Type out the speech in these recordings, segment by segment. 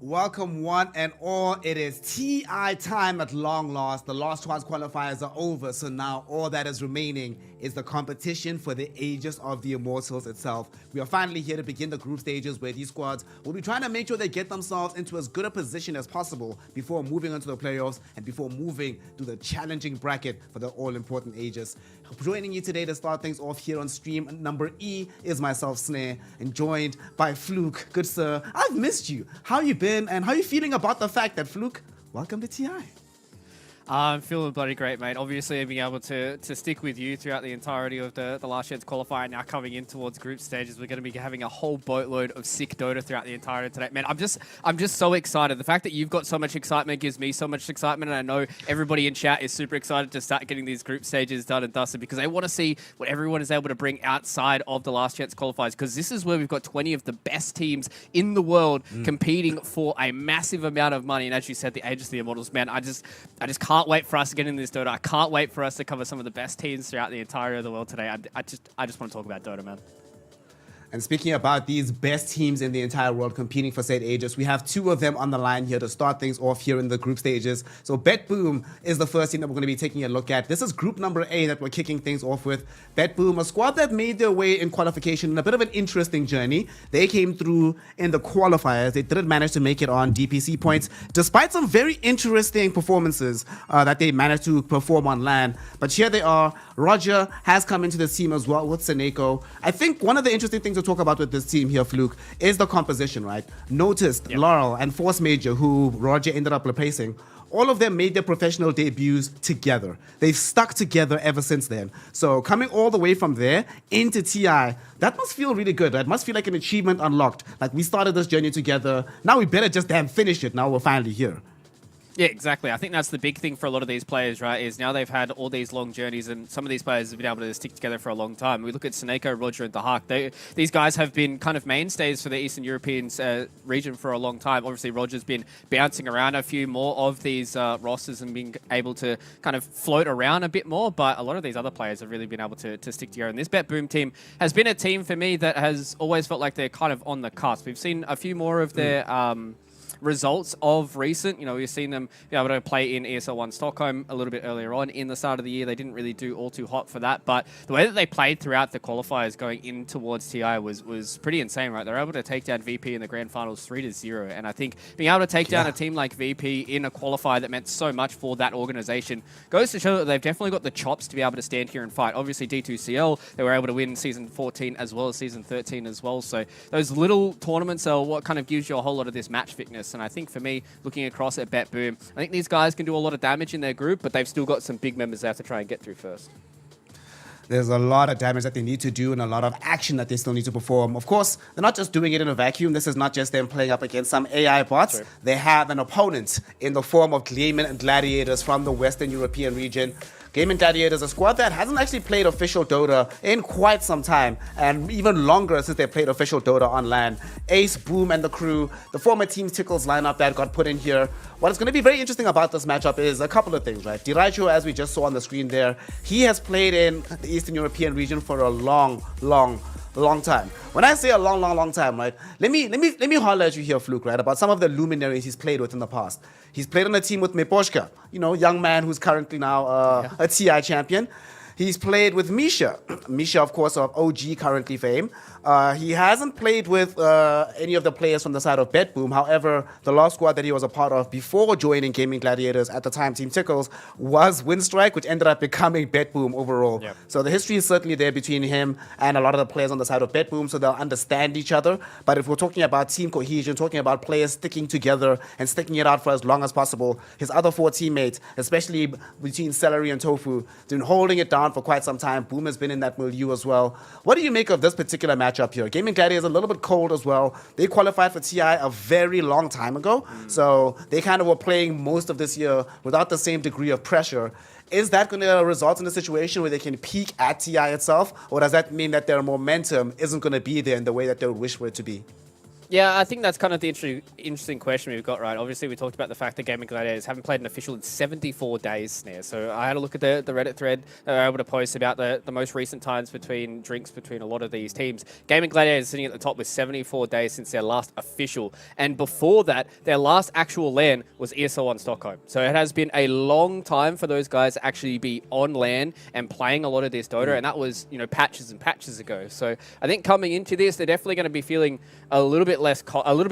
Welcome one and all. It is TI time at long last. The last chance qualifiers are over, so now all that is remaining is the competition for the Aegis of the Immortals itself. We are finally here to begin the group stages where these squads will be trying to make sure they get themselves into as good a position as possible before moving on to the playoffs and before moving to the challenging bracket for the all-important Aegis. Joining you today to start things off here on stream number E is myself, Snare, and joined by Fluke. Good sir, I've missed you. How you been, and how you feeling about the fact that, Fluke, welcome to TI? I'm feeling bloody great, mate. Obviously, being able to stick with you throughout the entirety of the last chance qualifier, now coming in towards group stages, we're going to be having a whole boatload of sick Dota throughout the entirety of today. Man, I'm just so excited. The fact that you've got so much excitement gives me so much excitement, and I know everybody in chat is super excited to start getting these group stages done and dusted because they want to see what everyone is able to bring outside of the last chance qualifiers, because this is where we've got 20 of the best teams in the world competing for a massive amount of money. And as you said, the Aegis of the Immortals, man, I just can't wait for us to get into this Dota. I can't wait for us to cover some of the best teams throughout the entirety of the world today. I just want to talk about Dota, man. And speaking about these best teams in the entire world competing for said Aegis, we have two of them on the line here to start things off here in the group stages. So BetBoom is the first team that we're going to be taking a look at. This is group number A that we're kicking things off with. BetBoom, a squad that made their way in qualification in a bit of an interesting journey. They came through in the qualifiers. They didn't manage to make it on DPC points, despite some very interesting performances that they managed to perform on LAN. But here they are. Roger has come into this team as well with Seneko. I think one of the interesting things to talk about with this team here, Fluke, is the composition, right? Noticed Laurel and Force Major, who Roger ended up replacing, all of them made their professional debuts together. They've stuck together ever since then. So coming all the way from there into TI, that must feel really good. That must feel like an achievement unlocked. Like, we started this journey together. Now we better just damn finish it. Now we're finally here. Yeah, exactly. I think that's the big thing for a lot of these players, right, is now they've had all these long journeys, and some of these players have been able to stick together for a long time. We look at Seneko, Roger, and the Hawk. These guys have been kind of mainstays for the Eastern European region for a long time. Obviously, Roger's been bouncing around a few more of these rosters and being able to kind of float around a bit more, but a lot of these other players have really been able to stick together. And this BetBoom team has been a team for me that has always felt like they're kind of on the cusp. We've seen a few more of their results of recent. You know, we've seen them be able to play in ESL 1 Stockholm a little bit earlier on in the start of the year. They didn't really do all too hot for that, but the way that they played throughout the qualifiers going in towards TI was pretty insane, right? They're able to take down VP in the grand finals 3-0, and I think being able to take down a team like VP in a qualifier that meant so much for that organization goes to show that they've definitely got the chops to be able to stand here and fight. Obviously, D2CL, they were able to win Season 14 as well as Season 13 as well, so those little tournaments are what kind of gives you a whole lot of this match fitness. And I think for me, looking across at BetBoom, I think these guys can do a lot of damage in their group, but they've still got some big members they have to try and get through first. There's a lot of damage that they need to do and a lot of action that they still need to perform. Of course, they're not just doing it in a vacuum. This is not just them playing up against some AI bots. True. They have an opponent in the form of Gleeman and Gladiators from the Western European region. Gleeman Gladiators, a squad that hasn't actually played official Dota in quite some time, and even longer since they played official Dota on LAN. Ace, Boom, and the crew, the former Team Tickles lineup that got put in here. What is going to be very interesting about this matchup is a couple of things, right? Diraicho, as we just saw on the screen there, he has played in the Eastern European region for a long time. When I say a long time, right, let me holler at you here, Fluke, right, about some of the luminaries he's played with in the past. He's played on a team with Meposhka, you know, young man who's currently now a TI champion. He's played with Misha. Misha, of course, of OG currently fame. He hasn't played with any of the players from the side of BetBoom. However, the last squad that he was a part of before joining Gaming Gladiators, at the time Team Tickles, was Winstrike, which ended up becoming BetBoom overall. Yep. So the history is certainly there between him and a lot of the players on the side of BetBoom, so they'll understand each other. But if we're talking about team cohesion, talking about players sticking together and sticking it out for as long as possible, his other four teammates, especially between Celery and Tofu, been holding it down for quite some time. Boom has been in that milieu as well. What do you make of this particular matchup here? Gaming Gladiators is a little bit cold as well. They qualified for TI a very long time ago, so they kind of were playing most of this year without the same degree of pressure. Is that going to result in a situation where they can peak at TI itself, or does that mean that their momentum isn't going to be there in the way that they would wish for it to be? Yeah, I think that's kind of the interesting question we've got, right? Obviously, we talked about the fact that Gaming Gladiators haven't played an official in 74 days, Snare. So I had a look at the Reddit thread that they were able to post about the most recent times between drinks between a lot of these teams. Gaming Gladiators sitting at the top with 74 days since their last official. And before that, their last actual LAN was ESL on Stockholm. So it has been a long time for those guys to actually be on LAN and playing a lot of this Dota. And that was, patches and patches ago. So I think coming into this, they're definitely going to be feeling a little bit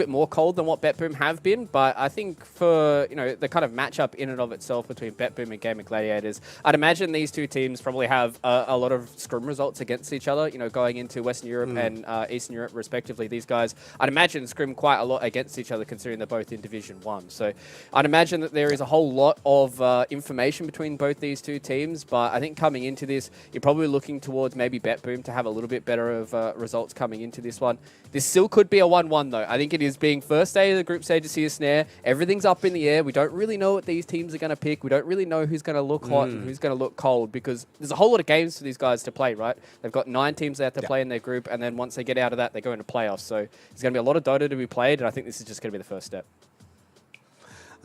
more cold than what BetBoom have been, but I think for the kind of matchup in and of itself between BetBoom and Gaming Gladiators, I'd imagine these two teams probably have a lot of scrum results against each other. Going into Western Europe and Eastern Europe respectively, these guys I'd imagine scrim quite a lot against each other, considering they're both in Division 1. So I'd imagine that there is a whole lot of information between both these two teams, but I think coming into this, you're probably looking towards maybe BetBoom to have a little bit better of results coming into this one. This still could be a 1-1 though. I think it is being first day of the group stage of CS Snare. Everything's up in the air. We don't really know what these teams are going to pick. We don't really know who's going to look hot and who's going to look cold, because there's a whole lot of games for these guys to play, right? They've got 9 teams they have to play in their group, and then once they get out of that, they go into playoffs. So there's going to be a lot of Dota to be played, and I think this is just going to be the first step.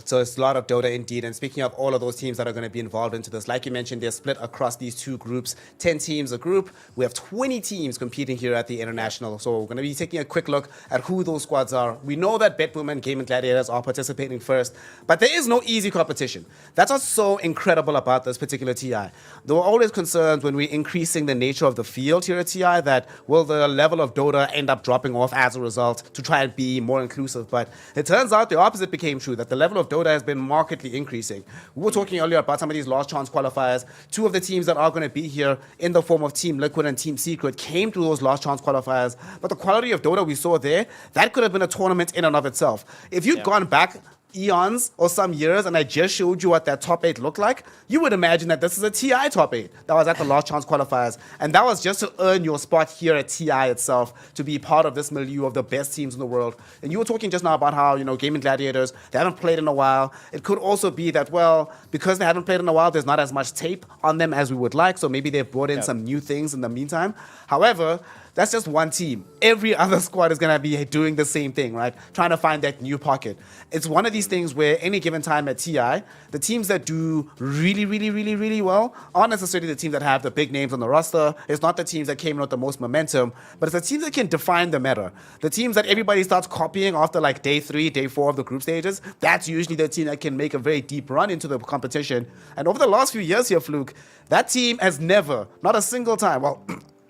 So it's a lot of Dota indeed. And speaking of all of those teams that are going to be involved into this, like you mentioned, they're split across these two groups, 10 teams a group. We have 20 teams competing here at the International. So we're going to be taking a quick look at who those squads are. We know that BetBoom and Gaming Gladiators are participating first, but there is no easy competition. That's what's so incredible about this particular TI. There were always concerns when we're increasing the nature of the field here at TI that, will the level of Dota end up dropping off as a result to try and be more inclusive? But it turns out the opposite became true, that the level of Dota has been markedly increasing. We were talking earlier about some of these last chance qualifiers. 2 of the teams that are going to be here in the form of Team Liquid and Team Secret came to those last chance qualifiers. But the quality of Dota we saw there, that could have been a tournament in and of itself. If you'd gone back eons or some years and I just showed you what that top 8 looked like, you would imagine that this is a TI top 8 that was at the last chance qualifiers. And that was just to earn your spot here at TI itself, to be part of this milieu of the best teams in the world. And you were talking just now about how, Gaming Gladiators, they haven't played in a while. It could also be that, well, because they haven't played in a while, there's not as much tape on them as we would like. So maybe they've brought in some new things in the meantime. However, that's just one team. Every other squad is going to be doing the same thing, right? Trying to find that new pocket. It's one of these things where any given time at TI, the teams that do really, really, really, really well aren't necessarily the teams that have the big names on the roster. It's not the teams that came in with the most momentum, but it's the teams that can define the meta. The teams that everybody starts copying after like day 3, day 4 of the group stages, that's usually the team that can make a very deep run into the competition. And over the last few years here, Fluke, that team has never, not a single time, well,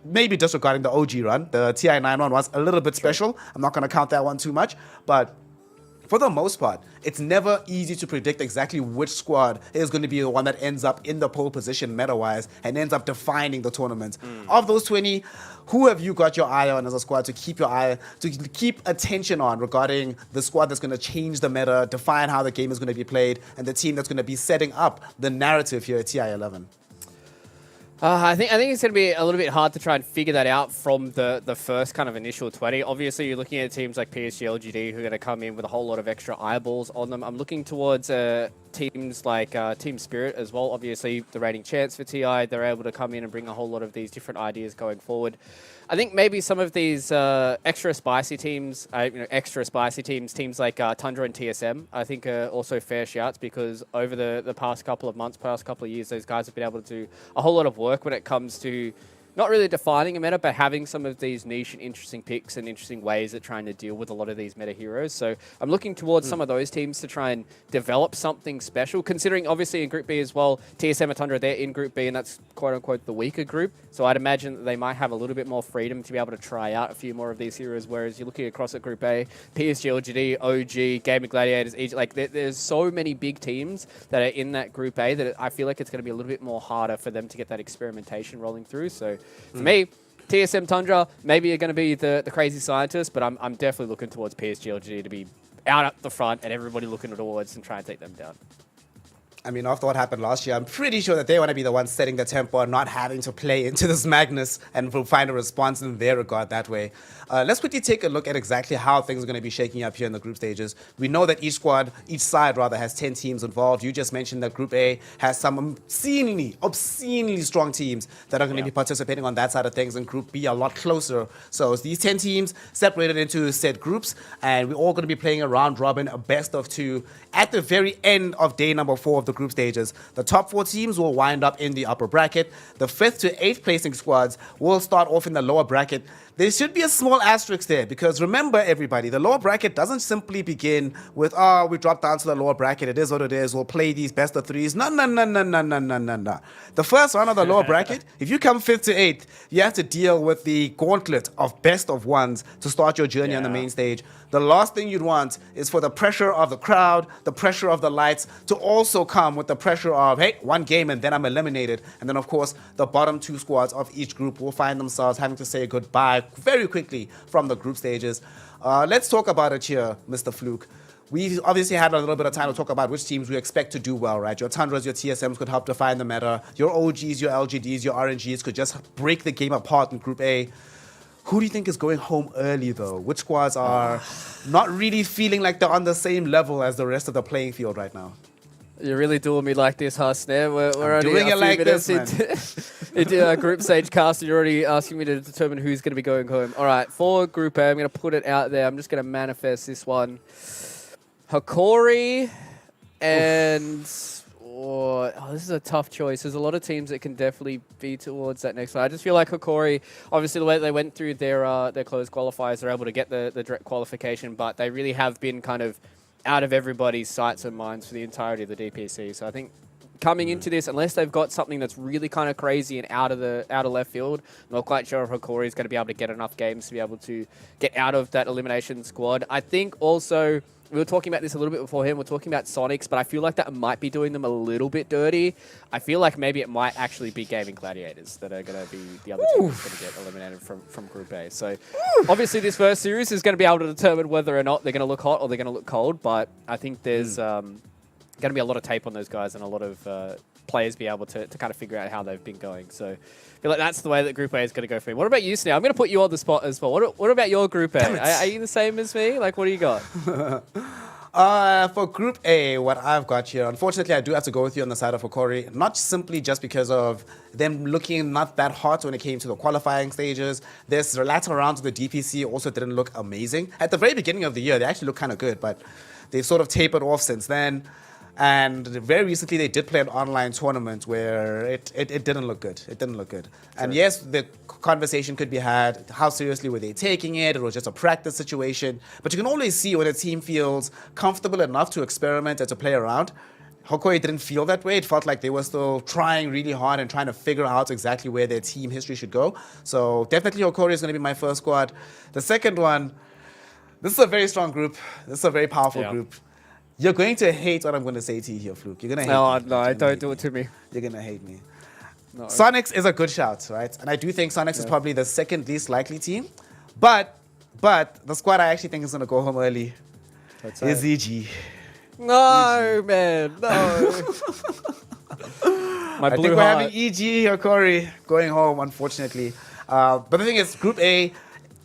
maybe disregarding the OG run, the TI9 one was a little bit special. I'm not going to count that one too much, but for the most part, it's never easy to predict exactly which squad is going to be the one that ends up in the pole position meta-wise and ends up defining the tournament. Of those 20, who have you got your eye on as a squad to keep attention on regarding the squad that's going to change the meta, define how the game is going to be played, and the team that's going to be setting up the narrative here at TI11? I think it's going to be a little bit hard to try and figure that out from the first kind of initial 20. Obviously, you're looking at teams like PSG, LGD, who are going to come in with a whole lot of extra eyeballs on them. I'm looking towards teams like Team Spirit as well. Obviously, the reigning champs for TI, they're able to come in and bring a whole lot of these different ideas going forward. I think maybe some of these extra spicy teams teams like Tundra and TSM, I think are also fair shouts, because over the past couple of months, past couple of years, those guys have been able to do a whole lot of work when it comes to not really defining a meta, but having some of these niche and interesting picks and interesting ways at trying to deal with a lot of these meta heroes. So I'm looking towards some of those teams to try and develop something special, considering obviously in Group B as well, TSM and Tundra, they're in Group B, and that's quote-unquote the weaker group. So I'd imagine that they might have a little bit more freedom to be able to try out a few more of these heroes, whereas you're looking across at Group A, PSG, LGD, OG, Gaming Gladiators, like there's so many big teams that are in that Group A that I feel like it's going to be a little bit more harder for them to get that experimentation rolling through. So for me, TSM Tundra, maybe you're going to be the crazy scientist, but I'm definitely looking towards PSG LGD to be out at the front and everybody looking towards and try and take them down. I mean, after what happened last year, I'm pretty sure that they want to be the ones setting the tempo and not having to play into this madness, and will find a response in their regard that way. Let's quickly take a look at exactly how things are going to be shaking up here in the group stages. We know that each side has 10 teams involved. You just mentioned that Group A has some obscenely strong teams that are going to be participating on that side of things, and Group B a lot closer. So it's these 10 teams separated into set groups, and we're all going to be playing a round robin, a best of two, at the very end of day number 4 of the group stages. The top 4 teams will wind up in the upper bracket. The 5th to 8th placing squads will start off in the lower bracket. There should be a small asterisk there, because remember, everybody, the lower bracket doesn't simply begin with, we dropped down to the lower bracket, it is what it is, we'll play these best of threes. No. The first round of the lower bracket, if you come 5th to 8th, you have to deal with the gauntlet of best of ones to start your journey on the main stage. The last thing you'd want is for the pressure of the crowd, the pressure of the lights, to also come with the pressure of, hey, one game and then I'm eliminated. And then, of course, the bottom 2 squads of each group will find themselves having to say goodbye very quickly from the group stages. Let's talk about it here, Mr. Fluke. We obviously had a little bit of time to talk about which teams we expect to do well, right? Your Tundras, your TSMs could help define the meta. Your OGs, your LGDs, your RNGs could just break the game apart in Group A. Who do you think is going home early, though? Which squads are not really feeling like they're on the same level as the rest of the playing field right now? You're really doing me like this, huh, Snare? We're only doing a it few like minutes this, into group stage cast, and you're already asking me to determine who's going to be going home. All right, for Group A, I'm going to put it out there. I'm just going to manifest this one. Hoki and... this is a tough choice. There's a lot of teams that can definitely be towards that next one. I just feel like Hoki, obviously the way they went through their closed qualifiers, they're able to get the direct qualification, but they really have been kind of out of everybody's sights and minds for the entirety of the DPC. So I think coming into this, unless they've got something that's really kind of crazy and out of left field, I'm not quite sure if Hoki is going to be able to get enough games to be able to get out of that elimination squad. I think also... We were talking about this a little bit beforehand. We're talking about Sonics, but I feel like that might be doing them a little bit dirty. I feel like maybe it might actually be Gaming Gladiators that are going to be the other team that's going to get eliminated from Group A. So obviously this first series is going to be able to determine whether or not they're going to look hot or they're going to look cold, but I think there's going to be a lot of tape on those guys and a lot of players be able to kind of figure out how they've been going. So I feel like that's the way that Group A is going to go for me. What about you, Snow? I'm going to put you on the spot as well. What about your Group A? Are you the same as me? Like, what do you got? For Group A, what I've got here, unfortunately, I do have to go with you on the side of Hoki, not simply just because of them looking not that hot when it came to the qualifying stages. This latter round of the DPC also didn't look amazing. At the very beginning of the year, they actually looked kind of good, but they've sort of tapered off since then. And very recently, they did play an online tournament where it didn't look good. It didn't look good. And yes, the conversation could be had. How seriously were they taking it? It was just a practice situation. But you can always see when a team feels comfortable enough to experiment and to play around. Hoki didn't feel that way. It felt like they were still trying really hard and trying to figure out exactly where their team history should go. So definitely Hoki is going to be my first squad. The second one, this is a very strong group. This is a very powerful group. You're going to hate what I'm going to say to you here, Fluke. You're going to hate me. No, don't do it to me. You're going to hate me. No. Sonics is a good shout, right? And I do think Sonics is probably the second least likely team. But the squad I actually think is going to go home early is EG. No, man. No. I think we're having EG or Hoki going home, unfortunately. But the thing is, Group A...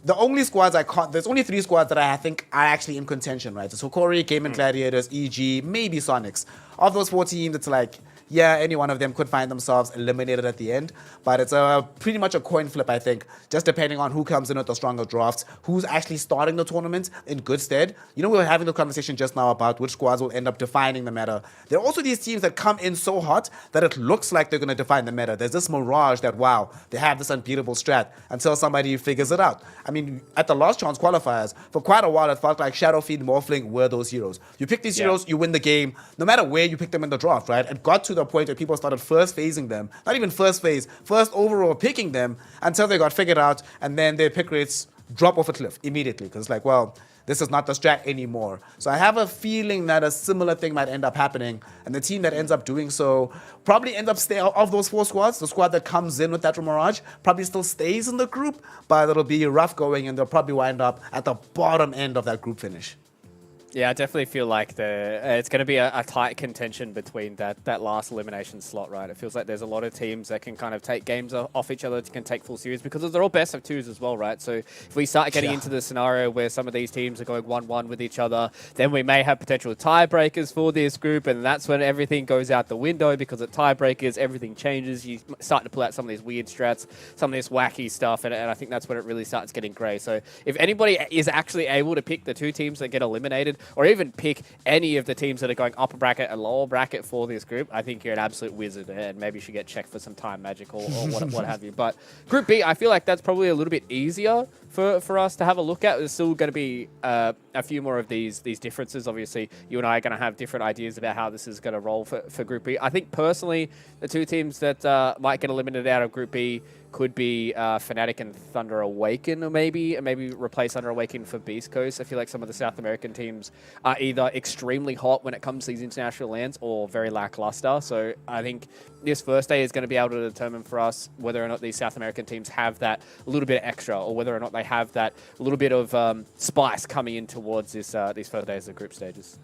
The only squads there's only 3 squads that I think are actually in contention, right? It's Hoki, Gaming Gladiators, EG, maybe Sonics. Of those 4 teams, it's like, yeah, any one of them could find themselves eliminated at the end. But it's pretty much a coin flip, I think, just depending on who comes in with the stronger drafts, who's actually starting the tournament in good stead. You know, we were having the conversation just now about which squads will end up defining the meta. There are also these teams that come in so hot that it looks like they're going to define the meta. There's this mirage that, wow, they have this unbeatable strat until somebody figures it out. I mean, at the last chance qualifiers, for quite a while, it felt like Shadowfiend, Morphling were those heroes. You pick these heroes, you win the game, no matter where you pick them in the draft, right? It got to the point where people started first phasing them, not even first phase, first overall picking them until they got figured out, and then their pick rates drop off a cliff immediately because it's like, well, this is not the strat anymore. So I have a feeling that a similar thing might end up happening, and the team that ends up doing so probably ends up staying of those 4 squads. The squad that comes in with that mirage probably still stays in the group, but it'll be rough going, and they'll probably wind up at the bottom end of that group finish. Yeah, I definitely feel like it's going to be a tight contention between that last elimination slot, right? It feels like there's a lot of teams that can kind of take games off each other, can take full series, because they're all best of twos as well, right? So if we start getting into the scenario where some of these teams are going 1-1 with each other, then we may have potential tiebreakers for this group, and that's when everything goes out the window, because at tiebreakers, everything changes. You start to pull out some of these weird strats, some of this wacky stuff, and I think that's when it really starts getting grey. So if anybody is actually able to pick the two teams that get eliminated, or even pick any of the teams that are going upper bracket and lower bracket for this group, I think you're an absolute wizard, and maybe you should get checked for some time magic or what have you. But Group B, I feel like that's probably a little bit easier for us to have a look at. There's still going to be a few more of these differences. Obviously, you and I are going to have different ideas about how this is going to roll for Group B. I think personally, the two teams that might get eliminated out of Group B could be Fnatic and Thunder Awaken, or maybe replace Thunder Awaken for Beast Coast. I feel like some of the South American teams are either extremely hot when it comes to these international lands or very lackluster. So I think this first day is going to be able to determine for us whether or not these South American teams have that little bit extra, or whether or not they have that little bit of spice coming in towards these first days of group stages.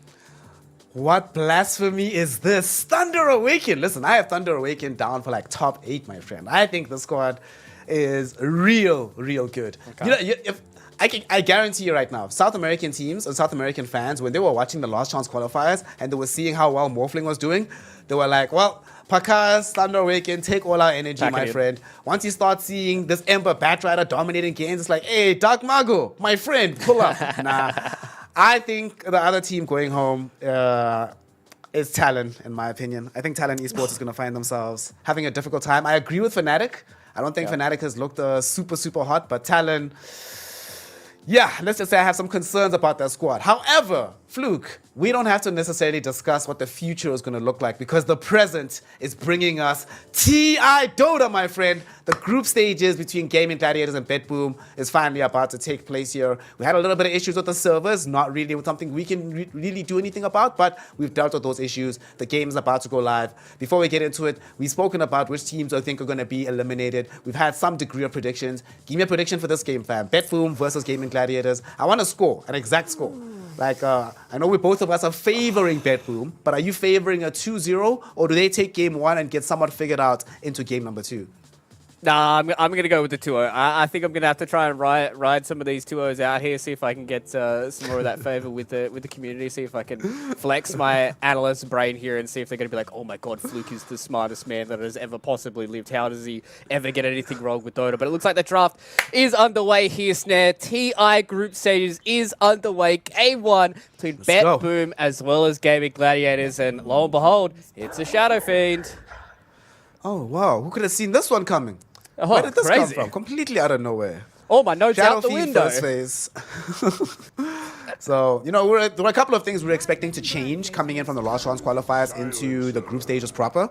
What blasphemy is this? Thunder Awaken. Listen, I have Thunder Awaken down for like top 8, my friend. I think the squad is real good. Okay. You know, if I guarantee you right now, South American teams and South American fans, when they were watching the last chance qualifiers and they were seeing how well Morphling was doing, they were like, well, Pakas, Thunder Awaken, take all our energy, my friend. Once you start seeing this Ember Batrider dominating games, it's like, hey, Dark Mago, my friend, pull up. Nah. I think the other team going home is Talon, in my opinion. I think Talon Esports is going to find themselves having a difficult time. I agree with Fnatic. I don't think Fnatic has looked super hot, but Talon, yeah, let's just say I have some concerns about that squad. However, Fluke, we don't have to necessarily discuss what the future is going to look like, because the present is bringing us TI Dota, my friend. The group stages between Gaming Gladiators and BetBoom is finally about to take place here. We had a little bit of issues with the servers, not really with something we can really do anything about, but we've dealt with those issues. The game is about to go live. Before we get into it, we've spoken about which teams I think are going to be eliminated. We've had some degree of predictions. Give me a prediction for this game, fam. BetBoom versus Gaming Gladiators. I want a score, an exact score. Like, I know both of us are favoring BetBoom, but are you favoring a 2-0, or do they take game 1 and get somewhat figured out into game number 2? Nah, I'm going to go with the 2-0. I think I'm going to have to try and ride some of these 2-0s out here, see if I can get some more of that favor with the community, see if I can flex my analyst brain here and see if they're going to be like, oh my god, Fluke is the smartest man that has ever possibly lived. How does he ever get anything wrong with Dota? But it looks like the draft is underway here, Snare. TI group stages is underway. Game 1 between BetBoom as well as Gaming Gladiators, and lo and behold, it's a Shadow Fiend. Oh, wow. Who could have seen this one coming? Oh, where did this come crazy. from? Completely out of nowhere. Oh, my notes Shadow out the Fiend window. first phase. So, you know, there were a couple of things we were expecting to change coming in from the last chance qualifiers into the group stages proper.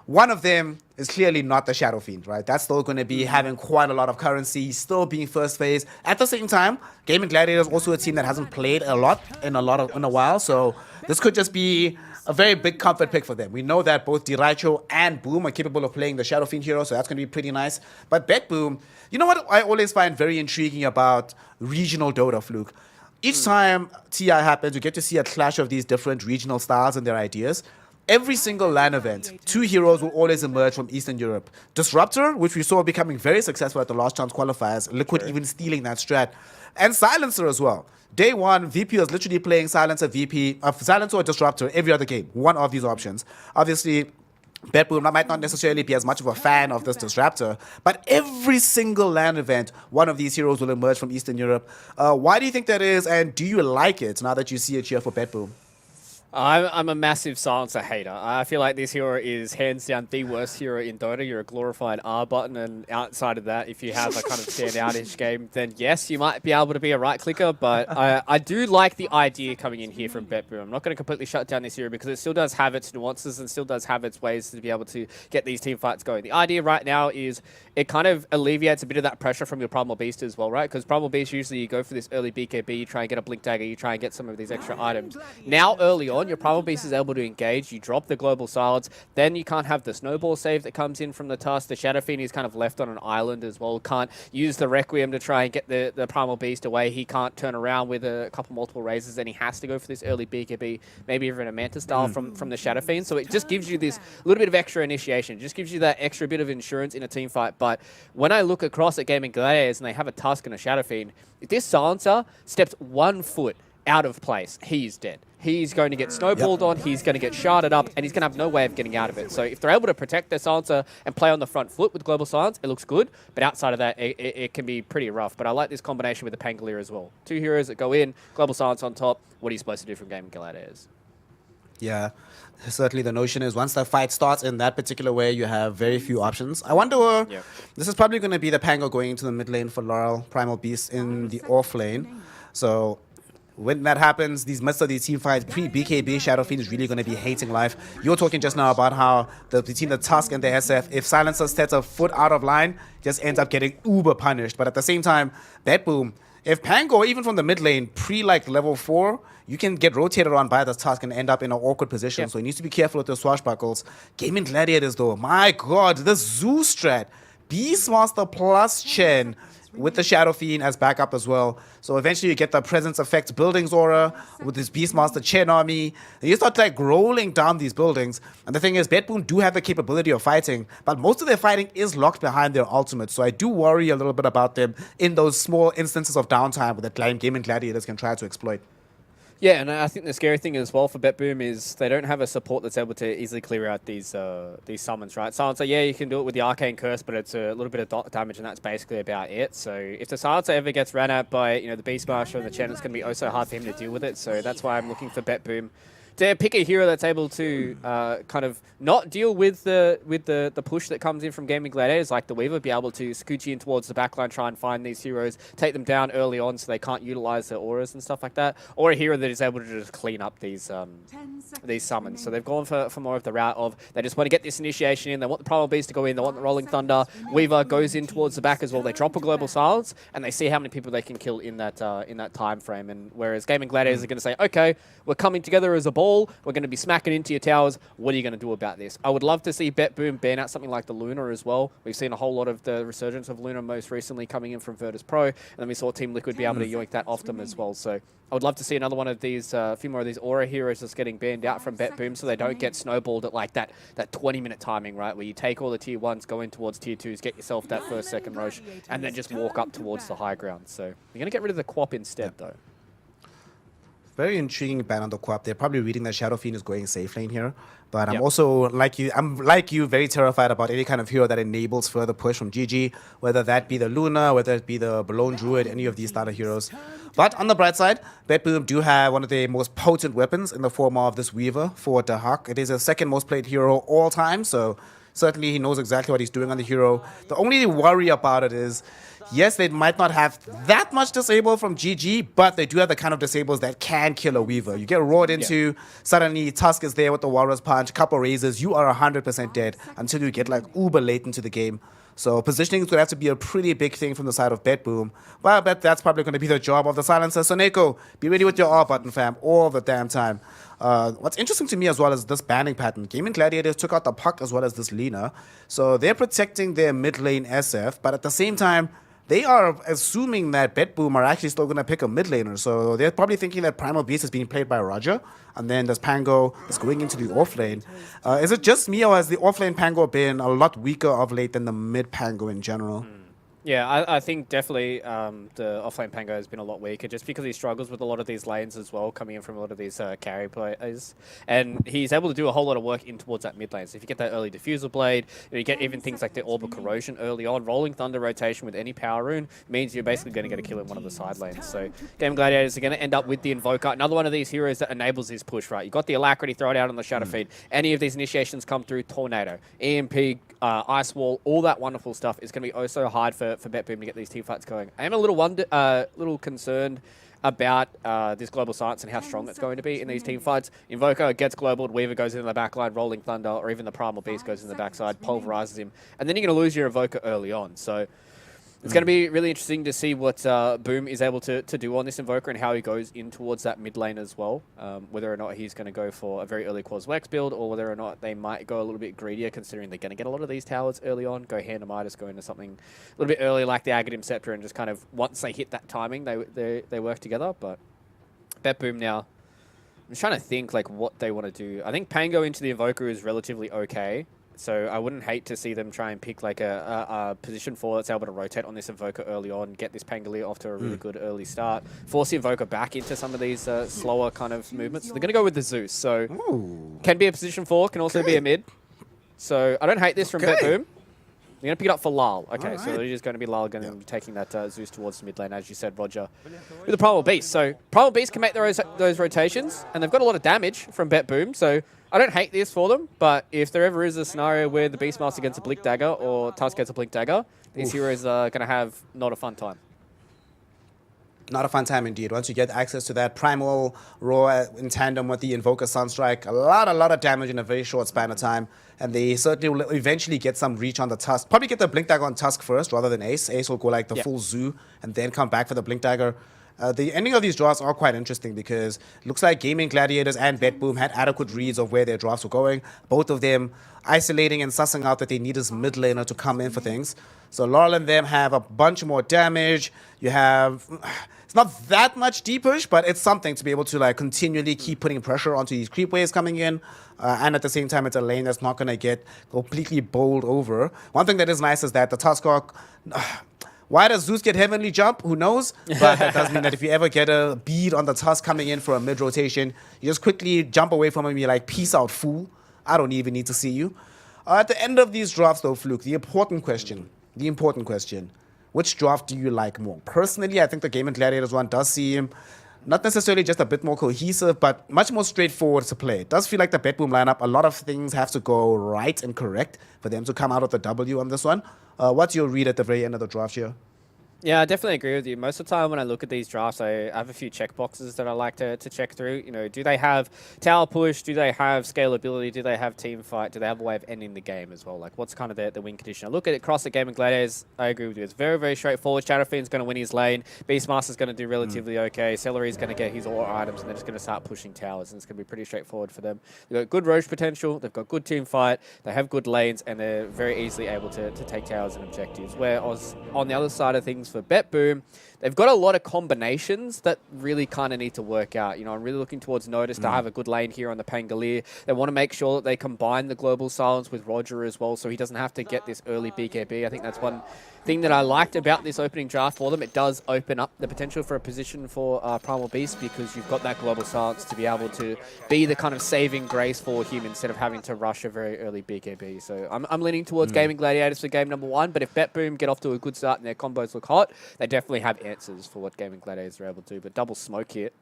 One of them is clearly not the Shadow Fiend, right? That's still going to be having quite a lot of currency, still being first phase. At the same time, Gaming Gladiators also a team that hasn't played a lot in a while, so this could just be a very big comfort pick for them. We know that both Diraicho and Boom are capable of playing the Shadow Fiend hero, so that's going to be pretty nice. But BetBoom, you know what I always find very intriguing about regional Dota, Fluke? Each time TI happens, you get to see a clash of these different regional styles and their ideas. Every single LAN event, 2 heroes will always emerge from Eastern Europe. Disruptor, which we saw becoming very successful at the last chance qualifiers, Liquid even stealing that strat, and Silencer as well. Day 1, VP was literally playing Silencer VP, Silencer or Disruptor every other game, one of these options. Obviously, BetBoom might not necessarily be as much of a fan of this Disruptor, but every single LAN event, one of these heroes will emerge from Eastern Europe. Why do you think that is, and do you like it now that you see it here for BetBoom? I'm a massive Silencer hater. I feel like this hero is hands down the worst hero in Dota. You're a glorified R button, and outside of that, if you have a kind of standout-ish game, then yes, you might be able to be a right clicker, but I do like the idea coming in here from BetBoom. I'm not going to completely shut down this hero because it still does have its nuances and still does have its ways to be able to get these team fights going. The idea right now is it kind of alleviates a bit of that pressure from your Primal Beast as well, right? Because Primal Beast, usually you go for this early BKB, you try and get a Blink Dagger, you try and get some of these extra items. Now, early on, on, your Primal Beast is able to engage, you drop the Global Silence, then you can't have the Snowball save that comes in from the Tusk. The Shadow Fiend is kind of left on an island as well, can't use the Requiem to try and get the Primal Beast away. He can't turn around with a couple multiple raises, then he has to go for this early BKB, maybe even a Manta style from the Shadow Fiend. So it just gives you this little bit of extra initiation, it just gives you that extra bit of insurance in a team fight. But when I look across at Gaming Gladiators and they have a Tusk and a Shadow Fiend, if this Silencer steps 1 foot out of place, he's dead. He's going to get snowballed on, he's going to get sharded up, and he's going to have no way of getting out of it. So if they're able to protect their Silencer and play on the front foot with Global Silence, it looks good. But outside of that, it can be pretty rough. But I like this combination with the Pangolier as well. 2 heroes that go in, Global Silence on top. What are you supposed to do from Gaming Gladiators? Yeah, certainly the notion is once the fight starts in that particular way, you have very few options. I wonder, this is probably going to be the Pango going into the mid lane for Laurel, Primal Beast in the off lane. So when that happens, most of these team fights, pre-BKB, Shadow Fiend is really going to be hating life. You were talking just now about how between the Tusk and the SF, if Silencer steps a foot out of line, just ends up getting uber punished. But at the same time, BetBoom, if Pango, even from the mid lane, level 4, you can get rotated on by the Tusk and end up in an awkward position. So he needs to be careful with the swashbuckles. Gaming Gladiators, though, my God, the Zoo strat. Beastmaster plus Chen with the Shadow Fiend as backup as well. So eventually you get the Presence Effect Buildings aura with this Beastmaster Chen army. And you start like rolling down these buildings. And the thing is, BetBoom do have the capability of fighting, but most of their fighting is locked behind their ultimate. So I do worry a little bit about them in those small instances of downtime that Gaming Gladiators can try to exploit. Yeah, and I think the scary thing as well for BetBoom is they don't have a support that's able to easily clear out these summons, right? Silencer, yeah, you can do it with the Arcane Curse, but it's a little bit of damage, and that's basically about it. So if the Silencer ever gets ran at by the Beastmaster and the Chen, it's going to be oh so hard for him to deal with it. So that's why I'm looking for BetBoom to pick a hero that's able to kind of not deal with the push that comes in from Gaming Gladiators, like the Weaver, be able to scooch in towards the backline, try and find these heroes, take them down early on so they can't utilize their auras and stuff like that, or a hero that is able to just clean up these summons. So they've gone for more of the route of they just want to get this initiation in, they want the Primal Beast to go in, they want the Rolling Thunder, Weaver goes in towards the back as well, they drop a Global Silence, and they see how many people they can kill in that time frame. And whereas Gaming Gladiators are going to say, okay, we're coming together as a ball, we're going to be smacking into your towers. What are you going to do about this? I would love to see BetBoom ban out something like the Luna as well. We've seen a whole lot of the resurgence of Luna most recently coming in from Virtus Pro, and then we saw Team Liquid be able to yoink that off them as well. So I would love to see another one of these, a few more of these aura heroes just getting banned out from BetBoom so they don't get snowballed at like that 20-minute timing, right? Where you take all the tier 1s, go in towards tier 2s, get yourself that first, second Roche, and then just walk up towards the high ground. So you're going to get rid of the Quap instead, though. Very intriguing ban on the Quap. They're probably reading that Shadow Fiend is going safe lane here. But I'm also, like you, very terrified about any kind of hero that enables further push from GG, whether that be the Luna, whether it be the Balone Druid, any of these starter heroes. But on the bright side, BetBoom do have one of the most potent weapons in the form of this Weaver for Dahak. It is the second most played hero all time, so certainly he knows exactly what he's doing on the hero. The only worry about it is, yes, they might not have that much disable from GG, but they do have the kind of disables that can kill a Weaver. You get roared into, suddenly Tusk is there with the Walrus Punch, couple raises, you are 100% dead until you get like uber late into the game. So positioning is going to have to be a pretty big thing from the side of BetBoom. But I bet that's probably going to be the job of the Silencer. So Neko, be ready with your R button, fam, all the damn time. What's interesting to me as well is this banning pattern. Gaming Gladiators took out the Puck as well as this Lina. So they're protecting their mid lane SF, but at the same time, they are assuming that BetBoom are actually still going to pick a mid laner. So they're probably thinking that Primal Beast is being played by Roger, and then there's Pango is going into the off lane. Is it just me, or has the off lane Pango been a lot weaker of late than the mid Pango in general? Yeah, I think definitely the offlane Pango has been a lot weaker just because he struggles with a lot of these lanes as well, coming in from a lot of these carry players. And he's able to do a whole lot of work in towards that mid lane. So if you get that early Diffusal Blade, you get even things like the Orb of Corrosion early on, Rolling Thunder rotation with any power rune means you're basically going to get a kill in one of the side lanes. So Game Gladiators are going to end up with the Invoker, another one of these heroes that enables his push, right? You got the Alacrity, throw it out on the Shadow Feed. Any of these initiations come through, Tornado, EMP, Ice Wall, all that wonderful stuff is going to be oh so hard for BetBoom to get these team fights going. I am a little concerned about this Global Silence and how strong it's going to be in these team fights. Invoker gets globaled, Weaver goes into the backline, Rolling Thunder, or even the Primal Beast goes in the backside, pulverizes him, and then you're going to lose your Invoker early on. So It's going to be really interesting to see what Boom is able to do on this Invoker and how he goes in towards that mid lane as well. Whether or not he's going to go for a very early Quas Wex build or whether or not they might go a little bit greedier considering they're going to get a lot of these towers early on, go hand to Midas, go into something a little bit early like the Agadim Scepter and just kind of once they hit that timing, they work together. But BetBoom now, I'm trying to think like what they want to do. I think Pango into the Invoker is relatively okay. So I wouldn't hate to see them try and pick like a position 4 that's able to rotate on this Invoker early on, get this Pangolier off to a really good early start, force the Invoker back into some of these slower kind of movements. So they're going to go with the Zeus. So can be a position 4, can also be a mid. So I don't hate this from BetBoom. You're going to pick it up for Lal. Okay, so it is going to be Lal going to be taking that Zeus towards the mid lane, as you said, Roger, with the Primal Beast. So Primal Beast can make those rotations, and they've got a lot of damage from BetBoom. So I don't hate this for them, but if there ever is a scenario where the Beastmaster gets a Blink Dagger or Tusk gets a Blink Dagger, these heroes are going to have not a fun time. Not a fun time indeed. Once you get access to that Primal Roar in tandem with the Invoker Sunstrike, a lot of damage in a very short span of time. And they certainly will eventually get some reach on the Tusk. Probably get the Blink Dagger on Tusk first rather than Ace. Ace will go like the full Zoo and then come back for the Blink Dagger. The ending of these drafts are quite interesting because it looks like Gaming Gladiators and BetBoom had adequate reads of where their drafts were going. Both of them isolating and sussing out that they need this mid laner to come in for things. So Laurel and them have a bunch more damage. You have... It's not that much deep push, but it's something to be able to like continually keep putting pressure onto these creep waves coming in. And at the same time, it's a lane that's not going to get completely bowled over. One thing that is nice is that the Tuskok... Why does Zeus get Heavenly Jump? Who knows? But that does mean that if you ever get a bead on the Tusk coming in for a mid-rotation, you just quickly jump away from him and be like, peace out, fool. I don't even need to see you. At the end of these drafts, though, Fluke, the important question, which draft do you like more? Personally, I think the Game and Gladiators one does seem not necessarily just a bit more cohesive, but much more straightforward to play. It does feel like the BetBoom lineup, a lot of things have to go right and correct for them to come out of the W on this one. What's your read at the very end of the draft here? Yeah, I definitely agree with you. Most of the time when I look at these drafts, I have a few checkboxes that I like to check through. You know, do they have tower push? Do they have scalability? Do they have team fight? Do they have a way of ending the game as well? Like, what's kind of the win condition? I look at it across the Game of Gladiators, I agree with you. It's very, very straightforward. Shadowfiend's going to win his lane. Beastmaster's going to do relatively okay. Celery's going to get his aura items, and they're just going to start pushing towers, and it's going to be pretty straightforward for them. They've got good Roche potential. They've got good team fight. They have good lanes, and they're very easily able to take towers and objectives. Whereas on the other side of things for BetBoom, they've got a lot of combinations that really kind of need to work out. You know, I'm really looking towards Notice to have a good lane here on the Pangolier. They want to make sure that they combine the Global Silence with Roger as well, so he doesn't have to get this early BKB. I think that's one thing that I liked about this opening draft for them. It does open up the potential for a position for Primal Beast because you've got that Global Silence to be able to be the kind of saving grace for him instead of having to rush a very early BKB. So I'm leaning towards Gaming Gladiators for game number 1, but if BetBoom get off to a good start and their combos look hot, they definitely have answers for what Gaming Gladiators are able to do. But double smoke hit.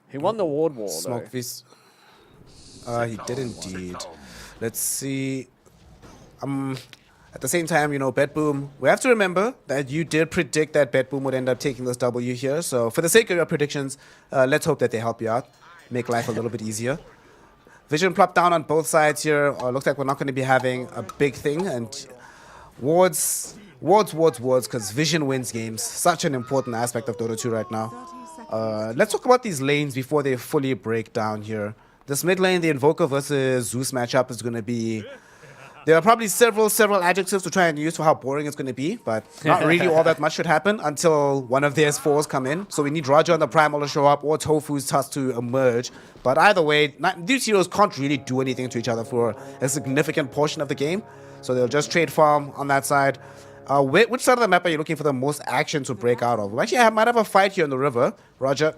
Who won the Ward War, Smoke Fist. He did indeed. Let's see. At the same time, you know, BetBoom, we have to remember that you did predict that BetBoom would end up taking this W here. So for the sake of your predictions, let's hope that they help you out, make life a little bit easier. Vision plopped down on both sides here. Looks like we're not going to be having a big thing. And wards, because Vision wins games. Such an important aspect of Dota 2 right now. Let's talk about these lanes before they fully break down here. This mid lane, the Invoker versus Zeus matchup is going to be... There are probably several adjectives to try and use for how boring it's going to be, but not really all that much should happen until one of their S4s come in. So we need Roger and the Primal to show up or Tofu's Tusk to emerge. But either way, these heroes can't really do anything to each other for a significant portion of the game. So they'll just trade farm on that side. Which side of the map are you looking for the most action to break out of? We actually might have a fight here in the river. Roger,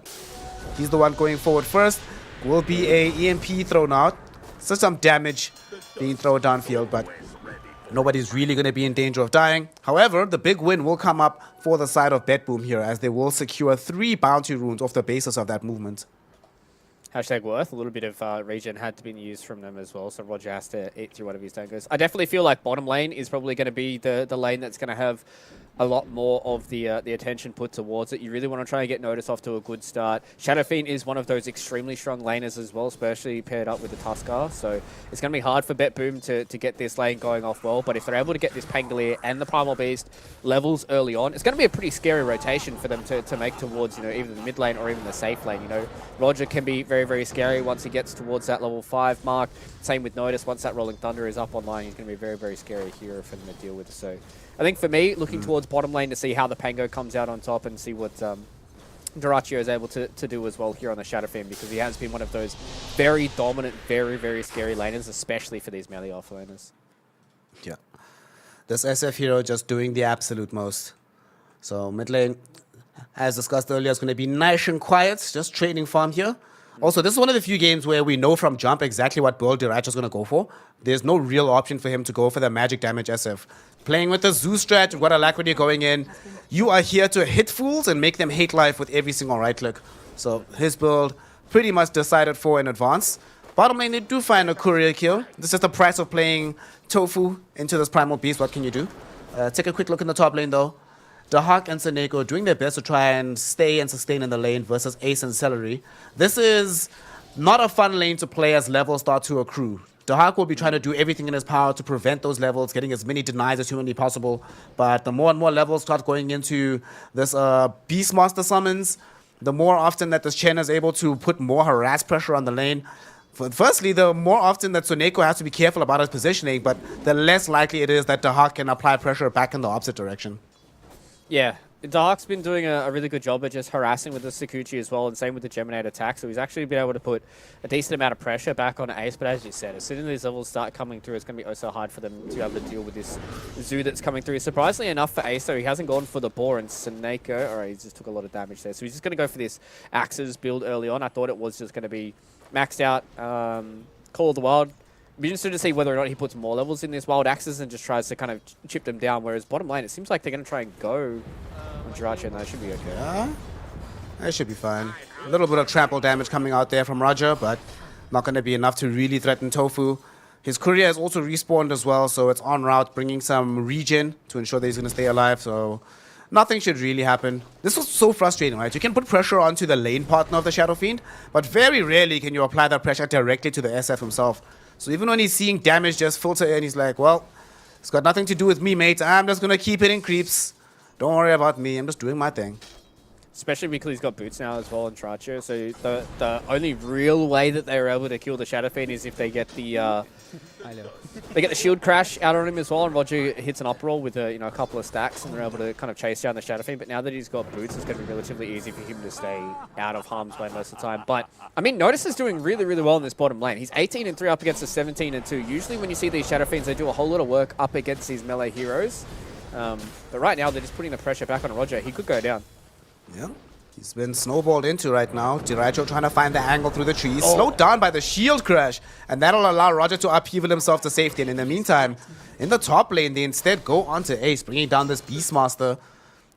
he's the one going forward first. Will be a EMP thrown out. So some damage being thrown downfield, but nobody's really going to be in danger of dying. However, the big win will come up for the side of BetBoom here, as they will secure 3 bounty runes off the basis of that movement. Hashtag worth. A little bit of regen had to be used from them as well, so Roger has to eat through one of his dangers. I definitely feel like bottom lane is probably going to be the lane that's going to have a lot more of the attention put towards it. You really want to try and get Notice off to a good start. Shadow Fiend is one of those extremely strong laners as well, especially paired up with the Tuskar. So it's going to be hard for BetBoom to get this lane going off well. But if they're able to get this Pangolier and the Primal Beast levels early on, it's going to be a pretty scary rotation for them to make towards, either the mid lane or even the safe lane. Roger can be very, very scary once he gets towards that level 5 mark. Same with Notice. Once that Rolling Thunder is up online, he's going to be a very, very scary hero for them to deal with. So I think for me, looking towards bottom lane to see how the Pango comes out on top and see what Dyrachyo is able to do as well here on the Shadow Fiend, because he has been one of those very dominant, very, very scary laners, especially for these melee offlaners. Yeah. This SF hero just doing the absolute most. So mid lane, as discussed earlier, is going to be nice and quiet, just trading farm here. Also, this is one of the few games where we know from jump exactly what build Dyrachyo is going to go for. There's no real option for him to go for the magic damage SF. Playing with the Zoo strat, what I like when you're going in, you are here to hit fools and make them hate life with every single right click. So his build pretty much decided for in advance. Bottom lane, they do find a courier kill. This is the price of playing Tofu into this Primal Beast. What can you do? Take a quick look in the top lane though. The Hawk and Seneko doing their best to try and stay and sustain in the lane versus Ace and Celery. This is not a fun lane to play as levels start to accrue. The Hawk will be trying to do everything in his power to prevent those levels, getting as many denies as humanly possible. But the more and more levels start going into this Beastmaster summons, the more often that this Chen is able to put more harass pressure on the lane. Firstly, the more often that Suneko has to be careful about his positioning, but the less likely it is that the Hawk can apply pressure back in the opposite direction. Yeah, Dark's been doing a really good job of just harassing with the Sakuchi as well, and same with the Geminate attack. So he's actually been able to put a decent amount of pressure back on Ace. But as you said, as soon as these levels start coming through, it's going to be oh so hard for them to be able to deal with this Zoo that's coming through. Surprisingly enough for Ace, though, he hasn't gone for the boar, and Seneko, alright, he just took a lot of damage there. So he's just going to go for this Axes build early on. I thought it was just going to be maxed out Call of the Wild. Be interested to see whether or not he puts more levels in this Wild Axes and just tries to kind of chip them down, whereas bottom lane, it seems like they're going to try and go on Dyrachyo, and that should be okay. Yeah, that should be fine. A little bit of trample damage coming out there from Roger, but not going to be enough to really threaten Tofu. His courier has also respawned as well, so it's en route, bringing some regen to ensure that he's going to stay alive, so nothing should really happen. This was so frustrating, right? You can put pressure onto the lane partner of the Shadow Fiend, but very rarely can you apply that pressure directly to the SF himself. So even when he's seeing damage just filter in, he's like, well, it's got nothing to do with me, mate. I'm just going to keep hitting creeps. Don't worry about me. I'm just doing my thing. Especially because he's got boots now as well in Dyrachyo. So the only real way that they were able to kill the Shadow Fiend is if they get the shield crash out on him as well, and Roger hits an uproll with a couple of stacks, and they're able to kind of chase down the Shadow Fiend. But now that he's got boots, it's going to be relatively easy for him to stay out of harm's way most of the time. But I mean, Notice is doing really, really well in this bottom lane. He's 18-3 up against the 17-2. Usually when you see these Shadow Fiends, they do a whole lot of work up against these melee heroes. But right now, they're just putting the pressure back on Roger. He could go down. Yeah, he's been snowballed into right now. Dyrachyo trying to find the angle through the trees. Slowed down by the shield crash. And that'll allow Roger to upheaval himself to safety. And in the meantime, in the top lane, they instead go onto Ace, bringing down this Beastmaster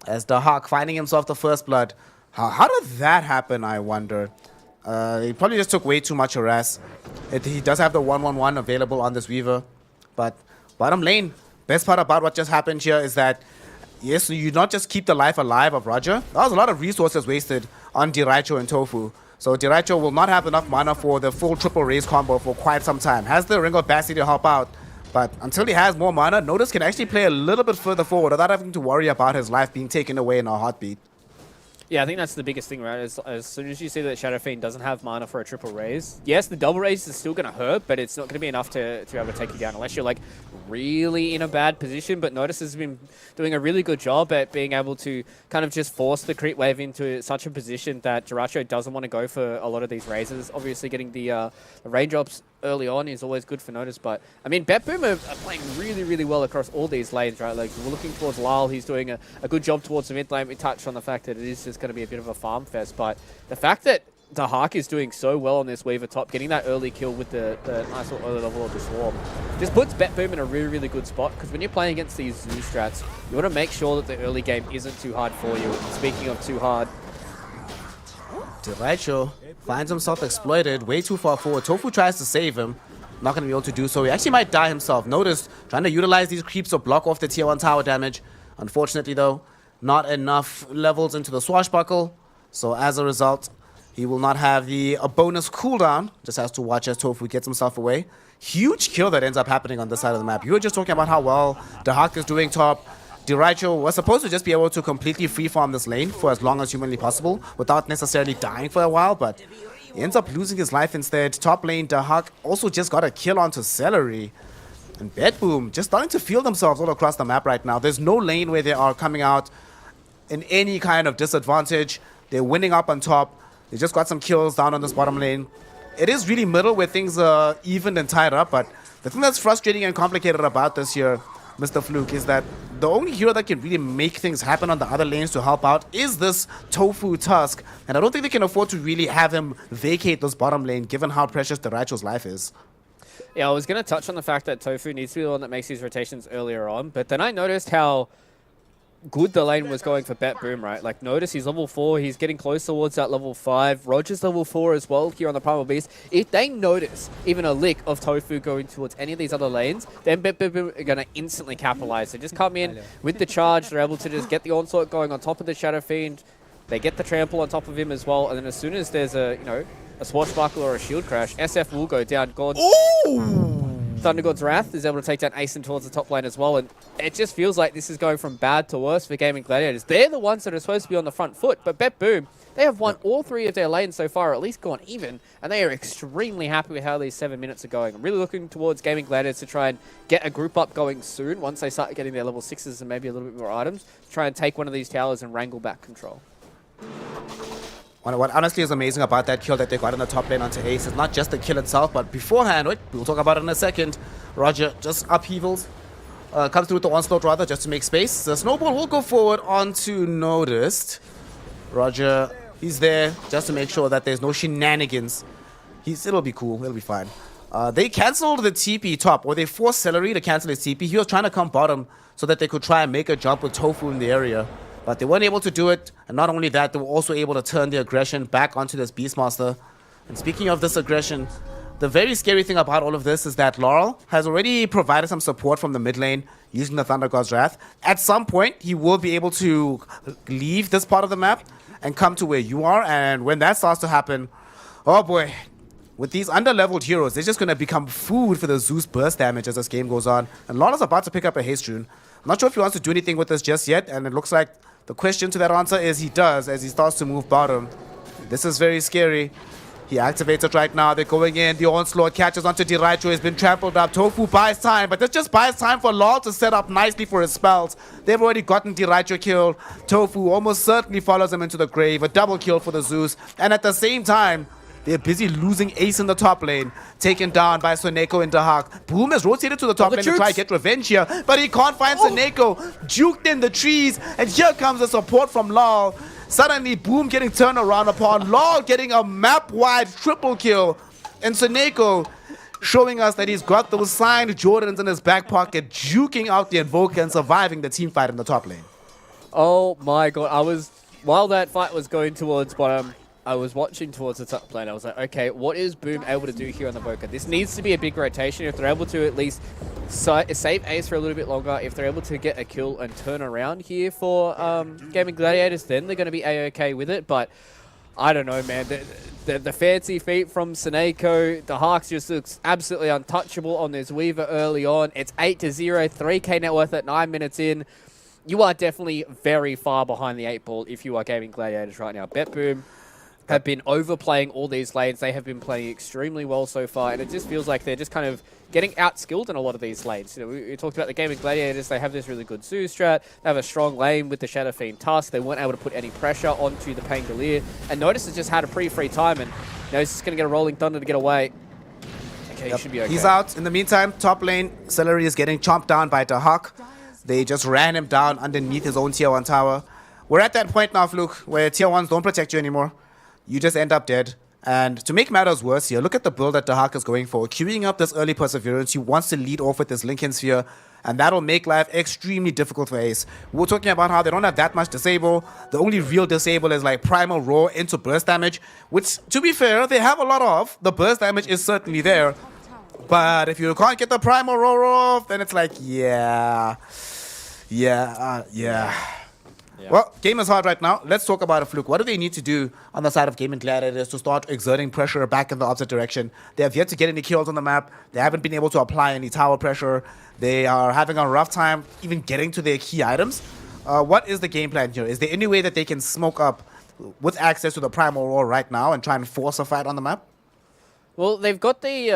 as the Hawk finding himself the first blood. How did that happen, I wonder? He probably just took way too much harass. He does have the 1-1-1 available on this Weaver. But bottom lane, best part about what just happened here is that yes, you not just keep the life alive of Roger. That was a lot of resources wasted on Dyrachyo and Tofu. So Dyrachyo will not have enough mana for the full triple raise combo for quite some time. Has the Ring of Bassi to help out, but until he has more mana, Notice can actually play a little bit further forward without having to worry about his life being taken away in a heartbeat. Yeah, I think that's the biggest thing, right? As soon as you see that Shadow Fiend doesn't have mana for a triple raise, yes, the double raise is still going to hurt, but it's not going to be enough to be able to take you down unless you're like really in a bad position. But Notice has been doing a really good job at being able to kind of just force the creep wave into such a position that Dyrachyo doesn't want to go for a lot of these raises. Obviously, getting the raindrops early on is always good for Notice, but I mean, BetBoom are playing really, really well across all these lanes, right? Like, we're looking towards Lyle, he's doing a good job towards the mid lane. We touched on the fact that it is just going to be a bit of a farm fest, but the fact that the Hawk is doing so well on this Weaver top, getting that early kill with the nice little early level of the Swarm, just puts BetBoom in a really, really good spot, because when you're playing against these Zoo strats, you want to make sure that the early game isn't too hard for you. And speaking of too hard, Dyrachyo finds himself exploited way too far forward. Tofu tries to save him. Not going to be able to do so. He actually might die himself. Notice trying to utilize these creeps to block off the tier 1 tower damage. Unfortunately, though, not enough levels into the swashbuckle. So as a result, he will not have a bonus cooldown. Just has to watch as Tofu gets himself away. Huge kill that ends up happening on this side of the map. You were just talking about how well the Hawk is doing top. Dyraicho was supposed to just be able to completely free farm this lane for as long as humanly possible without necessarily dying for a while, but he ends up losing his life instead. Top lane, the Hawk also just got a kill onto Celery. And BetBoom just starting to feel themselves all across the map right now. There's no lane where they are coming out in any kind of disadvantage. They're winning up on top. They just got some kills down on this bottom lane. It is really middle where things are even and tied up, but the thing that's frustrating and complicated about this here, Mr. Fluke, is that the only hero that can really make things happen on the other lanes to help out is this Tofu Tusk, and I don't think they can afford to really have him vacate this bottom lane given how precious Dyraicho's life is. Yeah, I was going to touch on the fact that Tofu needs to be the one that makes these rotations earlier on, but then I noticed how good the lane was going for BetBoom, right? Like, notice he's level 4, he's getting close towards that level 5. Roger's level 4 as well here on the Primal Beast. If they notice even a lick of Tofu going towards any of these other lanes, then BetBoom are going to instantly capitalize. They just come in with the charge, they're able to just get the onslaught going on top of the Shadow Fiend. They get the trample on top of him as well, and then as soon as there's a, a swashbuckle or a shield crash, SF will go down. Thunder God's Wrath is able to take down Asen towards the top lane as well, and it just feels like this is going from bad to worse for Gaming Gladiators. They're the ones that are supposed to be on the front foot, but BetBoom, they have won all 3 of their lanes so far, or at least gone even, and they are extremely happy with how these 7 minutes are going. I'm really looking towards Gaming Gladiators to try and get a group up going soon, once they start getting their level 6s and maybe a little bit more items, to try and take one of these towers and wrangle back control. What honestly is amazing about that kill that they got in the top lane onto Ace is not just the kill itself, but beforehand, we'll talk about it in a second. Roger just upheavals, comes through with the onslaught rather, just to make space. The snowball will go forward onto Noticed. Roger, he's there just to make sure that there's no shenanigans. It'll be cool, it'll be fine. They cancelled the TP top, or they forced Celery to cancel his TP. He was trying to come bottom so that they could try and make a jump with Tofu in the area. But they weren't able to do it, and not only that, they were also able to turn the aggression back onto this Beastmaster. And speaking of this aggression, the very scary thing about all of this is that Laurel has already provided some support from the mid lane using the Thunder God's Wrath. At some point, he will be able to leave this part of the map and come to where you are, and when that starts to happen, oh boy, with these under-leveled heroes, they're just going to become food for the Zeus burst damage as this game goes on. And Laurel's about to pick up a haste rune. I'm not sure if he wants to do anything with this just yet, and it looks like the question to that answer is he does, as he starts to move bottom. This is very scary. He activates it right now. They're going in. The onslaught catches onto Dyraicho. He's been trampled up. Tofu buys time, but this just buys time for Laurel to set up nicely for his spells. They've already gotten Dyraicho killed. Tofu almost certainly follows him into the grave. A double kill for the Zeus. And at the same time, they're busy losing Ace in the top lane, taken down by Soneko and Dahak. Boom has rotated to the top lane to try to get revenge here, but he can't find Soneko. Juked in the trees, and here comes the support from Laurel. Suddenly, Boom getting turned around upon. Laurel getting a map-wide triple kill. And Soneko showing us that he's got those signed Jordans in his back pocket, juking out the Invoker and surviving the team fight in the top lane. Oh my god, while that fight was going towards bottom, I was watching towards the top lane. I was like, okay, what is Boom able to do here on the Boker? This needs to be a big rotation. If they're able to at least save Ace for a little bit longer, if they're able to get a kill and turn around here for Gaming Gladiators, then they're going to be A-okay with it. But I don't know, man. The fancy feat from Soneko, the Hawks just looks absolutely untouchable on this Weaver early on. It's 8-0, 3k net worth at 9 minutes in. You are definitely very far behind the 8 ball if you are Gaming Gladiators right now. BetBoom have been overplaying all these lanes. They have been playing extremely well so far, and it just feels like they're just kind of getting outskilled in a lot of these lanes. We talked about the Gaming Gladiators. They have this really good Zeus strat. They have a strong lane with the Shadow Fiend Tusk. They weren't able to put any pressure onto the Pangolier. And Notice has just had a pretty free time, and he's just going to get a Rolling Thunder to get away. Okay, he should be okay. He's out. In the meantime, top lane, Celery is getting chomped down by Dahak. They just ran him down underneath his own tier 1 tower. We're at that point now, Fluke, where tier 1s don't protect you anymore. You just end up dead. And to make matters worse here, look at the build that Dahak is going for. Queuing up this early Perseverance, he wants to lead off with this Lincoln Sphere, and that'll make life extremely difficult for Ace. We were talking about how they don't have that much disable. The only real disable is like Primal Roar into burst damage, which, to be fair, they have a lot of. The burst damage is certainly there. But if you can't get the Primal Roar off, then it's like, yeah. Yeah. Well, game is hard right now. Let's talk about a Fluke. What do they need to do on the side of Gaming Gladiators to start exerting pressure back in the opposite direction? They have yet to get any kills on the map. They haven't been able to apply any tower pressure. They are having a rough time even getting to their key items. What is the game plan here? Is there any way that they can smoke up with access to the Primal Roar right now and try and force a fight on the map? Well, they've got the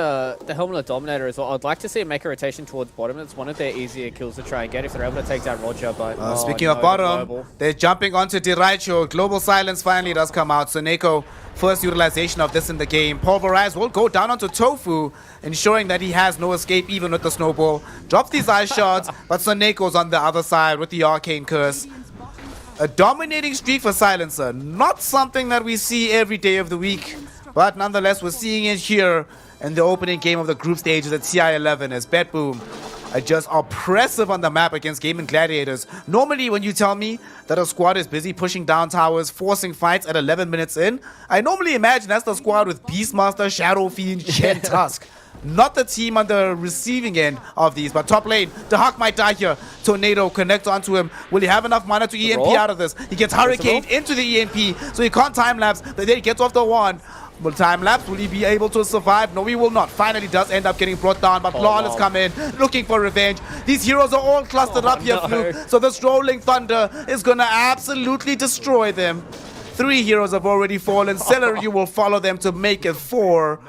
Helmet of Dominator as well. I'd like to see him make a rotation towards bottom. It's one of their easier kills to try and get if they're able to take down Roger. But speaking of bottom, they're jumping onto Diraicho. Global Silence finally does come out. So Neko, first utilization of this in the game. Pulverize will go down onto Tofu, ensuring that he has no escape even with the snowball. Drops these ice shards, but Soneko's on the other side with the Arcane Curse. A dominating streak for Silencer. Not something that we see every day of the week. But nonetheless, we're seeing it here in the opening game of the group stages at CI11 as BetBoom are just oppressive on the map against Gaming Gladiators. Normally, when you tell me that a squad is busy pushing down towers, forcing fights at 11 minutes in, I normally imagine that's the squad with Beastmaster, Shadow Fiend, Shen Tusk. Not the team on the receiving end of these, but top lane, the Hawk might die here. Tornado connects onto him. Will he have enough mana to EMP out of this? He gets hurricaned into the EMP, so he can't time-lapse, but then he gets off the wand. Will time-lapse? Will he be able to survive? No, he will not. Finally does end up getting brought down, but Lawless come in, looking for revenge. These heroes are all clustered up here, Fluke, so this rolling thunder is gonna absolutely destroy them. 3 heroes have already fallen. Celery will follow them to make it 4.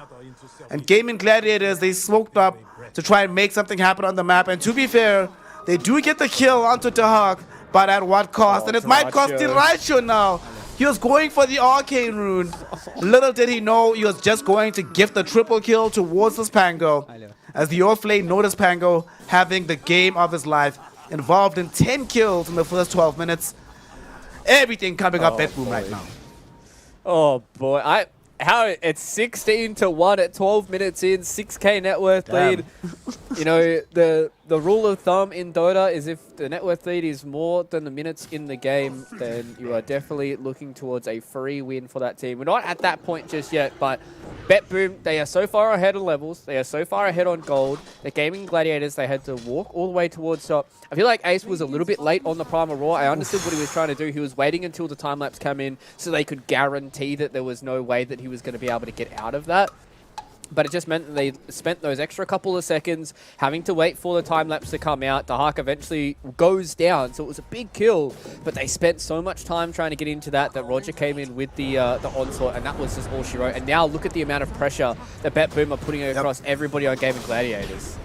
And Gaming Gladiators, they smoked up to try and make something happen on the map. And to be fair, they do get the kill onto Dahak, but at what cost? And it might cost Diraicho now. He was going for the Arcane Rune. Little did he know he was just going to gift the triple kill towards this Pango. As the off-lane noticed Pango having the game of his life, involved in 10 kills in the first 12 minutes. Everything coming up BetBoom right now. Oh boy, how it's 16-1 at 12 minutes in, 6k net worth lead. You know, the rule of thumb in Dota is if the net worth lead is more than the minutes in the game, then you are definitely looking towards a free win for that team. We're not at that point just yet, but BetBoom, they are so far ahead on levels. They are so far ahead on gold. The Gaming Gladiators, they had to walk all the way towards top. I feel like Ace was a little bit late on the Primal Roar. I understood what he was trying to do. He was waiting until the time-lapse came in so they could guarantee that there was no way that he was going to be able to get out of that. But it just meant that they spent those extra couple of seconds having to wait for the time-lapse to come out. The Hawk eventually goes down, so it was a big kill. But they spent so much time trying to get into that Roger came in with the onslaught, and that was just all she wrote. And now look at the amount of pressure that BetBoom are putting across everybody on Gaming Gladiators.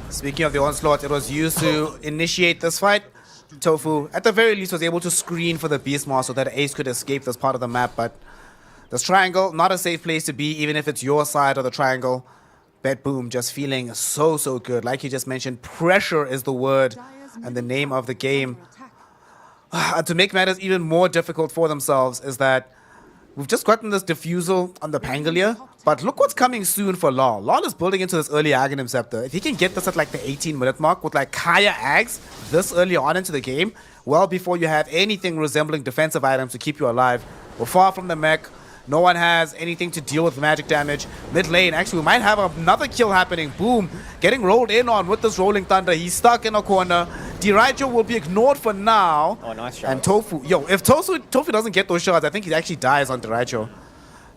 Speaking of the onslaught, it was used to initiate this fight. Tofu, at the very least, was able to screen for the Beastmaster so that Ace could escape this part of the map, but this triangle, not a safe place to be, even if it's your side of the triangle. BetBoom just feeling so good. Like you just mentioned, pressure is the word and the name of the game. And to make matters even more difficult for themselves is that we've just gotten this diffusal on the Pangolier, but look what's coming soon for Law. Law is building into this early Aghanim Scepter. If he can get this at like the 18-minute mark with like Kaya Ags this early on into the game, well before you have anything resembling defensive items to keep you alive, we're far from the mech. No one has anything to deal with magic damage. Mid lane, actually, we might have another kill happening. Boom, getting rolled in on with this Rolling Thunder. He's stuck in a corner. Diraicho will be ignored for now. Oh, nice shot. And Tofu, if Tofu doesn't get those shots, I think he actually dies on Diraicho.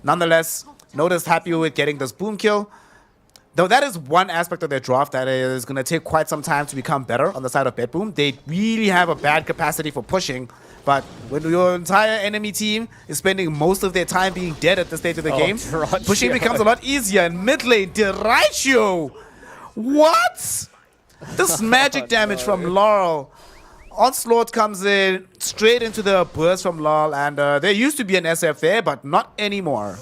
Nonetheless, Notice happy with getting this boom kill. Though that is one aspect of their draft that is going to take quite some time to become better on the side of BetBoom. They really have a bad capacity for pushing, but when your entire enemy team is spending most of their time being dead at this stage of the game, pushing becomes a lot easier. In mid lane, Diraicho! What? This magic damage from Laurel. Onslaught comes in straight into the burst from Laurel, and there used to be an SF there, but not anymore.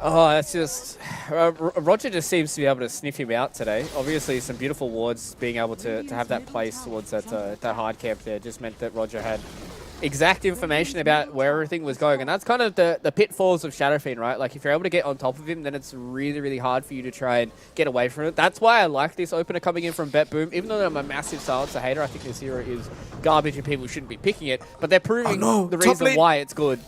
Oh, that's just... Roger just seems to be able to sniff him out today. Obviously, some beautiful wards, being able to have that place towards that hard camp there just meant that Roger had exact information about where everything was going. And that's kind of the pitfalls of Shadow Fiend, right? Like, if you're able to get on top of him, then it's really, really hard for you to try and get away from it. That's why I like this opener coming in from BetBoom. Even though I'm a massive Silencer hater, I think this hero is garbage and people shouldn't be picking it. But they're proving the reason why it's good.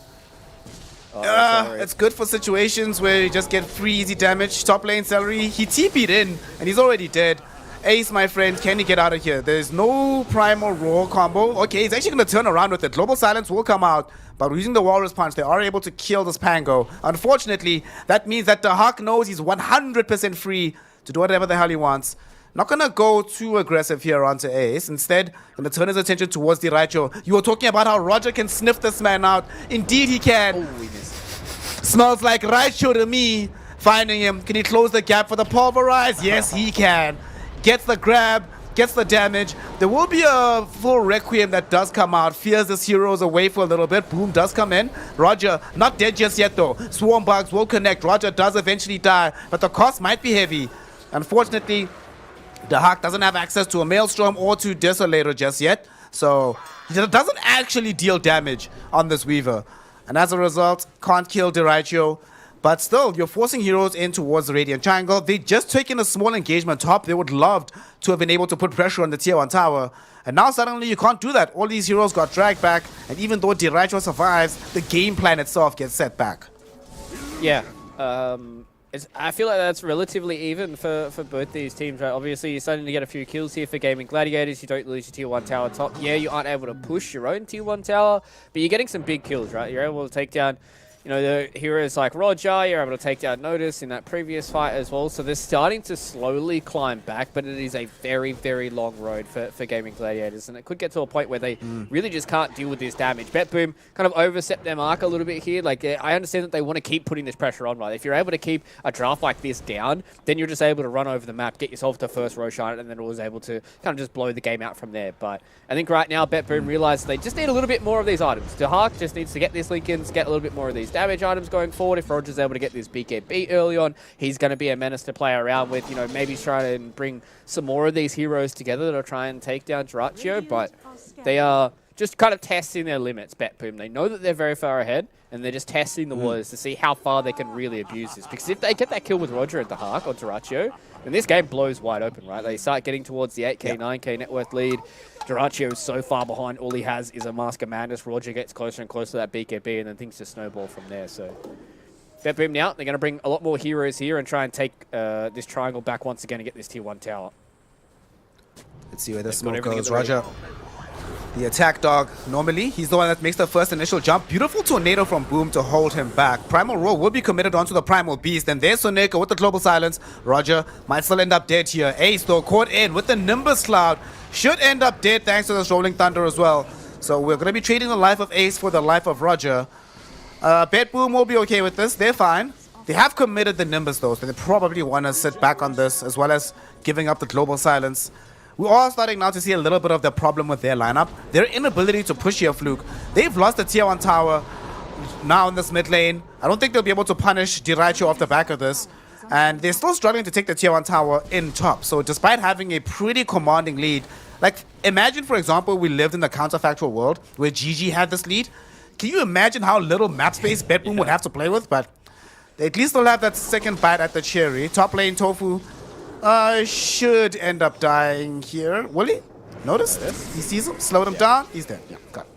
It's good for situations where you just get free easy damage. Top lane Celery, he TP'd in and he's already dead. Ace, my friend, can he get out of here? There's no Primal Roar combo. Okay, he's actually going to turn around with it. Global Silence will come out, but using the Walrus Punch, they are able to kill this Pango. Unfortunately, that means that the Hawk knows he's 100% free to do whatever the hell he wants. Not going to go too aggressive here onto Ace. Instead, going to turn his attention towards the Raichu. You were talking about how Roger can sniff this man out. Indeed, he can. Oh, we missed. Smells like Raichu to me. Finding him. Can he close the gap for the Pulverize? Yes, he can. Gets the grab, gets the damage. There will be a full Requiem that does come out. Fears this heroes away for a little bit. Boom does come in. Roger, not dead just yet though. Swarm Bugs will connect. Roger does eventually die, but the cost might be heavy. Unfortunately, the Hawk doesn't have access to a Maelstrom or to Desolator just yet, so he doesn't actually deal damage on this Weaver. And as a result, can't kill Dyrachyo. But still, you're forcing heroes in towards the Radiant Triangle. They just taken a small engagement top. They would love to have been able to put pressure on the tier 1 tower. And now suddenly you can't do that. All these heroes got dragged back. And even though Dyrachyo survives, the game plan itself gets set back. Yeah. I feel like that's relatively even for both these teams, right? Obviously, you're starting to get a few kills here for Gaming Gladiators. You don't lose your tier 1 tower top. Yeah, you aren't able to push your own tier 1 tower, but you're getting some big kills, right? You're able to take down, you know, the heroes like Roger. You're able to take down Notice in that previous fight as well. So they're starting to slowly climb back, but it is a very, very long road for Gaming Gladiators. And it could get to a point where they really just can't deal with this damage. BetBoom kind of overstepped their mark a little bit here. Like, I understand that they want to keep putting this pressure on, right? If you're able to keep a draft like this down, then you're just able to run over the map, get yourself to first Roshan, and then was able to kind of just blow the game out from there. But I think right now, BetBoom realized they just need a little bit more of these items. The Hawk just needs to get this Lincolns, get a little bit more of these damage items going forward. If Roger's able to get this BKB early on, he's going to be a menace to play around with. You know, maybe try and bring some more of these heroes together that'll try and take down Dyrachyo, but they are just kind of testing their limits, BetBoom. They know that they're very far ahead, and they're just testing the waters to see how far they can really abuse this. Because if they get that kill with Roger at the Hawk on Dyrachyo, then this game blows wide open, right? They start getting towards the 8k, 9k net worth lead. Dyrachyo is so far behind, all he has is a Mask of Madness. Roger gets closer and closer to that BKB, and then things just snowball from there. So BetBoom now, they're going to bring a lot more heroes here and try and take this triangle back once again and get this tier 1 tower. Let's see where the smoke goes. Roger, the attack dog. Normally, he's the one that makes the first initial jump. Beautiful tornado from Boom to hold him back. Primal Roar will be committed onto the Primal Beast. And there's Soneko with the Global Silence. Roger might still end up dead here. Ace, though, caught in with the Nimbus Cloud. Should end up dead thanks to this Rolling Thunder as well. So we're going to be trading the life of Ace for the life of Roger. BetBoom will be okay with this. They're fine. They have committed the Nimbus, though, so they probably want to sit back on this, as well as giving up the Global Silence. We are starting now to see a little bit of the problem with their lineup. Their inability to push here, Fluke. They've lost the tier 1 tower now in this mid lane. I don't think they'll be able to punish Dyrachyo off the back of this. And they're still struggling to take the tier 1 tower in top. So despite having a pretty commanding lead, like imagine, for example, we lived in the counterfactual world where GG had this lead. Can you imagine how little map space BetBoom would have to play with? But they at least will have that second bite at the cherry. Top lane Tofu should end up dying here. Will he? Notice? He sees him, slowed him down. He's dead. Yeah, got it.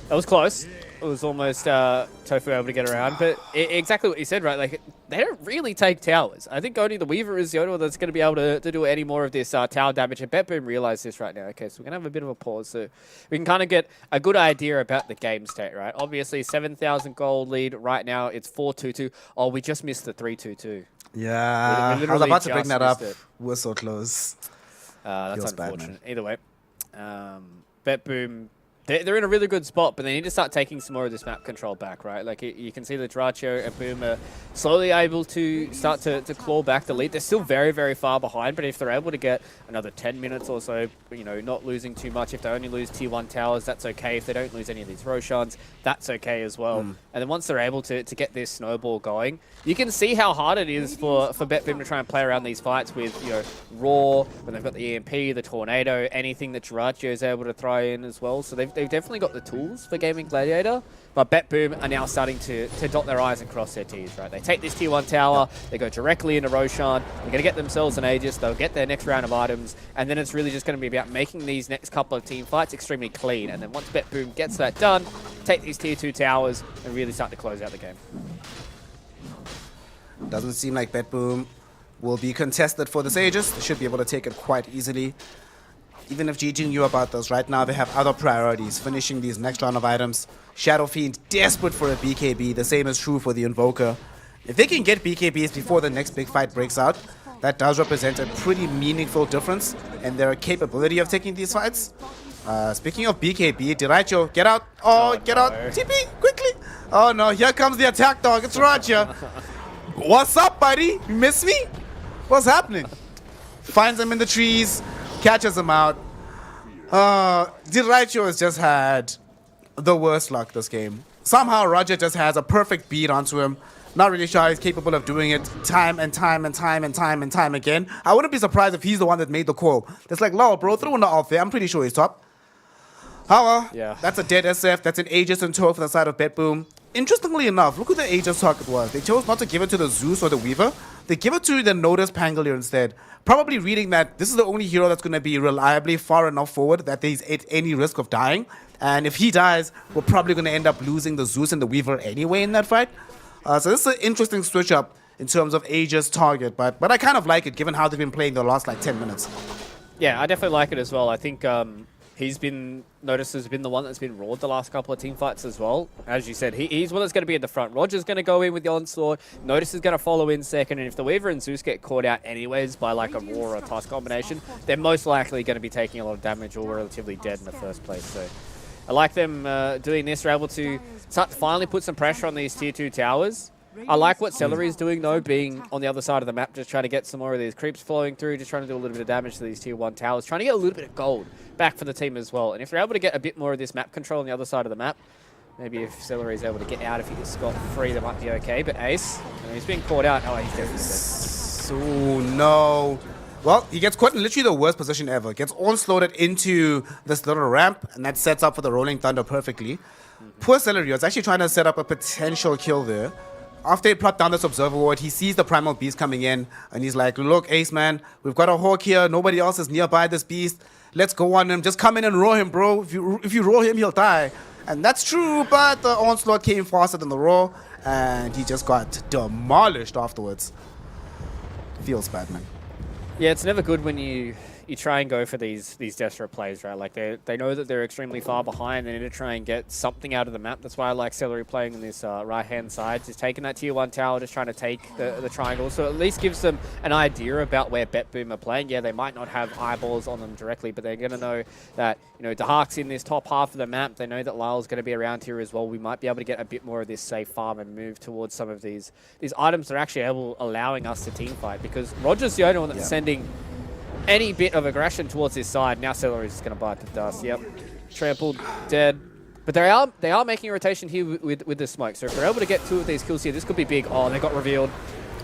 That was close. It was almost Tofu able to get around, but exactly what you said, right? Like, they don't really take towers. I think only the Weaver is the only one that's going to be able to do any more of this tower damage, and BetBoom realize this right now. Okay, so we're going to have a bit of a pause, so we can kind of get a good idea about the game state, right? Obviously, 7,000 gold lead. Right now, it's 4-2-2. Oh, we just missed the 3-2-2. Yeah, I was about to bring that up. We're so close. That's unfortunate. Either way, BetBoom, they're in a really good spot, but they need to start taking some more of this map control back, right? Like, you can see that Dyrachyo and Boom are slowly able to start to claw back the lead. They're still very, very far behind, but if they're able to get another 10 minutes or so, you know, not losing too much, if they only lose tier 1 towers, that's okay. If they don't lose any of these Roshans, that's okay as well. And then once they're able to get this snowball going, you can see how hard it is for BetBoom to try and play around these fights with, you know, Raw, when they've got the EMP, the Tornado, anything that Dyrachyo is able to throw in as well. So they've definitely got the tools for Gaming Gladiator, but BetBoom are now starting to dot their I's and cross their T's, right? They take this tier 1 tower, they go directly into Roshan, they're going to get themselves an Aegis, they'll get their next round of items, and then it's really just going to be about making these next couple of team fights extremely clean. And then once BetBoom gets that done, take these tier 2 towers and really start to close out the game. Doesn't seem like BetBoom will be contested for this Aegis. They should be able to take it quite easily. Even if GG knew about this, right now they have other priorities, finishing these next round of items. Shadow Fiend desperate for a BKB. The same is true for the Invoker. If they can get BKBs before the next big fight breaks out, that does represent a pretty meaningful difference in their capability of taking these fights. Speaking of BKB, Diracho, get out. Oh, get out. TP, quickly. Oh no, here comes the attack dog. It's Roger. What's up, buddy? You miss me? What's happening? Finds him in the trees, catches him out. Diracho has just had the worst luck this game. Somehow Roger just has a perfect beat onto him. Not really sure he's capable of doing it time and time again. I wouldn't be surprised if he's the one that made the call. It's like, lol, bro, throw in the off there. I'm pretty sure he's top. However, Yeah. that's a dead SF. That's an Aegis in tow for the side of BetBoom. Interestingly enough, look who the Aegis target was. They chose not to give it to the Zeus or the Weaver. They give it to the Notice Pangolier instead. Probably reading that this is the only hero that's going to be reliably far enough forward that there's at any risk of dying. And if he dies, we're probably going to end up losing the Zeus and the Weaver anyway in that fight. So this is an interesting switch up in terms of Aegis target. But I kind of like it given how they've been playing the last like 10 minutes. Yeah, I definitely like it as well. I think he's been noticed has been the one that's been roared the last couple of team fights as well. As you said, he's one that's going to be at the front. Roger's going to go in with the onslaught. Notice is going to follow in second. And if the Weaver and Zeus get caught out anyways by like a Roar or a Tusk combination, they're most likely going to be taking a lot of damage or relatively dead in the first place. So I like them doing this. They're able to start to finally put some pressure on these tier 2 towers. I like what Celery is doing, though, being on the other side of the map, just trying to get some more of these creeps flowing through, just trying to do a little bit of damage to these tier 1 towers, trying to get a little bit of gold back for the team as well. And if they're able to get a bit more of this map control on the other side of the map, maybe if Celery is able to get out, if he gets scot-free, that might be okay. But Ace, he's being caught out. Oh, he's definitely dead. Oh, no. Well, he gets caught in literally the worst position ever. Gets onslaughted into this little ramp, and that sets up for the Rolling Thunder perfectly. Poor Celery is actually trying to set up a potential kill there. After he plucked down this Observer Ward, he sees the Primal Beast coming in, and he's like, look, Ace, man, we've got a Hawk here. Nobody else is nearby this beast. Let's go on him. Just come in and roar him, bro. If you roar him, he'll die. And that's true, but the onslaught came faster than the roar, and he just got demolished afterwards. Feels bad, man. Yeah, it's never good when you try and go for these desperate plays, right? Like they know that they're extremely far behind. They need to try and get something out of the map. That's why I like Celery playing on this right-hand side, just taking that tier 1 tower, just trying to take the triangle. So at least gives them an idea about where BetBoom are playing. Yeah, they might not have eyeballs on them directly, but they're going to know that, you know, Dahak's in this top half of the map. They know that Lyle's going to be around here as well. We might be able to get a bit more of this safe farm and move towards some of these items that are actually allowing us to team fight, because Roger's the only one that's sending any bit of aggression towards this side. Now Celery's just going to bite the dust. Yep. Trampled, dead. But they are making a rotation here with the smoke. So if they're able to get 2 of these kills here, this could be big. Oh, they got revealed.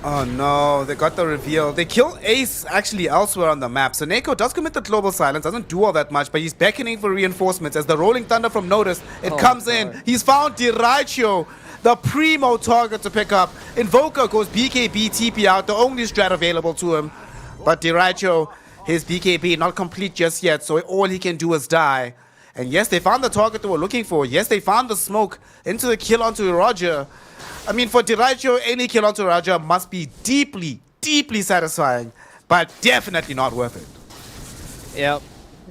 Oh no, they got the reveal. They kill Ace actually elsewhere on the map. So Neko does commit the global silence, doesn't do all that much, but he's beckoning for reinforcements as the Rolling Thunder from Notice, it comes in. He's found Diracho, the primo target to pick up. Invoker goes BKB, TP out, the only strat available to him. But Diracho, his BKB not complete just yet, so all he can do is die. And yes, they found the target they were looking for. Yes, they found the smoke into the kill onto Roger. I mean, for Diracho, any kill onto Roger must be deeply, deeply satisfying, but definitely not worth it. Yep.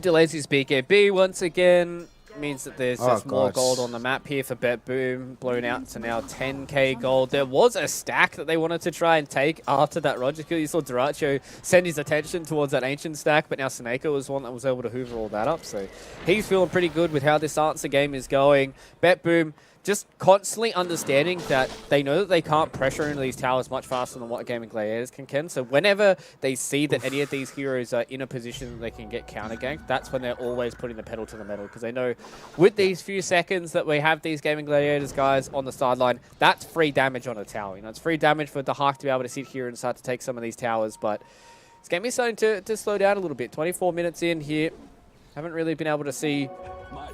Delays his BKB once again. Means that there's just more gold on the map here for BetBoom, blown out to now 10k gold. There was a stack that they wanted to try and take after that Roger kill. You saw Diracho send his attention towards that ancient stack, but now Seneko was one that was able to hoover all that up. So he's feeling pretty good with how this answer game is going. BetBoom just constantly understanding that they know that they can't pressure into these towers much faster than what Gaming Gladiators can. So whenever they see that any of these heroes are in a position that they can get counter-ganked, that's when they're always putting the pedal to the metal, because they know with these few seconds that we have these Gaming Gladiators guys on the sideline, that's free damage on a tower. You know, it's free damage for the Hawk to be able to sit here and start to take some of these towers, but this game is starting to slow down a little bit. 24 minutes in here. Haven't really been able to see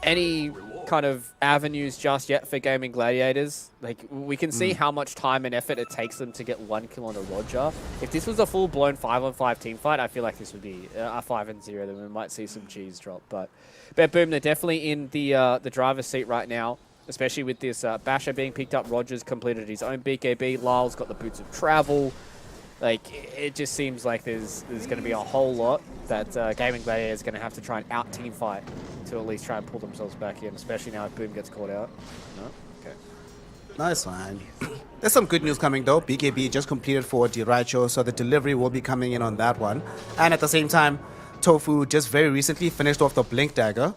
any kind of avenues just yet for Gaming Gladiators. Like, we can see how much time and effort it takes them to get 1 kill on a Roger. If this was a full-blown 5-on-5 team fight, I feel like this would be a 5-0, then we might see some G's drop. But BetBoom, they're definitely in the driver's seat right now, especially with this Basher being picked up. Rogers completed his own BKB. Lyle's got the Boots of Travel. Like, it just seems like there's going to be a whole lot that Gaming Gladiator is going to have to try and out-team fight to at least try and pull themselves back in, especially now if Boom gets caught out. No? Okay. Nice, fine. There's some good news coming though. BKB just completed for Diraicho, so the delivery will be coming in on that one. And at the same time, Tofu just very recently finished off the Blink Dagger.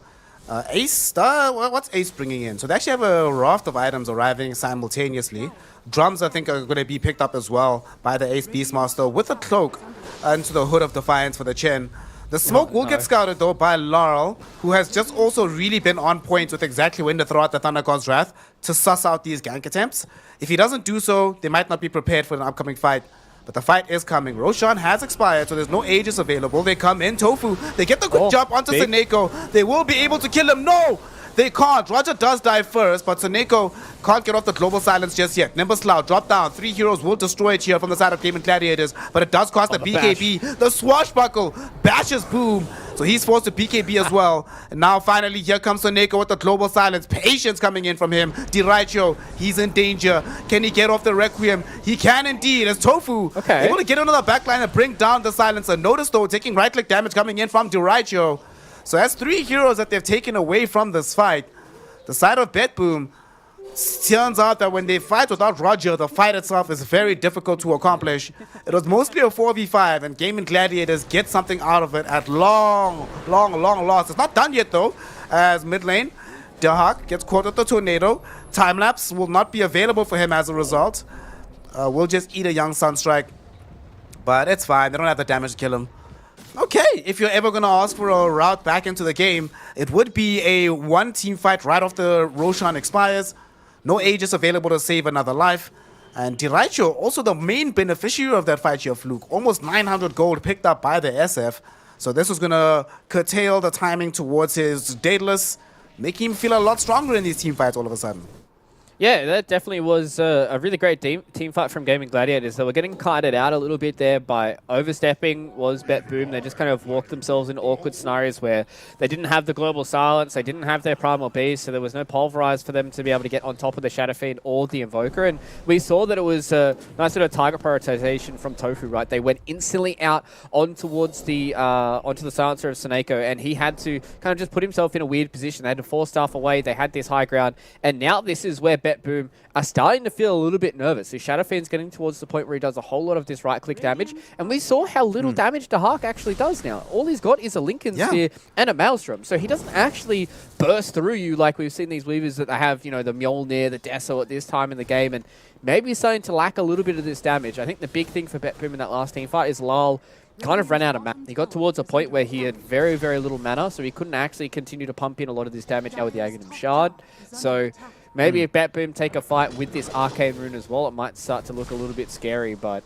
Ace, what's Ace bringing in? So they actually have a raft of items arriving simultaneously. Drums, I think, are going to be picked up as well by the Ace Beastmaster with a cloak into the hood of Defiance for the chin. The smoke will get scouted though by Laurel, who has just also really been on point with exactly when to throw out the Thunder God's Wrath to suss out these gank attempts. If he doesn't do so, they might not be prepared for an upcoming fight. But the fight is coming. Roshan has expired, so there's no Aegis available. They come in, Tofu. They get the quick jump onto Seneko. They will be able to kill him. No! They can't. Roger does die first, but Seneko can't get off the global silence just yet. Nimbus Cloud drop down. 3 heroes will destroy it here from the side of Demon Gladiators, but it does cost the BKB. Bash. The swashbuckle bashes Boom, so he's forced to BKB as well. And now finally here comes Seneko with the global silence. Patience coming in from him. Diraicho, he's in danger. Can he get off the Requiem? He can indeed, as Tofu able to get into the backline and bring down the silencer. Notice though, taking right click damage coming in from Diraicho. So that's 3 heroes that they've taken away from this fight. The side of BetBoom, turns out that when they fight without Roger, the fight itself is very difficult to accomplish. It was mostly a 4v5, and Gaming Gladiators get something out of it at long loss. It's not done yet though, as mid lane, Dahak gets caught with the tornado. Time-lapse will not be available for him as a result. We'll just eat a young Sunstrike, but it's fine. They don't have the damage to kill him. Okay, if you're ever going to ask for a route back into the game, it would be a one-team fight right after Roshan expires. No Aegis available to save another life. And Diraicho, also the main beneficiary of that fight here, Fluke. Almost 900 gold picked up by the SF. So this was going to curtail the timing towards his Daedalus, making him feel a lot stronger in these team fights all of a sudden. Yeah, that definitely was a really great team fight from Gaming Gladiators. They were getting kited out a little bit there by overstepping was BetBoom. They just kind of walked themselves in awkward scenarios where they didn't have the global silence, they didn't have their primal beast, so there was no pulverize for them to be able to get on top of the Shadow Fiend or the Invoker. And we saw that it was a nice sort of target prioritization from Tofu, right? They went instantly out towards the onto the silencer of Seneko, and he had to kind of just put himself in a weird position. They had to force staff away, they had this high ground, and now this is where BetBoom are starting to feel a little bit nervous. So Shadow Fiend's getting towards the point where he does a whole lot of this right-click damage, and we saw how little damage Dahak actually does now. All he's got is a Lincoln Sphere and a Maelstrom, so he doesn't actually burst through you like we've seen these Weavers that they have, you know, the Mjolnir, the Deso at this time in the game, and maybe he's starting to lack a little bit of this damage. I think the big thing for BetBoom in that last team fight is Lal kind of ran out of mana. He got towards a point where he had very, very little mana, so he couldn't actually continue to pump in a lot of this damage now with the Aghanim Shard. So maybe if BetBoom take a fight with this Arcane Rune as well, it might start to look a little bit scary. But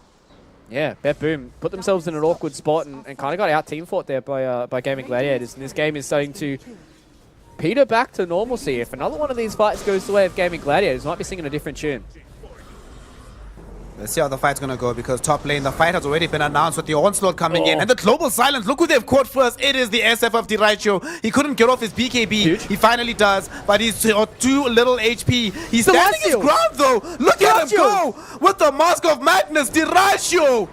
yeah, BetBoom put themselves in an awkward spot and kind of got out team fought there by Gaming Gladiators. And this game is starting to peter back to normalcy. If another one of these fights goes the way of Gaming Gladiators, might be singing a different tune. Let's see how the fight's gonna go, because top lane, the fight has already been announced with the Onslaught coming in. And the global silence, look who they've caught first. It is the SF of Diraicho. He couldn't get off his BKB. Huge. He finally does, but he's too little HP. He's standing his ground though. Look at him go with the Mask of Madness. Diraicho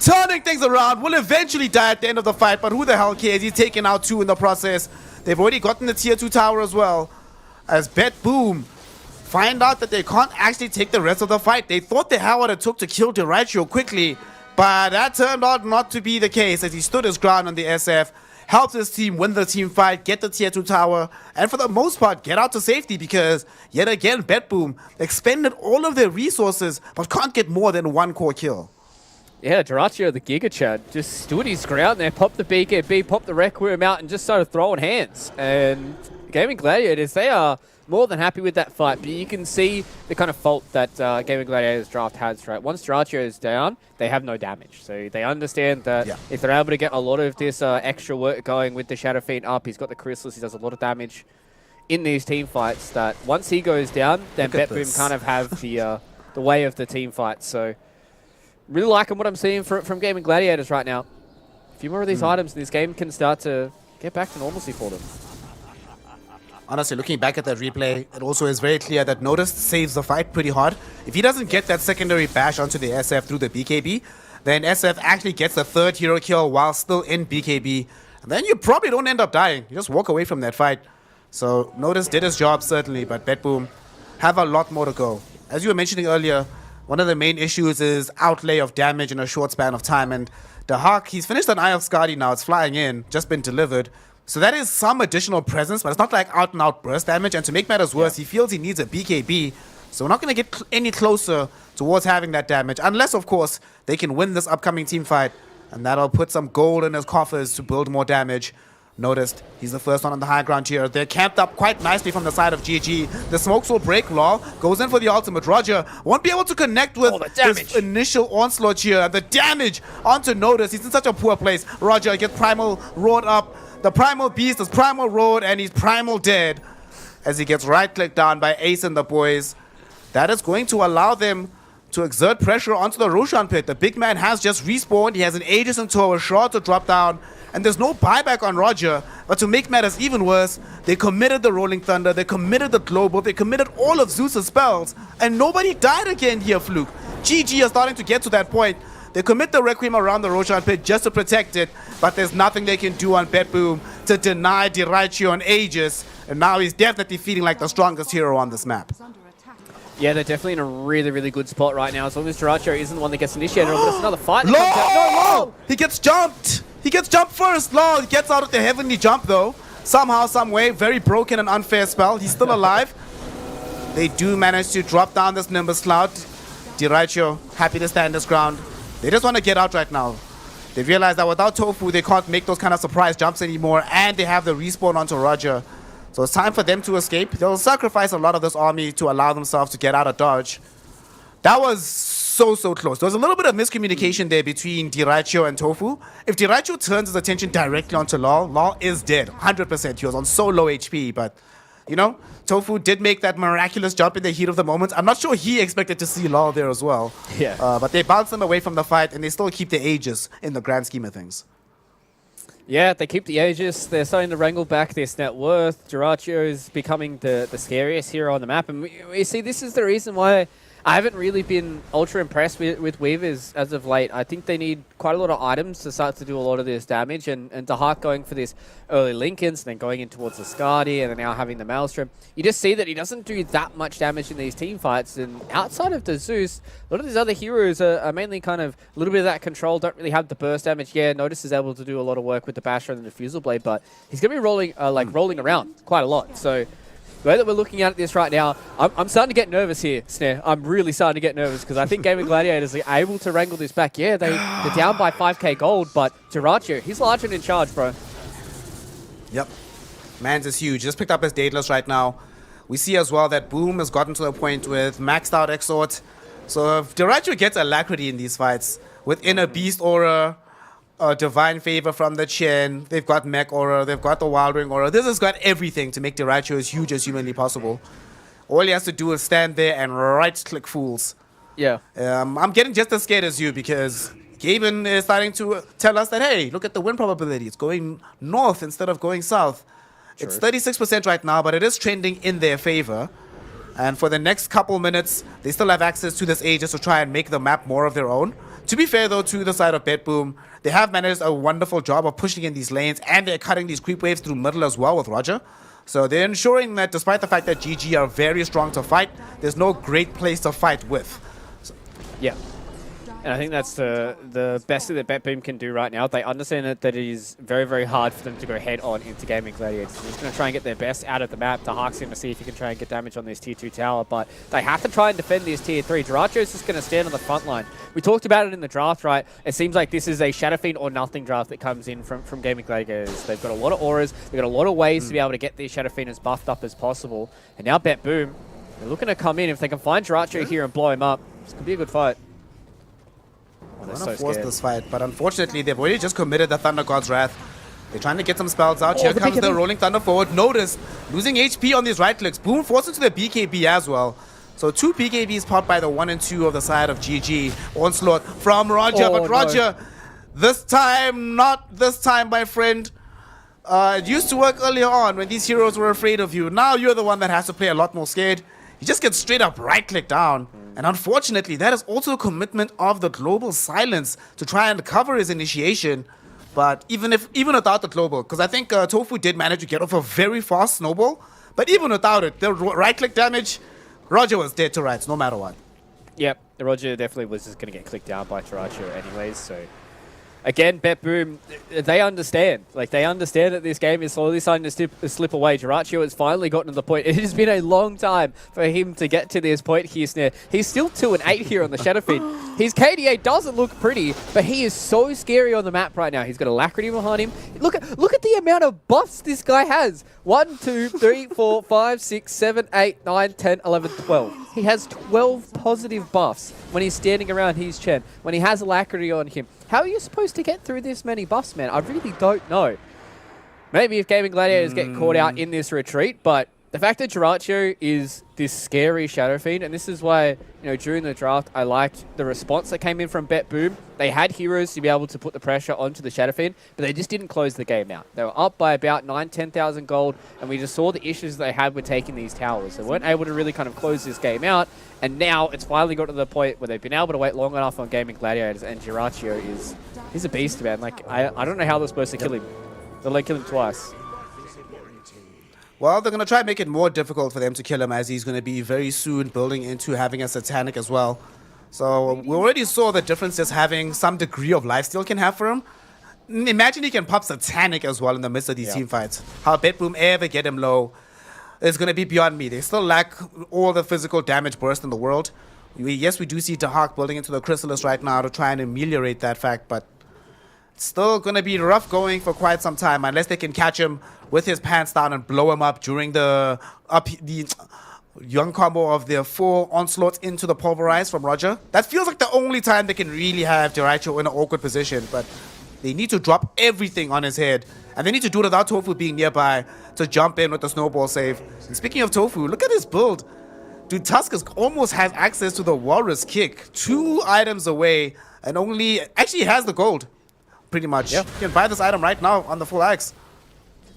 turning things around, will eventually die at the end of the fight, but who the hell cares? He's taken out 2 in the process. They've already gotten the tier 2 tower as well. As BetBoom find out that they can't actually take the rest of the fight. They thought they had what it took to kill Diraicho quickly, but that turned out not to be the case, as he stood his ground on the SF, helped his team win the team fight, get the tier 2 tower, and for the most part get out to safety, because yet again BetBoom expended all of their resources but can't get more than 1 core kill. Yeah, Diraicho, the Giga Chad, just stood his ground there, popped the BKB, popped the Requiem out, and just started throwing hands. And Gaming Gladiators, they are more than happy with that fight, but you can see the kind of fault that Gaming Gladiators draft has, right? Once Diraicho is down, they have no damage. So they understand that if they're able to get a lot of this extra work going with the Shadow Fiend up, he's got the Chrysalis, he does a lot of damage in these team fights, that once he goes down, then BetBoom kind of have the way of the team fight. So really liking what I'm seeing from Gaming Gladiators right now. A few more of these items, and this game can start to get back to normalcy for them. Honestly, looking back at that replay, it also is very clear that Notice saves the fight pretty hard. If he doesn't get that secondary bash onto the SF through the BKB, then SF actually gets the third hero kill while still in BKB. And then you probably don't end up dying. You just walk away from that fight. So Notice did his job, certainly, but BetBoom have a lot more to go. As you were mentioning earlier, one of the main issues is outlay of damage in a short span of time. And the Hawk, he's finished an Eye of Skadi now. It's flying in, just been delivered. So that is some additional presence, but it's not like out-and-out burst damage. And to make matters worse, he feels he needs a BKB. So we're not going to get any closer towards having that damage. Unless, of course, they can win this upcoming team fight. And that'll put some gold in his coffers to build more damage. Noticed, he's the first one on the high ground here. They're camped up quite nicely from the side of GG. The smokes will break. Law goes in for the ultimate. Roger won't be able to connect with this initial onslaught here. The damage onto Notice. He's in such a poor place. Roger gets primal roared up. The primal beast is primal roared, and he's primal dead as he gets right-clicked down by Ace and the boys. That is going to allow them to exert pressure onto the Roshan pit. The big man has just respawned. He has an Aegis in tow, a shard to drop down, and there's no buyback on Roger. But to make matters even worse, they committed the Rolling Thunder, they committed the Global, they committed all of Zeus's spells, and nobody died again here, Fluke. GG are starting to get to that point. They commit the Requiem around the Roshan pit just to protect it, but there's nothing they can do on BetBoom to deny Dyraicho an Aegis, and now he's definitely feeling like the strongest hero on this map. Yeah, they're definitely in a really, really good spot right now. As long as Dyraicho isn't the one that gets initiated, but it's another fight that comes out. No, He gets jumped! He gets jumped first! Law gets out of the heavenly jump though. Somehow, some way, very broken and unfair spell. He's still alive. They do manage to drop down this Nimbus Cloud. Dyraicho happy to stand his ground. They just want to get out right now. They realize that without Tofu, they can't make those kind of surprise jumps anymore, and they have the respawn onto Roger. So it's time for them to escape. They'll sacrifice a lot of this army to allow themselves to get out of dodge. That was so close. There was a little bit of miscommunication there between Dyraicho and Tofu. If Dyraicho turns his attention directly onto Law, Law is dead, 100%. He was on so low HP, but, you know, Tofu did make that miraculous jump in the heat of the moment. I'm not sure he expected to see Law there as well. Yeah. But they bounce them away from the fight, and they still keep the Aegis in the grand scheme of things. Yeah, they keep the Aegis. They're starting to wrangle back this net worth. Dyraicho is becoming the scariest hero on the map. And we see this is the reason why I haven't really been ultra impressed with Weavers as of late. I think they need quite a lot of items to start to do a lot of this damage. And Dahak going for this early Lincolns, and then going in towards the Skadi, and then now having the Maelstrom. You just see that he doesn't do that much damage in these team fights. And outside of the Zeus, a lot of these other heroes are mainly kind of a little bit of that control, don't really have the burst damage. Yeah, Notice is able to do a lot of work with the Basher and the Diffusal Blade, but he's going to be rolling around quite a lot. So the way that we're looking at this right now, I'm starting to get nervous here, Snare. I'm really starting to get nervous because I think Gaming Gladiators are able to wrangle this back. Yeah, they're down by 5k gold, but Dyraicho, he's large and in charge, bro. Yep. Mans is huge. Just picked up his Daedalus right now. We see as well that Boom has gotten to the point with maxed out Exort. So if Dyraicho gets Alacrity in these fights, with Inner Beast Aura, Divine Favor from the Chen, they've got Mech Aura, they've got the Wild Ring Aura. This has got everything to make Dyraicho as huge as humanly possible. All he has to do is stand there and right-click fools. Yeah. I'm getting just as scared as you because Gaben is starting to tell us that, hey, look at the win probability. It's going north instead of going south. True. It's 36% right now, but it is trending in their favor. And for the next couple minutes, they still have access to this Aegis to try and make the map more of their own. To be fair, though, to the side of BetBoom, they have managed a wonderful job of pushing in these lanes, and they're cutting these creep waves through middle as well with Roger. So they're ensuring that despite the fact that GG are very strong to fight, there's no great place to fight with. So, yeah. And I think that's the best that BetBoom can do right now. They understand that it is very, very hard for them to go head-on into Gaming Gladiators. They're just going to try and get their best out of the map. Dahak's going to see if he can try and get damage on this Tier 2 tower, but they have to try and defend this Tier 3. Dyraicho's just going to stand on the front line. We talked about it in the draft, right? It seems like this is a Shadow Fiend or nothing draft that comes in from Gaming Gladiators. They've got a lot of auras. They've got a lot of ways to be able to get these Shadow Fiend as buffed up as possible. And now BetBoom, they're looking to come in. If they can find Dyraicho here and blow him up, this could be a good fight. I want to force this fight, but unfortunately, they've already just committed the Thunder God's Wrath. They're trying to get some spells out. Here comes the Rolling Thunder forward. Notice, losing HP on these right clicks. Boom forced into the BKB as well. So 2 BKBs popped by the 1 and 2 of the side of GG. Onslaught from Roger, but Roger, this time, not this time, my friend. It used to work earlier on when these heroes were afraid of you. Now you're the one that has to play a lot more scared. he just gets straight up right-clicked down. And unfortunately, that is also a commitment of the global silence to try and cover his initiation. But even without the global, because I think Tofu did manage to get off a very fast snowball. But even without it, the right-click damage, Roger was dead to rights, no matter what. Yep, Roger definitely was just going to get clicked out by Taracho anyways, so... Again, BetBoom, they understand. Like, they understand that this game is slowly starting to slip away. Jiracho has finally gotten to the point. It has been a long time for him to get to this point here, Snare. He's still 2-8 here on the Shadow Feed. His KDA doesn't look pretty, but he is so scary on the map right now. He's got Alacrity behind him. Look at the amount of buffs this guy has. 1, 2, 3, 4, 5, 6, 7, 8, 9, 10, 11, 12. He has 12 positive buffs when he's standing around his Chen, when he has Alacrity on him. How are you supposed to get through this many buffs, man? I really don't know. Maybe if Gaming Gladiators get caught out in this retreat, but the fact that Jiracho is this scary Shadow Fiend, and this is why, during the draft, I liked the response that came in from BetBoom. They had heroes to be able to put the pressure onto the Shadow Fiend, but they just didn't close the game out. They were up by about 10,000 gold, and we just saw the issues they had with taking these towers. They weren't able to really kind of close this game out, and now it's finally got to the point where they've been able to wait long enough on Gaming Gladiators, and Jiracho he's a beast, man. Like, I don't know how they're supposed to kill him. They'll kill him twice. Well, they're going to try and make it more difficult for them to kill him, as he's going to be very soon building into having a Satanic as well. So we already saw the difference just having some degree of lifesteal can have for him. Imagine he can pop Satanic as well in the midst of these team fights. How BetBoom ever get him low is going to be beyond me. They still lack all the physical damage burst in the world. Yes, we do see Dahak building into the Chrysalis right now to try and ameliorate that fact, but it's still going to be rough going for quite some time unless they can catch him with his pants down and blow him up during the young combo of their full onslaught into the pulverize from Roger. That feels like the only time they can really have Jiracho in an awkward position, but they need to drop everything on his head, and they need to do it without Tofu being nearby to jump in with the snowball save. And speaking of Tofu, look at his build. Dude, Tuskus almost has access to the Walrus Kick, 2 items away, and actually has the gold, pretty much. Yep. You can buy this item right now on the full axe.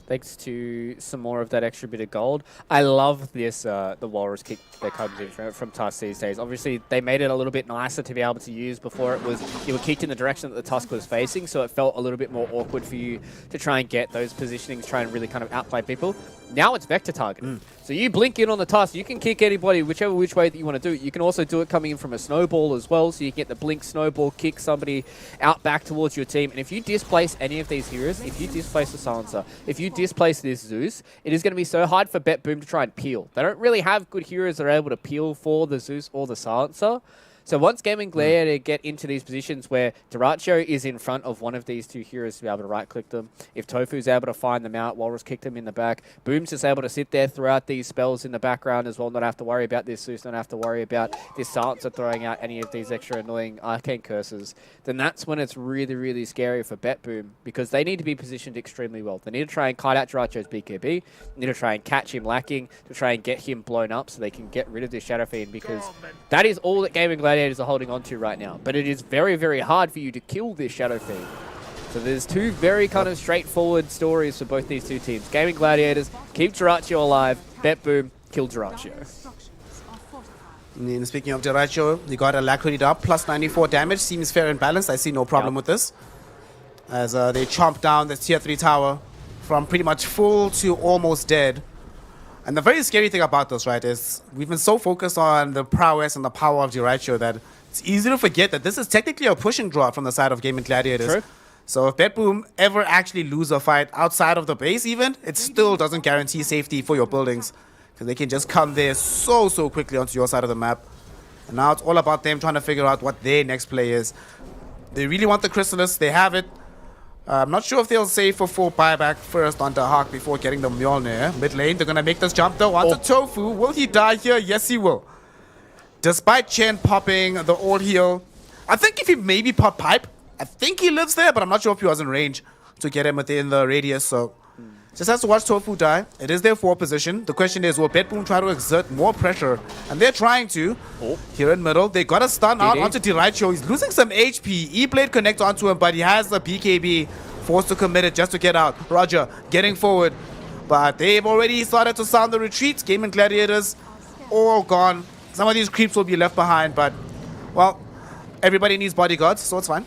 Thanks to some more of that extra bit of gold. I love this, the Walrus Kick that comes in from Tusk these days. Obviously, they made it a little bit nicer to be able to use. Before you were kicked in the direction that the Tusk was facing, so it felt a little bit more awkward for you to try and get those positionings, try and really kind of outplay people. Now it's vector targeting. So you blink in on the Tusk, you can kick anybody which way that you want to do it. You can also do it coming in from a snowball as well, so you can get the blink snowball, kick somebody out back towards your team. And if you displace any of these heroes, if you displace the Silencer, if you displace this Zeus, it is going to be so hard for BetBoom to try and peel. They don't really have good heroes that are able to peel for the Zeus or the Silencer. So once Gaming Gladiator get into these positions where Jiracho is in front of one of these 2 heroes to be able to right-click them, if Tofu's able to find them out, Walrus kicked them in the back, Boom's just able to sit there throughout these spells in the background as well, not have to worry about this Zeus, not have to worry about this Silencer throwing out any of these extra annoying Arcane Curses, then that's when it's really, really scary for BetBoom, because they need to be positioned extremely well. They need to try and kite out Jiracho's BKB, they need to try and catch him lacking, to try and get him blown up so they can get rid of this Shadow Fiend, because that is all that Gaming Gladiators are holding on to right now. But it is very, very hard for you to kill this Shadow Fiend. So there's 2 very kind of straightforward stories for both these 2 teams. Gaming Gladiators, keep Jiracho alive. BetBoom, kill Jiracho. And speaking of Jiracho, he got Alacrity up, plus 94 damage. Seems fair and balanced. I see no problem with this. As they chomp down the tier 3 tower from pretty much full to almost dead. And the very scary thing about this, right, is we've been so focused on the prowess and the power of Jiracho that it's easy to forget that this is technically a pushing draw from the side of Gaming Gladiators. True. So if BetBoom ever actually lose a fight outside of the base even, it still doesn't guarantee safety for your buildings, because they can just come there so quickly onto your side of the map. And now it's all about them trying to figure out what their next play is. They really want the Chrysalis. They have it. I'm not sure if they'll save for full buyback first on Dahak before getting the Mjolnir. Mid lane, they're going to make this jump though onto Tofu. Will he die here? Yes, he will. Despite Chen popping the all heal, I think if he maybe pop pipe, I think he lives there, but I'm not sure if he was in range to get him within the radius, so just has to watch Tofu die. It is their 4 position. The question is, will BetBoom try to exert more pressure? And they're trying to. Here in middle, they got a stun out onto Jiracho. He's losing some HP. E-Blade connect onto him, but he has the BKB. Forced to commit it just to get out. Roger getting forward. But they've already started to sound the retreat. Gaming Gladiators all gone. Some of these creeps will be left behind, but, well, everybody needs bodyguards, so it's fine.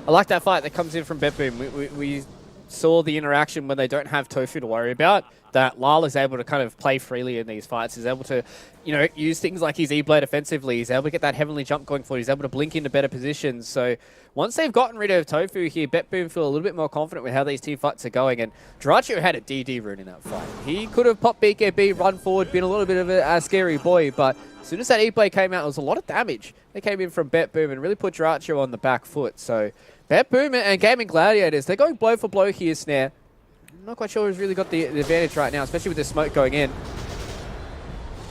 I like that fight that comes in from BetBoom. We saw the interaction when they don't have Tofu to worry about, that Lal is able to kind of play freely in these fights. He's able to, use things like his E-Blade offensively. He's able to get that heavenly jump going forward. He's able to blink into better positions. So once they've gotten rid of Tofu here, BetBoom feel a little bit more confident with how these team fights are going. And Dyrachyo had a DD rune in that fight. He could have popped BKB, run forward, been a little bit of a scary boy, but as soon as that E-Blade came out, it was a lot of damage. They came in from BetBoom and really put Dyrachyo on the back foot. So BetBoom and Gaming Gladiators, they're going blow for blow here, Snare. I'm not quite sure who's really got the advantage right now, especially with the smoke going in.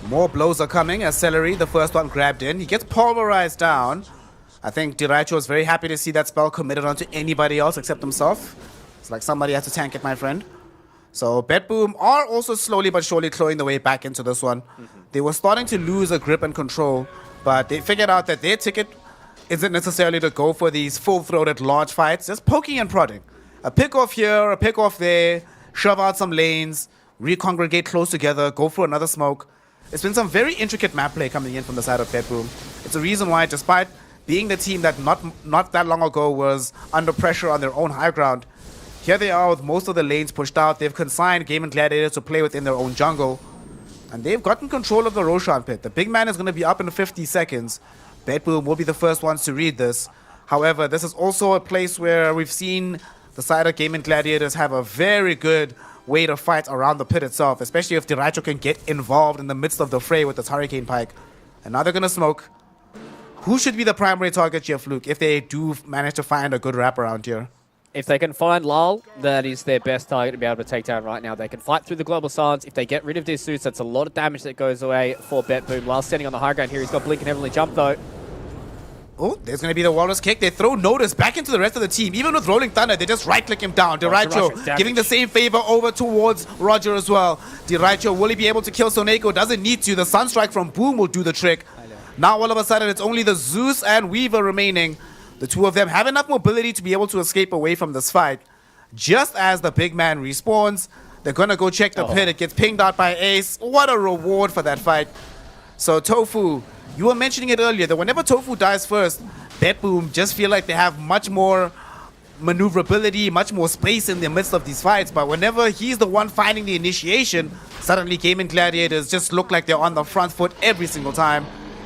More blows are coming as Celery, the first one, grabbed in. He gets pulverized down. I think Dyrachyo is very happy to see that spell committed onto anybody else except himself. It's like somebody has to tank it, my friend. So BetBoom are also slowly but surely clawing the way back into this one. They were starting to lose a grip and control, but they figured out that their ticket isn't necessarily to go for these full-throated large fights, just poking and prodding. A pick off here, a pick off there, shove out some lanes, recongregate close together, go for another smoke. It's been some very intricate map play coming in from the side of BetBoom. It's a reason why, despite being the team that not that long ago was under pressure on their own high ground, here they are with most of the lanes pushed out. They've consigned Gaming Gladiators to play within their own jungle, and they've gotten control of the Roshan pit. The big man is going to be up in 50 seconds. BetBoom will be the first ones to read this. However, this is also a place where we've seen the side of Gaming Gladiators have a very good way to fight around the pit itself, especially if Dyrachyo can get involved in the midst of the fray with this Hurricane Pike. And now they're going to smoke. Who should be the primary target here, Fluke, if they do manage to find a good wrap around here? If they can find Lal, that is their best target to be able to take down right now. They can fight through the global silence. If they get rid of these suits, that's a lot of damage that goes away for BetBoom. Lal's standing on the high ground here. He's got Blink and Heavenly Jump, though. Oh, there's going to be the Walrus kick. They throw Notice back into the rest of the team. Even with Rolling Thunder, they just right-click him down. Dyrachyo giving the same favor over towards Roger as well. Dyrachyo, will he be able to kill Soneko? Doesn't need to. The Sunstrike from Boom will do the trick. Now, all of a sudden, it's only the Zeus and Weaver remaining. The two of them have enough mobility to be able to escape away from this fight. Just as the big man respawns, they're going to go check the pit. It gets pinged out by Ace. What a reward for that fight. So, Tofu, you were mentioning it earlier that whenever Tofu dies first, BetBoom just feel like they have much more maneuverability, much more space in the midst of these fights. But whenever he's the one finding the initiation, suddenly Gaming Gladiators just look like they're on the front foot every single time.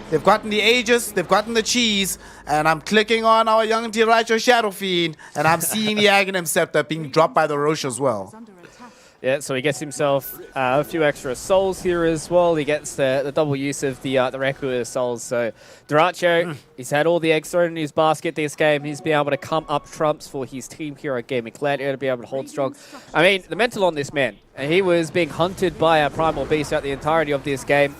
They've gotten the Aegis, they've gotten the cheese, and I'm clicking on our young Dyrachyo Shadow Fiend, and I'm seeing the Aghanim Scepter being dropped by the Roche as well. Yeah, so he gets himself a few extra souls here as well. He gets the double use of the Requiem souls. So Dyrachyo, he's had all the eggs thrown in his basket this game. He's been able to come up trumps for his team here at Gaming Gladiator to be able to hold strong. I mean, the mental on this man, he was being hunted by a Primal Beast throughout the entirety of this game.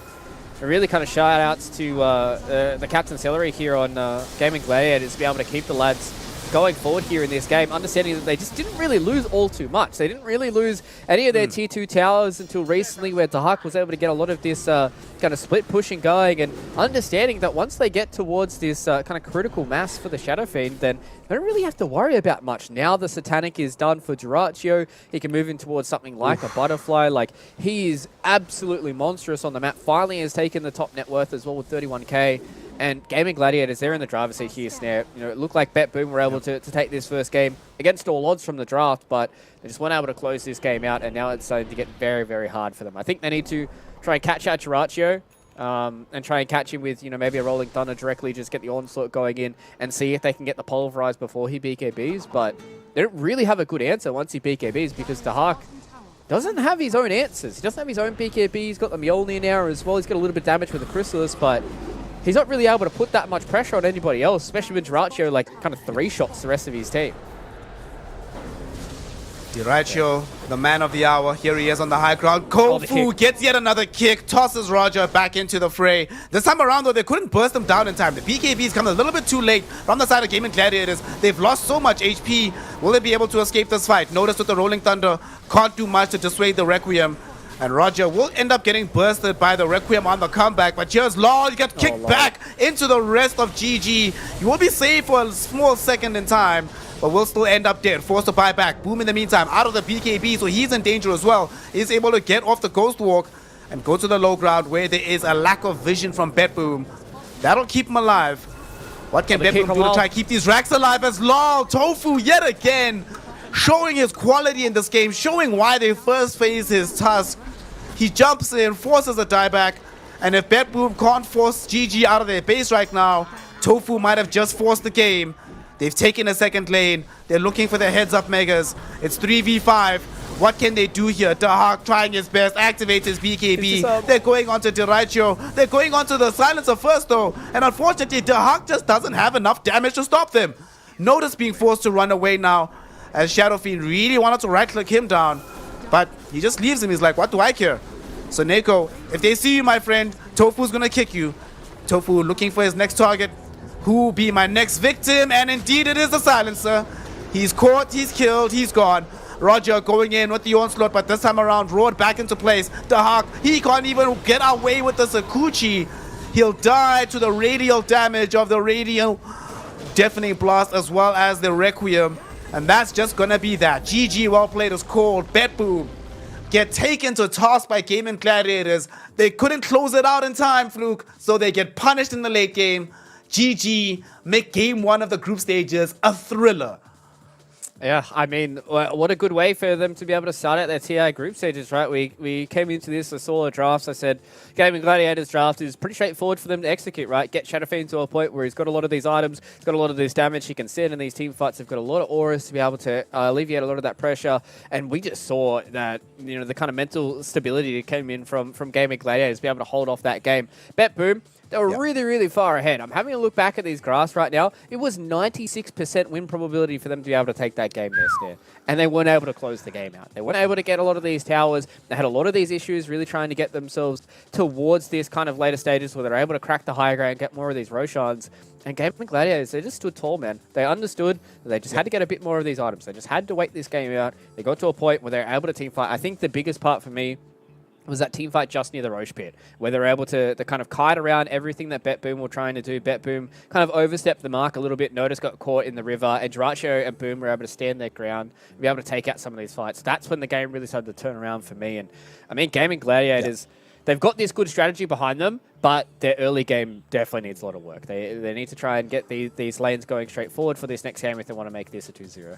Really kind of shout outs to the Captain Celery here on Gaming Gladiators to be able to keep the lads going forward here in this game, understanding that they just didn't really lose all too much. They didn't really lose any of their tier 2 towers until recently, where Dahak was able to get a lot of this kind of split pushing going, and understanding that once they get towards this kind of critical mass for the Shadow Fiend, then they don't really have to worry about much. Now the Satanic is done for Dyrachyo. He can move in towards something like a Butterfly. Like, he is absolutely monstrous on the map. Finally has taken the top net worth as well with 31k. And Gaming Gladiators, they're in the driver's seat here, Snare. It looked like BetBoom were able to take this first game against all odds from the draft, but they just weren't able to close this game out, and now it's starting to get very, very hard for them. I think they need to try and catch out Dyrachyo, and try and catch him with, maybe a Rolling Thunder directly, just get the Onslaught going in and see if they can get the Pulverize before he BKBs, but they don't really have a good answer once he BKBs, because Dahak doesn't have his own answers. He doesn't have his own BKB. He's got the Mjolnir now as well. He's got a little bit of damage with the Chrysalis, but he's not really able to put that much pressure on anybody else, especially when Dyrachyo, kind of 3-shots the rest of his team. Dyrachyo, the man of the hour, here he is on the high ground. Kofu gets yet another kick, tosses Roger back into the fray. This time around, though, they couldn't burst him down in time. The BKBs come a little bit too late from the side of Gaming Gladiators. They've lost so much HP. Will they be able to escape this fight? Notice with the Rolling Thunder, can't do much to dissuade the Requiem. And Roger will end up getting bursted by the Requiem on the comeback. But here's Law. He got kicked back into the rest of GG. You will be safe for a small second in time, but will still end up dead. Forced to buy back. Boom in the meantime out of the BKB, so he's in danger as well. He's able to get off the Ghost Walk. and go to the low ground where there is a lack of vision from BetBoom. That'll keep him alive. What can BetBoom do to try to keep these racks alive as LOL? Tofu yet again showing his quality in this game, showing why they first phase his Tusk. He jumps in, forces a dieback, and if BetBoom can't force GG out of their base right now, Tofu might have just forced the game. They've taken a second lane. They're looking for their heads-up megas. It's 3v5. What can they do here? Dahak trying his best, activates his BKB. They're going onto Deracho. They're going onto the Silencer first though. And unfortunately, Dahak just doesn't have enough damage to stop them. Notice being forced to run away now, as Shadow Fiend really wanted to right-click him down. But he just leaves him. He's like, what do I care? So Neko, if they see you, my friend, Tofu's gonna kick you. Tofu looking for his next target. Who will be my next victim? And indeed it is the Silencer. He's caught, he's killed, he's gone. Roger going in with the onslaught, but this time around roared back into place. Dahak, he can't even get away with the Sakuchi. He'll die to the radial damage of the radial deafening blast as well as the Requiem. And that's just gonna be that. GG, well played is called. BetBoom get taken to task by Gaming Gladiators. They couldn't close it out in time, Fluke, so they get punished in the late game. GG, make game one of the group stages a thriller. Yeah, I mean, what a good way for them to be able to start out their TI group stages, right? We came into this, I saw the drafts, I said, Gaming Gladiators draft is pretty straightforward for them to execute, right? Get Shadow Fiend to a point where he's got a lot of these items, he's got a lot of this damage, he can stand in these team fights, they've got a lot of auras to be able to alleviate a lot of that pressure, and we just saw that, you know, the kind of mental stability that came in from Gaming Gladiators to be able to hold off that game. BetBoom, they were really, really far ahead. I'm having a look back at these graphs right now. It was 96% win probability for them to be able to take that game there, Snare. And they weren't able to close the game out. They weren't able to get a lot of these towers. They had a lot of these issues really trying to get themselves towards this kind of later stages where they're able to crack the higher ground, get more of these Roshans. And Gaming Gladiators, they just stood tall, man. They understood that they just had to get a bit more of these items. They just had to wait this game out. They got to a point where they were able to team fight. I think the biggest part for me was that team fight just near the Roche pit, where they were able to kind of kite around everything that BetBoom were trying to do. BetBoom kind of overstepped the mark a little bit. Notice got caught in the river, and Jiracho and Boom were able to stand their ground and be able to take out some of these fights. That's when the game really started to turn around for me. And I mean, Gaming Gladiators, they've got this good strategy behind them, but their early game definitely needs a lot of work. They need to try and get these lanes going straight forward for this next game if they want to make this a 2-0.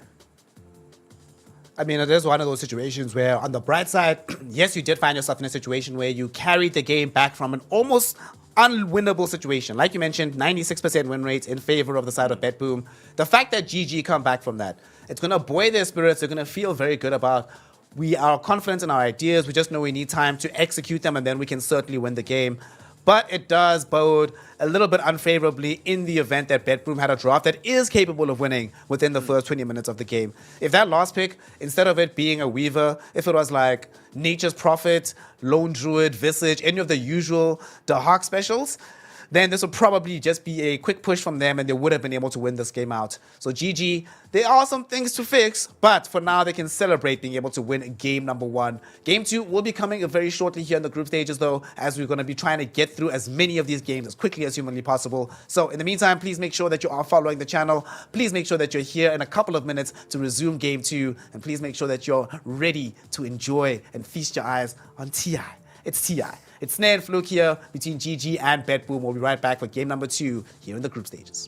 I mean, it is one of those situations where, on the bright side, yes, you did find yourself in a situation where you carried the game back from an almost unwinnable situation. Like you mentioned, 96% win rates in favor of the side of BetBoom. The fact that GG come back from that, it's going to buoy their spirits. They're going to feel very good about, we are confident in our ideas. We just know we need time to execute them, and then we can certainly win the game. But it does bode a little bit unfavorably in the event that BetBoom had a draft that is capable of winning within the first 20 minutes of the game. If that last pick, instead of it being a Weaver, if it was like Nature's Prophet, Lone Druid, Visage, any of the usual Dahak specials, then this would probably just be a quick push from them and they would have been able to win this game out. So GG, there are some things to fix, but for now they can celebrate being able to win game number one. Game two will be coming very shortly here in the group stages though, as we're going to be trying to get through as many of these games as quickly as humanly possible. So in the meantime, please make sure that you are following the channel. Please make sure that you're here in a couple of minutes to resume game two. And please make sure that you're ready to enjoy and feast your eyes on TI. It's TI. It's Snare and Fluke here between GG and BetBoom. We'll be right back for game number two here in the group stages.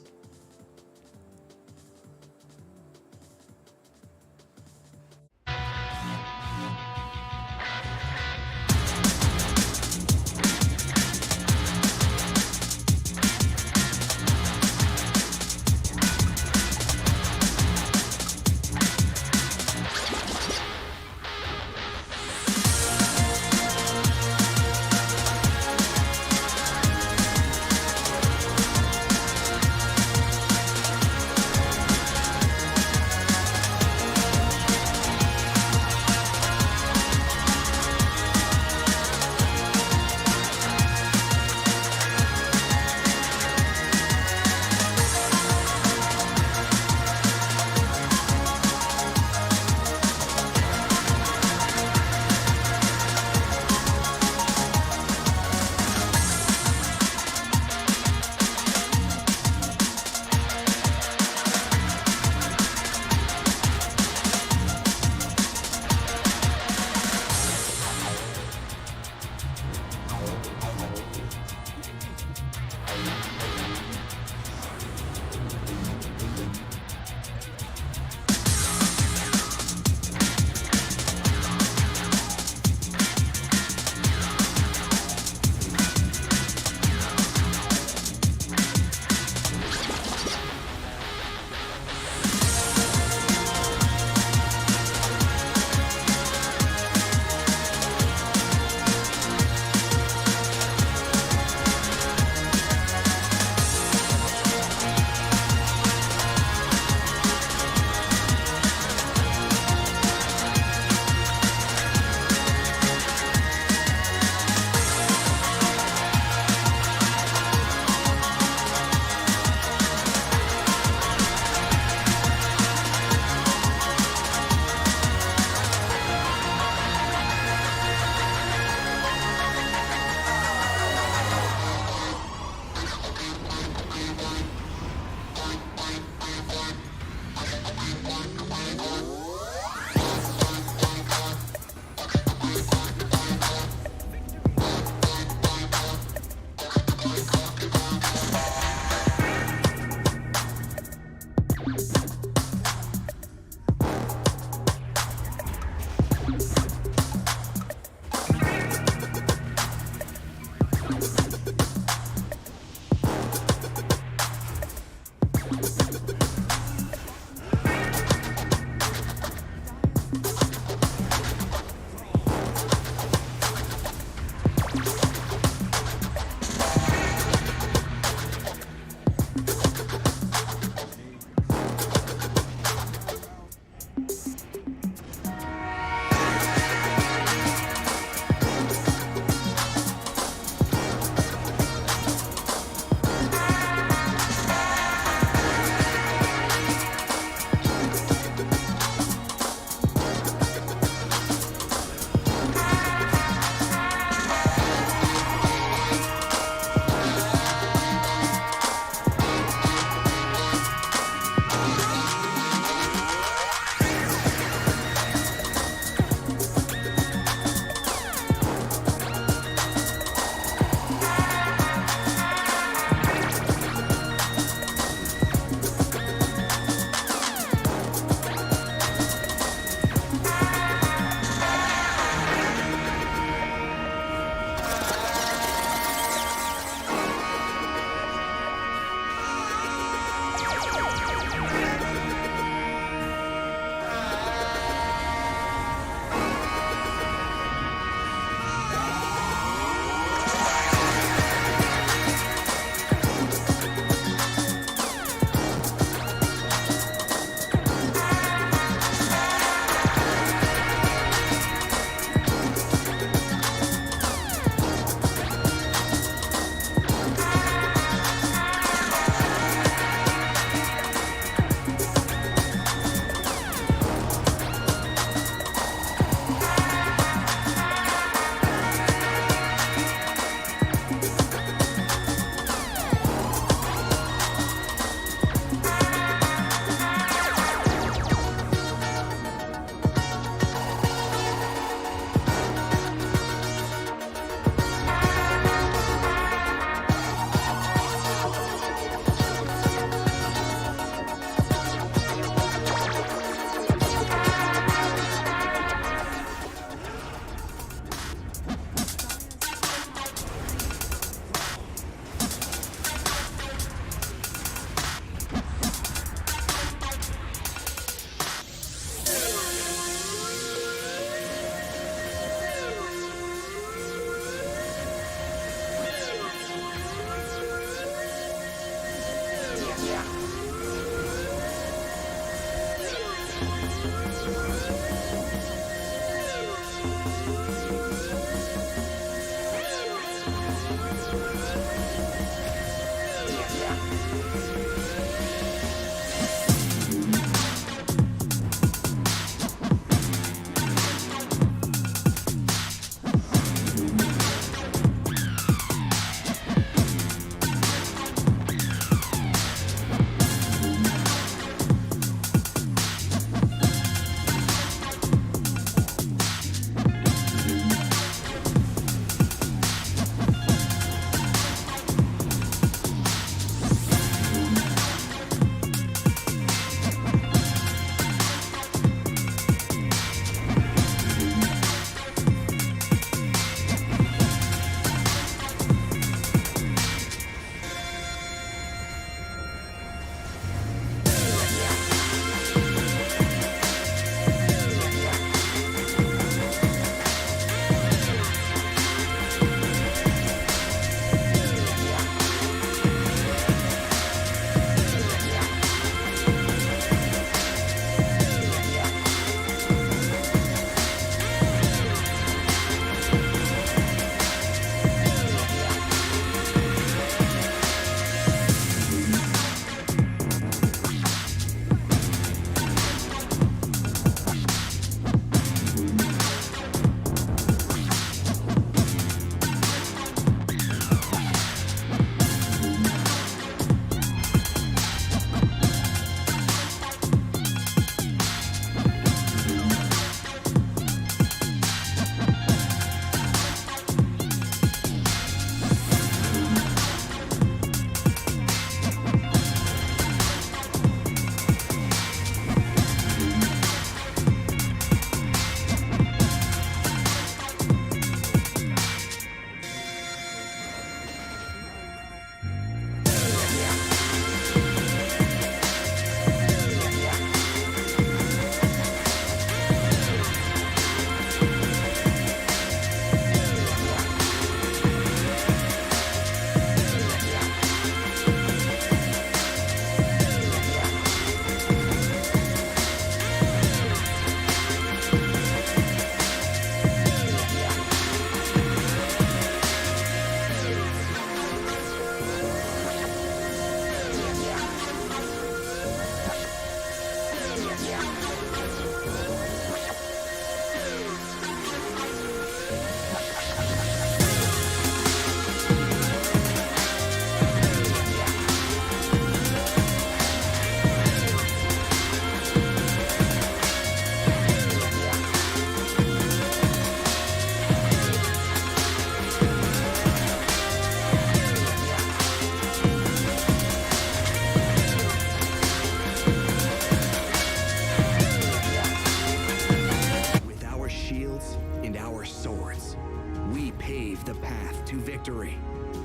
path to victory.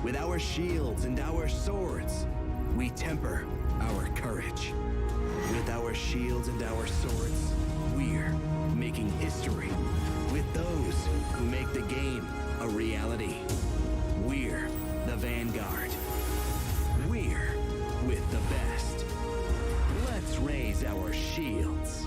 With our shields and our swords, we temper our courage. With our shields and our swords, we're making history. With those who make the game a reality, we're the vanguard. We're with the best. Let's raise our shields.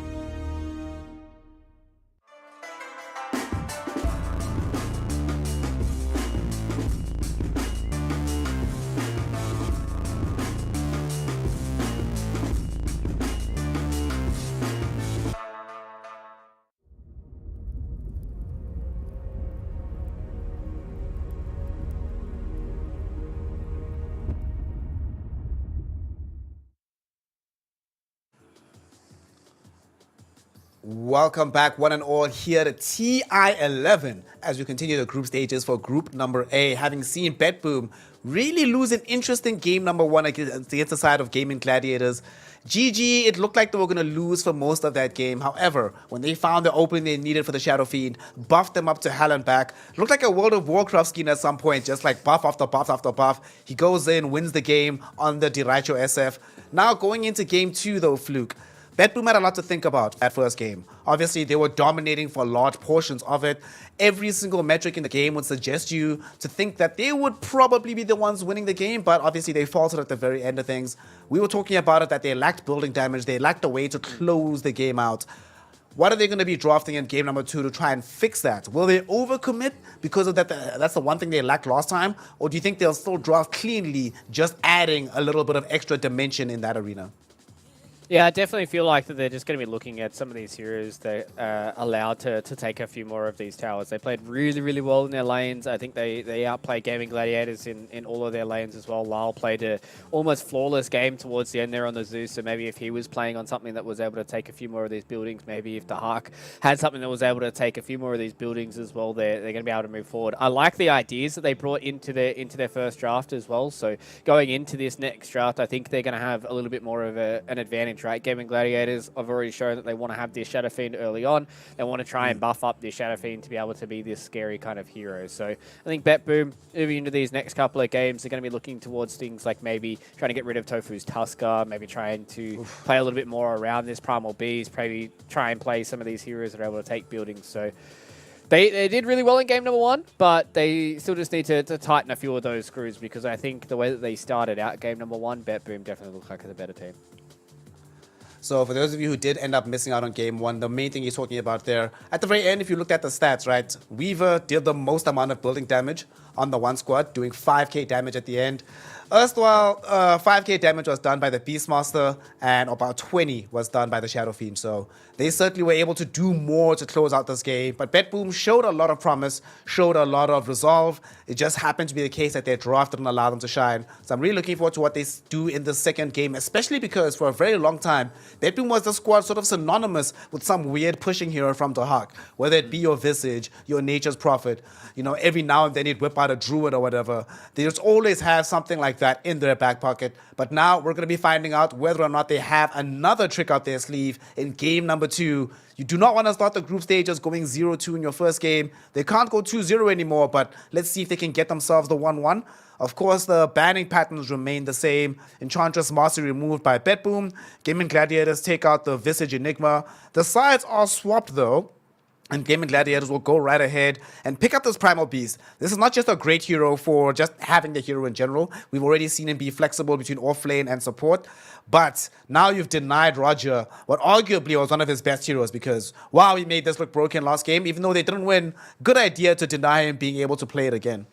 Welcome back, one and all, here to TI11 as we continue the group stages for group number A, having seen BetBoom really lose an interesting game number one against the side of Gaming Gladiators. GG, it looked like they were going to lose for most of that game. However, when they found the opening they needed for the Shadow Fiend, buffed them up to hell and back. Looked like a World of Warcraft skin at some point, just like buff after buff after buff. He goes in, wins the game on the Diracho SF. Now going into game 2 though, Fluke. BetBoom had a lot to think about that first game. Obviously, they were dominating for large portions of it. Every single metric in the game would suggest you to think that they would probably be the ones winning the game, but obviously they faltered at the very end of things. We were talking about it, that they lacked building damage. They lacked a way to close the game out. What are they going to be drafting in game number 2 to try and fix that? Will they overcommit because of that? That's the one thing they lacked last time? Or do you think they'll still draft cleanly, just adding a little bit of extra dimension in that arena? Yeah, I definitely feel like that they're just going to be looking at some of these heroes that are allowed to take a few more of these towers. They played really, really well in their lanes. I think they outplayed Gaming Gladiators in all of their lanes as well. Lyle played a almost flawless game towards the end there on the Zeus, so maybe if he was playing on something that was able to take a few more of these buildings, maybe if the Hawk had something that was able to take a few more of these buildings as well, they're going to be able to move forward. I like the ideas that they brought into their first draft as well, so going into this next draft, I think they're going to have a little bit more of an advantage. Right, Gaming Gladiators have already shown that they want to have this Shadow Fiend early on. They want to try and buff up this Shadow Fiend to be able to be this scary kind of hero. So I think BetBoom, moving into these next couple of games, they're going to be looking towards things like maybe trying to get rid of Tofu's Tusker, maybe trying to play a little bit more around this Primal Beast, maybe try and play some of these heroes that are able to take buildings. So They did really well in game number 1, but they still just need to tighten a few of those screws, because I think the way that they started out game number 1, BetBoom definitely looked like the better team. So for those of you who did end up missing out on game 1, the main thing he's talking about there, at the very end, if you looked at the stats, right, Weaver did the most amount of building damage on the one squad, doing 5k damage at the end. Erstwhile, 5k damage was done by the Beastmaster, and about 20 was done by the Shadow Fiend. So they certainly were able to do more to close out this game. But BetBoom showed a lot of promise, showed a lot of resolve. It just happened to be the case that their draft didn't allow them to shine. So I'm really looking forward to what they do in the second game, especially because for a very long time, BetBoom was the squad sort of synonymous with some weird pushing hero from the Hawk, whether it be your Visage, your Nature's Prophet. You know, every now and then he'd whip out a Druid or whatever. They just always have something like that in their back pocket. But now we're going to be finding out whether or not they have another trick up their sleeve in game number 2. You do not want to start the group stages going 0-2 in your first game. They can't go 2-0 anymore, but let's see if they can get themselves the 1-1. Of course, the banning patterns remain the same. Enchantress Mastery removed by BetBoom. Gaming Gladiators take out the Visage Enigma. The sides are swapped though, and Gaming Gladiators will go right ahead and pick up this Primal Beast. This is not just a great hero for just having the hero in general. We've already seen him be flexible between offlane and support. But now you've denied Roger what arguably was one of his best heroes, because, wow, he made this look broken last game. Even though they didn't win, good idea to deny him being able to play it again.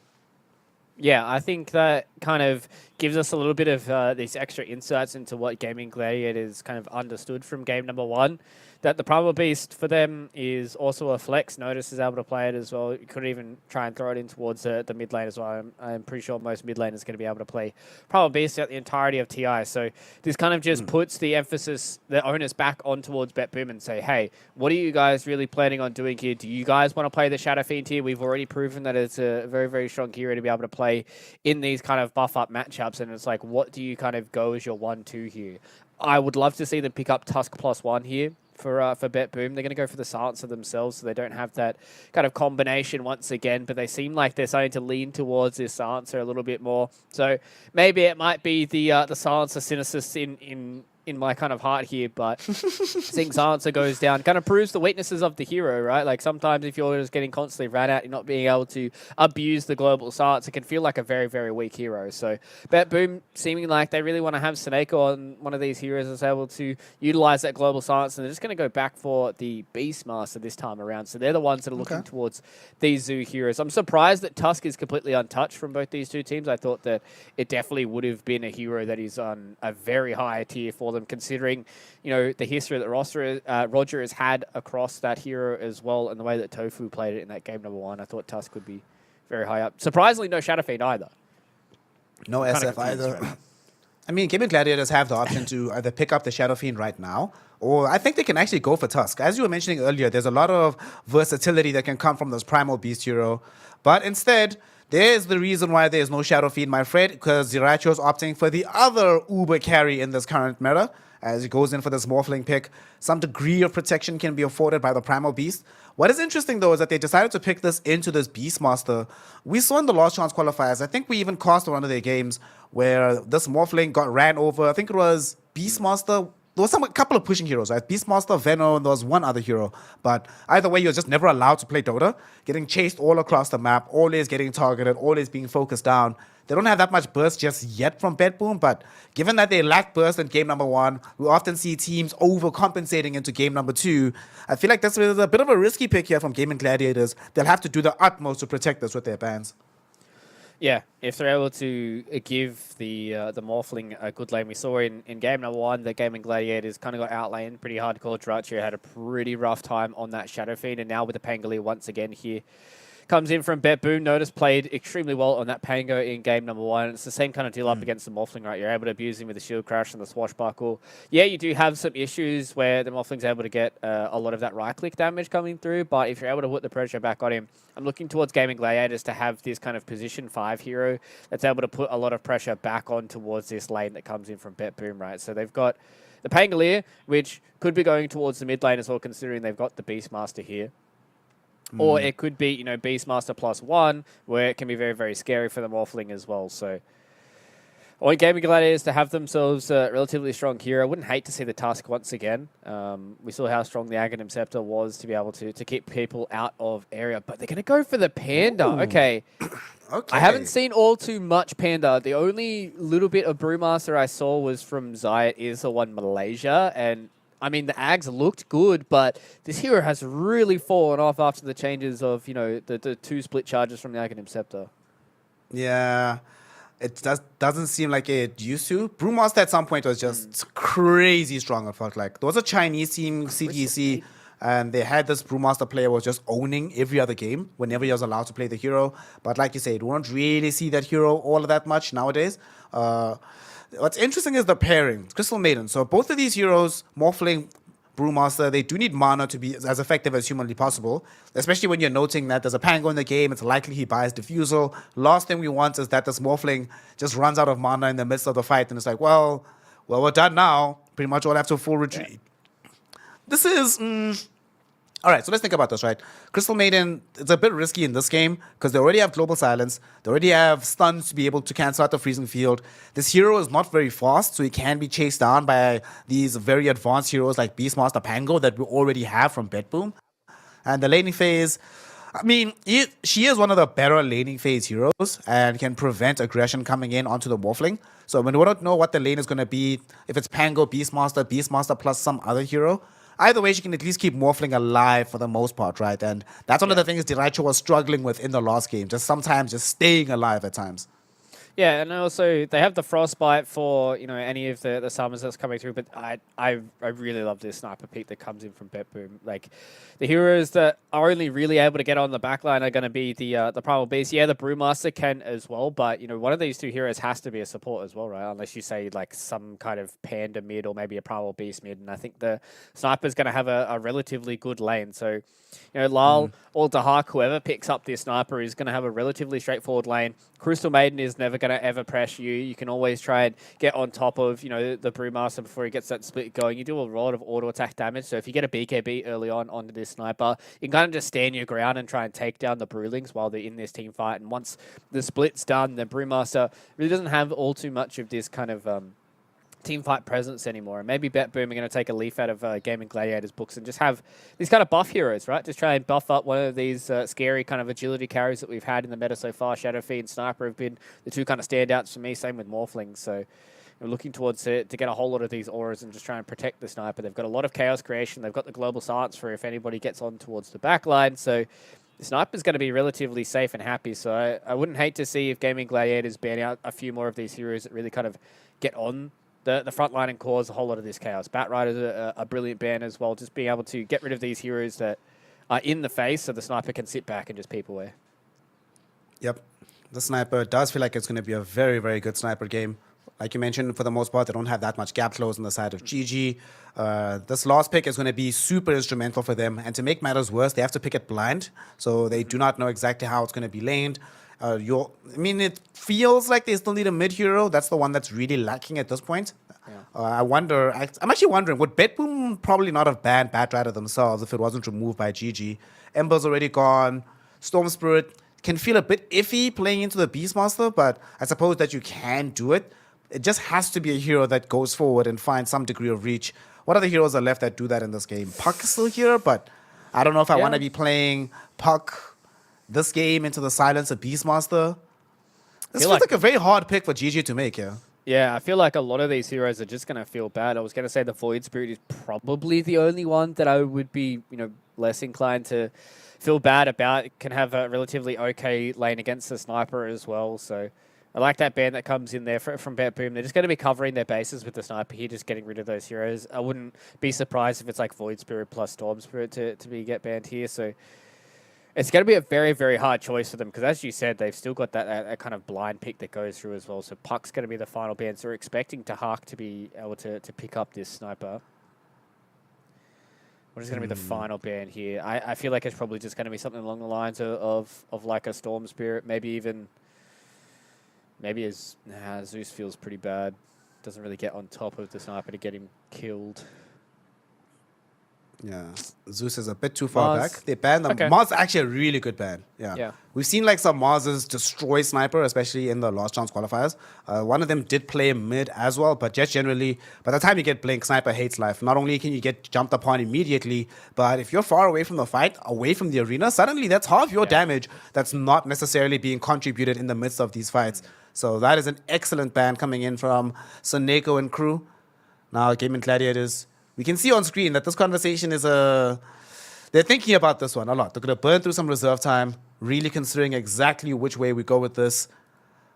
Yeah, I think that kind of gives us a little bit of these extra insights into what Gaming Gladiators kind of understood from game number 1. That the Primal Beast for them is also a flex. Notice is able to play it as well. You could even try and throw it in towards the mid lane as well. I'm pretty sure most mid laners are going to be able to play Primal Beast out the entirety of TI. So this kind of just puts the emphasis, the onus back on towards BetBoom and say, hey, what are you guys really planning on doing here? Do you guys want to play the Shadow Fiend here? We've already proven that it's a very, very strong hero to be able to play in these kind of buff up matchups. And it's like, what do you kind of go as your 1-2 here? I would love to see them pick up Tusk +1 here for BetBoom. They're going to go for the silencer themselves, so they don't have that kind of combination once again. But they seem like they're starting to lean towards this silencer a little bit more. So maybe it might be the silencer cynicist in my kind of heart here, but I think silencer goes down. Kind of proves the weaknesses of the hero, right? Like sometimes if you're just getting constantly ran out, you're not being able to abuse the global silence, it can feel like a very, very weak hero. So BetBoom seeming like they really want to have Snake on one of these heroes that's able to utilize that global silence, and they're just going to go back for the Beastmaster this time around. So they're the ones that are looking towards these Zoo heroes. I'm surprised that Tusk is completely untouched from both these two teams. I thought that it definitely would have been a hero that is on a very high tier for them, considering, you know, the history that Roger has had across that hero as well, and the way that Tofu played it in that game number 1. I thought Tusk would be very high up. Surprisingly, no Shadow Fiend either. No SF either. I mean, Gaming Gladiators have the option to either pick up the Shadow Fiend right now, or I think they can actually go for Tusk. As you were mentioning earlier, there's a lot of versatility that can come from this Primal Beast hero, but instead, there's the reason why there's no Shadow Fiend, my friend, because Ziracho's opting for the other Uber carry in this current meta. As he goes in for this Morphling pick, some degree of protection can be afforded by the Primal Beast. What is interesting, though, is that they decided to pick this into this Beastmaster. We saw in the Last Chance qualifiers, I think we even cast one of their games where this Morphling got ran over. I think it was Beastmaster. There was a couple of pushing heroes, right? Beastmaster, Venom, and there was one other hero. But either way, you're just never allowed to play Dota. Getting chased all across the map, always getting targeted, always being focused down. They don't have that much burst just yet from BetBoom, but given that they lack burst in game number 1, we often see teams overcompensating into game number 2. I feel like this is a bit of a risky pick here from Gaming Gladiators. They'll have to do the utmost to protect this with their bans. Yeah, if they're able to give the Morphling a good lane. We saw in game number 1, the Gaming Gladiators kind of got outlaned pretty hardcore. Dratio had a pretty rough time on that Shadow Fiend, and now with the Pangolier once again here, comes in from BetBoom. Notice played extremely well on that Pango in game number 1. It's the same kind of deal up against the Morphling, right? You're able to abuse him with the Shield Crash and the Swashbuckle. Yeah, you do have some issues where the Morphling's able to get a lot of that right-click damage coming through, but if you're able to put the pressure back on him, I'm looking towards Gaming Gladiators to have this kind of position 5 hero that's able to put a lot of pressure back on towards this lane that comes in from BetBoom, right? So they've got the Pangolier, which could be going towards the mid lane as well, considering they've got the Beastmaster here. Or it could be, you know, Beastmaster +1, where it can be very, very scary for the Morphling as well. So I want Gaming Gladiators to have themselves a relatively strong hero. I wouldn't hate to see the Tusk once again. We saw how strong the Aghanim Scepter was to be able to keep people out of area. But they're going to go for the Panda. Okay. I haven't seen all too much Panda. The only little bit of Brewmaster I saw was from Zayat is the one Malaysia. And I mean, the Ags looked good, but this hero has really fallen off after the changes of, you know, the 2 split charges from the Aghanim Scepter. Yeah, it doesn't seem like it used to. Brewmaster at some point was just crazy strong, it felt like. There was a Chinese team, CGC, and they had this Brewmaster player was just owning every other game whenever he was allowed to play the hero. But like you said, we don't really see that hero all of that much nowadays. What's interesting is the pairing, Crystal Maiden. So both of these heroes, Morphling, Brewmaster, they do need mana to be as effective as humanly possible, especially when you're noting that there's a Pango in the game, it's likely he buys Diffusal. Last thing we want is that this Morphling just runs out of mana in the midst of the fight, and it's like, well, we're done now. Pretty much all have to full retreat. This is... All right, so let's think about this, right? Crystal Maiden, it's a bit risky in this game because they already have Global Silence. They already have stuns to be able to cancel out the Freezing Field. This hero is not very fast, so he can be chased down by these very advanced heroes like Beastmaster Pango that we already have from BetBoom. And the laning phase, I mean, she is one of the better laning phase heroes and can prevent aggression coming in onto the Morphling. So when we don't know what the lane is going to be, if it's Pango, Beastmaster plus some other hero, either way, she can at least keep Morphling alive for the most part, right? And that's one of the things Diracho was struggling with in the last game, just sometimes just staying alive at times. Yeah, and also they have the Frostbite for, you know, any of the summons that's coming through, but I really love this sniper peek that comes in from BetBoom. Like, the heroes that are only really able to get on the backline are going to be the Primal Beast. Yeah, the Brewmaster can as well, but, you know, one of these 2 heroes has to be a support as well, right? Unless you say, like, some kind of Panda mid or maybe a Primal Beast mid, and I think the Sniper's going to have a relatively good lane, so... You know, Lal or Dahak, whoever picks up this Sniper, is going to have a relatively straightforward lane. Crystal Maiden is never going going to ever pressure you. You can always try and get on top of, the Brewmaster before he gets that split going. You do a lot of auto attack damage. So if you get a BKB early on onto this sniper, you can kind of just stand your ground and try and take down the Brewlings while they're in this team fight. And once the split's done, the Brewmaster really doesn't have all too much of this kind of team fight presence anymore. And maybe BetBoom are going to take a leaf out of Gaming Gladiators books and just have these kind of buff heroes, right? Just try and buff up one of these scary kind of agility carries that we've had in the meta so far. Shadow Fiend and Sniper have been the two kind of standouts for me. Same with Morphling. So we're looking towards it to get a whole lot of these auras and just try and protect the Sniper. They've got a lot of chaos creation. They've got the global silence for if anybody gets on towards the back line. So the Sniper's going to be relatively safe and happy. So I wouldn't hate to see if Gaming Gladiators ban out a few more of these heroes that really kind of get on the front line and cause a whole lot of this chaos. Bat Rider's a brilliant ban as well, just being able to get rid of these heroes that are in the face so the Sniper can sit back and just peep away. Yep. The Sniper does feel like it's going to be a very, very good Sniper game. Like you mentioned, for the most part, they don't have that much gap close on the side of GG. This last pick is going to be super instrumental for them. And to make matters worse, they have to pick it blind. So they do not know exactly how it's going to be laned. It feels like they still need a mid hero. That's the one that's really lacking at this point. Yeah. I'm actually wondering, would BetBoom probably not have banned Batrider themselves if it wasn't removed by GG? Ember's already gone. Storm Spirit can feel a bit iffy playing into the Beastmaster, but I suppose that you can do it. It just has to be a hero that goes forward and finds some degree of reach. What other heroes are left that do that in this game? Puck is still here, but I don't know if I want to be playing Puck this game into the silence of Beastmaster. This feels like a very hard pick for GG to make, yeah. Yeah, I feel like a lot of these heroes are just going to feel bad. I was going to say the Void Spirit is probably the only one that I would be, less inclined to feel bad about. It can have a relatively okay lane against the Sniper as well. So I like that ban that comes in there from BetBoom. They're just going to be covering their bases with the Sniper here, just getting rid of those heroes. I wouldn't be surprised if it's like Void Spirit plus Storm Spirit to get banned here. So it's going to be a very, very hard choice for them because, as you said, they've still got that kind of blind pick that goes through as well. So Puck's going to be the final ban. So we're expecting Tahak to be able to pick up this Sniper. What is going to be the final ban here? I feel like it's probably just going to be something along the lines of like a Storm Spirit. Maybe Zeus feels pretty bad. Doesn't really get on top of the Sniper to get him killed. Yeah, Zeus is a bit too far back. They banned them. Okay. Mars is actually a really good ban. Yeah. We've seen like some Marses destroy Sniper, especially in the last chance qualifiers. One of them did play mid as well, but just generally, by the time you get Blink, Sniper hates life. Not only can you get jumped upon immediately, but if you're far away from the fight, away from the arena, suddenly that's half your damage that's not necessarily being contributed in the midst of these fights. So that is an excellent ban coming in from Soneko and crew. Now, Gaming Gladiators, we can see on screen that this conversation is they're thinking about this one a lot. They're going to burn through some reserve time, really considering exactly which way we go with this.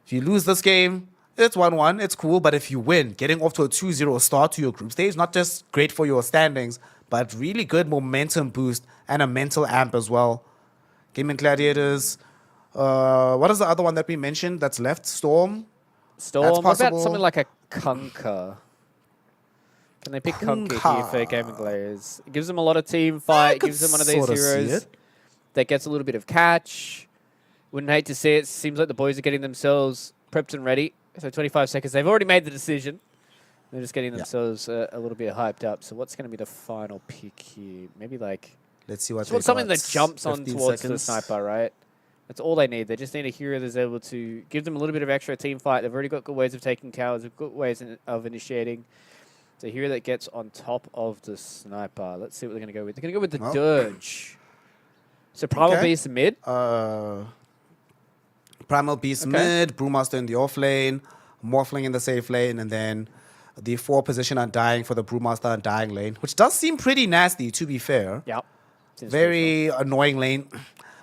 If you lose this game, it's 1-1, it's cool, but if you win, getting off to a 2-0 start to your group stage, not just great for your standings, but really good momentum boost and a mental amp as well. Gaming Gladiators, what is the other one that we mentioned that's left? Storm? What about something like a Kunkka? Can they pick Hoki here for Gaming Gladiators? It gives them a lot of team fight. It gives them one of these heroes that gets a little bit of catch. Wouldn't hate to see it. Seems like the boys are getting themselves prepped and ready. So 25 seconds. They've already made the decision. They're just getting themselves a little bit hyped up. So what's going to be the final pick here? Maybe like... Let's see what they something that jumps on towards the Sniper, right? That's all they need. They just need a hero that's able to give them a little bit of extra team fight. They've already got good ways of taking towers. They've got ways of initiating. It's a hero that gets on top of the Sniper. Let's see what they're going to go with. They're going to go with the Dirge. So Primal Beast mid. Primal Beast mid, Brewmaster in the off lane, Morphling in the safe lane, and then the 4-position Undying for the Brewmaster Undying lane, which does seem pretty nasty, to be fair. Yep. Very annoying lane.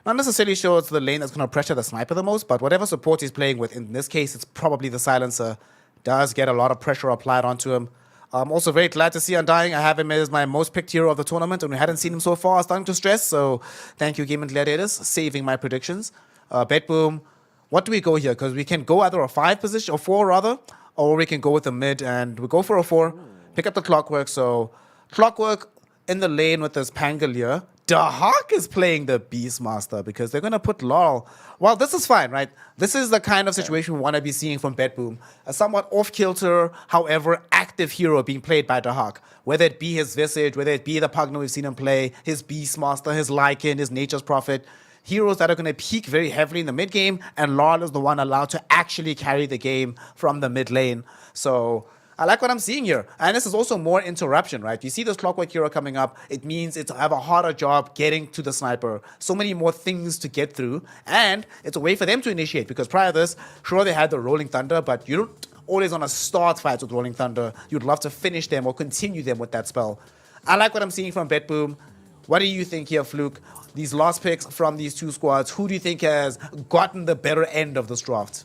Not necessarily sure it's the lane that's going to pressure the Sniper the most, but whatever support he's playing with, in this case, it's probably the Silencer. Does get a lot of pressure applied onto him. I'm also very glad to see Undying. I have him as my most picked hero of the tournament, and we hadn't seen him so far. Starting to stress, so thank you, Gaming Gladiators, saving my predictions. BetBoom, what do we go here? Because we can go either a 5 position, or 4 rather, or we can go with a mid, and we go for a 4, pick up the Clockwork. So Clockwork in the lane with this Pangolier Hawk is playing the Beastmaster because they're going to put Laurel. Well, this is fine, right? This is the kind of situation we want to be seeing from BetBoom. A somewhat off-kilter, however, active hero being played by Hawk. Whether it be his Visage, whether it be the Pugna we've seen him play, his Beastmaster, his Lycan, his Nature's Prophet. Heroes that are going to peak very heavily in the mid game, and Laurel is the one allowed to actually carry the game from the mid lane. So I like what I'm seeing here. And this is also more interruption, right? You see this Clockwork Hero coming up. It means it's have a harder job getting to the sniper. So many more things to get through. And it's a way for them to initiate, because prior to this, sure, they had the Rolling Thunder, but you don't always want to start fights with Rolling Thunder. You'd love to finish them or continue them with that spell. I like what I'm seeing from BetBoom. What do you think here, Fluke? These last picks from these two squads, who do you think has gotten the better end of this draft?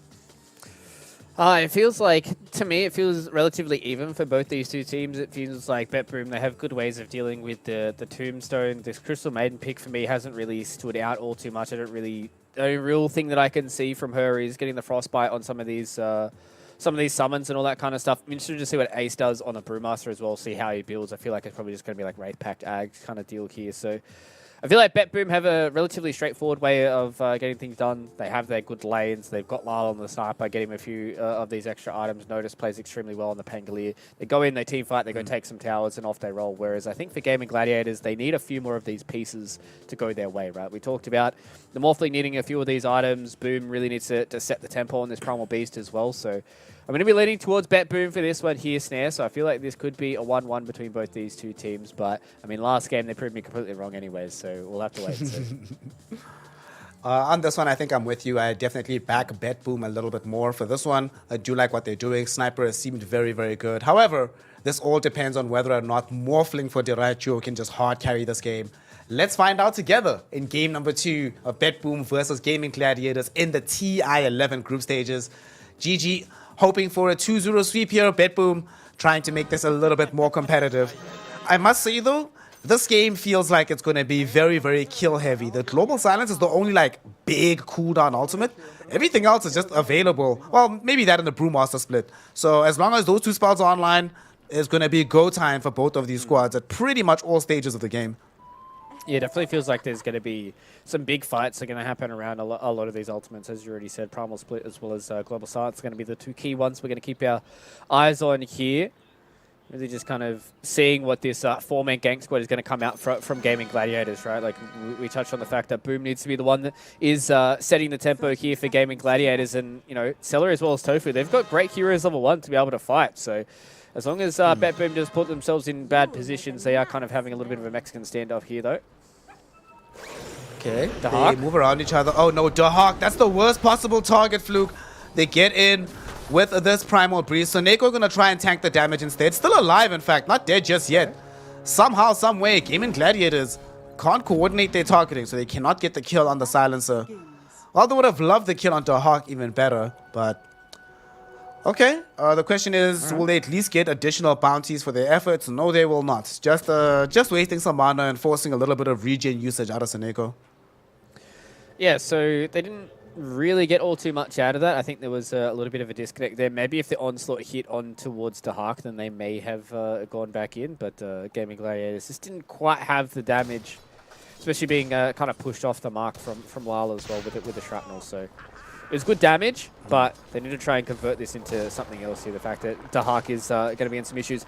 It feels like, to me, it feels relatively even for both these two teams. It feels like BetBoom, they have good ways of dealing with the Tombstone. This Crystal Maiden pick for me hasn't really stood out all too much. The only real thing that I can see from her is getting the Frostbite on some of these summons and all that kind of stuff. I'm interested to see what Ace does on a Brewmaster as well, see how he builds. I feel like it's probably just going to be like Wraith Pact Ag kind of deal here. So I feel like BetBoom have a relatively straightforward way of getting things done. They have their good lanes. They've got Lyle on the sniper, get him a few of these extra items. Notice plays extremely well on the Pangolier. They go in, they team fight, they go take some towers, and off they roll. Whereas I think for Gaming Gladiators, they need a few more of these pieces to go their way, right? We talked about the Morphling needing a few of these items. Boom really needs to set the tempo on this Primal Beast as well. So I'm going to be leaning towards BetBoom for this one here, Snare. So I feel like this could be a 1-1 between both these two teams. But, I mean, last game they proved me completely wrong anyways, so we'll have to wait and see. On this one, I think I'm with you. I definitely back BetBoom a little bit more for this one. I do like what they're doing. Sniper has seemed very, very good. However, this all depends on whether or not Morphling for Diracho can just hard carry this game. Let's find out together in game number 2 of BetBoom versus Gaming Gladiators in the TI-11 group stages. GG hoping for a 2-0 sweep here. BetBoom trying to make this a little bit more competitive. I must say, though, this game feels like it's going to be very, very kill heavy. The Global Silence is the only like big cooldown ultimate. Everything else is just available. Well, maybe that in the Brewmaster split. So as long as those two spells are online, it's going to be go time for both of these squads at pretty much all stages of the game. Yeah, definitely feels like there's going to be some big fights that are going to happen around a lot of these ultimates, as you already said. Primal Split as well as Global Silence are going to be the two key ones we're going to keep our eyes on here. Really just kind of seeing what this 4-man gank squad is going to come out from Gaming Gladiators, right? Like, we touched on the fact that Boom needs to be the one that is setting the tempo here for Gaming Gladiators. And, you know, Celery as well as Tofu, they've got great heroes level 1 to be able to fight. So as long as BetBoom just put themselves in bad positions, they are kind of having a little bit of a Mexican standoff here, though. Okay, Hawk. they move around each other. Oh no, Hawk, that's the worst possible target, Fluke. They get in with this Primal Breeze. So Neko going to try and tank the damage instead. Still alive, in fact, not dead just yet. Somehow, some way, Gaming Gladiators can't coordinate their targeting, so they cannot get the kill on the Silencer. Well, they would have loved the kill on Hawk even better, but okay. The question is, will they at least get additional bounties for their efforts? No, they will not. Just wasting some mana and forcing a little bit of regen usage out of Seneko. Yeah, so they didn't really get all too much out of that. I think there was a little bit of a disconnect there. Maybe if the onslaught hit on towards Dahak, then they may have gone back in, but Gaming Gladiators just didn't quite have the damage, especially being kind of pushed off the mark from Lyle as well with the shrapnel. So it was good damage, but they need to try and convert this into something else here. The fact that Dahak is going to be in some issues.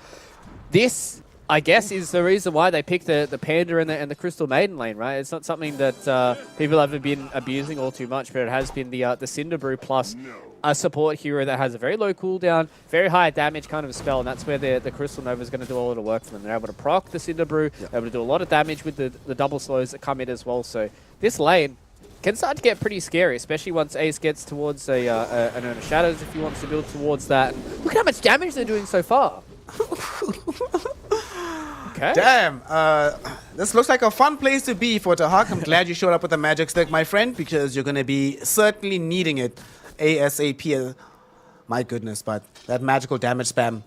This, I guess, is the reason why they picked the Panda and the Crystal Maiden lane, right? It's not something that people have been abusing all too much, but it has been the Cinder Brew plus a support hero that has a very low cooldown, very high damage kind of spell, and that's where the Crystal Nova is going to do a lot of work for them. They're able to proc the Cinder Brew, they're able to do a lot of damage with the double slows that come in as well. So this lane can start to get pretty scary, especially once Ace gets towards an Urn of Shadows if he wants to build towards that. Look at how much damage they're doing so far. Okay. Damn, this looks like a fun place to be for Dahak. I'm glad you showed up with a magic stick, my friend, because you're going to be certainly needing it ASAP. My goodness, but that magical damage spam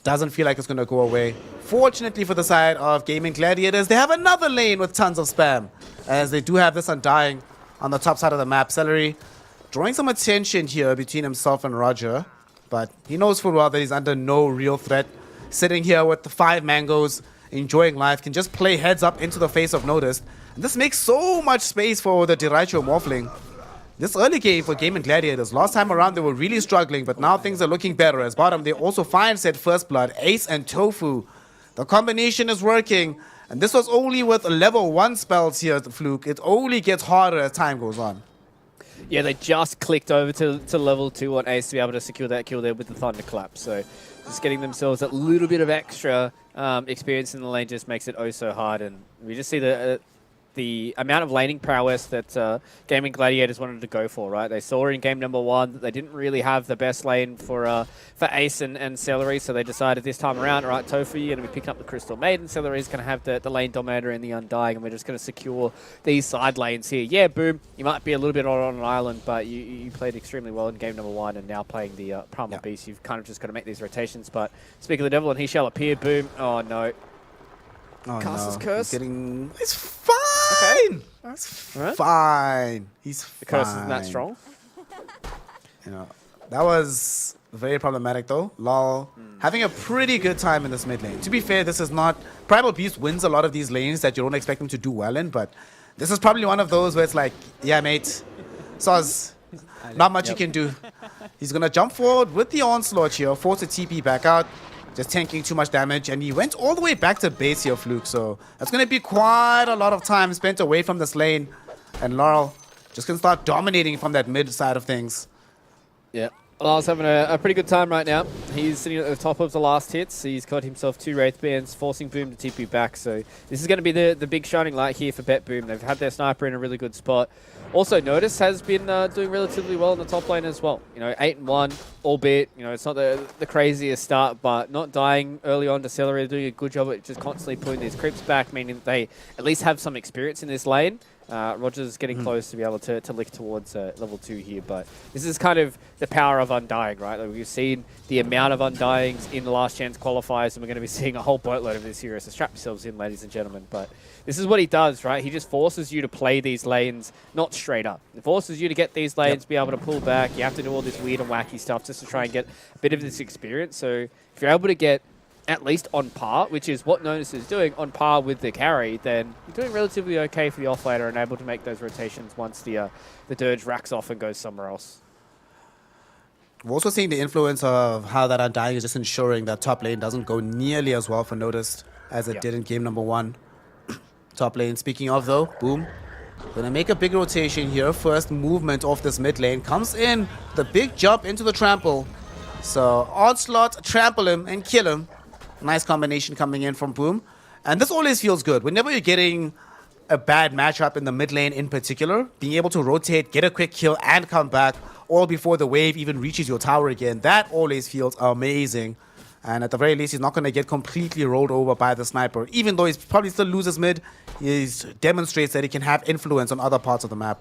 doesn't feel like it's going to go away. Fortunately for the side of Gaming Gladiators, they have another lane with tons of spam, as they do have this Undying on the top side of the map. Celery drawing some attention here between himself and Roger, but he knows full well that he's under no real threat. Sitting here with the 5 mangoes enjoying life, can just play heads up into the face of Noticed. And this makes so much space for the Dyraicho Morphling. This early game for Game and Gladiators, last time around they were really struggling, but now things are looking better. As bottom, they also find said First Blood, Ace and Tofu. The combination is working, and this was only with level 1 spells here at the Fluke. It only gets harder as time goes on. Yeah, they just clicked over to level 2 on Ace to be able to secure that kill there with the Thunderclap. So just getting themselves a little bit of extra experience in the lane just makes it oh so hard. And we just see the amount of laning prowess that Gaming Gladiators wanted to go for, right? They saw in game number 1 that they didn't really have the best lane for Ace and Celery, so they decided this time around, all right, Tofu, you're going to be picking up the Crystal Maiden, Celery's going to have the lane dominator and the Undying, and we're just going to secure these side lanes here. Yeah, Boom, you might be a little bit on an island, but you played extremely well in game number 1, and now playing the Primal Beast, you've kind of just got to make these rotations. But speak of the devil, and he shall appear, Boom. Oh, no. Oh, Caster's no. curse. It's fine. It's Alright. fine. He's fine. The curse isn't that strong. You know, that was very problematic though. Lol. Having a pretty good time in this mid lane. To be fair, this is not... Primal Beast wins a lot of these lanes that you don't expect him to do well in, but this is probably one of those where it's like, yeah, mate, Soz, not much you can do. He's going to jump forward with the Onslaught here, force a TP back out. Just tanking too much damage, and he went all the way back to base here, Fluke, so that's going to be quite a lot of time spent away from this lane, and Laurel just going to start dominating from that mid side of things. Yeah. Laurel's having a pretty good time right now. He's sitting at the top of the last hits. He's got himself 2 Wraith Bands, forcing Boom to TP back, so this is going to be the big shining light here for BetBoom. They've had their sniper in a really good spot. Also, Notice has been doing relatively well in the top lane as well. You know, 8-1, albeit, you know, it's not the craziest start, but not dying early on to Celery. They're doing a good job at just constantly pulling these creeps back, meaning that they at least have some experience in this lane. Roger's getting close to be able to lick towards level 2 here, but this is kind of the power of Undying, right? Like we've seen the amount of Undyings in the last chance qualifiers, and we're going to be seeing a whole boatload of this here, so strap yourselves in, ladies and gentlemen. But this is what he does, right? He just forces you to play these lanes not straight up. It forces you to get these lanes, be able to pull back. You have to do all this weird and wacky stuff just to try and get a bit of this experience. So if you're able to get at least on par, which is what Notice is doing, on par with the carry, then you're doing relatively okay for the offlaner and able to make those rotations once the Dirge racks off and goes somewhere else. We're also seeing the influence of how that Undying is just ensuring that top lane doesn't go nearly as well for Noticed as it did in game number 1. Top lane, speaking of though, Boom. Gonna make a big rotation here. First movement off this mid lane. Comes in, the big jump into the trample. So Onslaught, trample him and kill him. Nice combination coming in from Boom. And this always feels good. Whenever you're getting a bad matchup in the mid lane in particular, being able to rotate, get a quick kill, and come back, all before the wave even reaches your tower again, that always feels amazing. And at the very least, he's not going to get completely rolled over by the sniper. Even though he's probably still loses mid, he demonstrates that he can have influence on other parts of the map.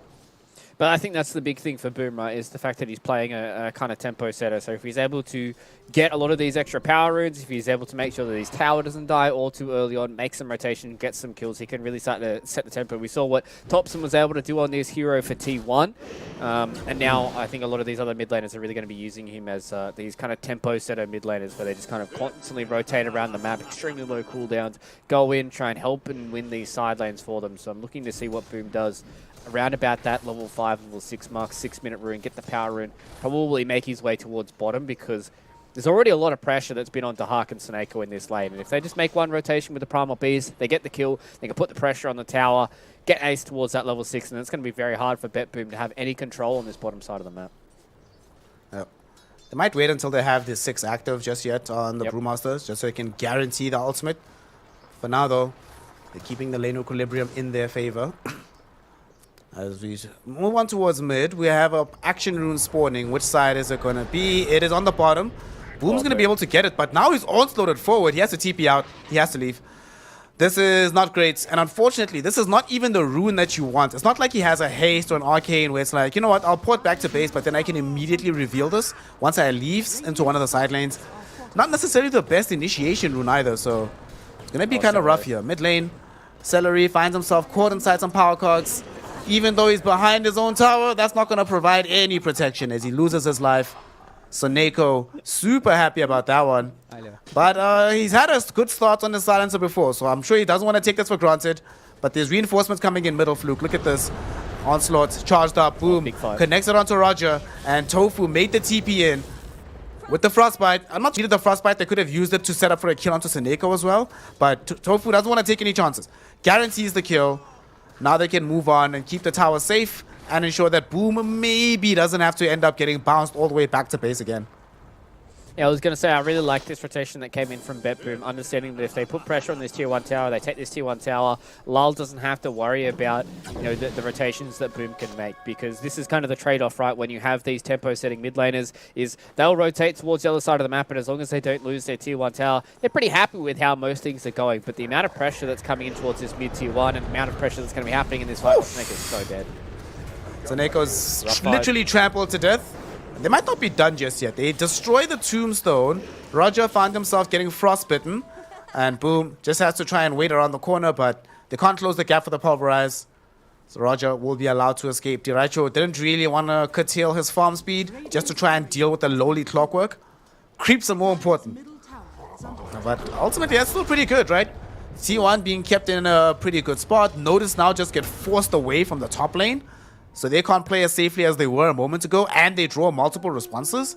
But I think that's the big thing for Boom, right, is the fact that he's playing a kind of tempo setter. So if he's able to get a lot of these extra power runes, if he's able to make sure that his tower doesn't die all too early on, make some rotation, get some kills, he can really start to set the tempo. We saw what Thompson was able to do on this hero for T1. And now I think a lot of these other mid laners are really going to be using him as these kind of tempo setter mid laners where they just kind of constantly rotate around the map, extremely low cooldowns, go in, try and help and win these side lanes for them. So I'm looking to see what Boom does around about that level 5, level 6 mark, 6-minute rune, get the power rune, probably make his way towards bottom because there's already a lot of pressure that's been on Dahak and Seneko in this lane. And if they just make one rotation with the Primal Beast, they get the kill, they can put the pressure on the tower, get Ace towards that level 6, and it's going to be very hard for BetBoom to have any control on this bottom side of the map. Yep. They might wait until they have the 6 active just yet on the Brewmasters, just so they can guarantee the ultimate. For now, though, they're keeping the lane equilibrium in their favor. As we move on towards mid, we have an action rune spawning. Which side is it going to be? It is on the bottom. Boom's going to be able to get it, but now he's onslaughted forward. He has to TP out. He has to leave. This is not great. And unfortunately, this is not even the rune that you want. It's not like he has a haste or an arcane where it's like, you know what, I'll port back to base, but then I can immediately reveal this once I leave into one of the side lanes. Not necessarily the best initiation rune either, so it's going to be kind of rough here. Mid lane, Celery finds himself caught inside some power cogs. Even though he's behind his own tower, that's not going to provide any protection as he loses his life. So Nako, super happy about that one. But he's had a good start on the silencer before, so I'm sure he doesn't want to take this for granted. But there's reinforcements coming in middle, Fluke. Look at this. Onslaught, charged up, boom. Connects it onto Roger, and Tofu made the TP in with the Frostbite. I'm not sure the Frostbite. They could have used it to set up for a kill onto Seneko as well. But Tofu doesn't want to take any chances. Guarantees the kill. Now they can move on and keep the tower safe and ensure that Boom maybe doesn't have to end up getting bounced all the way back to base again. Yeah, I was going to say, I really like this rotation that came in from BetBoom, understanding that if they put pressure on this Tier 1 tower, they take this Tier 1 tower, Lal doesn't have to worry about, you know, the rotations that Boom can make, because this is kind of the trade-off, right? When you have these tempo-setting mid laners, is they'll rotate towards the other side of the map, and as long as they don't lose their Tier 1 tower, they're pretty happy with how most things are going, but the amount of pressure that's coming in towards this mid-Tier 1 and the amount of pressure that's going to be happening in this fight, Snake is so dead. Seneco's literally trampled to death. They might not be done just yet. They destroy the tombstone. Roger found himself getting frostbitten. And Boom just has to try and wait around the corner, but they can't close the gap for the pulverize. So Roger will be allowed to escape. Diracho didn't really want to curtail his farm speed just to try and deal with the lowly clockwork. Creeps are more important. But ultimately, that's still pretty good, right? T1 being kept in a pretty good spot. Notice now just get forced away from the top lane. So they can't play as safely as they were a moment ago, and they draw multiple responses.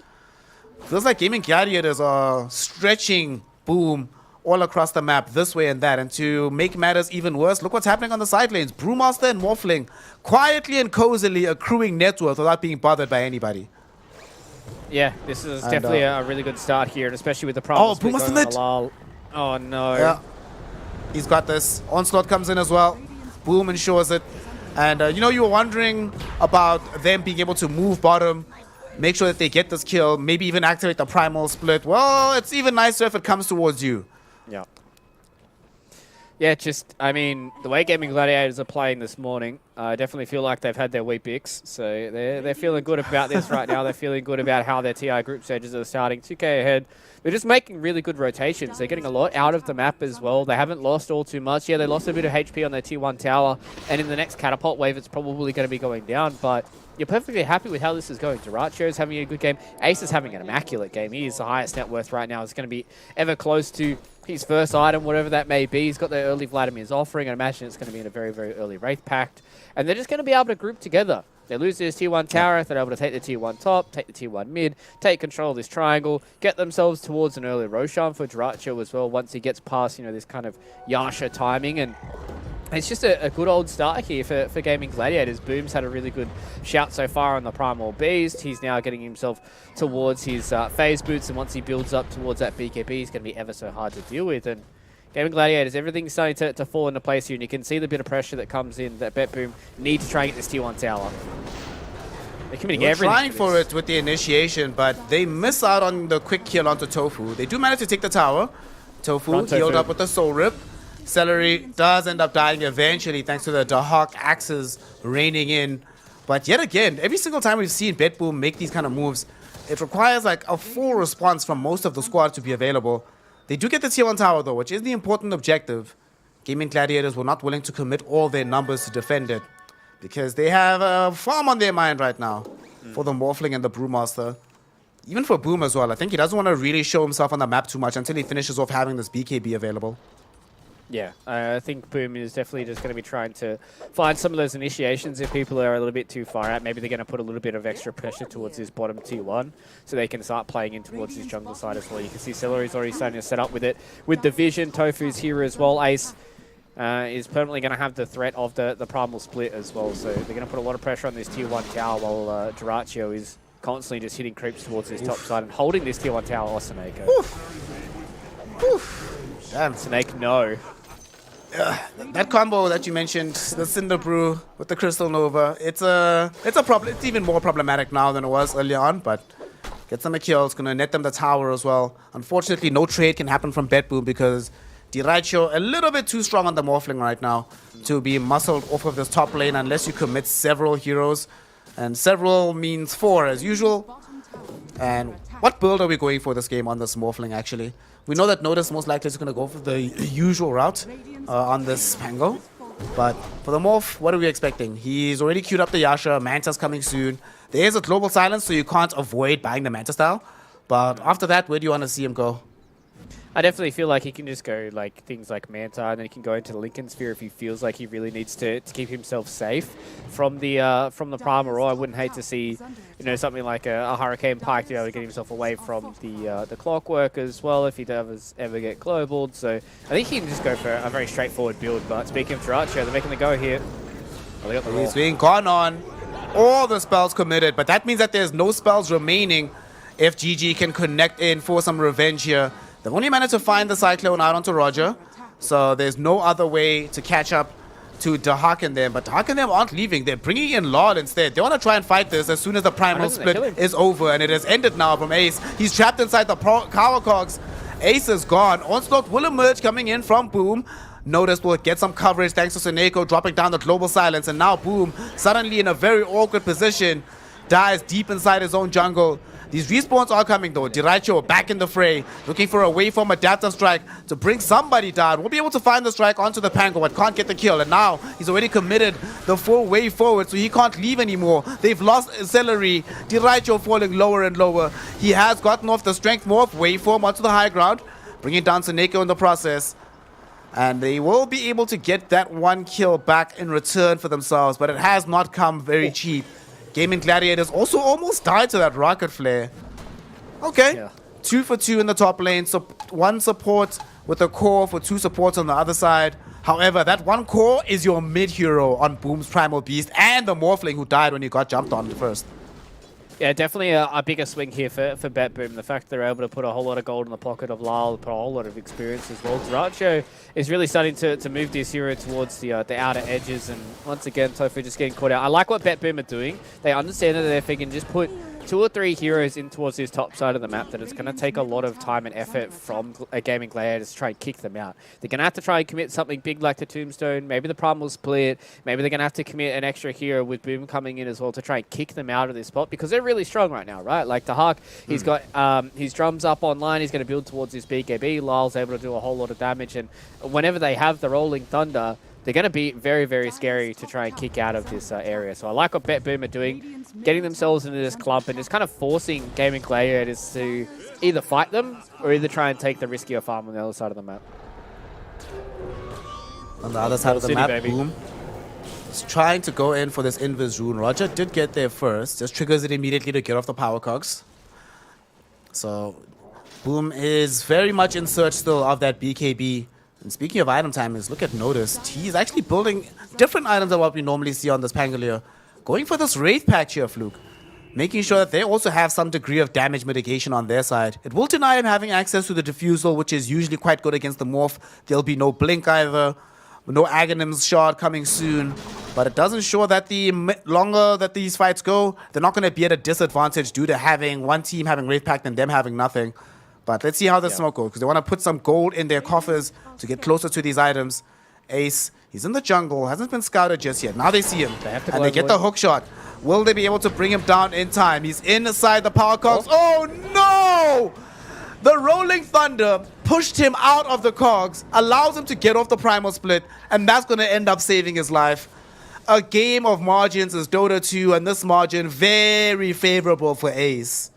Feels like Gaming Gladiators are stretching Boom all across the map, this way and that. And to make matters even worse, look what's happening on the side lanes. Brewmaster and Morphling quietly and cozily accruing net worth without being bothered by anybody. Yeah, this is definitely a really good start here, and especially with the problem. Oh, Brewmaster mid! Oh, no. Yeah. He's got this. Onslaught comes in as well. Boom ensures it. And, you know, you were wondering about them being able to move bottom, make sure that they get this kill, maybe even activate the primal split. Well, it's even nicer if it comes towards you. Yeah. Yeah, just, I mean, the way Gaming Gladiators are playing this morning, I definitely feel like they've had their wheat picks. So they're feeling good about this right now. They're feeling good about how their TI group stages are starting. 2K ahead. They're just making really good rotations. They're getting a lot out of the map as well. They haven't lost all too much. Yeah, they lost a bit of HP on their Tier 1 tower. And in the next catapult wave, it's probably going to be going down. But you're perfectly happy with how this is going. Duracio's having a good game. Ace is having an immaculate game. He is the highest net worth right now. It's going to be ever close to his first item, whatever that may be. He's got the early Vladimir's offering. I imagine it's going to be in a very, very early Wraith Pact. And they're just going to be able to group together. They lose this Tier 1 tower, they're able to take the Tier 1 top, take the Tier 1 mid, take control of this triangle, get themselves towards an early Roshan for Duraccio as well once he gets past, you know, this kind of Yasha timing. And it's just a good old start here for Gaming Gladiators. Boom's had a really good shout so far on the Primal Beast. He's now getting himself towards his phase boots, and once he builds up towards that BKB, he's going to be ever so hard to deal with. And Gaming Gladiators, everything's starting to fall into place here, and you can see the bit of pressure that comes in that BetBoom need to try and get this Tier 1 tower. They're committing everything. Trying for it with the initiation, but they miss out on the quick kill onto Tofu. They do manage to take the tower. Tofu healed up with the Soul Rip. Celery does end up dying eventually thanks to the Dahak axes raining in. But yet again, every single time we've seen BetBoom make these kind of moves, it requires like a full response from most of the squad to be available. They do get the Tier 1 tower though, which is the important objective. Gaming Gladiators were not willing to commit all their numbers to defend it, because they have a farm on their mind right now for the Morphling and the Brewmaster. Even for Boom as well. I think he doesn't want to really show himself on the map too much until he finishes off having this BKB available. Yeah, I think Boom is definitely just going to be trying to find some of those initiations if people are a little bit too far out. Maybe they're going to put a little bit of extra pressure towards his bottom Tier 1 so they can start playing in towards his jungle side as well. You can see Celery's already starting to set up with it. With the vision, Tofu's here as well. Ace is permanently going to have the threat of the primal split as well. So they're going to put a lot of pressure on this Tier 1 tower while Duraccio is constantly just hitting creeps towards his top side and holding this Tier 1 tower. Oh, Snake. Damn. Snake, no. That combo that you mentioned, the Cinder Brew with the Crystal Nova, it's a problem. It's even more problematic now than it was early on, but gets them a kill. It's going to net them the tower as well. Unfortunately, no trade can happen from BetBoom because Diracho a little bit too strong on the Morphling right now to be muscled off of this top lane unless you commit several heroes. And several means 4 as usual. And what build are we going for this game on this Morphling actually? We know that Notice most likely is going to go for the usual route on this Pango. But for the Morph, what are we expecting? He's already queued up the Yasha. Manta's coming soon. There is a global silence, so you can't avoid buying the Manta style. But after that, where do you want to see him go? I definitely feel like he can just go like things like Manta, and then he can go into Lincoln Sphere if he feels like he really needs to keep himself safe from the Prime, or I wouldn't hate to see, you know, something like a Hurricane Pike to be able to get himself away from the Clockwork as well if he does ever get globaled. So I think he can just go for a very straightforward build. But speaking of Taracho, they're making the go here. Oh, they got the roll. He's being gone on. All the spells committed, but that means that there's no spells remaining if GG can connect in for some revenge here. They've only managed to find the Cyclone out onto Roger, so there's no other way to catch up to Dahak and them. But Dahak and them aren't leaving. They're bringing in Lord instead. They want to try and fight this as soon as the Primal split is over, and it has ended now from Ace. He's trapped inside the Power Cogs. Ace is gone. Onslaught will emerge coming in from Boom. Notice will get some coverage thanks to Seneko dropping down the global silence, and now Boom suddenly in a very awkward position, dies deep inside his own jungle. These respawns are coming though. Diraicho back in the fray, looking for a waveform adaptive strike to bring somebody down. We'll be able to find the strike onto the Pango, but can't get the kill. And now he's already committed the full way forward, so he can't leave anymore. They've lost Celery. Diraicho falling lower and lower. He has gotten off the strength morph waveform onto the high ground, bringing down Seneko in the process. And they will be able to get that one kill back in return for themselves, but it has not come very cheap. Gaming Gladiators also almost died to that rocket flare. Okay, Yeah. 2 for 2 in the top lane. So one support with a core for 2 supports on the other side. However, that one core is your mid hero on Boom's Primal Beast and the Morphling who died when he got jumped on first. Yeah, definitely a bigger swing here for BetBoom. The fact they're able to put a whole lot of gold in the pocket of Lyle, put a whole lot of experience as well. Taracho is really starting to move this hero towards the outer edges, and once again, Tofu just getting caught out. I like what BetBoom are doing. They understand that if they can just put 2 or 3 heroes in towards this top side of the map, that it's going to take a lot of time and effort from a Gaming Gladiators to try and kick them out. They're going to have to try and commit something big like the Tombstone. Maybe the Primal Split. Maybe they're going to have to commit an extra hero with Boom coming in as well to try and kick them out of this spot, because they're really strong right now, right? Like Dahak, he's got his drums up online. He's going to build towards his BKB. Lyle's able to do a whole lot of damage, and whenever they have the Rolling Thunder, they're going to be very, very scary to try and kick out of this area. So I like what BetBoom are doing, getting themselves into this clump and just kind of forcing Gaming Gladiators to either fight them or either try and take the riskier farm on the other side of the map. On the other side of the City, map, baby. Boom is trying to go in for this Invis rune. Roger did get there first, just triggers it immediately to get off the power cogs. So Boom is very much in search still of that BKB. And speaking of item timings, look at Notice. He's actually building different items than what we normally see on this Pangolier. Going for this Wraith patch here, Fluke. Making sure that they also have some degree of damage mitigation on their side. It will deny him having access to the Diffusal, which is usually quite good against the Morph. There'll be no Blink either. No Aghanim's Shard coming soon. But it does ensure that the longer that these fights go, they're not going to be at a disadvantage due to having one team having Wraith Pact and them having nothing. But let's see how the smoke goes, because they want to put some gold in their coffers to get closer to these items. Ace, he's in the jungle, hasn't been scouted just yet. Now they see him, and they get the hook shot. Will they be able to bring him down in time? He's inside the power cogs. Oh no! The Rolling Thunder pushed him out of the cogs, allows him to get off the Primal Split, and that's going to end up saving his life. A game of margins is Dota 2, and this margin very favorable for Ace.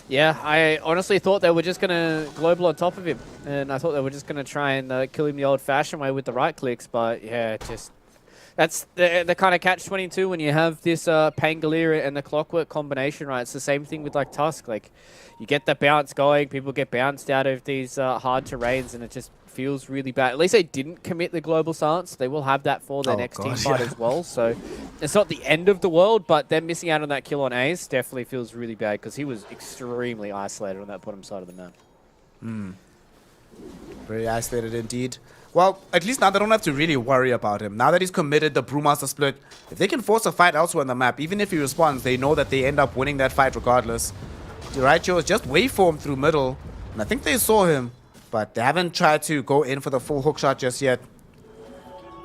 Yeah, I honestly thought they were just going to global on top of him. And I thought they were just going to try and kill him the old-fashioned way with the right clicks. But yeah, just that's the kind of catch-22 when you have this Pangolier and the Clockwork combination, right? It's the same thing with like Tusk. Like, you get the bounce going, people get bounced out of these hard terrains, and it just feels really bad. At least they didn't commit the global silence. They will have that for their next team fight as well. So it's not the end of the world, but them missing out on that kill on Ace definitely feels really bad, because he was extremely isolated on that bottom side of the map. Very isolated indeed. Well, at least now they don't have to really worry about him. Now that he's committed the Brewmaster split, if they can force a fight elsewhere on the map, even if he responds, they know that they end up winning that fight regardless. Diraicho is just waveformed through middle, and I think they saw him, but they haven't tried to go in for the full hookshot just yet.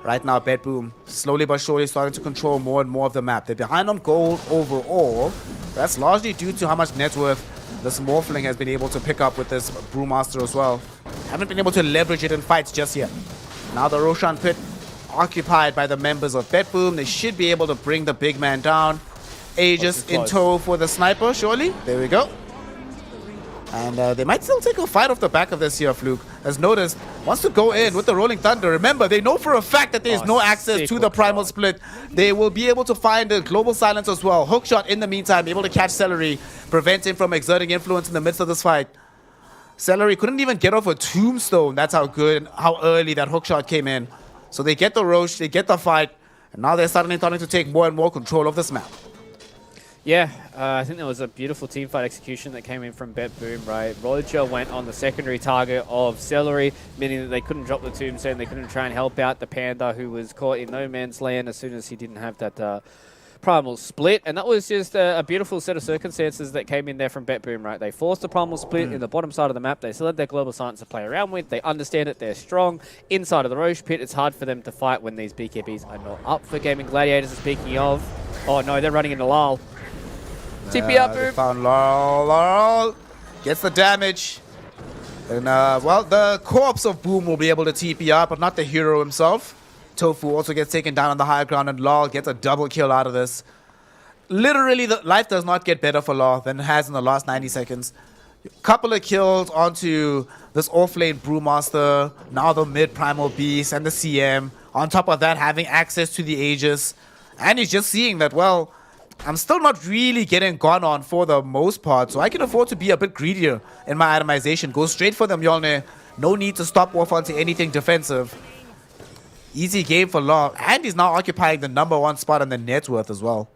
Right now, BetBoom slowly but surely starting to control more and more of the map. They're behind on gold overall. That's largely due to how much net worth this Morphling has been able to pick up with this Brewmaster as well. Haven't been able to leverage it in fights just yet. Now the Roshan Pit occupied by the members of BetBoom. They should be able to bring the big man down. Aegis in close. tow for the sniper, surely. There we go. And they might still take a fight off the back of this here, Fluke. As noticed, wants to go in with the Rolling Thunder. Remember, they know for a fact that there's no access to the Primal Split. They will be able to find a Global Silence as well. Hookshot in the meantime, able to catch Celery, prevent him from exerting influence in the midst of this fight. Celery couldn't even get off a Tombstone. That's how good and how early that hookshot came in. So they get the Roche, they get the fight, and now they're suddenly starting to take more and more control of this map. Yeah, I think there was a beautiful teamfight execution that came in from BetBoom, right? Roger went on the secondary target of Celery, meaning that they couldn't drop the Tombstone, they couldn't try and help out the Panda, who was caught in no man's land as soon as he didn't have that Primal Split. And that was just a beautiful set of circumstances that came in there from BetBoom, right? They forced the Primal Split in the bottom side of the map. They still had their Global Silence to play around with. They understand it. They're strong. Inside of the Roche Pit, it's hard for them to fight when these BKBs are not up for Gaming Gladiators. Speaking of, oh no, they're running into Lal. TP up, They Boom. found Laurel. Laurel gets the damage. And, well, the corpse of Boom will be able to TP up, but not the hero himself. Tofu also gets taken down on the high ground, and Laurel gets a double kill out of this. Literally, the life does not get better for Laurel than it has in the last 90 seconds. Couple of kills onto this off-lane Brewmaster, now the mid-primal beast and the CM. On top of that, having access to the Aegis. And he's just seeing that, well, I'm still not really getting gone on for the most part, so I can afford to be a bit greedier in my itemization. Go straight for the Mjolnir. No need to stop off onto anything defensive. Easy game for Law. And he's now occupying the #1 spot on the net worth as well.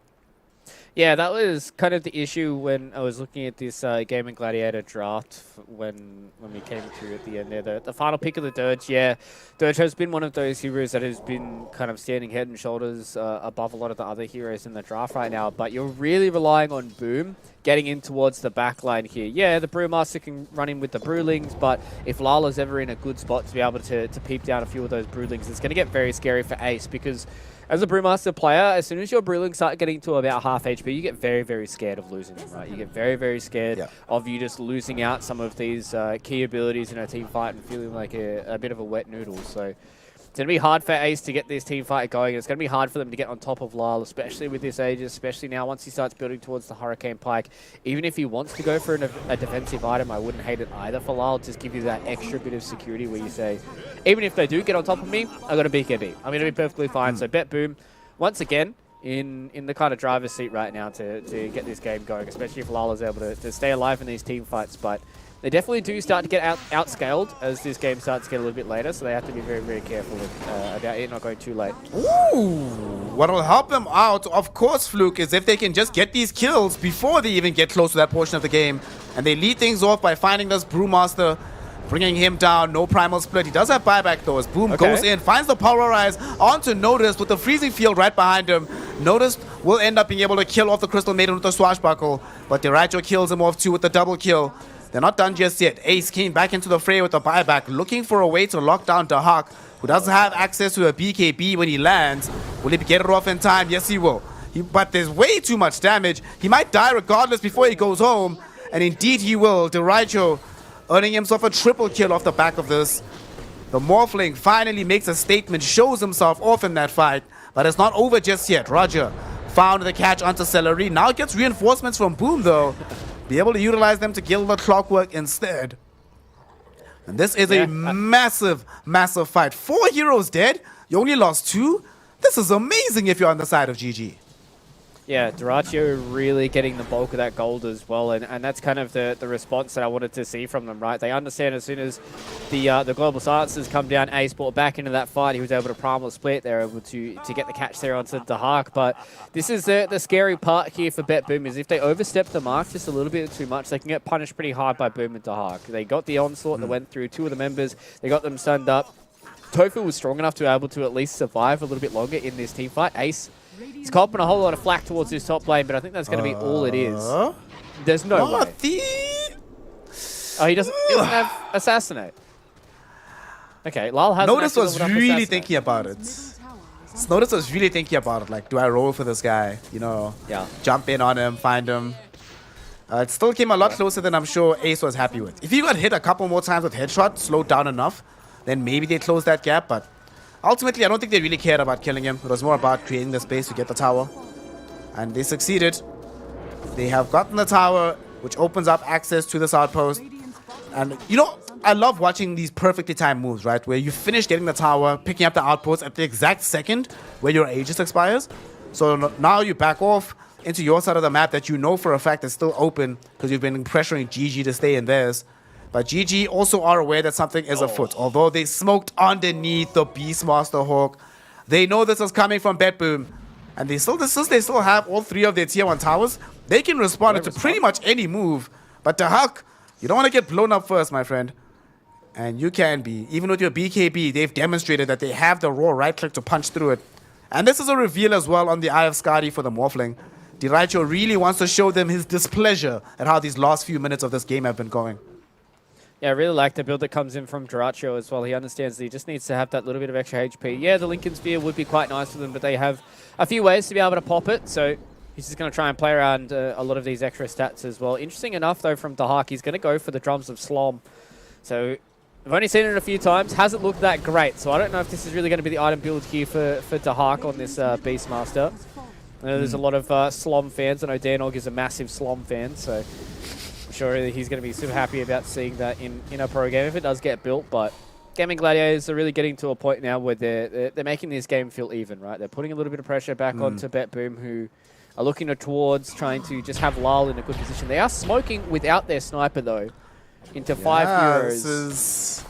Yeah, that was kind of the issue when I was looking at this Gaming Gladiator draft when we came through at the end there. The final pick of the Dirge, yeah. Dirge has been one of those heroes that has been kind of standing head and shoulders above a lot of the other heroes in the draft right now. But you're really relying on Boom getting in towards the back line here. Yeah, the Brewmaster can run in with the Brewlings, but if Lala's ever in a good spot to be able to peep down a few of those Brewlings, it's going to get very scary for Ace because as a Brewmaster player, as soon as your Brewlings start getting to about half HP, you get very, very scared of losing them, right? You get very, very scared of you just losing out some of these key abilities in a team fight and feeling like a bit of a wet noodle. So it's going to be hard for Ace to get this team fight going. It's going to be hard for them to get on top of Lyle, especially with this Aegis, especially now once he starts building towards the Hurricane Pike. Even if he wants to go for a defensive item, I wouldn't hate it either for Lyle. Just give you that extra bit of security where you say, even if they do get on top of me, I got a BKB. I'm going to be perfectly fine. So BetBoom, once again, in the kind of driver's seat right now to get this game going, especially if Lala's able to stay alive in these team fights. But they definitely do start to get outscaled as this game starts to get a little bit later, so they have to be very, very careful about it not going too late. Ooh, what will help them out, of course, Fluke, is if they can just get these kills before they even get close to that portion of the game. And they lead things off by finding this Brewmaster, bringing him down. No Primal Split. He does have buyback, though, as Boom goes in, finds the Polarize onto Notice with the Freezing Field right behind him. Notice will end up being able to kill off the Crystal Maiden with the Swashbuckle, but Deracho kills him off, too, with the double kill. They're not done just yet. Ace came back into the fray with the buyback, looking for a way to lock down Dahak, who doesn't have access to a BKB when he lands. Will he get it off in time? Yes, he will. But there's way too much damage. He might die regardless before he goes home. And indeed he will. Deracho earning himself a triple kill off the back of this. The Morphling finally makes a statement, shows himself off in that fight. But it's not over just yet. Roger found the catch onto Celery. Now gets reinforcements from Boom, though. Be able to utilize them to kill the Clockwork instead. And this is a massive, massive fight. 4 heroes dead. You only lost 2. This is amazing if you're on the side of GG. Yeah, Deracho really getting the bulk of that gold as well, and that's kind of the response that I wanted to see from them, right? They understand as soon as the Global Silences come down, Ace brought back into that fight, he was able to Primal Split, they're able to get the catch there onto the Hark, but this is the scary part here for BetBoom, is if they overstep the mark just a little bit too much, they can get punished pretty hard by Boom and Dahak. They got the onslaught that went through 2 of the members, they got them stunned up. Tofu was strong enough to be able to at least survive a little bit longer in this team fight. Ace, he's copping a whole lot of flack towards this top lane, but I think that's going to be all it is. There's no way. Oh, he doesn't have Assassinate. Okay, Lyle has Notice was really thinking about it. Notice was really thinking about it. Like, do I roll for this guy? You know, jump in on him, find him. It still came a lot closer than I'm sure Ace was happy with. If he got hit a couple more times with headshot, slowed down enough, then maybe they close that gap, but ultimately, I don't think they really cared about killing him. It was more about creating the space to get the tower. And they succeeded. They have gotten the tower, which opens up access to this outpost. And, you know, I love watching these perfectly timed moves, right? Where you finish getting the tower, picking up the outpost at the exact second where your Aegis expires. So now you back off into your side of the map that you know for a fact is still open because you've been pressuring GG to stay in theirs. But GG also are aware that something is afoot. Although they smoked underneath the Beastmaster Hawk, they know this is coming from BetBoom. And they still have all 3 of their tier 1 towers. They can respond to pretty much any move. But Dahak, you don't want to get blown up first, my friend. And you can be. Even with your BKB, they've demonstrated that they have the raw right click to punch through it. And this is a reveal as well on the Eye of Skadi for the Morphling. Dyraicho really wants to show them his displeasure at how these last few minutes of this game have been going. Yeah, I really like the build that comes in from Dyraicho as well. He understands that he just needs to have that little bit of extra HP. Yeah, the Lincoln Sphere would be quite nice for them, but they have a few ways to be able to pop it. So he's just going to try and play around a lot of these extra stats as well. Interesting enough, though, from Dahak, he's going to go for the Drums of Slom. So I've only seen it a few times. Hasn't looked that great. So I don't know if this is really going to be the item build here for Dahak on this Beastmaster. I know there's a lot of Slom fans. I know Danog is a massive Slom fan, so I'm sure he's going to be super happy about seeing that in a pro game if it does get built. But Gaming Gladiators are really getting to a point now where they're making this game feel even, right? They're putting a little bit of pressure back onto BetBoom, who are looking towards trying to just have Lal in a good position. They are smoking without their sniper, though, into 5 heroes. This is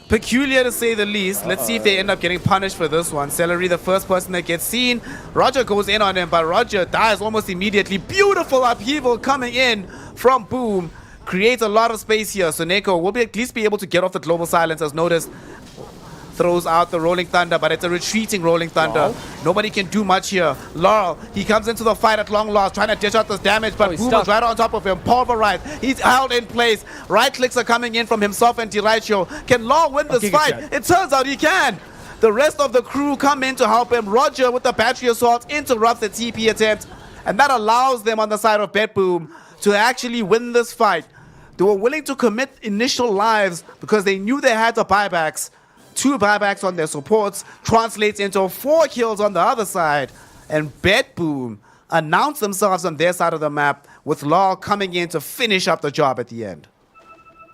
peculiar to say the least. Let's see if they end up getting punished for this one. Celery, the first person that gets seen. Roger goes in on him, but Roger dies almost immediately. Beautiful upheaval coming in from Boom. Creates a lot of space here. So Neko will at least be able to get off the global silence, as noticed. Throws out the Rolling Thunder, but it's a retreating Rolling Thunder. Wow. Nobody can do much here. Laurel, he comes into the fight at long last, trying to dish out this damage, but Boom is right on top of him. Pulverized. He's held in place. Right clicks are coming in from himself and Dyraicho. Can Law win this fight? It turns out he can. The rest of the crew come in to help him. Roger with the battery assault interrupts the TP attempt, and that allows them on the side of BetBoom to actually win this fight. They were willing to commit initial lives because they knew they had the buybacks. 2 buybacks on their supports translates into 4 kills on the other side. And BetBoom announced themselves on their side of the map, with Law coming in to finish up the job at the end.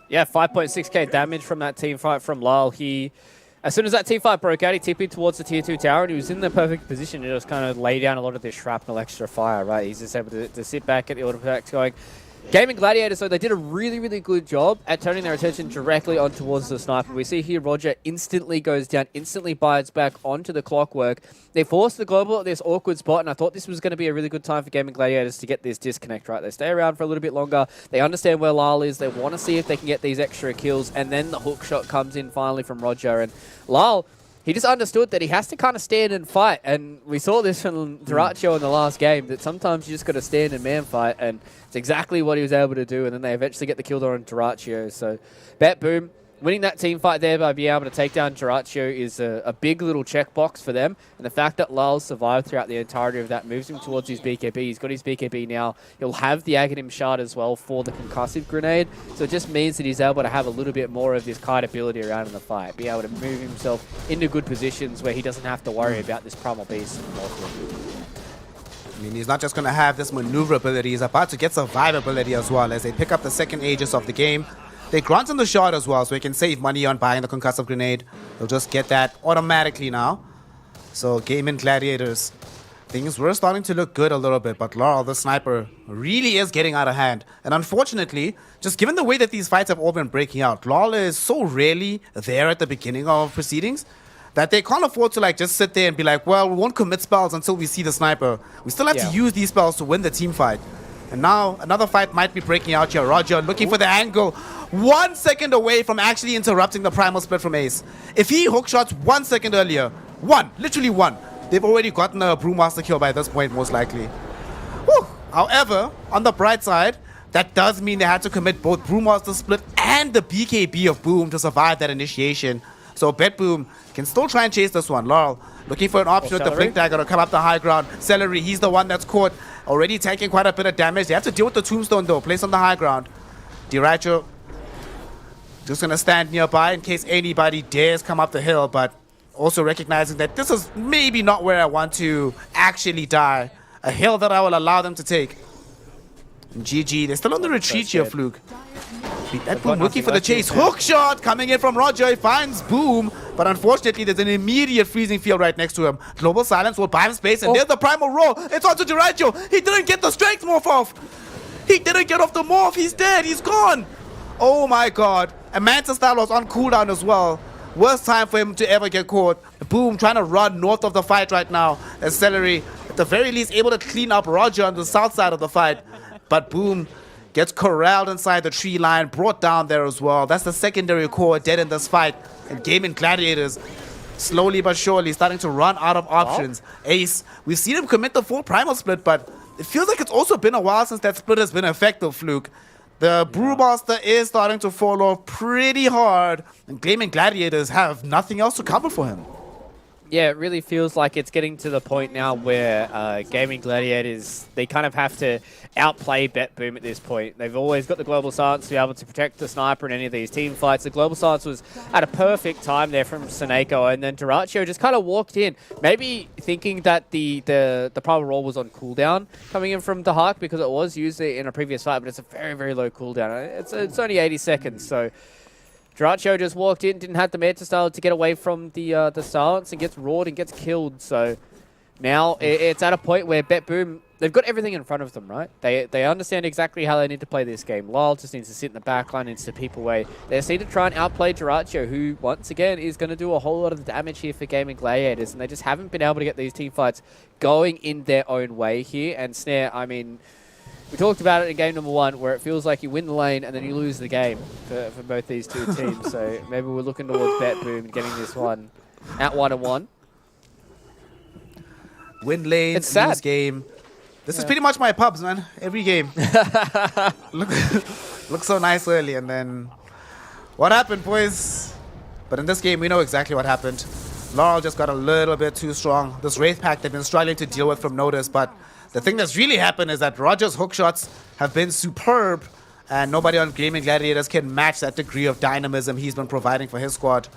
Yeah, 5.6k damage from that team fight from Lyle. As soon as that team fight broke out, he TP'd towards the tier 2 tower, and he was in the perfect position to just kind of lay down a lot of this shrapnel extra fire, right? He's just able to sit back, get the auto attacks going. Gaming Gladiators, so they did a really, really good job at turning their attention directly on towards the sniper. We see here Roger instantly goes down, instantly bites back onto the clockwork. They forced the global at this awkward spot, and I thought this was going to be a really good time for Gaming Gladiators to get this disconnect, right? They stay around for a little bit longer. They understand where Lyle is. They want to see if they can get these extra kills, and then the hook shot comes in finally from Roger. And Lyle, he just understood that he has to kind of stand and fight. And we saw this from Dyraicho in the last game, that sometimes you just got to stand and man fight. And it's exactly what he was able to do. And then they eventually get the kill there on Dyraicho. So BetBoom winning that team fight there by being able to take down Dyraicho is a big little checkbox for them. And the fact that Lal survived throughout the entirety of that moves him towards his BKB. He's got his BKB now. He'll have the Aghanim Shard as well for the concussive grenade. So it just means that he's able to have a little bit more of this kite ability around in the fight. Be able to move himself into good positions where he doesn't have to worry about this Primal Beast. I mean, he's not just going to have this maneuver ability. He's about to get survivability as well as they pick up the second Aegis of the game. They grant him the shot as well, so he can save money on buying the concussive grenade. He'll just get that automatically now. So Gaming Gladiators, things were starting to look good a little bit, but Laurel, the sniper, really is getting out of hand. And unfortunately, just given the way that these fights have all been breaking out, Laurel is so rarely there at the beginning of proceedings that they can't afford to just sit there and be like, well, we won't commit spells until we see the sniper. We still have to use these spells to win the team fight. And now another fight might be breaking out here. Roger looking for the angle. 1 second away from actually interrupting the primal split from Ace. If he hook shots 1 second earlier, literally one, they've already gotten a Brewmaster kill by this point, most likely. Whew. However, on the bright side, that does mean they had to commit both Brewmaster split and the BKB of Boom to survive that initiation. So BetBoom can still try and chase this one. Laurel looking for an option with the Blink Dagger to come up the high ground. Celery, he's the one that's caught. Already taking quite a bit of damage. They have to deal with the Tombstone though, placed on the high ground. Dyraicho just going to stand nearby in case anybody dares come up the hill, but Also recognizing that this is maybe not where I want to actually die. A hill that I will allow them to take. And GG, they're still on the retreat here, Fluke. Beat that Boom looking for the chase. Hook shot coming in from Roger. He finds Boom, but unfortunately there's an immediate freezing field right next to him. Global Silence will buy him space, and there's the primal roar. It's onto Diracho. He didn't get the strength morph off. He didn't get off the morph. He's dead. He's gone. Oh my god. And Manta Style was on cooldown as well. Worst time for him to ever get caught. Boom trying to run north of the fight right now. As Celery, at the very least, able to clean up Roger on the south side of the fight. But Boom gets corralled inside the tree line, brought down there as well. That's the secondary core dead in this fight. And Gaming Gladiators, slowly but surely, starting to run out of options. Ace, we've seen him commit the full primal split, but it feels like it's also been a while since that split has been effective, Fluke. The Brewmaster is starting to fall off pretty hard, and Gaming Gladiators have nothing else to cover for him. Yeah, it really feels like it's getting to the point now where Gaming Gladiators, they kind of have to outplay BetBoom at this point. They've always got the Global Silence to be able to protect the sniper in any of these team fights. The Global Silence was at a perfect time there from Seneko, and then Diracho just kind of walked in, maybe thinking that the Primal Roar was on cooldown coming in from the Hawk because it was used in a previous fight, but it's a very, very low cooldown. It's only 80 seconds, so Diracho just walked in, didn't have the Manta Style to get away from the silence, and gets roared and gets killed. So now it's at a point where BetBoom, they've got everything in front of them, right? They understand exactly how they need to play this game. Lyle just needs to sit in the backline, needs to peep away. They just need to try and outplay Diracho, who, once again, is going to do a whole lot of damage here for Gaming Gladiators, and they just haven't been able to get these team fights going in their own way here. And Snare, I mean, we talked about it in game number 1, where it feels like you win the lane and then you lose the game for both these two teams. So maybe we're looking towards BetBoom and getting this one at 1-1. Win lane, It's sad. lose game. This is pretty much my pubs, man. Every game. Look so nice early, and then what happened, boys? But in this game, we know exactly what happened. Laurel just got a little bit too strong. This Wraith pack they've been struggling to deal with from Notice, but the thing that's really happened is that Roger's hook shots have been superb, and nobody on Gaming Gladiators can match that degree of dynamism he's been providing for his squad.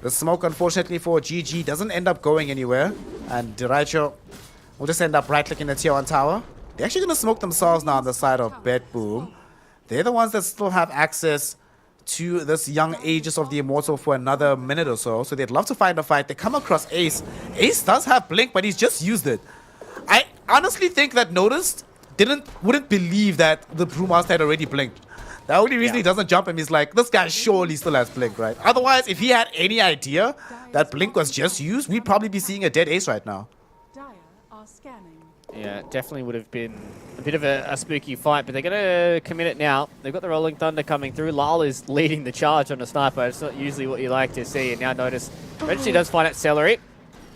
The smoke, unfortunately for GG, doesn't end up going anywhere, and Diracho will just end up right-clicking the tier 1 tower. They're actually going to smoke themselves now on the side of BetBoom. They're the ones that still have access to this young Aegis of the Immortal for another minute or so, so they'd love to find a fight. They come across Ace. Ace does have Blink, but he's just used it. I honestly think that Noticed wouldn't believe that the Brewmaster had already blinked. The only reason he doesn't jump him is like, this guy surely still has Blink, right? Otherwise, if he had any idea that Blink was just used, we'd probably be seeing a dead Ace right now. Yeah, it definitely would have been a bit of a spooky fight, but they're going to commit it now. They've got the Rolling Thunder coming through. Lyle is leading the charge on the sniper. It's not usually what you like to see, and now Notice eventually does find it Celery.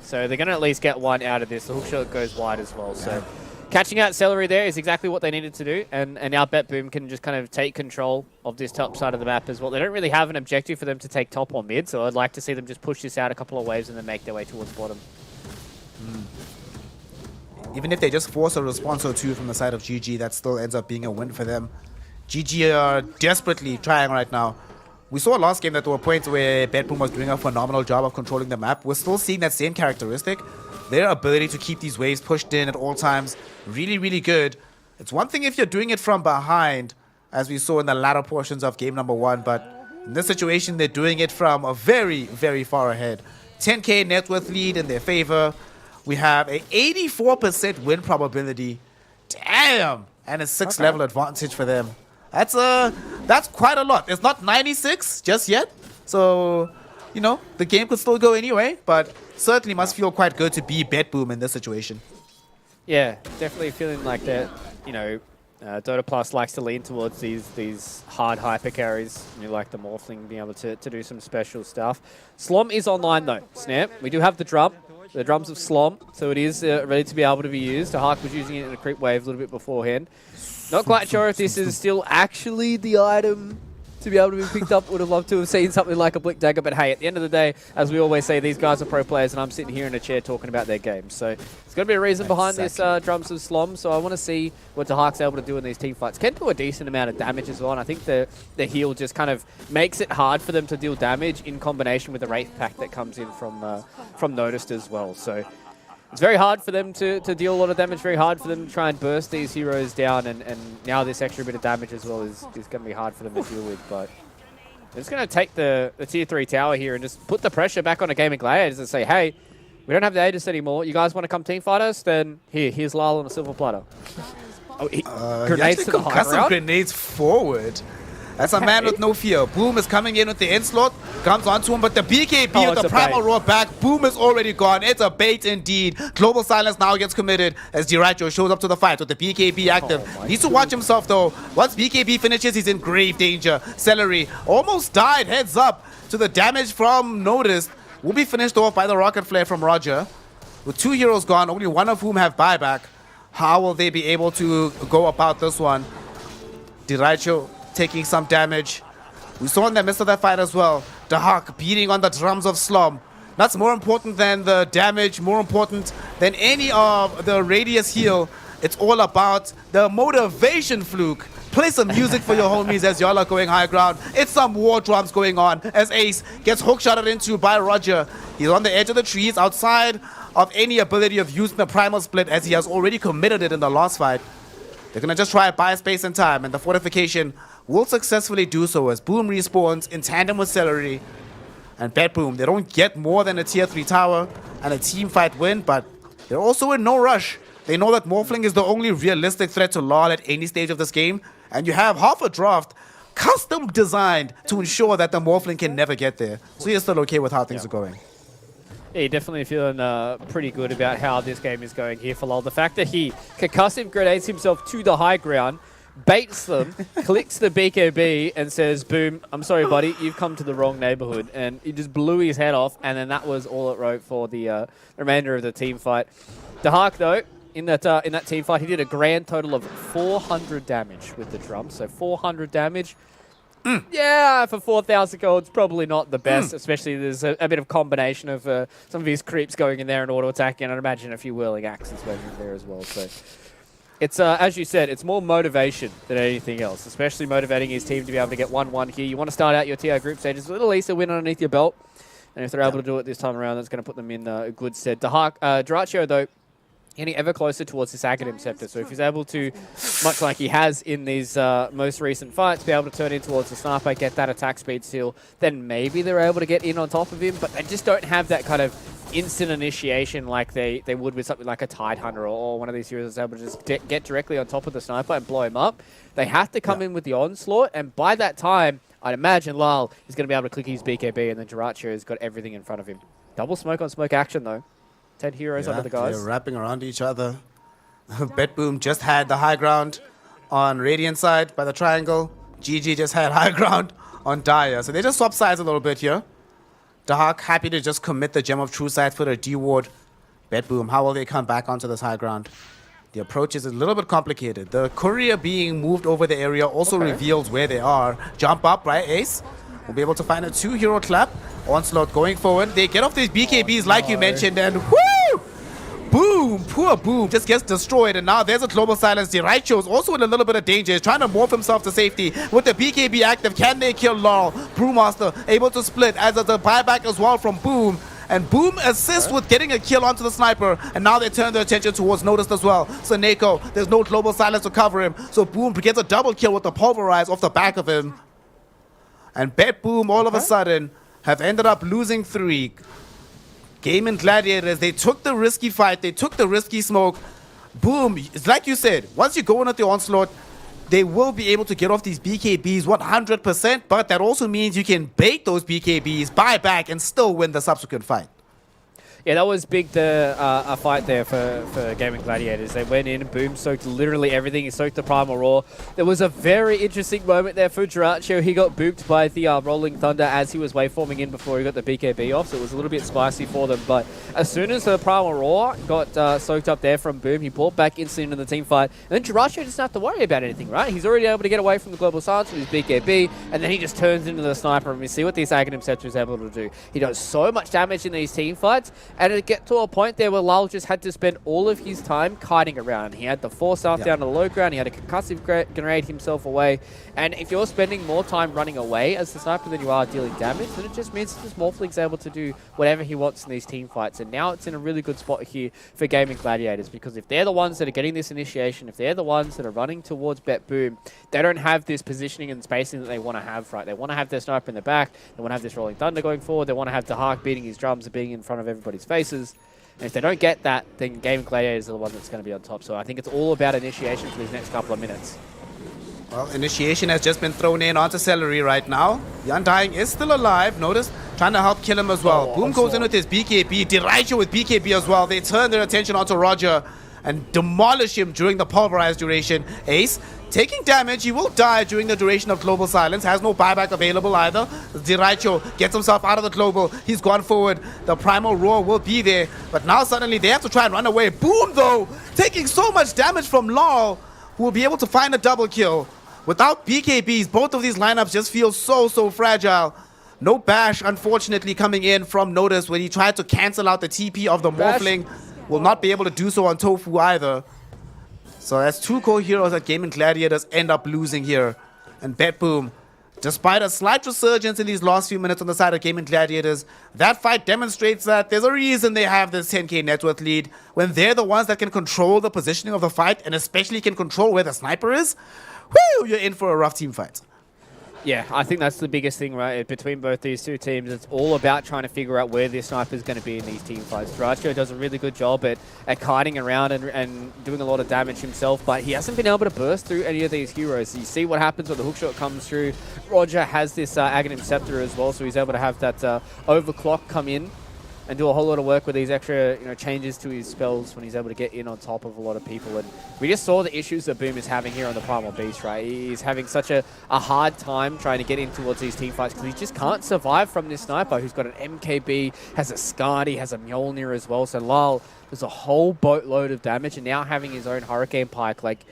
So they're going to at least get one out of this. The hook shot goes wide as well. So catching out Celery there is exactly what they needed to do. And now BetBoom can just kind of take control of this top side of the map as well. They don't really have an objective for them to take top or mid. So I'd like to see them just push this out a couple of waves and then make their way towards bottom. Even if they just force a response or two from the side of GG, that still ends up being a win for them. GG are desperately trying right now. We saw last game that there were points where BetBoom was doing a phenomenal job of controlling the map. We're still seeing that same characteristic. Their ability to keep these waves pushed in at all times, really, really good. It's one thing if you're doing it from behind, as we saw in the latter portions of game number 1, but in this situation, they're doing it from a very, very far ahead. 10k net worth lead in their favor. We have a 84% win probability. Damn! And a 6th level advantage for them. That's quite a lot. It's not 96 just yet. So, you know, the game could still go anyway, but certainly must feel quite good to be BetBoom in this situation. Yeah, definitely feeling like that, you know, Dota Plus likes to lean towards these hard hyper carries. You like the Morphling being able to do some special stuff. Slom is online though, Snap. We do have the drums of Slom, so it is ready to be able to be used. The Hawk was using it in a creep wave a little bit beforehand. Not quite sure if this is still actually the item to be able to be picked up. Would have loved to have seen something like a Blick Dagger, but hey, at the end of the day, as we always say, these guys are pro players, and I'm sitting here in a chair talking about their game. So there's got to be a reason behind this Drums of Slom, so I want to see what Dahak's able to do in these team fights. Can do a decent amount of damage as well, and I think the heal just kind of makes it hard for them to deal damage in combination with the Wraith pack that comes in from Noticed as well. So it's very hard for them to deal a lot of damage, very hard for them to try and burst these heroes down, and now this extra bit of damage as well is going to be hard for them to deal with. But they're just going to take the tier 3 tower here and just put the pressure back on a Gaming Gladiators and say, hey, we don't have the Aegis anymore. You guys want to come team fight us? Then here's Lyle on a silver platter. Grenades to the high ground? Grenades forward. That's a man with no fear. Boom is coming in with the onslaught, comes onto him, but the BKB with the primal roar back. Boom is already gone. It's a bait indeed. Global Silence now gets committed as Diracho shows up to the fight with the BKB active. Needs to watch himself though. Once BKB finishes, he's in grave danger. Celery almost died. Heads up to the damage from Noticed. Will be finished off by the rocket flare from Roger. With 2 heroes gone, only one of whom have buyback. How will they be able to go about this one? Diracho taking some damage. We saw in the midst of that fight as well, Dahak beating on the drums of Slom. That's more important than the damage, more important than any of the radius heal. It's all about the motivation, Fluke. Play some music for your homies as y'all are going high ground. It's some war drums going on as Ace gets hookshotted into by Roger. He's on the edge of the trees outside of any ability of using the primal split as he has already committed it in the last fight. They're going to just try to buy space and time, and the fortification will successfully do so as Boom respawns in tandem with Celery and BetBoom. They don't get more than a tier 3 tower and a team fight win, but they're also in no rush. They know that Morphling is the only realistic threat to LoL at any stage of this game, and you have half a draft custom designed to ensure that the Morphling can never get there. So you're still okay with how things are going. Yeah, definitely feeling pretty good about how this game is going here for LoL. The fact that he concussive grenades himself to the high ground, baits them, clicks the BKB, and says, boom, I'm sorry, buddy, you've come to the wrong neighborhood. And he just blew his head off, and then that was all it wrote for the remainder of the team fight. Dahak, though, in that team fight, he did a grand total of 400 damage with the drum. So 400 damage. Yeah, for 4,000 gold, it's probably not the best, especially there's a bit of combination of some of his creeps going in there and auto-attacking, and I'd imagine a few whirling axes going in there as well. So it's, as you said, it's more motivation than anything else, especially motivating his team to be able to get 1-1 here. You want to start out your TI group stages with at least a win underneath your belt, and if they're able to do it this time around, that's going to put them in a good stead. Dyrachyo, though, getting ever closer towards this Aghanim Scepter. So if he's able to, much like he has in these most recent fights, be able to turn in towards the sniper, get that attack speed seal, then maybe they're able to get in on top of him, but they just don't have that kind of instant initiation like they would with something like a Tidehunter or one of these heroes that's able to just get directly on top of the sniper and blow him up. They have to come in with the onslaught, and by that time, I'd imagine Lal is going to be able to click his BKB, and then Dyrachyo has got everything in front of him. Double smoke on smoke action, though. 10 heroes under the guys. They're wrapping around each other. BetBoom just had the high ground on Radiant side by the triangle. GG just had high ground on Dire. So they just swap sides a little bit here. Dahak happy to just commit the Gem of True Sight for the D-Ward. BetBoom, how will they come back onto this high ground? The approach is a little bit complicated. The courier being moved over the area also reveals where they are. Jump up, right, Ace? We'll be able to find a 2-hero clap. Onslaught going forward. They get off these BKBs like you mentioned, and whoo! Boom! Poor Boom just gets destroyed, and now there's a global silence. Dyrachyo is also in a little bit of danger. He's trying to morph himself to safety with the BKB active. Can they kill Laurel? Brewmaster able to split as there's a buyback as well from Boom. And Boom assists with getting a kill onto the sniper. And now they turn their attention towards Noticed as well. So Neko, there's no global silence to cover him. So Boom gets a double kill with the pulverize off the back of him. And BetBoom all of a sudden have ended up losing 3. Gaming Gladiators, they took the risky fight, they took the risky smoke. Boom, it's like you said, once you go in at the onslaught, they will be able to get off these BKBs 100%, but that also means you can bait those BKBs, buy back, and still win the subsequent fight. Yeah, that was big, a fight there for Gaming Gladiators. They went in, Boom soaked literally everything. He soaked the Primal Roar. There was a very interesting moment there for Jiracho. He got booped by the Rolling Thunder as he was waveforming in before he got the BKB off, so it was a little bit spicy for them. But as soon as the Primal Roar got soaked up there from Boom, he brought back instantly into the team fight. And then Jiracho doesn't have to worry about anything, right? He's already able to get away from the Global Silence with his BKB, and then he just turns into the sniper, and we see what this Aghanim Scepter is able to do. He does so much damage in these team fights, and it get to a point there where Lal just had to spend all of his time kiting around. He had the force out down to the low ground, he had a concussive grenade himself away, and if you're spending more time running away as the sniper than you are dealing damage, then it just means that Morphling's able to do whatever he wants in these team fights, and now it's in a really good spot here for Gaming Gladiators, because if they're the ones that are getting this initiation, if they're the ones that are running towards BetBoom, they don't have this positioning and spacing that they want to have, right? They want to have their sniper in the back, they want to have this Rolling Thunder going forward, they want to have the Hark beating his drums and being in front of everybody's faces. And if they don't get that, then Gaming Gladiators are the one that's going to be on top. So I think it's all about initiation for these next couple of minutes. Well, initiation has just been thrown in onto Celery right now. The Undying is still alive. Notice, trying to help kill him as well. Boom goes in with his BKB. Diracho with BKB as well. They turn their attention onto Roger and demolish him during the pulverized duration. Ace taking damage. He will die during the duration of Global Silence. Has no buyback available either. Diracho gets himself out of the Global. He's gone forward. The Primal Roar will be there. But now suddenly they have to try and run away. Boom, though, taking so much damage from Lal, who will be able to find a double kill. Without BKBs, both of these lineups just feel so fragile. No Bash, unfortunately, coming in from Notice when he tried to cancel out the TP of the Morphling. Will not be able to do so on Tofu either. So that's two core heroes that Gaming Gladiators end up losing here. And BetBoom, despite a slight resurgence in these last few minutes on the side of Gaming Gladiators, that fight demonstrates that there's a reason they have this 10k net worth lead. When they're the ones that can control the positioning of the fight, and especially can control where the sniper is, whoo, you're in for a rough team fight. Yeah, I think that's the biggest thing, right, between both these two teams. It's all about trying to figure out where this sniper is going to be in these team fights. Diracho does a really good job at kiting around and doing a lot of damage himself, but he hasn't been able to burst through any of these heroes. You see what happens when the hookshot comes through. Roger has this Aghanim Scepter as well, so he's able to have that overclock come in and do a whole lot of work with these extra changes to his spells when he's able to get in on top of a lot of people. And we just saw the issues that Boom is having here on the Primal Beast, right? He's having such a hard time trying to get in towards these team fights because he just can't survive from this sniper who's got an MKB, has a Skadi, has a Mjolnir as well. So Lal does a whole boatload of damage, and now having his own Hurricane Pike, like,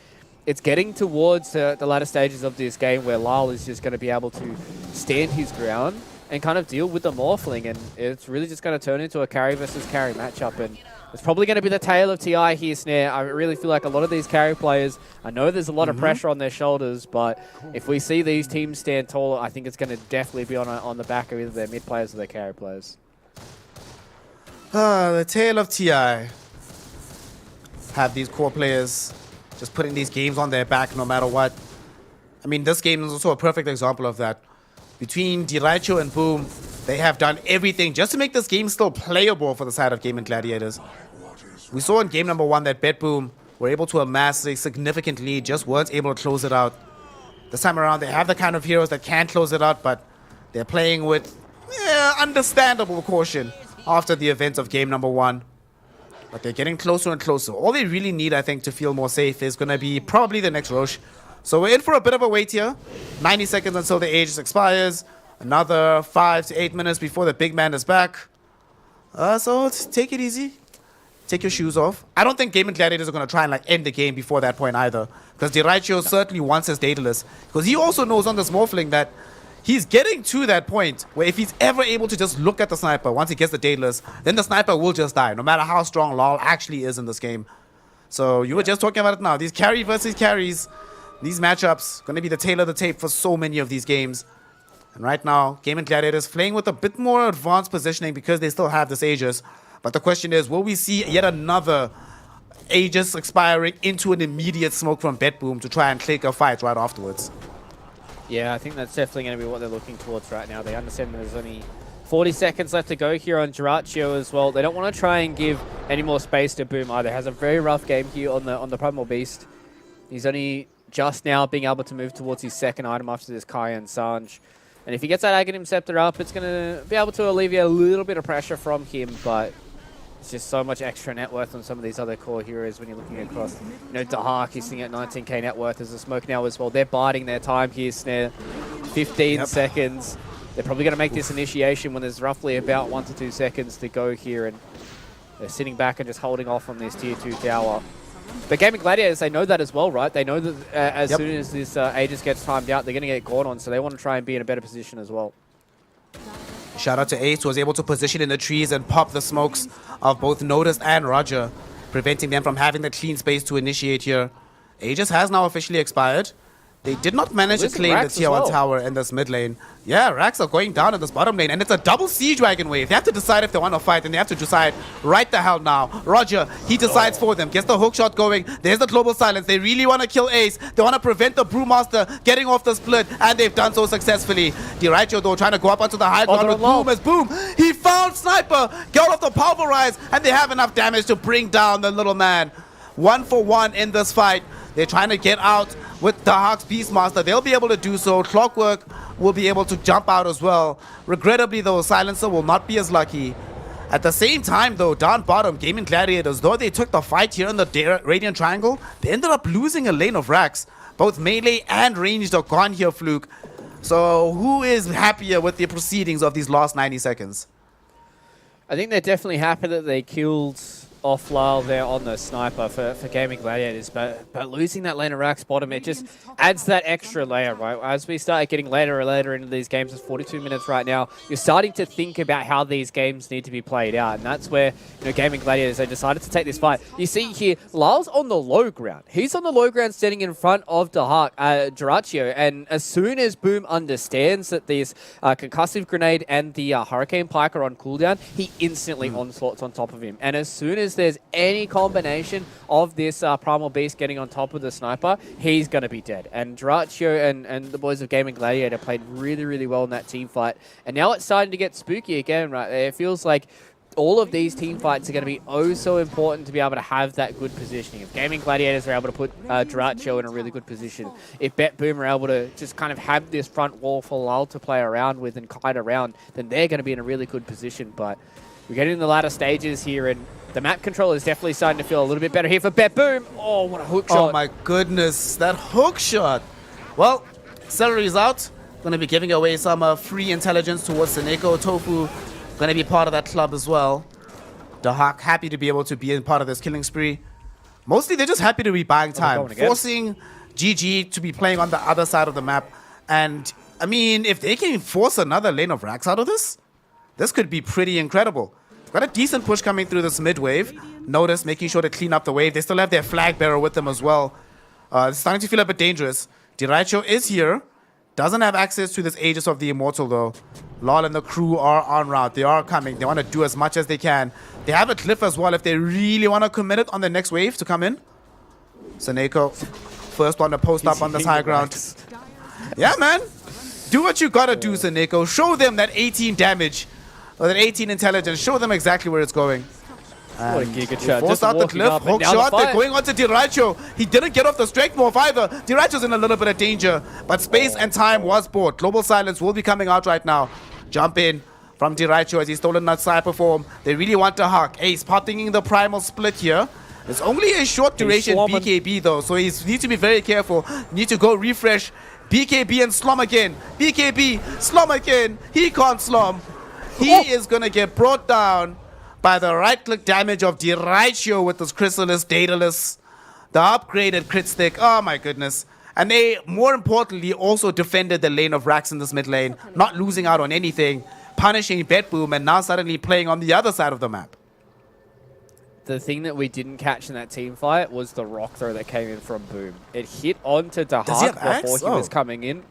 it's getting towards the latter stages of this game where Lal is just going to be able to stand his ground and kind of deal with the Morphling, and it's really just going to turn into a carry versus carry matchup, and it's probably going to be the tale of TI here, Snare. I really feel like a lot of these carry players, I know there's a lot of pressure on their shoulders, but if we see these teams stand tall, I think it's going to definitely be on the back of either their mid players or their carry players. The tale of TI. Have these core players just putting these games on their back no matter what. I mean, this game is also a perfect example of that. Between Diracho and Boom, they have done everything just to make this game still playable for the side of Gaming Gladiators. We saw in game number 1 that BetBoom were able to amass a significant lead, just weren't able to close it out. This time around, they have the kind of heroes that can close it out, but they're playing with understandable caution after the events of game number 1. But they're getting closer and closer. All they really need, I think, to feel more safe is going to be probably the next Roche. So we're in for a bit of a wait here. 90 seconds until the Aegis expires. Another 5 to 8 minutes before the big man is back. So take it easy. Take your shoes off. I don't think Gaming Gladiators are going to try and end the game before that point either. Because Diracho certainly wants his Daedalus. Because he also knows on this Morphling that he's getting to that point where if he's ever able to just look at the sniper once he gets the Daedalus, then the sniper will just die, no matter how strong Lal actually is in this game. So you were just talking about it now. These carry versus carries. These matchups going to be the tail of the tape for so many of these games. And right now, Gaming Gladiators playing with a bit more advanced positioning because they still have this Aegis. But the question is, will we see yet another Aegis expiring into an immediate smoke from BetBoom to try and click a fight right afterwards? Yeah, I think that's definitely going to be what they're looking towards right now. They understand there's only 40 seconds left to go here on Jiracho as well. They don't want to try and give any more space to Boom either. He has a very rough game here on the Primal Beast. He's only just now being able to move towards his second item after this Kaya and Sanj. And if he gets that Aghanim Scepter up, it's going to be able to alleviate a little bit of pressure from him, but It's just so much extra net worth on some of these other core heroes when you're looking across. You know, Dahak is sitting at 19k net worth as a smoke now as well. They're biding their time here, Snare. 15 seconds. They're probably going to make this initiation when there's roughly about 1 to 2 seconds to go here, and they're sitting back and just holding off on this tier 2 tower. But Gaming Gladiators, they know that as well, right? They know that as soon as this Aegis gets timed out, they're going to get gone on, so they want to try and be in a better position as well. Shout out to Ace, who was able to position in the trees and pop the smokes of both Notice and Roger, preventing them from having the clean space to initiate here. Aegis has now officially expired. They did not manage to claim the tier 1 tower in this mid lane. Yeah, Rax are going down in this bottom lane, and it's a double siege wagon wave. They have to decide if they want to fight, and they have to decide right the hell now. Roger, he decides for them, gets the hook shot going. There's the global silence. They really want to kill Ace. They want to prevent the Brewmaster getting off the split, and they've done so successfully. Dyraicho, though, trying to go up onto the high ground with Boom as Boom. He found Sniper, got off the pulverize, and they have enough damage to bring down the little man. 1 for 1 in this fight. They're trying to get out with Dahak's Beastmaster. They'll be able to do so. Clockwork will be able to jump out as well. Regrettably, though, Silencer will not be as lucky. At the same time, though, down bottom, Gaming Gladiators, though they took the fight here in the Radiant Triangle, they ended up losing a lane of Rax. Both melee and ranged are gone here, Fluke. So who is happier with the proceedings of these last 90 seconds? I think they're definitely happy that they killed off Lyle there on the Sniper for Gaming Gladiators, but losing that lane of Rax bottom, it just adds that extra layer, right? As we start getting later and later into these games, it's 42 minutes right now, you're starting to think about how these games need to be played out, and that's where, you know, Gaming Gladiators, they decided to take this fight. You see here, Lyle's on the low ground. He's on the low ground standing in front of Dyraicho, and as soon as Boom understands that these concussive grenade and the Hurricane Pike are on cooldown, he instantly onslaughts on top of him, and as soon as there's any combination of this Primal Beast getting on top of the Sniper, he's going to be dead. And Dyraicho and the boys of Gaming Gladiator played really, really well in that team fight. And now it's starting to get spooky again, right? It feels like all of these team fights are going to be oh so important to be able to have that good positioning. If Gaming Gladiators are able to put Dyraicho in a really good position, if BetBoom are able to just kind of have this front wall for Lyle to play around with and kite around, then they're going to be in a really good position. But we're getting in the latter stages here, and the map control is definitely starting to feel a little bit better here for BetBoom. Oh, what a hook shot. Oh my goodness, that hook shot. Well, Celery's out. Going to be giving away some free intelligence towards Seneko. Tofu going to be part of that club as well. Dahak happy to be able to be in part of this killing spree. Mostly they're just happy to be buying time, forcing GG to be playing on the other side of the map. And I mean, if they can force another lane of Rax out of this could be pretty incredible. Got a decent push coming through this mid wave. Notice making sure to clean up the wave. They still have their flag bearer with them as well. It's starting to feel a bit dangerous. Dyraicho is here. Doesn't have access to this Aegis of the Immortal though. Lol and the crew are en route. They are coming. They want to do as much as they can. They have a cliff as well if they really want to commit it on the next wave to come in. Seneko, first one to post up on this high ground. Yeah, man. Do what you gotta do, Seneko. Show them that 18 damage. Or that 18 intelligence. Show them exactly where it's going. What a giga shot. Forced out the cliff. Hook shot. They're going on to Dyraicho. He didn't get off the strength morph either. Dyraicho's in a little bit of danger. But space and time was bought. Global silence will be coming out right now. Jump in from Dyraicho as he's stolen that Cypher form. They really want to huck. Ace popping the primal split here. It's only a short duration BKB though. So he needs to be very careful. Need to go refresh. BKB and slum again. BKB, slum again. He can't slum. He is going to get brought down by the right-click damage of Dyraicho with this Chrysalis, Daedalus, the upgraded crit stick. Oh my goodness. And they, more importantly, also defended the lane of Rax in this mid lane, not losing out on anything, punishing BetBoom, and now suddenly playing on the other side of the map. The thing that we didn't catch in that team fight was the rock throw that came in from Boom. It hit onto Dahak before he was coming in.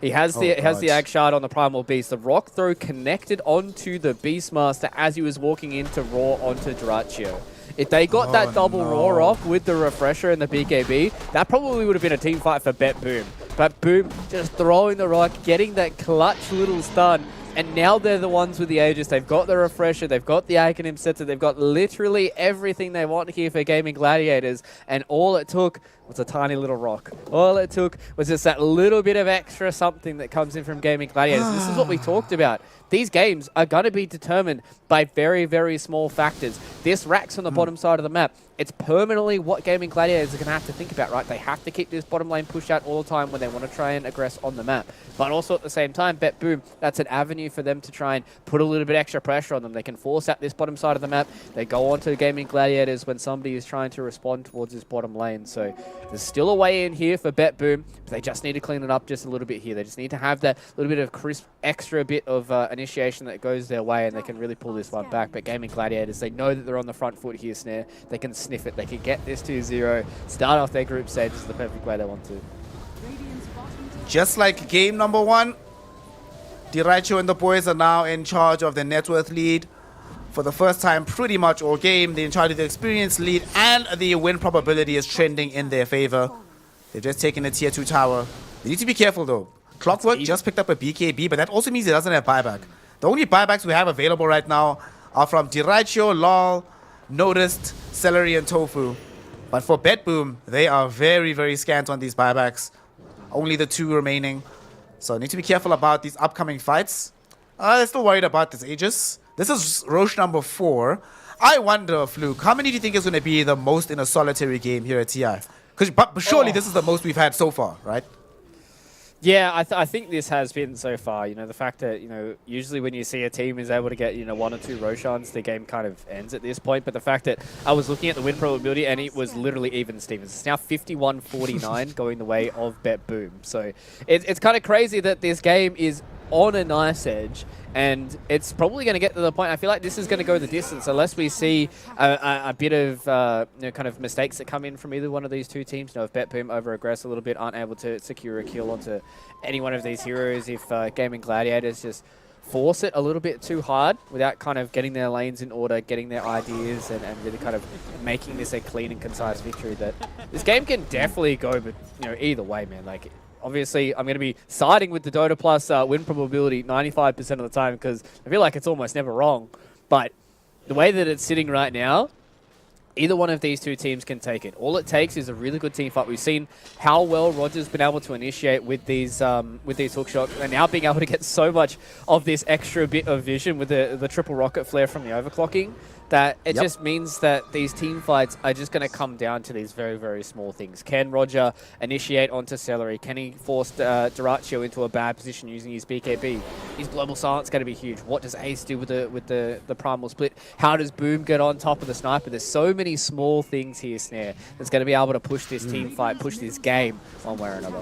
He has the Ag Shard on the Primal Beast. The rock throw connected onto the Beastmaster as he was walking in to roar onto Dyraicho. If they got that double roar off with the Refresher and the BKB, that probably would have been a team fight for BetBoom. But Boom just throwing the rock, getting that clutch little stun, and now they're the ones with the Aegis. They've got the Refresher, they've got the Aekonym Scepter, they've got literally everything they want here for Gaming Gladiators, and all it took was a tiny little rock. All it took was just that little bit of extra something that comes in from Gaming Gladiators. This is what we talked about. these games are going to be determined by very, very small factors. This racks on the bottom side of the map. It's permanently what Gaming Gladiators are going to have to think about, right? They have to keep this bottom lane pushed out all the time when they want to try and aggress on the map. But also at the same time, BetBoom, that's an avenue for them to try and put a little bit extra pressure on them. They can force out this bottom side of the map. They go on to Gaming Gladiators when somebody is trying to respond towards this bottom lane. So there's still a way in here for BetBoom. They just need to clean it up just a little bit here. They just need to have that little bit of crisp, extra bit of initiation that goes their way, and they can really pull this one back. But Gaming Gladiators, they know that they're on the front foot here, Snare. They can sniff it. They can get this 2-0, start off their group stage. This is the perfect way they want to. Just like game number 1, Diracho and the boys are now in charge of the net worth lead. For the first time pretty much all game, they're in charge of the experience lead, and the win probability is trending in their favor. They've just taken a tier 2 tower. They need to be careful though. Clockwork just picked up a BKB, but that also means he doesn't have buyback. The only buybacks we have available right now are from Diracho, Lol, Noticed, Celery, and Tofu. But for BetBoom, they are very, very scant on these buybacks. Only the 2 remaining. So need to be careful about these upcoming fights. I'm still worried about this Aegis. This is Roche number 4. I wonder, Fluke, how many do you think is going to be the most in a solitary game here at TI? But surely this is the most we've had so far, right? Yeah, I think this has been so far. You know, the fact that, you know, usually when you see a team is able to get, you know, 1 or 2 Roshans, the game kind of ends at this point. But the fact that I was looking at the win probability and it was literally even Stevens. It's now 51-49 going the way of BetBoom. So it's kind of crazy that this game is on a nice edge. And it's probably going to get to the point, I feel like this is going to go the distance unless we see a bit of you know, kind of mistakes that come in from either one of these 2 teams. You know, if BetBoom over-aggress a little bit, aren't able to secure a kill onto any one of these heroes, if Gaming Gladiators just force it a little bit too hard without kind of getting their lanes in order, getting their ideas, and really kind of making this a clean and concise victory, that this game can definitely go, but, you know, either way, man, like... Obviously, I'm going to be siding with the Dota Plus win probability 95% of the time because I feel like it's almost never wrong. But the way that it's sitting right now, either one of these 2 teams can take it. All it takes is a really good team fight. We've seen how well Roger's been able to initiate with these hook shots, and now being able to get so much of this extra bit of vision with the triple rocket flare from the overclocking, that it just means that these team fights are just going to come down to these very, very small things. Can Roger initiate onto Celery? Can he force Diracho into a bad position using his BKB? His Global Silence going to be huge. What does Ace do with the Primal Split? How does Boom get on top of the Sniper? There's so many small things here, Snare, that's going to be able to push this team fight, push this game one way or another.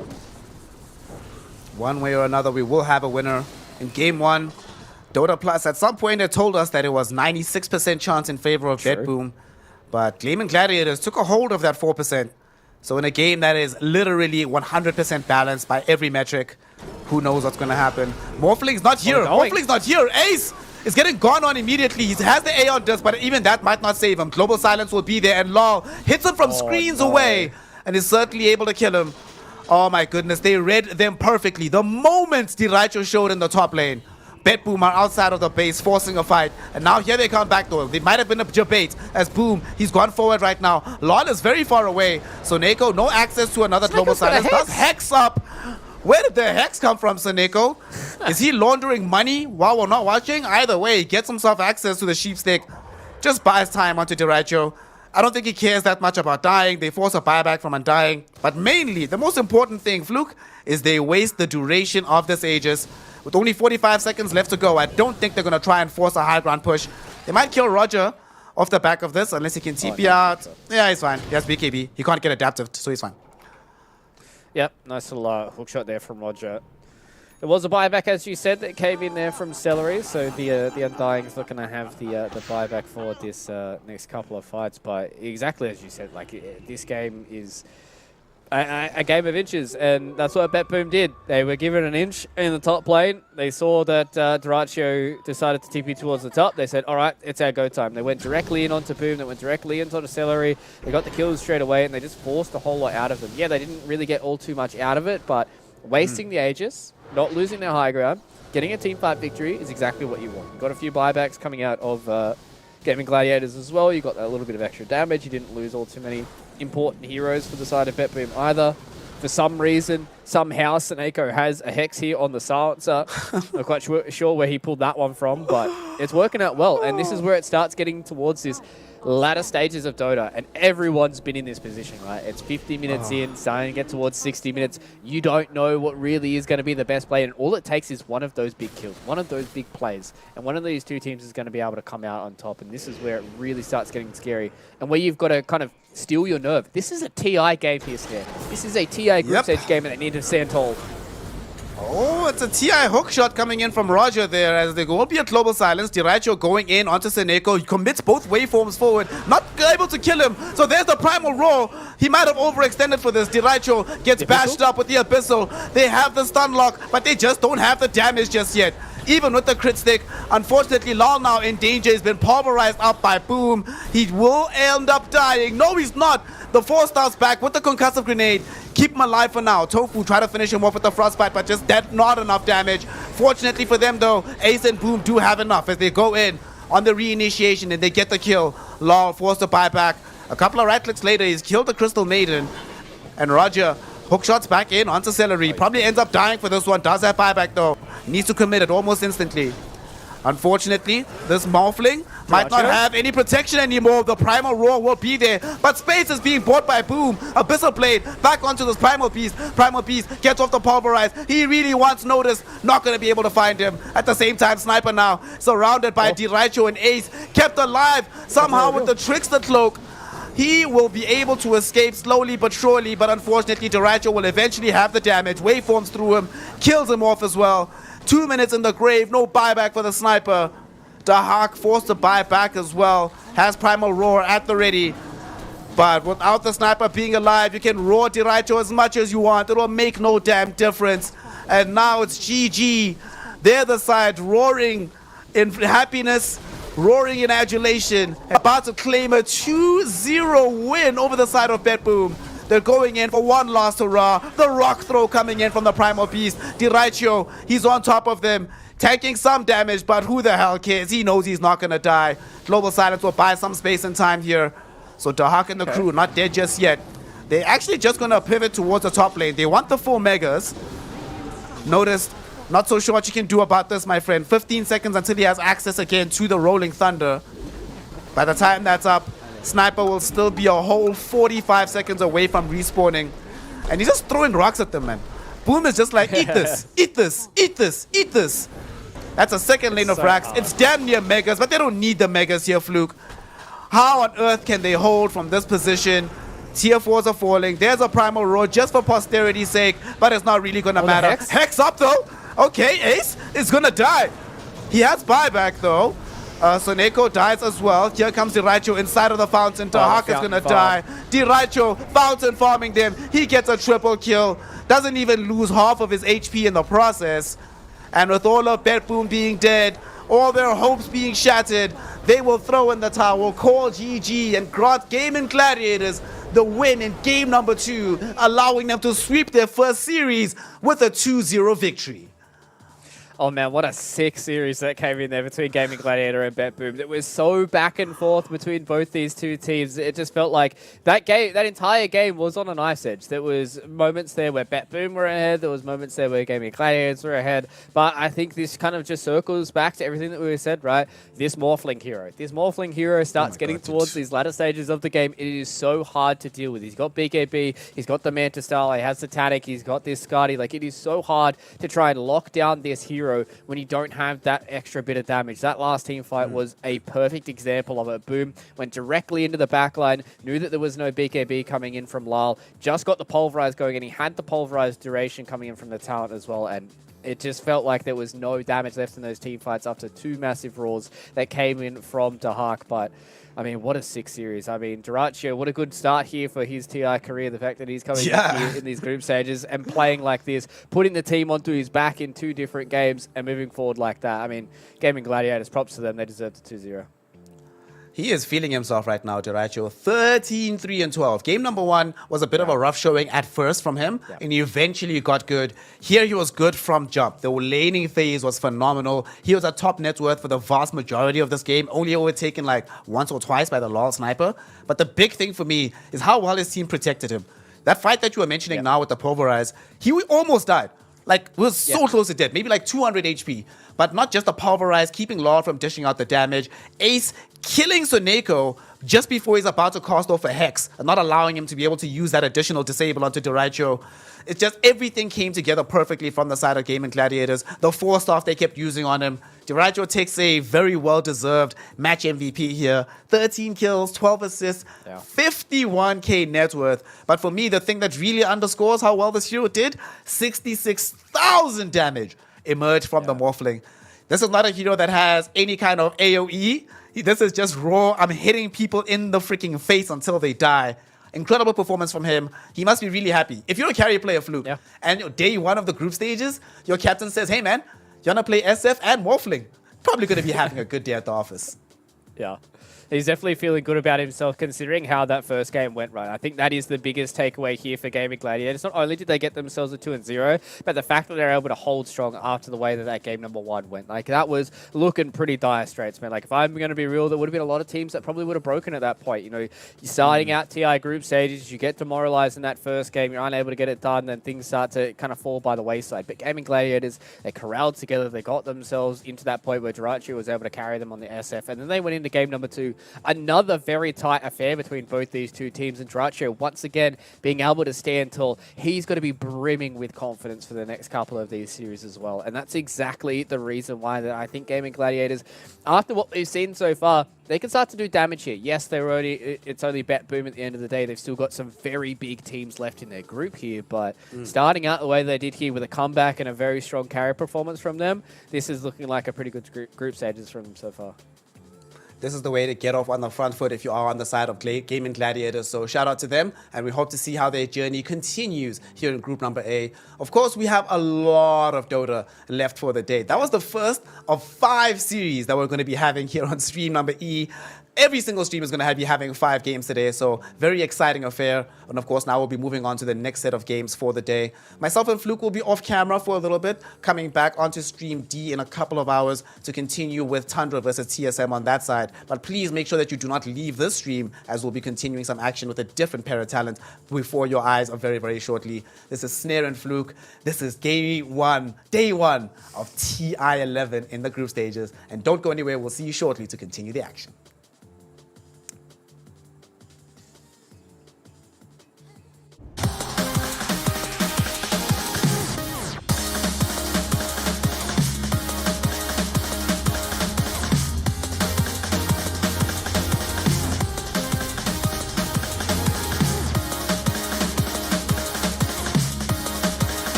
One way or another, we will have a winner in game 1. Dota Plus, at some point, they told us that it was 96% chance in favor of BetBoom. But Gaming Gladiators took a hold of that 4%. So in a game that is literally 100% balanced by every metric, who knows what's going to happen. Morphling's not here. Morphling's not here. Ace is getting gone on immediately. He has the Aeon Dust, but even that might not save him. Global Silence will be there, and Law hits him from screens away, and is certainly able to kill him. Oh my goodness, they read them perfectly. The moment Diracho showed in the top lane, BetBoom are outside of the base, forcing a fight. And now here they come back though. They might have been a debate as Boom, he's gone forward right now. Lol is very far away. So Neko, no access to another Global Silence. Does Hex up. Where did the Hex come from, Saneko? Is he laundering money while we're not watching? Either way, he gets himself access to the Sheepstick. Just buys time onto Diracho. I don't think he cares that much about dying. They force a buyback from Undying. But mainly, the most important thing, Fluke, is they waste the duration of this Aegis. With only 45 seconds left to go, I don't think they're going to try and force a high ground push. They might kill Roger off the back of this, unless he can TP out. Yeah, he's fine. He has BKB. He can't get adaptive, so he's fine. Yep, nice little hook shot there from Roger. There was a buyback, as you said, that came in there from Celery, so the Undying is not going to have the buyback for this next couple of fights. But exactly as you said, like this game is a game of inches, and that's what BetBoom did. They were given an inch in the top lane. They saw that Diracho decided to TP towards the top. They said, all right, it's our go time. They went directly in onto Boom. They went directly into Celery. They got the kills straight away, and they just forced a whole lot out of them. Yeah, they didn't really get all too much out of it, but wasting the Aegis, not losing their high ground, getting a team fight victory is exactly what you want. You've got a few buybacks coming out of Gaming Gladiators as well. You got a little bit of extra damage. You didn't lose all too many important heroes for the side of BetBoom either. For some reason, somehow, Seneko has a Hex here on the silencer. Not quite sure where he pulled that one from, but it's working out well. And this is where it starts getting towards this latter stages of Dota, and everyone's been in this position, right? It's 50 minutes in, starting to get towards 60 minutes. You don't know what really is going to be the best play, and all it takes is one of those big kills, one of those big plays, and one of these two teams is going to be able to come out on top, and this is where it really starts getting scary, and where you've got to kind of steal your nerve. This is a TI game here, Snare. This is a TI group stage game, and they need to stand tall. Oh, it's a TI hook shot coming in from Roger there as there will be a global silence. Diracho going in onto Seneko. He commits both waveforms forward. Not able to kill him. So there's the primal roar. He might have overextended for this. Diracho gets bashed up with the Abyssal. They have the stun lock, but they just don't have the damage just yet. Even with the crit stick, unfortunately, Lal now in danger. He's been pulverized up by Boom. He will end up dying. No, he's not. The 4-star's back with the concussive grenade. Keep him alive for now. Tofu try to finish him off with the frostbite, but just that not enough damage. Fortunately for them, though, Ace and Boom do have enough as they go in on the reinitiation and they get the kill. Lal forced to buy back. A couple of right clicks later, he's killed the Crystal Maiden. And Roger hook shots back in onto Celery. Probably ends up dying for this one. Does have buyback, though. Needs to commit it almost instantly. Unfortunately, this Morphling might not have any protection anymore. The Primal Roar will be there, but space is being bought by Boom. Abyssal Blade back onto this Primal Beast. Primal Beast gets off the pulverize. He really wants notice. Not going to be able to find him. At the same time, Sniper now surrounded by Diracho and Ace. Kept alive somehow with the Trickster Cloak. He will be able to escape slowly but surely, but unfortunately, Diracho will eventually have the damage. Waveforms through him, kills him off as well. 2 minutes in the grave, no buyback for the Sniper. Dahak forced to buy back as well. Has Primal Roar at the ready. But without the Sniper being alive, you can roar Diracho as much as you want. It will make no damn difference. And now it's GG. They're the side roaring in happiness, roaring in adulation. About to claim a 2-0 win over the side of BetBoom. They're going in for one last hurrah. The rock throw coming in from the Primal Beast. Diracho, he's on top of them. Taking some damage, but who the hell cares? He knows he's not going to die. Global Silence will buy some space and time here. So Dahak and the crew, not dead just yet. They're actually just going to pivot towards the top lane. They want the 4 megas. Notice, not so sure what you can do about this, my friend. 15 seconds until he has access again to the Rolling Thunder. By the time that's up, Sniper will still be a whole 45 seconds away from respawning. And he's just throwing rocks at them, man. Boom is just like, eat this, eat this, eat this, eat this. That's a second lane of racks. It's damn near megas, but they don't need the megas here, Fluke. How on earth can they hold from this position? Tier 4s are falling. There's a Primal Roar just for posterity's sake, but it's not really going to matter. Hex up, though. Okay, Ace is going to die. He has buyback, though. Seneko dies as well. Here comes Diracho inside of the fountain. Dahak is going to die. Diracho fountain farming them. He gets a triple kill. Doesn't even lose half of his HP in the process. And with all of BetBoom being dead, all their hopes being shattered, they will throw in the towel, call GG, and grant Gaming Gladiators the win in game number 2, allowing them to sweep their first series with a 2-0 victory. Oh man, what a sick series that came in there between Gaming Gladiator and BetBoom. It was so back and forth between both these two teams. It just felt like that entire game was on a knife's edge. There was moments there where BetBoom were ahead. There was moments there where Gaming Gladiators were ahead. But I think this kind of just circles back to everything that we said, right? This Morphling hero starts getting towards these latter stages of the game. It is so hard to deal with. He's got BKB, he's got the Manta style, he has the Tanic, he's got this Skadi. Like, it is so hard to try and lock down this hero when you don't have that extra bit of damage. That last team fight was a perfect example of it. Boom went directly into the backline, knew that there was no BKB coming in from Lal, just got the pulverize going, and he had the pulverized duration coming in from the talent as well, and it just felt like there was no damage left in those team fights after 2 massive roars that came in from Dahak. But I mean, what a sick series. I mean, Diracho, what a good start here for his TI career. The fact that he's coming back here in these group stages and playing like this, putting the team onto his back in 2 different games and moving forward like that. I mean, Gaming Gladiators, props to them. They deserve the 2-0. He is feeling himself right now, Diracho. 13-3-12. Game number 1 was a bit of a rough showing at first from him, and he eventually got good. Here he was good from jump. The laning phase was phenomenal. He was a top net worth for the vast majority of this game, only overtaken like once or twice by the Lal Sniper. But the big thing for me is how well his team protected him. That fight that you were mentioning now with the Pulverize, he almost died. Like, was so close to death, maybe like 200 HP. But not just the Pulverize, keeping Law from dishing out the damage. Ace killing Suneko just before he's about to cast off a Hex, and not allowing him to be able to use that additional disable onto Dyraicho. It's just everything came together perfectly from the side of Gaming Gladiators. The 4-staff they kept using on him. Dyraicho takes a very well-deserved match MVP here. 13 kills, 12 assists, 51k net worth. But for me, the thing that really underscores how well this hero did, 66,000 damage emerged from the Morphling. This is not a hero that has any kind of AoE. This is just raw, I'm hitting people in the freaking face until they die. Incredible performance from him. He must be really happy. If you're a carry player, Fluke, and day one of the group stages, your captain says, hey man, you want to play SF and Morphling? Probably going to be having a good day at the office. Yeah. He's definitely feeling good about himself considering how that first game went, right? I think that is the biggest takeaway here for Gaming Gladiators. Not only did they get themselves a 2-0, but the fact that they're able to hold strong after the way that game number 1 went. Like, that was looking pretty dire straits, man. Like, if I'm going to be real, there would have been a lot of teams that probably would have broken at that point. You know, you're starting out TI group stages, you get demoralized in that first game, you're unable to get it done, then things start to kind of fall by the wayside. But Gaming Gladiators, they corralled together, they got themselves into that point where Dyraicho was able to carry them on the SF, and then they went into game number 2. Another very tight affair between both these two teams, and Dyraicho once again being able to stand tall. He's going to be brimming with confidence for the next couple of these series as well, and that's exactly the reason why that I think Gaming Gladiators, after what we've seen so far, they can start to do damage here. Yes, it's only BetBoom at the end of the day. They've still got some very big teams left in their group here, but starting out the way they did here with a comeback and a very strong carry performance from them, this is looking like a pretty good group stages from them so far. This is the way to get off on the front foot if you are on the side of Gaming Gladiators. So shout out to them, and we hope to see how their journey continues here in Group Number A. Of course, we have a lot of Dota left for the day. That was the first of 5 series that we're going to be having here on Stream Number E. Every single stream is going to be having 5 games today, so very exciting affair. And of course, now we'll be moving on to the next set of games for the day. Myself and Fluke will be off camera for a little bit, coming back onto Stream D in a couple of hours to continue with Tundra versus TSM on that side. But please make sure that you do not leave this stream, as we'll be continuing some action with a different pair of talent before your eyes very, very shortly. This is Snare and Fluke. This is day one of TI11 in the group stages. And don't go anywhere. We'll see you shortly to continue the action.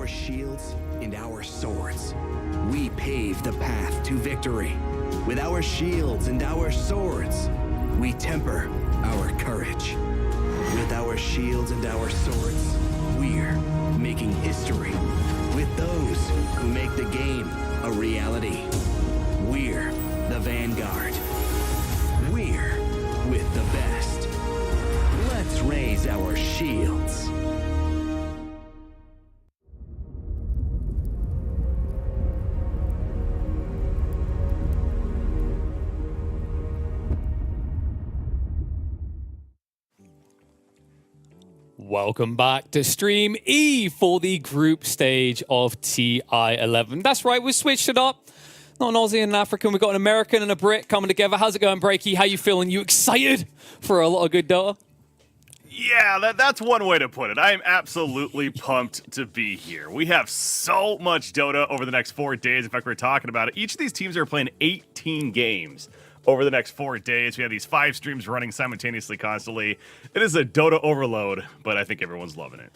our shields and our swords, we pave the path to victory. With our shields and our swords, we temper our courage. With our shields and our swords, we're making history. With those who make the game a reality, we're the Vanguard. We're with the best. Let's raise our shields. Welcome back to Stream E for the group stage of TI-11. That's right, we switched it up. Not an Aussie and an African, we've got an American and a Brit coming together. How's it going, Breaky? How you feeling? You excited for a lot of good Dota? Yeah, that's one way to put it. I am absolutely pumped to be here. We have so much Dota over the next 4 days. In fact, we're talking about it. Each of these teams are playing 18 games over the next 4 days. We have these 5 streams running simultaneously constantly. It is a Dota overload, but I think everyone's loving it.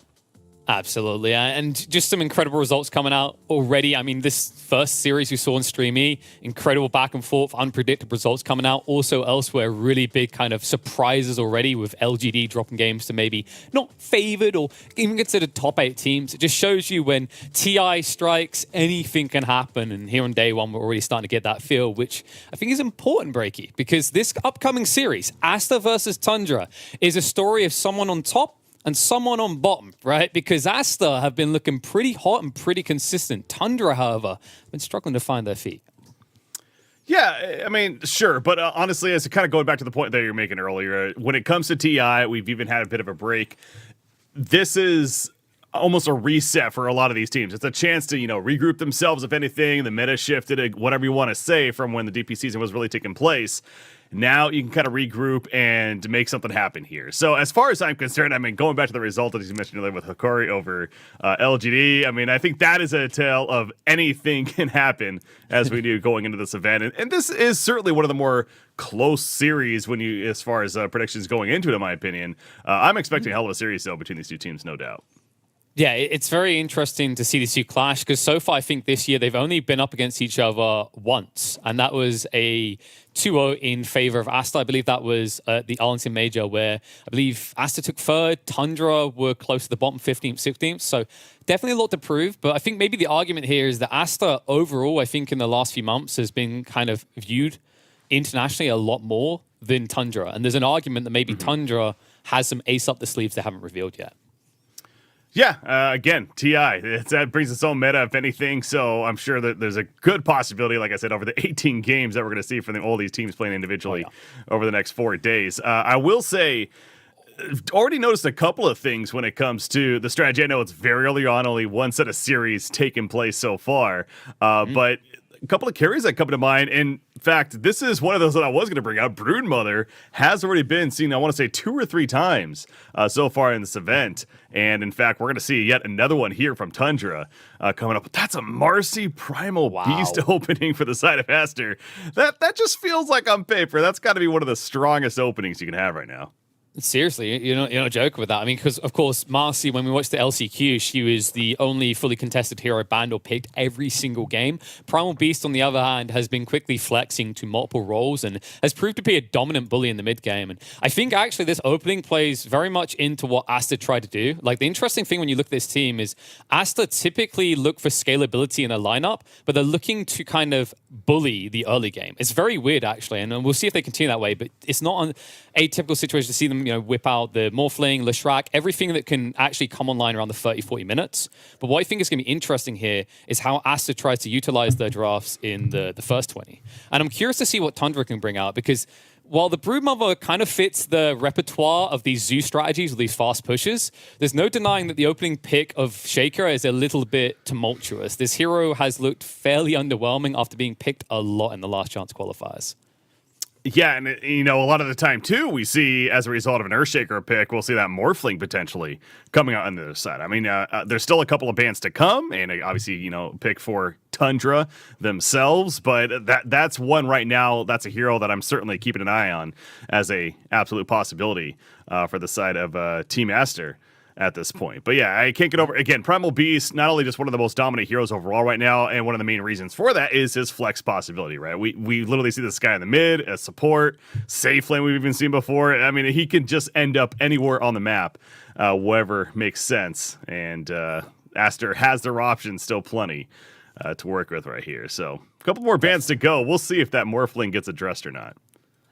Absolutely, and just some incredible results coming out already. I mean, this first series we saw in Stream E, incredible back and forth, unpredictable results coming out. Also elsewhere, really big kind of surprises already with LGD dropping games to maybe not favored or even considered top 8 teams. It just shows you when TI strikes, anything can happen. And here on day one, we're already starting to get that feel, which I think is important, Breaky, because this upcoming series, Aster versus Tundra, is a story of someone on top and someone on bottom, right? Because Aster have been looking pretty hot and pretty consistent. Tundra, however, have been struggling to find their feet. Yeah, I mean, sure. But honestly, as kind of going back to the point that you were making earlier, when it comes to TI, we've even had a bit of a break. This is almost a reset for a lot of these teams. It's a chance to, regroup themselves, if anything. The meta shifted, whatever you want to say, from when the DP season was really taking place. Now you can kind of regroup and make something happen here. So as far as I'm concerned, I mean, going back to the result that you mentioned earlier with Hoki over LGD, I mean, I think that is a tale of anything can happen as we do going into this event. And this is certainly one of the more close series as far as predictions going into it, in my opinion. I'm expecting a hell of a series, though, between these two teams, no doubt. Yeah, it's very interesting to see these two clash because so far I think this year they've only been up against each other once, and that was a 2-0 in favor of Aster. I believe that was the Arlington Major where I believe Aster took third, Tundra were close to the bottom 15th, 16th, so definitely a lot to prove, but I think maybe the argument here is that Aster overall, I think in the last few months has been kind of viewed internationally a lot more than Tundra, and there's an argument that maybe Tundra has some ace up the sleeves they haven't revealed yet. Yeah, again, TI, that brings its own meta, if anything, so I'm sure that there's a good possibility, like I said, over the 18 games that we're going to see from all these teams playing individually over the next 4 days. I will say, already noticed a couple of things when it comes to the strategy. I know it's very early on, only one set of series taking place so far, but a couple of carries that come to mind. In fact, this is one of those that I was going to bring out. Broodmother has already been seen, I want to say 2 or 3 times so far in this event. And in fact, we're going to see yet another one here from Tundra coming up. But that's a Marcy Primal Beast opening for the side of Aster. That just feels like on paper, that's got to be one of the strongest openings you can have right now. Seriously, you're not joking with that. I mean, because, of course, Marcy, when we watched the LCQ, she was the only fully contested hero banned or picked every single game. Primal Beast, on the other hand, has been quickly flexing to multiple roles and has proved to be a dominant bully in the mid game. And I think, actually, this opening plays very much into what Aster tried to do. Like, the interesting thing when you look at this team is Aster typically look for scalability in a lineup, but they're looking to kind of bully the early game. It's very weird, actually, and we'll see if they continue that way, but it's not an atypical situation to see them whip out the Morphling, Leshrac, everything that can actually come online around the 30-40 minutes. But what I think is going to be interesting here is how Aster tries to utilize their drafts in the first 20. And I'm curious to see what Tundra can bring out, because while the Broodmother kind of fits the repertoire of these zoo strategies with these fast pushes, there's no denying that the opening pick of Shaker is a little bit tumultuous. This hero has looked fairly underwhelming after being picked a lot in the last chance qualifiers. Yeah, and a lot of the time too, we see as a result of an Earthshaker pick, we'll see that Morphling potentially coming out on the other side. I mean, there's still a couple of bans to come, and obviously, pick for Tundra themselves, but that's one right now. That's a hero that I'm certainly keeping an eye on as a absolute possibility for the side of Team Aster. at this point. But yeah, I can't get over, again, Primal Beast, not only just one of the most dominant heroes overall right now, and one of the main reasons for that is his flex possibility, right? We literally see this guy in the mid, as support, safe lane we've even seen before. I mean, he can just end up anywhere on the map, wherever makes sense. And Aster has their options still plenty to work with right here. So a couple more bans to go. We'll see if that Morphling gets addressed or not.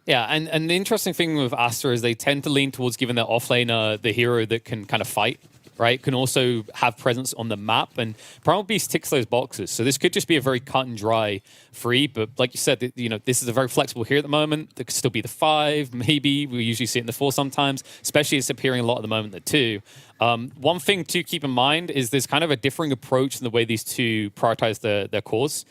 Yeah, and the interesting thing with Aster is they tend to lean towards giving their offlaner the hero that can kind of fight, right? Can also have presence on the map, and Primal Beast ticks those boxes. So this could just be a very cut and dry free, but like you said, this is a very flexible hero at the moment. It could still be the 5, maybe. We usually see it in the 4 sometimes, especially it's appearing a lot at the moment, the 2. One thing to keep in mind is there's kind of a differing approach in the way these two prioritize their cores.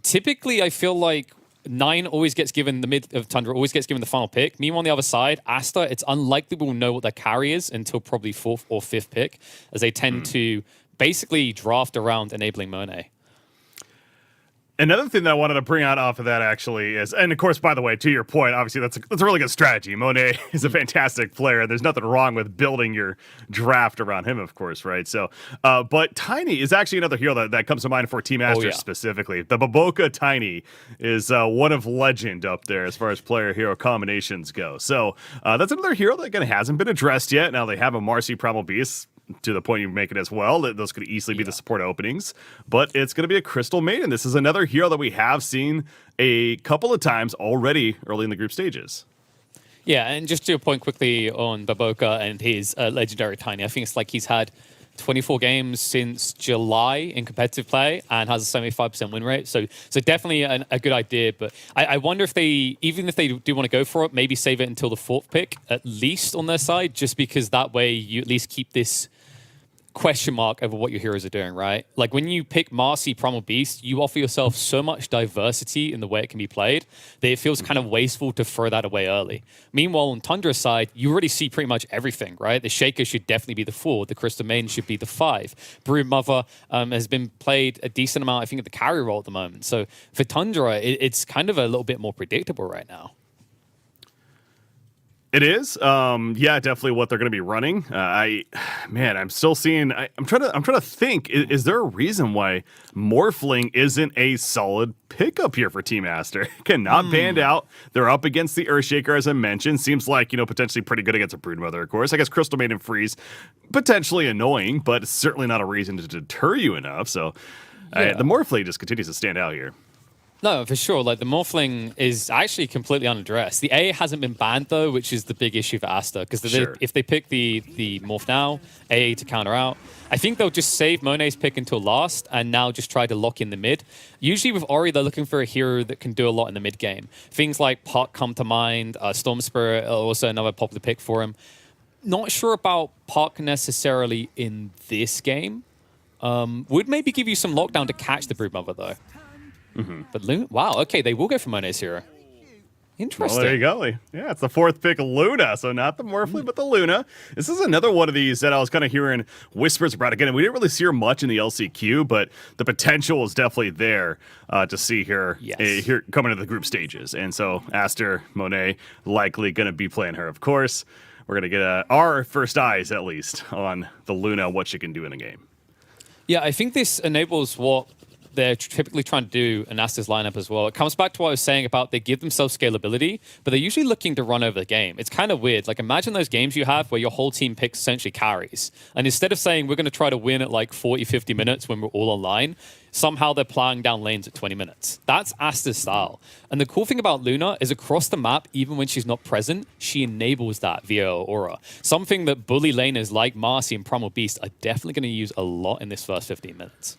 Typically, I feel like 9 always gets given the mid of Tundra, always gets given the final pick. Meanwhile, on the other side, Aster, it's unlikely we'll know what their carry is until probably 4th or 5th pick, as they tend to basically draft around enabling Monet. Another thing that I wanted to bring out off of that actually is, and of course, by the way, to your point, obviously that's a really good strategy. Monet is a fantastic player. There's nothing wrong with building your draft around him, of course, right? So, but Tiny is actually another hero that comes to mind for Team Aster specifically. The Baboka Tiny is one of legend up there as far as player-hero combinations go. So that's another hero that, again, hasn't been addressed yet. Now they have a Marcy Primal Beast, to the point you make it as well. Those could easily be the support openings, but it's going to be a Crystal Maiden. This is another hero that we have seen a couple of times already early in the group stages. Yeah, and just to your point quickly on Baboka and his legendary Tiny, I think it's like he's had 24 games since July in competitive play and has a 75% win rate. So definitely a good idea. But I wonder if even if they do want to go for it, maybe save it until the 4th pick, at least on their side, just because that way you at least keep this question mark over what your heroes are doing, right? Like when you pick Marcy Primal Beast, you offer yourself so much diversity in the way it can be played that it feels kind of wasteful to throw that away early. Meanwhile, on Tundra's side, you already see pretty much everything, right? The Shaker should definitely be the 4. The Crystal Maiden should be the 5. Brood Mother has been played a decent amount, I think, at the carry role at the moment. So for Tundra, it's kind of a little bit more predictable right now. It is, yeah, definitely what they're going to be running. I'm still seeing. I'm trying to think. Is there a reason why Morphling isn't a solid pickup here for Team Aster? Cannot banned out. They're up against the Earthshaker, as I mentioned. Seems like potentially pretty good against a Broodmother, of course. I guess Crystal Maiden Freeze, potentially annoying, but it's certainly not a reason to deter you enough. So the Morphling just continues to stand out here. No, for sure. Like the Morphling is actually completely unaddressed. The A hasn't been banned though, which is the big issue for Aster. Because if they pick the Morph now, A to counter out, I think they'll just save Monet's pick until last and now just try to lock in the mid. Usually with Ori, they're looking for a hero that can do a lot in the mid game. Things like Puck come to mind. Storm Spirit, also another popular pick for him. Not sure about Puck necessarily in this game. Would maybe give you some lockdown to catch the Broodmother though. Mm-hmm. But Luna, wow, okay, they will go for Monet's hero. Interesting. Well, there you go. Yeah, it's the 4th pick, Luna. So not the Morphling, but the Luna. This is another one of these that I was kind of hearing whispers about again. We didn't really see her much in the LCQ, but the potential is definitely there to see her here coming to the group stages. And so Aster, Monet, likely going to be playing her, of course. We're going to get our first eyes, at least, on the Luna, what she can do in a game. Yeah, I think this enables what they're typically trying to do in Aster's lineup as well. It comes back to what I was saying about they give themselves scalability, but they're usually looking to run over the game. It's kind of weird. Like imagine those games you have where your whole team picks essentially carries. And instead of saying we're going to try to win at like 40, 50 minutes when we're all online, somehow they're plowing down lanes at 20 minutes. That's Aster's style. And the cool thing about Luna is across the map, even when she's not present, she enables that via her aura. Something that bully laners like Marcy and Primal Beast are definitely going to use a lot in this first 15 minutes.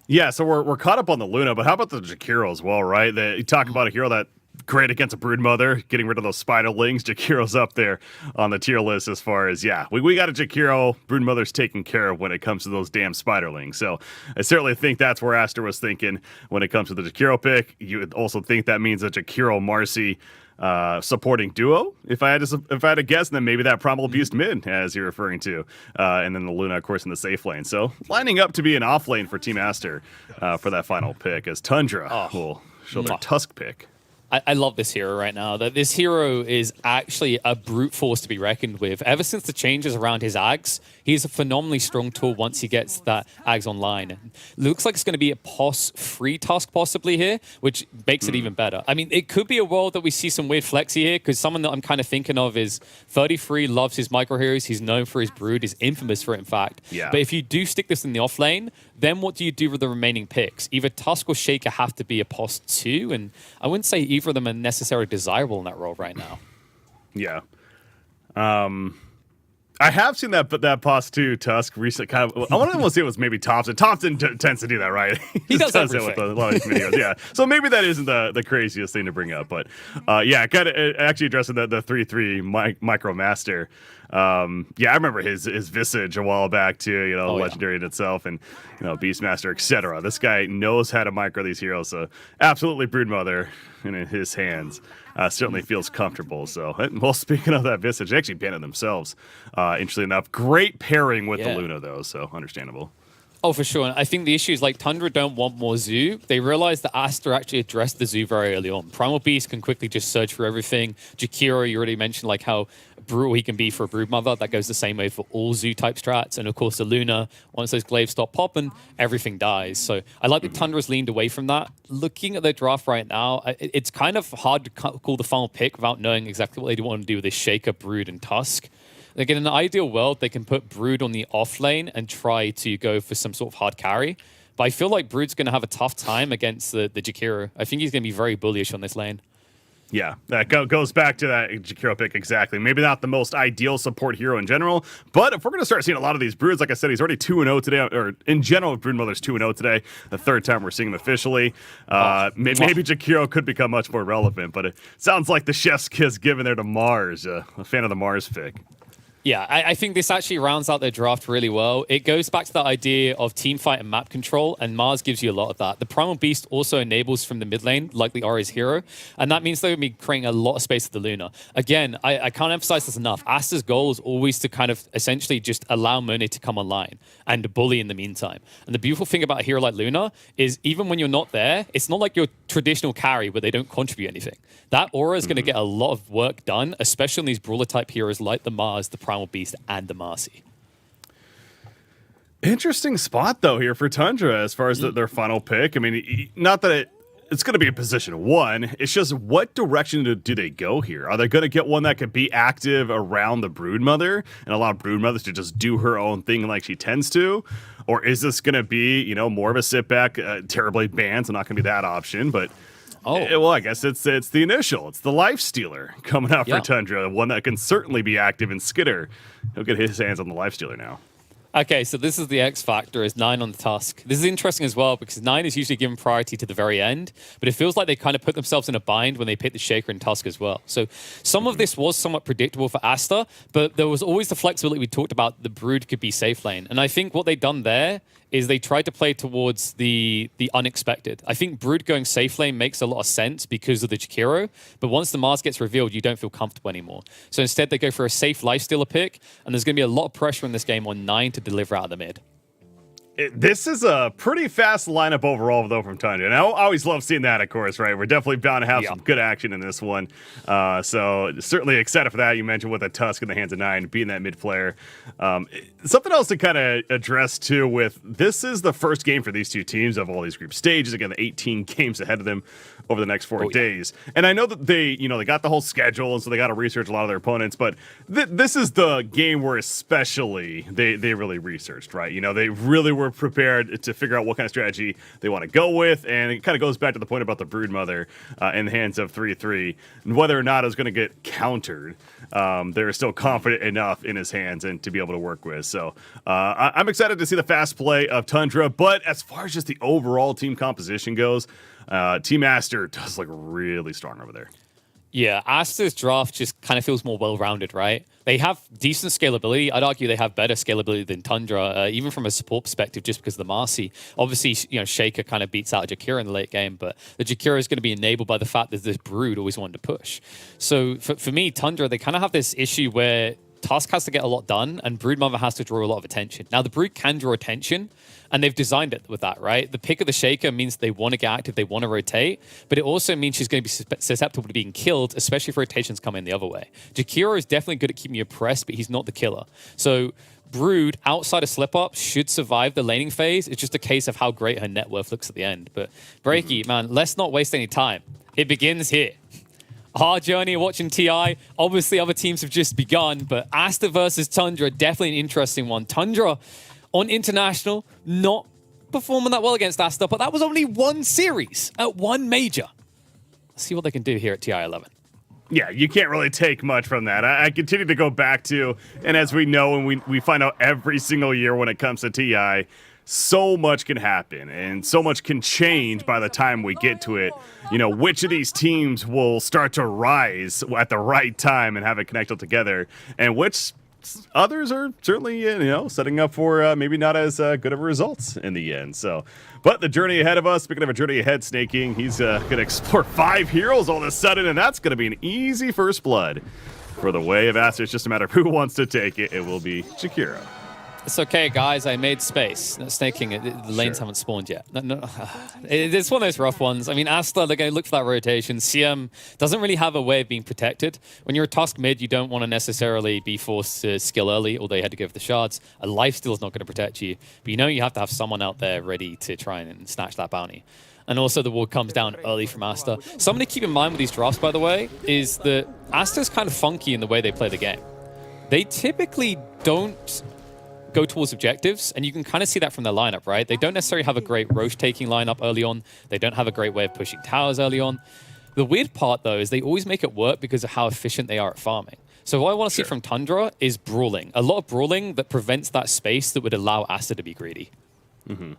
Yeah, so we're caught up on the Luna, but how about the Jakiro as well, right? You talk about a hero that great against a Broodmother, getting rid of those spiderlings. Jakiro's up there on the tier list as far as, we got a Jakiro. Broodmother's taken care of when it comes to those damn spiderlings. So I certainly think that's where Aster was thinking when it comes to the Jakiro pick. You would also think that means a Jakiro Marcy supporting duo, if I had to guess, and then maybe that Primal Beast mid, as you're referring to, and then the Luna, of course, in the safe lane. So lining up to be an off lane for Team Aster for that final pick, as Tundra will show their Tusk pick. I love this hero right now. That this hero is actually a brute force to be reckoned with. Ever since the changes around his Ags, he's a phenomenally strong tool once he gets that Ags online. It looks like it's going to be a free Tusk possibly here, which makes it even better. I mean, it could be a world that we see some weird flexy here, because someone that I'm kind of thinking of is 33, loves his micro heroes. He's known for his brood, is infamous for it, in fact. Yeah. But if you do stick this in the off lane, then what do you do with the remaining picks? Either Tusk or Shaker have to be a POS 2, and I wouldn't say either of them are necessarily desirable in that role right now. Yeah. I have seen that POS 2 Tusk recently. Kind of, I want to see it was maybe Thompson. Thompson tends to do that, right? He does it with a lot of these videos. Yeah. So maybe that isn't the craziest thing to bring up, but yeah, kind of actually addressing the 3-3 Micro Master. Yeah, I remember his visage a while back too. You know, legendary in itself, and you know, Beastmaster, etc. This guy knows how to micro these heroes. So absolutely, Broodmother in his hands. Certainly feels comfortable. So, well, speaking of that visage, they actually banned it themselves. Interestingly enough, great pairing with the Luna, though, so understandable. Oh, for sure. And I think the issue is, like, Tundra don't want more Zoo. They realized that Aster actually addressed the Zoo very early on. Primal Beast can quickly just search for everything. Jakiro, you already mentioned, like, how brutal he can be for a Broodmother. That goes the same way for all Zoo-type strats. And, of course, the Luna, once those glaives stop popping, everything dies. So I like that Tundra's leaned away from that. Looking at their draft right now, it's kind of hard to call the final pick without knowing exactly what they want to do with this Shaker, Brood, and Tusk. Like, in an ideal world, they can put Brood on the off lane and try to go for some sort of hard carry. But I feel like Brood's going to have a tough time against the Jakiro. I think he's going to be very bullish on this lane. Yeah, that goes back to that Jakiro pick exactly. Maybe not the most ideal support hero in general, but if we're going to start seeing a lot of these Broods, like I said, he's already 2-0 today, or in general, Broodmother's 2-0 today, the third time we're seeing him officially. Maybe Jakiro could become much more relevant, but it sounds like the chef's kiss given there to Mars, a fan of the Mars pick. Yeah, I think this actually rounds out their draft really well. It goes back to that idea of team fight and map control, and Mars gives you a lot of that. The Primal Beast also enables from the mid lane, like the Ari's hero, and that means they're going to be creating a lot of space for the Luna. Again, I can't emphasize this enough. Aster's goal is always to kind of essentially just allow Monet to come online and bully in the meantime. And the beautiful thing about a hero like Luna is even when you're not there, it's not like your traditional carry where they don't contribute anything. That aura is going to get a lot of work done, especially on these brawler-type heroes like the Mars, the Primal Beast, and the Marcy. Interesting spot, though, here for Tundra as far as their final pick. I mean, not that it's going to be a position one. It's just what direction do they go here? Are they going to get one that could be active around the Broodmother and allow Broodmother to just do her own thing like she tends to? Or is this going to be, you know, more of a sit back, terribly banned, so not going to be that option, but... well, I guess it's the initial. It's the Life Stealer coming out for Tundra, one that can certainly be active in Skitter. He'll get his hands on the Life Stealer now. Okay, so this is the X factor, is 9 on the Tusk. This is interesting as well because 9 is usually given priority to the very end, but it feels like they kind of put themselves in a bind when they pick the Shaker and Tusk as well. So some of this was somewhat predictable for Aster, but there was always the flexibility we talked about. The Brood could be safe lane. And I think what they've done there is they tried to play towards the unexpected. I think Brood going safe lane makes a lot of sense because of the Jakiro, but once the Mars gets revealed, you don't feel comfortable anymore. So instead, they go for a safe Lifestealer pick, and there's going to be a lot of pressure in this game on 9 to deliver out of the mid. This is a pretty fast lineup overall, though, from Tundra. And I always love seeing that, of course, right? We're definitely bound to have some good action in this one. So certainly excited for that. You mentioned with a Tusk in the hands of 9, being that mid player. Something else to kind of address, too, with this is the first game for these two teams of all these group stages. Again, the 18 games ahead of them over the next 4 days. And I know that they got the whole schedule, and so they got to research a lot of their opponents. But this is the game where especially they really researched, right? They really were prepared to figure out what kind of strategy they want to go with, and it kind of goes back to the point about the Broodmother in the hands of 3-3, and whether or not it was going to get countered. They're still confident enough in his hands and to be able to work with. So I'm excited to see the fast play of Tundra, but as far as just the overall team composition goes, Team Aster does look really strong over there. Yeah, Aster's draft just kind of feels more well-rounded, right? They have decent scalability. I'd argue they have better scalability than Tundra, even from a support perspective, just because of the Marcy. Obviously, Shaker kind of beats out Jakiro in the late game, but the Jakiro is going to be enabled by the fact that this Brood always wanted to push. So for me, Tundra, they kind of have this issue where Tusk has to get a lot done, and Broodmother has to draw a lot of attention. Now, the Brood can draw attention, And they've designed it with that, right? The pick of the Shaker means they want to get active, they want to rotate, but it also means she's going to be susceptible to being killed, especially if rotations come in the other way. Jakiro is definitely good at keeping you pressed, but he's not the killer. So Brood, outside of slip-up, should survive the laning phase. It's just a case of how great her net worth looks at the end. But Breaky, man, let's not waste any time. It begins here. Our journey watching TI. Obviously, other teams have just begun, but Aster versus Tundra, definitely an interesting one. Tundra on International, not performing that well against Aster, but that was only one series at one major. Let's see what they can do here at TI 11. Yeah, you can't really take much from that. I continue to go back to, and as we know, and we find out every single year when it comes to TI, so much can happen and so much can change by the time we get to it. You know, which of these teams will start to rise at the right time and have it connect all together, and which others are certainly, setting up for maybe not as good of results in the end. So, but the journey ahead of us, speaking of a journey ahead, Snaking, he's going to explore 5 heroes all of a sudden, and that's going to be an easy first blood for the way of Aster. It's just a matter of who wants to take it. It will be Jakiro. It's okay, guys. I made space. No, snaking, the lanes haven't spawned yet. No. It's one of those rough ones. I mean, Aster, they're going to look for that rotation. CM doesn't really have a way of being protected. When you're a Tusk mid, you don't want to necessarily be forced to skill early, although you had to go for the shards. A lifesteal is not going to protect you. But you have to have someone out there ready to try and snatch that bounty. And also the ward comes down early from Aster. Something to keep in mind with these drafts, by the way, is that Aster's kind of funky in the way they play the game. They typically don't go towards objectives, and you can kind of see that from their lineup, right? They don't necessarily have a great Roche-taking lineup early on. They don't have a great way of pushing towers early on. The weird part, though, is they always make it work because of how efficient they are at farming. So what I want to see from Tundra is brawling. A lot of brawling that prevents that space that would allow Aster to be greedy. Mm-hmm.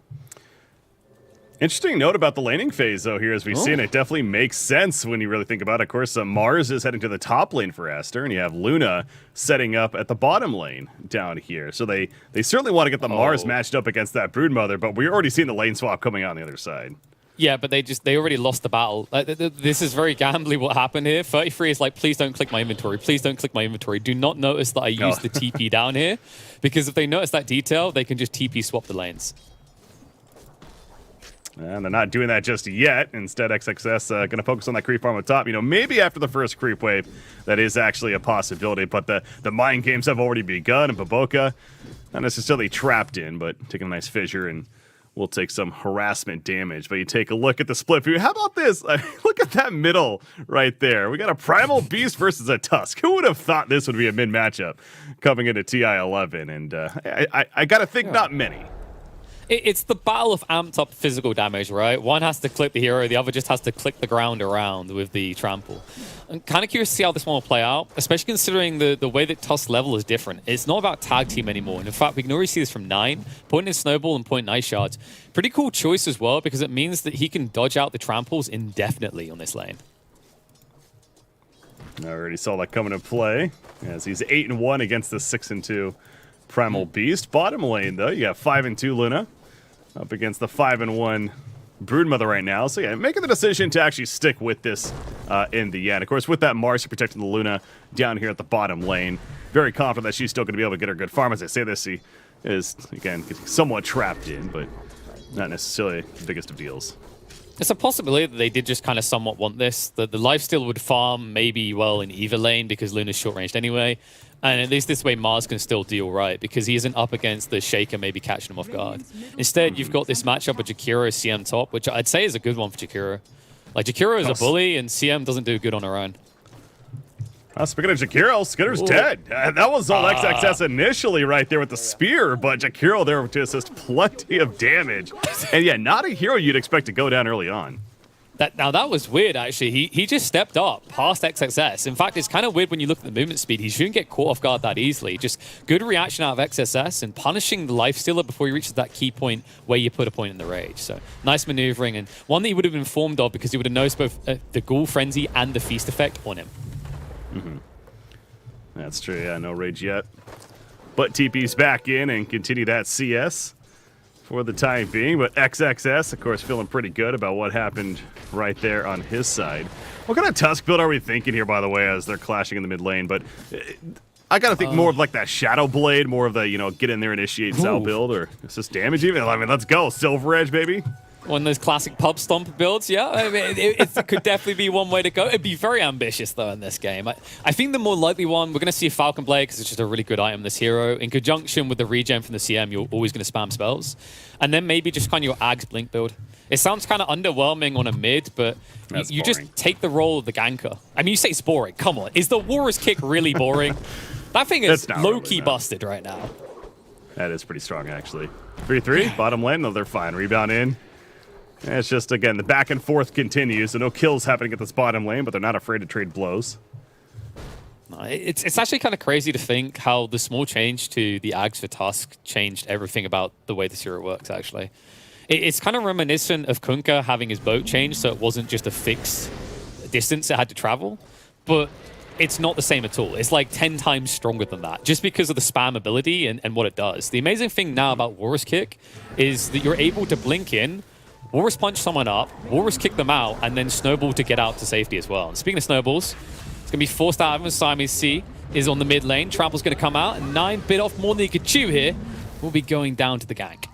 Interesting note about the laning phase, though, here as we see, and it definitely makes sense when you really think about it. Of course, Mars is heading to the top lane for Aster, and you have Luna setting up at the bottom lane down here. So they certainly want to get the Mars matched up against that Broodmother, but we're already seeing the lane swap coming on the other side. Yeah, but they already lost the battle. This is very gambly what happened here. 33 is like, please don't click my inventory. Please don't click my inventory. Do not notice that I used the TP down here, because if they notice that detail, they can just TP swap the lanes. And they're not doing that just yet. Instead, XXS going to focus on that creep farm up top. Maybe after the first creep wave, that is actually a possibility. But the mind games have already begun, and Baboka not necessarily trapped in, but taking a nice fissure, and we'll take some harassment damage. But you take a look at the split view. How about this? Look at that middle right there. We got a Primal Beast versus a Tusk. Who would have thought this would be a mid matchup coming into TI 11? And I got to think not many. It's the battle of amped up physical damage, right? One has to click the hero, the other just has to click the ground around with the trample. I'm kind of curious to see how this one will play out, especially considering the way that Tusk's level is different. It's not about tag team anymore. And in fact, we can already see this from 9. Point in Snowball and point in Ice Shards. Pretty cool choice as well, because it means that he can dodge out the tramples indefinitely on this lane. I already saw that coming into play, as he's 8-1 against the 6-2 Primal Beast. Bottom lane, though, you got 5-2 Luna up against the 5-1 Broodmother right now. So, yeah, making the decision to actually stick with this in the end. Of course, with that Mars, you're protecting the Luna down here at the bottom lane. Very confident that she's still going to be able to get her good farm. As I say this, he is, again, somewhat trapped in, but not necessarily the biggest of deals. It's a possibility that they did just kind of somewhat want this. That the lifesteal would farm maybe well in either lane because Luna's short-ranged anyway. And at least this way Mars can still deal right because he isn't up against the Shaker maybe catching him off guard. Instead, you've got this matchup with Jakiro CM top, which I'd say is a good one for Jakiro. Like, Jakiro is a bully and CM doesn't do good on her own. Speaking of Jakiro, Skitter's dead. That was all XXS initially right there with the spear, but Jakiro there to assist plenty of damage. And yeah, not a hero you'd expect to go down early on. Now that was weird, actually. He just stepped up past XXS. In fact, it's kind of weird when you look at the movement speed. He shouldn't get caught off guard that easily. Just good reaction out of XSS and punishing the lifestealer before he reaches that key point where you put a point in the rage. So nice maneuvering, and one that he would have been informed of because he would have noticed both the Ghoul Frenzy and the Feast effect on him. Mm-hmm. That's true, yeah, no rage yet. But TP's back in and continue that CS for the time being. But XXS, of course, feeling pretty good about what happened right there on his side. What kind of Tusk build are we thinking here, by the way, as they're clashing in the mid lane? But I gotta think more of like that Shadow Blade, more of the, get in there, initiate cell build, or is this damage even? I mean, let's go. Silver Edge, baby. One of those classic pub stomp builds, yeah. I mean, it could definitely be one way to go. It'd be very ambitious, though, in this game. I think the more likely one, we're going to see Falcon Blade, because it's just a really good item, this hero. In conjunction with the regen from the CM, you're always going to spam spells. And then maybe just kind of your Ags Blink build. It sounds kind of underwhelming on a mid, but you just take the role of the ganker. I mean, you say it's boring. Come on. Is the Warrior's Kick really boring? That thing is low-key busted right now. That is pretty strong, actually. 3-3, bottom lane. No, they're fine. Rebound in. It's just, again, the back and forth continues, so no kills happening at this bottom lane, but they're not afraid to trade blows. It's actually kind of crazy to think how the small change to the Ags for Tusk changed everything about the way this hero works, actually. It's kind of reminiscent of Kunkka having his boat changed, so it wasn't just a fixed distance it had to travel, but it's not the same at all. It's like 10 times stronger than that, just because of the spam ability and what it does. The amazing thing now about Warrior's Kick is that you're able to blink in, Warriors punch someone up, Warriors kick them out, and then snowball to get out to safety as well. And speaking of snowballs, it's going to be forced out of him. Siamese C is on the mid lane. Trample's going to come out, and 9 bit off more than he could chew here. Will be going down to the gank.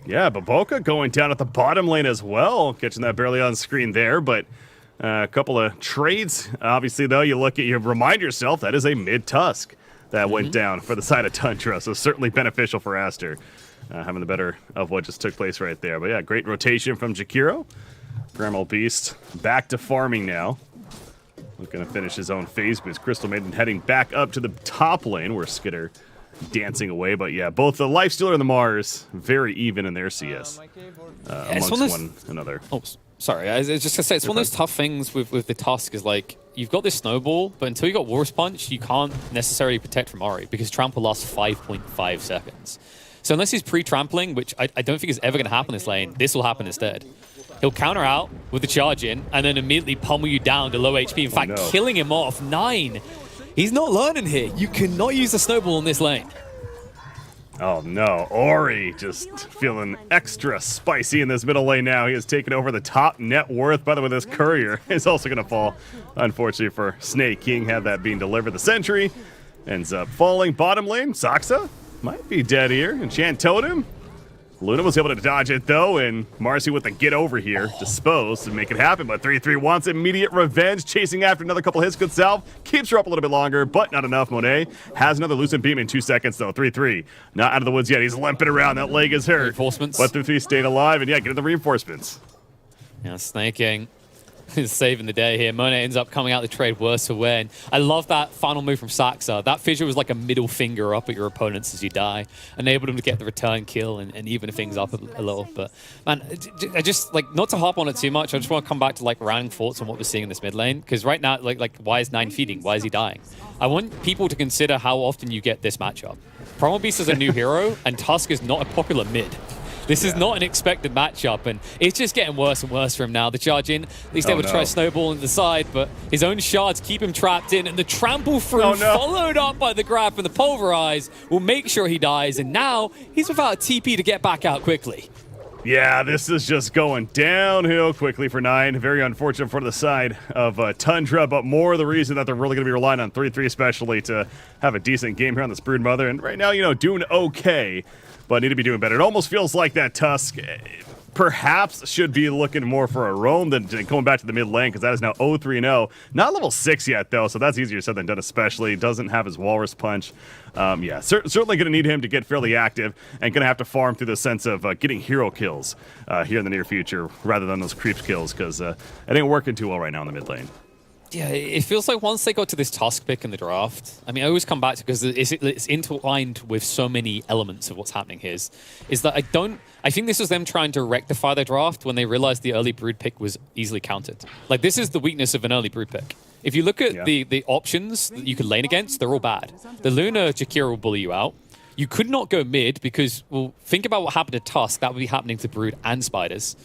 Yeah, Baboka going down at the bottom lane as well. Catching that barely on screen there, but a couple of trades. Obviously, though, you remind yourself that is a mid-Tusk that went down for the side of Tundra, so certainly beneficial for Aster. Having the better of what just took place right there. But yeah, great rotation from Jakiro. Primal Beast back to farming now. Looking to finish his own phase boost. Crystal Maiden heading back up to the top lane where Skitter dancing away. But yeah, both the Lifestealer and the Mars very even in their CS amongst one another. Oh, sorry. I was just going to say, it's one of those tough things with the Tusk is like, you've got this snowball, but until you got War's Punch, you can't necessarily protect from Ahri because Trample lasts 5.5 seconds. So unless he's pre-trampling, which I don't think is ever going to happen in this lane, this will happen instead. He'll counter out with the charge in and then immediately pummel you down to low HP. In fact, killing him off. 9. He's not learning here. You cannot use the snowball in this lane. Oh no, Ori just feeling extra spicy in this middle lane now. He has taken over the top net worth. By the way, this courier is also going to fall. Unfortunately for Snake King, had that being delivered. The sentry ends up falling. Bottom lane, Saksa might be dead here. Enchant Totem. Luna was able to dodge it, though, and Marcy with the get over here, disposed to make it happen. But 3-3 wants immediate revenge, chasing after another couple hits. Good salve, keeps her up a little bit longer, but not enough. Monet has another Lucent Beam in 2 seconds, though. 3-3, not out of the woods yet. He's limping around. That leg is hurt. Reinforcements. But 3-3 staying alive, and yeah, getting the reinforcements. Yeah, Snake King is saving the day here. Monet ends up coming out the trade worse for wear. And I love that final move from Saksa. That fissure was like a middle finger up at your opponents as you die. Enabled him to get the return kill and even things up a little. But man, I just like, not to hop on it too much, I just want to come back to like rounding thoughts on what we're seeing in this mid lane. Because right now, like why is 9 feeding? Why is he dying? I want people to consider how often you get this matchup. Primal Beast is a new hero and Tusk is not a popular mid. This is not an expected matchup, and it's just getting worse and worse for him now. The charge in, at least able to try snowball in the side, but his own shards keep him trapped in, and the trample through, followed up by the grab from the pulverize, will make sure he dies, and now he's without a TP to get back out quickly. Yeah, this is just going downhill quickly for 9. Very unfortunate for the side of Tundra, but more the reason that they're really going to be relying on 3-3 especially to have a decent game here on this Broodmother, and right now, doing okay, but need to be doing better. It almost feels like that Tusk perhaps should be looking more for a roam than going back to the mid lane, because that is now 0-3-0. Not level 6 yet, though, so that's easier said than done, especially. Doesn't have his Walrus Punch. Yeah, certainly going to need him to get fairly active and going to have to farm through the sense of getting hero kills here in the near future rather than those creeps kills, because it ain't working too well right now in the mid lane. Yeah, it feels like once they got to this Tusk pick in the draft, I mean, I always come back to, because it's intertwined with so many elements of what's happening here, is that I think this was them trying to rectify their draft when they realized the early Brood pick was easily countered. Like, this is the weakness of an early Brood pick. If you look at the options that you could lane against, they're all bad. The Luna Jakiro will bully you out. You could not go mid because, well, think about what happened to Tusk. That would be happening to Brood and Spiders.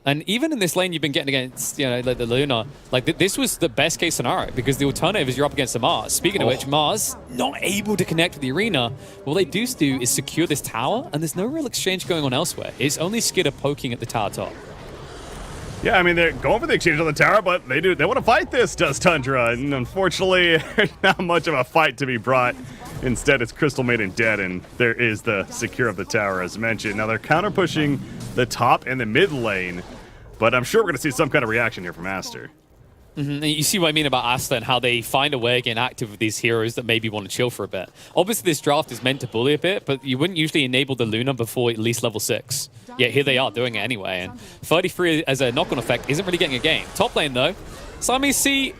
And even in this lane you've been getting against, like the Luna, like this was the best case scenario because the alternative is you're up against the Mars. Speaking of which, Mars not able to connect with the arena. What they do is secure this tower, and there's no real exchange going on elsewhere. It's only Skitter poking at the tower top. Yeah, I mean, they're going for the exchange on the tower, but they want to fight this, does Tundra. And unfortunately, not much of a fight to be brought. Instead, it's Crystal Maiden dead, and there is the secure of the tower, as mentioned. Now, they're counter-pushing the top and the mid lane, but I'm sure we're going to see some kind of reaction here from Aster. Mm-hmm. You see what I mean about Aster and how they find a way to get active with these heroes that maybe want to chill for a bit. Obviously, this draft is meant to bully a bit, but you wouldn't usually enable the Luna before at least level 6. Yet here they are doing it anyway, and 33 as a knock-on effect isn't really getting a game. Top lane, though, Sami C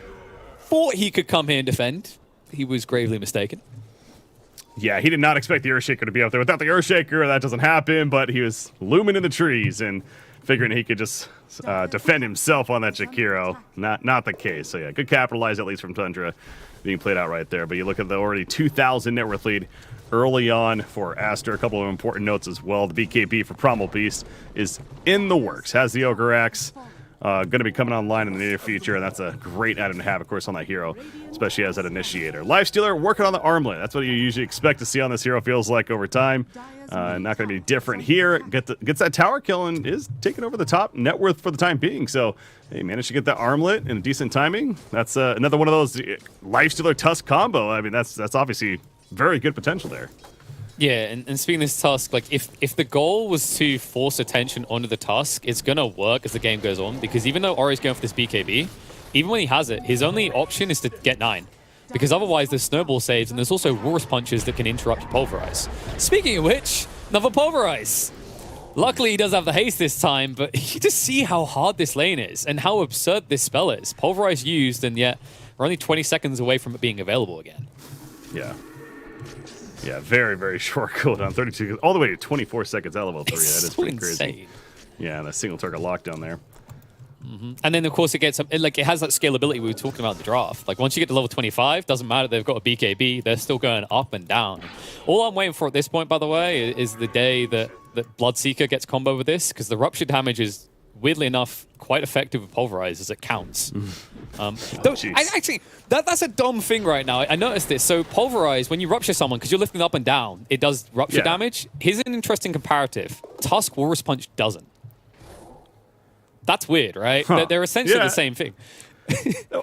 thought he could come here and defend. He was gravely mistaken. Yeah, he did not expect the Earthshaker to be up there. Without the Earthshaker, that doesn't happen, but he was looming in the trees and figuring he could just defend himself on that Jakiro. Not the case. So yeah, good capitalize at least from Tundra being played out right there. But you look at the already 2,000 net worth lead early on for Aster. A couple of important notes as well. The BKB for Primal Beast is in the works. Has the Ogre Axe. Going to be coming online in the near future, and that's a great item to have, of course, on that hero, especially as that initiator. Lifestealer working on the armlet. That's what you usually expect to see on this hero, feels like, over time. Not going to be different here. Gets that tower kill and is taking over the top net worth for the time being. So, hey, managed to get that armlet in decent timing. That's another one of those Lifestealer Tusk combo. I mean, that's obviously very good potential there. Yeah, and speaking of this Tusk, like if the goal was to force attention onto the Tusk, it's gonna work as the game goes on, because even though Ori's going for this BKB, even when he has it, his only option is to get 9. Because otherwise there's snowball saves and there's also Walrus punches that can interrupt your pulverize. Speaking of which, another pulverize. Luckily he does have the haste this time, but you just see how hard this lane is and how absurd this spell is. Pulverize used, and yet we're only 20 seconds away from it being available again. Yeah. Yeah, very, very short cooldown. 32, all the way to 24 seconds at level 3. That is pretty crazy. Yeah, and that single target lockdown there. Mm-hmm. And then, of course, it has that scalability we were talking about in the draft. Like, once you get to level 25, doesn't matter, they've got a BKB, they're still going up and down. All I'm waiting for at this point, by the way, is the day that Bloodseeker gets combo with this, because the rupture damage is, weirdly enough, quite effective with Pulverize as it counts. Actually, that's a dumb thing right now. I noticed this. So Pulverize, when you rupture someone, because you're lifting up and down, it does rupture damage. Here's an interesting comparative. Tusk Walrus Punch doesn't. That's weird, right? Huh. They're essentially the same thing.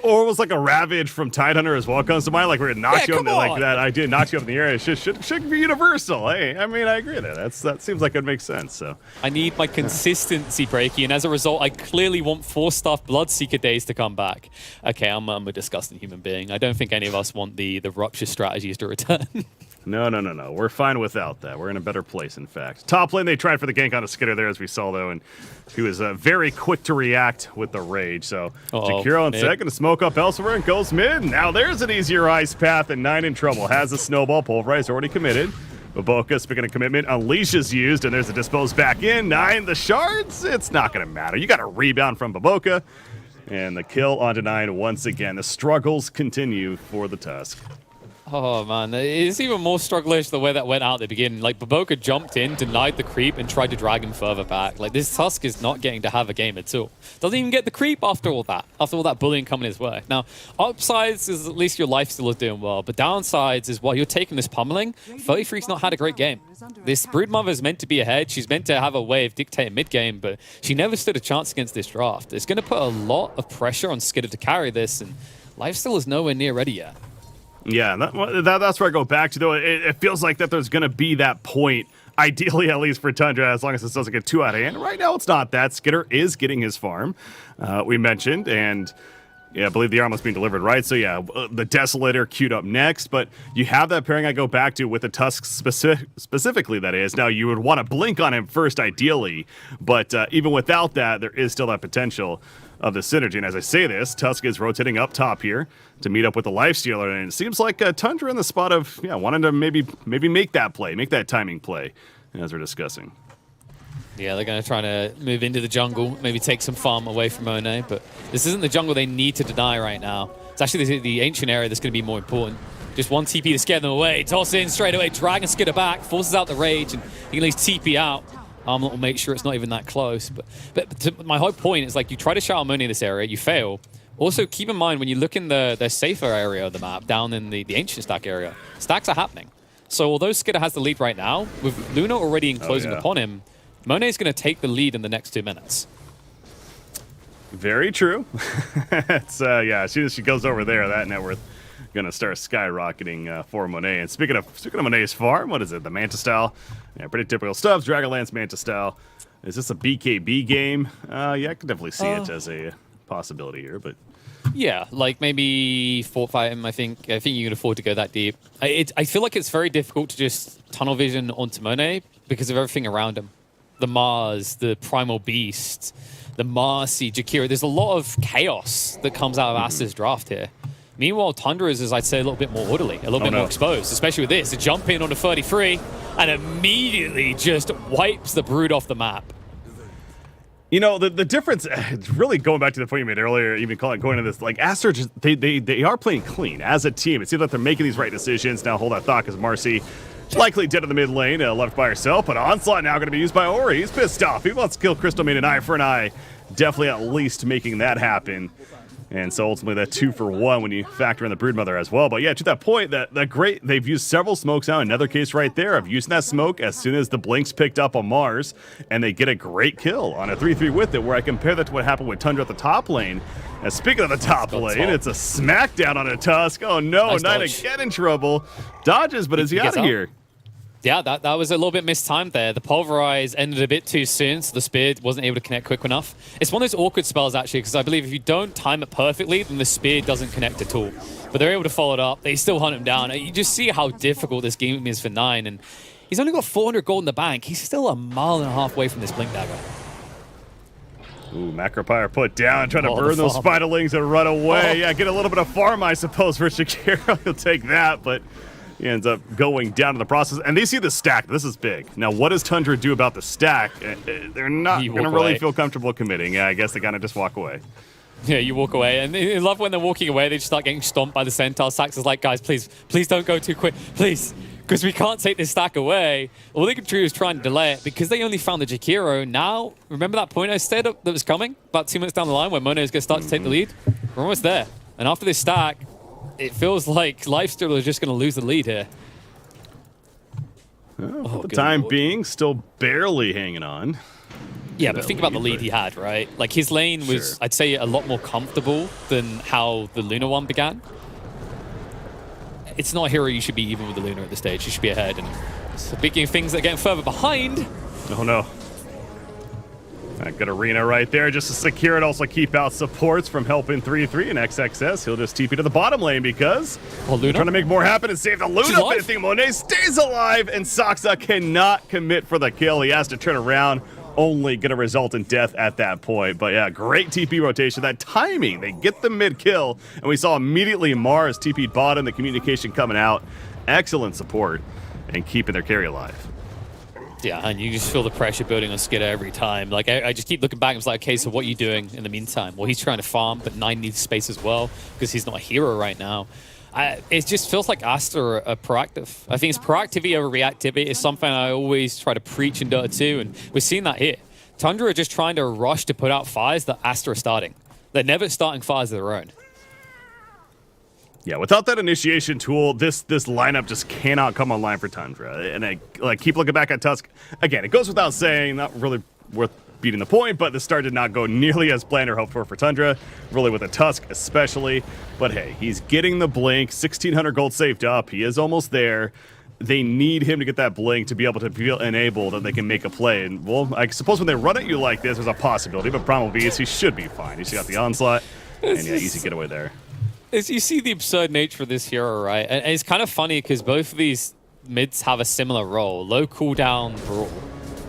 Or it was like a Ravage from Tidehunter as well comes to mind, like we're gonna knock you up, like that idea, knock you up in the air. It should be universal. Hey, I mean, I agree with that. That seems like it makes sense. So I need my consistency, Breaky, and as a result, I clearly want 4-staff Bloodseeker days to come back. Okay, I'm a disgusting human being. I don't think any of us want the rupture strategies to return. No. We're fine without that. We're in a better place, in fact. Top lane, they tried for the gank on a Skitter there, as we saw, though, and he was very quick to react with the rage. So Jakiro instead going to smoke up elsewhere and goes mid. Now there's an easier ice path, and 9 in trouble. Has a snowball. Pulverize already committed. Baboka, speaking of commitment, unleashes used, and there's a dispose back in. 9, the shards, it's not going to matter. You got a rebound from Baboka, and the kill onto 9 once again. The struggles continue for the Tusk. Oh, man. It's even more strugglish the way that went out at the beginning. Like, Baboka jumped in, denied the creep, and tried to drag him further back. Like, this Tusk is not getting to have a game at all. Doesn't even get the creep after all that bullying coming his way. Now, upsides is at least your life still is doing well, but downsides is while you're taking this pummeling, 33's not had a great game. This Broodmother is meant to be ahead. She's meant to have a way of dictating mid-game, but she never stood a chance against this draft. It's going to put a lot of pressure on Skitter to carry this, and Lifesteal is nowhere near ready yet. Yeah, that's where I go back to, though. It feels like that there's going to be that point, ideally at least for Tundra, as long as this doesn't get too out of hand. Right now, it's not that. Skitter is getting his farm, we mentioned, and yeah, I believe the armlet's being delivered, right? So yeah, the Desolator queued up next, but you have that pairing I go back to with the Tusk specifically, that is. Now, you would want to blink on him first, ideally, but even without that, there is still that potential of the synergy. And as I say this, Tusk is rotating up top here to meet up with the Lifestealer, and it seems like Tundra in the spot of wanting to maybe make that play, make that timing play, as we're discussing. Yeah, they're going to try to move into the jungle, maybe take some farm away from Monet, but this isn't the jungle they need to deny right now. It's actually the ancient area that's going to be more important. Just one TP to scare them away, toss in straight away, Dragon Skitter back, forces out the rage, and he can at least TP out. Will make sure it's not even that close. But my whole point is, like, you try to shout Monet in this area, you fail. Also, keep in mind, when you look in the safer area of the map, down in the ancient stack area, stacks are happening. So although Skitter has the lead right now, with Luna already enclosing upon him, Monet's going to take the lead in the next 2 minutes. Very true. It's as soon as she goes over there, that net worth gonna start skyrocketing for Monet. And speaking of Monet's farm, what is it? The Manta style? Yeah, pretty typical stuff. Dragonlance Manta style. Is this a BKB game? Yeah, I can definitely see it as a possibility here, but Yeah, like maybe fort fight him. I think you can afford to go that deep. I feel like it's very difficult to just tunnel vision onto Monet because of everything around him. The Mars, the Primal Beast, the Marcy, Jakira. There's a lot of chaos that comes out of Aster's draft here. Meanwhile, Tundra's is, I'd say, a little bit more orderly, a little bit more exposed, especially with this. A jump in on a 33 and immediately just wipes the Brood off the map. You know, the difference, really going back to the point you made earlier, even going into this, like Aster, just, they are playing clean as a team. It seems like they're making these right decisions. Now hold that thought, because Marcy likely dead in the mid lane, left by herself, but Onslaught now going to be used by Ori. He's pissed off. He wants to kill Crystal Maiden eye for an eye. Definitely at least making that happen. And so ultimately that 2 for 1 when you factor in the Broodmother as well. But yeah, to that point, that great, they've used several smokes now. Another case right there of using that smoke as soon as the Blinks picked up on Mars, and they get a great kill on a 3-3 with it, where I compare that to what happened with Tundra at the top lane. And speaking of the top lane, it's a smackdown on a Tusk. Oh no, nice Nina dodge. get in trouble. Dodges, but is he out of here? Yeah, that was a little bit mistimed there. The Pulverize ended a bit too soon, so the Spear wasn't able to connect quick enough. It's one of those awkward spells, actually, because I believe if you don't time it perfectly, then the Spear doesn't connect at all. But they're able to follow it up. They still hunt him down. You just see how difficult this game is for 9, and he's only got 400 gold in the bank. He's still a mile and a half away from this Blink Dagger. Ooh, Macropire put down, trying to burn those Spiderlings and run away. Yeah, get a little bit of farm, I suppose, for Shakira. He'll take that, but he ends up going down in the process. And they see the stack. This is big. Now, what does Tundra do about the stack? They're not going to really feel comfortable committing. Yeah, I guess they kind of just walk away. Yeah, you walk away. And I love when they're walking away, they just start getting stomped by the Centaur. Sax is like, guys, please don't go too quick. Please. Because we can't take this stack away. All they could do is try and delay it because they only found the Jakiro. Now, remember that point I said that was coming? About 2 minutes down the line where Mono is going to start to take the lead? We're almost there. And after this stack, it feels like Lifesteal is just going to lose the lead here. Well, for the time being, still barely hanging on. Yeah, but think about the lead he had, right? Like, his lane was, I'd say, a lot more comfortable than how the Luna one began. It's not a hero you should be even with the Luna at this stage. You should be ahead. And speaking of things that are getting further behind. Oh, no. Good arena right there just to secure it. Also keep out supports from helping 3-3 and XXS. He'll just TP to the bottom lane because they're trying to make more happen and save the Luna. But I think Monet stays alive and Saksa cannot commit for the kill. He has to turn around. Only going to result in death at that point. But yeah, great TP rotation. That timing, they get the mid kill. And we saw immediately Mars TP'd bottom, the communication coming out. Excellent support and keeping their carry alive. Yeah, and you just feel the pressure building on Skidder every time. Like, I just keep looking back and it's like, okay, so what are you doing in the meantime? Well, he's trying to farm, but 9 needs space as well because he's not a hero right now. It just feels like Aster are proactive. I think it's proactivity over reactivity is something I always try to preach in Dota 2, and we're seeing that here. Tundra are just trying to rush to put out fires that Aster are starting. They're never starting fires of their own. Yeah, without that initiation tool, this lineup just cannot come online for Tundra. And I keep looking back at Tusk. Again, it goes without saying, not really worth beating the point, but the start did not go nearly as planned or hoped for Tundra, really with the Tusk especially. But hey, he's getting the blink, 1,600 gold saved up. He is almost there. They need him to get that blink to be able to feel enabled that they can make a play. And well, I suppose when they run at you like this, there's a possibility, but Primal Beast, he should be fine. He's got the onslaught, and yeah, easy getaway there. As you see the absurd nature of this hero, right? And it's kind of funny because both of these mids have a similar role. Low cooldown brawl.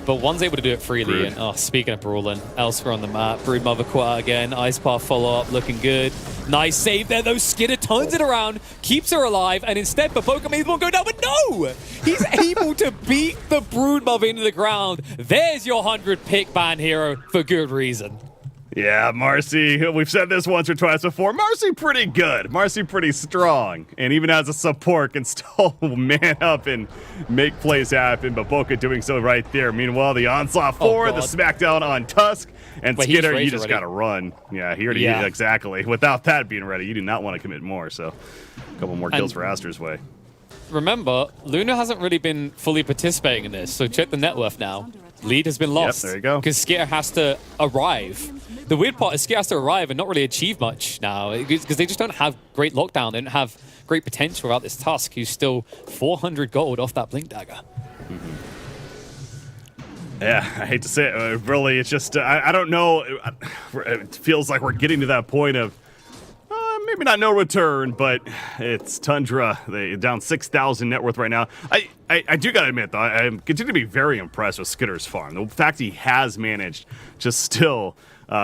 But one's able to do it freely. Brood. And oh, speaking of brawling, elsewhere on the map, Broodmother quad again. Ice Path follow-up, looking good. Nice save there, though. Skidder turns it around, keeps her alive, and instead, Baboka won't go down. But no! He's able to beat the Broodmother into the ground. There's your 100 pick ban hero for good reason. Yeah, Marcy, we've said this once or twice before. Marcy pretty good. Marcy pretty strong. And even as a support can still man up and make plays happen. But Boca doing so right there. Meanwhile, the onslaught forward, the smackdown on Tusk. And Skidder, you just got to run. Yeah, he already exactly. Without that being ready, you do not want to commit more. So a couple more kills for Aster's way. Remember, Luna hasn't really been fully participating in this. So check the net worth now. lead has been lost. There you go. Because Skitter has to arrive. The weird part is Skitter has to arrive and not really achieve much now because they just don't have great lockdown. They don't have great potential without this Tusk, who's still 400 gold off that Blink Dagger. Yeah, I hate to say it. Really, it's just, I don't know. It feels like we're getting to that point of maybe not no return, but it's Tundra. They down 6,000 net worth right now. I do got to admit, though, I continue to be very impressed with Skitter's farm. The fact he has managed to still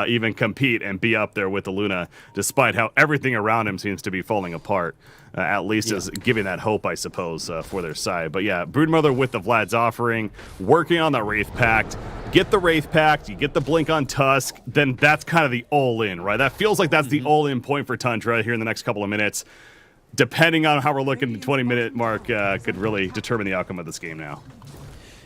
even compete and be up there with the Luna, despite how everything around him seems to be falling apart. At least is giving that hope, I suppose, for their side. But yeah, Broodmother with the Vlad's offering, working on the Wraith Pact. Get the Wraith Pact, you get the Blink on Tusk, then that's kind of the all-in, right? That feels like that's the all-in point for Tundra here in the next couple of minutes. Depending on how we're looking, the 20-minute mark could really determine the outcome of this game now.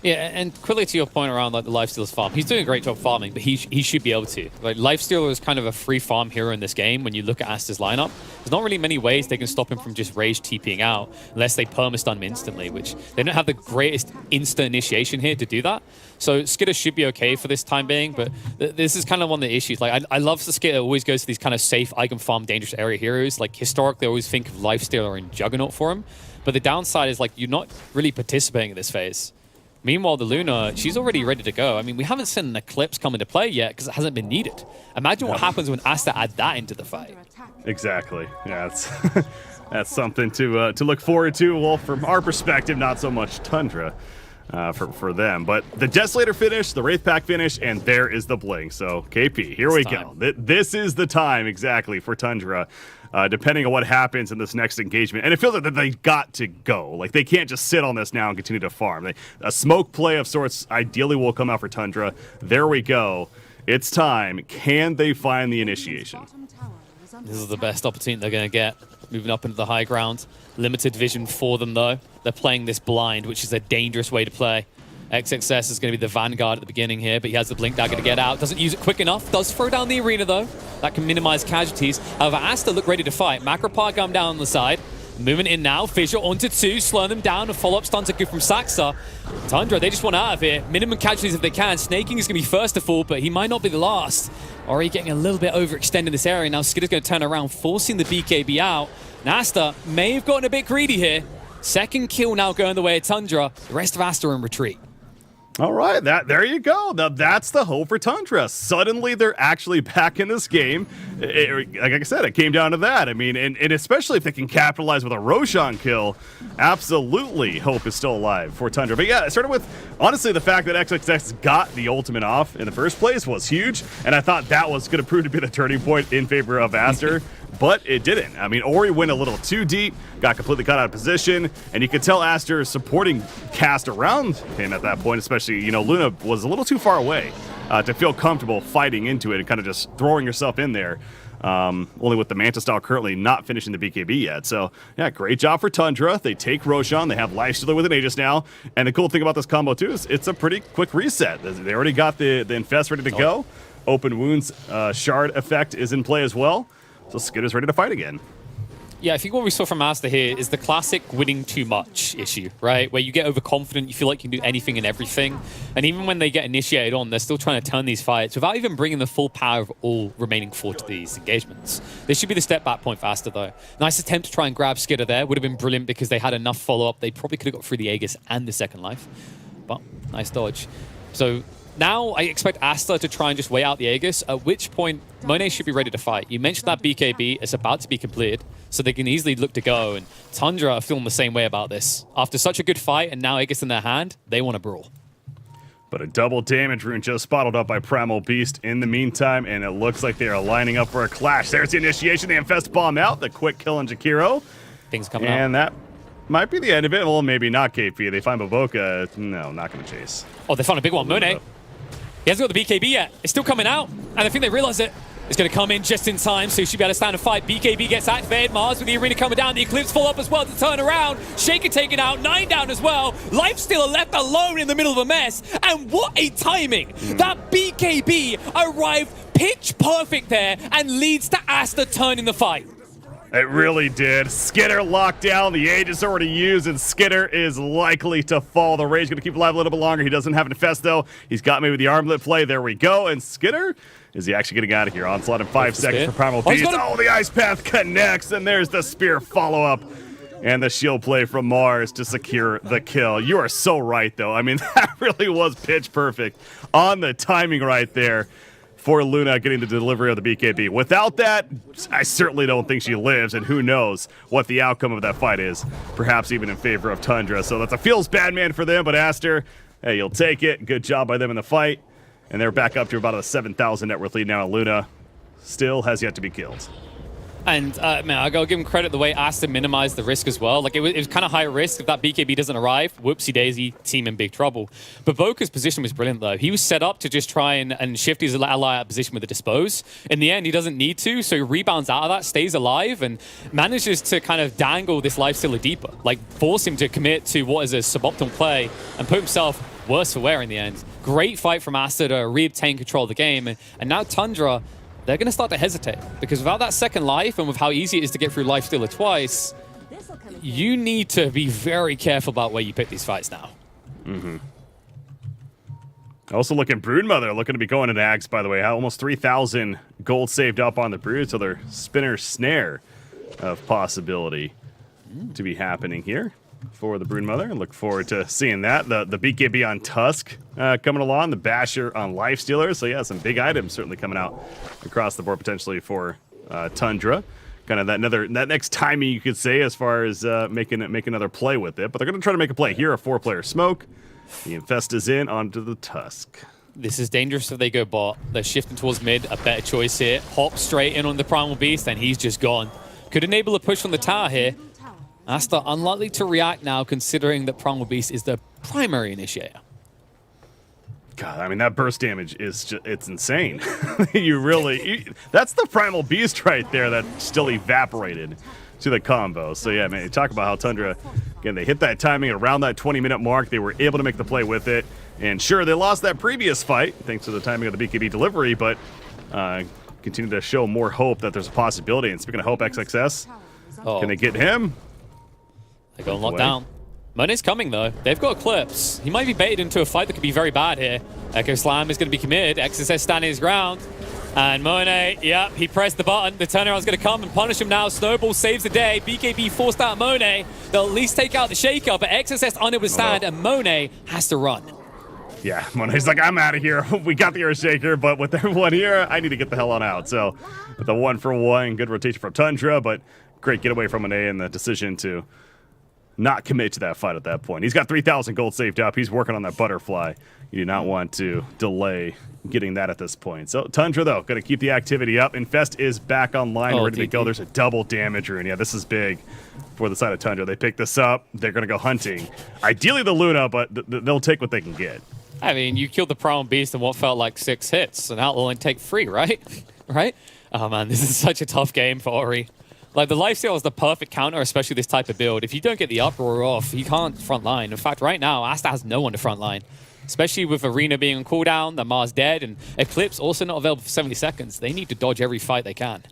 Yeah, and quickly to your point around like the Lifestealer's farm, he's doing a great job farming, but he should be able to. Like Lifestealer is kind of a free farm hero in this game when you look at Aster's lineup. There's not really many ways they can stop him from just rage TPing out unless they perma-stun him instantly, which they don't have the greatest insta initiation here to do that. So Skitter should be okay for this time being, but this is kind of one of the issues. Like I love the Skitter always goes to these kind of safe, I can farm dangerous area heroes. Like historically, I always think of Lifestealer and Juggernaut for him, but the downside is like you're not really participating in this phase. Meanwhile, the Luna, she's already ready to go. I mean, we haven't seen an Eclipse come into play yet because it hasn't been needed. Imagine what happens when Aster add that into the fight. Exactly. Yeah, that's something to look forward to. Well, from our perspective, not so much Tundra for them. But the Desolator finish, the Wraith Pack finish, and there is the Blink. So, KP, here we go. This is the time, exactly, for Tundra. Depending on what happens in this next engagement. And it feels like that they got to go. Like, they can't just sit on this now and continue to farm. A smoke play of sorts ideally will come out for Tundra. There we go. It's time. Can they find the initiation? This is the best opportunity they're going to get. Moving up into the high ground. Limited vision for them, though. They're playing this blind, which is a dangerous way to play. XXS is going to be the vanguard at the beginning here, but he has the Blink Dagger to get out. Doesn't use it quick enough. Does throw down the arena, though. That can minimize casualties. However, Aster look ready to fight. Macropar come down on the side. Moving in now. Fissure onto 2, slowing them down. A follow-up stun to good from Saxa. Tundra, they just want out of here. Minimum casualties if they can. Snaking is going to be first to fall, but he might not be the last. Ori getting a little bit overextended in this area. Now Skitter's going to turn around, forcing the BKB out. And Aster may have gotten a bit greedy here. Second kill now going the way of Tundra. The rest of Aster in retreat. All right, there you go. Now that's the hope for Tundra. Suddenly they're actually back in this game. Like I said, it came down to that. I mean, and especially if they can capitalize with a Roshan kill, absolutely hope is still alive for Tundra. But yeah, it started with, honestly, the fact that XXX got the ultimate off in the first place was huge, and I thought that was going to prove to be the turning point in favor of Aster. But it didn't. I mean, Ori went a little too deep, got completely caught out of position, and you could tell Aster supporting cast around him at that point, especially, you know, Luna was a little too far away to feel comfortable fighting into it and kind of just throwing yourself in there. Only with the Manta style currently not finishing the BKB yet. So, yeah, great job for Tundra. They take Roshan. They have Lifestealer with an Aegis now. And the cool thing about this combo, too, is it's a pretty quick reset. They already got the Infest ready to go. Open Wounds Shard effect is in play as well. So Skitter's ready to fight again. Yeah, I think what we saw from Aster here is the classic winning too much issue, right? Where you get overconfident, you feel like you can do anything and everything. And even when they get initiated on, they're still trying to turn these fights without even bringing the full power of all remaining 4 to these engagements. This should be the step back point for Aster, though. Nice attempt to try and grab Skitter there. Would have been brilliant because they had enough follow-up. They probably could have got through the Aegis and the second life. But nice dodge. So now I expect Aster to try and just wait out the Aegis, at which point Monet should be ready to fight. You mentioned that BKB is about to be completed, so they can easily look to go, and Tundra are feeling the same way about this. After such a good fight and now Aegis in their hand, they want to brawl. But a double damage rune just spotted up by Primal Beast in the meantime, and it looks like they are lining up for a clash. There's the initiation, the Infest Bomb out, the quick kill on Jakiro. Things coming out. And that might be the end of it. Well, maybe not, KP. They find Baboka. No, not going to chase. Oh, they found a big one. Monet. He hasn't got the BKB yet. It's still coming out. And I think they realize it. It's going to come in just in time, so he should be able to stand and fight. BKB gets activated. Mars with the arena coming down. The Eclipse full up as well to turn around. Shaker taken out. 9 down as well. Lifestealer left alone in the middle of a mess. And what a timing. That BKB arrived pitch perfect there and leads to Aster turning the fight. It really did. Skitter locked down. The Aegis already used, and Skitter is likely to fall. The Rage going to keep alive a little bit longer. He doesn't have an Infest, though. He's got me with the armlet play. There we go. And Skitter, is he actually getting out of here? Onslaught in 5 seconds for Primal Beast. Oh, the Ice Path connects, and there's the Spear follow-up. And the shield play from Mars to secure the kill. You are so right, though. I mean, that really was pitch perfect on the timing right there for Luna getting the delivery of the BKB. Without that, I certainly don't think she lives, and who knows what the outcome of that fight is. Perhaps even in favor of Tundra. So that's a feels bad man for them, but Aster, hey, you'll take it. Good job by them in the fight. And they're back up to about a 7,000 net worth lead now. Luna still has yet to be killed. And, man, I gotta give him credit the way Aster minimized the risk as well. Like, it was kind of high risk. If that BKB doesn't arrive, whoopsie-daisy, team in big trouble. But Boka's position was brilliant, though. He was set up to just try and shift his ally out of position with the Dispose. In the end, he doesn't need to, so he rebounds out of that, stays alive, and manages to kind of dangle this lifestealer deeper. Like, force him to commit to what is a suboptimal play and put himself worse for wear in the end. Great fight from Aster to re-obtain control of the game. And now Tundra, they're going to start to hesitate, because without that second life and with how easy it is to get through Lifestealer twice, you need to be very careful about where you pick these fights now. Also looking Broodmother, looking to be going into Axe, by the way. Almost 3,000 gold saved up on the Brood, so their Spinner Snare of possibility to be happening here for the Broodmother. Look forward to seeing that. The BKB on Tusk coming along, the Basher on Lifestealer. So yeah, some big items certainly coming out across the board potentially for Tundra. Kind of that next timing, you could say, as far as make another play with it. But they're going to try to make a play here. A 4-player smoke. The Infest is in onto the Tusk. This is dangerous if they go bot. They're shifting towards mid. A better choice here. Hop straight in on the Primal Beast, and he's just gone. Could enable a push from the tower here. Aster unlikely to react now, considering that Primal Beast is the primary initiator. God, I mean, that burst damage is just, it's insane. That's the Primal Beast right there that still evaporated to the combo. So yeah, man, you talk about how Tundra, again, they hit that timing around that 20-minute mark. They were able to make the play with it. And sure, they lost that previous fight thanks to the timing of the BKB delivery, but continue to show more hope that there's a possibility. And speaking of hope, XXS, can they get him? They go locked down. Monet's coming, though. They've got Eclipse. He might be baited into a fight that could be very bad here. Echo Slam is going to be committed. XSS standing his ground. And Monet, yeah, he pressed the button. The turnaround's going to come and punish him now. Snowball saves the day. BKB forced out Monet. They'll at least take out the Shaker, but XSS unable to stand, and Monet has to run. Yeah, Monet's like, I'm out of here. We got the Earthshaker, but with everyone here, I need to get the hell on out. So, with the 1-for-1, good rotation from Tundra, but great getaway from Monet and the decision to not commit to that fight at that point. He's got 3,000 gold saved up. He's working on that butterfly. You do not want to delay getting that at this point. So Tundra, though, going to keep the activity up. Infest is back online, ready to go. There's a double damage rune. Yeah, this is big for the side of Tundra. They pick this up. They're going to go hunting. Ideally the Luna, but they'll take what they can get. I mean, you killed the Primal Beast in what felt like 6 hits, so now it'll only take 3, right? Right? Oh, man, this is such a tough game for Ori. Like, the lifesteal is the perfect counter, especially this type of build. If you don't get the uproar off, you can't frontline. In fact, right now, Aster has no one to frontline. Especially with Arena being on cooldown, the Mars dead, and Eclipse also not available for 70 seconds. They need to dodge every fight they can.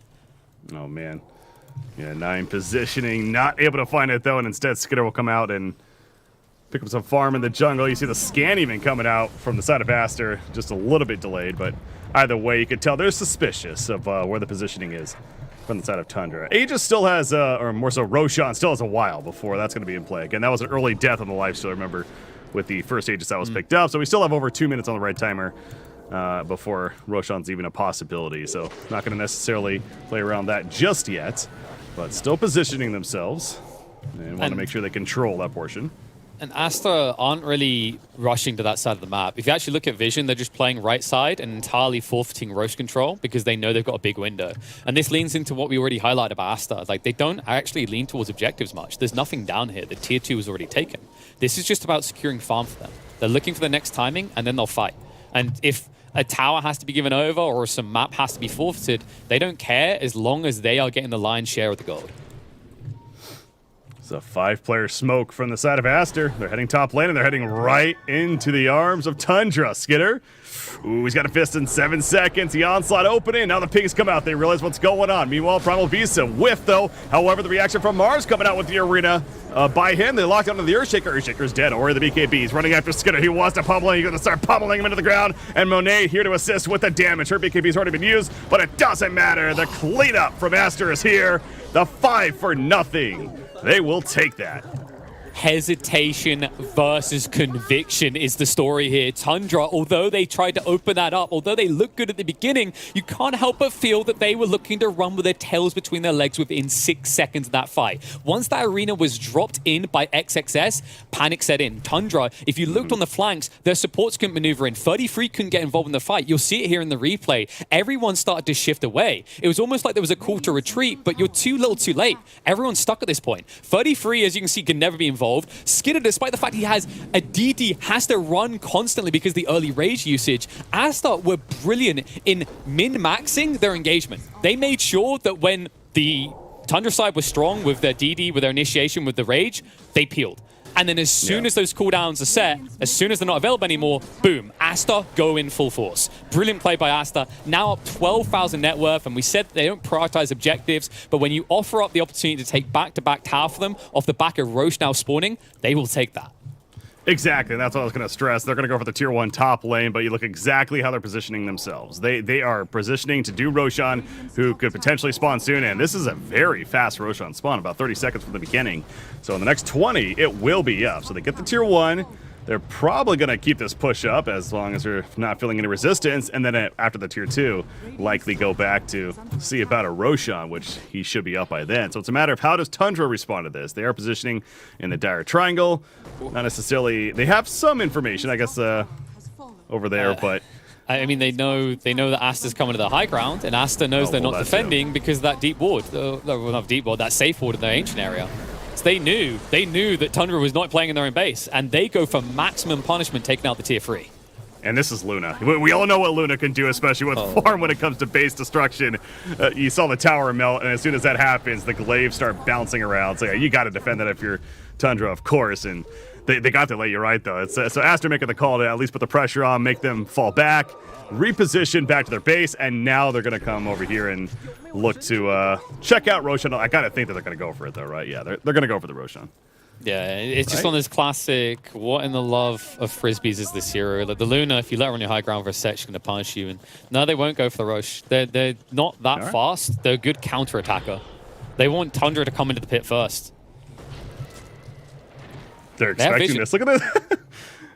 Oh, man. Yeah, 9 positioning. Not able to find it, though, and instead Skitter will come out and pick up some farm in the jungle. You see the scan even coming out from the side of Aster. Just a little bit delayed, but either way, you could tell they're suspicious of where the positioning is from the side of Tundra. Aegis still has, or more so Roshan still has a while before that's going to be in play. Again, that was an early death on the lifesteal, remember, with the first Aegis that was picked up. So we still have over 2 minutes on the right timer before Roshan's even a possibility. So not going to necessarily play around that just yet, but still positioning themselves and want to make sure they control that portion. And Aster aren't really rushing to that side of the map. If you actually look at Vision, they're just playing right side and entirely forfeiting Roche control because they know they've got a big window. And this leans into what we already highlighted about Aster. Like, they don't actually lean towards objectives much. There's nothing down here. The tier 2 is already taken. This is just about securing farm for them. They're looking for the next timing, and then they'll fight. And if a tower has to be given over or some map has to be forfeited, they don't care as long as they are getting the lion's share of the gold. It's a 5-player smoke from the side of Aster. They're heading top lane, and they're heading right into the arms of Tundra. Skidder. Ooh, he's got a fist in 7 seconds. The onslaught opening. Now the pigs come out. They realize what's going on. Meanwhile, Primal Beast a whiff, though. However, the reaction from Mars coming out with the arena by him. They locked onto the Earthshaker. Earthshaker's dead. Ori the BKB. He's running after Skidder. He wants to pummel him. He's going to start pummeling him into the ground. And Monet here to assist with the damage. Her BKB's already been used, but it doesn't matter. The cleanup from Aster is here. The 5-0. They will take that. Hesitation versus conviction is the story here. Tundra, although they tried to open that up, although they looked good at the beginning, you can't help but feel that they were looking to run with their tails between their legs within 6 seconds of that fight. Once that arena was dropped in by XXS, panic set in. Tundra, if you looked on the flanks, their supports couldn't maneuver in. 33 couldn't get involved in the fight. You'll see it here in the replay. Everyone started to shift away. It was almost like there was a call to retreat, but you're too little too late. Everyone's stuck at this point. 33, as you can see, can never be involved. Skidder, despite the fact he has a DD, has to run constantly because of the early rage usage. Aster were brilliant in min-maxing their engagement. They made sure that when the Tundra side was strong with their DD, with their initiation, with the rage, they peeled. And then as soon as those cooldowns are set, as soon as they're not available anymore, boom, Aster go in full force. Brilliant play by Aster, now up 12,000 net worth, and we said that they don't prioritize objectives, but when you offer up the opportunity to take back-to-back tower for them off the back of Roche now spawning, they will take that. Exactly, and that's what I was going to stress. They're going to go for the tier 1 top lane, but you look exactly how they're positioning themselves. They are positioning to do Roshan, who could potentially spawn soon, and this is a very fast Roshan spawn, about 30 seconds from the beginning. So in the next 20, it will be up. So they get the tier 1. They're probably going to keep this push up as long as they're not feeling any resistance, and then after the tier 2, likely go back to see about a Roshan, which he should be up by then. So it's a matter of how does Tundra respond to this. They are positioning in the dire triangle. Not necessarily... They have some information, I guess, over there, but... I mean, they know that Aster's coming to the high ground, and Aster knows they're not defending because of that deep ward. Well, not deep ward, that safe ward in their ancient area. So they knew that Tundra was not playing in their own base, and they go for maximum punishment, taking out the tier 3. And this is Luna. We all know what Luna can do, especially with farm when it comes to base destruction. You saw the tower melt, and as soon as that happens, the glaives start bouncing around. So yeah, you got to defend that if you're Tundra, of course. And they got to let you right, though. So Aster making the call to at least put the pressure on, make them fall back, reposition back to their base, and now they're going to come over here and look to check out Roshan. I got to think that they're going to go for it, though, right? Yeah, they're going to go for the Roshan. Yeah, it's just on this classic, what in the love of Frisbees is this hero? Like the Luna, if you let her on your high ground for a sec, she's going to punish you. And no, they won't go for the Roche. They're not that fast. They're a good counter-attacker. They want Tundra to come into the pit first. They're expecting this. Look at this.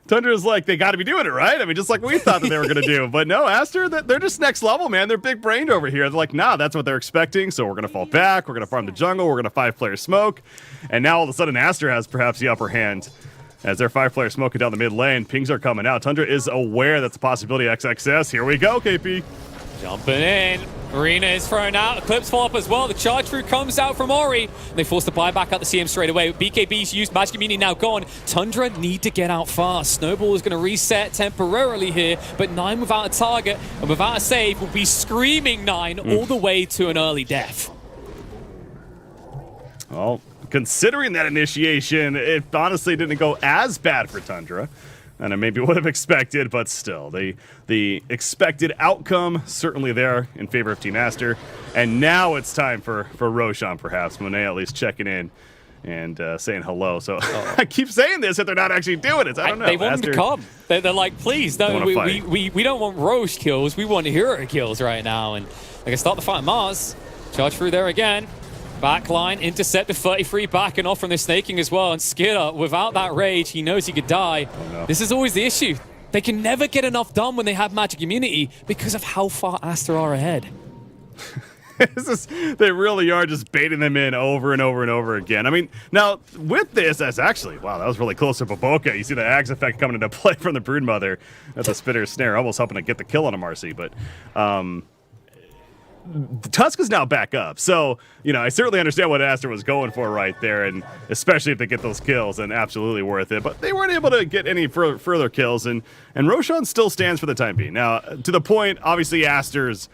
Tundra's like, they got to be doing it, right? I mean, just like we thought that they were going to do. But no, Aster, they're just next level, man. They're big-brained over here. They're like, nah, that's what they're expecting. So we're going to fall back. We're going to farm the jungle. We're going to 5-player smoke. And now all of a sudden, Aster has perhaps the upper hand. As their 5-player smoking down the mid lane, pings are coming out. Tundra is aware that's a possibility of XXS. Here we go, KP. Jumping in. Arena is thrown out. Eclipse fall up as well. The charge through comes out from Ori. They force the buyback out the CM straight away. BKB's used. Magic Immunity now gone. Tundra need to get out fast. Snowball is going to reset temporarily here, but 9 without a target and without a save will be screaming 9 all the way to an early death. Well, considering that initiation, it honestly didn't go as bad for Tundra. And I maybe would have expected, but still, the expected outcome certainly there in favor of Team Aster. And now it's time for Roshan, perhaps. Monet at least checking in and saying hello. So I keep saying this if they're not actually doing it. I don't know. They want him to come. They're like, please, no, we don't want Roche kills. We want hero kills right now. And they can start the fight on Mars. Charge through there again. Backline, intercept the 33, backing off from the snaking as well. And Skidder, without that rage, he knows he could die. Oh, no. This is always the issue. They can never get enough done when they have magic immunity because of how far Aster are ahead. They really are just baiting them in over and over and over again. I mean, now, with this, that's actually, wow, that was really close to Boboka. You see the Axe effect coming into play from the Broodmother. That's a Spitter Snare, almost helping to get the kill on a Marcy, but... Tusk is now back up, so I certainly understand what Aster was going for right there, and especially if they get those kills, and absolutely worth it. But they weren't able to get any further kills, and Roshan still stands for the time being. Now, to the point, obviously Aster's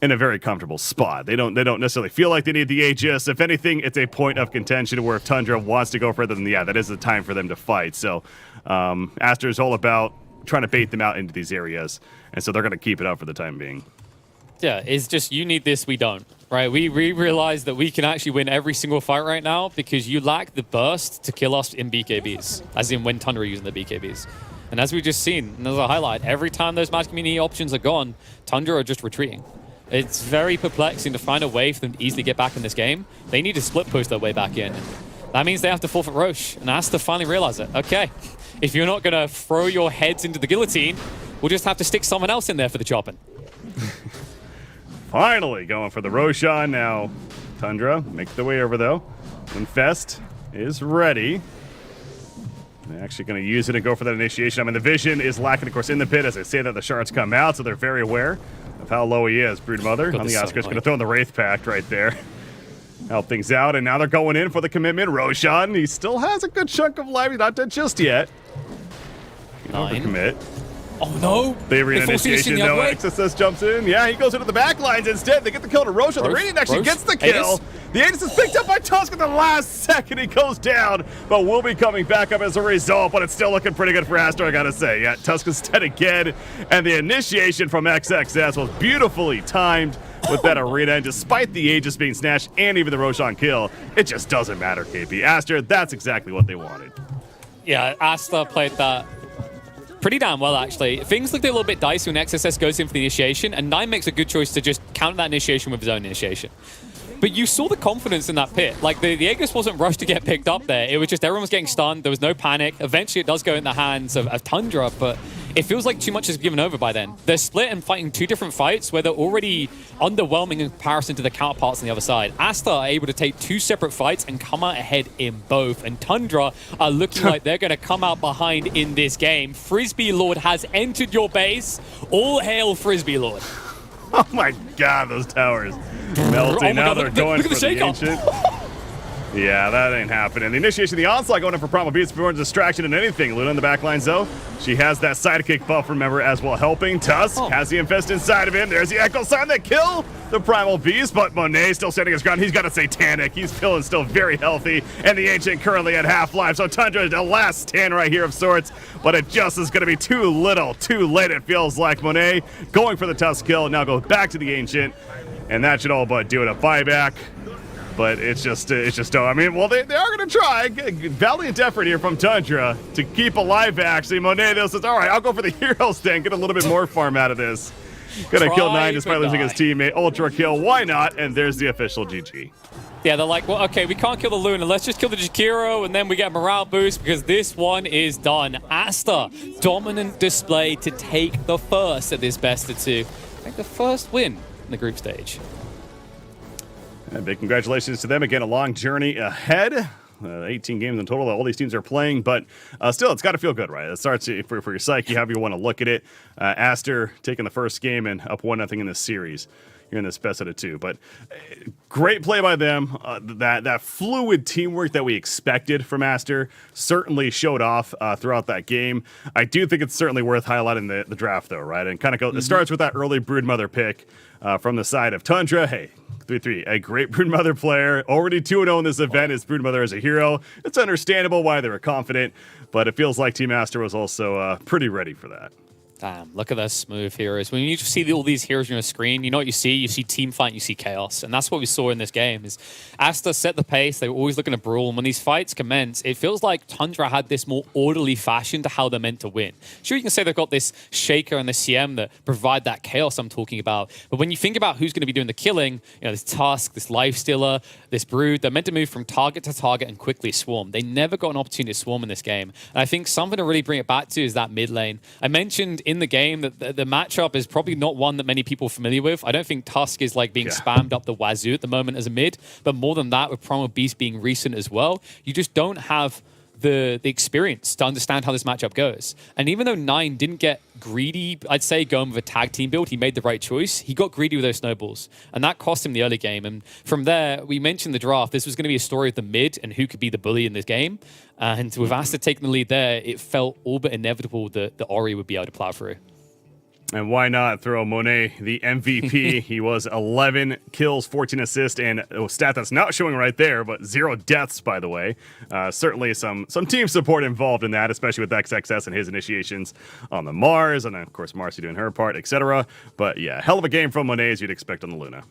in a very comfortable spot. They don't necessarily feel like they need the Aegis. If anything, it's a point of contention where if Tundra wants to go further, then that is the time for them to fight. So Aster is all about trying to bait them out into these areas, and so they're going to keep it up for the time being. Yeah, it's just you need this, we don't. Right, we realize that we can actually win every single fight right now because you lack the burst to kill us in BKBs, as in when Tundra are using the BKBs. And as we've just seen, and as a highlight, every time those match community options are gone, Tundra are just retreating. It's very perplexing to find a way for them to easily get back in this game. They need to split push their way back in. That means they have to forfeit Roche, and Aster finally realize it. Okay, if you're not going to throw your heads into the guillotine, we'll just have to stick someone else in there for the chopping. Finally going for the Roshan now. Tundra makes the way over though. Infest is ready. They're actually going to use it and go for that initiation. I mean, the vision is lacking, of course, in the pit as I say that the shards come out, so they're very aware of how low he is. Broodmother on the Oscar's going to throw in the Wraith Pact right there. Help things out, and now they're going in for the commitment. Roshan, he still has a good chunk of life. He's not dead just yet. Overcommit. Oh no! They read initiation, no XSS jumps in. Yeah, he goes into the back lines instead. They get the kill to Roshan. The Radiant actually gets the kill. The Aegis is picked up by Tusk at the last second. He goes down, but will be coming back up as a result, but it's still looking pretty good for Aster, I gotta say. Yeah, Tusk is dead again, and the initiation from XXS was beautifully timed with that arena, and despite the Aegis being snatched and even the Roshan kill, it just doesn't matter, KP. Aster, that's exactly what they wanted. Yeah, Aster played that pretty damn well, actually. Things looked a little bit dicey when XSS goes in for the initiation, and Nine makes a good choice to just counter that initiation with his own initiation. But you saw the confidence in that pit. Like, the Aegis wasn't rushed to get picked up there. It was just everyone was getting stunned. There was no panic. Eventually, it does go in the hands of Tundra, but it feels like too much is given over by then. They're split and fighting two different fights where they're already underwhelming in comparison to the counterparts on the other side. Aster are able to take two separate fights and come out ahead in both. And Tundra are looking like they're going to come out behind in this game. Frisbee Lord has entered your base. All hail Frisbee Lord. Oh my god, those towers. Melting. Now they're going for the Ancient. Yeah, that ain't happening. The initiation of the onslaught going in for Primal Beast before distraction and anything. Luna in the back lines, though. She has that sidekick buff, remember, as well, helping. Tusk has the Infest inside of him. There's the Echo Sign that kill the Primal Beast, but Monet still standing his ground. He's got a Satanic. He's feeling still very healthy, and the Ancient currently at half-life. So Tundra, the last stand right here of sorts, but it just is going to be too little, too late, it feels like. Monet going for the Tusk kill, now goes back to the Ancient, and that should all but do it. A buyback. But it's just, I mean, well, they are going to try. Valiant effort here from Tundra to keep alive, actually. Monet, though, says, all right, I'll go for the heroes then, get a little bit more farm out of this. Gonna kill 9 despite losing his teammate. Ultra kill, why not? And there's the official GG. Yeah, they're like, well, okay, we can't kill the Luna. Let's just kill the Jakiro, and then we get a morale boost because this one is done. Aster, dominant display to take the first at this best of two. I think the first win in the group stage. And big congratulations to them. Again, a long journey ahead. 18 games in total that all these teams are playing, but still, it's got to feel good, right? It starts for your psyche, however you want to look at it. Aster taking the first game and up 1-0 in this series. Here in this best out of two. But great play by them. That fluid teamwork that we expected from Aster certainly showed off throughout that game. I do think it's certainly worth highlighting the draft, though, right? And kind of it starts with that early Broodmother pick from the side of Tundra. Hey, 3-3, a great Broodmother player. Already 2-0 in this event is Broodmother as a hero. It's understandable why they were confident, but it feels like Team Aster was also pretty ready for that. Damn, look at those smooth heroes. When you just see all these heroes on your screen, you know what you see? You see team fight, you see chaos. And that's what we saw in this game. Is Aster set the pace. They were always looking to brawl. And when these fights commence, it feels like Tundra had this more orderly fashion to how they're meant to win. Sure, you can say they've got this Shaker and the CM that provide that chaos I'm talking about. But when you think about who's going to be doing the killing, you know, this Tusk, this Lifestealer, this Brood, they're meant to move from target to target and quickly swarm. They never got an opportunity to swarm in this game. And I think something to really bring it back to is that mid lane. I mentioned in the game that the matchup is probably not one that many people are familiar with. I don't think Tusk is like being spammed up the wazoo at the moment as a mid, but more than that, with Primal Beast being recent as well, you just don't have the experience to understand how this matchup goes. And even though Nine didn't get greedy, I'd say going with a tag team build, he made the right choice. He got greedy with those snowballs, and that cost him the early game. And from there, we mentioned the draft. This was going to be a story of the mid and who could be the bully in this game. And with Aster taking the lead there, it felt all but inevitable that the Ori would be able to plow through. And why not throw Monet the MVP? He was 11 kills, 14 assists, and a stat that's not showing right there, but 0 deaths, by the way. Certainly some team support involved in that, especially with XXS and his initiations on the Mars, and of course Marcy doing her part, etc. But yeah, hell of a game from Monet as you'd expect on the Luna.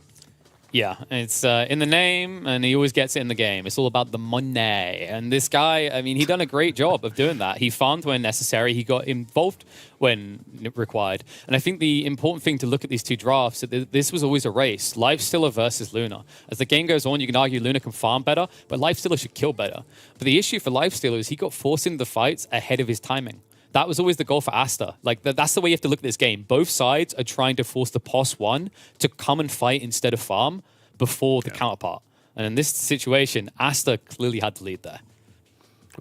Yeah, it's in the name, and he always gets it in the game. It's all about the money. And this guy, I mean, he done a great job of doing that. He farmed when necessary. He got involved when required. And I think the important thing to look at these two drafts, that this was always a race. Lifestealer versus Luna. As the game goes on, you can argue Luna can farm better, but Lifestealer should kill better. But the issue for Lifestealer is he got forced into the fights ahead of his timing. That was always the goal for Aster. Like, that's the way you have to look at this game. Both sides are trying to force the POS 1 to come and fight instead of farm before the counterpart. And in this situation, Aster clearly had to lead there.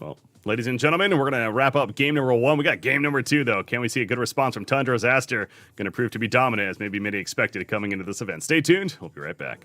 Well, ladies and gentlemen, we're going to wrap up game number 1. We got game number 2, though. Can we see a good response from Tundra as Aster going to prove to be dominant, as maybe many expected coming into this event? Stay tuned. We'll be right back.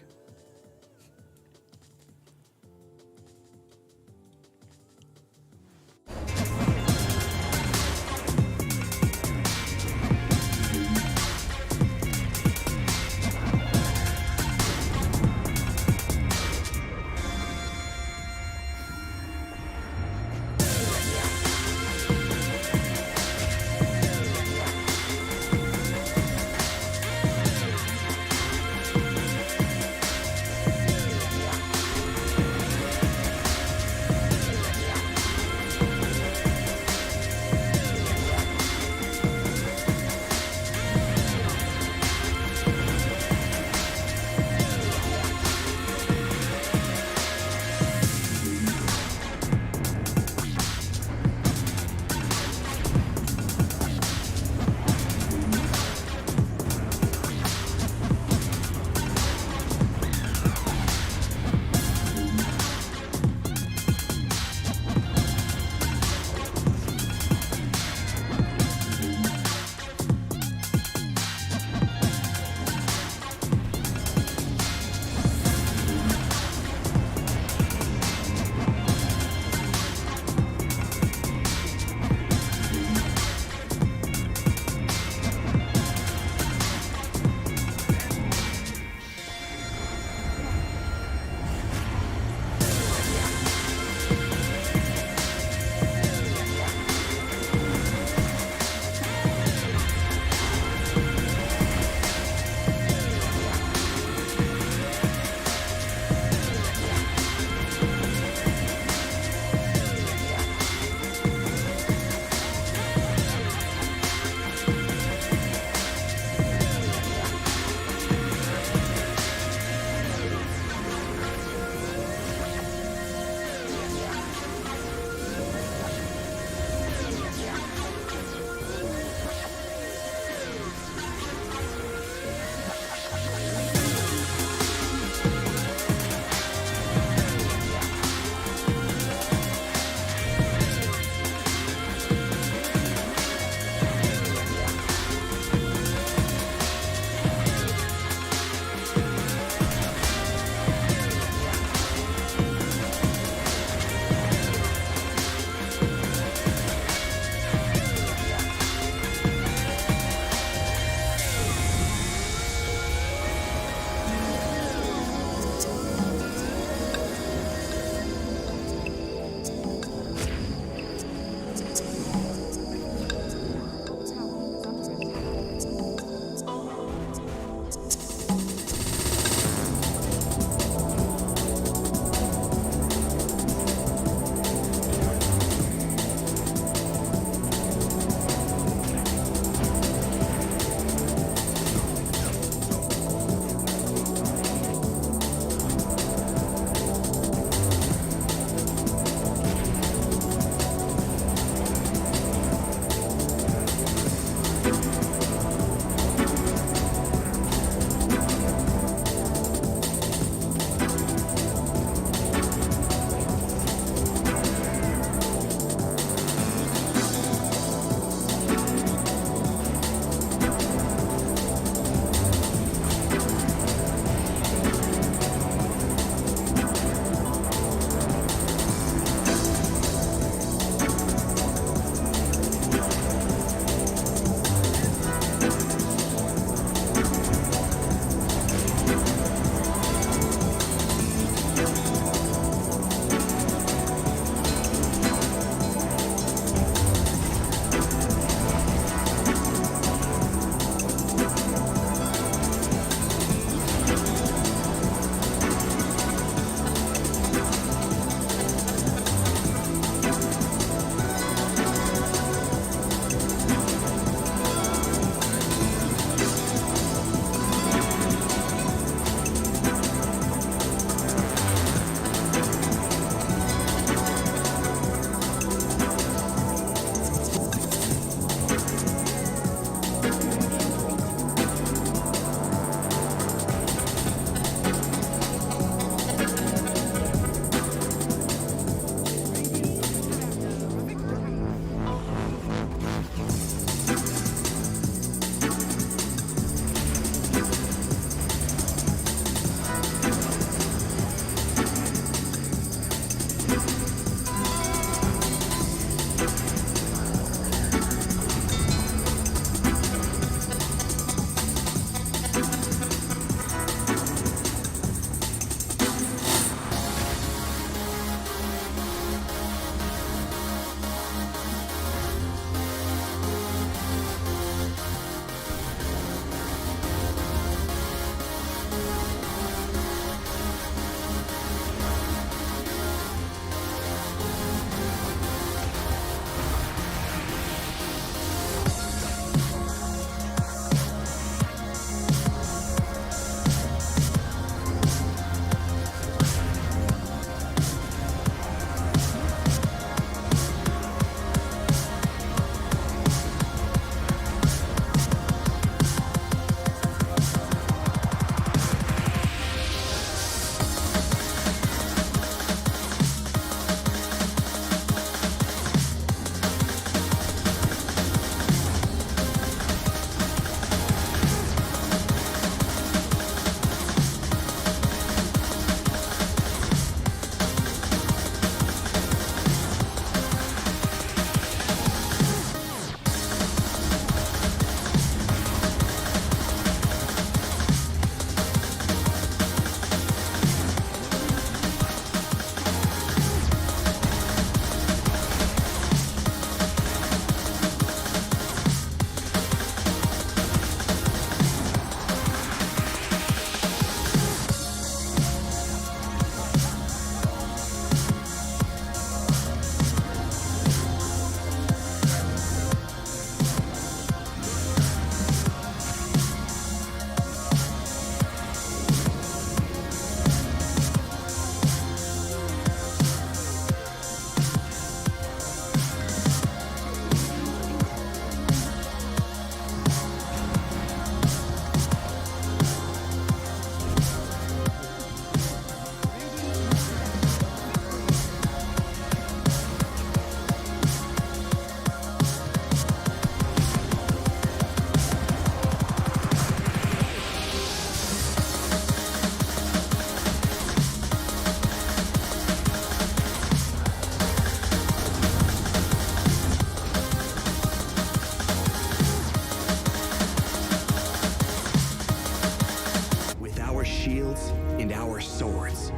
our shields and our swords,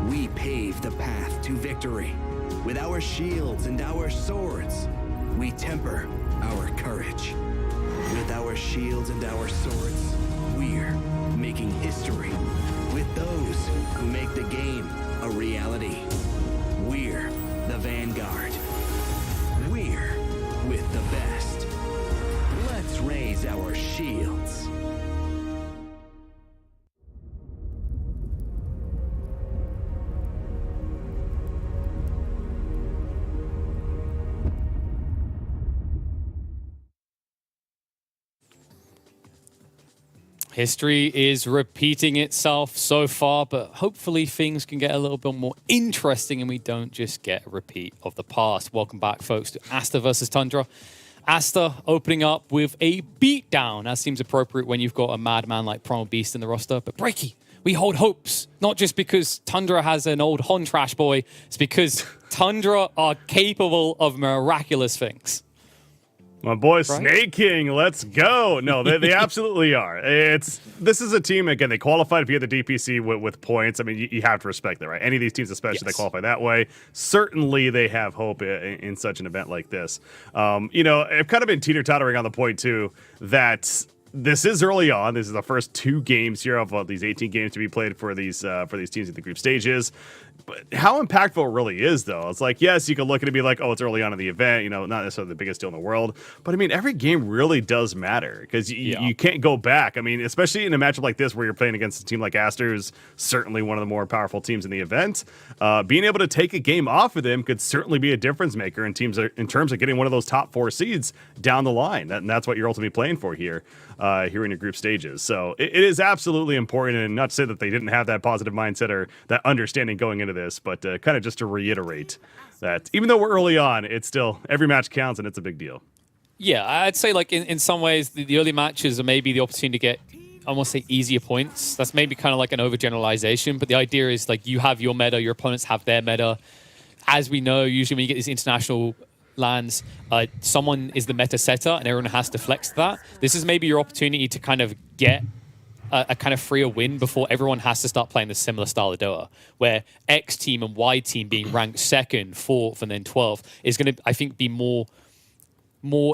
we pave the path to victory. With our shields and our swords, we temper our courage. With our shields and our swords, we're making history. With those who make the game a reality, we're the vanguard. We're with the best. Let's raise our shields. History is repeating itself so far, but hopefully things can get a little bit more interesting and we don't just get a repeat of the past. Welcome back, folks, to Aster versus Tundra. Aster opening up with a beatdown. That seems appropriate when you've got a madman like Primal Beast in the roster. But Breaky, we hold hopes, not just because Tundra has an old Hon trash boy, it's because Tundra are capable of miraculous things. My boy Snake King, let's go. No, they absolutely are. This is a team, again, they qualified via the DPC with points. I mean, you have to respect that, right? Any of these teams, especially that qualify that way, certainly they have hope in such an event like this. I've kind of been teeter-tottering on the point, too, that this is early on. This is the first 2 games here of these 18 games to be played for these teams in the group stages. But how impactful it really is, though. It's like, yes, you can look at it and be like, oh, it's early on in the event, not necessarily the biggest deal in the world. But, I mean, every game really does matter because you can't go back. I mean, especially in a matchup like this where you're playing against a team like Aster, who's certainly one of the more powerful teams in the event. Being able to take a game off of them could certainly be a difference maker in terms of getting one of those top 4 seeds down the line. And that's what you're ultimately playing for here in your group stages. So it is absolutely important, and not to say that they didn't have that positive mindset or that understanding going into this, but kind of just to reiterate that even though we're early on, it's still every match counts and it's a big deal. Yeah, I'd say like in some ways the early matches are maybe the opportunity to get, I won't say easier points. That's maybe kind of like an overgeneralization, but the idea is like you have your meta, your opponents have their meta. As we know, usually when you get these international lands, someone is the meta setter and everyone has to flex that. This is maybe your opportunity to kind of get a kind of freer win before everyone has to start playing the similar style of Dota, where X team and Y team being ranked 2nd, 4th, and then 12th is going to, I think, be more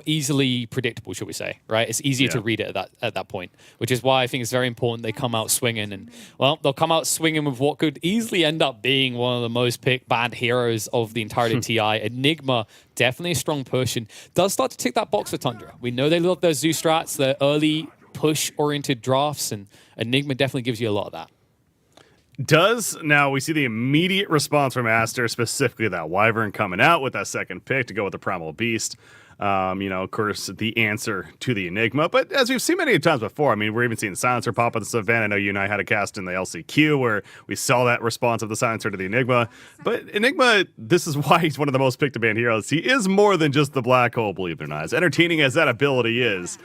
easily predictable, should we say, right? It's easier to read it at that point, which is why I think it's very important they come out swinging. And, well, they'll come out swinging with what could easily end up being one of the most picked banned heroes of the entirety of TI. Enigma, definitely a strong push, and does start to tick that box for Tundra. We know they love their Zoo strats, their early push-oriented drafts, and Enigma definitely gives you a lot of that. Now we see the immediate response from Aster, specifically that Wyvern coming out with that 2nd pick to go with the Primal Beast. Of course, the answer to the Enigma. But as we've seen many times before, I mean, we're even seeing Silencer pop at this event. I know you and I had a cast in the LCQ where we saw that response of the Silencer to the Enigma. But Enigma, this is why he's one of the most picked to ban heroes. He is more than just the Black Hole, believe it or not. As entertaining as that ability is,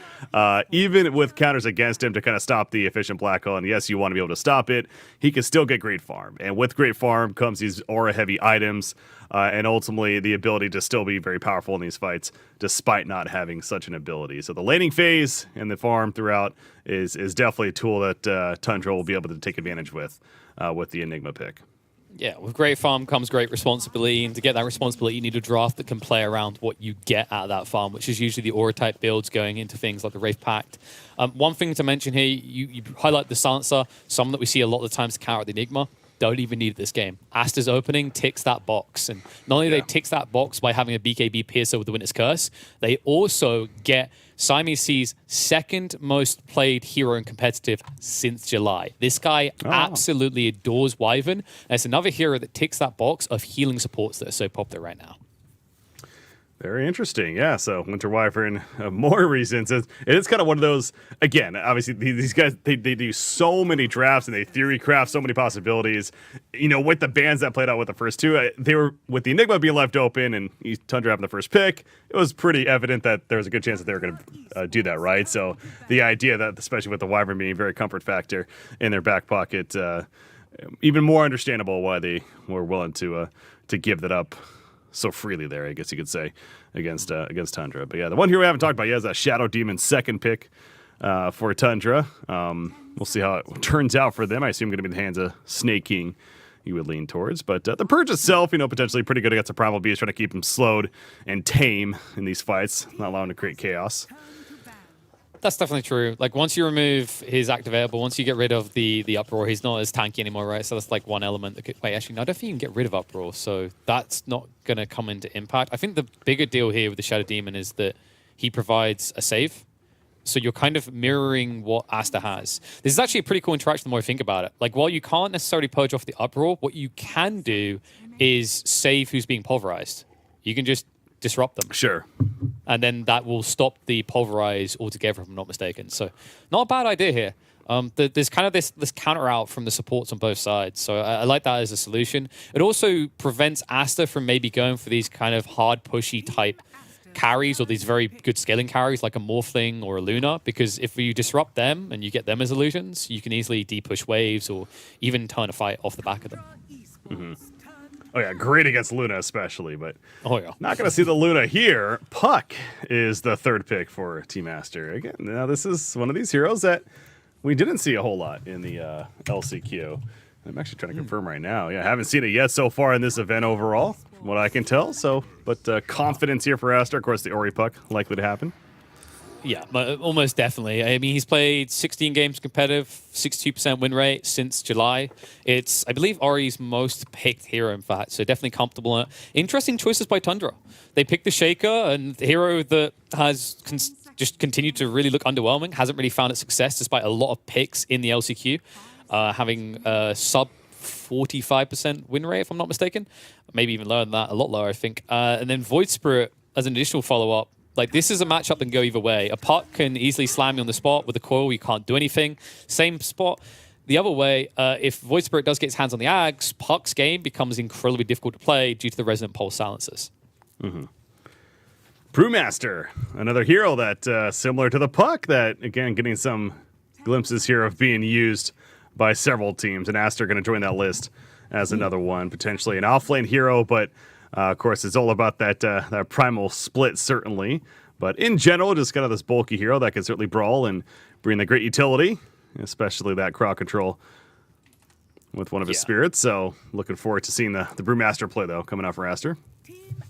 even with counters against him to kind of stop the efficient Black Hole, and yes, you want to be able to stop it, he can still get great farm. And with great farm comes these aura-heavy items, and ultimately the ability to still be very powerful in these fights despite not having such an ability. So the laning phase and the farm throughout is definitely a tool that Tundra will be able to take advantage with the Enigma pick. Yeah, with great farm comes great responsibility, and to get that responsibility, you need a draft that can play around what you get out of that farm, which is usually the aura-type builds going into things like the Wraith Pact. One thing to mention here, you highlight the Silencer, someone that we see a lot of the times to counter the Enigma. Don't even need this game. Aster's opening ticks that box. And not only they ticks that box by having a BKB Piercer with the Winter's Curse, they also get Siamese Sea's 2nd most played hero in competitive since July. This guy absolutely adores Wyvern. And it's another hero that ticks that box of healing supports that are so popular right now. Very interesting. Yeah, so Winter Wyvern, more reasons. It is kind of one of those, again, obviously these guys, they do so many drafts and they theory craft so many possibilities. With the bans that played out with the first 2, they were, with the Enigma being left open and Tundra having the first pick, it was pretty evident that there was a good chance that they were going to do that, right? So the idea that, especially with the Wyvern being a very comfort factor in their back pocket, even more understandable why they were willing to give that up so freely there, I guess you could say, against Tundra. But yeah, the one here we haven't talked about yet is that Shadow Demon 2nd pick. for Tundra. We'll see how it turns out for them. I assume going to be in the hands of Snake King, you would lean towards. But the Purge itself, potentially pretty good against the Primal Beast, trying to keep him slowed and tame in these fights, not allowing him to create chaos. That's definitely true. Like, once you remove his activatable, once you get rid of the Uproar, he's not as tanky anymore, right? So that's like one element that could... Wait, actually, no, I don't think you can get rid of Uproar, so that's not going to come into impact. I think the bigger deal here with the Shadow Demon is that he provides a save. So you're kind of mirroring what Aster has. This is actually a pretty cool interaction the more I think about it. Like, while you can't necessarily purge off the Uproar, what you can do is save who's being pulverized. You can just disrupt them. Sure. And then that will stop the pulverize altogether, if I'm not mistaken. So not a bad idea here. There's kind of this counter out from the supports on both sides. So I like that as a solution. It also prevents Aster from maybe going for these kind of hard pushy type carries or these very good scaling carries like a Morphling or a Luna, because if you disrupt them and you get them as illusions, you can easily de-push waves or even turn a fight off the back of them. Mm-hmm. Oh, yeah, great against Luna especially, but not going to see the Luna here. Puck is the third pick for Team Aster. Again, now this is one of these heroes that we didn't see a whole lot in the LCQ. I'm actually trying to confirm right now. Yeah, I haven't seen it yet so far in this event overall, from what I can tell. So, but confidence here for Aster. Of course, the Ori Puck likely to happen. Yeah, almost definitely. I mean, he's played 16 games competitive, 62% win rate since July. It's, I believe, Ori's most picked hero, in fact, so definitely comfortable. Interesting choices by Tundra. They picked the Shaker, and the hero that has just continued to really look underwhelming, hasn't really found its success despite a lot of picks in the LCQ, having a sub 45% win rate, if I'm not mistaken. Maybe even lower than that, a lot lower, I think. And then Void Spirit as an additional follow-up. Like, this is a matchup that can go either way. A Puck can easily slam you on the spot. With a coil, you can't do anything. Same spot. The other way, if Void Spirit does get his hands on the Ags, Puck's game becomes incredibly difficult to play due to the Resonant Pulse silencers. Mm-hmm. Brewmaster, another hero that, similar to the Puck, that, again, getting some glimpses here of being used by several teams. And Aster going to join that list as another one, potentially an offlane hero, but... of course, it's all about that primal split, certainly. But in general, just kind of this bulky hero that can certainly brawl and bring the great utility, especially that crowd control with one of his spirits. So looking forward to seeing the Brewmaster play, though, coming out for Aster.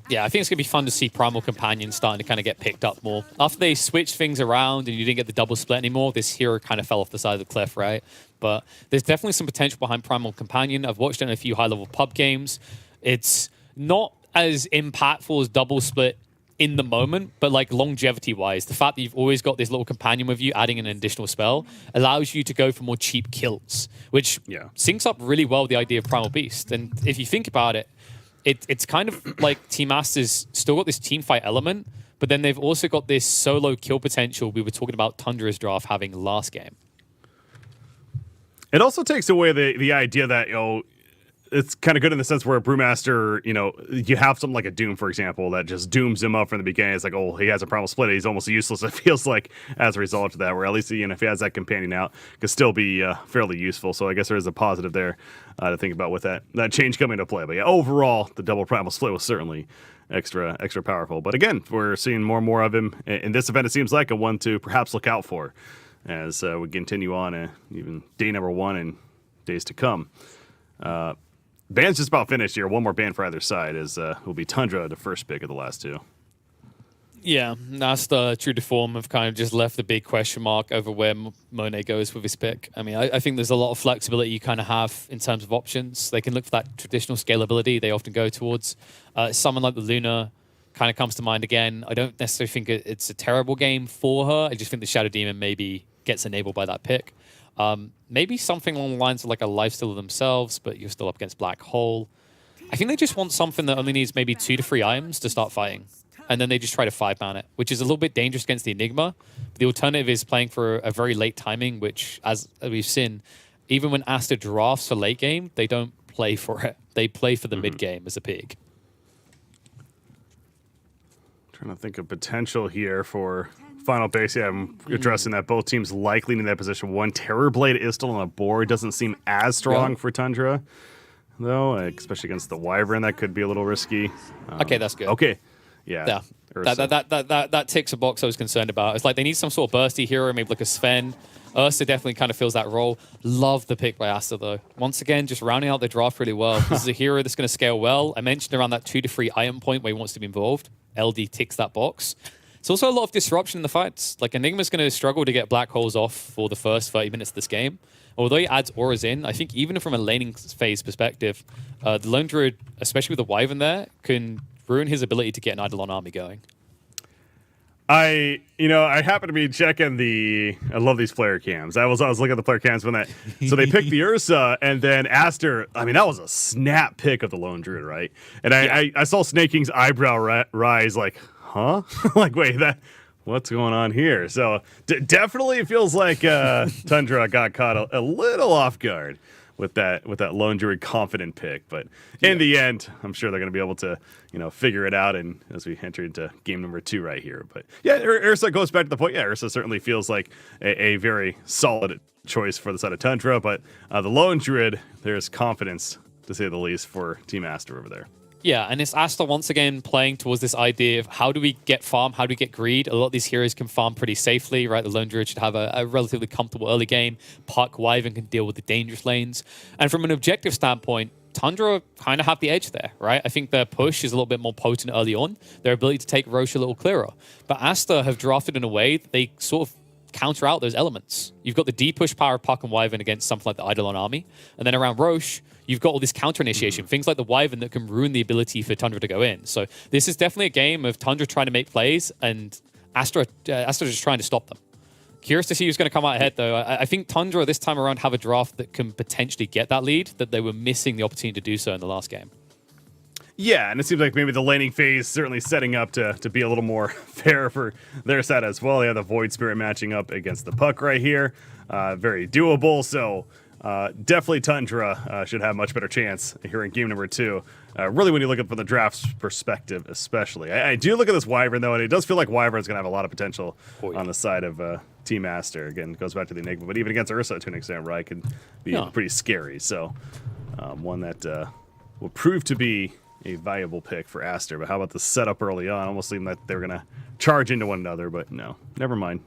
Yeah, I think it's going to be fun to see Primal Companion starting to kind of get picked up more. After they switched things around and you didn't get the double split anymore, this hero kind of fell off the side of the cliff, right? But there's definitely some potential behind Primal Companion. I've watched it in a few high-level pub games. It's not as impactful as double split in the moment, but like longevity wise, the fact that you've always got this little companion with you adding an additional spell allows you to go for more cheap kills, which syncs up really well with the idea of Primal Beast. And if you think about it, it's kind of like Team Aster's still got this team fight element, but then they've also got this solo kill potential we were talking about Tundra's draft having last game. It also takes away the idea that, it's kind of good in the sense where a Brewmaster, you have something like a Doom, for example, that just dooms him up from the beginning. It's like, he has a primal split. He's almost useless, it feels like, as a result of that, where at least, if he has that companion out, could still be fairly useful. So I guess there is a positive there to think about with that change coming into play. But yeah, overall, the double primal split was certainly extra powerful. But again, we're seeing more and more of him. In this event, it seems like a one to perhaps look out for as we continue on even day number 1 and days to come. Band's just about finished here. One more band for either side will be Tundra, the first pick of the last two. Yeah, that's the true to form have kind of just left the big question mark over where Monet goes with his pick. I mean, I think there's a lot of flexibility you kind of have in terms of options. They can look for that traditional scalability they often go towards. Someone like the Luna kind of comes to mind again. I don't necessarily think it's a terrible game for her. I just think the Shadow Demon maybe gets enabled by that pick. Maybe something along the lines of like a lifesteal themselves, but you're still up against Black Hole. I think they just want something that only needs maybe 2 to 3 items to start fighting. And then they just try to 5-man it, which is a little bit dangerous against the Enigma. The alternative is playing for a very late timing, which, as we've seen, even when Aster drafts for late game, they don't play for it. They play for the mid game as a pick. Trying to think of potential here for final base. Yeah, I'm addressing that both teams likely in that position. One Terrorblade is still on the board. Doesn't seem as strong for Tundra, though, especially against the Wyvern. That could be a little risky. Okay, that's good. Okay. Yeah. Ursa. That ticks a box I was concerned about. It's like they need some sort of bursty hero, maybe like a Sven. Ursa definitely kind of fills that role. Love the pick by Aster, though. Once again, just rounding out the draft really well. This is a hero that's going to scale well. I mentioned around that 2 to 3 item point where he wants to be involved. LD ticks that box. It's also a lot of disruption in the fights. Like, Enigma's going to struggle to get black holes off for the first 30 minutes of this game. Although he adds auras in, I think even from a laning phase perspective, the Lone Druid, especially with the Wyvern there, can ruin his ability to get an Eidolon army going. I happen to be checking I love these player cams. I was looking at the player cams so they picked the Ursa, and then Aster. I mean, that was a snap pick of the Lone Druid, right? And I saw Snake King's eyebrow rise, like, huh? Like, wait, what's going on here? So definitely it feels like Tundra got caught a little off guard with that Lone Druid confident pick. But in the end, I'm sure they're going to be able to, figure it out. And as we enter into game number 2 right here. But yeah, Ursa goes back to the point. Yeah, Ursa certainly feels like a very solid choice for the side of Tundra. But the Lone Druid, there's confidence, to say the least, for Team Aster over there. Yeah, and it's Aster once again playing towards this idea of how do we get farm, how do we get greed? A lot of these heroes can farm pretty safely, right? The Lone Druid should have a relatively comfortable early game. Puck, Wyvern can deal with the dangerous lanes. And from an objective standpoint, Tundra kind of have the edge there, right? I think their push is a little bit more potent early on. Their ability to take Roche a little clearer. But Aster have drafted in a way that they sort of counter out those elements. You've got the D-push power of Puck and Wyvern against something like the Eidolon army. And then around Roche, you've got all this counter initiation, things like the Wyvern that can ruin the ability for Tundra to go in. So this is definitely a game of Tundra trying to make plays and Aster just trying to stop them. Curious to see who's going to come out ahead, though. I think Tundra this time around have a draft that can potentially get that lead, that they were missing the opportunity to do so in the last game. Yeah, and it seems like maybe the laning phase certainly setting up to be a little more fair for their side as well. They have the Void Spirit matching up against the Puck right here. Very doable, so definitely Tundra should have a much better chance here in game number 2. Really, when you look at it from the draft's perspective, especially. I do look at this Wyvern, though, and it does feel like Wyvern's going to have a lot of potential on the side of Team Aster. Again, it goes back to the Enigma, but even against Ursa to an extent, right, can be pretty scary. So one that will prove to be a viable pick for Aster. But how about the setup early on? Almost seemed like they were going to charge into one another, but no, never mind.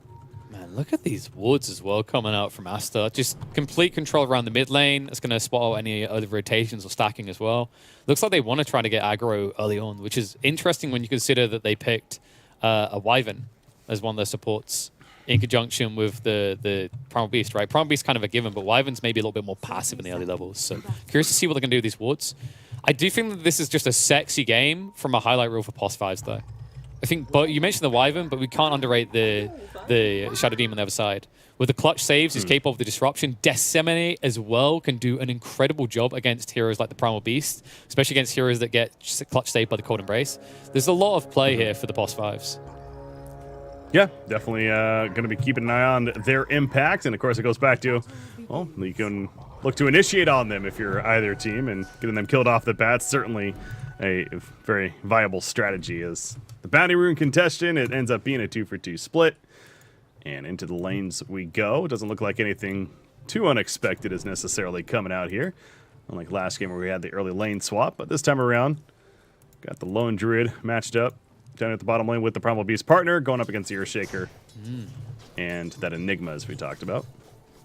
Man, look at these wards as well coming out from Aster. Just complete control around the mid lane. It's going to spot out any other rotations or stacking as well. Looks like they want to try to get aggro early on, which is interesting when you consider that they picked a Wyvern as one of their supports in conjunction with the Primal Beast, right? Primal Beast kind of a given, but Wyvern's maybe a little bit more passive in the early levels. So curious to see what they're going to do with these wards. I do think that this is just a sexy game from a highlight reel for Post 5s, though. I think, but you mentioned the Wyvern, but we can't underrate the Shadow Demon on the other side. With the clutch saves, he's capable of the disruption. Disseminate as well can do an incredible job against heroes like the Primal Beast, especially against heroes that get clutch saved by the Cold Embrace. There's a lot of play here for the Post 5s. Yeah, definitely going to be keeping an eye on their impact. And, of course, it goes back to, well, you can look to initiate on them if you're either team, and getting them killed off the bat, certainly a very viable strategy. As the Bounty Rune contestant, it ends up being a 2-for-2 split. And into the lanes we go. It doesn't look like anything too unexpected is necessarily coming out here. Unlike last game where we had the early lane swap. But this time around, got the Lone Druid matched up down at the bottom lane with the Primal Beast partner, going up against the Earthshaker. And that Enigma, as we talked about.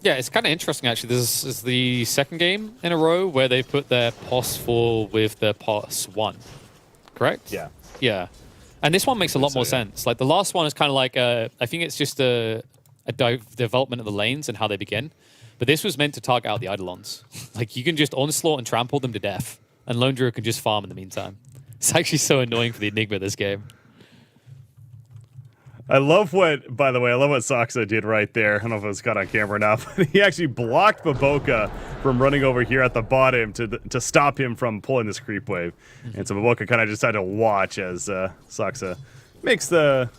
Yeah, it's kind of interesting, actually. This is the second game in a row where they put their POS 4 with their POS 1. Correct? Yeah. Yeah. And this one makes a lot more sense. Like, the last one is kind of like, I think it's just a development of the lanes and how they begin. But this was meant to target out the Eidolons. Like, you can just onslaught and trample them to death. And Lone Druid can just farm in the meantime. It's actually so annoying for the Enigma this game. I love what Soxa did right there. I don't know if it was caught on camera or not, but he actually blocked Baboka from running over here at the bottom to stop him from pulling this creep wave. And so Baboka kind of decided to watch as Soxa makes the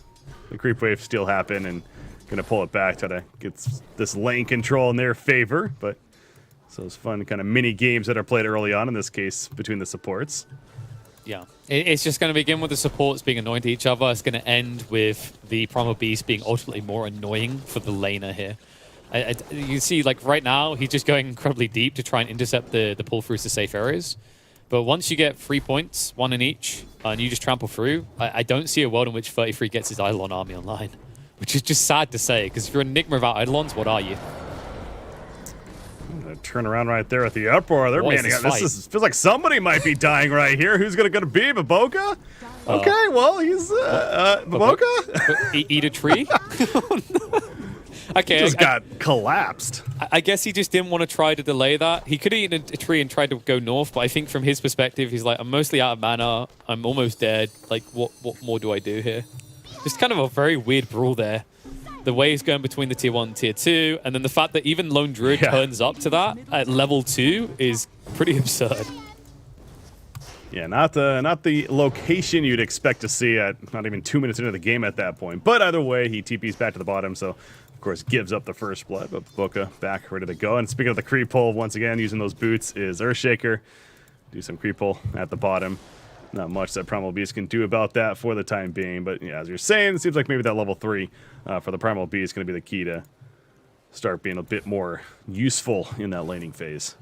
creep wave still happen and going to pull it back, try to get this lane control in their favor. But so it's fun kind of mini games that are played early on, in this case, between the supports. Yeah, it's just going to begin with the supports being annoying to each other. It's going to end with the Primal Beast being ultimately more annoying for the laner here. You see, like right now, he's just going incredibly deep to try and intercept the pull-throughs to safe areas. But once you get 3 points, 1 in each, and you just trample through, I don't see a world in which 33 gets his Eidolon army online. Which is just sad to say, because if you're an Enigma without Eidolons, what are you? Turn around right there with the uproar. They're manning up. This feels like somebody might be dying right here. Who's going to be? Baboka? Okay, well, he's Baboka. Eat a tree? Okay, just got collapsed. I guess he just didn't want to try to delay that. He could have eaten a tree and tried to go north, but I think from his perspective, he's like, I'm mostly out of mana. I'm almost dead. Like, what more do I do here? Just kind of a very weird brawl there. The way he's going between the tier 1 and tier 2, and then the fact that even Lone Druid turns up to that at level 2 is pretty absurd. Yeah, not the location you'd expect to see at not even 2 minutes into the game at that point. But either way, he TPs back to the bottom, so of course gives up the first blood. But Boca back ready to go. And speaking of the creep pull, once again using those boots is Earthshaker. Do some creep pull at the bottom. Not much that Primal Beast can do about that for the time being. But yeah, as you're saying, it seems like maybe that level 3 for the Primal Beast is going to be the key to start being a bit more useful in that laning phase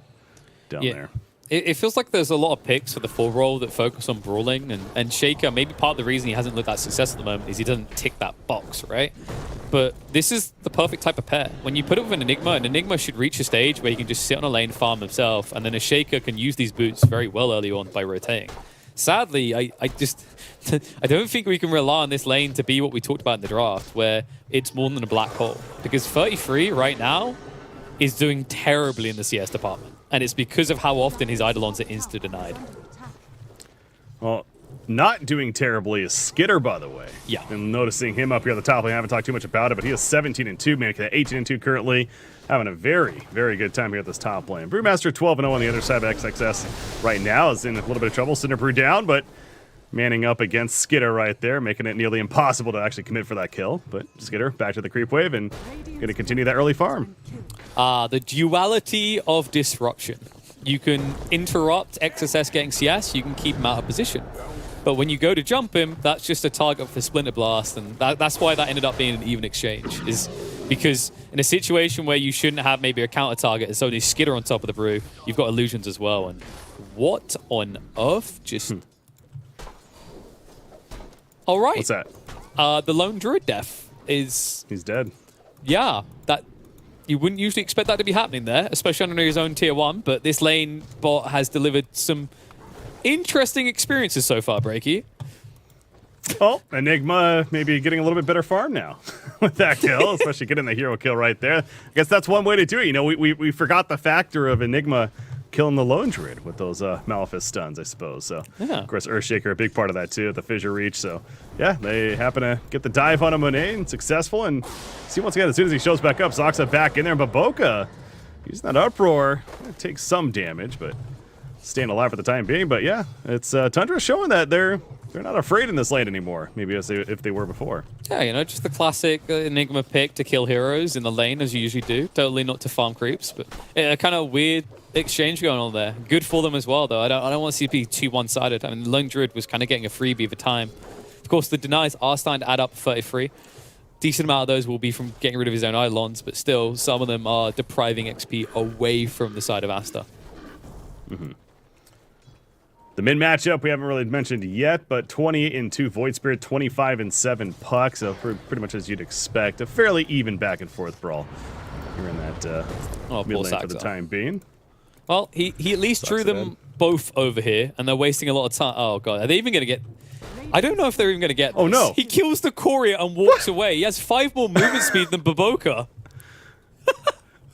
down there. It feels like there's a lot of picks for the full role that focus on brawling, and Shaker, maybe part of the reason he hasn't looked that successful at the moment is he doesn't tick that box, right? But this is the perfect type of pair. When you put it with an Enigma should reach a stage where he can just sit on a lane, farm himself, and then a Shaker can use these boots very well early on by rotating. Sadly, I don't think we can rely on this lane to be what we talked about in the draft, where it's more than a black hole. Because 33 right now is doing terribly in the CS department. And it's because of how often his Eidolons are insta-denied. Well, not doing terribly is Skitter, by the way. Yeah. And noticing him up here at the top lane, I haven't talked too much about it, but he is 17-2, making it 18-2 currently. Having a very, very good time here at this top lane. Brewmaster 12-0 on the other side of XXS right now is in a little bit of trouble. Cinder Brew down, but manning up against Skitter right there, making it nearly impossible to actually commit for that kill. But Skitter back to the creep wave and going to continue that early farm. The duality of disruption. You can interrupt XSS getting CS, you can keep him out of position. But when you go to jump him, that's just a target for Splinter Blast, and that's why that ended up being an even exchange. Is because in a situation where you shouldn't have maybe a counter target, it's only Skitter on top of the brew, you've got illusions as well. And what on earth just... All right. What's that? The Lone Druid death is... He's dead. Yeah, that... You wouldn't usually expect that to be happening there, especially under his own tier 1, but this lane bot has delivered some interesting experiences so far, Breaky. Oh, Enigma maybe getting a little bit better farm now with that kill, especially getting the hero kill right there. I guess that's one way to do it. You know, we forgot the factor of Enigma killing the Lone Druid with those Malefice stuns, I suppose. So, yeah. Of course, Earthshaker, a big part of that too, the fissure reach. So, yeah, they happen to get the dive on a Monet and successful. And see, once again, as soon as he shows back up, Zoxa back in there. But Boca, using that uproar, it takes some damage, but staying alive for the time being. But yeah, it's Tundra showing that they're not afraid in this lane anymore, maybe as if they were before. Yeah, you know, just the classic Enigma pick to kill heroes in the lane, as you usually do. Totally not to farm creeps, but a kind of weird exchange going on there. Good for them as well, though. I don't want to see it be too one-sided. I mean, Lone Druid was kind of getting a freebie at the time. Of course, the denies are starting to add up 33. Decent amount of those will be from getting rid of his own Eidolons, but still, some of them are depriving XP away from the side of Aster. Mm-hmm. The mid matchup we haven't really mentioned yet, but 20-2 Void Spirit, 25-7 Puck, so pretty much as you'd expect. A fairly even back and forth brawl here in that mid lane for the time being. Well, he at least drew them both over here, and they're wasting a lot of time. Oh, God. Are they even going to get... I don't know if they're even going to get this. Oh, no. He kills the courier and walks away. He has 5 more movement speed than Baboka.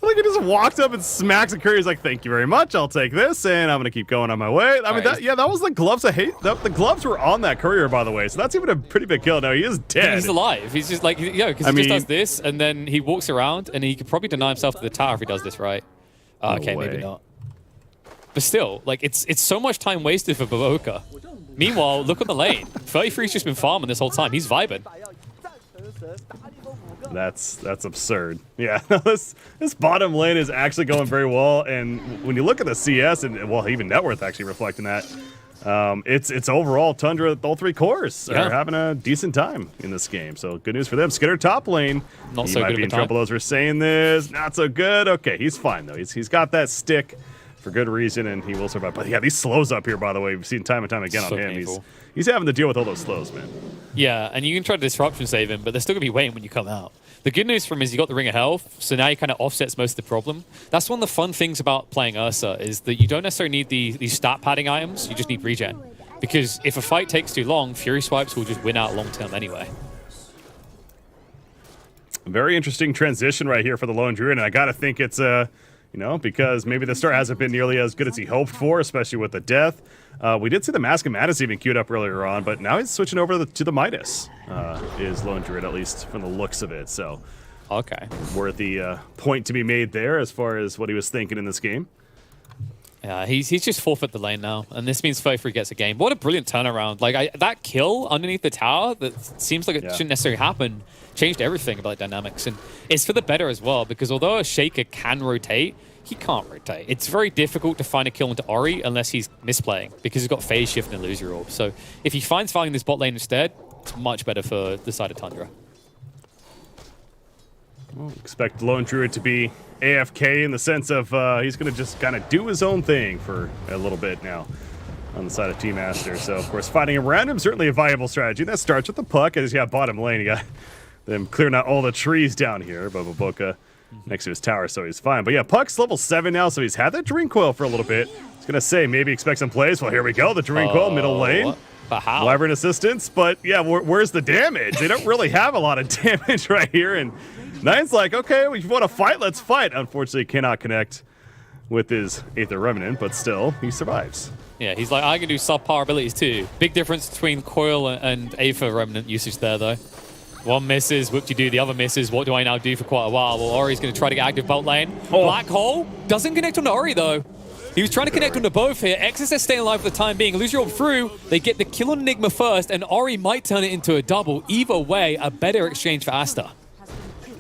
Like, he just walked up and smacks the courier. He's like, thank you very much. I'll take this, and I'm going to keep going on my way. I mean, that was the gloves I hate. The gloves were on that courier, by the way, so that's even a pretty big kill. Now, he is dead. He's alive. He's just like, because he just does this, and then he walks around, and he could probably deny himself to the tower if he does this right. Okay, maybe not. But still, like, it's so much time wasted for Baboka. Meanwhile, look on the lane. 33's just been farming this whole time. He's vibing. That's absurd. Yeah, this bottom lane is actually going very well, and when you look at the CS, and well, even net worth actually reflecting that, it's overall Tundra, all 3 cores are having a decent time in this game. So good news for them. Skitter top lane. He might be in trouble as we're saying this. Not so good. Okay, he's fine though. He's got that stick. for good reason, and he will survive. But yeah, these slows up here, by the way, we've seen time and time again So on him. painful. He's having to deal with all those slows, man. Yeah, and you can try to disruption save him, but they're still going to be waiting when you come out. The good news for him is you got the Ring of Health, so now he kind of offsets most of the problem. That's one of the fun things about playing Ursa, is that you don't necessarily need these stat padding items, you just need regen. Because if a fight takes too long, Fury Swipes will just win out long term anyway. Very interesting transition right here for the Lone Druid, and I gotta think it's because maybe the start hasn't been nearly as good as he hoped for, especially with the death. We did see the Mask of Madness even queued up earlier on, but now he's switching over to the Midas. Is Lone Druid, at least from the looks of it. So, Okay. worthy point to be made there as far as what he was thinking in this game. Yeah, he's just forfeit the lane now, and this means 33 gets a game. What a brilliant turnaround. Like, that kill underneath the tower that seems like it shouldn't necessarily happen changed everything about dynamics. And it's for the better as well, because although a Shaker can rotate, he can't rotate. It's very difficult to find a kill into Ori unless he's misplaying, because he's got phase shift and illusory orb. So if he finds value in this bot lane instead, it's much better for the side of Tundra. Expect Lone Druid to be AFK in the sense of he's going to just kind of do his own thing for a little bit now on the side of Team Aster. So, of course, fighting around him certainly a viable strategy. That starts with the puck. As you got bottom lane, you got them clearing out all the trees down here. Boboboka next to his tower, so he's fine. But yeah, puck's level 7 now, so he's had that Dream Coil for a little bit. I was going to say, maybe expect some plays. Well, here we go. The Dream Coil, middle lane. What? But how? Wyvern assistance, but yeah, where's the damage? They don't really have a lot of damage right here, and Nine's like, okay, if you want to fight, let's fight. Unfortunately, cannot connect with his Aether Remnant, but still, he survives. Yeah, he's like, I can do subpar abilities too. Big difference between Coil and Aether Remnant usage there, though. One misses, whoop-de-doo, the other misses. What do I now do for quite a while? Well, Ori's going to try to get active bot lane. Black Hole doesn't connect on Ori, though. He was trying to connect onto both here. XSS staying alive for the time being. Illusory Orb through. They get the kill on Enigma first, and Ori might turn it into a double. Either way, a better exchange for Aster.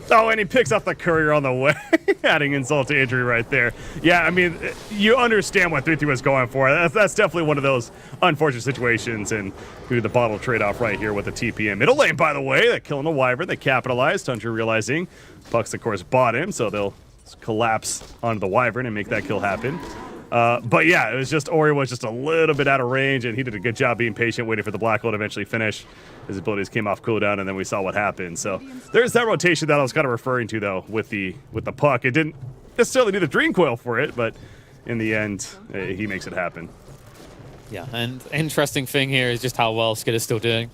Oh, and he picks up the courier on the way, adding insult to injury right there. Yeah, I mean, you understand what 3-3 was going for. That's definitely one of those unfortunate situations, and we do the bottle trade-off right here with the TPM. Middle lane, by the way, they're killing the Wyvern. They capitalized. Tundra realizing Pucks, of course, bought him, so they'll collapse onto the Wyvern and make that kill happen. But yeah, it was just Ori was just a little bit out of range, and he did a good job being patient, waiting for the black hole to eventually finish. His abilities came off cooldown, and then we saw what happened. So there's that rotation that I was kind of referring to, though, with the puck. It didn't necessarily need the Dream Coil for it, but in the end, he makes it happen. Yeah, and interesting thing here is just how well Skid is still doing.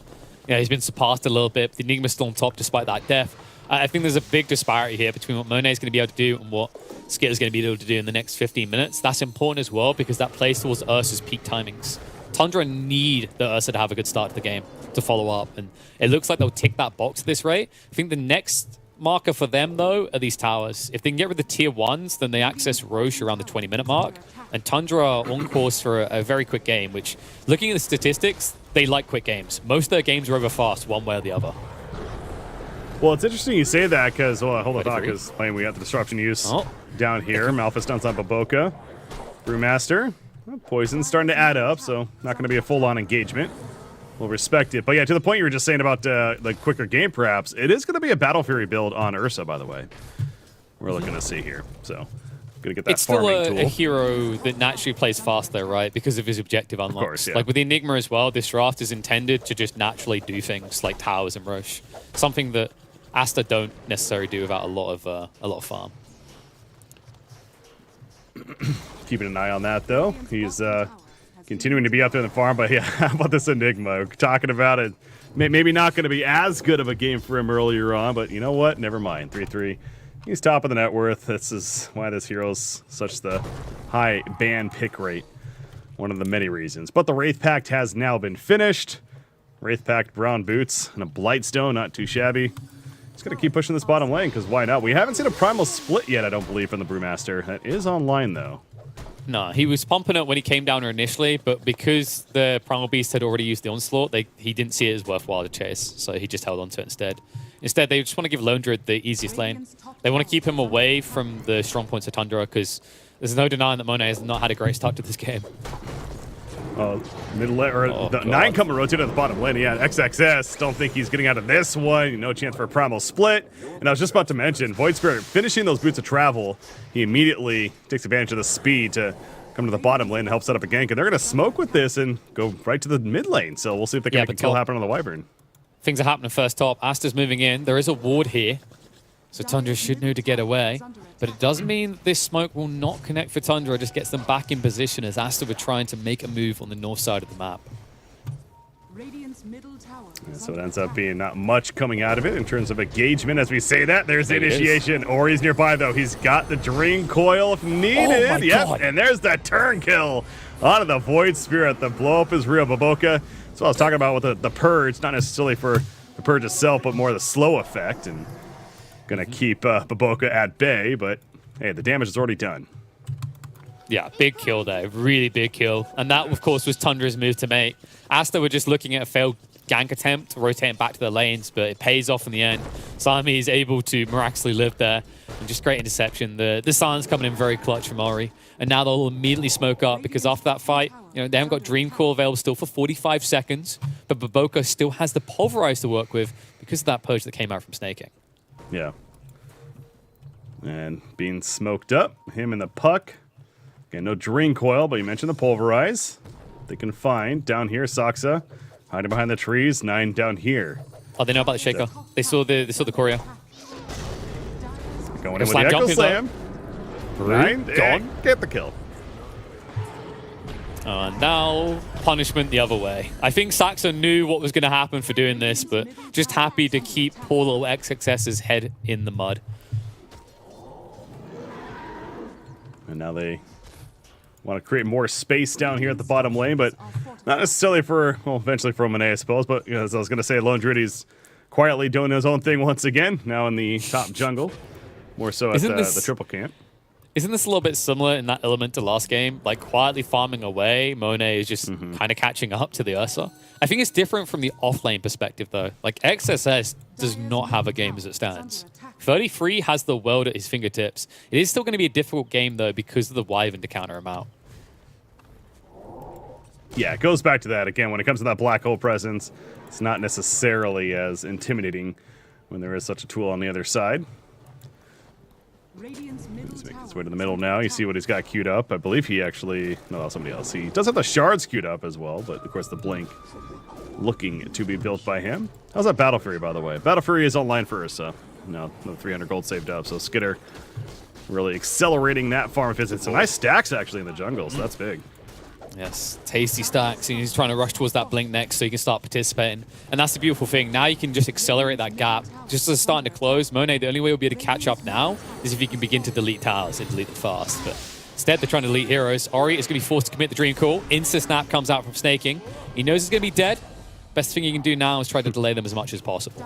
Yeah, he's been surpassed a little bit. The Enigma's still on top despite that death. I think there's a big disparity here between what Monet's going to be able to do and what Skid is going to be able to do in the next 15 minutes. That's important as well because that plays towards Ursa's peak timings. Tundra need the Ursa to have a good start to the game to follow up, and it looks like they'll tick that box at this rate. I think the next marker for them, though, are these towers. If they can get rid of the tier 1s, then they access Roche around the 20-minute mark, and Tundra are on course for a very quick game, which, looking at the statistics, they like quick games. Most of their games are over fast, one way or the other. Well, it's interesting you say that because, hold on, because we got the disruption use down here. Malphus stunts on Baboka. Brewmaster. Well, poison's starting to add up, so not going to be a full-on engagement. We'll respect it. But yeah, to the point you were just saying about the quicker game, perhaps, it is going to be a Battle Fury build on Ursa, by the way. We're looking to see here, so going to get that it's still farming tool. A hero that naturally plays fast, though, right? Because of his objective unlocks. Of course, yeah. Like with the Enigma as well, this draft is intended to just naturally do things like towers and Roche. Something that Aster don't necessarily do without a lot of farm. Keeping an eye on that, though. He's continuing to be out there in the farm, but yeah, how about this Enigma? We're talking about it. Maybe not going to be as good of a game for him earlier on, but you know what? Never mind. 3-3. He's top of the net worth. This is why this hero's such the high ban pick rate. One of the many reasons. But the Wraith Pact has now been finished. Wraith Pact brown boots and a Blightstone, not too shabby. Just going to keep pushing this bottom lane, because why not? We haven't seen a Primal split yet, I don't believe, from the Brewmaster. That is online, though. No, he was pumping it when he came down initially, but because the Primal Beast had already used the Onslaught, he didn't see it as worthwhile to chase, so he just held on to it instead. Instead, they just want to give Lone Druid the easiest lane. They want to keep him away from the strong points of Tundra, because there's no denying that Monet has not had a great start to this game. Middle lane, or the 9 coming rotate at the bottom lane. Yeah, XXS. Don't think he's getting out of this one. No chance for a Primal split. And I was just about to mention, Void Spirit finishing those boots of travel. He immediately takes advantage of the speed to come to the bottom lane to help set up a gank, and they're going to smoke with this and go right to the mid lane. So we'll see if they can make a kill happen on the Wyvern. Things are happening first top. Aster's moving in. There is a ward here, so Tundra should know to get away. But it doesn't mean that this smoke will not connect for Tundra. It just gets them back in position as Aster were trying to make a move on the north side of the map. So it ends up being not much coming out of it in terms of engagement. As we say that, there's the initiation. Ori's nearby, though. He's got the Dream Coil if needed. Oh my God. And there's the turn kill onto the Void Spirit. The blow up is real. Baboka. That's what I was talking about with the Purge. Not necessarily for the Purge itself, but more the slow effect. And going to keep Baboka at bay. But, hey, the damage is already done. Yeah, big kill there. Really big kill. And that, of course, was Tundra's move to make. Aster were just looking at a failed gank attempt, rotating back to the lanes, but it pays off in the end. Sami is able to miraculously live there. And just great interception. The silence coming in very clutch from Ori. And now they'll immediately smoke up because after that fight, they haven't got Dream Core available still for 45 seconds. But Baboka still has the Pulverize to work with because of that purge that came out from snaking. Yeah. And being smoked up, him and the Puck. Again, no Dream Coil, but you mentioned the Pulverize. They can find down here, Saksa. Hiding behind the trees, 9 down here. Oh, they know about the Shaker. They saw the choreo. Going in with the Echo Slam. 9 gone. Get the kill. Now, punishment the other way. I think Saksa knew what was going to happen for doing this, but just happy to keep poor little XXS's head in the mud. And now they want to create more space down here at the bottom lane, but not necessarily for, well, eventually for Monet, I suppose. But as I was going to say, Lone Druidy's quietly doing his own thing once again, now in the top jungle. More so at the triple camp. Isn't this a little bit similar in that element to last game? Like, quietly farming away, Monet is just kind of catching up to the Ursa. I think it's different from the off-lane perspective, though. Like, XSS does not have a game as it stands. 33 has the world at his fingertips. It is still going to be a difficult game, though, because of the Wyvern to counter him out. Yeah, it goes back to that. Again, when it comes to that black hole presence, it's not necessarily as intimidating when there is such a tool on the other side. He's making his way to the middle now. You see what he's got queued up. I believe he actually... No, that's somebody else. He does have the shards queued up as well, but of course the blink looking to be built by him. How's that Battle Fury, by the way? Battle Fury is online for Ursa. No, 300 gold saved up, so Skitter really accelerating that farm of his. It's some nice stacks, actually, in the jungle, so that's big. Yes, tasty stacks, and he's trying to rush towards that blink next so you can start participating. And that's the beautiful thing. Now you can just accelerate that gap. Just as it's starting to close, Monet, the only way you'll be able to catch up now is if you can begin to delete towers and delete it fast. But instead, they're trying to delete heroes. Ori is going to be forced to commit the Dream Call. Insta-snap comes out from snaking. He knows he's going to be dead. Best thing you can do now is try to delay them as much as possible.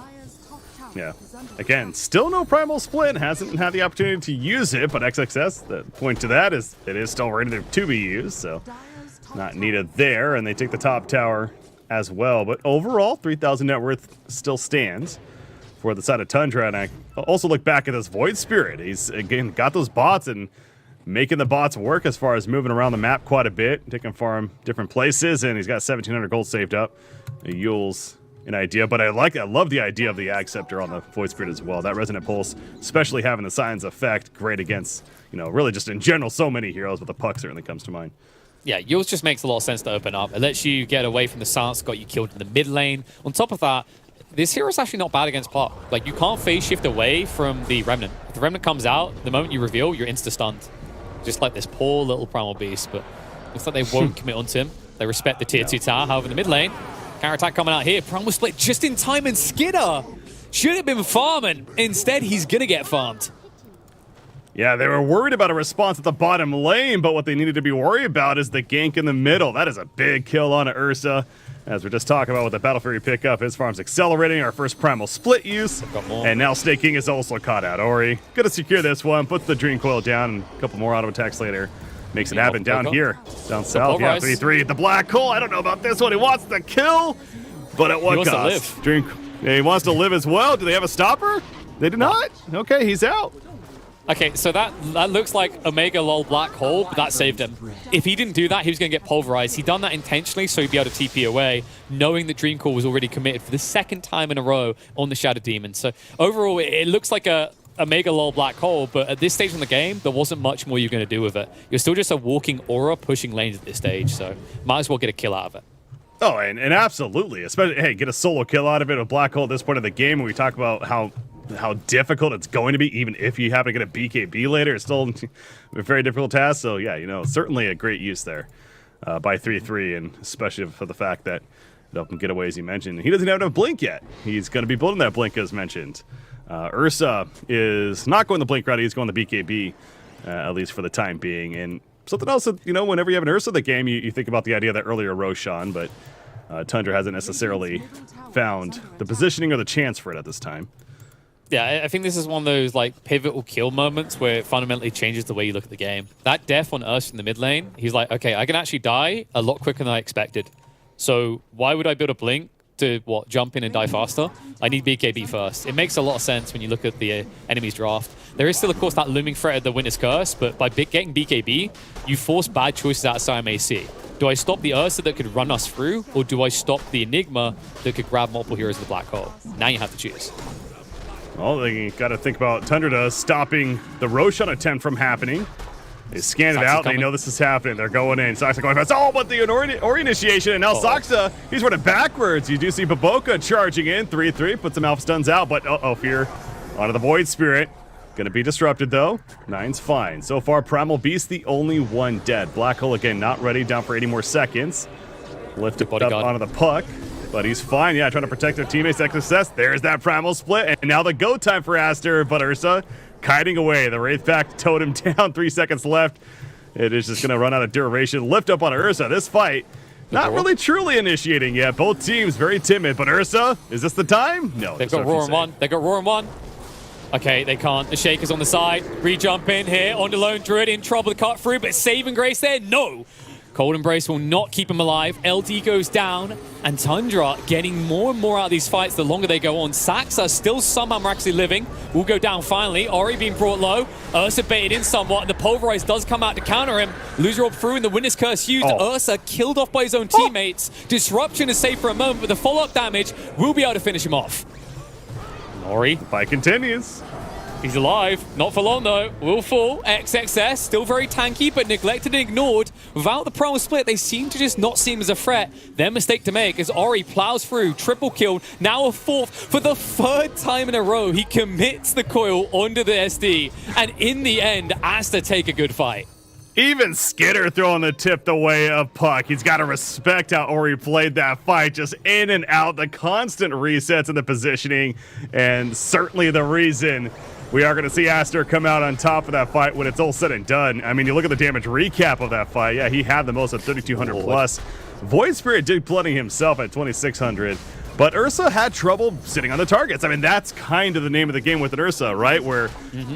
Yeah. Again, still no Primal Split. Hasn't had the opportunity to use it, but XXS, the point to that is it is still ready to be used, so not needed there. And they take the top tower as well. But overall, 3,000 net worth still stands for the side of Tundra. And I also look back at this Void Spirit. He's, again, got those bots and making the bots work as far as moving around the map quite a bit, taking farm different places, and he's got 1,700 gold saved up. Yule's an idea, but I love the idea of the Ag Scepter on the Void Spirit as well. That Resonant Pulse, especially having the Silence effect, great against, really just in general, so many heroes, but the Puck certainly comes to mind. Yeah, yours just makes a lot of sense to open up. It lets you get away from the silence, got you killed in the mid lane. On top of that, this hero is actually not bad against Puck. Like, you can't phase shift away from the Remnant. If the Remnant comes out, the moment you reveal, you're insta-stunned. Just like this poor little Primal Beast, but looks like they won't commit onto him. They respect the tier 2 tower. However, in the mid lane, counter-attack coming out here. Primal Split just in time, and Skidder should have been farming. Instead, he's going to get farmed. Yeah, they were worried about a response at the bottom lane, but what they needed to be worried about is the gank in the middle. That is a big kill on Ursa. As we're just talking about with the Battle Fury pickup, his farm's accelerating. Our first Primal Split use. And now Snaking is also caught out. Ori, gonna secure this one, puts the Dream Coil down, and a couple more auto attacks later. Makes it happen down here. Down south, yeah, 3-3. The Black Hole, I don't know about this one. He wants the kill, but at what cost? He wants to live as well. Do they have a stopper? They do not? Okay, he's out. Okay, so that looks like Omega lol Black Hole, but that saved him. If he didn't do that, he was going to get pulverized. He done that intentionally so he'd be able to TP away, knowing that Dream Call was already committed for the second time in a row on the Shadow Demon. So overall, it looks like a a mega lol black hole, but at this stage in the game, there wasn't much more you're going to do with it. You're still just a walking aura pushing lanes at this stage, so might as well get a kill out of it. Oh, and absolutely. Especially, hey, get a solo kill out of it with Black Hole at this point of the game when we talk about how difficult it's going to be, even if you happen to get a BKB later. It's still a very difficult task. So, yeah, certainly a great use there by 3-3, and especially for the fact that it open getaway, as you mentioned. He doesn't have enough blink yet. He's going to be building that blink, as mentioned. Ursa is not going the blink route. He's going the BKB, at least for the time being. And something else that, whenever you have an Ursa in the game, you think about the idea of that earlier Roshan, but Tundra hasn't necessarily found the positioning or the chance for it at this time. Yeah, I think this is one of those like pivotal kill moments where it fundamentally changes the way you look at the game. That death on Ursa in the mid lane, he's like, okay, I can actually die a lot quicker than I expected. So why would I build a blink to, jump in and die faster? I need BKB first. It makes a lot of sense when you look at the enemy's draft. There is still, of course, that looming threat of the Winter's Curse, but by getting BKB, you force bad choices outside AC. Do I stop the Ursa that could run us through, or do I stop the Enigma that could grab multiple heroes in the black hole? Now you have to choose. Well, they got to think about Tundra stopping the Roshan attempt from happening. They scan it out. They know this is happening. They're going in. Saksa going fast. Oh, but the Ori initiation. And now Saksa, he's running backwards. You do see Baboka charging in. 3-3. Puts some Alpha Stuns out. But, Fear onto the Void Spirit. Going to be disrupted, though. Nine's fine. So far, Primal Beast, the only one dead. Black Hole, again, not ready. Down for 80 more seconds. Lifted up onto the puck. But he's fine. Yeah, trying to protect their teammates. Success. There's that Primal split. And now the go time for Aster. But Ursa kiting away. The Wraith Pact towed him down. 3 seconds left. It is just going to run out of duration. Lift up on Ursa. This fight, not really truly initiating yet. Both teams very timid. But Ursa, is this the time? No. They've got Roar in one. They got Roar in one. Okay, they can't. The Shaker's on the side. Re-jump in here. On the Lone Druid. In trouble to cut through. But saving grace there? No. Cold Embrace will not keep him alive. LD goes down, and Tundra getting more and more out of these fights the longer they go on. Saksa still somehow miraculously living. Will go down finally. Ori being brought low. Ursa baited in somewhat, and the Pulverize does come out to counter him. Loser up through, and the Winter's Curse used. Ursa killed off by his own teammates. Disruption is safe for a moment, but the follow-up damage will be able to finish him off. Ori. The fight continues. He's alive. Not for long, though. Will fall. XXS, still very tanky, but neglected and ignored. Without the Primal Split, they seem to just not see him as a threat. Their mistake to make as Ori plows through. Triple killed. Now a fourth. For the third time in a row, he commits the coil onto the SD. And in the end, Aster take a good fight. Even Skitter throwing the tip the way of Puck. He's got to respect how Ori played that fight, just in and out, the constant resets in the positioning, and certainly the reason we are going to see Aster come out on top of that fight when it's all said and done. I mean, you look at the damage recap of that fight. Yeah, he had the most at 3,200 plus. Void Spirit did plenty himself at 2,600. But Ursa had trouble sitting on the targets. I mean, that's kind of the name of the game with an Ursa, right? Where,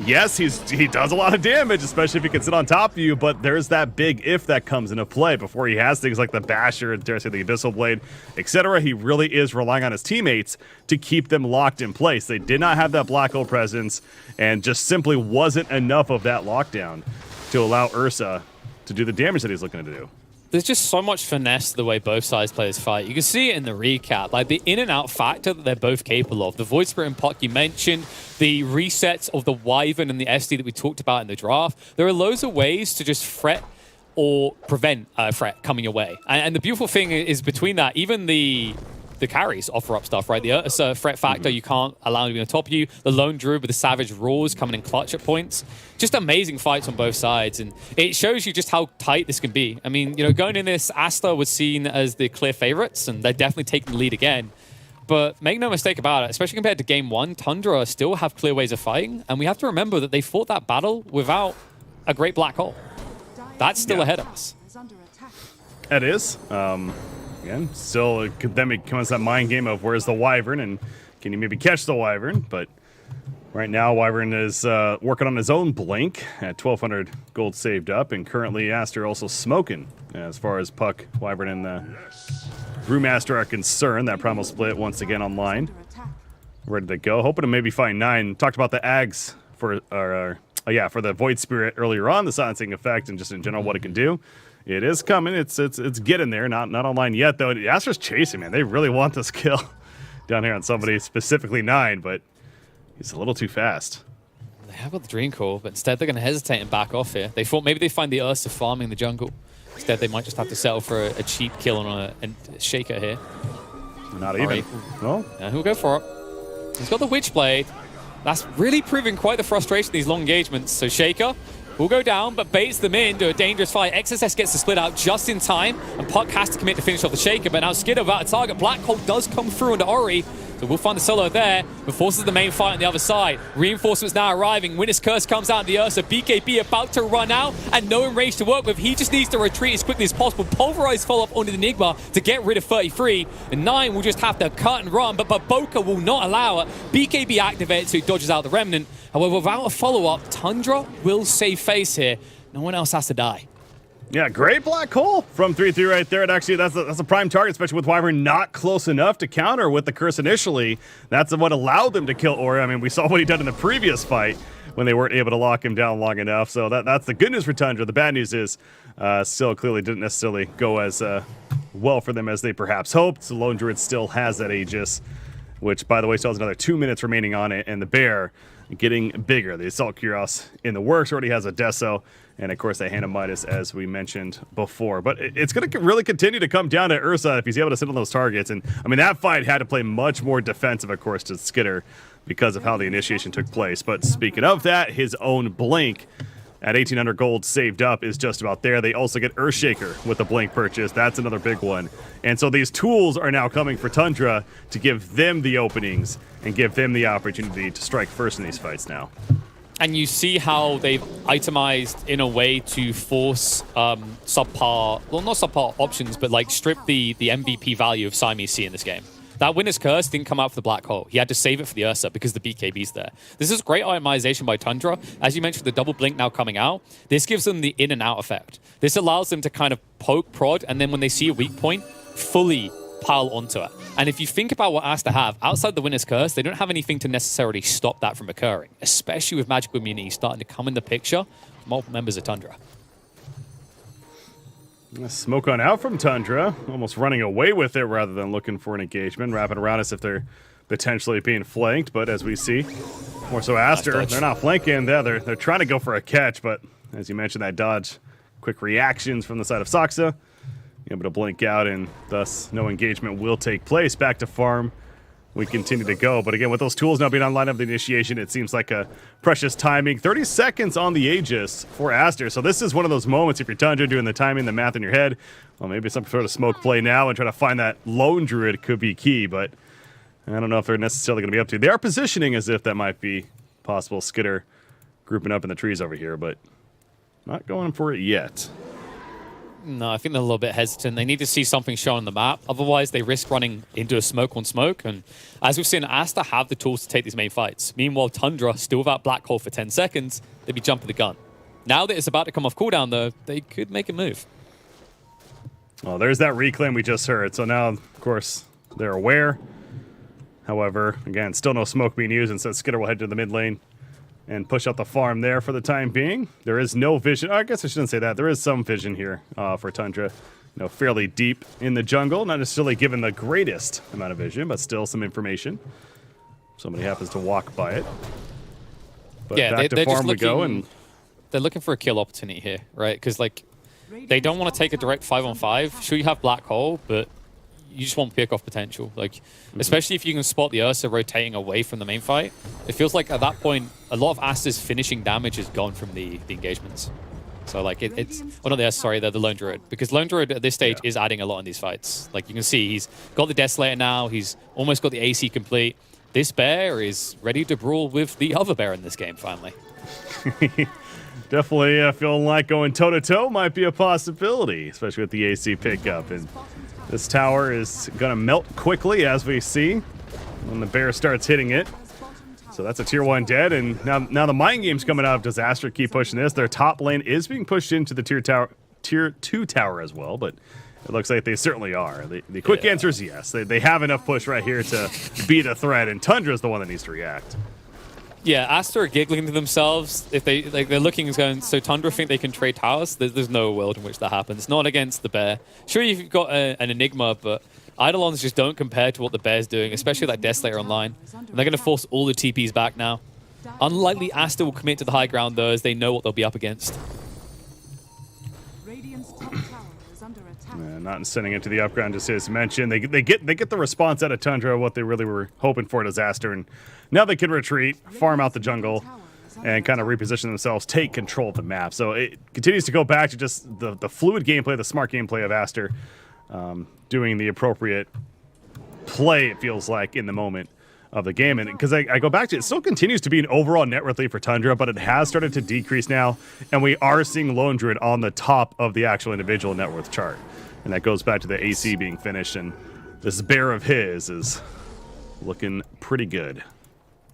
yes, he does a lot of damage, especially if he can sit on top of you, but there's that big if that comes into play before he has things like the Basher, dare I say the Abyssal Blade, etc. He really is relying on his teammates to keep them locked in place. They did not have that Black Hole presence, and just simply wasn't enough of that lockdown to allow Ursa to do the damage that he's looking to do. There's just so much finesse to the way both sides players fight. You can see it in the recap, like the in and out factor that they're both capable of. The Void Spirit and Puck you mentioned, the resets of the Wyvern and the SD that we talked about in the draft. There are loads of ways to just fret or prevent a threat coming your way. And the beautiful thing is between that, even the carries offer up stuff, right? It's a threat factor. You can't allow him to be on top of you. The Lone Druid with the Savage Roars coming in clutch at points. Just amazing fights on both sides. And it shows you just how tight this can be. I mean, going in this, Aster was seen as the clear favorites, and they're definitely taking the lead again. But make no mistake about it, especially compared to game one, Tundra still have clear ways of fighting. And we have to remember that they fought that battle without a great black hole. That's still ahead of us. It is. Again, still, then it becomes that mind game of where's the Wyvern and can you maybe catch the Wyvern? But right now, Wyvern is working on his own blink at 1,200 gold saved up, and currently Aster also smoking as far as Puck, Wyvern, and the Brewmaster are concerned. That Primal Split once again online, ready to go. Hoping to maybe find 9. Talked about the Ags for the Void Spirit earlier on, the silencing effect, and just in general what it can do. It is coming. It's getting there. Not online yet, though. Aster's chasing, man. They really want this kill down here on somebody, specifically 9, but he's a little too fast. They have got the Dream Core, but instead they're going to hesitate and back off here. They thought maybe they find the Ursa farming the jungle. Instead, they might just have to settle for a cheap kill on a Shaker here. Not even. Well, yeah, he'll go for it. He's got the Witchblade. That's really proving quite the frustration, these long engagements. So Shaker will go down, but baits them into a dangerous fight. XSS gets the split out just in time, and Puck has to commit to finish off the Shaker, but now Skidder without a target. Black Hole does come through into Ori, so we'll find the solo there, but forces the main fight on the other side. Reinforcements now arriving. Witness Curse comes out in the Ursa. BKB about to run out, and no one range to work with. He just needs to retreat as quickly as possible. Pulverize follow-up onto the Enigma to get rid of 33, and 9 will just have to cut and run, but Boca will not allow it. BKB activates, so he dodges out the Remnant. However, without a follow-up, Tundra will save face here. No one else has to die. yeah, great black hole from 3-3 right there. And actually, that's a prime target, especially with Wyvern not close enough to counter with the curse initially. That's what allowed them to kill Ori. I mean, we saw what he did in the previous fight when they weren't able to lock him down long enough. So that's the good news for Tundra. The bad news is still clearly didn't necessarily go as well for them as they perhaps hoped. So Lone Druid still has that Aegis, which, by the way, still has another 2 minutes remaining on it. And the Bear getting bigger. The Assault Cuirass in the works, already has a Deso, and of course the Hand of Midas, as we mentioned before. But it's going to really continue to come down to Ursa if he's able to sit on those targets. And I mean, that fight had to play much more defensive, of course, to Skidder because of how the initiation took place. But speaking of that, his own Blink at 1,800 gold saved up is just about there. They also get Earthshaker with the Blink purchase. That's another big one. And so these tools are now coming for Tundra to give them the openings and give them the opportunity to strike first in these fights now. And you see how they've itemized in a way to force subpar, well, not subpar options, but like strip the MVP value of Siamese Sea in this game. That Winner's Curse didn't come out for the Black Hole. He had to save it for the Ursa because the BKB's there. This is great itemization by Tundra. As you mentioned, the double blink now coming out. This gives them the in and out effect. This allows them to kind of poke, prod, and then when they see a weak point, fully pile onto it. And if you think about what Aster have, outside the Winner's Curse, they don't have anything to necessarily stop that from occurring, especially with Magical Immunity starting to come in the picture. Multiple members of Tundra. Smoke on out from Tundra, almost running away with it rather than looking for an engagement, wrapping around as if they're potentially being flanked. But as we see, more so Aster, they're not flanking. They're trying to go for a catch, but as you mentioned, that dodge, quick reactions from the side of Saksa, able to blink out, and thus no engagement will take place. Back to farm. We continue to go, but again, with those tools now being online of the initiation, it seems like a precious timing. 30 seconds on the Aegis for Aster, so this is one of those moments, if you're Tundra doing the timing, the math in your head, well, maybe some sort of smoke play now and try to find that Lone Druid could be key, but I don't know if they're necessarily going to be up to. They are positioning as if that might be possible. Skidder grouping up in the trees over here, but not going for it yet. No, I think they're a little bit hesitant. They need to see something shown on the map. Otherwise, they risk running into a smoke on smoke. And as we've seen, Aster have the tools to take these main fights. Meanwhile, Tundra, still without Black Hole for 10 seconds, they'd be jumping the gun. Now that it's about to come off cooldown, though, they could make a move. Well, there's that reclaim we just heard. So now, of course, they're aware. However, again, still no smoke being used, and so Skidder will head to the mid lane and push out the farm there for the time being. There is no vision. I guess I shouldn't say that. There is some vision here for Tundra. You know, fairly deep in the jungle. Not necessarily given the greatest amount of vision, but still some information. Somebody happens to walk by it. But yeah, back to farm we go. And they're looking for a kill opportunity here, right? Because, like, they don't want to take a direct 5-on-5. Sure, you have Black Hole, but you just want pick-off potential. Like, especially if you can spot the Ursa rotating away from the main fight. It feels like at that point, a lot of Aster's finishing damage is gone from the engagements. So, like, it's... Well, not the Ursa, sorry, the Lone Druid. Because Lone Druid at this stage is adding a lot in these fights. Like, you can see he's got the Desolator now. He's almost got the AC complete. This bear is ready to brawl with the other bear in this game, finally. Definitely feeling like going toe-to-toe might be a possibility, especially with the AC pickup. And this tower is going to melt quickly, as we see, when the bear starts hitting it. So that's a tier 1 dead, and now the mind game's coming up. Does Aster keep pushing this? Their top lane is being pushed into the tier 2 tower as well, but it looks like they certainly are. The quick answer is yes. They have enough push right here to beat a threat, and Tundra's the one that needs to react. Yeah, Aster are giggling to themselves. If they're looking and going, so Tundra think they can trade towers? There's no world in which that happens. Not against the bear. Sure, you've got an Enigma, but Eidolons just don't compare to what the bear's doing, especially that Desolator online. And they're going to force all the TPs back now. Unlikely Aster will commit to the high ground, though, as they know what they'll be up against. Radiant's top tower is under attack. Not sending it to the upground, just as mentioned. They get the response out of Tundra, what they really were hoping for Disaster, and now they can retreat, farm out the jungle, and kind of reposition themselves, take control of the map. So it continues to go back to just the fluid gameplay, the smart gameplay of Aster, doing the appropriate play, it feels like, in the moment of the game. And because I go back to it, still continues to be an overall net worth lead for Tundra, but it has started to decrease now, and we are seeing Lone Druid on the top of the actual individual net worth chart. And that goes back to the AC being finished, and this bear of his is looking pretty good.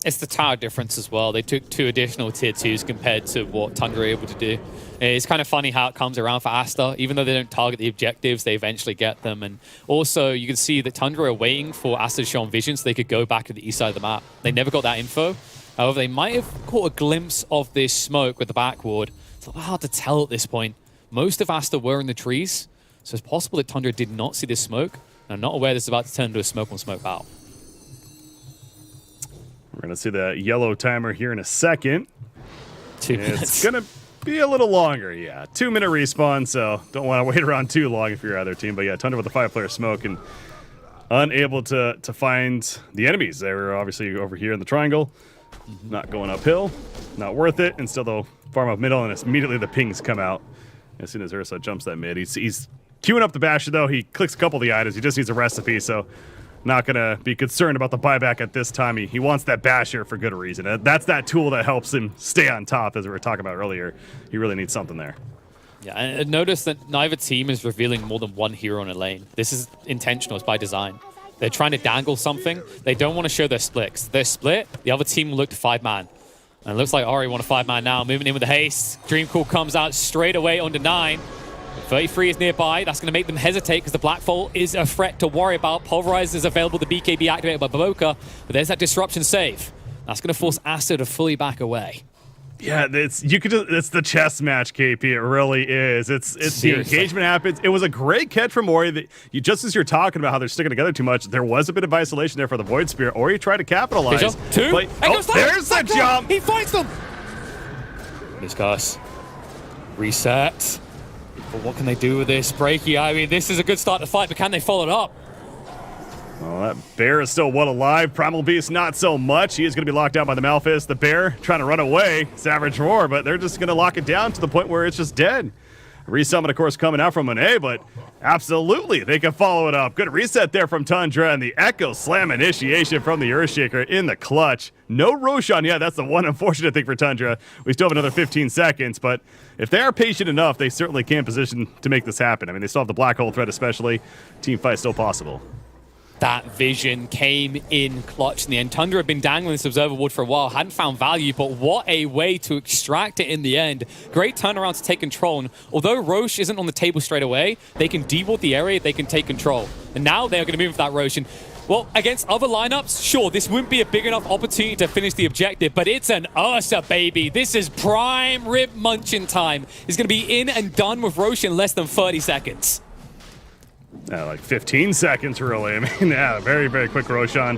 It's the tower difference as well. They took 2 additional tier 2s compared to what Tundra are able to do. It's kind of funny how it comes around for Aster. Even though they don't target the objectives, they eventually get them. And also, you can see that Tundra are waiting for Aster to show on vision so they could go back to the east side of the map. They never got that info. However, they might have caught a glimpse of this smoke with the backward. It's a little hard to tell at this point. Most of Aster were in the trees, so it's possible that Tundra did not see this smoke. And I'm not aware this is about to turn into a smoke on smoke out. We're going to see the yellow timer here in a second. 2 minutes. It's going to be a little longer, yeah. 2-minute respawn, so don't want to wait around too long if you're other team. But yeah, Tundra with a 5-player smoke and unable to find the enemies. They were obviously over here in the triangle, not going uphill, not worth it. And still, they'll farm up middle, and immediately the pings come out as soon as Ursa jumps that mid. He's queuing up the basher, though. He clicks a couple of the items. He just needs a recipe, so not going to be concerned about the buyback at this time. He wants that basher for good reason. That's that tool that helps him stay on top, as we were talking about earlier. He really needs something there. Yeah, and notice that neither team is revealing more than one hero in a lane. This is intentional. It's by design. They're trying to dangle something. They don't want to show their splits. They're split. The other team looked 5-man. And it looks like Ori want a 5-man now. Moving in with the haste. Dreamcall comes out straight away onto 9. 33 is nearby. That's going to make them hesitate because the Blackfall is a threat to worry about. Pulverize is available. The BKB activated by Baboka. But there's that disruption save. That's going to force Aster to fully back away. Yeah, it's the chess match, KP. It really is. It's the engagement happens. It was a great catch from Ori. That just as you're talking about how they're sticking together too much, there was a bit of isolation there for the Void Spear. Ori tried to capitalize. Two. But, there's the jump. He finds them. Discuss. Reset. But what can they do with this? Breaky, I mean, this is a good start to fight, but can they follow it up? Well, that bear is still one alive. Primal Beast, not so much. He is going to be locked down by the Malphus. The bear trying to run away. Savage Roar, but they're just going to lock it down to the point where it's just dead. Resummon, of course, coming out from Monet, but absolutely, they can follow it up. Good reset there from Tundra, and the Echo Slam initiation from the Earthshaker in the clutch. No Roshan yet. That's the one unfortunate thing for Tundra. We still have another 15 seconds, but if they are patient enough, they certainly can position to make this happen. I mean, they still have the Black Hole threat especially. Team fight still possible. That vision came in clutch in the end. Tundra had been dangling this observer ward for a while, hadn't found value, but what a way to extract it in the end. Great turnaround to take control. And although Roche isn't on the table straight away, they can deward the area, they can take control. And now they're going to move for that Roche. And, well, against other lineups, sure, this wouldn't be a big enough opportunity to finish the objective, but it's an Ursa, baby. This is prime rib munching time. It's going to be in and done with Roche in less than 30 seconds. Like 15 seconds, really. I mean, yeah, very, very quick Roshan.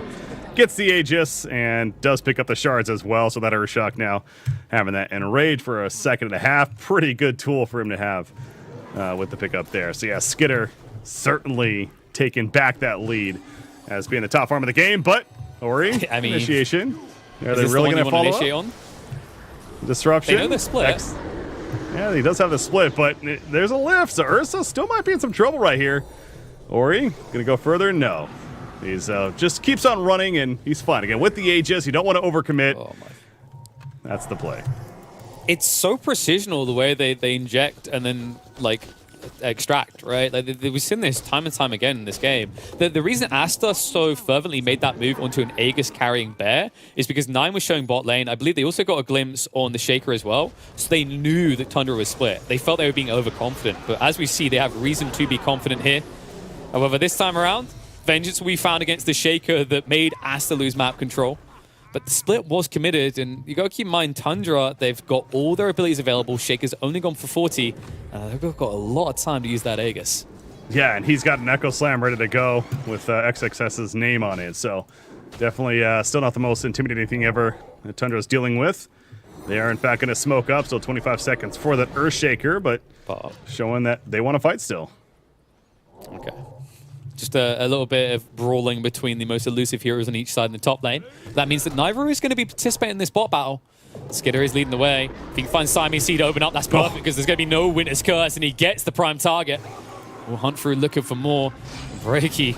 Gets the Aegis and does pick up the shards as well, so that Urshak now having that Enrage for a second and a half. Pretty good tool for him to have with the pickup there. So yeah, Skitter certainly taking back that lead as being the top farm of the game, but Ori, I mean, initiation. Are they really going to follow up? On? Disruption. They know the split. Yeah, he does have the split, but there's a lift, so Ursa still might be in some trouble right here. Ori, gonna go further? No. He's just keeps on running, and he's fine. Again, with the Aegis, you don't want to overcommit. Oh my. That's the play. It's so precisional the way they inject and then, like, extract, right? Like, we've seen this time and time again in this game. The reason Aster so fervently made that move onto an Aegis carrying bear is because 9 was showing bot lane. I believe they also got a glimpse on the Shaker as well, so they knew that Tundra was split. They felt they were being overconfident, but as we see, they have reason to be confident here. However, this time around, vengeance will be found against the Shaker that made Aster lose map control. But the split was committed, and you got to keep in mind, Tundra, they've got all their abilities available. Shaker's only gone for 40. They've got a lot of time to use that Aegis. Yeah, and he's got an Echo Slam ready to go with XXS's name on it. So Definitely still not the most intimidating thing ever that Tundra is dealing with. They are, in fact, going to smoke up. Still 25 seconds for that Earthshaker, but showing that they want to fight still. Okay. Just a little bit of brawling between the most elusive heroes on each side in the top lane. That means that neither is going to be participating in this bot battle. Skidder is leading the way. If he can find Siamese Sea to open up, that's perfect because there's going to be no Winter's Curse, and he gets the prime target. We'll hunt through looking for more. Breaky.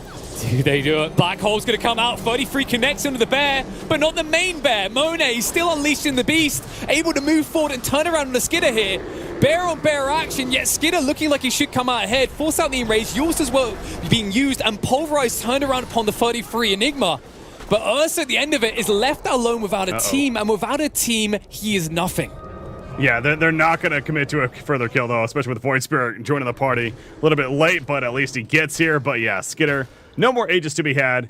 Do they do it? Black Hole's going to come out. 33 connects into the bear, but not the main bear. Monet still unleashing the beast, able to move forward and turn around on the Skidder here. Bear on bear action, yet Skidder looking like he should come out ahead. Force out the enrage, yours as well being used, and Pulverized turned around upon the 33 Enigma. But Ursa at the end of it is left alone without a team, and without a team, he is nothing. Yeah, they're not going to commit to a further kill, though, especially with Void Spirit joining the party. A little bit late, but at least he gets here. But yeah, Skidder, no more ages to be had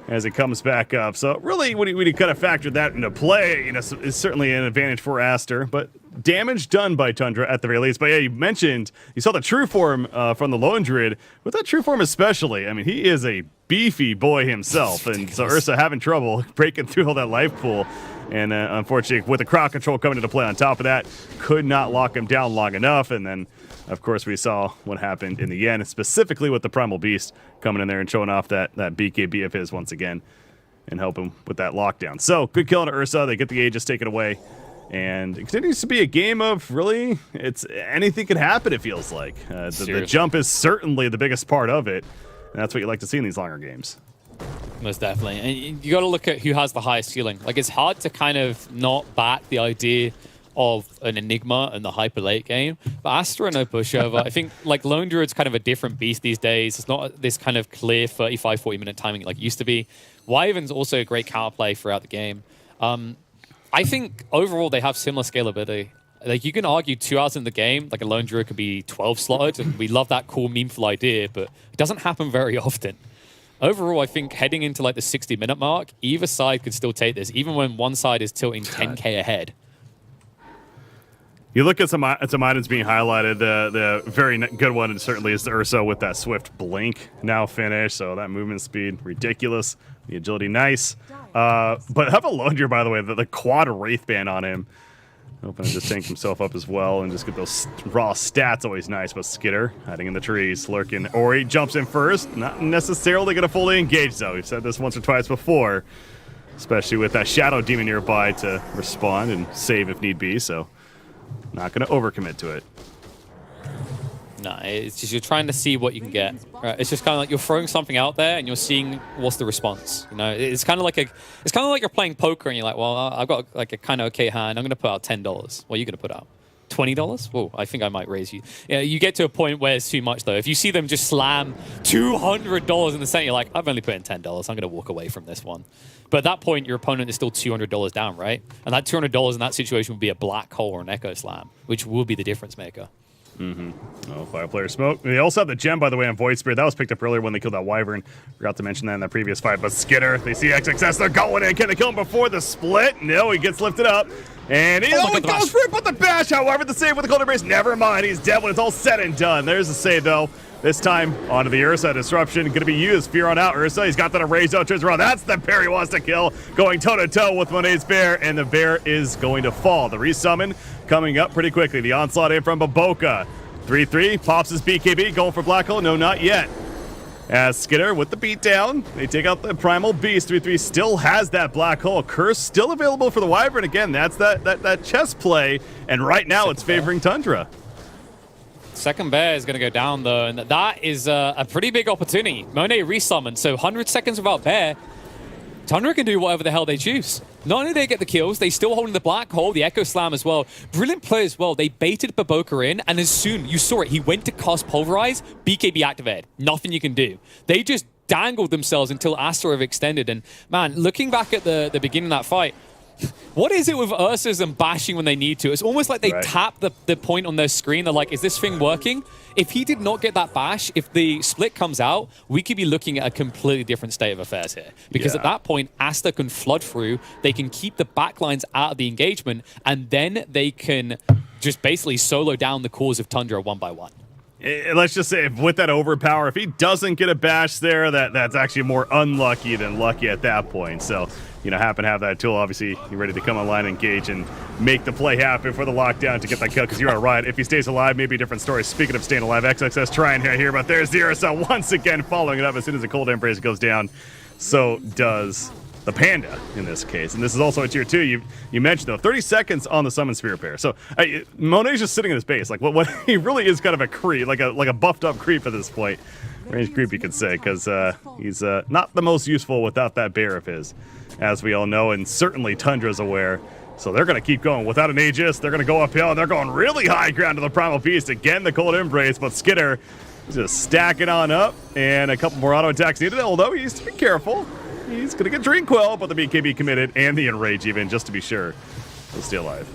as it comes back up. So really, when you kind of factor that into play, you know, it's certainly an advantage for Aster, but damage done by Tundra at the very least. But yeah, you saw the true form from the Lone Druid. With that true form especially, I mean, he is a beefy boy himself. And so Ursa having trouble breaking through all that life pool. And unfortunately, with the crowd control coming into play on top of that, could not lock him down long enough. And then, of course, we saw what happened in the end, specifically with the Primal Beast coming in there and showing off that BKB of his once again and helping with that lockdown. So, good kill to Ursa. They get the Aegis taken away. And it continues to be a game of really, it's anything can happen, it feels like. The jump is certainly the biggest part of it. And that's what you like to see in these longer games. Most definitely. And you got to look at who has the highest ceiling. Like, it's hard to kind of not back the idea of an Enigma in the hyper late game. But Aster and no pushover. I think, like, Lone Druid's kind of a different beast these days. It's not this kind of clear 35, 40-minute timing like it used to be. Wyvern's also a great counterplay throughout the game. I think overall they have similar scalability. Like, you can argue 2 hours in the game, like a Lone Druid could be 12 slotted, and we love that cool memeful idea, but it doesn't happen very often. Overall, I think heading into like the 60-minute mark, either side could still take this, even when one side is tilting 10k ahead. You look at some items being highlighted. The very good one certainly is the Ursa with that swift blink now finished. So that movement speed, ridiculous. The agility, nice. But how about Lone Druid, by the way? The quad Wraith Band on him. Hoping to just tank himself up as well and just get those raw stats. Always nice. But Skidder hiding in the trees, lurking. Ori jumps in first. Not necessarily going to fully engage, though. We've said this once or twice before, especially with that Shadow Demon nearby to respond and save if need be. So not going to overcommit to it. No, it's just you're trying to see what you can get. Right? It's just kind of like you're throwing something out there and you're seeing what's the response. You know, it's kind of like you're playing poker and you're like, well, I've got like a kind of okay hand. I'm going to put out $10. What are you going to put out? $20? Whoa, I think I might raise you. Yeah, you get to a point where it's too much though. If you see them just slam $200 in the center, you're like, I've only put in $10. I'm going to walk away from this one. But at that point, your opponent is still $200 down, right? And that $200 in that situation would be a black hole or an echo slam, which will be the difference maker. Mm-hmm. Oh, 5-player smoke. They also have the gem, by the way, on Void Spirit. That was picked up earlier when they killed that Wyvern. Forgot to mention that in the previous fight. But Skidder, they see XXS. They're going in. Can they kill him before the split? No, he gets lifted up. And he goes for it, but the bash. However, the save with the Golden Brace. Never mind. He's dead when it's all said and done. There's the save, though. This time, onto the Ursa disruption. Going to be used. Fear on out, Ursa. He's got that erase out, turns around. That's the pair he wants to kill. Going toe-to-toe with Monet's bear, and the bear is going to fall. The resummon coming up pretty quickly. The onslaught in from Baboka. 3-3, pops his BKB, going for Black Hole. No, not yet. As Skidder with the beatdown, they take out the Primal Beast. 3-3 still has that Black Hole. Curse still available for the Wyvern. Again, that's that chess play, and right now it's favoring Tundra. Second bear is going to go down, though, and that is a pretty big opportunity. Monet resummoned, so 100 seconds without bear. Tundra can do whatever the hell they choose. Not only do they get the kills, they still holding the Black Hole, the Echo Slam as well. Brilliant play as well. They baited Baboka in, and as soon, you saw it, he went to cast Pulverize, BKB activated. Nothing you can do. They just dangled themselves until Aster have extended. And man, looking back at the beginning of that fight, what is it with Ursas and bashing when they need to? It's almost like they tap the point on their screen. They're like, is this thing working? If he did not get that bash, if the split comes out, we could be looking at a completely different state of affairs here. Because at that point, Aster can flood through, they can keep the backlines out of the engagement, and then they can just basically solo down the cores of Tundra one by one. let's just say with that overpower, if he doesn't get a bash there, that's actually more unlucky than lucky at that point. So, happen to have that tool. Obviously, you're ready to come online, engage, and make the play happen for the lockdown to get that kill, because you are right. If he stays alive, maybe a different story. Speaking of staying alive, XXS trying here, but there's the Ursa once again following it up. As soon as the Cold Embrace goes down, so does the Panda in this case. And this is also a tier 2. You mentioned, though, 30 seconds on the Summon Spirit pair. So Monet's just sitting in his base. Like, what he really is kind of a creep, like a buffed up creep at this point. Range creep, you could say, because he's not the most useful without that bear of his, as we all know, and certainly Tundra's aware. So they're going to keep going. Without an Aegis, they're going to go uphill, and they're going really high ground to the Primal Beast. Again, the Cold Embrace, but Skitter just stacking on up, and a couple more auto attacks needed, although he needs to be careful. He's going to get Dream Quell, but the BKB committed, and the Enrage even, just to be sure. He'll stay alive.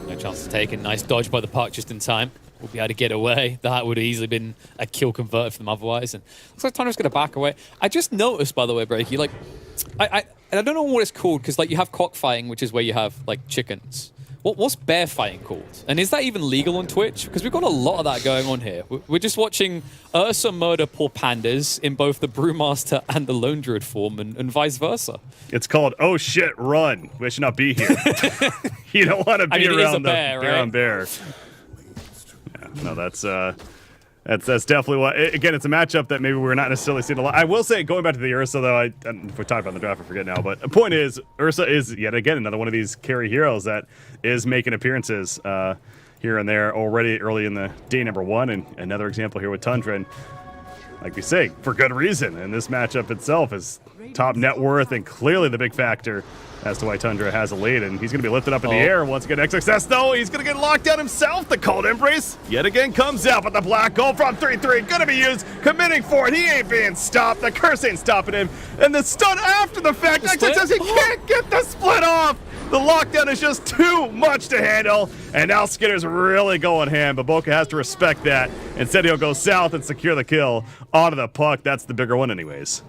No chance to take it. Nice dodge by the puck just in time. We'll be able to get away. That would have easily been a kill converted for them otherwise. And looks like Tundra's going to back away. I just noticed, by the way, Breaky, like, I don't know what it's called, because like you have cockfighting, which is where you have like chickens. What's bear fighting called? And is that even legal on Twitch? Because we've got a lot of that going on here. We're just watching Ursa murder poor pandas in both the Brewmaster and the Lone Druid form, and vice versa. It's called "Oh shit, run." We should not be here. You don't want to be around the bear on bear. Yeah, no, that's definitely what. Again, it's a matchup that maybe we're not necessarily seeing a lot. I will say, going back to the Ursa, though, if we're talking about the draft, I forget now. But the point is, Ursa is yet again another one of these carry heroes that is making appearances here and there already early in the day number 1, and another example here with Tundra. And like we say, for good reason. And this matchup itself is top net worth and clearly the big factor as to why Tundra has a lead, and he's going to be lifted up in the air once again. XXS, though, he's going to get locked down himself. The Cold Embrace yet again comes out, but the Black Gold from 3-3 going to be used, committing for it. He ain't being stopped. The curse ain't stopping him, and the stun after the fact. XXS, he can't get the split off. The lockdown is just too much to handle, and now Skitter's really going ham, but Boca has to respect that. Instead, he'll go south and secure the kill onto the puck. That's the bigger one anyways.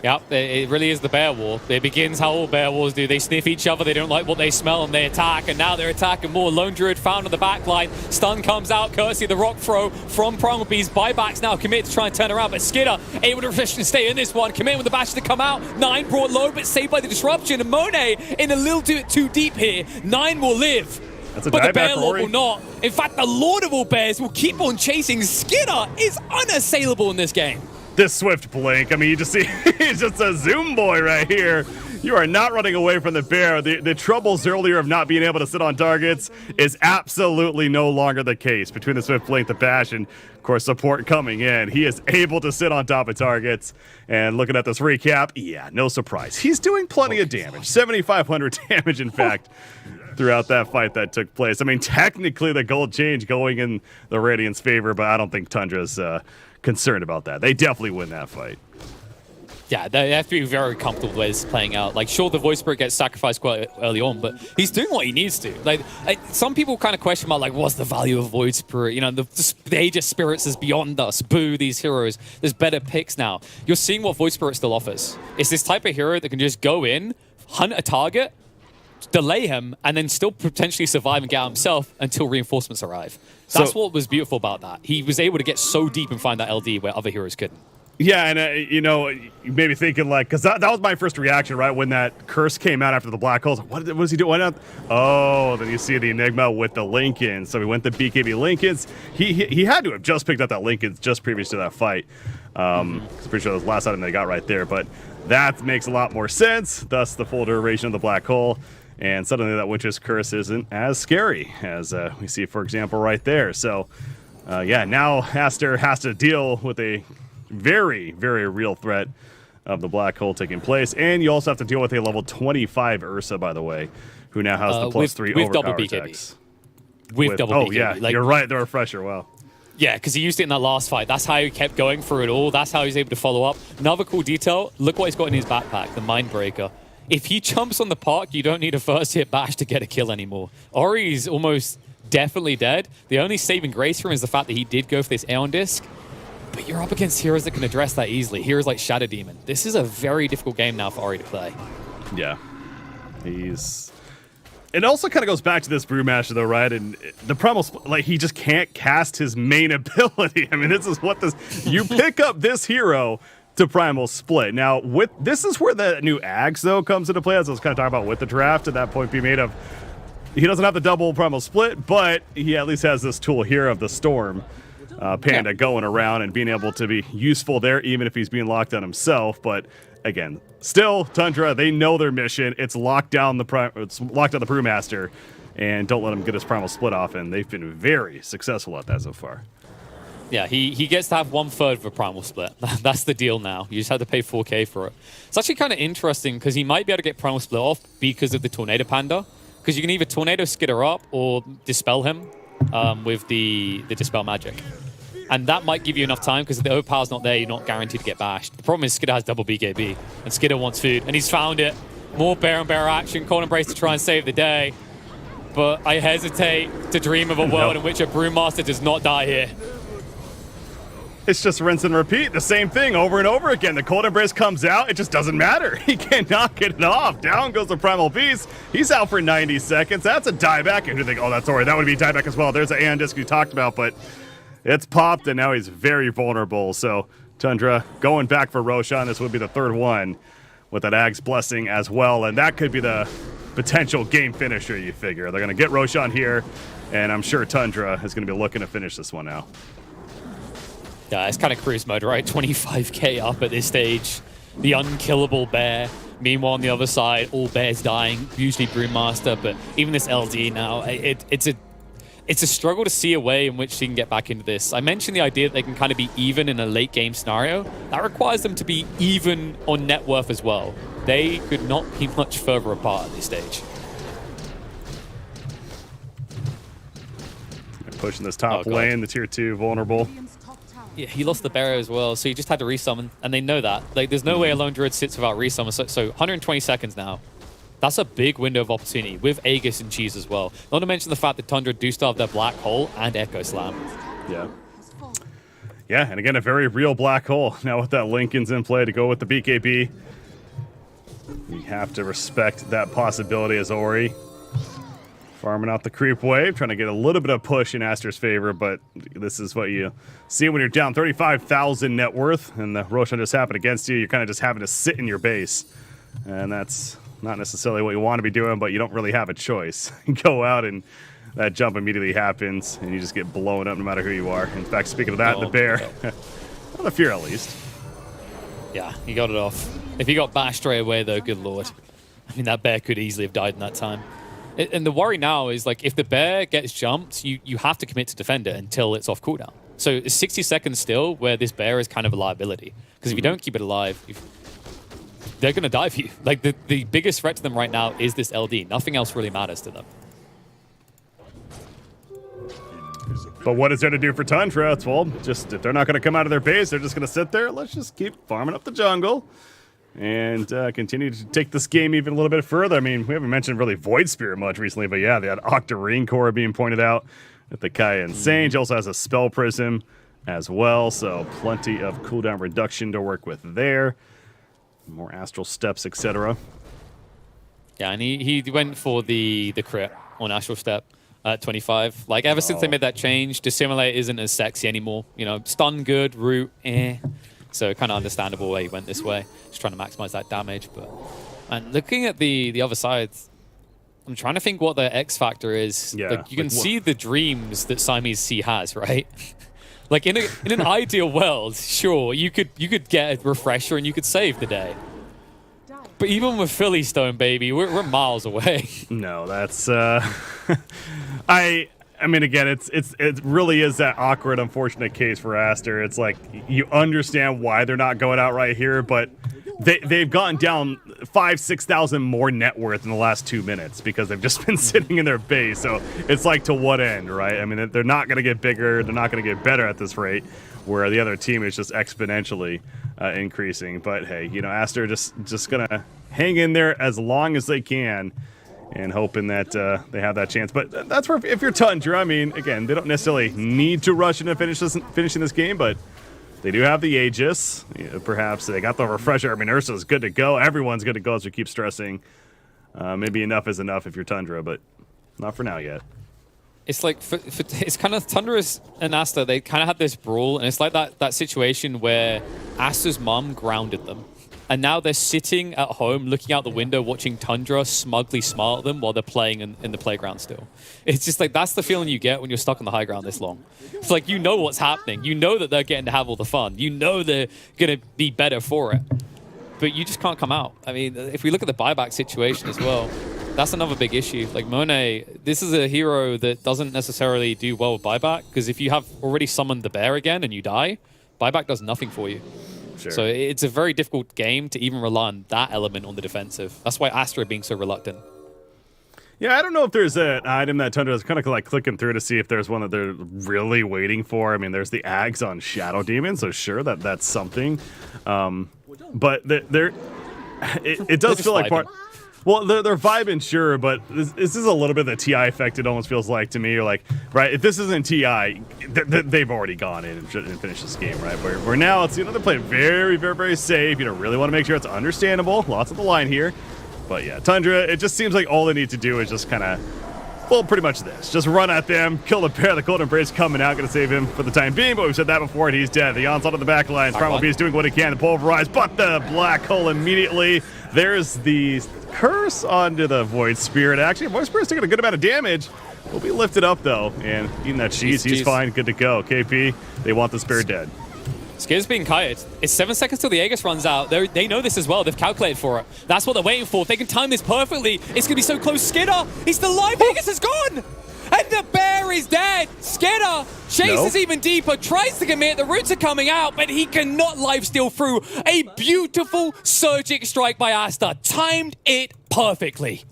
Yep, it really is the bear war. It begins how all bear wars do. They sniff each other, they don't like what they smell, and they attack, and now they're attacking more. Lone Druid found on the back line. Stun comes out, courtesy of the rock throw from Primal Beast. Buybacks now commit to try and turn around, but Skitter able to refresh and stay in this one. Commit with the bash to come out. 9 brought low, but saved by the disruption, and Monet in a little bit too deep here. 9 will live. That's a but the dieback, Bear Lord Rory. will not. In fact, the Lord of all bears will keep on chasing. Skitter is unassailable in this game. This swift blink, I mean, you just see, he's just a Zoom boy right here. You are not running away from the bear. The troubles earlier of not being able to sit on targets is absolutely no longer the case. Between the swift blink, the bash, and of course support coming in, he is able to sit on top of targets. And looking at this recap, yeah, no surprise. He's doing plenty of damage, 7,500 damage, in fact, throughout that fight that took place. I mean, technically the gold change going in the Radiant's favor, but I don't think Tundra's concerned about that. They definitely win that fight. Yeah, they have to be very comfortable with the way this is playing out. Like, sure, the Void Spirit gets sacrificed quite early on, but he's doing what he needs to. Like some people kind of question about, like, what's the value of Void Spirit? You know, the Age of Spirits is beyond us. Boo, these heroes. There's better picks now. You're seeing what Void Spirit still offers. It's this type of hero that can just go in, hunt a target, delay him, and then still potentially survive and get out himself until reinforcements arrive. That's what was beautiful about that. He was able to get so deep and find that LD where other heroes couldn't. Yeah, and you know, you may be thinking, like, because that was my first reaction, right, when that curse came out after the black holes. What was he doing? Why not? Oh, then you see the Enigma with the Lincoln. So we went to BKB Lincolns. He had to have just picked up that Lincoln just previous to that fight. I'm pretty sure that was the last item they got right there, but that makes a lot more sense. Thus, the full duration of the black hole. And suddenly that Witch's Curse isn't as scary as we see, for example, right there. So, yeah, now Aster has to deal with a very, very real threat of the black hole taking place. And you also have to deal with a level 25 Ursa, by the way, who now has the +3 with double overpower BKB. attacks. With double oh, BKB. yeah, Like, you're right. The refresher, wow. yeah, because he used it in that last fight. That's how he kept going through it all. That's how he's able to follow up. Another cool detail, look what he's got in his backpack, the Mindbreaker. If he jumps on the park, you don't need a first hit bash to get a kill anymore. Ori's almost definitely dead. The only saving grace for him is the fact that he did go for this Aeon Disc. But you're up against heroes that can address that easily. Heroes like Shadow Demon. This is a very difficult game now for Ori to play. Yeah. He's it also kind of goes back to this Brewmaster, though, right? And the Primal, like, he just can't cast his main ability. I mean, this is what this... You pick up this hero to Primal Split. Now, this is where the new Ags, though, comes into play, as I was kind of talking about with the draft, at that point being made of... He doesn't have the double Primal Split, but he at least has this tool here of the Storm Panda going around and being able to be useful there, even if he's being locked on himself. But again, still, Tundra, they know their mission. It's locked down the Brewmaster, and don't let him get his Primal Split off, and they've been very successful at that so far. Yeah, he gets to have 1/3 of a Primal Split. That's the deal now. You just have to pay 4K for it. It's actually kind of interesting because he might be able to get Primal Split off because of the Tornado Panda. Because you can either Tornado Skitter up or Dispel him with the Dispel Magic. And that might give you enough time because if the overpower's not there, you're not guaranteed to get bashed. The problem is Skitter has double BKB, and Skitter wants food, and he's found it. More bear on bear action, Cold Embrace to try and save the day. But I hesitate to dream of a world in which a Brewmaster does not die here. It's just rinse and repeat, the same thing over and over again. The Cold Embrace comes out, it just doesn't matter. He cannot get it off. Down goes the Primal Beast. He's out for 90 seconds. That's a dieback. And you think, oh, that's all right. That would be dieback as well. There's an Aeon Disc we talked about, but it's popped, and now he's very vulnerable. So Tundra going back for Roshan. This would be the third one with that Ag's Blessing as well. And that could be the potential game finisher, you figure. They're going to get Roshan here, and I'm sure Tundra is going to be looking to finish this one out. Yeah, it's kind of cruise mode, right? 25k up at this stage. The unkillable bear. Meanwhile, on the other side, all bears dying. Usually Brewmaster, but even this LD now, it's a struggle to see a way in which he can get back into this. I mentioned the idea that they can kind of be even in a late game scenario. That requires them to be even on net worth as well. They could not be much further apart at this stage. Pushing this top lane, the tier 2 vulnerable. Yeah, he lost the barrier as well, so he just had to resummon, and they know that. Like, there's no way a lone druid sits without resummon, so 120 seconds now. That's a big window of opportunity, with Aegis and Cheese as well. Not to mention the fact that Tundra do still have their Black Hole and Echo Slam. Yeah. Yeah, and again, a very real black hole. Now with that Lincoln's in play to go with the BKB, we have to respect that possibility as Ori. Farming out the creep wave, trying to get a little bit of push in Aster's favor, but this is what you see when you're down 35,000 net worth, and the Roshan just happened against you. You're kind of just having to sit in your base, and that's not necessarily what you want to be doing, but you don't really have a choice. Go out, and that jump immediately happens, and you just get blown up no matter who you are. In fact, speaking of that, the bear, well, the fear at least. Yeah, he got it off. If he got bashed straight away, though, good lord. I mean, that bear could easily have died in that time. And the worry now is, like, if the bear gets jumped, you have to commit to defend it until it's off cooldown. So it's 60 seconds still where this bear is kind of a liability. Because if you don't keep it alive, they're going to die for you. Like, the biggest threat to them right now is this LD. Nothing else really matters to them. But what is there to do for Tundra? It's, well, just if they're not going to come out of their base, they're just going to sit there. Let's just keep farming up the jungle. And continue to take this game even a little bit further. I mean, we haven't mentioned really Void Spirit much recently, but yeah, they had Octarine Core being pointed out at the Kaya and Sage. Also has a Spell Prism as well, so plenty of cooldown reduction to work with there. More Astral Steps, etc. Yeah, and he went for the crit on Astral Step at 25. Like, ever since they made that change, Dissimulate isn't as sexy anymore. You know, stun good, root, eh. So kind of understandable why he went this way. Just trying to maximize that damage. But and looking at the other side, I'm trying to think what the X factor is. Yeah, like, you can see the dreams that Siamese Sea has, right? Like, in an ideal world, sure, you could get a refresher and you could save the day. But even with Philly Stone, baby, we're miles away. No, that's I mean, again, it really is that awkward, unfortunate case for Aster. It's like, you understand why they're not going out right here, but they've gotten down 5,000-6,000 more net worth in the last 2 minutes because they've just been sitting in their base. So it's like, to what end, right? I mean, they're not going to get bigger. They're not going to get better at this rate, where the other team is just exponentially increasing. But hey, you know, Aster just going to hang in there as long as they can, and hoping that they have that chance. But that's where, if you're Tundra, I mean, again, they don't necessarily need to rush in and finishing this game, but they do have the Aegis. You know, perhaps they got the refresher. I mean, Ursa's good to go. Everyone's good to go, as we keep stressing. Maybe enough is enough if you're Tundra, but not for now yet. It's like it's kind of Tundra and Aster. They kind of had this brawl, and it's like that situation where Aster's mom grounded them, and now they're sitting at home looking out the window watching Tundra smugly smile at them while they're playing in the playground still. It's just like that's the feeling you get when you're stuck on the high ground this long. It's like you know what's happening. You know that they're getting to have all the fun. You know they're gonna be better for it, but you just can't come out. I mean, if we look at the buyback situation as well. That's another big issue. Like Monet, this is a hero that doesn't necessarily do well with buyback because if you have already summoned the bear again and you die, buyback does nothing for you. Sure. So it's a very difficult game to even rely on that element on the defensive. That's why Aster being so reluctant. Yeah, I don't know if there's an item that Tundra is kind of like clicking through to see if there's one that they're really waiting for. I mean, there's the Ags on Shadow Demon, so sure, that's something. But it does feel like part... Well, they're vibing, sure, but this is a little bit of the TI effect, it almost feels like to me. Or like, right, if this isn't TI, they've already gone in and finished this game, right? Where now, it's, they're playing very, very, very safe. Really want to make sure it's understandable. Lots of the line here. But yeah, Tundra, it just seems like all they need to do is just kind of, well, pretty much this. Just run at them, kill the bear. The Cold Embrace coming out, going to save him for the time being, but we've said that before, and he's dead. The onslaught of the back lines. Primal Beast doing what he can to pulverize, but the black hole immediately. There's the curse onto the Void Spirit. Actually, Void Spirit's taking a good amount of damage. Will be lifted up, though, and eating that cheese, he's fine, good to go. KP, they want the Spirit dead. Skizz being kited. It's 7 seconds till the Aegis runs out. They know this as well. They've calculated for it. That's what they're waiting for. If they can time this perfectly, it's going to be so close. Skidder, he's still alive. Aegis is gone. And the bear is dead. Skidder chases even deeper, tries to commit. The roots are coming out, but he cannot lifesteal through. A beautiful Surgic strike by Aster. Timed it perfectly.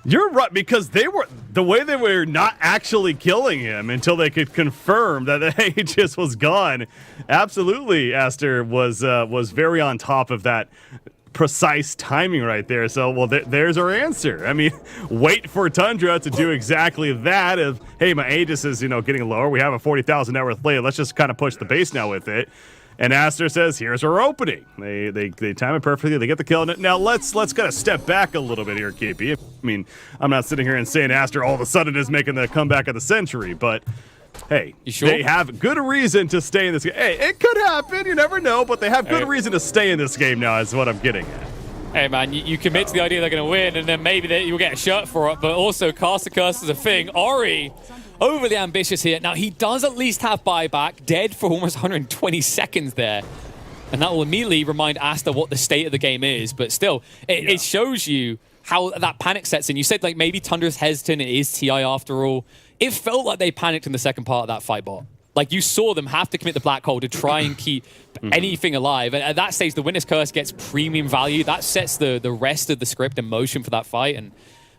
You're right, because the way they were not actually killing him until they could confirm that the Aegis was gone. Absolutely, Aster was very on top of that precise timing right there. So, well, there's our answer. I mean, wait for Tundra to do exactly that. Of hey, my Aegis is getting lower. We have a 40,000 net worth play. Let's just kind of push the base now with it. And Aster says, here's our opening. They time it perfectly. They get the kill. Now let's kind of step back a little bit here, KP. I mean, I'm not sitting here and saying Aster all of a sudden is making the comeback of the century, but hey, they have good reason to stay in this game. Hey, it could happen. You never know, but they have good reason to stay in this game now is what I'm getting at. Hey, man, you commit to the idea they're going to win, and then maybe you'll get a shirt for it, but also Caster Curse is a thing. Ori, overly ambitious here. Now, he does at least have buyback, dead for almost 120 seconds there. And that will immediately remind Aster what the state of the game is, but still, it shows you how that panic sets in. You said, like, maybe Tundra's hesitant, it is TI after all. It felt like they panicked in the second part of that fight bot. Like, you saw them have to commit the black hole to try and keep anything alive. And at that stage, the Witness Curse gets premium value. That sets the rest of the script in motion for that fight. And,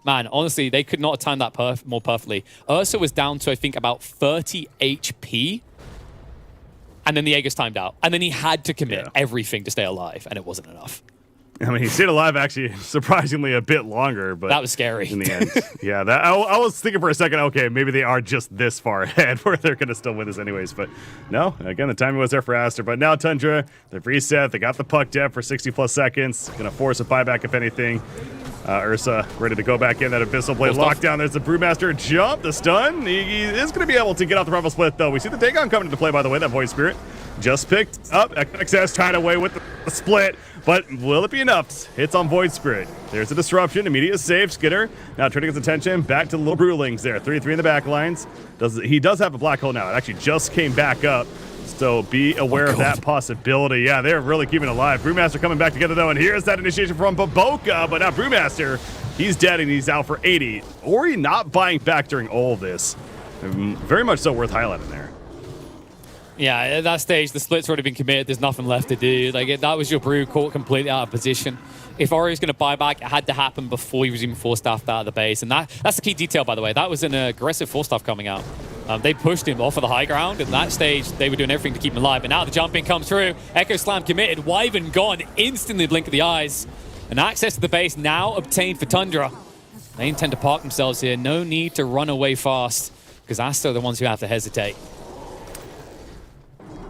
man, honestly, they could not have timed that more perfectly. Ursa was down to, I think, about 30 HP. And then the Aegis timed out. And then he had to commit everything to stay alive. And it wasn't enough. I mean, he stayed alive actually surprisingly a bit longer, but that was scary in the end. Yeah, I was thinking for a second, okay, maybe they are just this far ahead where they're going to still win this anyways. But no, again, the timing was there for Aster. But now Tundra, they've reset. They got the puck dead for 60 plus seconds. Going to force a buyback if anything. Ursa ready to go back in. That Abyssal Blade lockdown. There's the Brewmaster jump, the stun. He is going to be able to get out the Rumble Split, though. We see the Dagon coming into play, by the way. That Void Spirit just picked up. XS tied away with the split. But will it be enough? Hits on Void Spirit. There's a disruption. Immediate save. Skidder now turning his attention back to the little Brewlings there. 3-3 in the back lines. He does have a black hole now. It actually just came back up. So be aware of that possibility. Yeah, they're really keeping it alive. Brewmaster coming back together, though. And here's that initiation from Baboka. But now Brewmaster, he's dead and he's out for 80. Ori not buying back during all of this. Very much so worth highlighting there. Yeah, at that stage, the split's already been committed. There's nothing left to do. Like, that was your brew caught completely out of position. If Ori was going to buy back, it had to happen before he was even force-staffed out of the base. And that's the key detail, by the way. That was an aggressive force-staff coming out. They pushed him off of the high ground. At that stage, they were doing everything to keep him alive. But now the jumping comes through. Echo Slam committed. Wyvern gone. Instantly blink of the eyes. And access to the base now obtained for Tundra. They intend to park themselves here. No need to run away fast, because Aster are the ones who have to hesitate.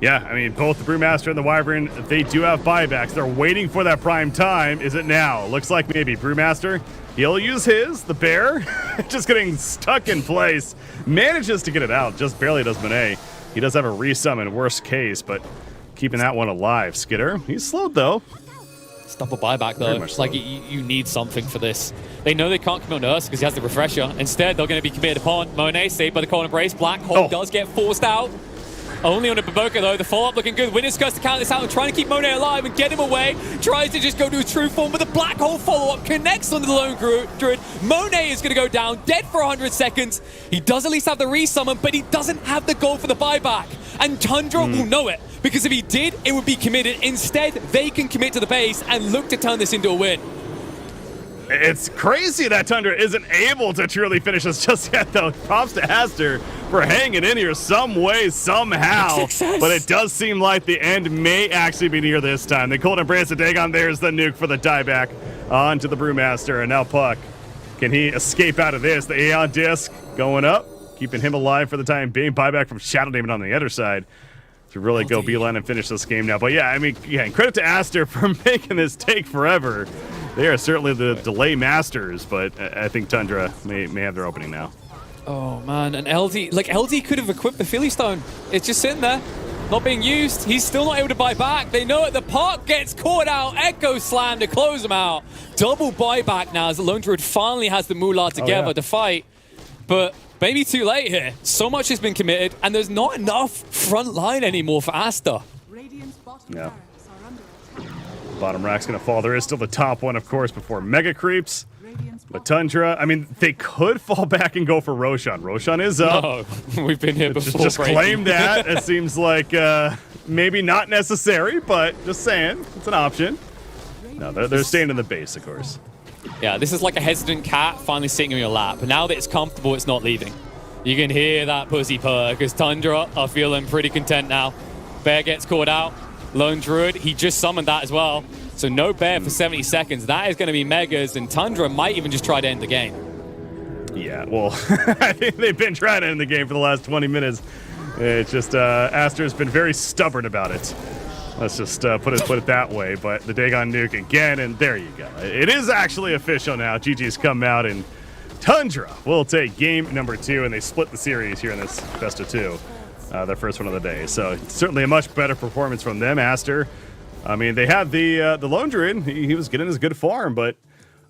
Yeah, I mean, both the Brewmaster and the Wyvern, they do have buybacks. They're waiting for that prime time. Is it now? Looks like maybe. Brewmaster, he'll use his. The bear, just getting stuck in place. Manages to get it out. Just barely does Monet. He does have a resummon, worst case, but keeping that one alive. Skitter, he's slowed, though. Stop a buyback, though. It's like you need something for this. They know they can't commit on Ursa because he has the refresher. Instead, they're going to be committed upon Monet, saved by the Cold Embrace. Black Hole does get forced out. Only on a Baboka, though. The follow-up looking good. Winner's Curse to count this out and trying to keep Monet alive and get him away. Tries to just go to a true form, but the Black Hole follow-up connects onto the Lone Druid. Monet is going to go down, dead for 100 seconds. He does at least have the resummon, but he doesn't have the goal for the buyback. And Tundra will know it, because if he did, it would be committed. Instead, they can commit to the base and look to turn this into a win. It's crazy that Tundra isn't able to truly finish this just yet, though. Props to Aster for hanging in here some way, somehow. But it does seem like the end may actually be near this time. The Cold Embrace of Dagon, there's the nuke for the dieback onto the Brewmaster. And now Puck, can he escape out of this? The Aeon Disc going up, keeping him alive for the time being. Buyback from Shadow Demon on the other side to really go beeline and finish this game now. But yeah, I mean, credit to Aster for making this take forever. They are certainly the delay masters, but I think Tundra may have their opening now. Oh, man. And LD could have equipped the Philly Stone. It's just sitting there, not being used. He's still not able to buy back. They know it. The Park gets caught out. Echo Slam to close him out. Double buyback now as the Lone Druid finally has the Moolah together to fight. But maybe too late here. So much has been committed, and there's not enough front line anymore for Aster. Radiant's bottom barracks are under attack. Bottom rack's going to fall. There is still the top one, of course, before Mega creeps. Radiant's But Tundra, I mean, they could fall back and go for Roshan. Roshan is up. No, we've been here before. Just claim that. It seems like maybe not necessary, but just saying. It's an option. No, they're staying in the base, of course. Yeah, this is like a hesitant cat finally sitting on your lap. But now that it's comfortable, it's not leaving. You can hear that pussy purr because Tundra are feeling pretty content now. Bear gets caught out. Lone Druid, he just summoned that as well. So no Bear for 70 seconds. That is going to be Megas, and Tundra might even just try to end the game. Yeah, well, I think they've been trying to end the game for the last 20 minutes. It's just Aster's been very stubborn about it. Let's just put it that way. But the Dagon nuke again, and there you go. It is actually official now. GG's come out, and Tundra will take game number 2, and they split the series here in this best of 2. Their first one of the day. So certainly a much better performance from them. Aster, I mean, they had the Lone Druid. He was getting his good farm, but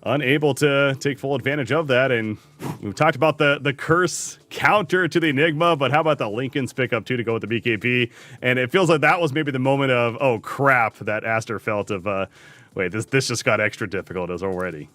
unable to take full advantage of that. And we've talked about the curse counter to the Enigma, but how about the Lincoln's pickup too to go with the BKB? And it feels like that was maybe the moment of, oh crap, that Aster felt of, wait, this just got extra difficult as already.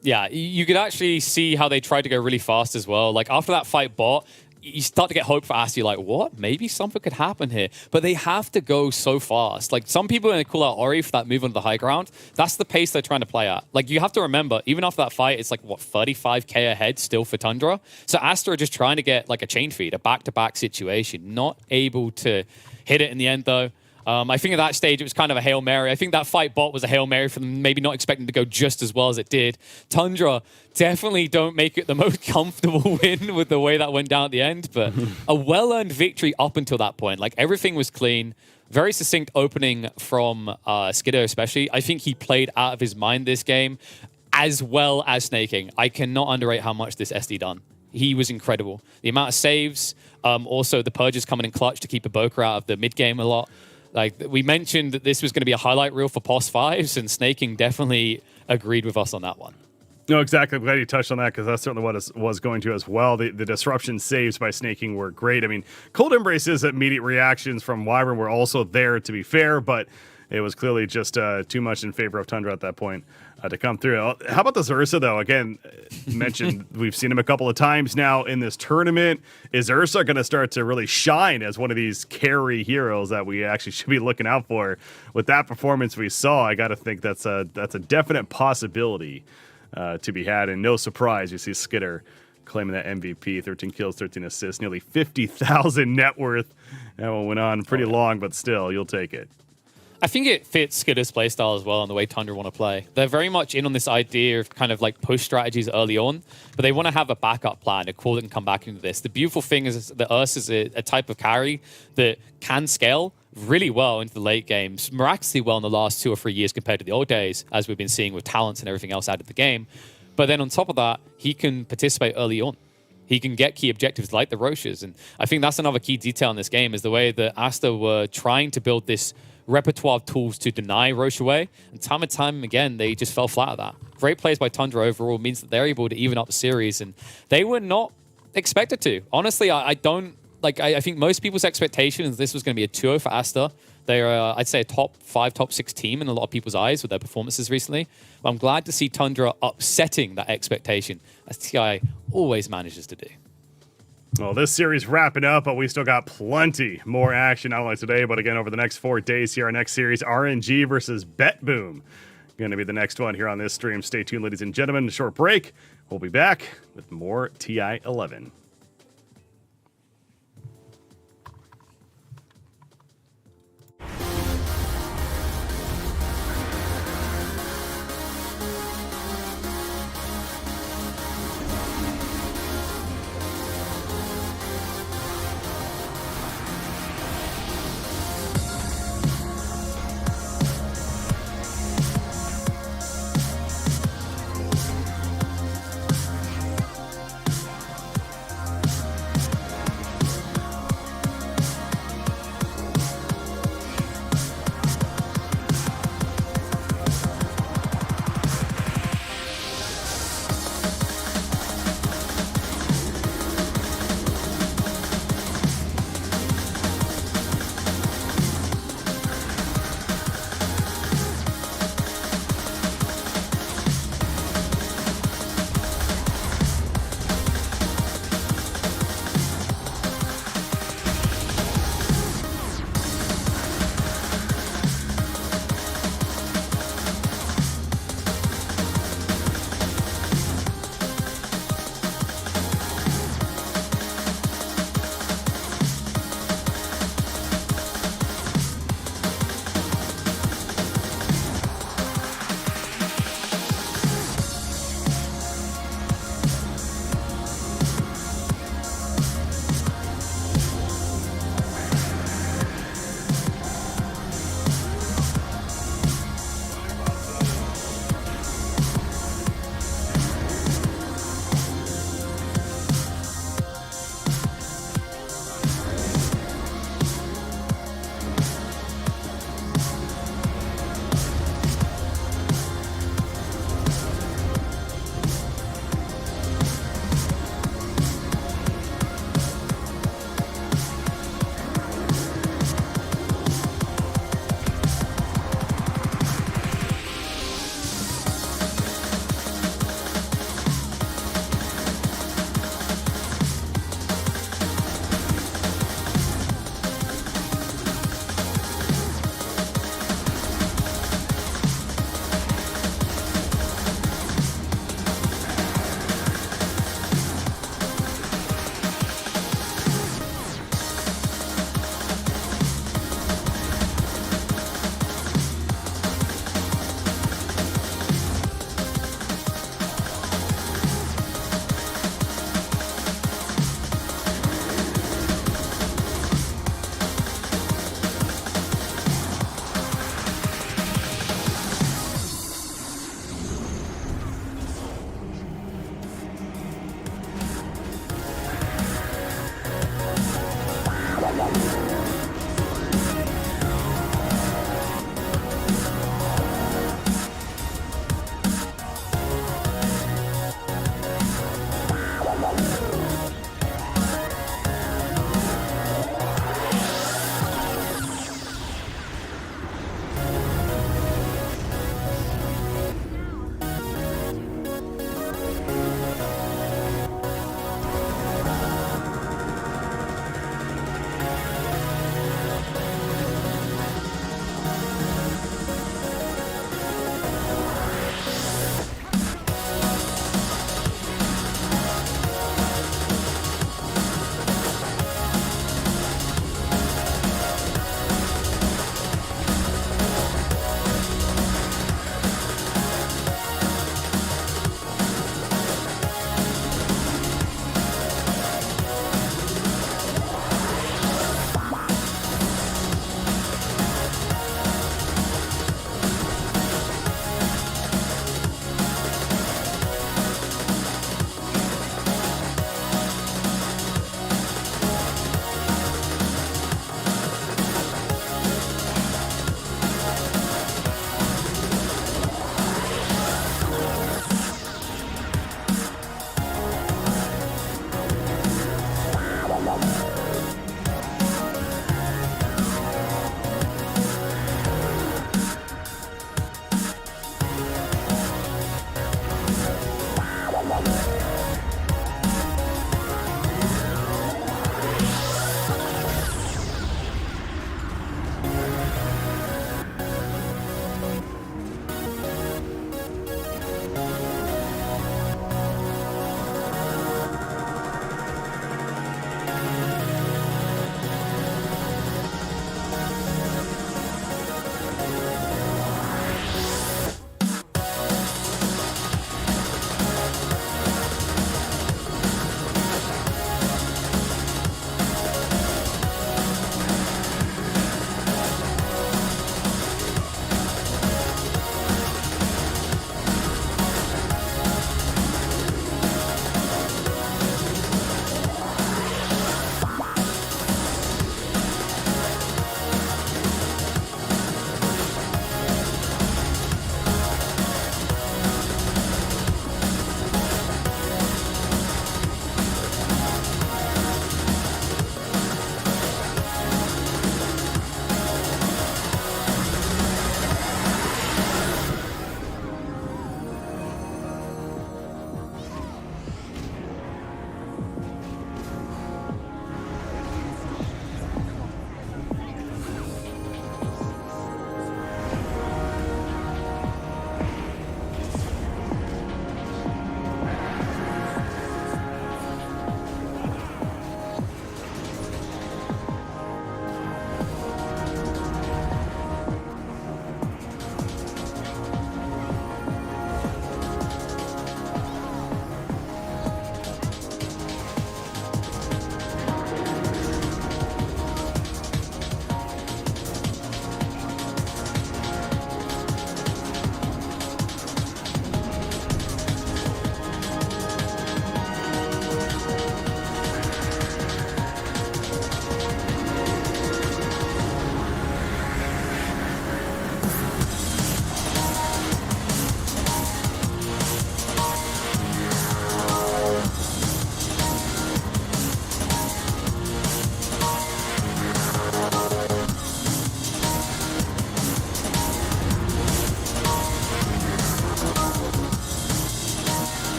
Yeah, you could actually see how they tried to go really fast as well. Like after that fight bot, you start to get hope for Aster. You're like, what? Maybe something could happen here. But they have to go so fast. Like, some people are going to call out Ori for that move onto the high ground. That's the pace they're trying to play at. Like, you have to remember, even after that fight, it's like, what, 35k ahead still for Tundra? So Aster are just trying to get, like, a chain feed, a back-to-back situation. Not able to hit it in the end, though. I think at that stage, it was kind of a Hail Mary. I think that fight bot was a Hail Mary for them, maybe not expecting to go just as well as it did. Tundra definitely don't make it the most comfortable win with the way that went down at the end, but a well-earned victory up until that point. Like, everything was clean. Very succinct opening from Skidder especially. I think he played out of his mind this game, as well as snaking. I cannot underrate how much this SD done. He was incredible. The amount of saves, also the purges coming in clutch to keep Iboka out of the mid-game a lot. Like, we mentioned that this was going to be a highlight reel for POS 5s, and snaking definitely agreed with us on that one. No, exactly. I'm glad you touched on that because that's certainly what it was going to as well. The disruption saves by snaking were great. I mean, Cold Embrace's immediate reactions from Wyvern were also there, to be fair, but it was clearly just too much in favor of Tundra at that point to come through. How about this Ursa, though? Again, mentioned we've seen him a couple of times now in this tournament. Is Ursa going to start to really shine as one of these carry heroes that we actually should be looking out for? With that performance we saw, I got to think that's a definite possibility to be had. And no surprise, you see Skidder claiming that MVP, 13 kills, 13 assists, nearly 50,000 net worth. That one went on pretty long, but still, you'll take it. I think it fits Skidder's playstyle as well and the way Tundra want to play. They're very much in on this idea of kind of like push strategies early on, but they want to have a backup plan, a core that can come back into this. The beautiful thing is that Ursa is a type of carry that can scale really well into the late games, miraculously well in the last 2 or 3 years compared to the old days, as we've been seeing with talents and everything else out of the game. But then on top of that, he can participate early on. He can get key objectives like the Roches. And I think that's another key detail in this game is the way that Aster were trying to build this repertoire of tools to deny Roche away. And time again, they just fell flat at that. Great plays by Tundra overall means that they're able to even up the series. And they were not expected to. Honestly, I don't... Like, I think most people's expectation is this was going to be a 2-0 for Aster. They're, I'd say, a top 5, top 6 team in a lot of people's eyes with their performances recently. But I'm glad to see Tundra upsetting that expectation, as TI always manages to do. Well, this series wrapping up, but we still got plenty more action, not only today, but again over the next 4 days here. Our next series, RNG versus BetBoom. Going to be the next one here on this stream. Stay tuned, ladies and gentlemen. A short break. We'll be back with more TI 11.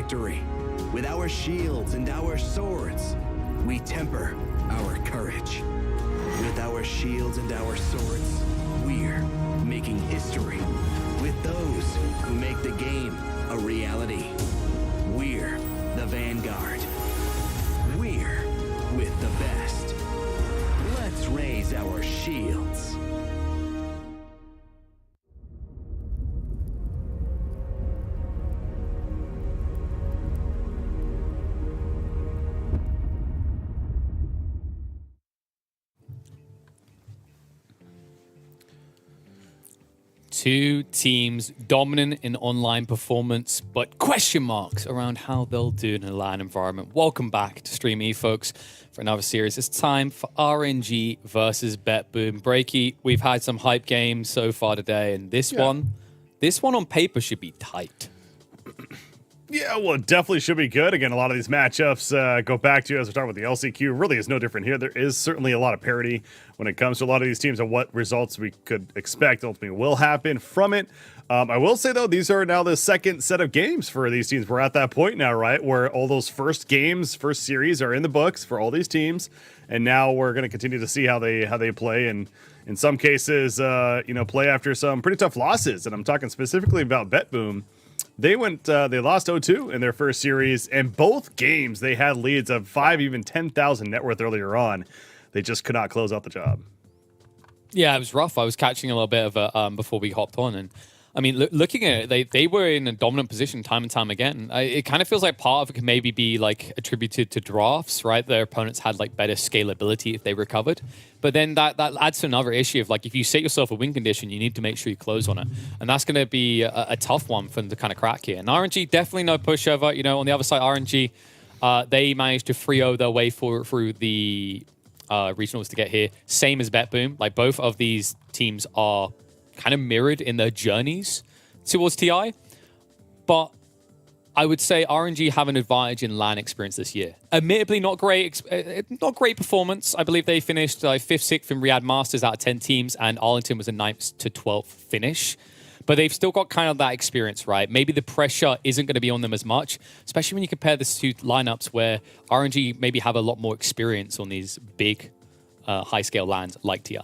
victory. With our shields and our swords, we temper our courage. With our shields and our swords, we're making history. With those who make the game a reality, we're the Vanguard. We're with the best. Let's raise our shields. Two teams dominant in online performance, but question marks around how they'll do in a LAN environment. Welcome back to Stream E, folks, for another series. It's time for RNG versus BetBoom. Breaky, we've had some hype games so far today, and this one on paper should be tight. Yeah, well, it definitely should be good. Again, a lot of these matchups go back to, as we're talking about the LCQ, really is no different here. There is certainly a lot of parity when it comes to a lot of these teams and what results we could expect ultimately will happen from it. I will say, though, these are now the second set of games for these teams. We're at that point now, right, where all those first series are in the books for all these teams, and now we're going to continue to see how they play, and in some cases, play after some pretty tough losses. And I'm talking specifically about BetBoom. They lost 0-2 in their first series, and both games they had leads of 5, even 10,000 net worth earlier on. They just could not close out the job. Yeah, it was rough. I was catching a little bit of it before we hopped on, and I mean, looking at it, they were in a dominant position time and time again. It kind of feels like part of it can maybe be like attributed to drafts, right? Their opponents had like better scalability if they recovered. But then that adds to another issue of like, if you set yourself a win condition, you need to make sure you close on it. And that's going to be a tough one for them to kind of crack here. And RNG, definitely no pushover. You know, on the other side, RNG, they managed to 3-0 their way through the regionals to get here. Same as BetBoom. Like, both of these teams are kind of mirrored in their journeys towards TI, but I would say RNG have an advantage in LAN experience this year. Admittedly, not great performance. I believe they finished 5th, 6th in Riyadh Masters out of 10 teams, and Arlington was a 9th to 12th finish. But they've still got kind of that experience, right? Maybe the pressure isn't going to be on them as much, especially when you compare the two lineups where RNG maybe have a lot more experience on these big, high-scale LANs like TI.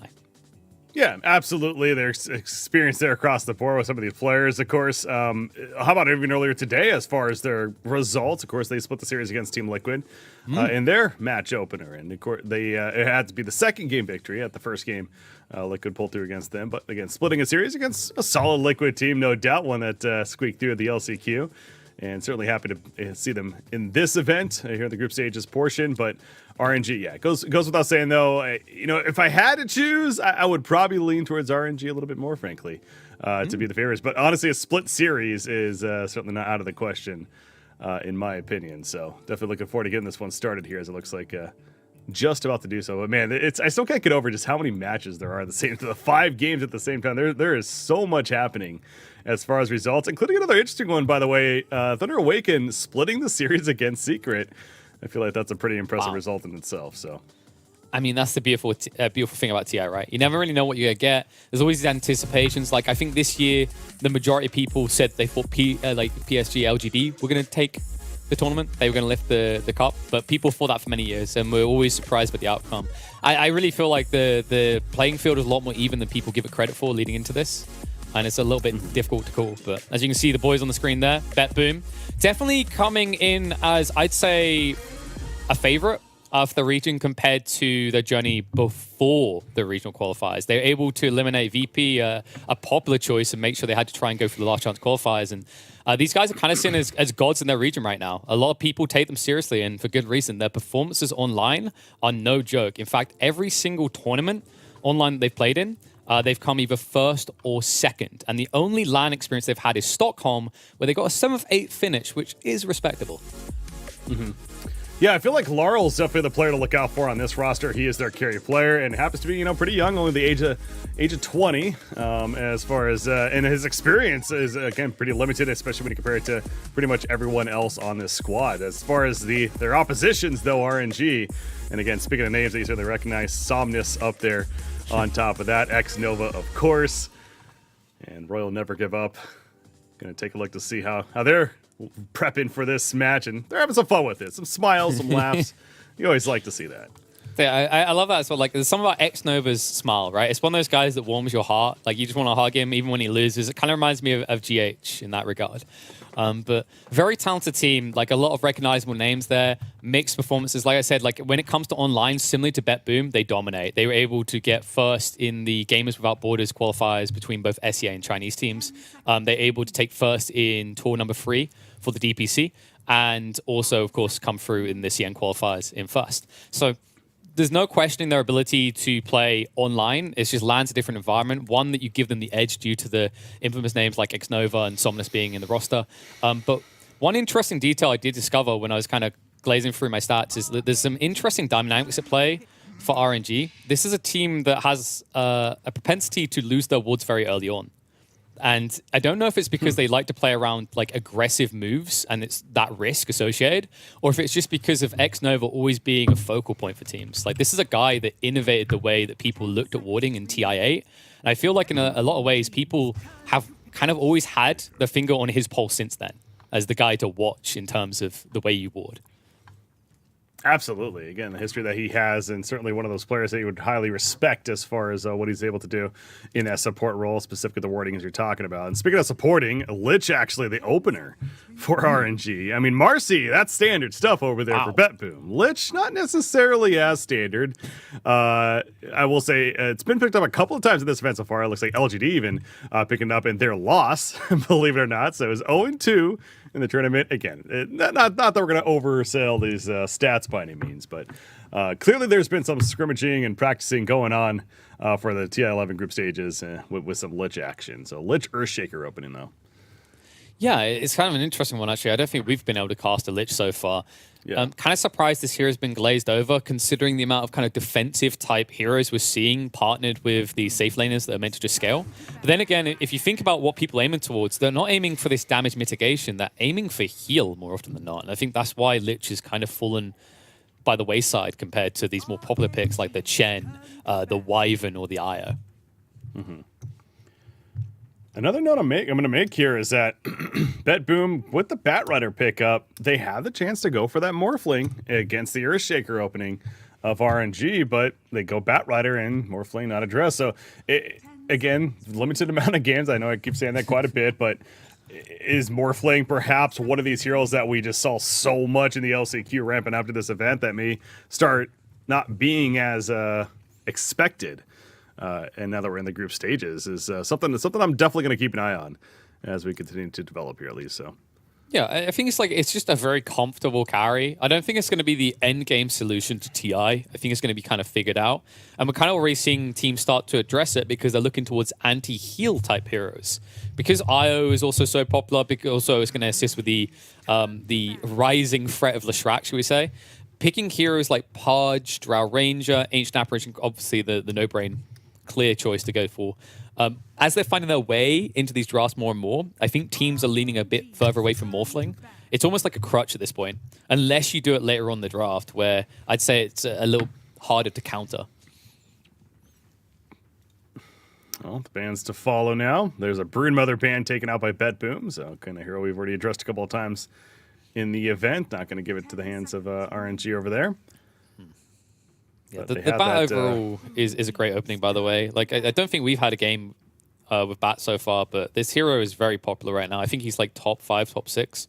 Yeah, absolutely. There's experience there across the board with some of these players, of course. How about even earlier today as far as their results? Of course, they split the series against Team Liquid in their match opener. And of course, it had to be the second game victory. At the first game, Liquid pulled through against them. But again, splitting a series against a solid Liquid team, no doubt, one that squeaked through the LCQ. And certainly happy to see them in this event here in the group stages portion. But RNG, yeah, goes without saying, though. If I had to choose, I would probably lean towards RNG a little bit more, frankly, to be the favorites. But honestly, a split series is certainly not out of the question, in my opinion. So definitely looking forward to getting this one started here, as it looks like just about to do so. But man, I still can't get over just how many matches there are at the 5 games at the same time. There is so much happening as far as results, including another interesting one, by the way. Thunder Awaken splitting the series against Secret. I feel like that's a pretty impressive result in itself. So, I mean, that's the beautiful thing about TI, right? You never really know what you're going to get. There's always these anticipations. Like, I think this year, the majority of people said they thought PSG, LGD were going to take the tournament. They were going to lift the cup, but people thought that for many years, and we're always surprised by the outcome. I really feel like the playing field is a lot more even than people give it credit for leading into this, and it's a little bit difficult to call. But as you can see, the boys on the screen there, BetBoom, definitely coming in as, I'd say, a favorite of the region compared to their journey before the regional qualifiers. They're able to eliminate VP, a popular choice, and make sure they had to try and go for the last chance qualifiers. And these guys are kind of seen as gods in their region right now. A lot of people take them seriously, and for good reason. Their performances online are no joke. In fact, every single tournament online that they've played in, they've come either first or second. And the only LAN experience they've had is Stockholm, where they got a 7th, 8th finish, which is respectable. Mm-hmm. Yeah, I feel like Laurel's definitely the player to look out for on this roster. He is their carry player and happens to be, pretty young, only the age of 20. As far as and his experience is again pretty limited, especially when you compare it to pretty much everyone else on this squad. As far as their oppositions, though, RNG, and again, speaking of names that you certainly recognize, Somnus up there on top of that, X Nova, of course, and Royal Never Give Up. Going to take a look to see how they're prepping for this match, and they're having some fun with it. Some smiles, some laughs. You always like to see that. Yeah, I love that as well. Like, there's some about X-Nova's smile, right? It's one of those guys that warms your heart. Like, you just want to hug him even when he loses. It kind of reminds me of GH in that regard. But very talented team, like a lot of recognizable names there, mixed performances. Like I said, like when it comes to online, similar to BetBoom, they dominate. They were able to get first in the Gamers Without Borders qualifiers between both SEA and Chinese teams. They're able to take first in tour number 3 for the DPC, and also, of course, come through in the CN qualifiers in first. So there's no questioning their ability to play online. It's just lands a different environment. One that you give them the edge due to the infamous names like Xnova and Somnus being in the roster. But one interesting detail I did discover when I was kind of glazing through my stats is that there's some interesting dynamics at play for RNG. This is a team that has a propensity to lose their wards very early on. And I don't know if it's because they like to play around like aggressive moves and it's that risk associated, or if it's just because of Xnova always being a focal point for teams. Like, this is a guy that innovated the way that people looked at warding in TI8. And I feel like in a lot of ways, people have kind of always had the finger on his pulse since then as the guy to watch in terms of the way you ward. Absolutely. Again, the history that he has, and certainly one of those players that you would highly respect as far as what he's able to do in that support role, specifically the warding as you're talking about. And speaking of supporting, Lich actually the opener for RNG. I mean, Marcy, that's standard stuff over there for BetBoom. Lich, not necessarily as standard. I will say it's been picked up a couple of times in this event so far. It looks like LGD even picking up in their loss, believe it or not. So it was 0-2 in the tournament. Again, not that we're going to oversell these stats by any means, but clearly there's been some scrimmaging and practicing going on for the TI-11 group stages with some Lich action. So Lich Earthshaker opening, though. Yeah, it's kind of an interesting one, actually. I don't think we've been able to cast a Lich so far. Yeah. Kind of surprised this hero has been glazed over, considering the amount of kind of defensive type heroes we're seeing partnered with the safe laners that are meant to just scale. But then again, if you think about what people are aiming towards, they're not aiming for this damage mitigation. They're aiming for heal more often than not. And I think that's why Lich has kind of fallen by the wayside compared to these more popular picks like the Chen, the Wyvern, or the Io. Mm-hmm. Another note I'm going to make here is that BetBoom, with the Batrider pickup, they have the chance to go for that Morphling against the Earthshaker opening of RNG, but they go Batrider and Morphling not addressed. So, again, limited amount of games. I know I keep saying that quite a bit, but is Morphling perhaps one of these heroes that we just saw so much in the LCQ ramping up to this event that may start not being as expected? And now that we're in the group stages, is something I'm definitely going to keep an eye on as we continue to develop here, at least. So, yeah, I think it's just a very comfortable carry. I don't think it's going to be the end game solution to TI. I think it's going to be kind of figured out, and we're kind of already seeing teams start to address it because they're looking towards anti-heal type heroes. Because IO is also so popular, because also it's going to assist with the rising threat of Leshrac, should we say? Picking heroes like Pudge, Drow Ranger, Ancient Apparition, obviously the no-brain clear choice to go for. As they're finding their way into these drafts more and more, I think teams are leaning a bit further away from Morphling. It's almost like a crutch at this point, unless you do it later on in the draft, where I'd say it's a little harder to counter. Well, the bands to follow now. There's a Broodmother band taken out by BetBoom, so kind of hero we've already addressed a couple of times in the event. Not going to give it to the hands of RNG over there. Yeah, the bat overall is a great opening, by the way. Like, I don't think we've had a game with bat so far, but this hero is very popular right now. I think he's like top 5, top 6.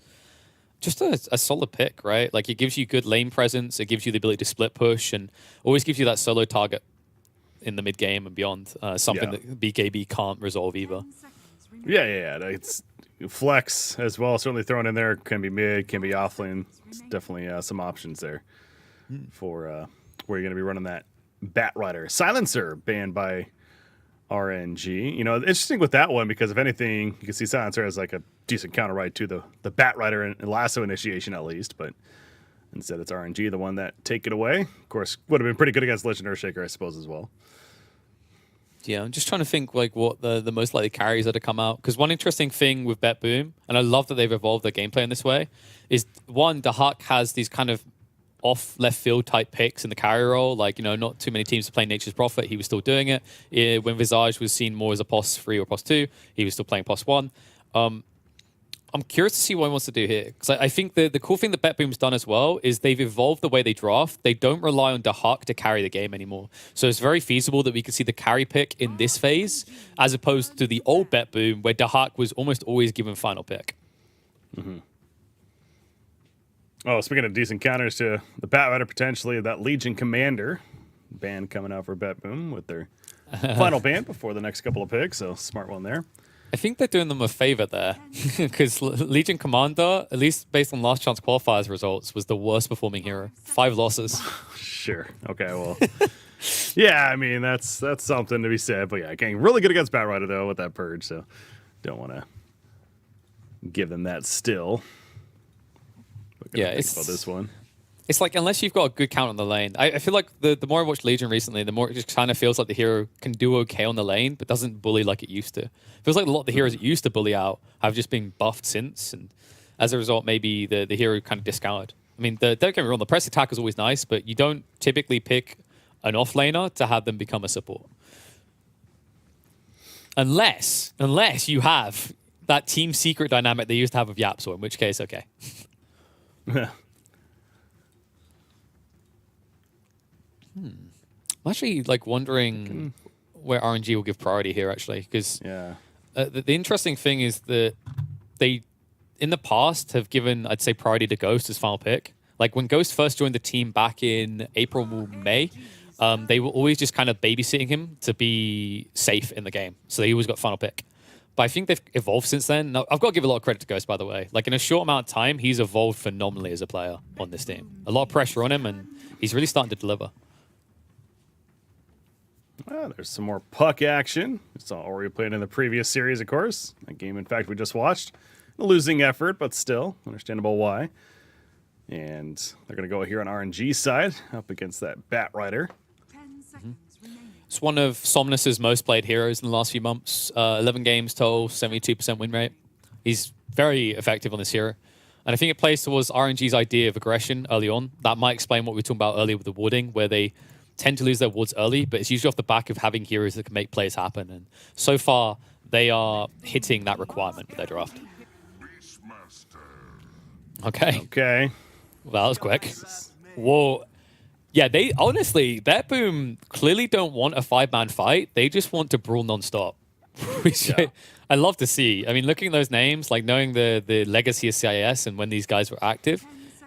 Just a solid pick, right? Like, it gives you good lane presence. It gives you the ability to split push and always gives you that solo target in the mid game and beyond. Something that BKB can't resolve either. Yeah. It's flex as well. Certainly thrown in there. Can be mid, can be offlane. It's definitely some options there for where you're going to be running that Batrider. Silencer banned by RNG. You know, interesting with that one because if anything, you can see Silencer as like a decent counter right to the Batrider and lasso initiation at least, but instead it's RNG, the one that take it away. Of course, would have been pretty good against Lich and Earthshaker, I suppose, as well. Yeah, I'm just trying to think like what the most likely carries are to come out. Because one interesting thing with BetBoom, and I love that they've evolved their gameplay in this way, is one, the Huck has these kind of off left field type picks in the carry role. Like, you know, not too many teams are playing Nature's Prophet. He was still doing it. When Visage was seen more as a POS 3 or POS 2, he was still playing POS 1. I'm curious to see what he wants to do here. Because I think the cool thing that BetBoom's done as well is they've evolved the way they draft. They don't rely on Dahak to carry the game anymore. So it's very feasible that we could see the carry pick in this phase, as opposed to the old BetBoom where Dahak was almost always given final pick. Mm-hmm. Oh, speaking of decent counters to the Batrider, potentially that Legion Commander ban coming out for BetBoom with their final ban before the next couple of picks. So smart one there. I think they're doing them a favor there because Legion Commander, at least based on last chance qualifiers results, was the worst performing hero. 5 losses. Sure. Okay. Well, yeah. I mean, that's something to be said. But yeah, getting really good against Batrider though with that purge. So don't want to give them that still. Yeah, it's about this one. It's like, unless you've got a good count on the lane, I feel like the more I watched Legion recently, the more it just kind of feels like the hero can do okay on the lane, but doesn't bully like it used to. It feels like a lot of the heroes that used to bully out have just been buffed since, and as a result, maybe the hero kind of discounted. I mean, don't get me wrong, the press attack is always nice, but you don't typically pick an offlaner to have them become a support. Unless you have that team secret dynamic they used to have with Yapsor, in which case, okay. I'm actually like wondering where RNG will give priority here, actually, because the interesting thing is that they, in the past, have given, I'd say, priority to Ghost as final pick. Like when Ghost first joined the team back in April, May, they were always just kind of babysitting him to be safe in the game, so they always got final pick. But I think they've evolved since then. Now, I've got to give a lot of credit to Ghost, by the way. Like in a short amount of time, he's evolved phenomenally as a player on this team. A lot of pressure on him, and he's really starting to deliver. Well, there's some more puck action. We saw Ori playing in the previous series, of course. A game, in fact, we just watched. A losing effort, but still understandable why. And they're going to go here on RNG side, up against that Batrider. 10 seconds remaining. It's one of Somnus's most played heroes in the last few months. 11 games total, 72% win rate. He's very effective on this hero. And I think it plays towards RNG's idea of aggression early on. That might explain what we were talking about earlier with the warding, where they tend to lose their wards early, but it's usually off the back of having heroes that can make plays happen. And so far, they are hitting that requirement with their draft. Okay. Well, that was quick. Whoa. Yeah, they honestly, BetBoom clearly don't want a 5-man fight. They just want to brawl nonstop. Which I love to see. I mean, looking at those names, like knowing the legacy of CIS and when these guys were active,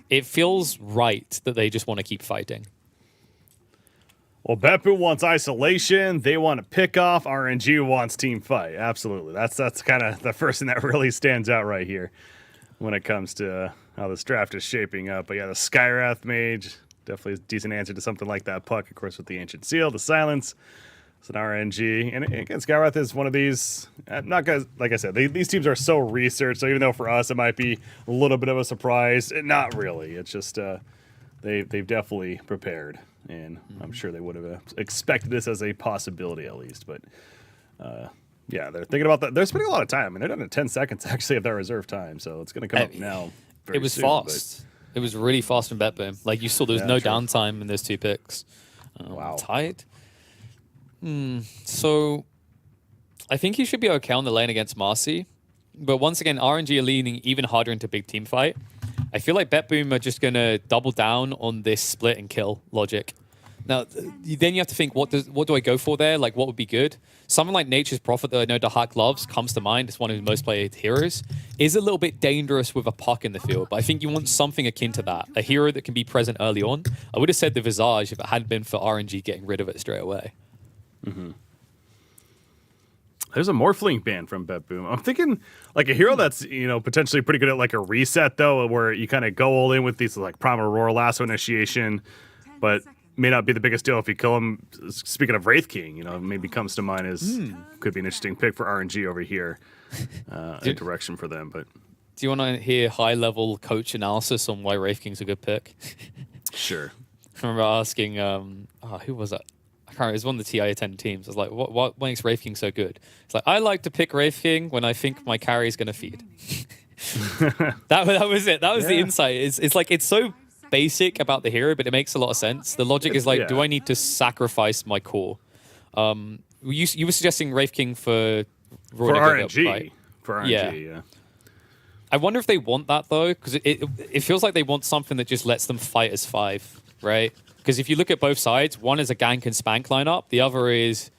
it feels right that they just want to keep fighting. Well, BetBoom wants isolation. They want to pick off. RNG wants team fight. Absolutely. That's kind of the first thing that really stands out right here when it comes to how this draft is shaping up. But yeah, the Skywrath Mage, definitely a decent answer to something like that puck, of course, with the Ancient Seal, the Silence. It's an RNG. And again, Skywrath is one of these, not guys, like I said, these teams are so researched. So even though for us it might be a little bit of a surprise, not really. It's just they've definitely prepared. And I'm sure they would have expected this as a possibility at least. But yeah, they're thinking about that. They're spending a lot of time. I mean, they're done in 10 seconds actually of their reserve time. So it's going to come up now. It was soon, fast. It was really fast from BetBoom. Like you saw, there was no downtime in those 2 picks. Wow. Tied. So I think he should be okay on the lane against Marcy. But once again, RNG are leaning even harder into big team fight. I feel like BetBoom are just going to double down on this split and kill logic. Now, then you have to think, what do I go for there? Like, what would be good? Something like Nature's Prophet that I know Dahak loves comes to mind. It's one of his most played heroes. Is a little bit dangerous with a puck in the field, but I think you want something akin to that. A hero that can be present early on. I would have said the Visage if it hadn't been for RNG getting rid of it straight away. Mm-hmm. There's a Morphling ban from BetBoom. I'm thinking like a hero that's, potentially pretty good at like a reset though, where you kind of go all in with these like Prime Aurora Lasso Initiation, but may not be the biggest deal if you kill him. Speaking of Wraith King, maybe comes to mind as could be an interesting pick for RNG over here. A direction for them, but do you want to hear high level coach analysis on why Wraith King's a good pick? Sure. I remember asking, who was that? I can't remember. It was one of the TI attended teams. I was like, what makes Wraith King so good? It's like, I like to pick Wraith King when I think my carry is going to feed. that was it. That was the insight. It's like, it's so basic about the hero, but it makes a lot of sense. The logic is like, do I need to sacrifice my core? You were suggesting Wraith King for RNG. Right? For RNG, yeah. I wonder if they want that, though, because it feels like they want something that just lets them fight as 5, right? Because if you look at both sides, one is a gank and spank lineup, the other is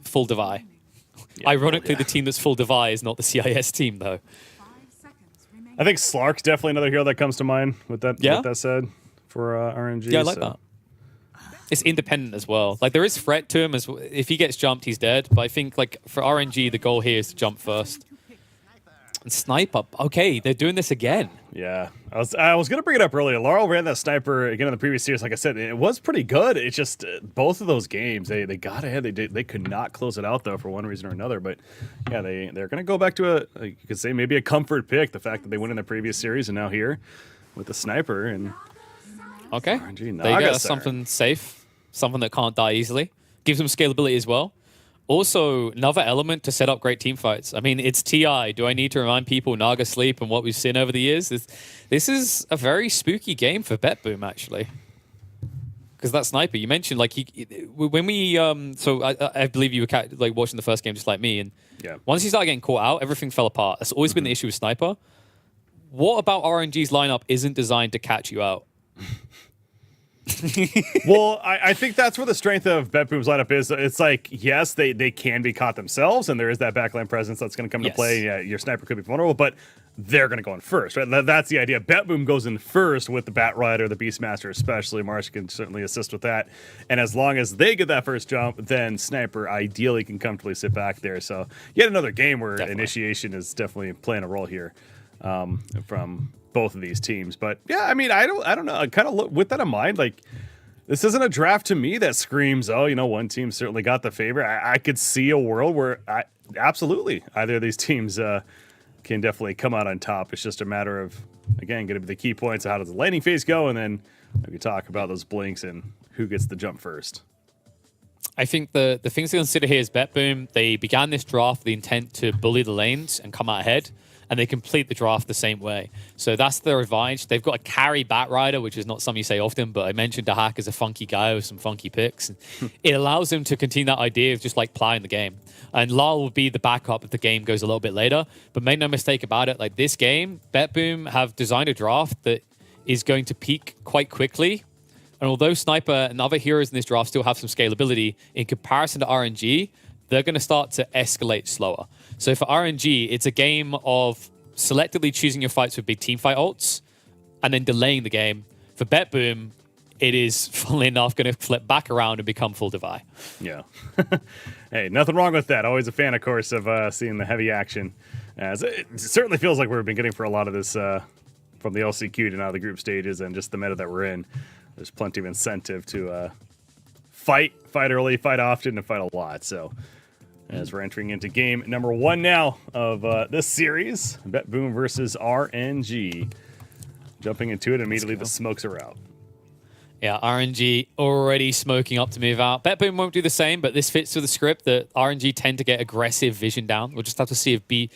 full Devi. Ironically, the team that's full Devi is not the CIS team, though. I think Slark's definitely another hero that comes to mind with that, with that said, for RNG. Yeah, I like that. It's independent as well. Like, there is threat to him. If he gets jumped, he's dead. But I think, like, for RNG, the goal here is to jump first. And sniper. Okay, they're doing this again. Yeah. I was going to bring it up earlier. Laurel ran that sniper again in the previous series. Like I said, it was pretty good. It's just both of those games, they got ahead. They could not close it out, though, for one reason or another. But, yeah, they're going to go back to you could say maybe a comfort pick, the fact that they went in the previous series and now here with the sniper. And okay. RNG There you go. Something safe. Something that can't die easily. Gives them scalability as well. Also, another element to set up great team fights. I mean, it's TI. Do I need to remind people Naga sleep and what we've seen over the years? This is a very spooky game for BetBoom, actually. Because that sniper, you mentioned, like, when we, so I believe you were like watching the first game just like me, and once you started getting caught out, everything fell apart. That's always been the issue with sniper. What about RNG's lineup isn't designed to catch you out? Well, I think that's where the strength of BetBoom's lineup is. It's like, yes, they can be caught themselves, and there is that backline presence that's going to come into play. Yeah, your sniper could be vulnerable, but they're going to go in first, right? That's the idea. BetBoom goes in first with the Bat Rider, the Beastmaster especially. Marsh can certainly assist with that. And as long as they get that first jump, then Sniper ideally can comfortably sit back there. So yet another game where initiation is definitely playing a role here from both of these teams. But yeah, I mean, I don't know. I kind of look with that in mind, like, this isn't a draft to me that screams, oh, one team certainly got the favor. I could see a world where absolutely either of these teams can definitely come out on top. It's just a matter of, again, going to be the key points of how does the landing phase go, and then we talk about those blinks and who gets the jump first. I think the things to consider here is BetBoom. They began this draft with the intent to bully the lanes and come out ahead, and they complete the draft the same way. So that's their advantage. They've got a carry Bat Rider, which is not something you say often, but I mentioned Dahak as a funky guy with some funky picks. It allows them to continue that idea of just like playing the game. And Lal will be the backup if the game goes a little bit later. But make no mistake about it, like this game, BetBoom have designed a draft that is going to peak quite quickly. And although Sniper and other heroes in this draft still have some scalability, in comparison to RNG, they're going to start to escalate slower. So for RNG, it's a game of selectively choosing your fights with big team fight ults and then delaying the game. For BetBoom, it is, funnily enough, going to flip back around and become full Devi. Yeah. Hey, nothing wrong with that. Always a fan, of course, of seeing the heavy action. As it certainly feels like we've been getting for a lot of this from the LCQ to now the group stages and just the meta that we're in. There's plenty of incentive to fight early, fight often, and fight a lot. So as we're entering into game number 1 now of this series, BetBoom versus RNG. Jumping into it, immediately the smokes are out. Yeah, RNG already smoking up to move out. BetBoom won't do the same, but this fits with the script that RNG tend to get aggressive vision down. We'll just have to see if B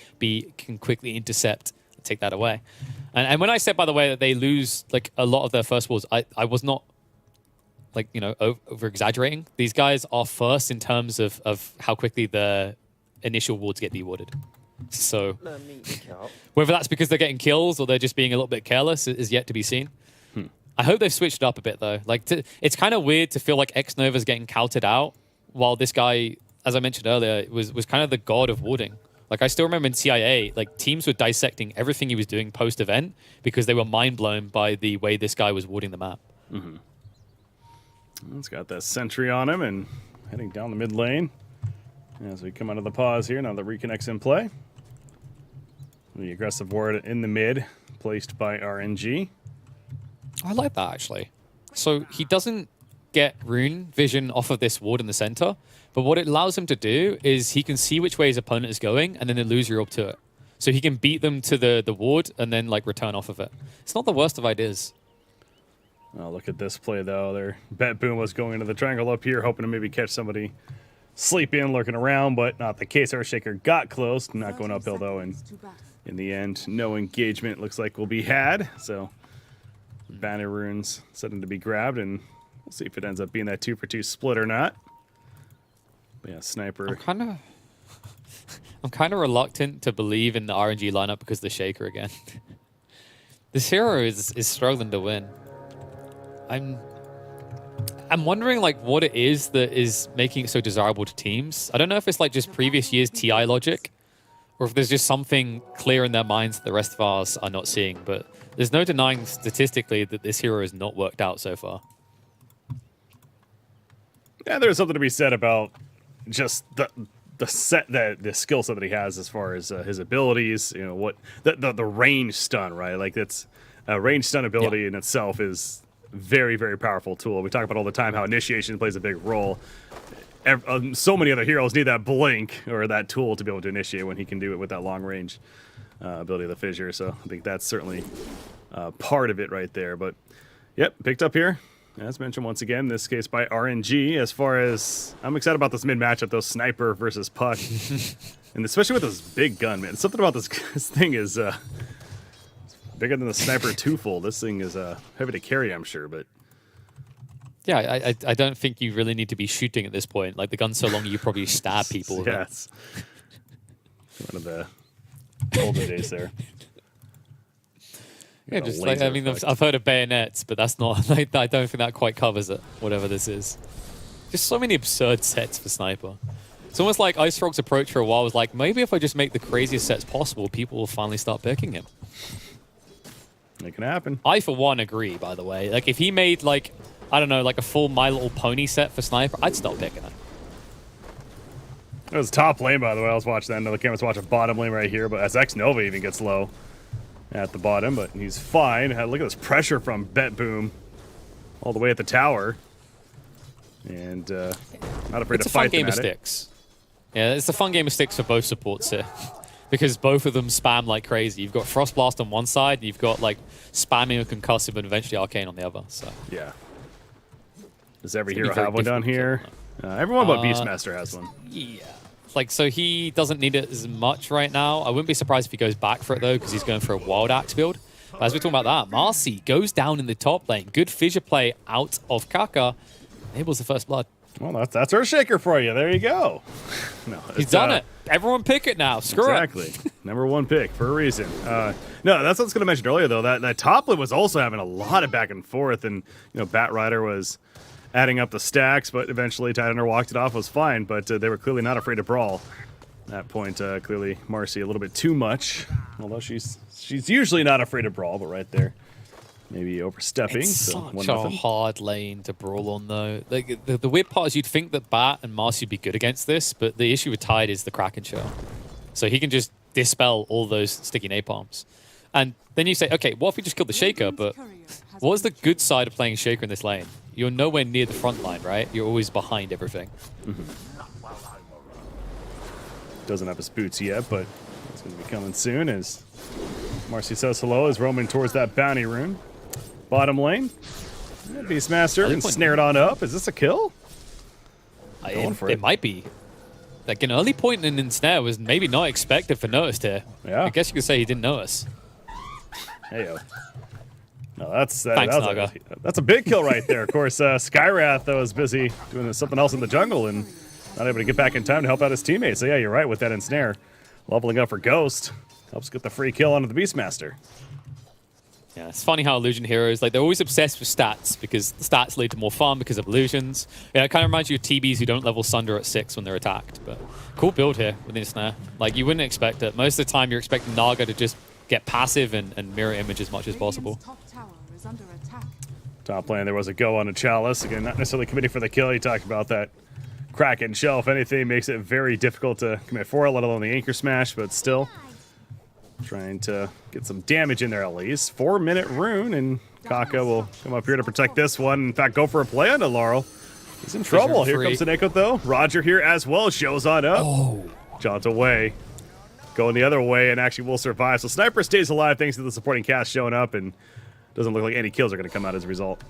can quickly intercept and take that away. And when I said, by the way, that they lose like a lot of their first walls, I was not like, over exaggerating. These guys are first in terms of how quickly the initial wards get dewarded. So whether that's because they're getting kills or they're just being a little bit careless is yet to be seen. I hope they've switched it up a bit, though. Like, it's kind of weird to feel like X-Nova's getting counted out while this guy, as I mentioned earlier, was kind of the god of warding. Like, I still remember in CIA, like, teams were dissecting everything he was doing post-event because they were mind-blown by the way this guy was warding the map. Mm-hmm. He's got that sentry on him and heading down the mid lane. As we come out of the pause here, now the reconnect's in play. The aggressive ward in the mid, placed by RNG. I like that, actually. So he doesn't get rune vision off of this ward in the center, but what it allows him to do is he can see which way his opponent is going and then illusory orb to it. So he can beat them to the ward and then like return off of it. It's not the worst of ideas. Oh, look at this play, though. Their BetBoom was going into the triangle up here, hoping to maybe catch somebody sleeping, lurking around, but not the case. Earthshaker got close, not going uphill, though, and in the end, no engagement looks like will be had. So banner runes setting to be grabbed, and we'll see if it ends up being that 2-for-2 split or not. But yeah, Sniper. I'm kind of reluctant to believe in the RNG lineup because of the Shaker again. This hero is struggling to win. I'm wondering like what it is that is making it so desirable to teams. I don't know if it's like just previous year's TI logic, or if there's just something clear in their minds that the rest of us are not seeing. But there's no denying statistically that this hero has not worked out so far. Yeah, there's something to be said about just the skill set that he has as far as his abilities. You know what the range stun, right? Like that's a range stun ability in itself is very, very powerful tool. We talk about all the time how initiation plays a big role. So many other heroes need that blink or that tool to be able to initiate when he can do it with that long range ability of the fissure. So I think that's certainly part of it right there. But yep, picked up here. As mentioned once again, in this case by RNG. As far as I'm excited about this mid matchup, though, Sniper versus Puck, and especially with this big gun, man. Something about this thing is bigger than the Sniper twofold. This thing is heavy to carry, I'm sure, but yeah, I don't think you really need to be shooting at this point. Like the gun's so long, you probably stab people. With yes, one of the older days there. Yeah, just like I mean, I've heard of bayonets, but that's not. Like, I don't think that quite covers it. Whatever this is, just so many absurd sets for Sniper. It's almost like Ice Frog's approach for a while was like, maybe if I just make the craziest sets possible, people will finally start picking him. It can happen. I, for one, agree. By the way, like if he made like I don't know, like a full My Little Pony set for Sniper, I'd start picking it. It was top lane, by the way. I was watching that. Another camera's watching bottom lane right here, but as X Nova even gets low at the bottom, but he's fine. Look at this pressure from BetBoom all the way at the tower. And not afraid to fight them at it. It's a fun game of sticks. Yeah, it's a fun game of sticks for both supports here. Because both of them spam like crazy. You've got Frost Blast on one side, and you've got like spamming a concussive and eventually Arcane on the other. So yeah. Does every hero have one down here? Everyone but Beastmaster has one. Yeah. Like, so he doesn't need it as much right now. I wouldn't be surprised if he goes back for it, though, because he's going for a Wild Axe build. But as we're talking about that, Marcy goes down in the top lane. Good fissure play out of Kaka. Enables the first blood. Well, that's Earthshaker for you. There you go. No, he's done it. Everyone pick it now. Screw exactly. it. Number one pick for a reason. No, that's what I was going to mention earlier, though. That top lane was also having a lot of back and forth. And, you know, Bat Rider was adding up the stacks, but eventually Tidehunter walked it off, was fine, but they were clearly not afraid to brawl. At that point, clearly Marcy a little bit too much, although she's usually not afraid to brawl, but right there, maybe overstepping. It's so such a hard lane to brawl on, though. Like, the weird part is you'd think that Bat and Marcy would be good against this, but the issue with Tide is the Kraken shell. So he can just dispel all those sticky napalms. And then you say, okay, what if we just killed the Shaker? But what is the good side of playing Shaker in this lane? You're nowhere near the front line, right? You're always behind everything. Doesn't have his boots yet, but it's going to be coming soon as Marcy says hello, is roaming towards that bounty rune. Bottom lane. Beastmaster ensnared on up. Is this a kill? It might be. Like an early point in ensnare was maybe not expected for noticed here. Yeah. I guess you could say he didn't notice. Heyo. No, that's a big kill right there. Of course, Skywrath, though, is busy doing something else in the jungle and not able to get back in time to help out his teammates. So yeah, you're right with that ensnare. Leveling up for Ghost helps get the free kill onto the Beastmaster. Yeah, it's funny how illusion heroes, like, they're always obsessed with stats because the stats lead to more fun because of illusions. Yeah, it kind of reminds you of TBs who don't level Sunder at 6 when they're attacked. But cool build here with the ensnare. Like, you wouldn't expect it. Most of the time, you're expecting Naga to just get passive and mirror image as much as possible. Top lane, there was a go on a Chalice. Again, not necessarily committing for the kill. He talked about that Kraken shell. If anything, makes it very difficult to commit for, let alone the Anchor Smash, but still trying to get some damage in there at least. 4-minute rune, and Kaka will come up here to protect this one. In fact, go for a play onto Laurel. He's in trouble. Here comes Seneko, though. Roger here as well. Shows on up. Oh. Jaunt away. Going the other way and actually will survive. So Sniper stays alive thanks to the supporting cast showing up, and doesn't look like any kills are going to come out as a result.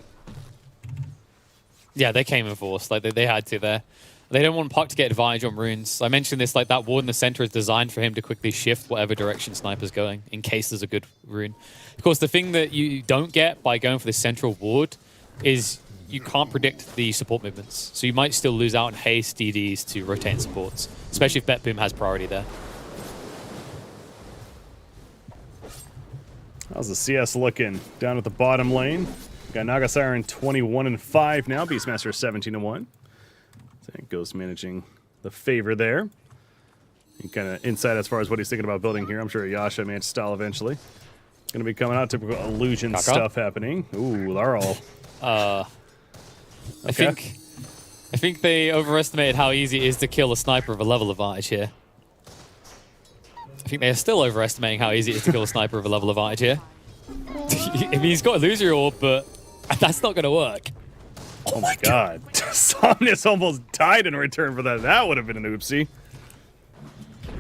Yeah, they came in force. Like, they had to there. They don't want Puck to get advantage on runes. I mentioned this, like, that ward in the center is designed for him to quickly shift whatever direction Sniper's going in case there's a good rune. Of course, the thing that you don't get by going for this central ward is you can't predict the support movements. So you might still lose out on haste DDs to rotate supports, especially if BetBoom has priority there. How's the CS looking down at the bottom lane? Got Naga Siren 21-5 now. Beastmaster 17-1. I think Ghost managing the favor there. Kind of insight as far as what he's thinking about building here. I'm sure Yasha managed style eventually. Going to be coming out. Typical illusion stuff happening. Ooh, they're all. I think they overestimated how easy it is to kill a sniper of a level advantage here. I think they are still overestimating how easy it is to kill a sniper of a level advantage here. I mean, he's got illusory orb, but that's not going to work. Oh my god. Somnus almost died in return for that. That would have been an oopsie.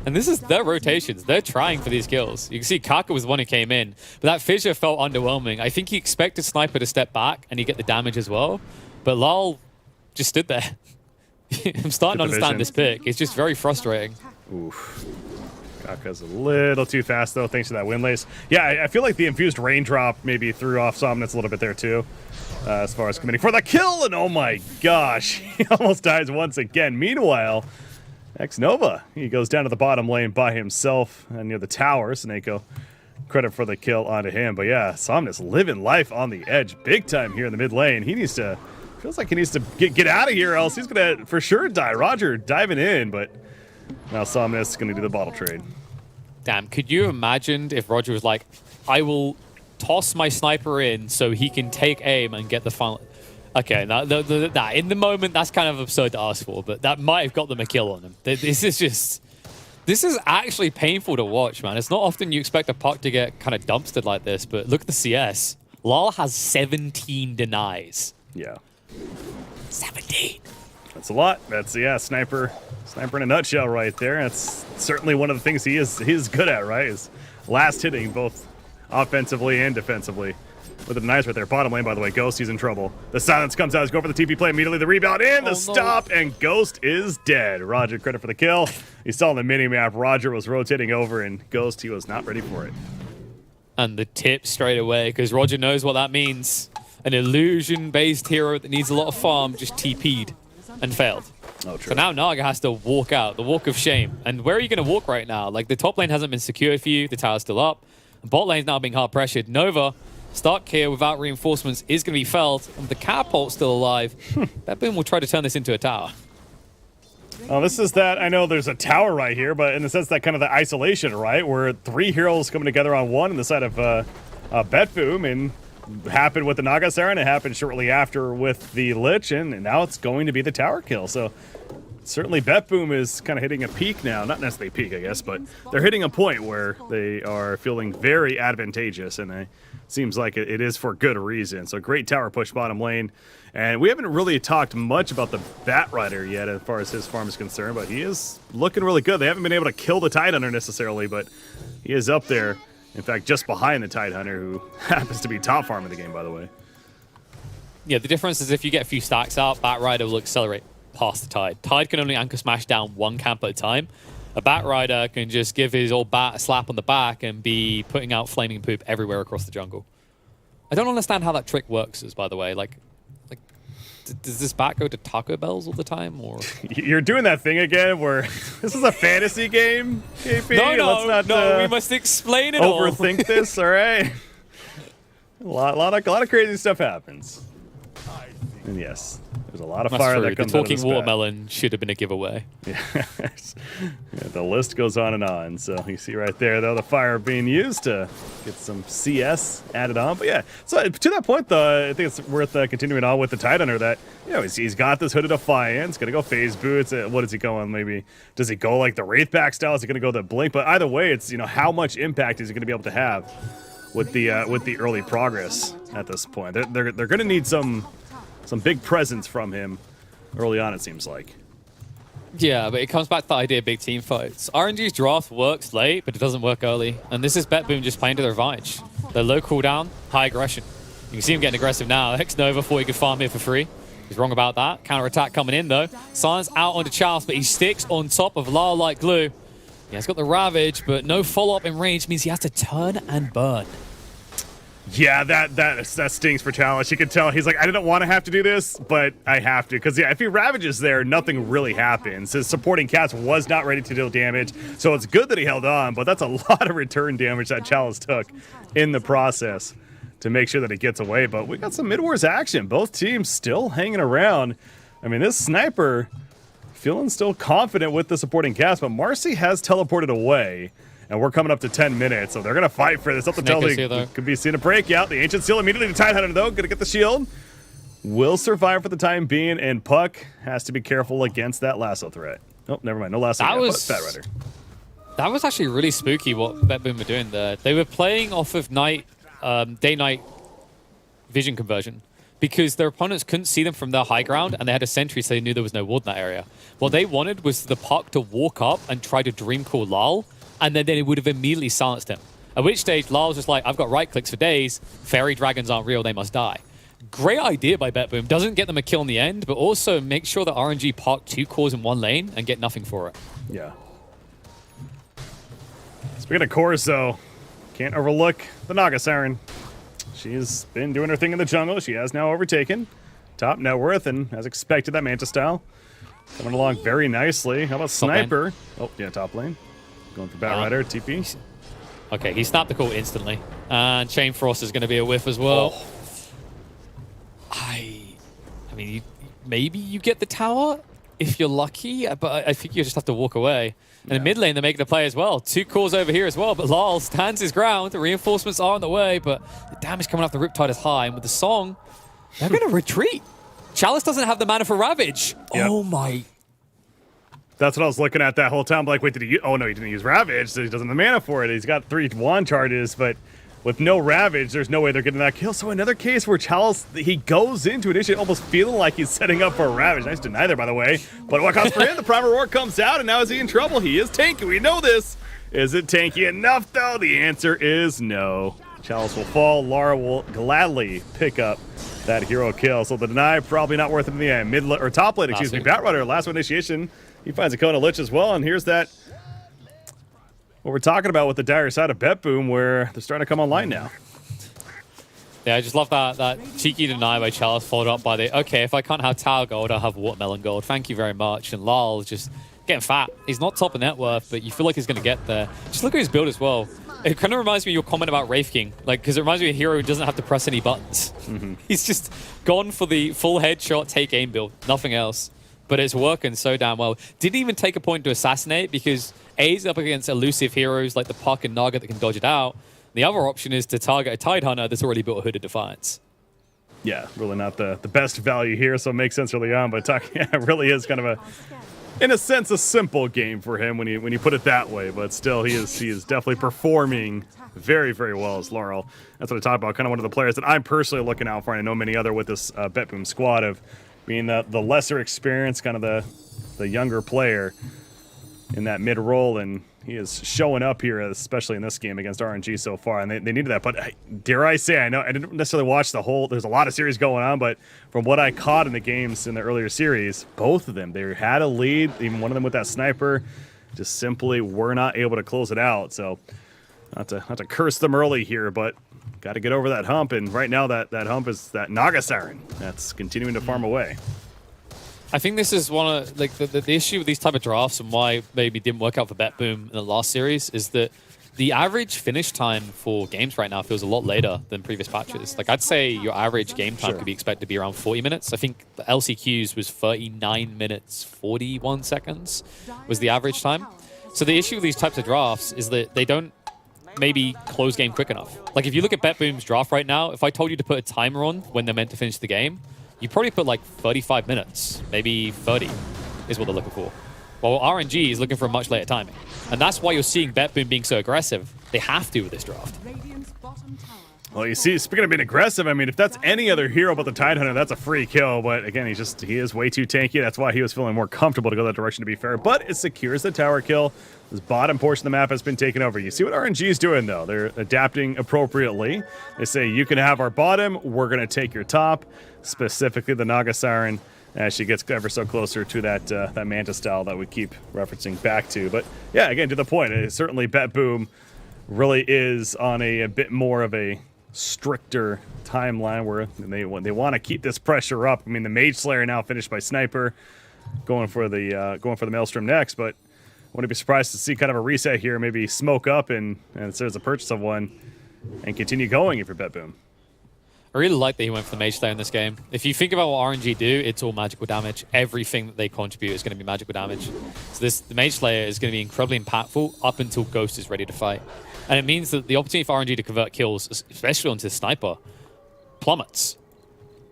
And this is their rotations. They're trying for these kills. You can see Kaka was the one who came in, but that fissure felt underwhelming. I think he expected Sniper to step back and he get the damage as well, but Lal just stood there. I'm starting to understand this pick. It's just very frustrating. Oof. Kaka's a little too fast, though, thanks to that wind lace. Yeah, I feel like the infused raindrop maybe threw off Somnus a little bit there, too, as far as committing for the kill. And oh my gosh, he almost dies once again. Meanwhile, X-Nova, he goes down to the bottom lane by himself near the tower. Snako, credit for the kill onto him. But yeah, Somnus living life on the edge big time here in the mid lane. He needs to, feels like he needs to get out of here, else he's going to for sure die. Roger diving in, but now Somnus is going to do the bottle trade. Damn, could you imagine if Roger was like, I will toss my sniper in so he can take aim and get the final... Okay, now, in the moment, that's kind of absurd to ask for, but that might have got them a kill on him. This is actually painful to watch, man. It's not often you expect a puck to get kind of dumpstered like this, but look at the CS. Lal has 17 denies. Yeah. 17. That's a lot. That's, yeah, sniper in a nutshell right there. That's certainly one of the things he is good at, right? Is last hitting, both offensively and defensively. With the denies right there. Bottom lane, by the way. Ghost, he's in trouble. The silence comes out. He's going for the TP play immediately. The rebound and the stop, and Ghost is dead. Roger, credit for the kill. You saw on the mini-map, Roger was rotating over, and Ghost, he was not ready for it. And the tip straight away, because Roger knows what that means. An illusion-based hero that needs a lot of farm just TP'd and failed. Oh, true. So now Naga has to walk out, the walk of shame. And where are you going to walk right now? Like, the top lane hasn't been secured for you. The tower's still up. The bot lane's now being hard pressured. Nova, stuck here without reinforcements, is going to be felled. And the catapult's still alive. BetBoom will try to turn this into a tower. Oh, this is that. I know there's a tower right here, but in the sense that kind of the isolation, right? Where three heroes coming together on one on the side of BetBoom, and happened with the Naga Siren. It happened shortly after with the Lich, and now it's going to be the tower kill. So certainly BetBoom is kind of hitting a peak now. Not necessarily peak, I guess, but they're hitting a point where they are feeling very advantageous, and it seems like it is for good reason. So great tower push bottom lane. And we haven't really talked much about the Bat Rider yet as far as his farm is concerned, but he is looking really good. They haven't been able to kill the Tidehunter necessarily, but he is up there. In fact, just behind the Tidehunter, who happens to be top farm in the game, by the way. Yeah, the difference is if you get a few stacks out, Bat Rider will accelerate past the Tide. Tide can only anchor smash down one camp at a time. A Bat Rider can just give his old bat a slap on the back and be putting out flaming poop everywhere across the jungle. I don't understand how that trick works, by the way. Like, does this bat go to Taco Bells all the time, or? You're doing that thing again where this is a fantasy game, KP? No, no, we must explain it all. Overthink this, all right? A lot of crazy stuff happens. And yes, there's a lot of fire that comes out of this talking watermelon should have been a giveaway. Yeah, the list goes on and on. So you see right there, though, the fire being used to get some CS added on. But yeah, so to that point, though, I think it's worth continuing on with the Tidehunter that, you know, he's got this Hooded Defiance, going to go phase boots. What does he go on? Maybe does he go like the Wraithback style? Is he going to go the Blink? But either way, it's, you know, how much impact is he going to be able to have with the early progress at this point? They're going to need some big presence from him early on, it seems like. Yeah, but it comes back to the idea of big team fights. RNG's draft works late, but it doesn't work early. And this is BetBoom just playing to their advantage. They're low cooldown, high aggression. You can see him getting aggressive now. X-Nova thought he could farm here for free. He's wrong about that. Counter-attack coming in, though. Silence out onto Charles, but he sticks on top of Lyle like glue. He has got the Ravage, but no follow-up in range means he has to turn and burn. Yeah, that stings for Chalice. You can tell he's like, I didn't want to have to do this, but I have to. Because, yeah, if he ravages there, nothing really happens. His supporting cast was not ready to deal damage, so it's good that he held on, but that's a lot of return damage that Chalice took in the process to make sure that it gets away. But we got some mid-wars action. Both teams still hanging around. I mean, this sniper feeling still confident with the supporting cast, but Marcy has teleported away. And we're coming up to 10 minutes, so they're going to fight for this. Something tells me could be seeing a breakout. The Ancient Seal immediately to Tidehunter, though. Going to get the shield. Will survive for the time being, and Puck has to be careful against that lasso threat. Oh, never mind. No lasso yet, but Fat Rider. That was actually really spooky what BetBoom were doing there. They were playing off of day-night vision conversion because their opponents couldn't see them from their high ground, and they had a sentry, so they knew there was no ward in that area. What they wanted was the Puck to walk up and try to dream call Lal, and then it would have immediately silenced him. At which stage, Lal was just like, I've got right clicks for days. Fairy dragons aren't real, they must die. Great idea by BetBoom. Doesn't get them a kill in the end, but also make sure that RNG park 2 cores in one lane and get nothing for it. Yeah. Speaking of cores, though, can't overlook the Naga Siren. She's been doing her thing in the jungle. She has now overtaken top net worth, and as expected, that Manta style coming along very nicely. How about Sniper? Oh, yeah, top lane. Going for Bat Rider, TP. Okay, he snapped the call instantly. And Chain Frost is going to be a whiff as well. Oh. I mean, maybe you get the tower if you're lucky, but I think you just have to walk away. And in mid lane, they're making the play as well. 2 cores over here as well, but Lal stands his ground. The reinforcements are on the way, but the damage coming off the Riptide is high. And with the song, they're going to retreat. Chalice doesn't have the mana for Ravage. Yep. Oh my... That's what I was looking at that whole time. Like, wait, did he? Oh no, he didn't use Ravage. So he doesn't have the mana for it. He's got 3 wand charges, but with no Ravage, there's no way they're getting that kill. So another case where Chalice, he goes into it, almost feeling like he's setting up for a Ravage. Nice deny there, by the way. But what comes for him? The Primal Roar comes out, and now is he in trouble? He is tanky. We know this. Is it tanky enough, though? The answer is no. Chalice will fall. Lara will gladly pick up that hero kill. So the deny probably not worth it in the end. Top lane, excuse me. Batrider, last initiation. He finds a Kona Lich as well, and here's that, what we're talking about with the dire side of BetBoom, where they're starting to come online now. Yeah, I just love that cheeky deny by Chalice followed up by the, okay, if I can't have Tower Gold, I'll have Watermelon Gold. Thank you very much. And Lal is just getting fat. He's not top of net worth, but you feel like he's going to get there. Just look at his build as well. It kind of reminds me of your comment about Wraith King, because it reminds me of a hero who doesn't have to press any buttons. He's just gone for the full headshot, take aim build, nothing else. But it's working so damn well. Didn't even take a point to assassinate because A's up against elusive heroes like the Puck and Naga that can dodge it out. The other option is to target a Tidehunter that's already built a Hood of Defiance. Yeah, really not the best value here, so it makes sense early on. But it really is kind of a, in a sense, a simple game for him when you put it that way. But still, he is definitely performing very, very well as Laurel. That's what I talked about. Kind of one of the players that I'm personally looking out for, and I know many other with this BetBoom squad of being the lesser experience, kind of the younger player in that mid role, and he is showing up here, especially in this game against RNG so far, and they needed that. But dare I say, I know I didn't necessarily watch the whole, there's a lot of series going on, but from what I caught in the games in the earlier series, both of them, they had a lead, even one of them with that sniper, just simply were not able to close it out. So not to curse them early here, but got to get over that hump, and right now that hump is that Naga Siren that's continuing to farm away. I think this is one of the issue with these type of drafts and why maybe didn't work out for BetBoom in the last series is that the average finish time for games right now feels a lot later than previous patches. Like, I'd say your average game time could be expected to be around 40 minutes. I think the LCQs was 39 minutes 41 seconds was the average time. So the issue with these types of drafts is that they don't maybe close game quick enough. Like, if you look at BetBoom's draft right now, if I told you to put a timer on when they're meant to finish the game, you probably put like 35 minutes, maybe 30 is what they're looking for. While RNG is looking for a much later timing. And that's why you're seeing BetBoom being so aggressive. They have to with this draft. Well, you see, speaking of being aggressive, I mean, if that's any other hero but the Tidehunter, that's a free kill. But again, he is way too tanky. That's why he was feeling more comfortable to go that direction, to be fair. But it secures the tower kill. This bottom portion of the map has been taken over. You see what RNG is doing, though. They're adapting appropriately. They say, you can have our bottom. We're going to take your top, specifically the Naga Siren, as she gets ever so closer to that Manta style that we keep referencing back to. But yeah, again, to the point, certainly BetBoom really is on a bit more of a stricter timeline where they want to keep this pressure up. I mean, the Mage Slayer now finished by Sniper, going for the Maelstrom next, but wouldn't be surprised to see kind of a reset here, maybe smoke up and there's a purchase of one and continue going if you're BetBoom. I really like that he went for the Mage Slayer in this game. If you think about what RNG do, it's all magical damage. Everything that they contribute is going to be magical damage. So the Mage Slayer is going to be incredibly impactful up until Ghost is ready to fight. And it means that the opportunity for RNG to convert kills, especially onto the Sniper, plummets.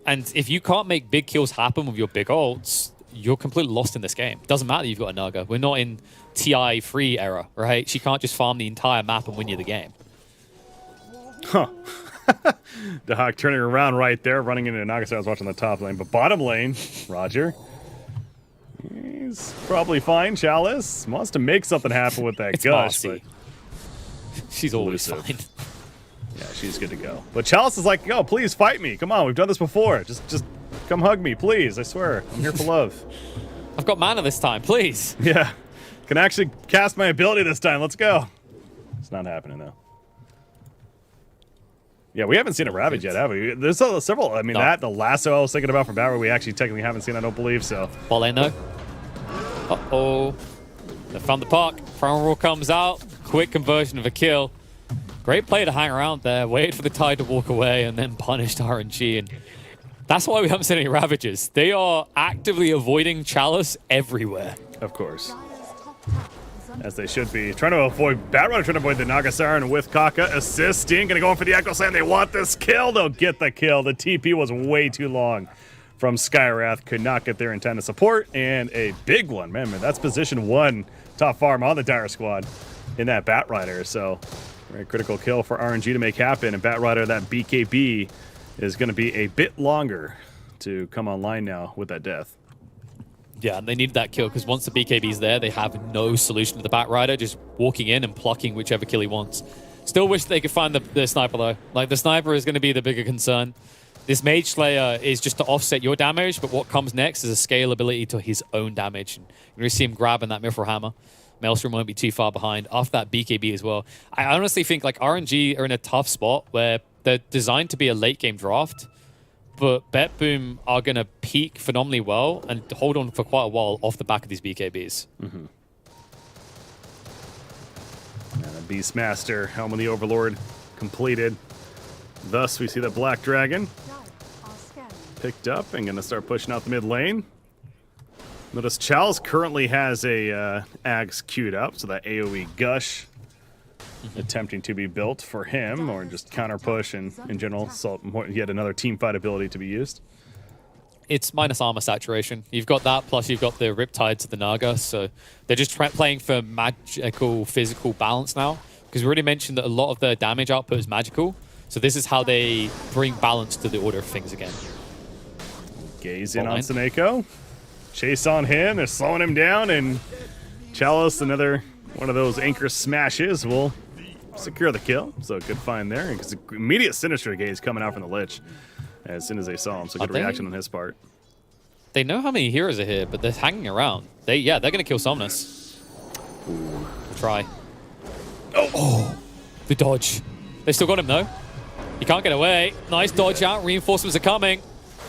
And if you can't make big kills happen with your big ults, you're completely lost in this game. It doesn't matter that you've got a Naga. We're not in TI free era, right? She can't just farm the entire map and win you the game. Huh. The Hawk turning around right there, running into Nagasar. I was watching the top lane, but bottom lane, Roger. He's probably fine. Chalice wants to make something happen with that It's gush, Marcy. but She's always elusive. fine. Yeah, she's good to go. But Chalice is like, yo, please fight me. Come on, we've done this before. Just come hug me, please. I swear, I'm here for love. I've got mana this time, please. Yeah, can actually cast my ability this time. Let's go. It's not happening though. Yeah, we haven't seen a Ravage yet, have we? There's several. I mean, No. the lasso I was thinking about from Battle, we actually technically haven't seen. I don't believe so. Ball lane though. Uh-oh. They found the puck. Front row comes out. Quick conversion of a kill. Great play to hang around there. Wait for the tide to walk away and then punished RNG. And that's why we haven't seen any Ravages. They are actively avoiding Chalice everywhere. Of course. As they should be. Trying to avoid Batrunner, trying to avoid the Nagasaran with Kaka assisting. Gonna go in for the Echo Slam. They want this kill. They'll get the kill. The TP was way too long from Skywrath. Could not get their intended support. And a big one. Man, that's position 1 top farm on the Dire Squad in that Batrider. So, very critical kill for RNG to make happen. And Batrider, that BKB, is going to be a bit longer to come online now with that death. Yeah, and they needed that kill because once the BKB's there, they have no solution to the Batrider, just walking in and plucking whichever kill he wants. Still wish they could find the Sniper though. Like, the Sniper is going to be the bigger concern. This Mage Slayer is just to offset your damage, but what comes next is a scalability to his own damage. And you're going to see him grabbing that Mithril Hammer. Maelstrom won't be too far behind after that BKB as well. I honestly think like RNG are in a tough spot where they're designed to be a late game draft, but BetBoom are going to peak phenomenally well and hold on for quite a while off the back of these BKBs. Mm-hmm. And a Beastmaster, Helm of the Overlord completed. Thus, we see the Black Dragon picked up and going to start pushing out the mid lane. Notice Chalice currently has a Ags queued up, so that AoE Gush attempting to be built for him, or just counter push and in general, so yet another team fight ability to be used. It's minus armor saturation. You've got that, plus you've got the Riptide to the Naga, so they're just playing for magical physical balance now, because we already mentioned that a lot of their damage output is magical, so this is how they bring balance to the order of things again. Gaze in on Seneko. Chase on him, they're slowing him down, and Chalice, another one of those anchor smashes, will secure the kill. So good find there, because immediate Sinister Gaze coming out from the Lich as soon as they saw him, so good reaction on his part. They know how many heroes are here, but they're hanging around. They're going to kill Somnus. We'll try. Oh, the dodge. They still got him, though. He can't get away. Nice dodge out. Reinforcements are coming.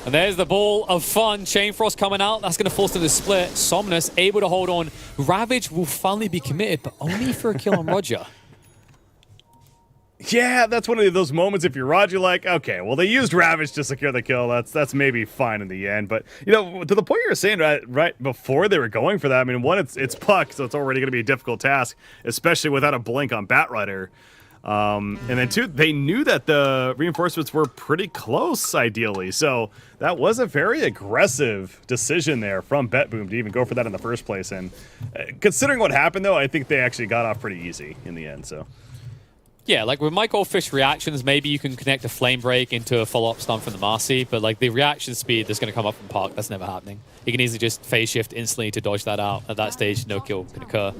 And there's the ball of fun. Chain Frost coming out. That's going to force them to split. Somnus able to hold on. Ravage will finally be committed, but only for a kill on Roger. Yeah, that's one of those moments if you're Roger, like, okay, well, they used Ravage to secure the kill. That's maybe fine in the end. But, you know, to the point you were saying right before they were going for that, I mean, one, it's Puck, so it's already going to be a difficult task, especially without a blink on Batrider. And then, two, they knew that the reinforcements were pretty close, ideally. So that was a very aggressive decision there from BetBoom to even go for that in the first place. And considering what happened, though, I think they actually got off pretty easy in the end. So. Yeah, like with my Goldfish reactions, maybe you can connect a Flame Break into a follow-up stun from the Marcy, but like the reaction speed that's going to come up from Park, that's never happening. You can easily just phase shift instantly to dodge that out. At that stage, no kill can occur.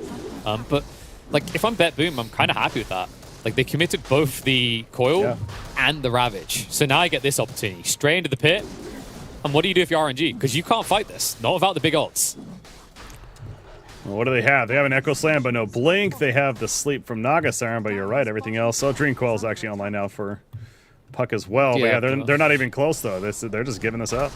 But like if I'm BetBoom, I'm kind of happy with that. Like they committed both the Coil and the Ravage. So now I get this opportunity. Straight into the pit. And what do you do if you're RNG? Because you can't fight this. Not without the big ults. Well, what do they have? They have an Echo Slam, but no Blink. They have the Sleep from Nagasaran, but you're right, everything else. So Dream Coil is actually online now for Puck as well. Yeah, but yeah, they're not even close though. They're just giving this up.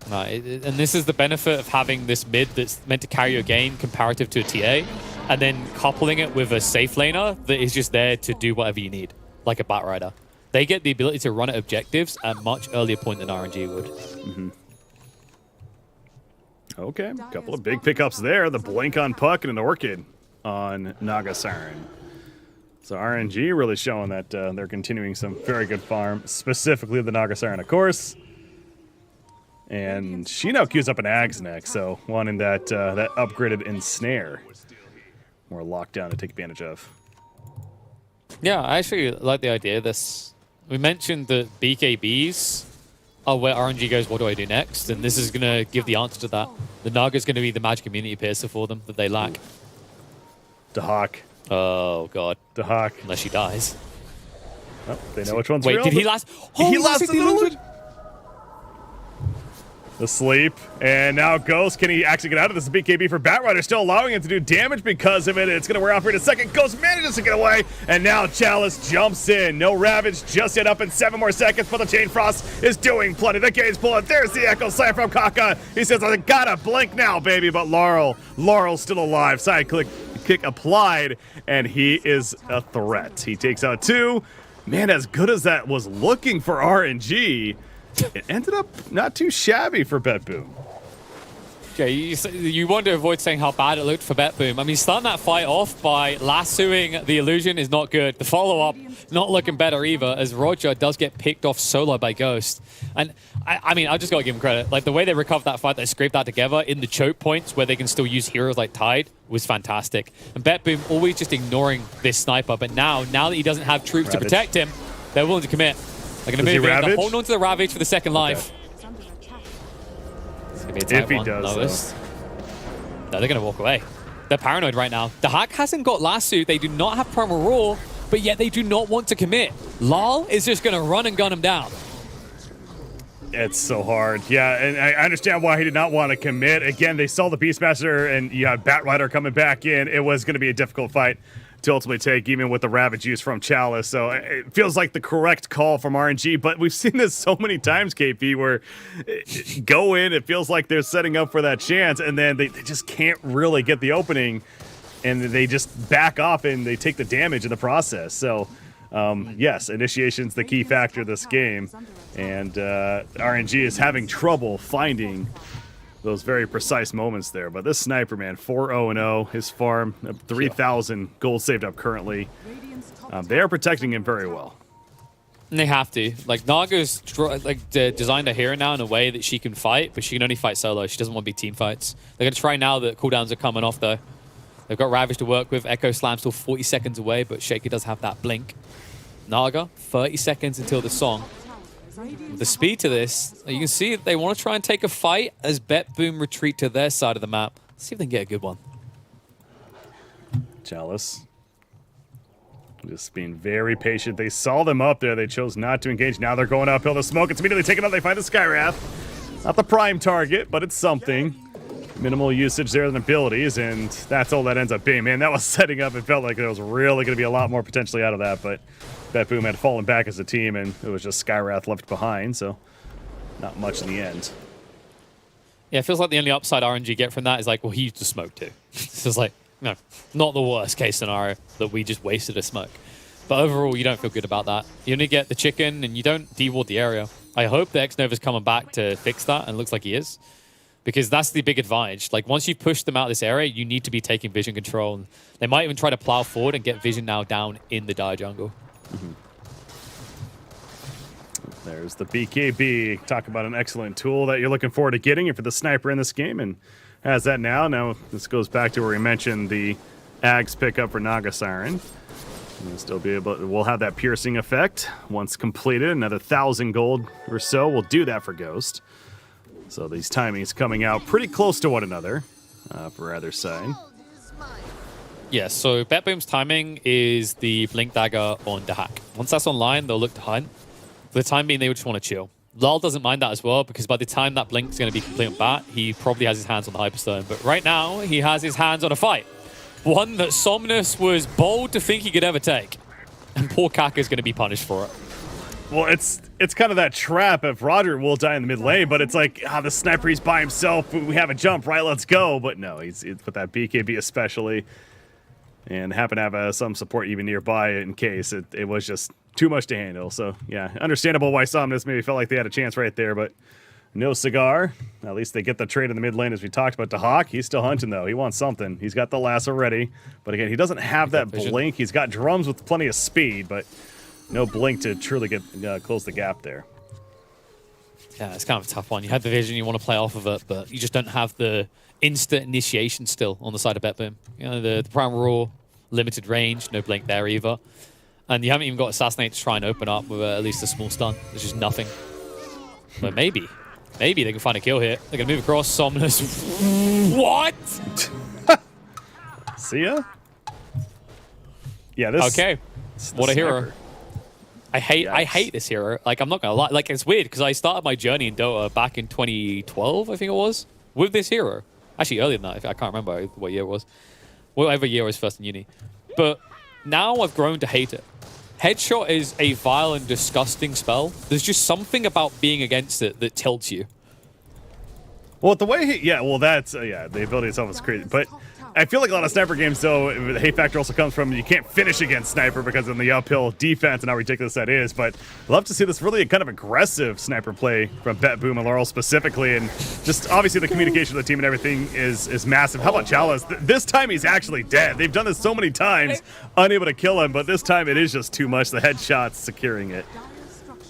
No, and this is the benefit of having this mid that's meant to carry your game comparative to a TA, and then coupling it with a safe laner that is just there to do whatever you need, like a Batrider. They get the ability to run at objectives at a much earlier point than RNG would. Mm-hmm. Okay, a couple of big pickups there. The blink on Puck and an Orchid on Naga Siren. So RNG really showing that they're continuing some very good farm, specifically the Naga Siren, of course. And she now queues up an Ags next, so wanting that that upgraded Ensnare. More lockdown to take advantage of. Yeah, I actually like the idea of this. We mentioned that BKBs are where RNG goes, what do I do next? And this is going to give the answer to that. The Naga's going to be the magic immunity piercer for them that they lack. Dahak. Oh, God. Dahak. Unless she dies. Oh, they know which one's Wait, real. did he last? He lasted the illusion. illusion. The sleep, and now Ghost. Can he actually get out of this? BKB for Batrider, still allowing him to do damage because of it. It's going to wear off here in a second. Ghost manages to get away, and now Chalice jumps in. No Ravage just yet up in 7 more seconds, but the Chain Frost is doing plenty. The game's pulling. There's the Echo Slam from Kaka. He says, I gotta blink now, baby, but Laurel's still alive. Side kick applied, and he is a threat. He takes out 2. Man, as good as that was looking for RNG, it ended up not too shabby for BetBoom. Okay, you want to avoid saying how bad it looked for BetBoom. I mean, starting that fight off by lassoing the illusion is not good. The follow-up, not looking better either, as Roger does get picked off solo by Ghost. And, I mean, I just got to give him credit. Like, the way they recovered that fight, they scraped that together in the choke points where they can still use heroes like Tide was fantastic. And BetBoom always just ignoring this sniper. But now that he doesn't have troops to protect him, they're willing to commit. They're going to move in. They're holding on to the Ravage for the second life. It's going to be a tight one. Does, no, they're going to walk away. They're paranoid right now. The Hack hasn't got Lasso. They do not have Primal Roar, but yet they do not want to commit. Lal is just going to run and gun him down. It's so hard. Yeah, and I understand why he did not want to commit. Again, they saw the Beastmaster, and you had Batrider coming back in. It was going to be a difficult fight to ultimately take, even with the Ravage use from Chalice. So it feels like the correct call from RNG, but we've seen this so many times, KP, where go in, it feels like they're setting up for that chance, and then they just can't really get the opening, and they just back off and they take the damage in the process. So yes, initiation's the key factor this game, and RNG is having trouble finding those very precise moments there. But this sniper, man, 4-0-0, his farm, 3,000 gold saved up currently. They are protecting him very well. And they have to. Like, Naga's designed a hero now in a way that she can fight, but she can only fight solo. She doesn't want big team fights. They're going to try now that cooldowns are coming off, though. They've got Ravage to work with. Echo Slam still 40 seconds away, but Shaker does have that blink. Naga, 30 seconds until the song. The speed to this, you can see they want to try and take a fight as BetBoom retreat to their side of the map. Let's see if they can get a good one. Chalice. Just being very patient. They saw them up there. They chose not to engage. Now they're going uphill. The smoke, it's immediately taken out. They find the Skywrath. Not the prime target, but it's something. Minimal usage there than abilities, and that's all that ends up being. Man, that was setting up. It felt like there was really going to be a lot more potentially out of that, but BetBoom had fallen back as a team, and it was just Skywrath left behind, so not much in the end. Yeah, it feels like the only upside RNG get from that is like, well, he used the smoke too. It's just like, no, not the worst case scenario that we just wasted a smoke. But overall, you don't feel good about that. You only get the chicken, and you don't deward the area. I hope the X-Nova's coming back to fix that, and it looks like he is. Because that's the big advantage. Like, once you've pushed them out of this area, you need to be taking vision control. And they might even try to plow forward and get vision now down in the dire jungle. Mm-hmm. There's the BKB. Talk about an excellent tool that you're looking forward to getting for the sniper in this game, and has that now. Now, this goes back to where we mentioned the Ags pickup for Naga Siren. We'll still be able to, we'll have that piercing effect once completed. Another 1,000 gold or so will do that for Ghost. So these timings coming out pretty close to one another for either side. Yeah, so BetBoom's timing is the Blink Dagger on Dahak. Once that's online, they'll look to hunt. For the time being, they would just want to chill. Lal doesn't mind that as well, because by the time that Blink's going to be complete on bat, he probably has his hands on the Hyperstone. But right now, he has his hands on a fight. One that Somnus was bold to think he could ever take. And poor Kaka's going to be punished for it. Well, it's kind of that trap if Roger will die in the mid lane, but it's like, the sniper, he's by himself. We have a jump, right? Let's go. But no, he's with that BKB especially. And happen to have some support even nearby in case. It was just too much to handle. So, yeah, understandable why Somnus maybe felt like they had a chance right there, but no cigar. At least they get the trade in the mid lane as we talked about to Hawk. He's still hunting, though. He wants something. He's got the lasso ready. But again, he doesn't have that blink. He's got drums with plenty of speed, but no blink to truly get close the gap there. Yeah, it's kind of a tough one. You have the vision, you want to play off of it, but you just don't have the instant initiation still on the side of BetBoom. You know, the Primal Raw, limited range, no blink there either. And you haven't even got Assassinate to try and open up with at least a small stun. There's just nothing. But maybe they can find a kill here. They're going to move across. Somnus. What? See ya? Yeah, this... Okay. What a hero. sniper. I hate this hero. Like, I'm not going to lie. Like, it's weird because I started my journey in Dota back in 2012, I think it was, with this hero. Actually, earlier than that. I can't remember what year it was. Whatever year I was first in uni. But now I've grown to hate it. Headshot is a vile and disgusting spell. There's just something about being against it that tilts you. Well, the way that's the ability itself is crazy. But I feel like a lot of sniper games, though, the hate factor also comes from you can't finish against sniper because of the uphill defense and how ridiculous that is. But I'd love to see this really kind of aggressive sniper play from BetBoom and Laurel specifically, and just obviously the communication of the team and everything is massive. How about Chalice? This time he's actually dead. They've done this so many times, unable to kill him, but this time it is just too much. The headshots securing it.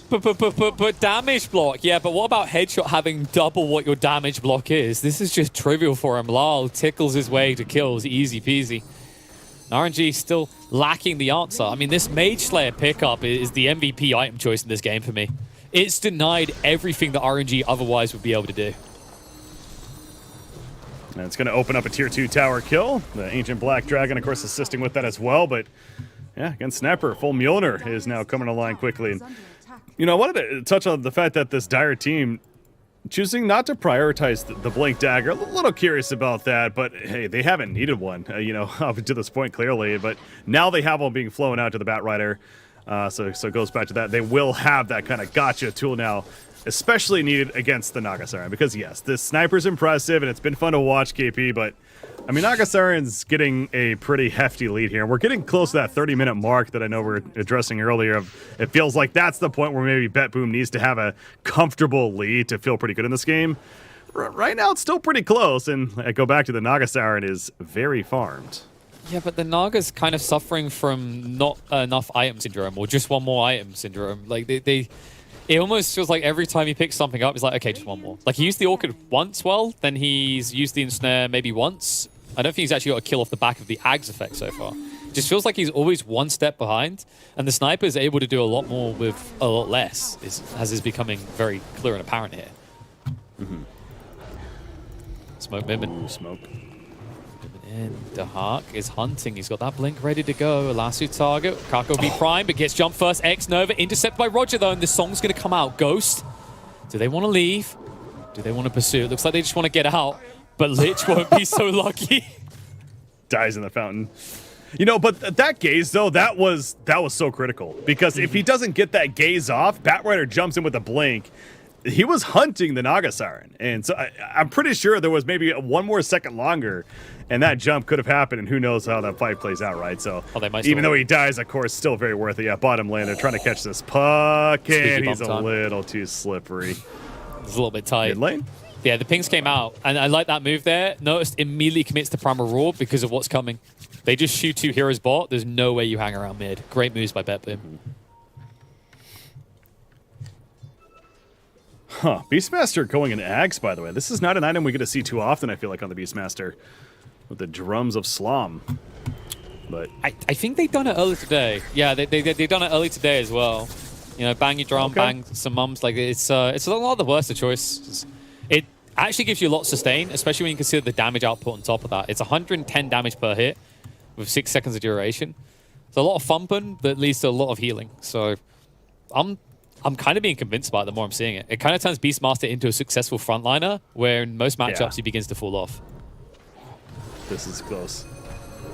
But damage block, yeah, but what about Headshot having double what your damage block is? This is just trivial for him. Lal tickles his way to kills, easy peasy. RNG still lacking the answer. I mean, this Mage Slayer pickup is the MVP item choice in this game for me. It's denied everything that RNG otherwise would be able to do. And it's going to open up a tier 2 tower kill. The Ancient Black Dragon, of course, assisting with that as well, but yeah, against Snapper, full Mjolnir is now coming online quickly. And you know, I wanted to touch on the fact that this Dire team choosing not to prioritize the Blink Dagger. A little curious about that, but hey, they haven't needed one, up to this point clearly. But now they have one being flown out to the Batrider. So it goes back to that. They will have that kind of gotcha tool now, especially needed against the Naga Siren. Because yes, this sniper's impressive and it's been fun to watch, KP, but I mean, Naga Siren's getting a pretty hefty lead here. We're getting close to that 30-minute mark that I know we're addressing earlier. It feels like that's the point where maybe BetBoom needs to have a comfortable lead to feel pretty good in this game. Right now, it's still pretty close, and I go back to the Naga Siren is very farmed. Yeah, but the Naga's kind of suffering from not enough item syndrome, or just one more item syndrome. Like, it almost feels like every time he picks something up, he's like, okay, just one more. Like, he used the Orchid once then he's used the Ensnare maybe once. I don't think he's actually got a kill off the back of the Ags effect so far. Just feels like he's always one step behind, and the Sniper is able to do a lot more with a lot less, as is becoming very clear and apparent here. Mm-hmm. Smoke movement. Ooh, smoke. And the Hawk is hunting. He's got that blink ready to go. Lasso target. Kako be prime, but gets jumped first. X-Nova intercepted by Roger, though, and the song's going to come out. Ghost. Do they want to leave? Do they want to pursue? It looks like they just want to get out, but Lich won't be so lucky. Dies in the fountain. You know, but that gaze, though, that was so critical. Because if he doesn't get that gaze off, Batrider jumps in with a blink. He was hunting the Naga Siren. And so I'm pretty sure there was maybe one more second longer, and that jump could have happened, and who knows how that fight plays out, right? So even though he dies, of course, still very worth it. Yeah, bottom lane, they're trying to catch this puck, and he's a little too slippery. It's a little bit tight. Mid lane? Yeah, the pings came out, and I like that move there. Noticed immediately commits to Primal Roar because of what's coming. They just shoot 2 heroes bot. There's no way you hang around mid. Great moves by BetBoom. Huh. Beastmaster going in Ags, by the way. This is not an item we get to see too often, I feel like, on the Beastmaster. With the drums of Slom. But I think they've done it early today. Yeah, they've done it early today as well. You know, bang your drum, bang some mums. Like, it's a lot of the worst of choice. It actually gives you a lot of sustain, especially when you consider the damage output on top of that. It's 110 damage per hit with 6 seconds of duration. It's a lot of thumping that leads to a lot of healing. So I'm kind of being convinced by it the more I'm seeing it. It kind of turns Beastmaster into a successful frontliner, where in most matchups he begins to fall off. This is close.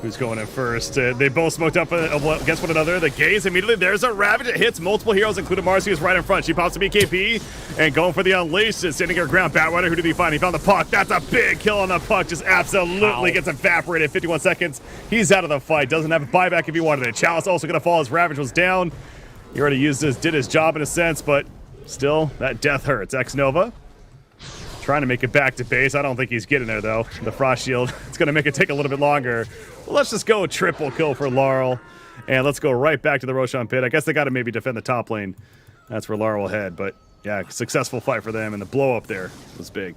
who's going in first. They both smoked up against one another. The gaze immediately. There's a Ravage. It hits multiple heroes, including Marcy, who's right in front. She pops the BKB and going for the Unleashed. Standing her ground. Batrider, who did he find? He found the Puck. That's a big kill on the Puck. Just absolutely gets evaporated. 51 seconds. He's out of the fight. Doesn't have a buyback if he wanted it. Chalice also going to fall as Ravage was down. He already did his job in a sense, but still, that death hurts. X-Nova trying to make it back to base. I don't think he's getting there, though. The Frost Shield, it's going to make it take a little bit longer. Well, let's just go triple kill for Laurel. And let's go right back to the Roshan pit. I guess they got to maybe defend the top lane. That's where Laurel will head. But, yeah, successful fight for them. And the blow up there was big.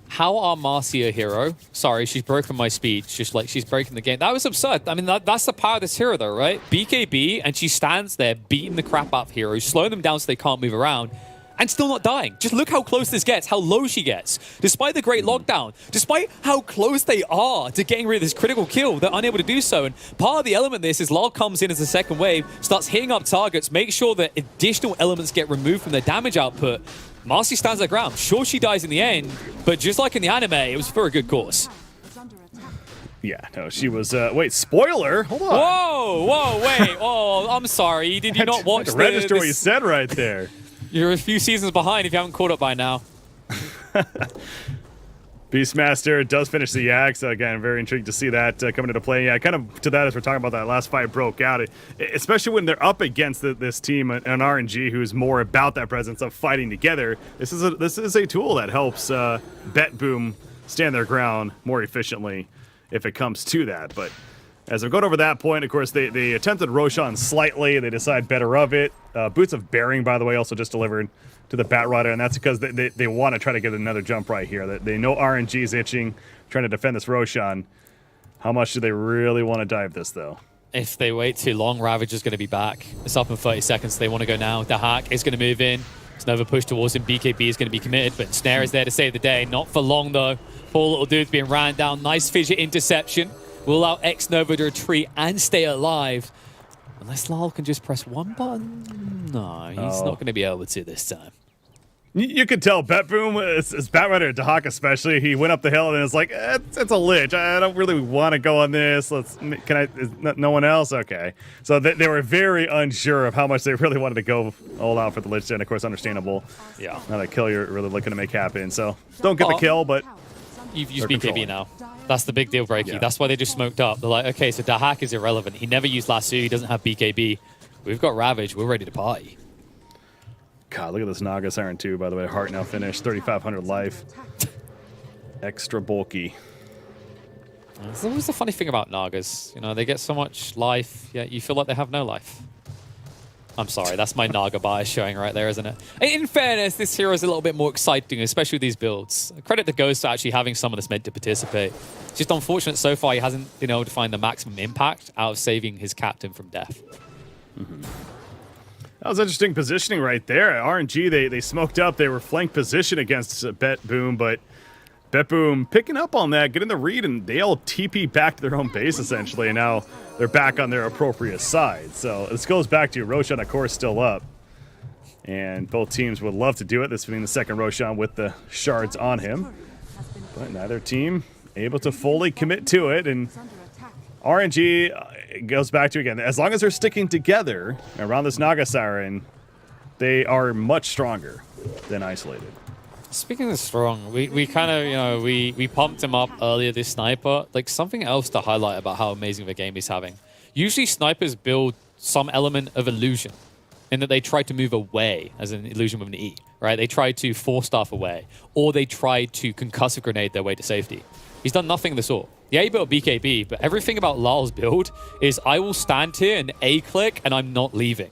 How are Marcy a hero? Sorry, she's broken my speech. Just like she's breaking the game. That was absurd. I mean, that's the power of this hero, though, right? BKB, and she stands there beating the crap out of heroes, slowing them down so they can't move around, and still not dying. Just look how close this gets, how low she gets. Despite the great lockdown, despite how close they are to getting rid of this critical kill, they're unable to do so. And part of the element of this is Lal comes in as a second wave, starts hitting up targets, make sure that additional elements get removed from their damage output. Marcy stands her ground. Sure, she dies in the end, but just like in the anime, it was for a good cause. Yeah, no, she was, wait, spoiler? Hold on. Whoa, wait. Oh, I'm sorry. Did you not watch the register what you said right there? You're a few seasons behind if you haven't caught up by now. Beastmaster does finish the Yak, so again, very intrigued to see that coming into play. Yeah, kind of to that as we're talking about that last fight broke out, especially when they're up against this team, an RNG who's more about that presence of fighting together. This is a tool that helps BetBoom stand their ground more efficiently if it comes to that. But as they're going over that point, of course, they attempted Roshan slightly. They decide better of it. Boots of Bearing, by the way, also just delivered to the Batrider, and that's because they want to try to get another jump right here. They know RNG is itching, trying to defend this Roshan. How much do they really want to dive this, though? If they wait too long, Ravage is going to be back. It's up in 30 seconds. They want to go now. The Hack is going to move in. It's another push towards him. BKB is going to be committed, but Snare is there to save the day. Not for long, though. Poor little dude's being ran down. Nice fidget interception. Will allow X-Nova to retreat and stay alive. Unless Lal can just press one button. No, he's not going to be able to this time. You could tell BetBoom, it's Batrider at Dahak especially. He went up the hill and it's like, it's a lich. I don't really want to go on this. No one else? Okay. So they were very unsure of how much they really wanted to go all out for the lich, and of course, understandable. Yeah. Not a kill you're really looking to make happen. So don't get the kill, but you've used BKB now. That's the big deal breaker. Yeah. That's why they just smoked up. They're like, okay, so Dahak is irrelevant. He never used Lasso. He doesn't have BKB. We've got Ravage. We're ready to party. God, look at this Naga Siren too, by the way. Heart now finished. 3,500 life. Extra bulky. It's always the funny thing about Nagas. You know, they get so much life, yet you feel like they have no life. I'm sorry, that's my Naga bias showing right there, isn't it? In fairness, this hero is a little bit more exciting, especially with these builds. Credit to Ghost for actually having someone that's meant to participate. It's just unfortunate so far he hasn't been able to find the maximum impact out of saving his captain from death. Mm-hmm. That was interesting positioning right there. RNG, they smoked up. They were flank position against BetBoom, but BetBoom picking up on that, getting the read, and they all TP back to their own base, essentially, and now they're back on their appropriate side. So this goes back to Roshan, of course, still up. And both teams would love to do it, this being the second Roshan with the shards on him. But neither team able to fully commit to it, and RNG goes back to, again, as long as they're sticking together around this Naga Siren, they are much stronger than Isolated. Speaking of strong, we kind of, you know, we pumped him up earlier, this sniper. Like, something else to highlight about how amazing of a game he's having. Usually snipers build some element of illusion in that they try to move away, as an illusion with an E, right? They try to force staff away, or they try to concussive grenade their way to safety. He's done nothing of the sort. Yeah, he built BKB, but everything about Lal's build is I will stand here and A-click and I'm not leaving.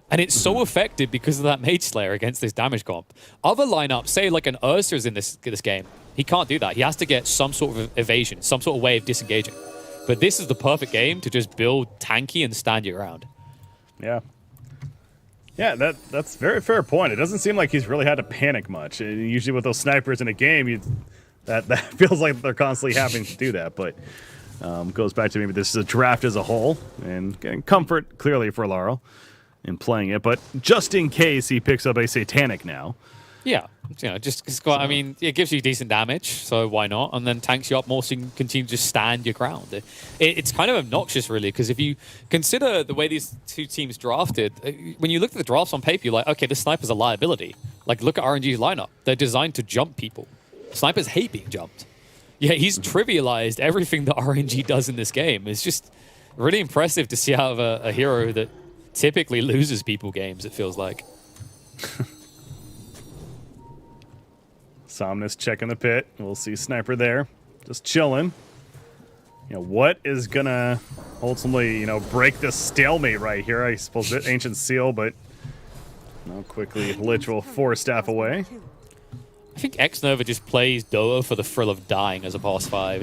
And it's so effective because of that Mage Slayer against this damage comp. Other lineups, say like an Aster's in this game, he can't do that. He has to get some sort of evasion, some sort of way of disengaging. But this is the perfect game to just build tanky and stand your ground. Yeah. Yeah, that's a very fair point. It doesn't seem like he's really had to panic much. Usually with those snipers in a game, that feels like they're constantly having to do that. But goes back to maybe this is a draft as a whole, and getting comfort clearly for Laurel in playing it. But just in case he picks up a Satanic now, Yeah, just it's got. I mean, it gives you decent damage, so why not? And then tanks you up more, so you can continue to just stand your ground. It's kind of obnoxious, really, because if you consider the way these two teams drafted, when you look at the drafts on paper, you're like, okay, this sniper's a liability. Like, look at RNG's lineup; they're designed to jump people. Snipers hate being jumped. Yeah, he's trivialized everything that RNG does in this game. It's just really impressive to see out of a hero that typically loses people games. It feels like. Somnus checking the pit. We'll see Sniper there, just chilling. What is gonna ultimately, break this stalemate right here? I suppose the Ancient Seal, but quickly Lich will force staff away. I think X-Nova just plays Doa for the thrill of dying as a boss 5.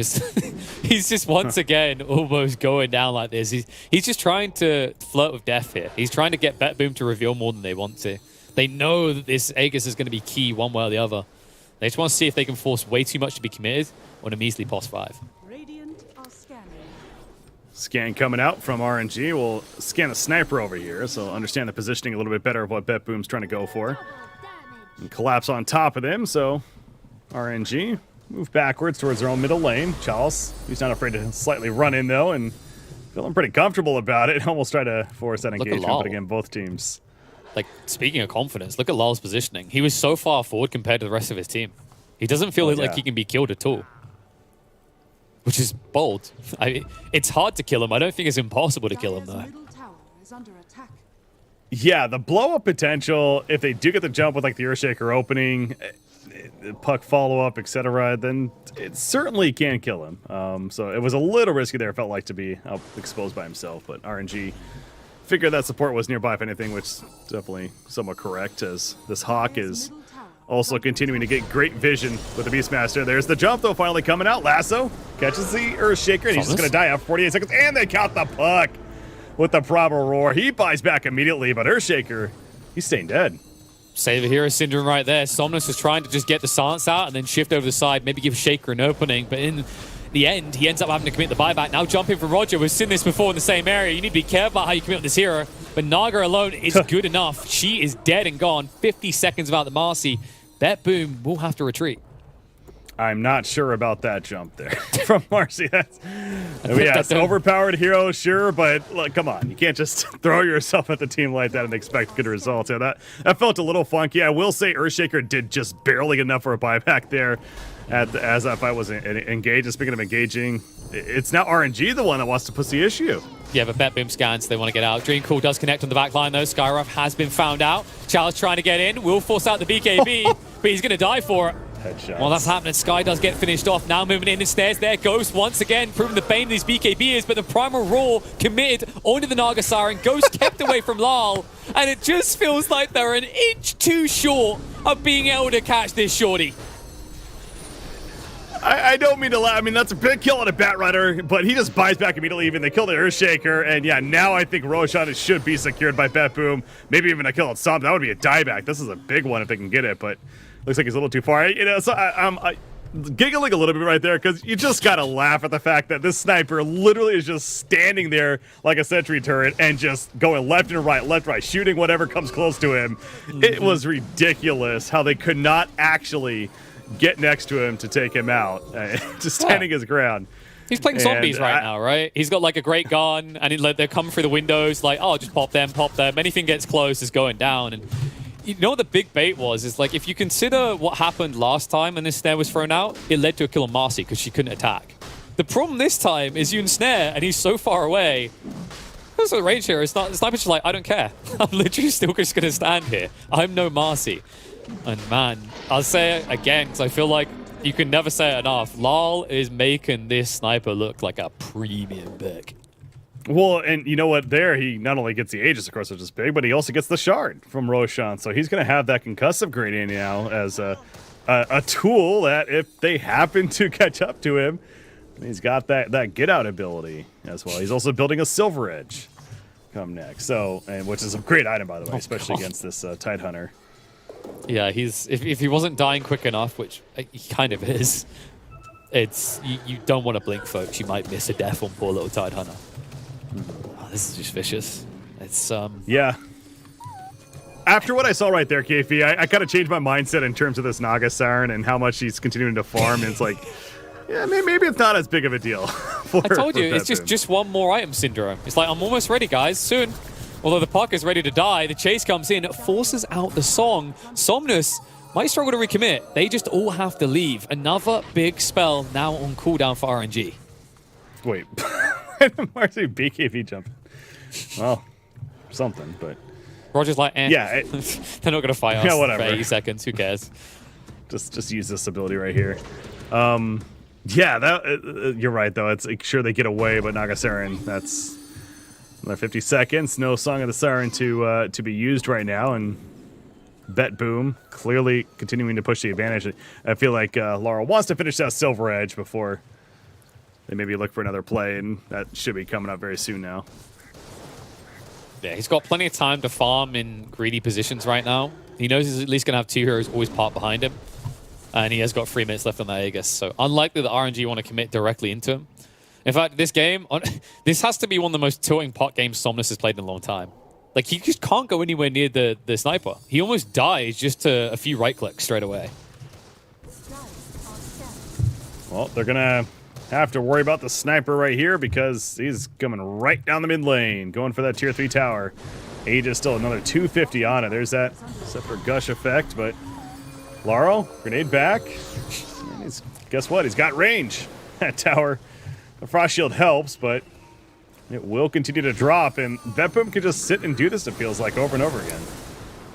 He's just once again almost going down like this. He's just trying to flirt with death here. He's trying to get BetBoom to reveal more than they want to. They know that this Aegis is going to be key one way or the other. They just want to see if they can force way too much to be committed on a measly boss 5. Radiant are scanning. Scan coming out from RNG. We'll scan a Sniper over here, so understand the positioning a little bit better of what BetBoom's trying to go for. And collapse on top of them, so RNG move backwards towards their own middle lane. Charles, he's not afraid to slightly run in, though, and feeling pretty comfortable about it. Almost try to force that engagement, but again, both teams. Like, speaking of confidence, look at Lal's positioning. He was so far forward compared to the rest of his team. He doesn't feel like he can be killed at all. Which is bold. It's hard to kill him. I don't think it's impossible to kill him, though. Middle tower is under attack. Yeah, the blow-up potential, if they do get the jump with, like, the Earthshaker opening, puck follow-up, etc., then it certainly can kill him. So it was a little risky there, it felt like, to be exposed by himself, but RNG figured that support was nearby, if anything, which is definitely somewhat correct, as this Hawk is also continuing to get great vision with the Beastmaster. There's the jump, though, finally coming out. Lasso catches the Earthshaker, and he's just going to die after 48 seconds, and they count the puck with the proper roar. He buys back immediately, but Earthshaker, he's staying dead. Save a hero syndrome right there. Somnus was trying to just get the silence out and then shift over the side, maybe give Shaker an opening, but in the end, he ends up having to commit the buyback. Now jumping for Roger. We've seen this before in the same area. You need to be careful about how you commit with this hero. But Naga alone is good enough. She is dead and gone. 50 seconds without the Marcy. BetBoom will have to retreat. I'm not sure about that jump there from Marcy. It's overpowered hero, sure, but look, come on. You can't just throw yourself at the team like that and expect good results. Yeah, that felt a little funky. I will say Earthshaker did just barely get enough for a buyback there as that fight was engaged. And speaking of engaging, it's now RNG the one that wants to push the issue. Yeah, but BetBoom scans. They want to get out. Dreamcool does connect on the back line, though. Skyruff has been found out. Charles trying to get in. Will force out the BKB, but he's going to die for it. Headshots. Well, that's happening. Sky does get finished off. Now moving in the stairs there. Ghost once again proving the bane of these BKB is, but the primal roar committed onto the Naga Siren. Ghost kept away from Lal, and it just feels like they're an inch too short of being able to catch this shorty. I don't mean to laugh. I mean, that's a big kill on a Batrider, but he just buys back immediately. Even they kill the Earthshaker, and yeah, now I think Roshan should be secured by BetBoom. Maybe even a kill on Som. That would be a dieback. This is a big one if they can get it, but looks like he's a little too far. So I'm giggling a little bit right there because you just gotta laugh at the fact that this sniper literally is just standing there like a sentry turret and just going left and right, shooting whatever comes close to him. It was ridiculous how they could not actually get next to him to take him out, just standing his ground. He's playing zombies right now, right? He's got like a great gun, and they're coming through the windows, like, oh, just pop them. Anything gets close is going down. And you know what the big bait was? Is like, if you consider what happened last time when this snare was thrown out, it led to a kill on Marcy because she couldn't attack. The problem this time is you and Snare, and he's so far away. There's a range here. It's not. The sniper's just like, I don't care. I'm literally still just going to stand here. I'm no Marcy. And man, I'll say it again because I feel like you can never say it enough. Lal is making this sniper look like a premium pick. Well, and you know what? There, he not only gets the Aegis, of course, which is big, but he also gets the Shard from Roshan. So he's going to have that concussive gradient now as a tool that if they happen to catch up to him, he's got that get out ability as well. He's also building a Silver Edge come next. So, and which is a great item, by the way, especially against this Tidehunter. Yeah, if he wasn't dying quick enough, which he kind of is, it's you don't want to blink, folks. You might miss a death on poor little Tidehunter. Oh, this is just vicious. It's yeah. After what I saw right there, KP, I kind of changed my mindset in terms of this Naga Siren and how much he's continuing to farm. And it's like, yeah, maybe it's not as big of a deal. I told you, it's just one more item syndrome. It's like, I'm almost ready, guys, soon. Although the puck is ready to die, the chase comes in, forces out the song. Somnus might struggle to recommit. They just all have to leave. Another big spell now on cooldown for RNG. Wait, Marcy BKB jumping. Well, something, but... Roger's like, Yeah. They're not going to fight us Yeah, whatever. for 80 seconds. Who cares? Just use this ability right here. Yeah, that you're right, though. It's like, sure they get away, but Naga Siren, that's another 50 seconds. No Song of the Siren to be used right now, and BetBoom clearly continuing to push the advantage. I feel like Laurel wants to finish that Silver Edge before they maybe look for another play, and that should be coming up very soon now. Yeah, he's got plenty of time to farm in greedy positions right now. He knows he's at least going to have 2 heroes always parked behind him. And he has got 3 minutes left on that Aegis. So unlikely that RNG want to commit directly into him. In fact, this game, this has to be one of the most tilting pot games Somnus has played in a long time. Like, he just can't go anywhere near the sniper. He almost dies just to a few right clicks straight away. Well, they're going to have to worry about the sniper right here because he's coming right down the mid lane, going for that tier 3 tower. Aegis still another 250 on it. There's that Scepter Gush effect, but Laurel, grenade back. And guess what? He's got range. That tower, the Frost Shield helps, but it will continue to drop, and BetBoom can just sit and do this, it feels like, over and over again.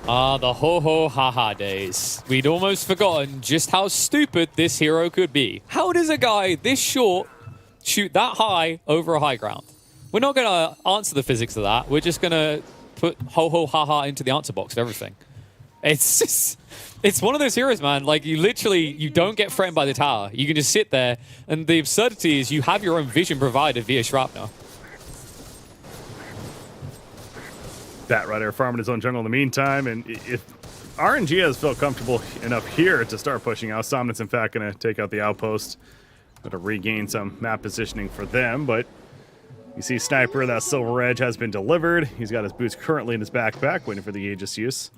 The ho-ho-ha-ha days. We'd almost forgotten just how stupid this hero could be. How does a guy this short shoot that high over a high ground? We're not going to answer the physics of that. We're just going to put ho-ho-ha-ha into the answer box of everything. It's just... It's one of those heroes, man. Like, you don't get threatened by the tower. You can just sit there, and the absurdity is you have your own vision provided via Shrapnel. Batrider farming his own jungle in the meantime, and if RNG has felt comfortable enough here to start pushing out, Somnus in fact going to take out the outpost to regain some map positioning for them, but you see Sniper, that Silver Edge has been delivered. He's got his boots currently in his backpack, waiting for the Aegis use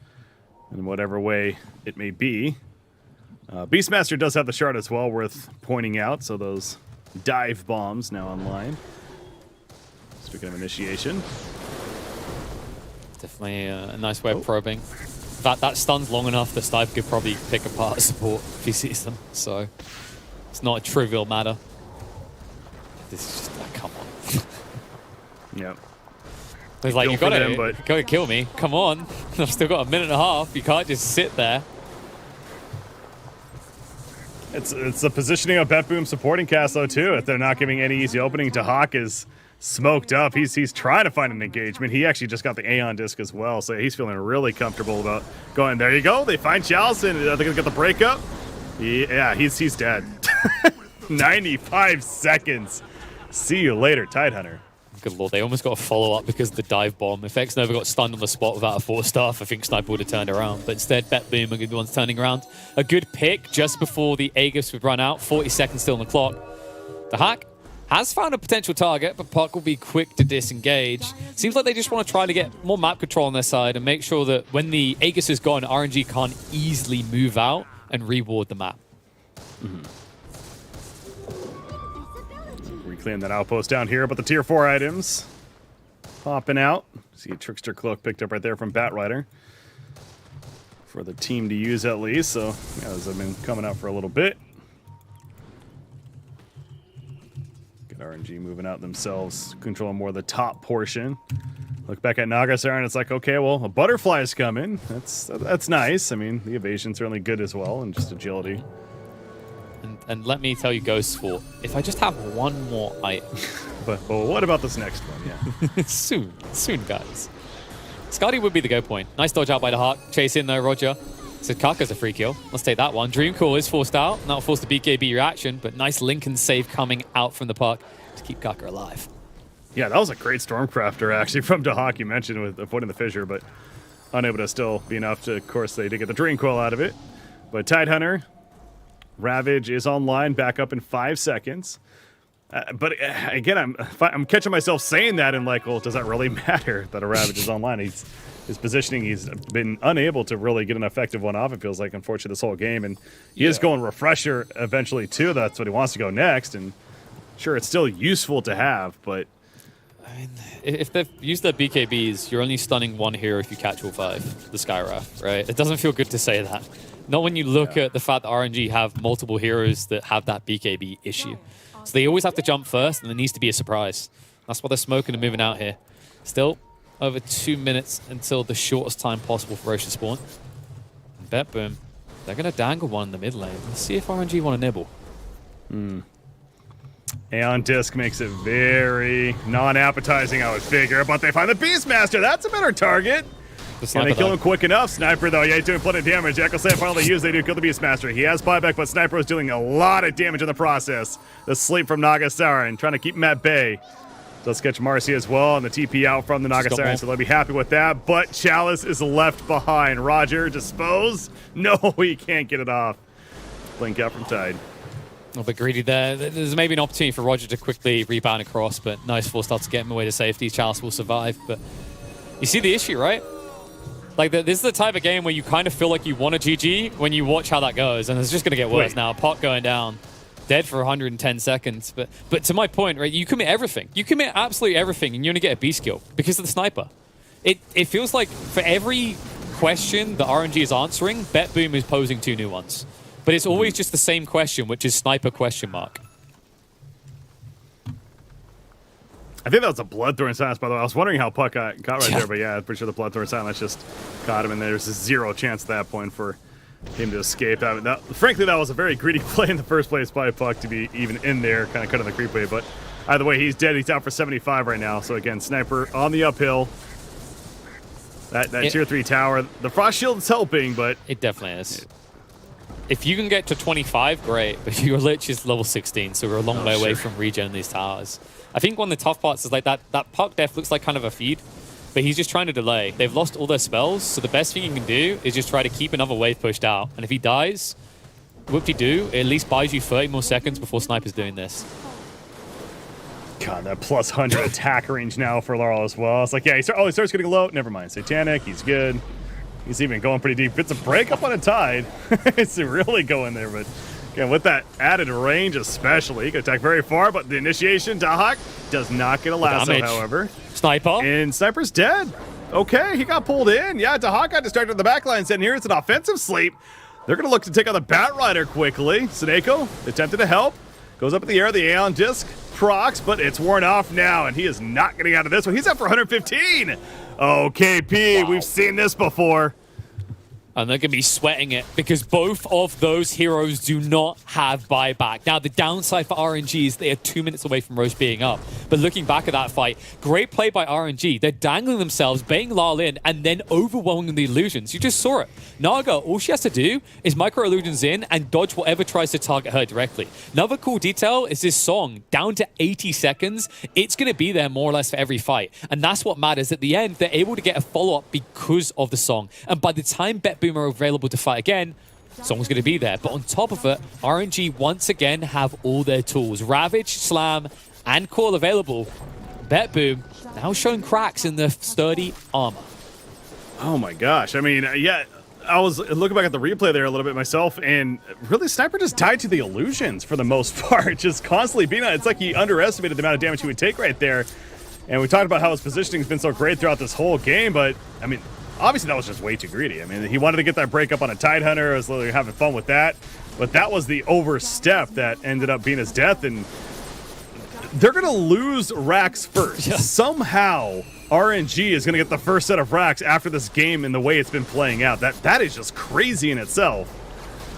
in whatever way it may be. Beastmaster does have the shard as well, worth pointing out, so those dive bombs now online. Speaking of initiation. Definitely a nice way of probing. That stun's long enough, the Sniper could probably pick apart a support if he sees them, so it's not a trivial matter. This is just, come on. Yep. He's like, you gotta kill me. Come on. I've still got a minute and a half. You can't just sit there. It's the positioning of BetBoom supporting cast, though, too. If they're not giving any easy opening to Hawk is smoked up. He's trying to find an engagement. He actually just got the Aeon disc as well, so he's feeling really comfortable about going. There you go. They find Chalice, and they're going to get the breakup. Yeah, he's dead. 95 seconds. See you later, Tidehunter. Good lord, they almost got a follow-up because of the dive bomb. If X-Nova got stunned on the spot without a 4-staff, I think Sniper would have turned around. But instead, BetBoom are going to be the ones turning around. A good pick just before the Aegis would run out. 40 seconds still on the clock. The Hack has found a potential target, but Puck will be quick to disengage. Seems like they just want to try to get more map control on their side and make sure that when the Aegis is gone, RNG can't easily move out and reward the map. Reclaim that outpost down here, but the tier 4 items popping out. See a Trickster Cloak picked up right there from Batrider for the team to use at least. So yeah, those have been coming out for a little bit. Get RNG moving out themselves, controlling more of the top portion. Look back at Naga Siren, it's like, okay, well, a butterfly's coming. That's nice. I mean, the evasion's certainly good as well, and just agility. And let me tell you, Ghost Sport, if I just have one more item. But what about this next one? Yeah. soon, guys. Scotty would be the go point. Nice dodge out by the Hawk. Chase in though, Roger. So Kaka's a free kill. Let's take that one. Dream Call is forced out. That'll force the BKB reaction, but nice Lincoln save coming out from the Puck to keep Kaka alive. Yeah, that was a great Stormcrafter, actually, from Dahak you mentioned with avoiding the fissure, but unable to still be enough to, of course, they did get the Dream Coil out of it. But Tidehunter, Ravage is online, back up in 5 seconds. But again, I'm catching myself saying that and like, well, does that really matter that a Ravage is online? His positioning, he's been unable to really get an effective one off, it feels like, unfortunately, this whole game. And he is going Refresher eventually, too. That's what he wants to go next. And sure, it's still useful to have, but... I mean, if they've used their BKBs, you're only stunning one hero if you catch all 5, the Skywrath, right? It doesn't feel good to say that. Not when you look at the fact that RNG have multiple heroes that have that BKB issue. So they always have to jump first, and there needs to be a surprise. That's why they're smoking and moving out here. Still, over 2 minutes until the shortest time possible for Roche to spawn. And BetBoom, they're going to dangle one in the mid lane. Let's see if RNG want to nibble. Aeon Disc makes it very non-appetizing, I would figure, but they find the Beastmaster. That's a better target. Can they kill him quick enough? Sniper, though, yeah, he's doing plenty of damage. Echo Slam finally used. They do kill the Beastmaster. He has buyback, but Sniper is doing a lot of damage in the process. The sleep from Naga Siren, trying to keep him at bay. Does catch Marcy as well, and the TP out from the Naga Siren, so they'll be happy with that. But Chalice is left behind. Roger, dispose? No, he can't get it off. Blink out from Tide. A little bit greedy there. There's maybe an opportunity for Roger to quickly rebound across, but nice full start to get him away to safety. Chalice will survive, but you see the issue, right? Like, this is the type of game where you kind of feel like you want a GG when you watch how that goes, and it's just going to get worse now. Pot going down, dead for 110 seconds. But to my point, right, you commit everything. You commit absolutely everything, and you only get a beast kill because of the sniper. It feels like for every question that RNG is answering, BetBoom is posing 2 new ones. But it's always just the same question, which is sniper question mark. I think that was a Bloodthorn Silence, by the way. I was wondering how Puck got right there, but yeah, I'm pretty sure the Bloodthorn Silence just caught him, and there's a 0 chance at that point for him to escape. Frankly, that was a very greedy play in the first place by Puck to be even in there, kind of cutting the creep wave. But either way, he's dead. He's out for 75 right now. So again, Sniper on the uphill. That tier 3 tower. The Frost Shield is helping, but... It definitely is. If you can get to 25, great, but your Lich is level 16, so we're a long way away from regen these towers. I think one of the tough parts is like that Puck def looks like kind of a feed, but he's just trying to delay. They've lost all their spells, so the best thing you can do is just try to keep another wave pushed out. And if he dies, whoop-de-doo, it at least buys you 30 more seconds before Sniper's doing this. God, that plus 100 attack range now for Laurel as well. It's like, yeah, he starts getting low. Never mind. Satanic, he's good. He's even going pretty deep. It's a break up on a Tide. It's really going there, but again, with that added range especially, he can attack very far, but the initiation, Dahak does not get a lasso, however. Sniper. And Sniper's dead. Okay, he got pulled in. Yeah, Dahak got distracted in the backline, and here's an offensive sleep. They're going to look to take on the Bat Rider quickly. Sineko attempted to help. Goes up in the air, the Aeon Disc procs, but it's worn off now, and he is not getting out of this one. He's up for 115. Oh, KP, we've seen this before. And they're going to be sweating it because both of those heroes do not have buyback. Now, the downside for RNG is they are 2 minutes away from Roche being up. But looking back at that fight, great play by RNG. They're dangling themselves, baiting Lal in, and then overwhelming the illusions. You just saw it. Naga, all she has to do is micro illusions in and dodge whatever tries to target her directly. Another cool detail is this song, down to 80 seconds. It's going to be there more or less for every fight. And that's what matters. At the end, they're able to get a follow-up because of the song. And by the time BetBoom are available to fight again, song's going to be there. But on top of it, RNG once again have all their tools. Ravage, Slam, and Call available. BetBoom now showing cracks in the sturdy armor. Oh my gosh. I mean, yeah, I was looking back at the replay there a little bit myself, and really Sniper just tied to the illusions for the most part, just constantly being on. It's like he underestimated the amount of damage he would take right there. And we talked about how his positioning has been so great throughout this whole game, but I mean, obviously that was just way too greedy. I mean, he wanted to get that break up on a Tidehunter. I was literally having fun with that. But that was the overstep that ended up being his death, and they're going to lose racks first. Yeah. Somehow, RNG is going to get the first set of racks after this game in the way it's been playing out. That is just crazy in itself.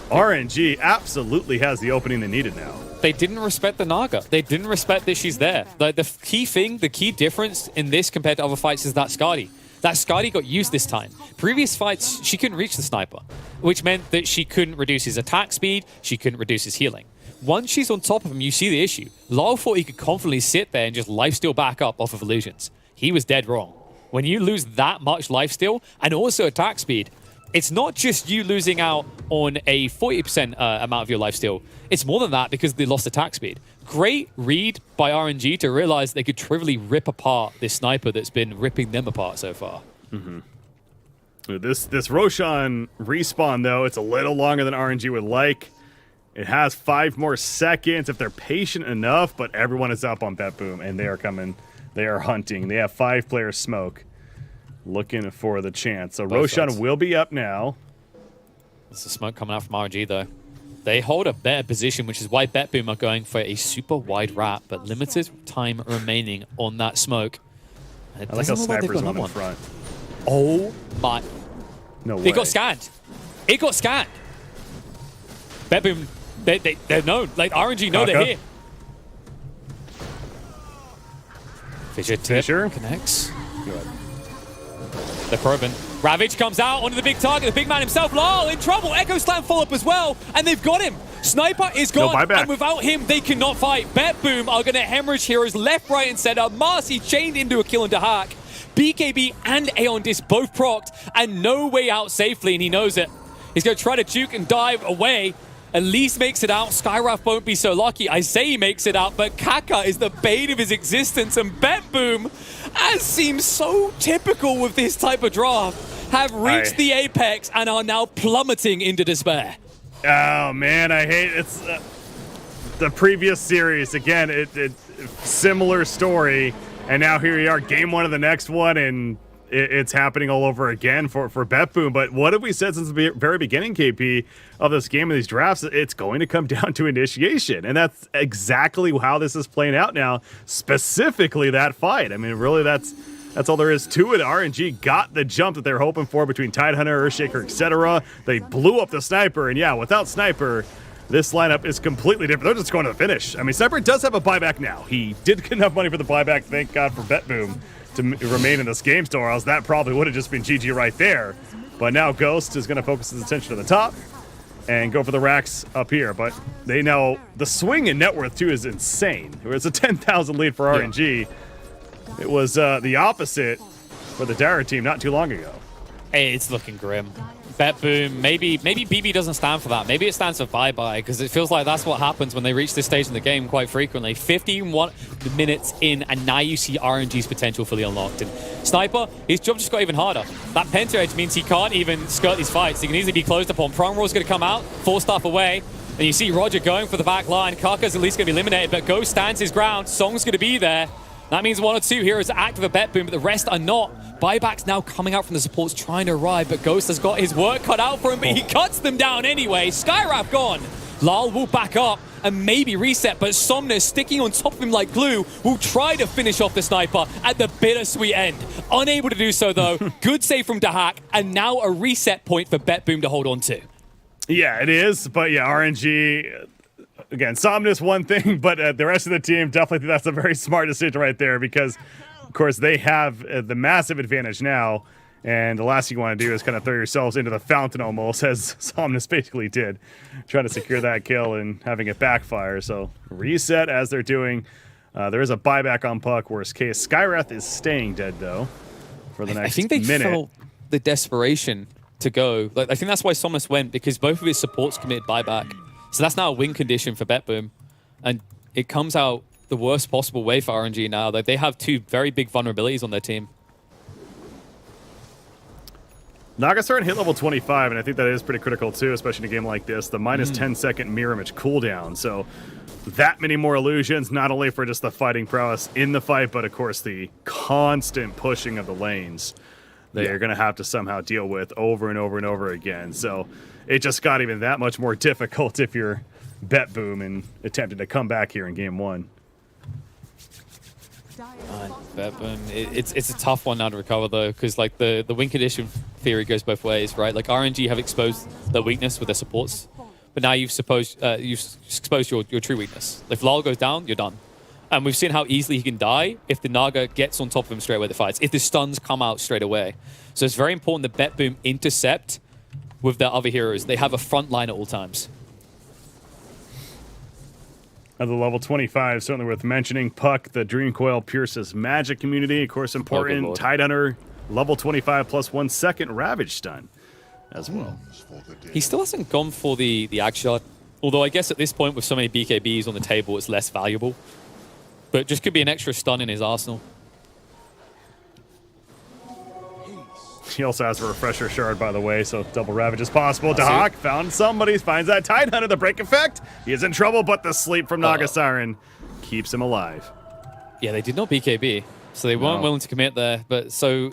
RNG absolutely has the opening they needed now. They didn't respect the Naga. They didn't respect that she's there. The key thing, the key difference in this compared to other fights is that Skadi. That Skadi got used this time. Previous fights, she couldn't reach the Sniper, which meant that she couldn't reduce his attack speed, she couldn't reduce his healing. Once she's on top of him, you see the issue. Lyle thought he could confidently sit there and just lifesteal back up off of illusions. He was dead wrong. When you lose that much lifesteal and also attack speed, it's not just you losing out on a 40% amount of your lifesteal. It's more than that because they lost attack speed. Great read by RNG to realize they could trivially rip apart this sniper that's been ripping them apart so far. This Roshan respawn, though, it's a little longer than RNG would like. It has 5 more seconds if they're patient enough, but everyone is up on BetBoom, and they are coming. They are hunting. They have 5 players smoke, looking for the chance. So Roshan will be up now. There's the smoke coming out from RNG, though. They hold a better position, which is why BetBoom are going for a super wide wrap, but limited time remaining on that smoke. I like how Sniper's one in front. Oh my. No way. It got scanned. It got scanned. BetBoom, they're known. Like, RNG know they're here. Fisher connects. Good. They're probing. Ravage comes out onto the big target. The big man himself, Lal, in trouble. Echo Slam follow up as well, and they've got him. Sniper is gone, and without him, they cannot fight. BetBoom are going to hemorrhage heroes left, right, and center. Marcy chained into a kill into Hack. BKB and Aeon Disc both procced, and no way out safely, and he knows it. He's going to try to juke and dive away. At least makes it out. Skywrath won't be so lucky. I say he makes it out, but Kaka is the bane of his existence, and BetBoom, as seems so typical with this type of draft, have reached the apex and are now plummeting into despair. Oh, man, I hate it. It's the previous series. Again, it similar story, and now here we are, game 1 of the next one, and it's happening all over again for BetBoom. But what have we said since the very beginning, KP, of this game and these drafts? It's going to come down to initiation, and that's exactly how this is playing out now, specifically that fight. I mean, really, that's all there is to it. RNG got the jump that they're hoping for between Tidehunter, Earthshaker, etc. They blew up the Sniper, and yeah, without Sniper, this lineup is completely different. They're just going to the finish. I mean, Sniper does have a buyback now. He did get enough money for the buyback, thank God for BetBoom, to remain in this game store, else that probably would have just been GG right there. But now Ghost is going to focus his attention to the top and go for the racks up here. But they know the swing in net worth, too, is insane. It was a 10,000 lead for RNG. It was the opposite for the Dara team not too long ago. Hey, it's looking grim. BetBoom, maybe BB doesn't stand for that. Maybe it stands for bye-bye, because it feels like that's what happens when they reach this stage in the game quite frequently. 51 minutes in, and now you see RNG's potential fully unlocked. And Sniper, his job just got even harder. That Penta Edge means he can't even skirt these fights. He can easily be closed upon. Prong Roar's going to come out, force stuff away. And you see Roger going for the back line. Kaka's at least going to be eliminated, but Ghost stands his ground. Song's going to be there. That means 1 or 2 heroes are active at BetBoom, but the rest are not. Buybacks now coming out from the supports trying to arrive, but Ghost has got his work cut out for him, but he cuts them down anyway. Skywrath gone. Lal will back up and maybe reset, but Somnus, sticking on top of him like glue, will try to finish off the Sniper at the bittersweet end. Unable to do so, though. Good save from Dahak, and now a reset point for BetBoom to hold on to. Yeah, it is, but yeah, RNG... Again, Somnus one thing, but the rest of the team definitely think that's a very smart decision right there because, of course, they have the massive advantage now, and the last thing you want to do is kind of throw yourselves into the fountain almost, as Somnus basically did, trying to secure that kill and having it backfire. So reset as they're doing. There is a buyback on Puck, worst case. Skywrath is staying dead, though, for the next minute. I think they felt the desperation to go. Like, I think that's why Somnus went, because both of his supports committed buyback. So that's now a win condition for BetBoom. And it comes out the worst possible way for RNG now. Like, they have 2 very big vulnerabilities on their team. Nagastar hit level 25, and I think that is pretty critical too, especially in a game like this. The minus 10-second mirror image cooldown. So that many more illusions, not only for just the fighting prowess in the fight, but of course the constant pushing of the lanes that you're going to have to somehow deal with over and over and over again. So it just got even that much more difficult if you're BetBoom and attempting to come back here in game 1. BetBoom, it's a tough one now to recover though, because like the win condition theory goes both ways, right? Like RNG have exposed their weakness with their supports, but now you've exposed your true weakness. If Lal goes down, you're done. And we've seen how easily he can die if the Naga gets on top of him straight away the fights, if the stuns come out straight away. So it's very important that BetBoom intercept with their other heroes. They have a front line at all times. At the level 25, certainly worth mentioning. Puck, the Dream Coil pierces magic community, of course important. Tidehunter, level 25 plus 1 second Ravage stun. as well. He still hasn't gone for the Ag Shard. Although I guess at this point, with so many BKBs on the table, it's less valuable. But just could be an extra stun in his arsenal. He also has a Refresher Shard, by the way, so double Ravage is possible. Dahak found somebody, finds that Tidehunter, the break effect. He is in trouble, but the sleep from Naga Siren keeps him alive. Yeah, they did not BKB, so they weren't willing to commit there. But so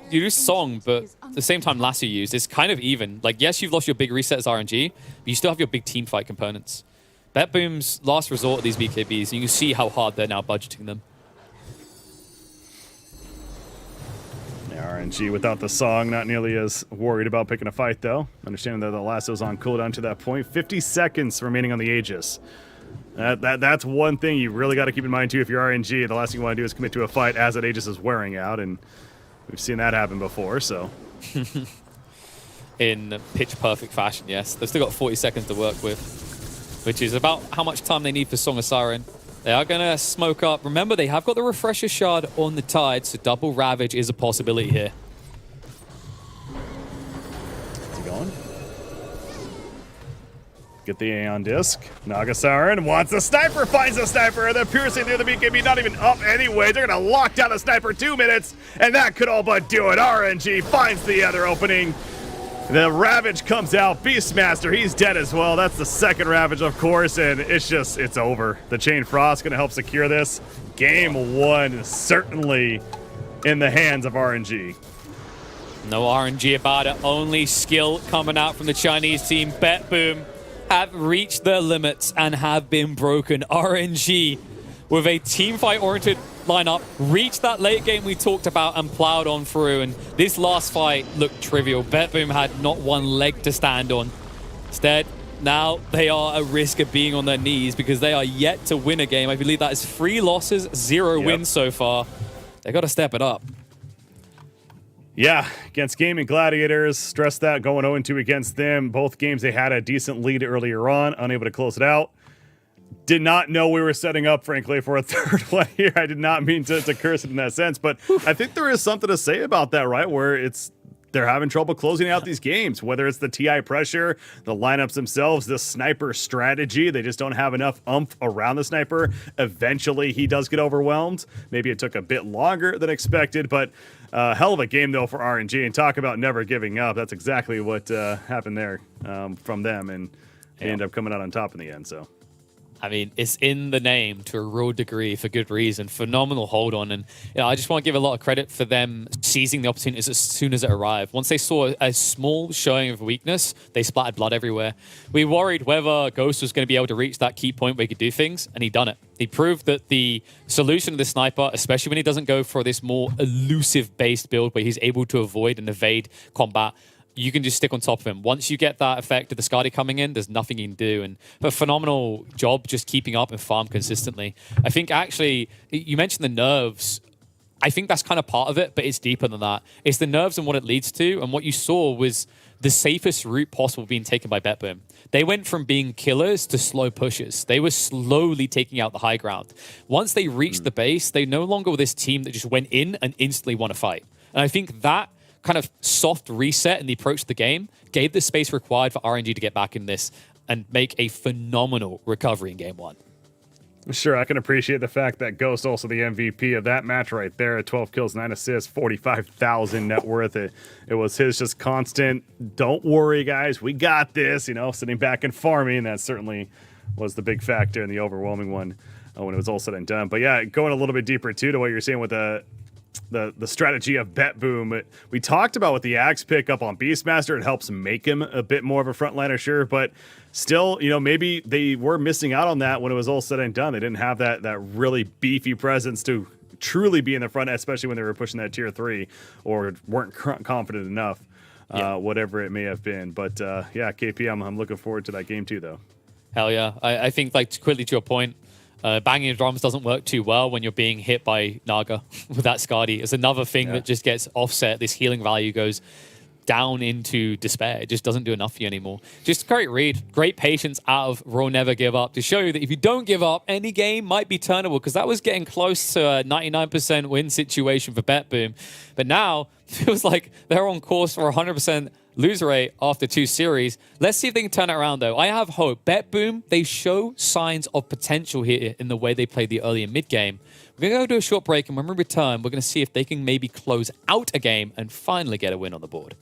you use Song, but at the same time Lassie used, it's kind of even. Like, yes, you've lost your big reset as RNG, but you still have your big team fight components. BetBoom's last resort of these BKBs, and you can see how hard they're now budgeting them. RNG without the Song, not nearly as worried about picking a fight, though. Understanding that the lasso's on cooldown to that point. 50 seconds remaining on the Aegis. That's one thing you really got to keep in mind, too, if you're RNG. The last thing you want to do is commit to a fight as that Aegis is wearing out, and we've seen that happen before, so... In pitch-perfect fashion, yes. They've still got 40 seconds to work with, which is about how much time they need for Song of Siren. They are going to smoke up. Remember, they have got the Refresher Shard on the Tide, so double Ravage is a possibility here. Is he going? Get the Aeon Disc. Naga Siren wants the Sniper, finds the Sniper. They're piercing through the BKB, not even up anyway. They're going to lock down the Sniper 2 minutes, and that could all but do it. RNG finds the other opening. The Ravage comes out. Beastmaster, he's dead as well. That's the second Ravage, of course, and it's over. The Chain Frost going to help secure this. Game 1 certainly in the hands of RNG. No RNG about it. Only skill coming out from the Chinese team. BetBoom have reached their limits and have been broken. RNG, with a team fight-oriented lineup, reached that late game we talked about and plowed on through, and this last fight looked trivial. BetBoom had not one leg to stand on. Instead, now they are at risk of being on their knees because they are yet to win a game. I believe that is 3 losses, 0 wins so far. They got to step it up. Yeah, against Gaming Gladiators, stress that going 0-2 against them. Both games they had a decent lead earlier on, unable to close it out. Did not know we were setting up, frankly, for a third one here. I did not mean to curse it in that sense, but I think there is something to say about that, right? Where they're having trouble closing out these games, whether it's the TI pressure, the lineups themselves, the sniper strategy. They just don't have enough oomph around the sniper. Eventually, he does get overwhelmed. Maybe it took a bit longer than expected, but hell of a game, though, for RNG. And talk about never giving up. That's exactly what happened there from them, and they end up coming out on top in the end, so... I mean, it's in the name to a real degree for good reason. Phenomenal hold on. And I just want to give a lot of credit for them seizing the opportunities as soon as it arrived. Once they saw a small showing of weakness, they splattered blood everywhere. We worried whether Ghost was going to be able to reach that key point where he could do things, and he done it. He proved that the solution to the sniper, especially when he doesn't go for this more elusive-based build where he's able to avoid and evade combat, you can just stick on top of him. Once you get that effect of the Skadi coming in, there's nothing you can do. But phenomenal job just keeping up and farm consistently. I think actually, you mentioned the nerves. I think that's kind of part of it, but it's deeper than that. It's the nerves and what it leads to. And what you saw was the safest route possible being taken by BetBoom. They went from being killers to slow pushers. They were slowly taking out the high ground. Once they reached the base, they no longer were this team that just went in and instantly won a fight. And I think that kind of soft reset in the approach to the game gave the space required for RNG to get back in this and make a phenomenal recovery in game 1. Sure, I can appreciate the fact that Ghost also the MVP of that match right there. 12 kills, 9 assists, 45,000 net worth. It was his just constant, don't worry, guys, we got this, sitting back and farming. And that certainly was the big factor and the overwhelming one when it was all said and done. But yeah, going a little bit deeper, too, to what you're saying with the strategy of BetBoom. We talked about with the Axe pickup on Beastmaster, it helps make him a bit more of a frontliner, sure, but still, maybe they were missing out on that when it was all said and done. They didn't have that really beefy presence to truly be in the front, especially when they were pushing that tier 3 or weren't confident enough, whatever it may have been. But yeah, KP, I'm looking forward to that game too, though. Hell yeah. I think, quickly to your point, banging your drums doesn't work too well when you're being hit by Naga with that Skadi. It's another thing that just gets offset. This healing value goes down into despair. It just doesn't do enough for you anymore. Just great read. Great patience out of Raw Never Give Up to show you that if you don't give up, any game might be turnable, because that was getting close to a 99% win situation for BetBoom. But now, it feels like they're on course for 100% lose rate after 2 series. Let's see if they can turn it around, though. I have hope. BetBoom, they show signs of potential here in the way they play the early and mid game. We're going to go to a short break, and when we return, we're going to see if they can maybe close out a game and finally get a win on the board.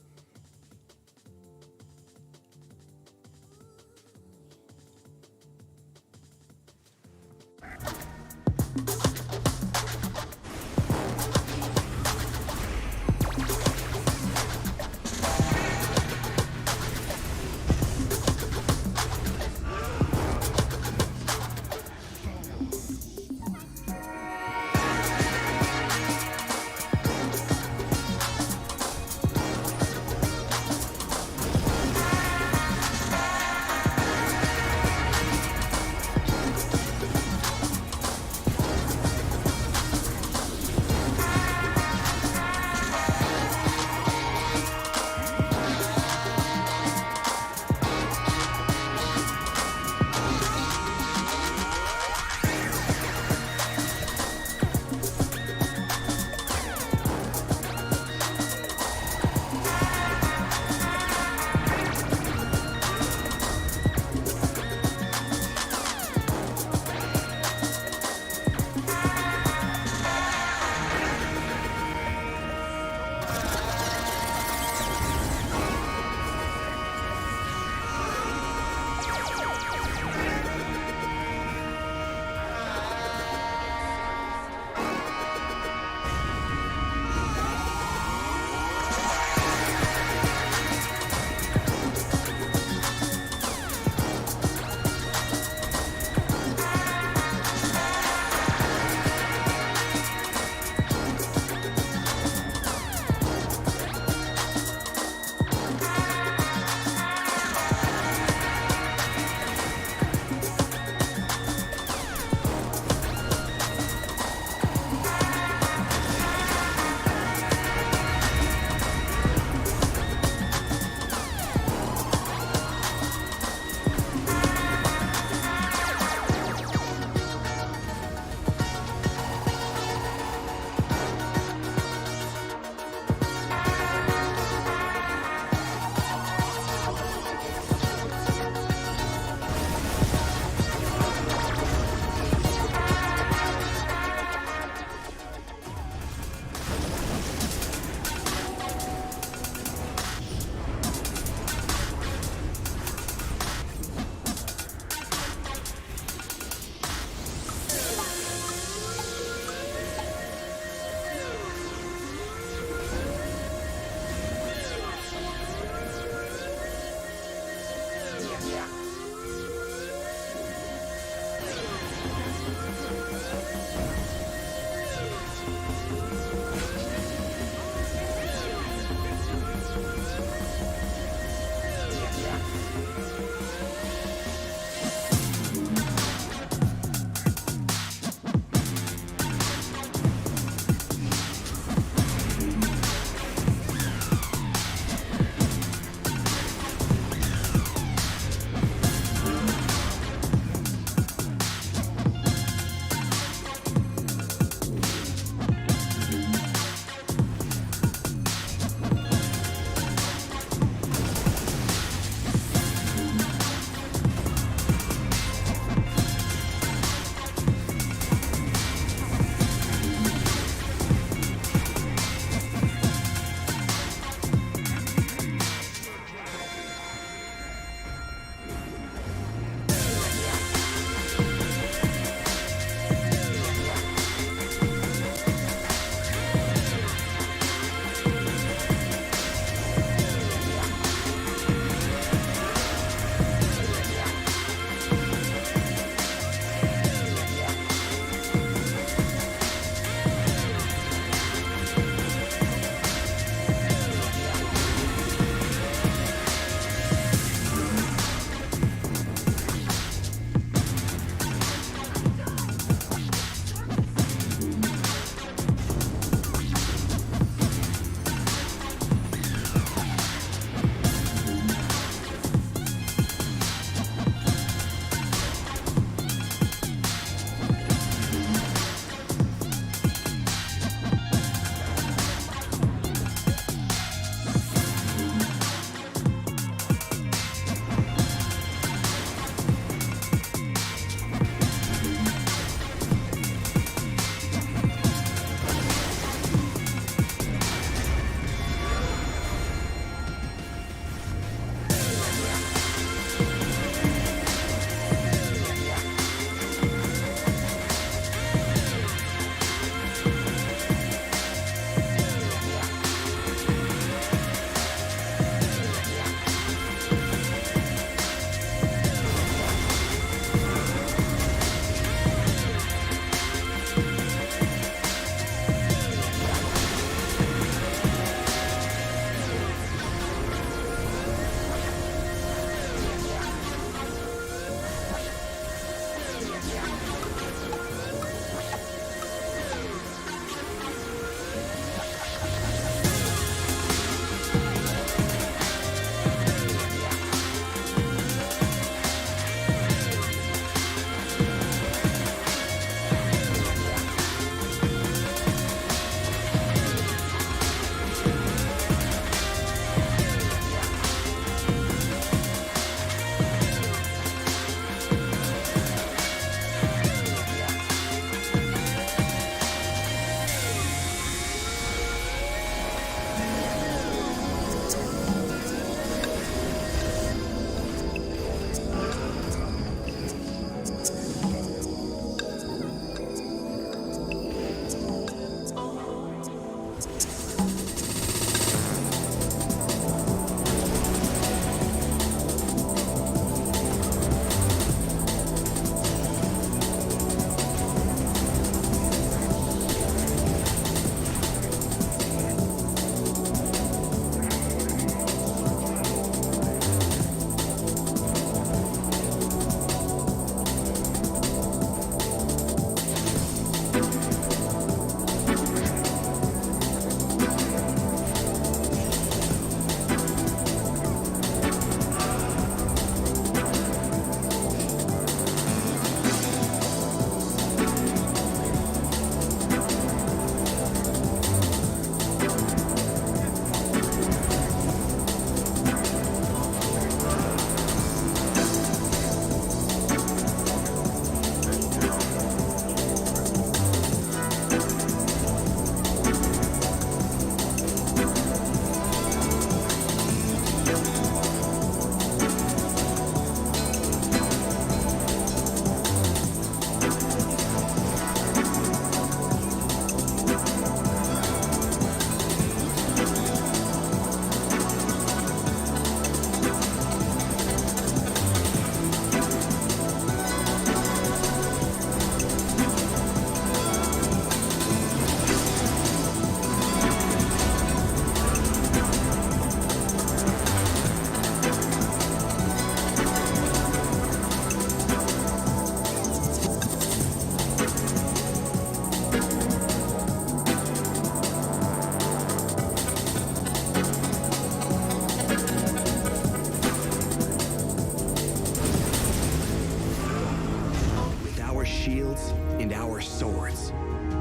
shields and our swords,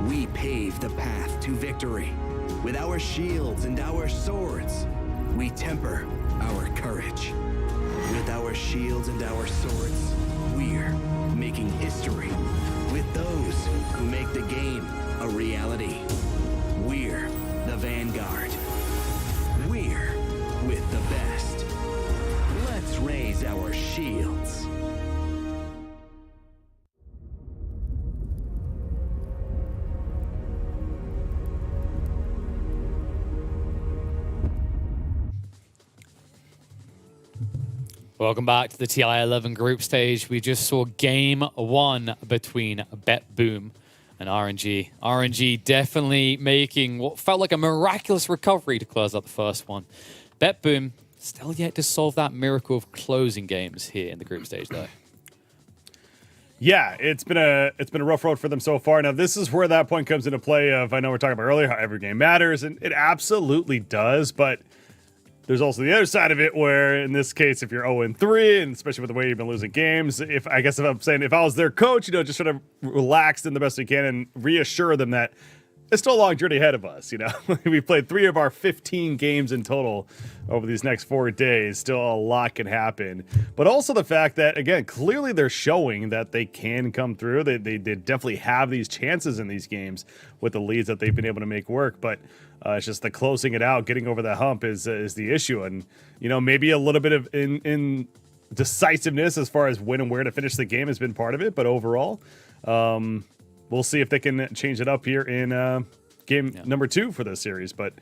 we pave the path to victory. With our shields and our swords, we temper our courage. With our shields and our swords, we're making history. With those who make the game a reality, we're the Vanguard. We're with the best. Let's raise our shields. Welcome back to the TI-11 group stage. We just saw game one between BetBoom and RNG. RNG definitely making what felt like a miraculous recovery to close out the first one. BetBoom still yet to solve that miracle of closing games here in the group stage, though. Yeah, it's been a rough road for them so far. Now, this is where that point comes into play of, I know we're talking about earlier, how every game matters, and it absolutely does, but there's also the other side of it where, in this case, if you're 0-3, and especially with the way you've been losing games, if I was their coach, just sort of relax them the best we can and reassure them that it's still a long journey ahead of us. We played 3 of our 15 games in total over these next 4 days. Still a lot can happen, but also the fact that, again, clearly they're showing that they can come through. They definitely have these chances in these games with the leads that they've been able to make work, but it's just the closing it out, getting over the hump is the issue. And, maybe a little bit of in decisiveness as far as when and where to finish the game has been part of it. But overall, we'll see if they can change it up here in game number 2 for this series. But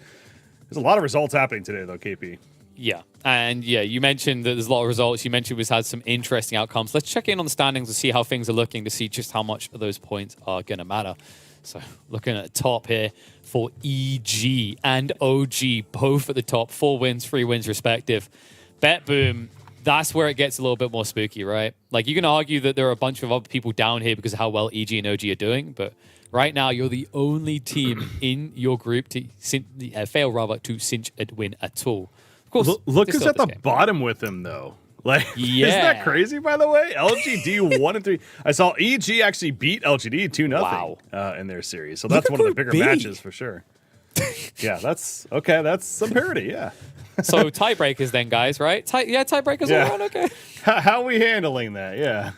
there's a lot of results happening today, though, KP. Yeah, and you mentioned that there's a lot of results. You mentioned we've had some interesting outcomes. Let's check in on the standings and see how things are looking to see just how much of those points are going to matter. So looking at the top here for EG and OG, both at the top, 4 wins, 3 wins respective. BetBoom, that's where it gets a little bit more spooky, right? Like, you can argue that there are a bunch of other people down here because of how well EG and OG are doing, but right now you're the only team in your group to fail to cinch a win at all. Of course, look who's at the bottom with him, though. Isn't that crazy, by the way? LGD 1-3. I saw EG actually beat LGD 2-0 in their series. So that's one of the bigger matches for sure. Yeah, that's okay. That's some parity, yeah. So tiebreakers then, guys, right? Tiebreakers all around, okay. How are we handling that? Yeah.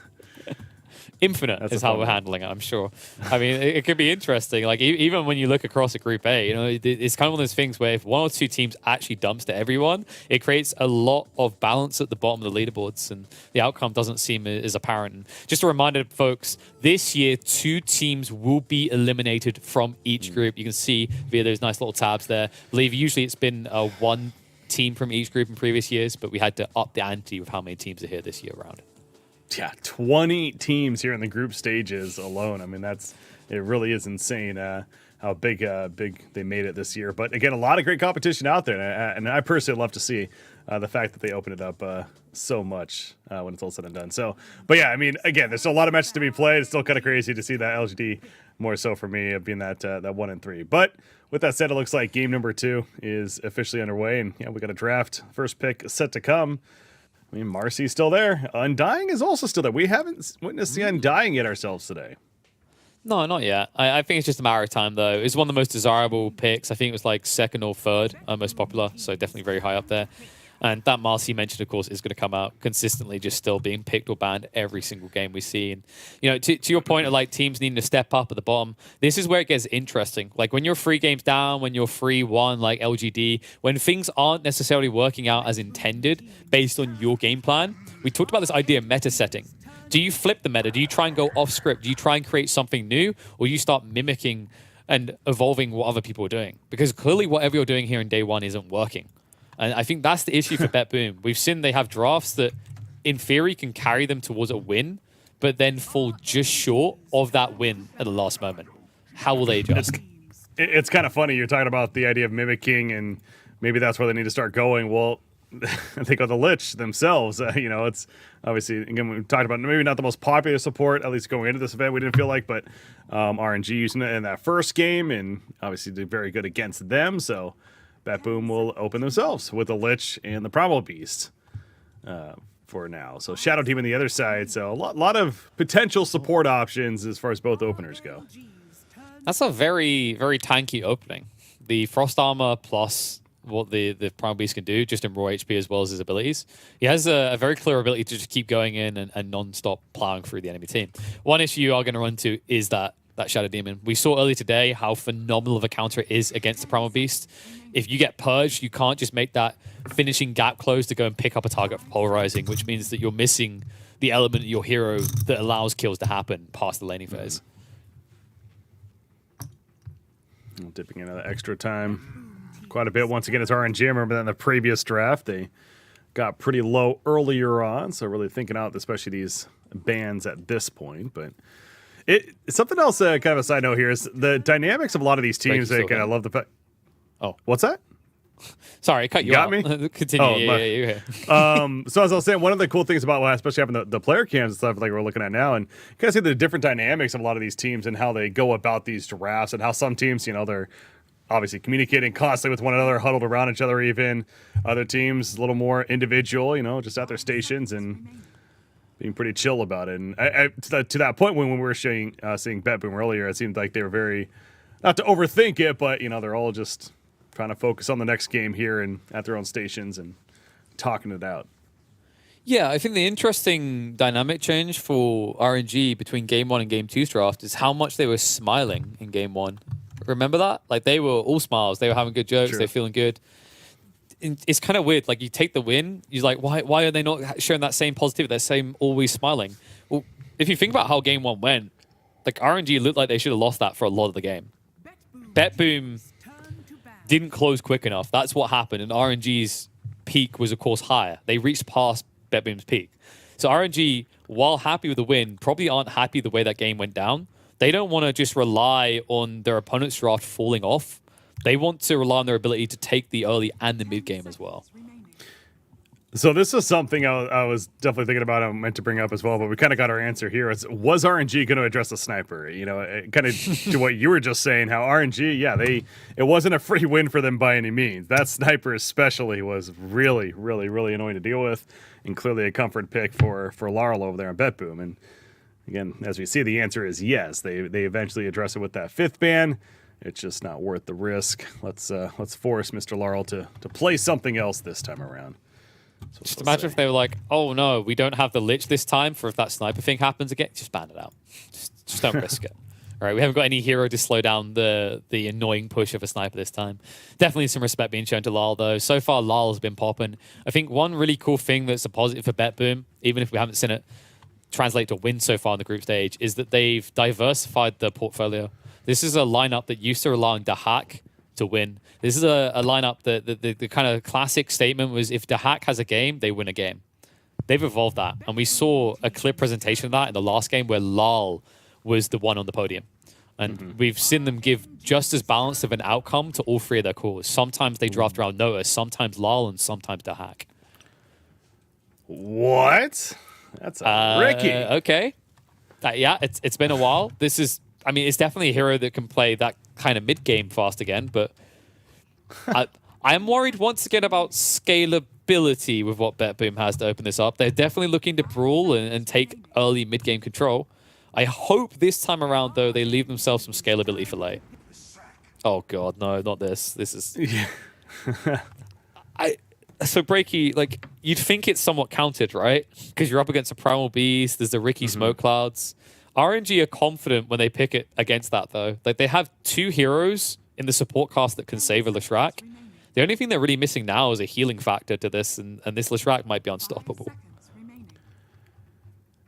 Infinite is how we're handling it, I'm sure. I mean, it could be interesting. Like, even when you look across a Group A, it's kind of one of those things where if 1 or 2 teams actually dumpster everyone, it creates a lot of balance at the bottom of the leaderboards, and the outcome doesn't seem as apparent. And just a reminder, folks, this year, 2 teams will be eliminated from each group. You can see via those nice little tabs there. I believe usually it's been 1 team from each group in previous years, but we had to up the ante with how many teams are here this year around. Yeah, 20 teams here in the group stages alone. I mean, it really is insane how big they made it this year. But again, a lot of great competition out there, and I personally love to see the fact that they open it up so much when it's all said and done. So, but yeah, I mean, again, there's still a lot of matches to be played. It's still kind of crazy to see that LGD more so for me being that 1-3. But with that said, it looks like game number 2 is officially underway, and we got a draft first pick set to come. I mean, Marcy's still there. Undying is also still there. We haven't witnessed the Undying yet ourselves today. No, not yet. I think it's just a matter of time, though. It's one of the most desirable picks. I think it was like 2nd or 3rd most popular, so definitely very high up there. And that Marcy mentioned, of course, is going to come out consistently, just still being picked or banned every single game we see. And, to your point of like teams needing to step up at the bottom, this is where it gets interesting. Like when you're 3 games down, when you're 3-1, like LGD, when things aren't necessarily working out as intended based on your game plan, we talked about this idea of meta setting. Do you flip the meta? Do you try and go off script? Do you try and create something new? Or you start mimicking and evolving what other people are doing? Because clearly whatever you're doing here in day 1 isn't working. And I think that's the issue for BetBoom. We've seen they have drafts that, in theory, can carry them towards a win, but then fall just short of that win at the last moment. How will they adjust? It's kind of funny. You're talking about the idea of mimicking, and maybe that's where they need to start going. Well, I think of the Lich themselves. It's obviously, again, we talked about maybe not the most popular support, at least going into this event, we didn't feel like, but RNG using it in that first game, and obviously did very good against them, so BetBoom will open themselves with the Lich and the Primal Beast for now. So Shadow Team on the other side. So a lot of potential support options as far as both openers go. That's a very, very tanky opening. The Frost Armor plus what the Primal Beast can do, just in raw HP as well as his abilities. He has a very clear ability to just keep going in and non-stop plowing through the enemy team. One issue you are going to run into is that Shadow Demon. We saw earlier today how phenomenal of a counter it is against the Primal Beast. If you get purged, you can't just make that finishing gap close to go and pick up a target for polarizing, which means that you're missing the element of your hero that allows kills to happen past the laning phase. Dipping into the extra time quite a bit. Once again, it's RNG. I remember that in the previous draft, they got pretty low earlier on, so really thinking out, especially these bans at this point. But something else, kind of a side note here, is the dynamics of a lot of these teams. They kind of love the fact. Oh, what's that? Sorry, I cut you got out. Me? Continue. Oh, yeah, you're here. So as I was saying, one of the cool things about especially having the player cams and stuff like we're looking at now, and you kind of see the different dynamics of a lot of these teams and how they go about these drafts, and how some teams, they're obviously communicating constantly with one another, huddled around each other even. Other teams, a little more individual, just at their stations and being pretty chill about it. And to that point, when we were seeing BetBoom earlier, it seemed like they were very, not to overthink it, but, they're all just trying to focus on the next game here and at their own stations and talking it out. Yeah, I think the interesting dynamic change for RNG between Game 1 and Game 2's draft is how much they were smiling in Game 1. Remember that? Like, they were all smiles. They were having good jokes. They were feeling good. It's kind of weird. Like, you take the win. You're like, why are they not showing that same positivity, that same always smiling? Well, if you think about how Game 1 went, like, RNG looked like they should have lost that for a lot of the game. BetBoom didn't close quick enough. That's what happened. And RNG's peak was, of course, higher. They reached past BetBoom's peak. So RNG, while happy with the win, probably aren't happy the way that game went down. They don't want to just rely on their opponent's draft falling off. They want to rely on their ability to take the early and the mid game as well. So this is something I was definitely thinking about. I meant to bring up as well, but we kind of got our answer here. Was RNG going to address the sniper? Kind of to what you were just saying, how RNG, it wasn't a free win for them by any means. That sniper especially was really, really, really annoying to deal with, and clearly a comfort pick for Larl over there on BetBoom. And again, as we see, the answer is yes. They eventually address it with that 5th ban. It's just not worth the risk. Let's force Mr. Larl to play something else this time around. Just imagine if they were like, oh no, we don't have the Lich this time for if that sniper thing happens again. Just ban it out. Just don't risk it. All right, we haven't got any hero to slow down the annoying push of a sniper this time. Definitely some respect being shown to Lal, though. So far, Lal has been popping. I think one really cool thing that's a positive for BetBoom, even if we haven't seen it translate to win so far in the group stage, is that they've diversified the portfolio. This is a lineup that used to rely on Dahak to win. This is a lineup that the kind of classic statement was, if Dahak has a game, they win a game. They've evolved that, and we saw a clear presentation of that in the last game where Lal was the one on the podium. And we've seen them give just as balanced of an outcome to all 3 of their cores. Sometimes they draft around Notice, sometimes Lal, and sometimes Dahak. What? That's Ricky. Okay. Yeah, it's been a while. It's definitely a hero that can play that kind of mid-game fast again, but I'm worried once again about scalability with what BetBoom has to open this up. They're definitely looking to brawl and take early mid-game control. I hope this time around, though, they leave themselves some scalability for late. Oh, God, no, not this. This is... So, Breaky, like, you'd think it's somewhat countered, right? Because you're up against a Primal Beast, there's the Ricky Smoke Clouds. RNG are confident when they pick it against that, though. Like, they have 2 heroes in the support cast that can save a Leshrac. The only thing they're really missing now is a healing factor to this, and this Leshrac might be unstoppable.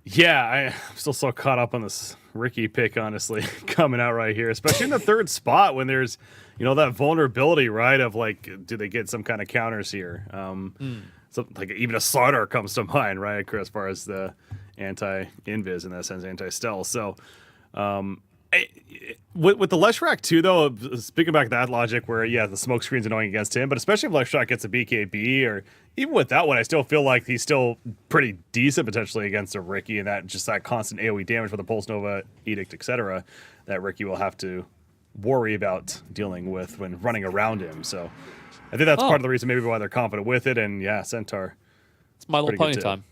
Yeah, I'm still so caught up on this Ricky pick, honestly, coming out right here, especially in the 3rd spot when there's, that vulnerability, right, of like, do they get some kind of counters here? Something like even a Slardar comes to mind, right, as far as the anti-invis in that sense, anti-stealth. So with the Leshrac too, though, speaking back to that logic where, the smoke screen's annoying against him, but especially if Leshrac gets a BKB, or even with that one, I still feel like he's still pretty decent potentially against a Ricky, and that constant AoE damage for the Pulse Nova, Edict, etc., that Ricky will have to worry about dealing with when running around him. So I think that's part of the reason maybe why they're confident with it, and Centaur. It's My Little Pony time.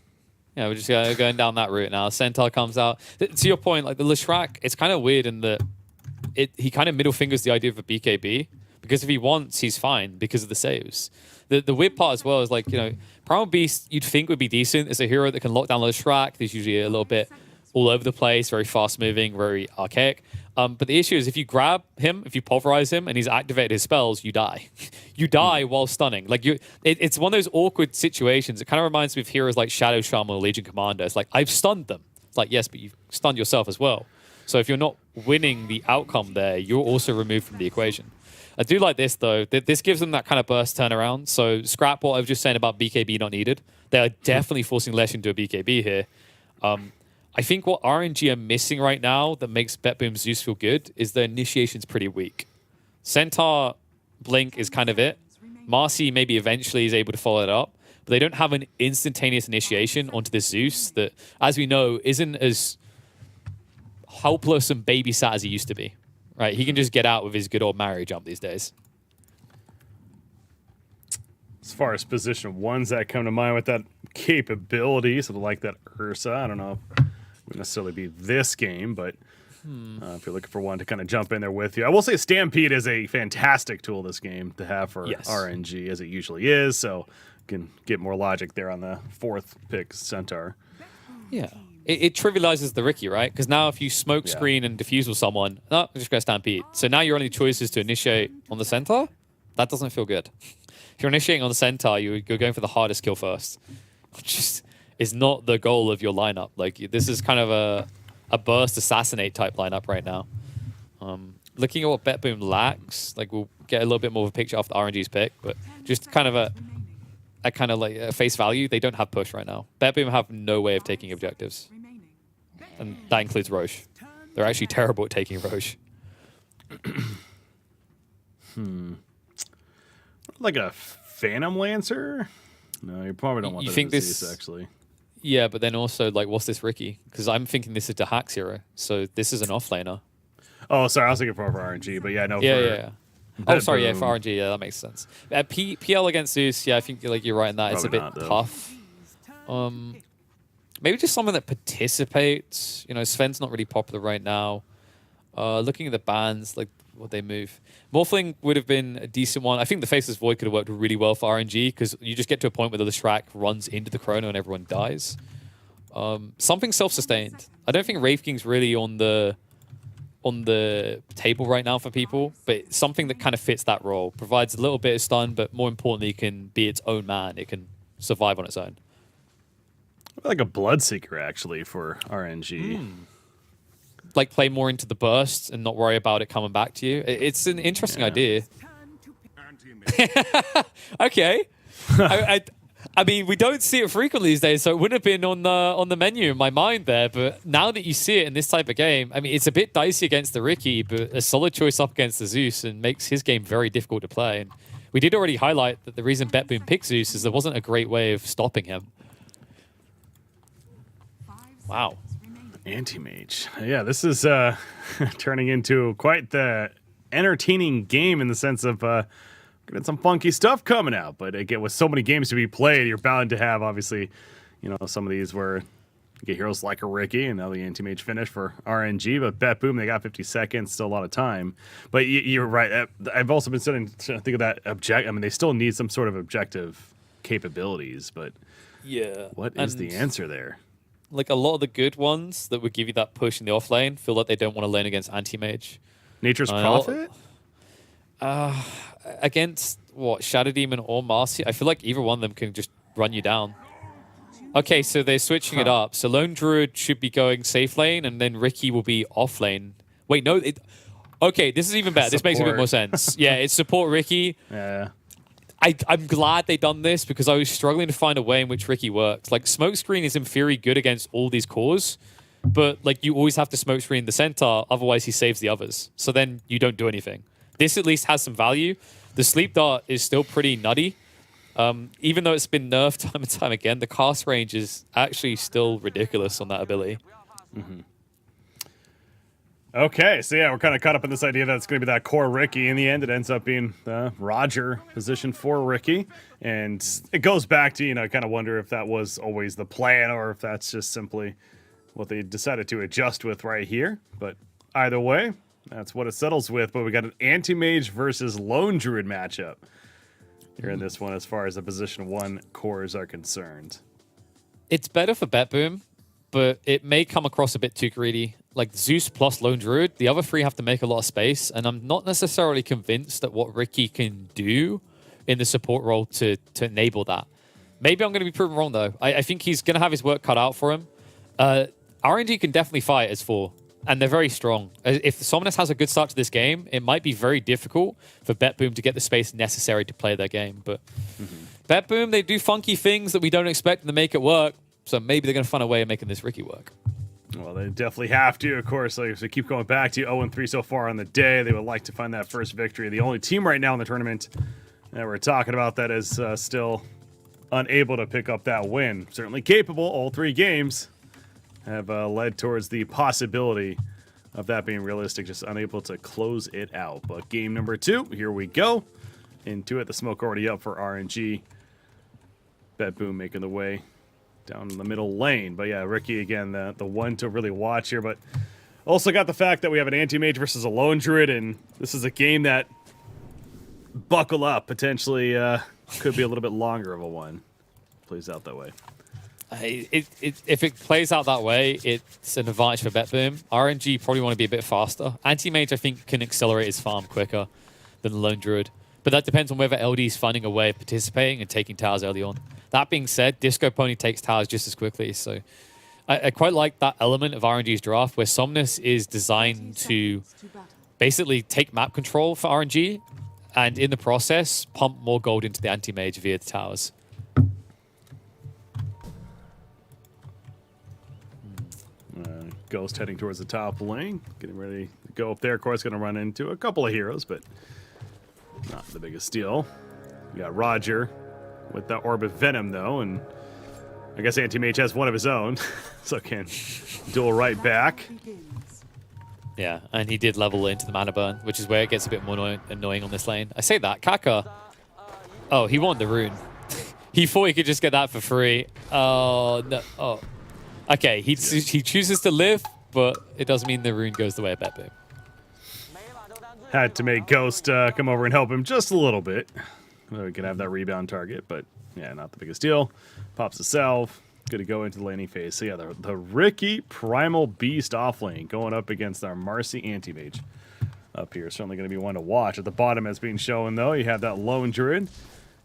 Yeah, we're just going down that route now. Centaur comes out. To your point, like the Leshrac, it's kind of weird in that he kind of middle fingers the idea of a BKB, because if he wants, he's fine because of the saves. The weird part as well is, like, you know, Primal Beast you'd think would be decent as a hero that can lock down Leshrac. There's usually a little bit all over the place, very fast moving, very archaic. But the issue is if you grab him, if you pulverize him and he's activated his spells, you die. You die while stunning. Like it's one of those awkward situations. It kind of reminds me of heroes like Shadow Shaman or Legion Commander. It's like, I've stunned them. It's like, yes, but you've stunned yourself as well. So if you're not winning the outcome there, you're also removed from the equation. I do like this, though. This gives them that kind of burst turnaround. So scrap what I was just saying about BKB not needed. They are definitely forcing Lesh into a BKB here. I think what RNG are missing right now that makes BetBoom Zeus feel good is the initiation's pretty weak. Centaur Blink is kind of it. Marcy maybe eventually is able to follow it up, but they don't have an instantaneous initiation onto this Zeus that, as we know, isn't as helpless and babysat as he used to be. Right? He can just get out with his good old Mario jump these days. As far as position ones that come to mind with that capability, something like that Ursa, I don't know if it would necessarily be this game, but if you're looking for one to kind of jump in there with you. I will say Stampede is a fantastic tool this game to have for RNG, as it usually is, so you can get more logic there on the fourth pick, Centaur. Yeah. It trivializes the Ricky, right? Because now if you smoke screen and defuse with someone, no, I'm just going to Stampede. So now your only choice is to initiate on the Centaur? That doesn't feel good. If you're initiating on the Centaur, you're going for the hardest kill first, which is not the goal of your lineup. Like, this is kind of a burst assassinate type lineup right now. Looking at what BetBoom lacks, like, we'll get a little bit more of a picture after RNG's pick, but just kind of a kind of like a face value, they don't have push right now. BetBoom have no way of taking objectives. And that includes Roche. They're actually terrible at taking Roche. Like a Phantom Lancer? No, you probably don't want You that think disease, this actually. Yeah, but then also, like, what's this Ricky? Because I'm thinking this is the Hack hero, so this is an offlaner. Oh, sorry, I was thinking for RNG, but yeah, no. Yeah. Oh, sorry, yeah, for RNG, yeah, that makes sense. PL against Zeus, yeah, I think like you're right in that. Probably it's a bit tough. Maybe just someone that participates. You know, Sven's not really popular right now. Looking at the bans, like what they move. Morphling would have been a decent one. I think the Faceless Void could have worked really well for RNG because you just get to a point where the Leshrac runs into the Chrono and everyone dies. Something self-sustained. I don't think Wraith King's really on the table right now for people, but something that kind of fits that role. Provides a little bit of stun, but more importantly, can be its own man. It can survive on its own. Like a Bloodseeker, actually, for RNG. Like play more into the burst and not worry about it coming back to you. It's an interesting idea. Okay. I mean, we don't see it frequently these days, so it wouldn't have been on the menu in my mind there. But now that you see it in this type of game, I mean, it's a bit dicey against the Ricky, but a solid choice up against the Zeus and makes his game very difficult to play. And we did already highlight that the reason BetBoom picked Zeus is there wasn't a great way of stopping him. Wow. Anti-Mage. Yeah, this is turning into quite the entertaining game in the sense of getting some funky stuff coming out. But again, with so many games to be played, you're bound to have, obviously, you know, some of these where you get heroes like a Ricky and now the Anti-Mage finish for RNG. But BetBoom, they got 50 seconds, still a lot of time. But you're right. I've also been starting to think of that object. I mean, they still need some sort of objective capabilities. But yeah, what is the answer there? Like a lot of the good ones that would give you that push in the off lane feel like they don't want to lane against anti-mage. Nature's Prophet? Against what, Shadow Demon or Marcy? I feel like either one of them can just run you down. Okay, so they're switching it up. So Lone Druid should be going safe lane, and then Ricky will be off lane. Wait, no. Okay, this is even better. This makes a bit more sense. Yeah, it's support Ricky. Yeah. I'm glad they done this because I was struggling to find a way in which Ricky works. Like, Smokescreen is in theory good against all these cores, but like you always have to Smokescreen the Centaur, otherwise he saves the others. So then you don't do anything. This at least has some value. The Sleep Dart is still pretty nutty. Even though it's been nerfed time and time again, the cast range is actually still ridiculous on that ability. Okay, so yeah, we're kind of caught up in this idea that it's going to be that core Ricky. In the end, it ends up being the Roger position for Ricky. And it goes back to, I kind of wonder if that was always the plan or if that's just simply what they decided to adjust with right here. But either way, that's what it settles with. But we got an Anti-Mage versus Lone Druid matchup here in this one as far as the position 1 cores are concerned. It's better for BetBoom, but it may come across a bit too greedy. Like Zeus plus Lone Druid, the other 3 have to make a lot of space, and I'm not necessarily convinced that what Ricky can do in the support role to enable that. Maybe I'm going to be proven wrong, though. I think he's going to have his work cut out for him. RNG can definitely fight as 4, and they're very strong. If Somnus has a good start to this game, it might be very difficult for BetBoom to get the space necessary to play their game. But BetBoom, they do funky things that we don't expect them to make it work, so maybe they're going to find a way of making this Ricky work. Well, they definitely have to, of course. Like, so keep going back to 0-3 so far on the day. They would like to find that first victory. The only team right now in the tournament that we're talking about that is still unable to pick up that win. Certainly capable. All 3 games have led towards the possibility of that being realistic, just unable to close it out. But game number 2, here we go. Into it, the smoke already up for RNG. BetBoom making the way down in the middle lane. But yeah, Ricky, again, the one to really watch here. But also got the fact that we have an Anti-Mage versus a Lone Druid, and this is a game that, buckle up, potentially could be a little bit longer of a one. Plays out that way. If it plays out that way, it's an advantage for BetBoom. RNG probably want to be a bit faster. Anti-Mage, I think, can accelerate his farm quicker than the Lone Druid. But that depends on whether LD is finding a way of participating and taking towers early on. That being said, Disco Pony takes towers just as quickly. So I quite like that element of RNG's draft where Somnus is designed to basically take map control for RNG and in the process pump more gold into the Anti-Mage via the towers. Ghost heading towards the top lane. Getting ready to go up there. Of course, going to run into a couple of heroes, but not the biggest deal. We got Roger with the Orb of Venom, though, and I guess Anti-Mage has one of his own, so can duel right back. Yeah, and he did level into the mana burn, which is where it gets a bit more annoying on this lane. I say that. Kaka, oh, he wanted the rune. He thought he could just get that for free. Oh, no. Oh. Okay, he chooses to live, but it doesn't mean the rune goes the way of BetBoom. Had to make Ghost come over and help him just a little bit. We could have that rebound target, but yeah, not the biggest deal. Pops the salve. Good to go into the laning phase. So yeah, the Ricky Primal Beast off lane going up against our Marcy Anti-Mage up here. Certainly going to be one to watch. At the bottom, as being shown, though, you have that Lone Druid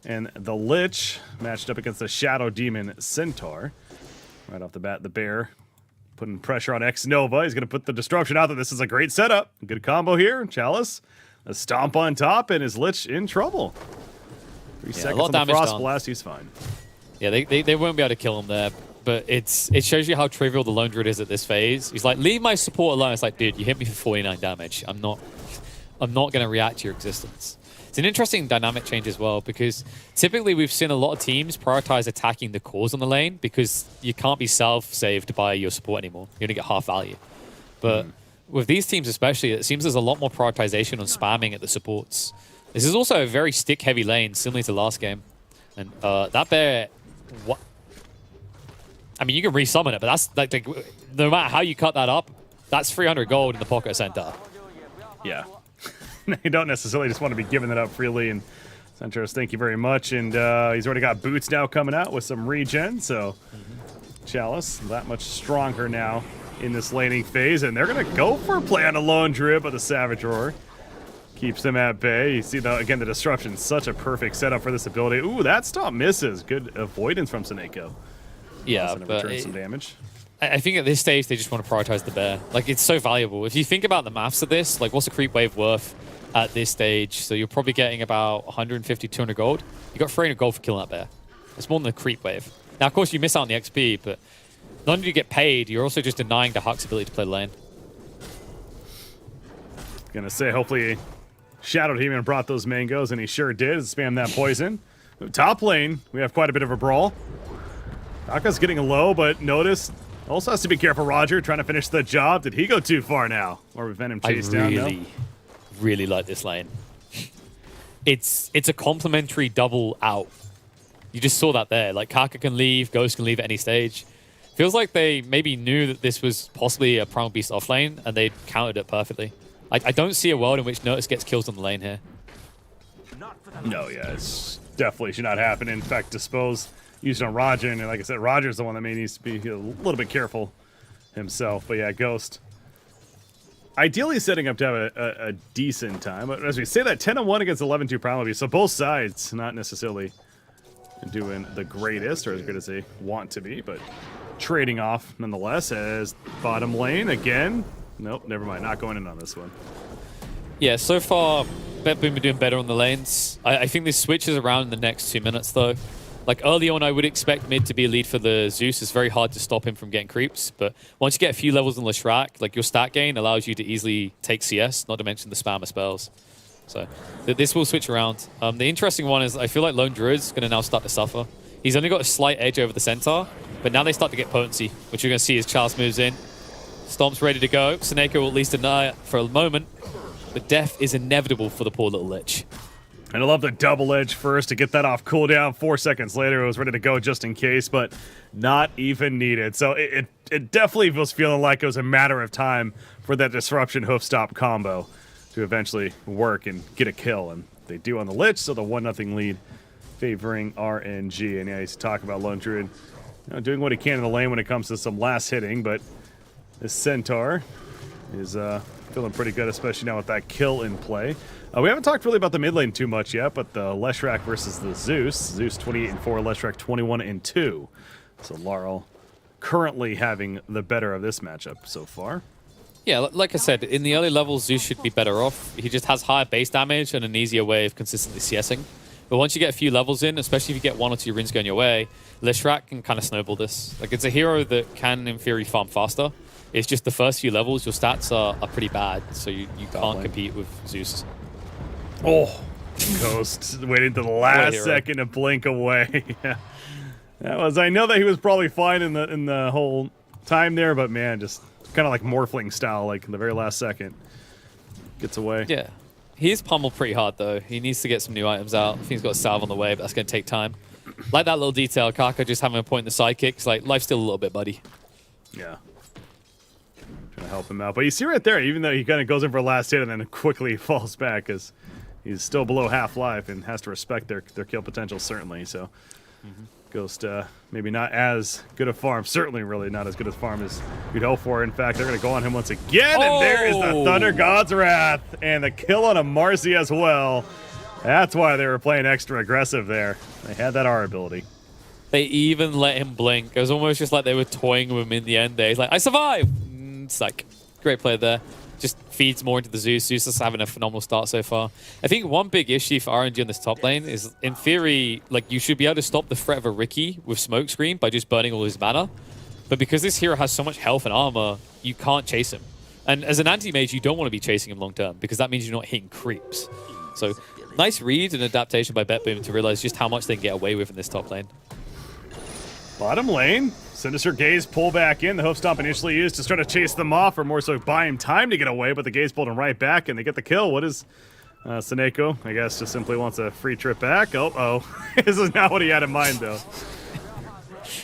and the Lich matched up against the Shadow Demon Centaur. Right off the bat, the Bear putting pressure on X-Nova. He's going to put the Disruption out there. This is a great setup. Good combo here. Chalice, a stomp on top, and his Lich in trouble. 3 seconds on the Frost Blast. He's fine. Yeah, they won't be able to kill him there, but it shows you how trivial the Lone Druid is at this phase. He's like, leave my support alone. It's like, dude, you hit me for 49 damage. I'm not going to react to your existence. It's an interesting dynamic change as well, because typically we've seen a lot of teams prioritize attacking the cores on the lane because you can't be self-saved by your support anymore. You're going to get half value. But with these teams especially, it seems there's a lot more prioritization on spamming at the supports. This is also a very stick-heavy lane, similar to last game. And that Bear... What? I mean, you can resummon it, but that's like no matter how you cut that up, that's 300 gold in the pocket center. Yeah. You don't necessarily just want to be giving that up freely. And Centros, thank you very much. And he's already got boots now coming out with some regen. So Chalice, that much stronger now in this laning phase. And they're going to go for a play on a Lone Druid, but the Savage Roar keeps them at bay. You see, again, the Disruption, such a perfect setup for this ability. Ooh, that stop misses. Good avoidance from Seneko. Yeah, but some damage. I think at this stage, they just want to prioritize the Bear. Like, it's so valuable. If you think about the maths of this, like, what's a creep wave worth at this stage? So you're probably getting about 150, 200 gold. You got 300 gold for killing that Bear. It's more than the creep wave. Now, of course, you miss out on the XP, but not only do you get paid, you're also just denying the Huck's ability to play the lane. Gonna say, hopefully, Shadow Demon brought those mangoes, and he sure did. Spam that poison. Top lane, we have quite a bit of a brawl. Aka's getting low, but notice Also has to be careful, Roger, trying to finish the job. Did he go too far now? Or was Venom chased down? Really like this lane. It's a complementary double out. You just saw that there. Like, Kaka can leave, Ghost can leave at any stage. Feels like they maybe knew that this was possibly a Primal Beast off lane, and they countered it perfectly. I don't see a world in which Notice gets kills on the lane here. No, yeah, it's definitely should not happen. In fact, Dispose used on Roger, and like I said, Roger's the one that may needs to be a little bit careful himself. But yeah, Ghost. Ideally setting up to have a decent time. But as we say that, 10-1 against 11-2 Primal Beast. So both sides not necessarily doing the greatest, or as good as they want to be, but trading off nonetheless. As bottom lane again. Nope, never mind. Not going in on this one. Yeah, so far, BetBoom are doing better on the lanes. I think this switches around in the next 2 minutes, though. Like, early on, I would expect mid to be a lead for the Zeus. It's very hard to stop him from getting creeps. But once you get a few levels in Leshrac, like, your stat gain allows you to easily take CS, not to mention the spam of spells. So this will switch around. The interesting one is I feel like Lone Druid's going to now start to suffer. He's only got a slight edge over the Centaur, but now they start to get potency, which you're going to see as Charles moves in. Stomp's ready to go. Seneko will at least deny it for a moment, but death is inevitable for the poor little Lich. And I love the double edge first to get that off cooldown. 4 seconds later, it was ready to go just in case, but not even needed. So it definitely was feeling like it was a matter of time for that disruption hoof stop combo to eventually work and get a kill. And they do on the Lich, so the 1-0 lead favoring RNG. And yeah, he's talking about Lone Druid, doing what he can in the lane when it comes to some last hitting, but this Centaur is feeling pretty good, especially now with that kill in play. We haven't talked really about the mid lane too much yet, but the Leshrac versus the Zeus. Zeus 28-4, Leshrac 21-2. So Laurel currently having the better of this matchup so far. Yeah, like I said, in the early levels, Zeus should be better off. He just has higher base damage and an easier way of consistently CSing. But once you get a few levels in, especially if you get 1 or 2 runes going your way, Leshrac can kind of snowball this. Like, it's a hero that can, in theory, farm faster. It's just the first few levels, your stats are pretty bad, so you can't compete with Zeus. Oh, Ghost waiting to the last second to blink away. Yeah, that was. I know that he was probably fine in the whole time there, but man, just kind of like Morphling style, like in the very last second, gets away. Yeah, he is pummeled pretty hard though. He needs to get some new items out. I think he's got a salve on the way, but that's going to take time. Like that little detail, Kaka just having a point in the sidekicks. Like, life's still a little bit, buddy. Yeah. Trying to help him out, but you see right there, even though he kind of goes in for a last hit and then quickly falls back, because he's still below half life and has to respect their kill potential, certainly. So Ghost maybe not as good a farm, certainly really not as good a farm as you'd hope for. In fact, they're going to go on him once again, and there is the Thunder God's Wrath and the kill on a Marcy as well. That's why they were playing extra aggressive there. They had that R ability. They even let him blink. It was almost just like they were toying with him in the end there. He's like, I survived! It's like, great play there. Just feeds more into the Zeus. Zeus is having a phenomenal start so far. I think one big issue for RNG on this top lane is, in theory, like, you should be able to stop the threat of a Riki with Smokescreen by just burning all his mana. But because this hero has so much health and armor, you can't chase him. And as an anti-mage, you don't want to be chasing him long term, because that means you're not hitting creeps. So, nice read and adaptation by BetBoom to realize just how much they can get away with in this top lane. Bottom lane, Sinister Gaze pull back in. The hoof stomp initially used to try to chase them off, or more so buy him time to get away, but the Gaze pulled him right back, and they get the kill. What is Seneko? I guess just simply wants a free trip back. Oh. This is not what he had in mind, though.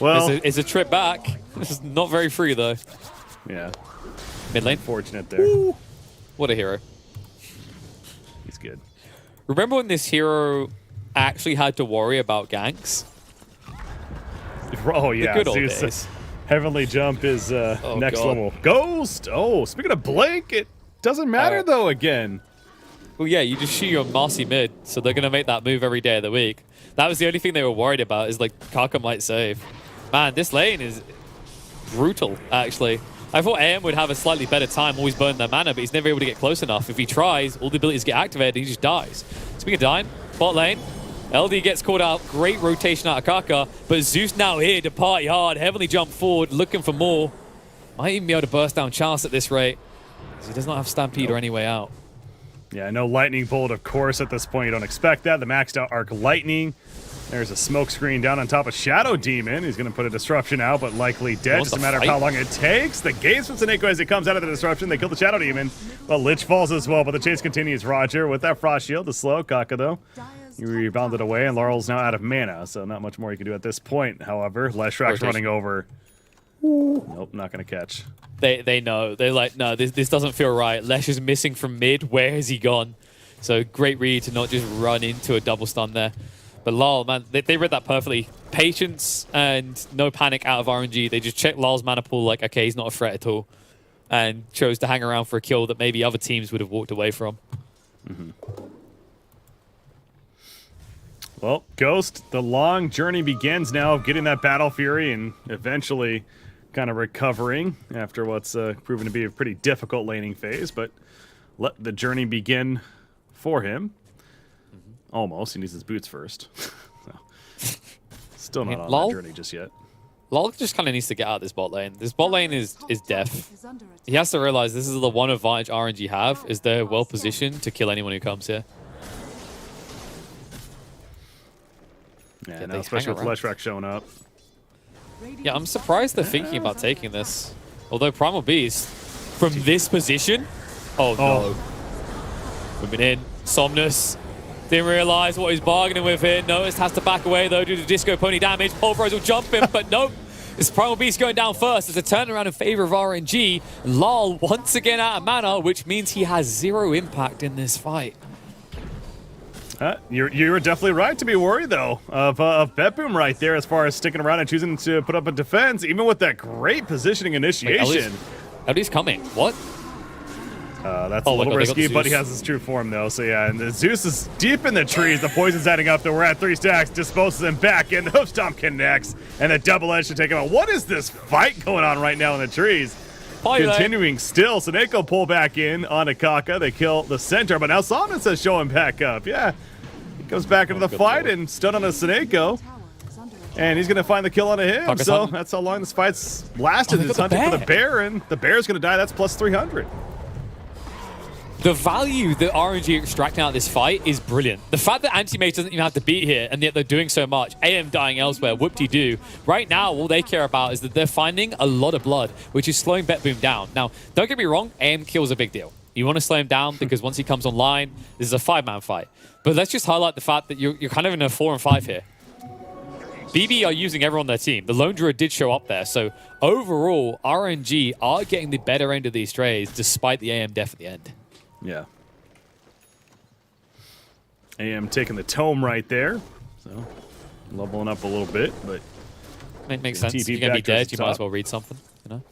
Well, it's a trip back. This is not very free, though. Yeah. Mid lane. Fortunate there. Woo. What a hero. He's good. Remember when this hero actually had to worry about ganks? Oh, yeah. The good old Zeus, days. Heavenly Jump is next God. level. Ghost! Oh, speaking of Blink, it doesn't matter, though, again. Well, yeah, you just shoot your Marcy mid, so they're going to make that move every day of the week. That was the only thing they were worried about, is, like, Kaka might save. Man, this lane is brutal, actually. I thought AM would have a slightly better time always burning their mana, but he's never able to get close enough. If he tries, all the abilities get activated, and he just dies. Speaking of dying, bot lane, LD gets called out. Great rotation out of Kaka, but Zeus now here to party hard. Heavenly jump forward, looking for more. Might even be able to burst down Charles at this rate, because he does not have Stampede or any way out. Yeah, no Lightning Bolt, of course, at this point. You don't expect that. The maxed out Arc Lightning There's a smoke screen down on top of Shadow Demon. He's going to put a disruption out, but likely dead. Wants Just a to matter of fight? how long it takes. The gaze from Seneko as he comes out of the disruption. They kill the Shadow Demon. But Lich falls as well, but the chase continues. Roger with that Frost Shield. The slow Kaka, though. He rebounded away, and Laurel's now out of mana, so not much more you can do at this point. However, Leshrak's running over. Nope, not going to catch. They know. They're like, no, this doesn't feel right. Lesh is missing from mid. Where has he gone? So great read to not just run into a double stun there. But Lal, man, they read that perfectly. Patience and no panic out of RNG. They just checked Lal's mana pool like, okay, he's not a threat at all. And chose to hang around for a kill that maybe other teams would have walked away from. Well, Ghost, the long journey begins now of getting that Battle Fury and eventually kind of recovering after what's proven to be a pretty difficult laning phase. But let the journey begin for him. Almost. He needs his boots first. So, still not on Lol? that journey just yet. Lal just kind of needs to get out of this bot lane. This bot lane is deaf. He has to realize this is the one advantage RNG have, is they're well positioned to kill anyone who comes here. Yeah, Yeah, now they especially with hang around. Leshrak showing up. Yeah, I'm surprised they're thinking about taking this. Although Primal Beast, from this position, oh no. Moving in, Somnus. Didn't realize what he's bargaining with here. Noticed has to back away though due to Disco Pony damage. Pulverize will jump him, but nope. It's Primal Beast going down first. It's a turnaround in favor of RNG. Lal once again out of mana, which means he has 0 impact in this fight. You were definitely right to be worried, though, of BetBoom right there as far as sticking around and choosing to put up a defense, even with that great positioning initiation. Eldy's coming. What? That's Oh, a little look, they got the risky, but he Zeus. has his true form, though. So, yeah, and the Zeus is deep in the trees. The poison's adding up, though. We're at 3 stacks. Disposes him back in. The hoof stomp connects, and the double edge to take him out. What is this fight going on right now in the trees? Continuing still. Seneko pull back in on Akaka. They kill the center, but now Somnus is showing back up. Yeah. He comes back into the fight and stun on a Seneko. And he's going to find the kill on him. Kaka's So hunting. that's how long this fight's lasted. they It's got the hunting for the bear. bear, and the bear's going to die. That's plus 300. The value that RNG are extracting out of this fight is brilliant. The fact that Anti-Mage doesn't even have to beat here, and yet they're doing so much. AM dying elsewhere, whoop-de-doo. Right now, all they care about is that they're finding a lot of blood, which is slowing BetBoom down. Now, don't get me wrong, AM kill is a big deal. You want to slow him down because once he comes online, this is a 5-man fight. But let's just highlight the fact that you're kind of in a 4 and 5 here. BB are using everyone on their team. The Lone Druid did show up there. So overall, RNG are getting the better end of these trades despite the AM def at the end. Yeah. AM taking the tome right there. So leveling up a little bit, but Makes sense. TP If you're going to be back towards dead, you the might as top. well read something, you know?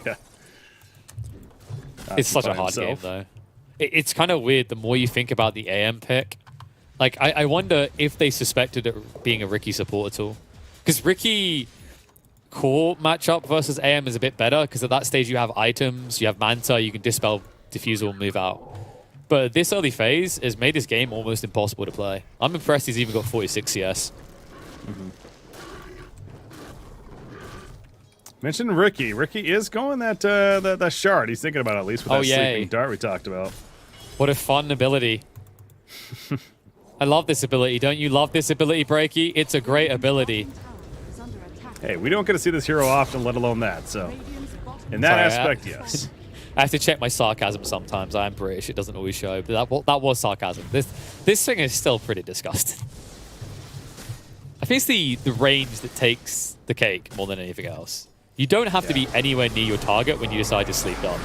yeah. It's such a hard game, though. It's kind of weird the more you think about the AM pick. Like, I wonder if they suspected it being a Ricky support at all. Because Ricky core matchup versus AM is a bit better, because at that stage you have items, you have Manta, you can dispel, Diffusal, and move out. But this early phase has made this game almost impossible to play. I'm impressed he's even got 46 CS. Mentioned Ricky. Ricky is going that shard. He's thinking about it, at least with that sleeping dart we talked about. What a fun ability. I love this ability. Don't you love this ability, Breaky? It's a great ability. Hey, we don't get to see this hero often, let alone that. So, in that aspect, yes. I have to check my sarcasm sometimes. I am British. It doesn't always show, but that was sarcasm. This thing is still pretty disgusting. I think it's the range that takes the cake more than anything else. You don't have to be anywhere near your target when you decide to sleep dart.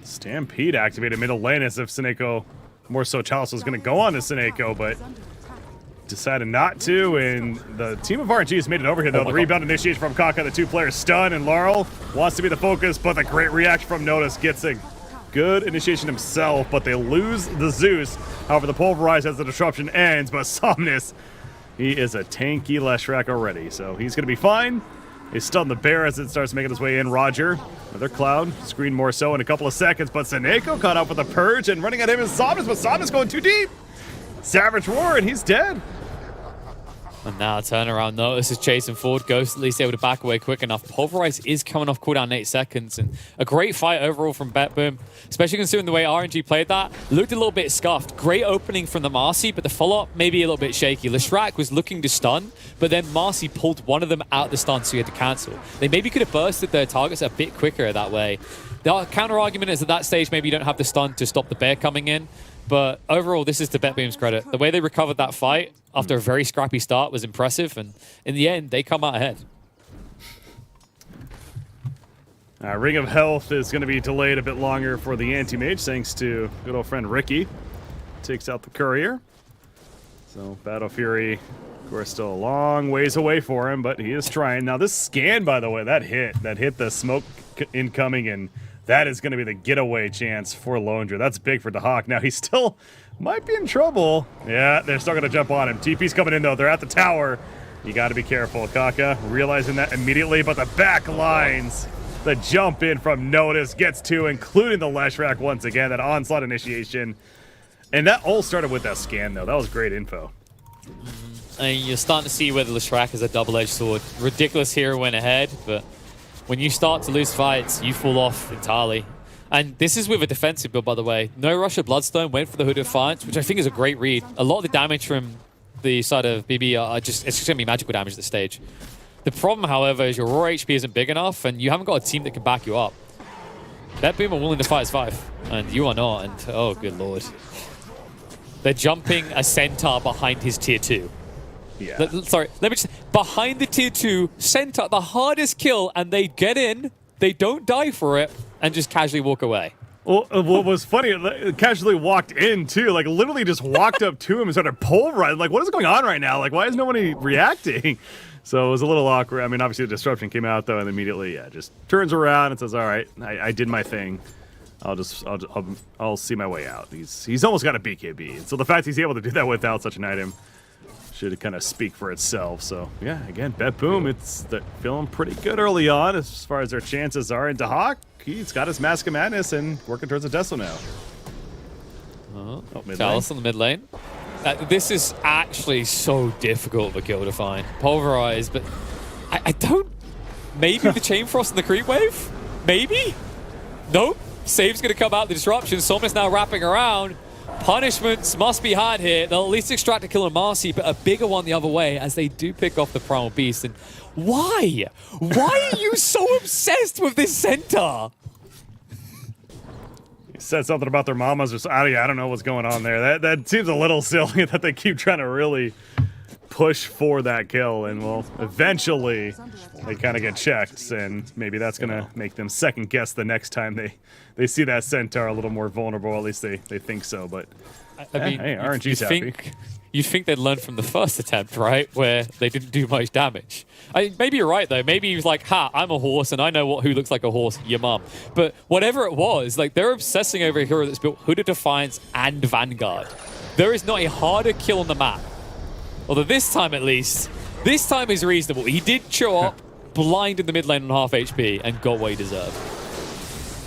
Stampede activated middle lane as if Seneko, more so Chalice, was going to go on to Seneko, but decided not to, and the team of RNG has made it over here, though. The rebound initiation from Kaka, the 2 players stun, and Laurel wants to be the focus, but the great reaction from Notice gets a good initiation himself, but they lose the Zeus. However, the Pulverize as the disruption ends, but Somnus, he is a tanky Leshrak already, so he's going to be fine. He's stunned the bear as it starts making its way in. Roger, another cloud, screen more so in a couple of seconds, but Seneko caught up with the Purge, and running at him is Somnus, but Somnus going too deep. Savage Roar, and he's dead. And now turnaround notice is chasing forward. Ghost at least able to back away quick enough. Pulverize is coming off cooldown in 8 seconds. And a great fight overall from BetBoom, especially considering the way RNG played that. Looked a little bit scuffed. Great opening from the Marcy, but the follow-up maybe a little bit shaky. Leshrac was looking to stun, but then Marcy pulled one of them out the stun, so he had to cancel. They maybe could have bursted their targets a bit quicker that way. The counter-argument is at that stage, maybe you don't have the stun to stop the bear coming in. But overall, this is to BetBoom's credit. The way they recovered that fight after a very scrappy start was impressive, and in the end, they come out ahead. Ring of Health is going to be delayed a bit longer for the Anti-Mage, thanks to good old friend Ricky. Takes out the Courier. So Battle Fury, of course, still a long ways away for him, but he is trying. Now this scan, by the way, that hit the smoke incoming, and that is going to be the getaway chance for Londra. That's big for Dahak. Now, he still might be in trouble. Yeah, they're still going to jump on him. TP's coming in, though. They're at the tower. You got to be careful. Kaka realizing that immediately, but the back lines, the jump in from Notice gets two, including the Leshrac once again, that onslaught initiation. And that all started with that scan, though. That was great info. And you're starting to see where the Leshrac is a double-edged sword. Ridiculous hero went ahead, but when you start to lose fights, you fall off entirely. And this is with a defensive build, by the way. No Rush of Bloodstone went for the Hood of Defiance, which I think is a great read. A lot of the damage from the side of BB it's just going to be magical damage at this stage. The problem, however, is your raw HP isn't big enough, and you haven't got a team that can back you up. BetBoom are willing to fight as 5, and you are not, and oh, good lord. They're jumping a Centaur behind his tier 2. Yeah. Let me just... Behind the tier 2, Centaur, the hardest kill, and they get in, they don't die for it, and just casually walk away. Well, what was funny, casually walked in, too. Like, literally just walked up to him and started pulverizing. Like, what is going on right now? Like, why is nobody reacting? So it was a little awkward. I mean, obviously the disruption came out, though, and immediately, yeah, just turns around and says, all right, I did my thing. I'll see my way out. He's almost got a BKB. So the fact he's able to do that without such an item should kind of speak for itself. So yeah, again, BetBoom, they're feeling pretty good early on as far as their chances are. And Dahak, he's got his Mask of Madness and working towards a Deso now. Chalice on the mid lane. This is actually so difficult for kill to find. Pulverize, but I don't... Maybe the Chain Frost and the Creep Wave? Maybe? Nope. Save's going to come out the disruption. Somna's now wrapping around. Punishments must be hard here. They'll at least extract a kill on Marcy, but a bigger one the other way as they do pick off the Primal Beast. And why? Why are you so obsessed with this Centaur? He said something about their mamas or something. I don't know what's going on there. That seems a little silly that they keep trying to really push for that kill, and well, eventually they kind of get checked, and maybe that's gonna make them second guess the next time they see that Centaur a little more vulnerable. At least they think so. But I mean, hey, RNG's happy. You'd think they'd learn from the first attempt, right, where they didn't do much damage. Maybe you're right though. Maybe he was like, "Ha, I'm a horse, and I know who looks like a horse, your mum." But whatever it was, like they're obsessing over a hero that's built Hood of Defiance and Vanguard. There is not a harder kill on the map. Although this time, at least, this time is reasonable. He did show up blind in the mid lane on half HP and got what he deserved.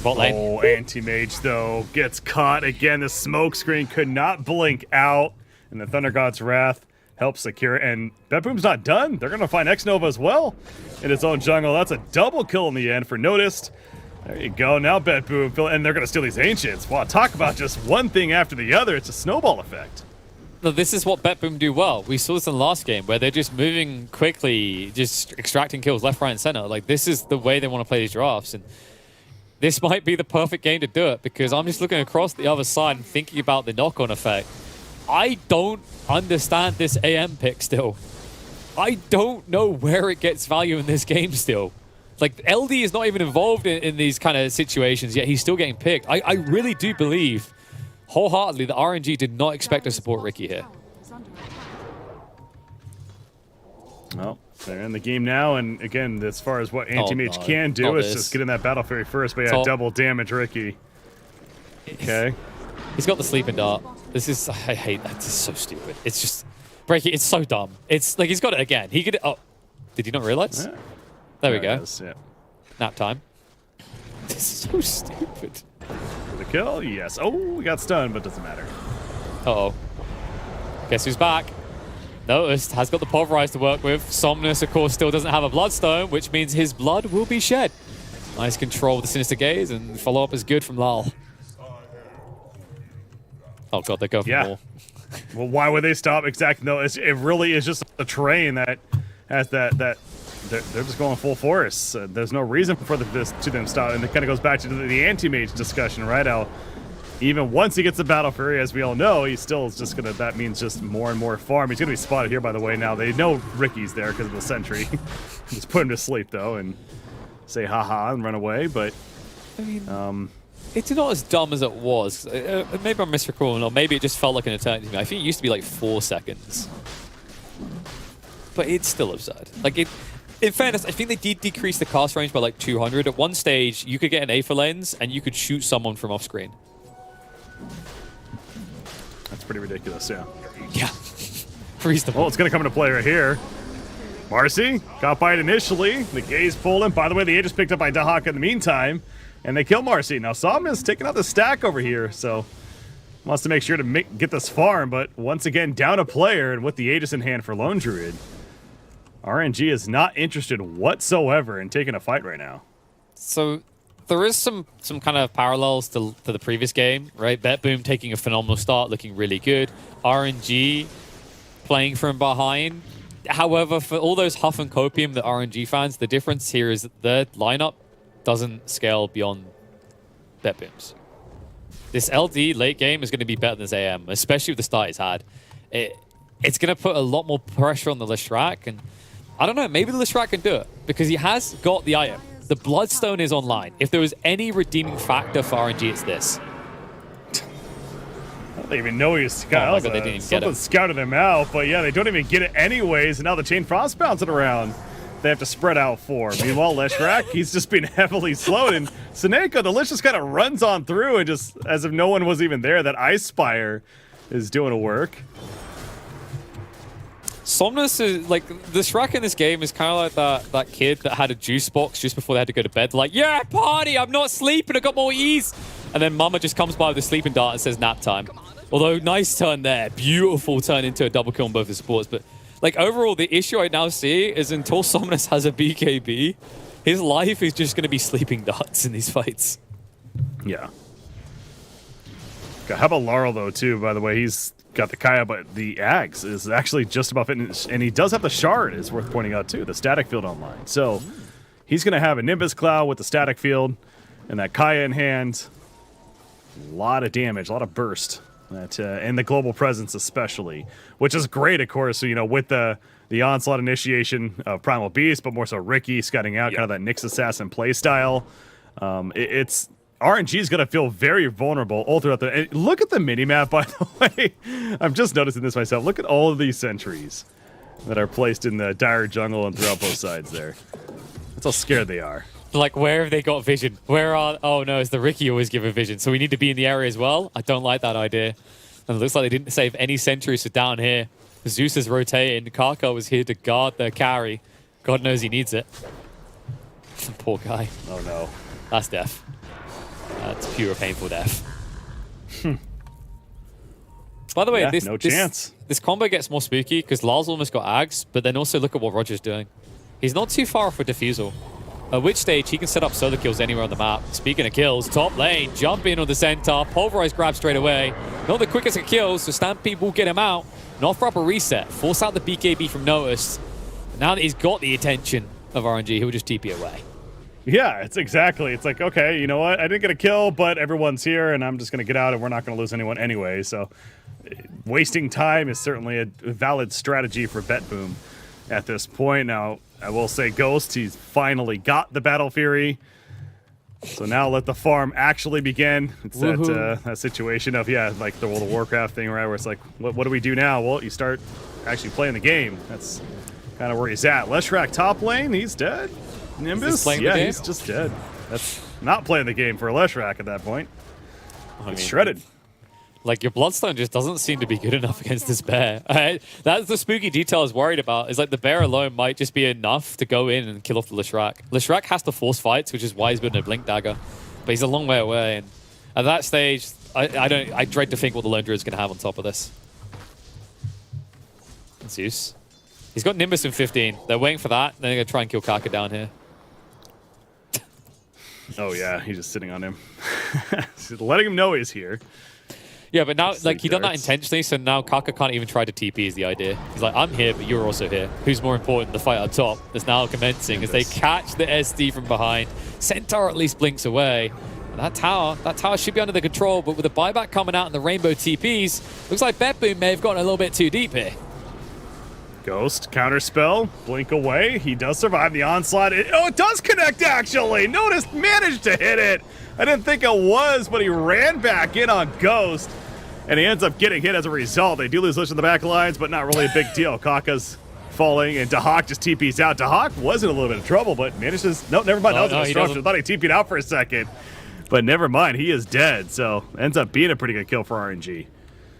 Bot lane. Oh, Anti-Mage, though, gets caught again. The smoke screen could not blink out, and the Thunder God's Wrath helps secure. And BetBoom's not done. They're going to find X-Nova as well in its own jungle. That's a double kill in the end for Noticed. There you go. Now BetBoom, and they're going to steal these Ancients. Wow, talk about just one thing after the other. It's a snowball effect. No, this is what BetBoom do well. We saw this in the last game where they're just moving quickly, just extracting kills left, right, and center. Like, this is the way they want to play these drafts. And this might be the perfect game to do it because I'm just looking across the other side and thinking about the knock-on effect. I don't understand this AM pick still. I don't know where it gets value in this game still. Like, LD is not even involved in these kind of situations, yet he's still getting picked. I really do believe wholeheartedly that RNG did not expect to support Ricky here. Well, they're in the game now, and again, as far as what Anti-Mage can do, it's just getting that Battle Fury first, but yeah, double damage Ricky. Okay. He's got the sleeping dart. This is, I hate that. This is so stupid. It's just, Breaky, it's so dumb. It's like he's got it again. He could, oh, did you not realize? Yeah. There we go. Is, yeah. Nap time. This is so stupid. For the kill? Yes. Oh, we got stunned, but doesn't matter. Uh-oh. Guess who's back? Noticed has got the Pulverize to work with. Somnus, of course, still doesn't have a Bloodstone, which means his blood will be shed. Nice control with the Sinister Gaze, and follow-up is good from Lal. Oh god, they go for more. Well, why would they stop? Exactly. No, it really is just a train that has that they're just going full force. There's no reason for them to stop, and it kind of goes back to the anti-mage discussion, right? How even once he gets the Battle Fury, as we all know, he still is just gonna. That means just more and more farm. He's gonna be spotted here, by the way. Now they know Ricky's there because of the sentry. Just put him to sleep though, and say haha and run away. But I mean, it's not as dumb as it was. Maybe I'm misrecalling, or maybe it just felt like an eternity to me. I think it used to be like 4 seconds. But it's still absurd. Like, in fairness, I think they did decrease the cast range by like 200. At one stage, you could get an Aether lens, and you could shoot someone from off-screen. That's pretty ridiculous, yeah. Yeah. Reasonable. Well, it's going to come into play right here. Marcy got by it initially. The Gaze pulled him. By the way, the Aegis picked up by Dahak in the meantime. And they kill Marcy. Now, Sam is taking out the stack over here, so wants to make sure to get this farm, but once again, down a player, and with the Aegis in hand for Lone Druid, RNG is not interested whatsoever in taking a fight right now. So there is some kind of parallels to the previous game, right? BetBoom taking a phenomenal start, looking really good. RNG playing from behind. However, for all those Huff and Copium, the RNG fans, the difference here is that their lineup doesn't scale beyond BetBoom's. This LD late game is going to be better than this AM, especially with the start he's had. It's going to put a lot more pressure on the Leshrac, and I don't know, maybe the Leshrac can do it, because he has got the item. The Bloodstone is online. If there was any redeeming factor for RNG, it's this. I don't even know he's scouted. Oh my God, they didn't even get him. Scouted him out, but yeah, they don't even get it anyways, and now the Chain Frost bouncing around. They have to spread out for. Meanwhile, Leshrac, he's just been heavily slowed, and Seneko, the Lich just kind of runs on through, and just as if no one was even there, that Ice Spire is doing a work. Somnus is like the Shrek in this game is kind of like that kid that had a juice box just before they had to go to bed. Like, yeah, party, I'm not sleeping, I got more ease. And then Mama just comes by with a sleeping dart and says nap time. Although, nice turn there. Beautiful turn into a double kill on both the supports. But like overall, the issue I now see is until Somnus has a BKB, his life is just going to be sleeping darts in these fights. Yeah. How about Laurel, though, too? By the way, he's got the Kaya, but the Axe is actually just about finished. And he does have the Shard, is worth pointing out, too. The Static Field online. So he's going to have a Nimbus Cloud with the Static Field and that Kaya in hand. A lot of damage, a lot of burst. And the global presence especially, which is great, of course, so, you know, with the onslaught initiation of Primal Beast, but more so Ricky scouting out kind of that Nyx Assassin playstyle. It's RNG is going to feel very vulnerable all throughout the... And look at the minimap, by the way. I'm just noticing this myself. Look at all of these sentries that are placed in the dire jungle and throughout both sides there. That's how scared they are. Like, where have they got vision? Where are... Oh, no, it's the Ricky always given vision. So we need to be in the area as well? I don't like that idea. And it looks like they didn't save any sentries for down here. Zeus is rotating. Karka was here to guard the carry. God knows he needs it. Poor guy. Oh, no. That's death. That's pure painful death. By the way, this combo gets more spooky because Lars almost got Ags, but then also look at what Roger's doing. He's not too far off with Diffusal. At which stage he can set up solo kills anywhere on the map. Speaking of kills, top lane, jump in on the center, pulverize grab straight away. Not the quickest of kills, so Stampede will get him out and offer up a reset, force out the BKB from Notice. Now that he's got the attention of RNG, he'll just TP away. Yeah, it's like, okay, you know what? I didn't get a kill, but everyone's here, and I'm just going to get out, and we're not going to lose anyone anyway. So wasting time is certainly a valid strategy for BetBoom at this point. Now, I will say Ghost, he's finally got the Battle Fury. So now let the farm actually begin. It's that situation of, yeah, like the World of Warcraft thing, right, where it's like, what do we do now? Well, you start actually playing the game. That's kind of where he's at. Leshrac top lane, he's dead. Nimbus, he's just dead. That's not playing the game for Leshrac at that point. It's shredded. Like, your Bloodstone just doesn't seem to be good enough against this bear. That's the spooky detail I was worried about, is like the bear alone might just be enough to go in and kill off the Leshrac. Leshrac has to force fights, which is why he's building a Blink Dagger. But he's a long way away, and at that stage, I dread to think what the Lone Druid's going to have on top of this. Zeus. He's got Nimbus in 15. They're waiting for that. Then they're going to try and kill Kaka down here. Oh, yeah. He's just sitting on him. Letting him know he's here. Yeah, but now, Sleep like, he done that darts. intentionally, so now Kaka can't even try to TP is the idea. He's like, I'm here, but you're also here. Who's more important? The fight up top is now commencing as they catch the SD from behind. Centaur at least blinks away. And that tower should be under the control, but with the buyback coming out and the rainbow TPs, looks like BetBoom may have gotten a little bit too deep here. Ghost, counterspell, blink away. He does survive the onslaught. It does connect, actually. Notice, managed to hit it. I didn't think it was, but he ran back in on Ghost, and he ends up getting hit as a result. They do lose Lich in the back lines, but not really a big deal. Kaka's falling, and Dahak just TP's out. Dahak was in a little bit of trouble, but manages... No, never mind. That was a destruction. I thought he TP'd out for a second. But never mind. He is dead, so ends up being a pretty good kill for RNG.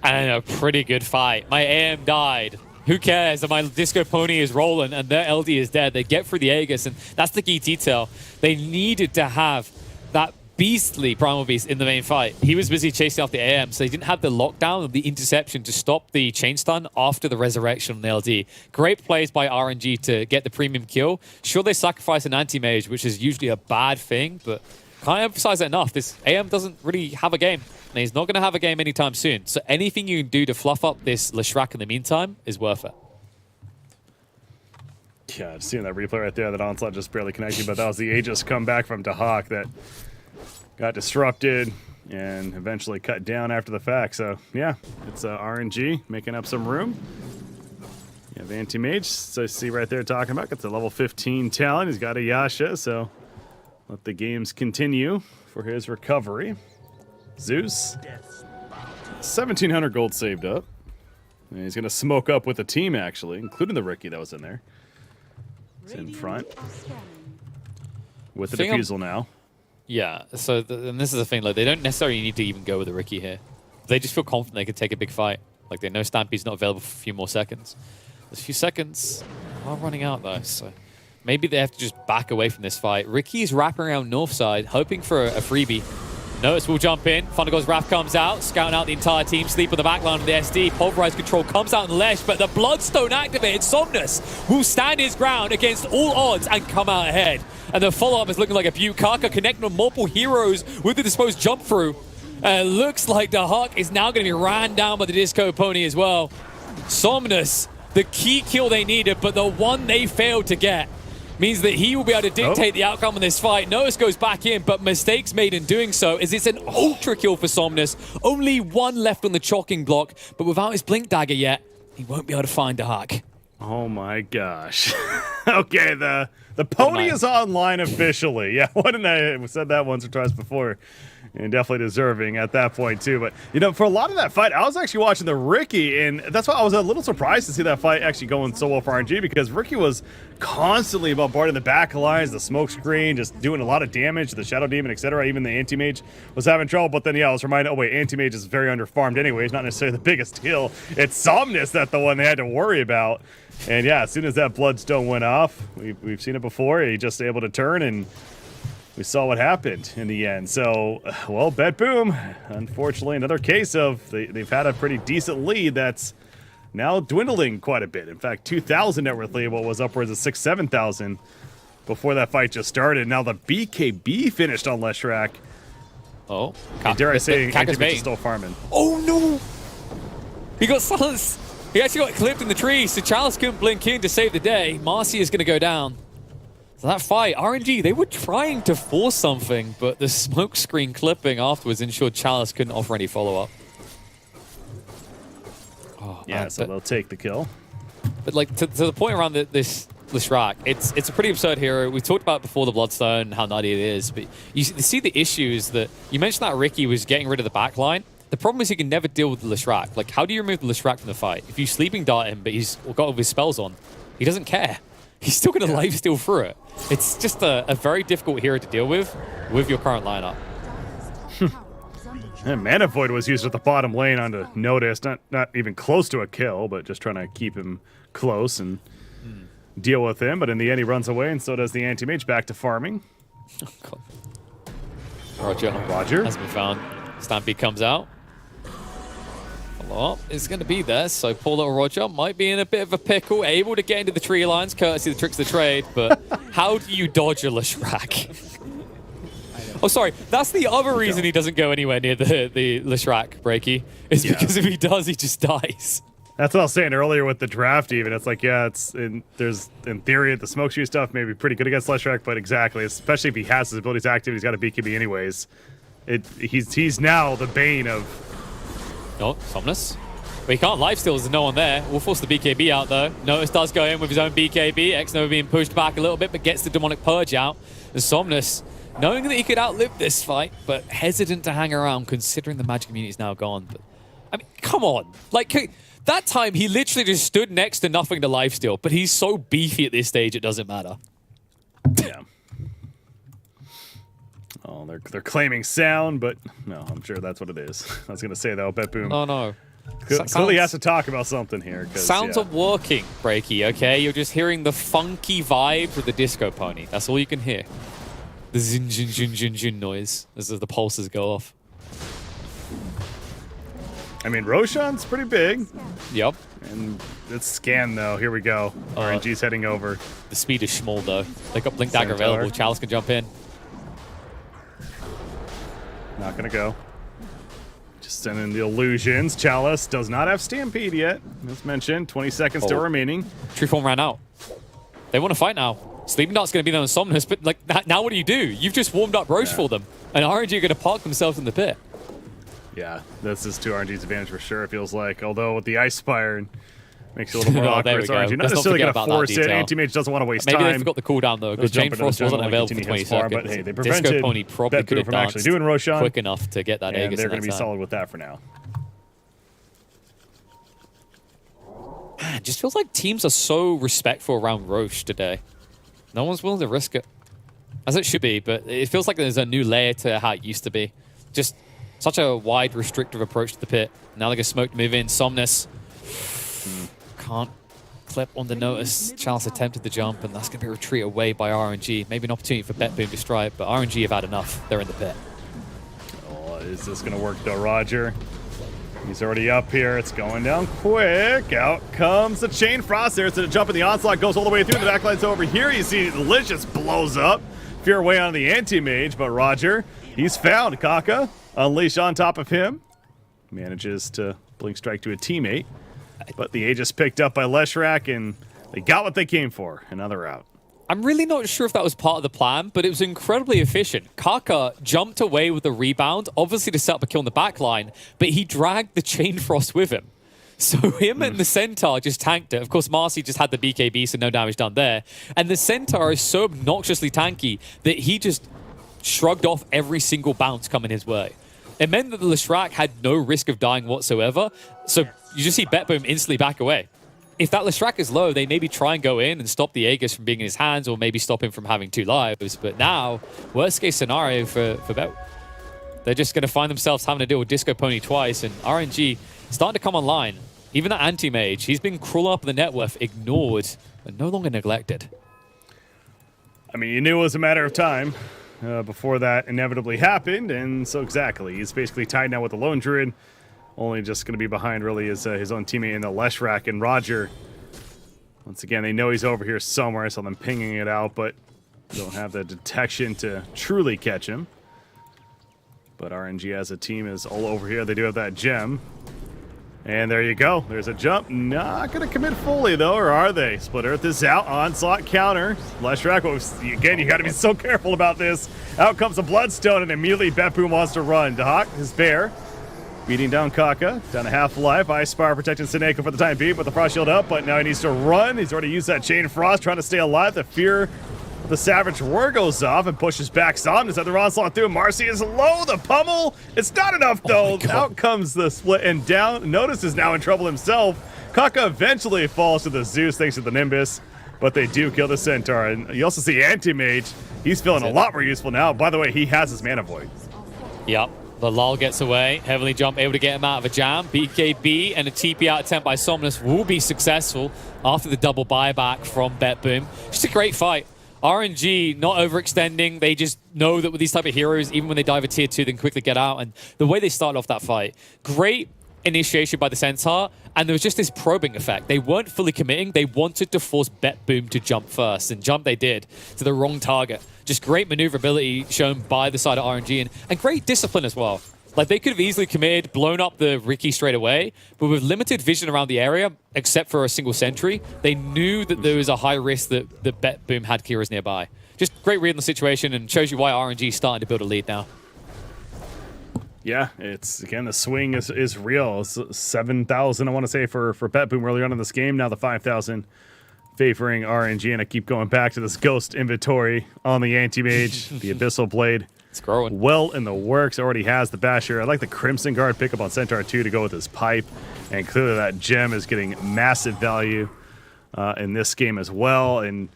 And a pretty good fight. My AM died. Who cares that my Disco Pony is rolling and their LD is dead? They get through the Aegis, and that's the key detail. They needed to have that beastly Primal Beast in the main fight. He was busy chasing off the AM, so they didn't have the lockdown of the interception to stop the chain stun after the resurrection on the LD. Great plays by RNG to get the premium kill. Sure, they sacrifice an anti-mage, which is usually a bad thing, but can't emphasize it enough. This AM doesn't really have a game, and he's not going to have a game anytime soon. So anything you can do to fluff up this Leshrac in the meantime is worth it. Yeah, just seeing that replay right there, that onslaught just barely connected, but that was the Aegis comeback from Dahak that got disrupted and eventually cut down after the fact. So, yeah, it's RNG making up some room. You have Anti-Mage, so see right there talking about, gets a level 15 talent. He's got a Yasha, so let the games continue for his recovery. Zeus, 1,700 gold saved up. And he's going to smoke up with the team, actually, including the Ricky that was in there. It's in front with the defusal now. Yeah, so and this is the thing, like they don't necessarily need to even go with the Ricky here. They just feel confident they could take a big fight. Like they know Stampy's not available for a few more seconds. Those few seconds are running out though, so maybe they have to just back away from this fight. Ricky's wrapping around north side, hoping for a freebie. Notice will jump in. Thundergod's Wrath comes out, scouting out the entire team. Sleep on the back line of the SD. Pulverized control comes out in Lesh, but the Bloodstone activated. Somnus will stand his ground against all odds and come out ahead. And the follow-up is looking like a beaut. Kaka connecting on multiple heroes with the disposed jump through. And it looks like the Hawk is now going to be ran down by the Disco Pony as well. Somnus, the key kill they needed, but the one they failed to get, means that he will be able to dictate the outcome of this fight. Notice goes back in, but mistakes made in doing so as it's an ultra kill for Somnus. Only one left on the chalking block, but without his Blink Dagger yet, he won't be able to find a Hawk. Oh my gosh. Okay, the pony is online officially. Yeah, why didn't I said that once or twice before? And definitely deserving at that point too. But you know, for a lot of that fight, I was actually watching the Ricky, and that's why I was a little surprised to see that fight actually going so well for RNG, because Ricky was constantly bombarding the back lines, the smoke screen, just doing a lot of damage to the Shadow Demon, etc. Even the Anti-Mage was having trouble. But then yeah, I was reminded, oh wait, Anti-Mage is very underfarmed anyways, not necessarily the biggest heal. It's Somnus that's the one they had to worry about. And yeah, as soon as that Bloodstone went off, we've seen it before, he just able to turn, and we saw what happened in the end. So, well, BetBoom, unfortunately, another case of they've had a pretty decent lead that's now dwindling quite a bit. In fact, 2,000 net worth lead, what was upwards of 6,000, 7,000 before that fight just started. Now the BKB finished on Leshrac. Oh, And dare I say, Anti-Mage is still farming. Oh no! He got silenced. He actually got clipped in the tree, so Chalice couldn't blink in to save the day. Marcy is going to go down. So that fight, RNG, they were trying to force something, but the smoke screen clipping afterwards ensured Chalice couldn't offer any follow-up. Oh, Yeah, man, so they'll take the kill. But like to the point around this Leshrac, it's a pretty absurd hero. We talked about before the Bloodstone, how nutty it is, but you see the issues that you mentioned that Ricky was getting rid of the backline. The problem is he can never deal with the Leshrac. Like, how do you remove the Leshrac from the fight? If you sleeping dart him, but he's got all his spells on, he doesn't care. He's still going to lifesteal through it. It's just a very difficult hero to deal with your current lineup. And Mana Void was used at the bottom lane onto Notice, not even close to a kill, but just trying to keep him close and deal with him. But in the end, he runs away, and so does the Anti-Mage back to farming. Roger Roger. has been found. Stampede comes out. Well, it's going to be there, so poor little Roger might be in a bit of a pickle, able to get into the tree lines, courtesy of the tricks of the trade, but how do you dodge a Leshrac? Oh, sorry, that's the other reason he doesn't go anywhere near the Leshrac, Breaky, is because if he does, he just dies. That's what I was saying earlier with the draft even. It's like, yeah, there's in theory the smoke shoe stuff may be pretty good against Leshrac, but exactly, especially if he has his abilities active, he's got a BKB anyways. He's now the bane of... Oh, Somnus. But he can't lifesteal, there's no one there. We'll force the BKB out though. Notice does go in with his own BKB. X-Nova being pushed back a little bit, but gets the Demonic Purge out. And Somnus, knowing that he could outlive this fight, but hesitant to hang around considering the magic immunity is now gone. But, I mean, come on. Like, that time he literally just stood next to nothing to lifesteal, but he's so beefy at this stage it doesn't matter. Yeah. Oh, they're claiming sound, but no, I'm sure that's what it is. I was going to say, though, BetBoom. Oh, no. Clearly has to talk about something here. Sounds are working, Breaky, okay? You're just hearing the funky vibes of the disco pony. That's all you can hear. The zin, zin, zin, zin, zin noise as the pulses go off. I mean, Roshan's pretty big. Yep. And it's scan, though. Here we go. RNG's heading over. The speed is small, though. They got Blink Dagger available. Chalice can jump in. Not going to go. Just sending the illusions. Chalice does not have Stampede yet. As mentioned, 20 seconds still remaining. True Form ran out. They want to fight now. Sleeping Dart's going to be there on Somnus, but like now what do? You've just warmed up Roche for them. And RNG are going to park themselves in the pit. Yeah, this is to RNG's advantage for sure, it feels like. Although with the Ice Spire, makes it a little more awkward. It's RNG not necessarily going to force it. Anti-Mage doesn't want to waste time. Maybe they forgot the cooldown, though, because Chain Frost wasn't available for 20 seconds. But hey, they prevented Disco Pony probably could have from actually doing Roshan quick enough to get that Aegis. And they're going to be solid with that for now. Man, it just feels like teams are so respectful around Roche today. No one's willing to risk it. As it should be, but it feels like there's a new layer to how it used to be. Just such a wide, restrictive approach to the pit. Now they get smoked to move in. Somnus can't clip on the notice. Chalice attempted the jump, and that's going to be a retreat away by RNG. Maybe an opportunity for BetBoom to strike, but RNG have had enough. They're in the pit. Oh, is this going to work, though, Roger? He's already up here. It's going down quick. Out comes the Chain Frost. There's the jump, and the onslaught goes all the way through. The backline's over here. You see Delicious blows up. Fear away on the anti-mage, but Roger, he's found Kaka. Unleash on top of him. Manages to blink strike to a teammate. But the Aegis picked up by Leshrac, and they got what they came for. Another route. I'm really not sure if that was part of the plan, but it was incredibly efficient. Kaka jumped away with the rebound, obviously to set up a kill on the back line, but he dragged the Chain Frost with him. So him and the Centaur just tanked it. Of course, Marcy just had the BKB, so no damage done there. And the Centaur is so obnoxiously tanky that he just shrugged off every single bounce coming his way. It meant that the Leshrac had no risk of dying whatsoever, so you just see BetBoom instantly back away. If that Leshrac is low, they maybe try and go in and stop the Aegis from being in his hands, or maybe stop him from having 2 lives. But now, worst case scenario for Bet. They're just going to find themselves having to deal with Disco Pony twice, and RNG starting to come online. Even that anti-mage, he's been crawling up in the net worth, ignored, but no longer neglected. I mean, you knew it was a matter of time before that inevitably happened, and so exactly. He's basically tied now with the Lone Druid. Only just going to be behind, really, is his own teammate in the Leshrac. And Roger, once again, they know he's over here somewhere, so them pinging it out, but don't have the detection to truly catch him. But RNG as a team is all over here. They do have that gem. And there you go. There's a jump. Not going to commit fully, though, or are they? Split Earth is out. Onslaught counter. Leshrac, again, you got to be so careful about this. Out comes a Bloodstone, and immediately BetBoom wants to run. Dahak, his bear, beating down Kaka. Down to half life. Ice Spire protecting Seneko for the time being, but the Frost Shield up, but now he needs to run. He's already used that Chain Frost, trying to stay alive. The fear of the Savage War goes off and pushes back Somnus. Another onslaught through. Marcy is low. The pummel. It's not enough, though. Out comes the split and down. Notice is now in trouble himself. Kaka eventually falls to the Zeus thanks to the Nimbus, but they do kill the Centaur. And you also see Anti-Mage. He's feeling a lot more useful now. By the way, he has his Mana Void. Yep. The lull gets away. Heavenly Jump able to get him out of a jam. BKB and a TP out attempt by Somnus will be successful after the double buyback from BetBoom. Just a great fight. RNG not overextending. They just know that with these type of heroes, even when they dive a tier 2, they can quickly get out. And the way they started off that fight, great initiation by the Centaur, and there was just this probing effect. They weren't fully committing. They wanted to force BetBoom to jump first, and jump they did to the wrong target. Just great maneuverability shown by the side of RNG, and great discipline as well. Like, they could have easily committed, blown up the Riki straight away, but with limited vision around the area, except for a single sentry, they knew that there was a high risk that BetBoom had Kira's nearby. Just great read on the situation, and shows you why RNG is starting to build a lead now. Yeah, it's, again, the swing is real. It's 7,000, I want to say, for BetBoom early on in this game. Now the 5,000 favoring RNG, and I keep going back to this Ghost inventory on the Anti-Mage, the Abyssal Blade. It's growing. Well in the works, already has the Basher. I like the Crimson Guard pickup on Centaur 2 to go with his pipe, and clearly that gem is getting massive value in this game as well. And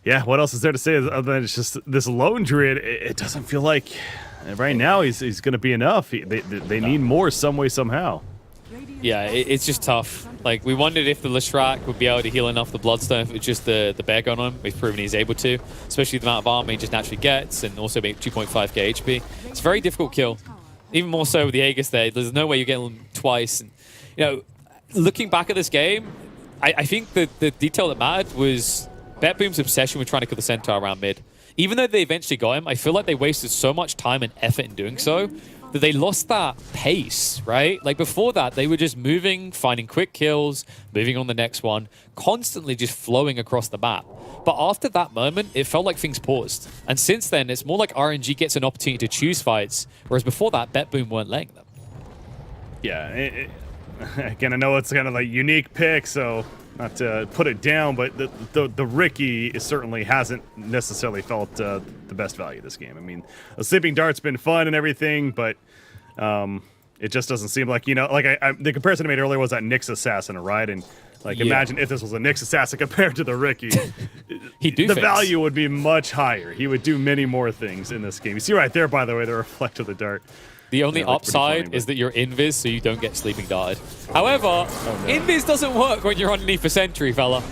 yeah, what else is there to say other than it's just this lone Druid? It doesn't feel like right now he's going to be enough. They need more some way, somehow. Yeah, it's just tough. Like, we wondered if the Leshrac would be able to heal enough the Bloodstone if it's just the bear gun on him. We've proven he's able to, especially the amount of armor he just naturally gets, and also make 2.5k HP. It's a very difficult kill. Even more so with the Aegis there. There's no way you get him twice. And, you know, looking back at this game, I think that the detail that mattered was BetBoom's obsession with trying to kill the Centaur around mid. Even though they eventually got him, I feel like they wasted so much time and effort in doing so that they lost that pace, right? Like, before that, they were just moving, finding quick kills, moving on the next one, constantly just flowing across the map. But after that moment, it felt like things paused. And since then, it's more like RNG gets an opportunity to choose fights, whereas before that, BetBoom weren't letting them. Yeah, again, I know it's kind of like unique pick, so not to put it down, but the Riki certainly hasn't necessarily felt the best value this game. I mean, a Sleeping Dart's been fun and everything, but it just doesn't seem like, you know, like the comparison I made earlier was that Nyx Assassin, right? And like, imagine if this was a Nyx Assassin compared to the Riki. The value would be much higher. He would do many more things in this game. You see right there, by the way, the reflect of the dart. The only upside is that you're invis, so you don't get sleeping darted. However, invis doesn't work when you're underneath a sentry, fella.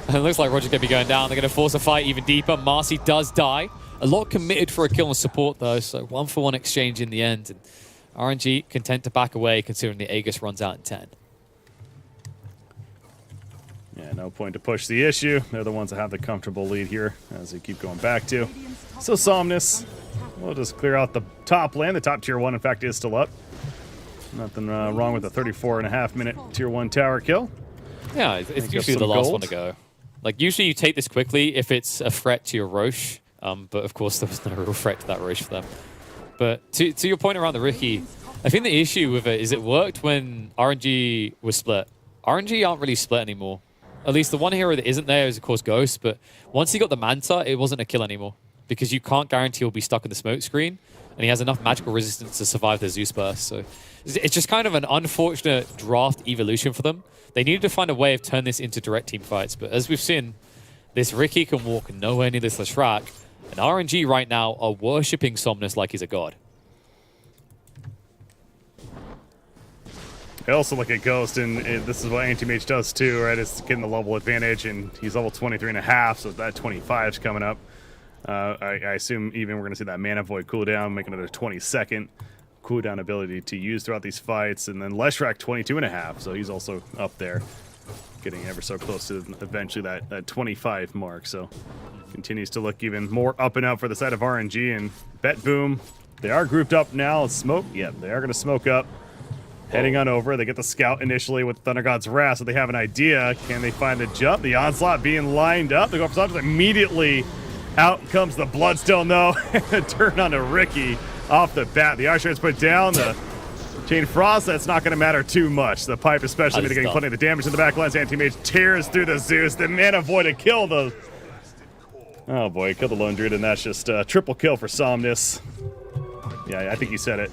And it looks like Roger's going to be going down. They're going to force a fight even deeper. Marcy does die. A lot committed for a kill and support, though, so 1-for-1 exchange in the end. And RNG content to back away, considering the Aegis runs out in 10. Yeah, no point to push the issue. They're the ones that have the comfortable lead here, as they keep going back to. So Somnus, we'll just clear out the top lane. The top tier 1, in fact, is still up. Nothing wrong with the 34.5-minute tier 1 tower kill. Yeah, it's usually the last one to go. Like, usually you take this quickly if it's a threat to your Roche, but of course there was no real threat to that Roche for them. But to your point around the Riki, I think the issue with it is it worked when RNG was split. RNG aren't really split anymore. At least the one hero that isn't there is, of course, Ghost, but once he got the Manta, it wasn't a kill anymore, because you can't guarantee he'll be stuck in the smoke screen, and he has enough magical resistance to survive the Zeus burst. So it's just kind of an unfortunate draft evolution for them. They needed to find a way of turning this into direct team fights, but as we've seen, this Riki can walk nowhere near this Leshrac, and RNG right now are worshipping Somnus like he's a god. I also look at Ghost, and this is what Anti-Mage does too, right? It's getting the level advantage, and he's level 23.5, so that 25's coming up. I assume even we're going to see that Mana Void cooldown, make another 20-second cooldown ability to use throughout these fights. And then Leshrac 22.5, so he's also up there, getting ever so close to eventually that 25 mark. So continues to look even more up and up for the side of RNG. And BetBoom, they are grouped up now. Smoke, yeah, they are going to smoke up. Heading on over, they get the scout initially with Thunder God's Wrath, so they have an idea. Can they find the jump? The onslaught being lined up. They go for something. Immediately out comes the Bloodstone, though. Turn on to Riki off the bat. The Archer is put down. The Chain Frost, that's not going to matter too much. The pipe, especially, mitigating plenty of the damage in the back lines. Anti-Mage tears through the Zeus. The Mana Void to kill the... Oh boy, kill the Lone Druid, and that's just a triple kill for Somnus. Yeah, I think you said it.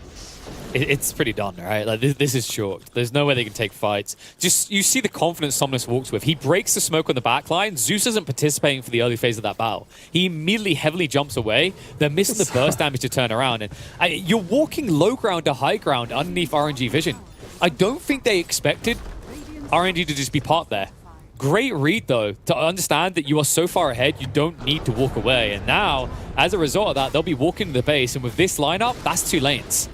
It's pretty done, right? Like, this is chalked. There's no way they can take fights. Just, you see the confidence Somnus walks with. He breaks the smoke on the backline. Zeus isn't participating for the early phase of that battle. He immediately heavily jumps away. They're missing the burst damage to turn around. And you're walking low ground to high ground underneath RNG vision. I don't think they expected RNG to just be parked there. Great read, though, to understand that you are so far ahead, you don't need to walk away. And now, as a result of that, they'll be walking to the base. And with this lineup, that's 2 lanes.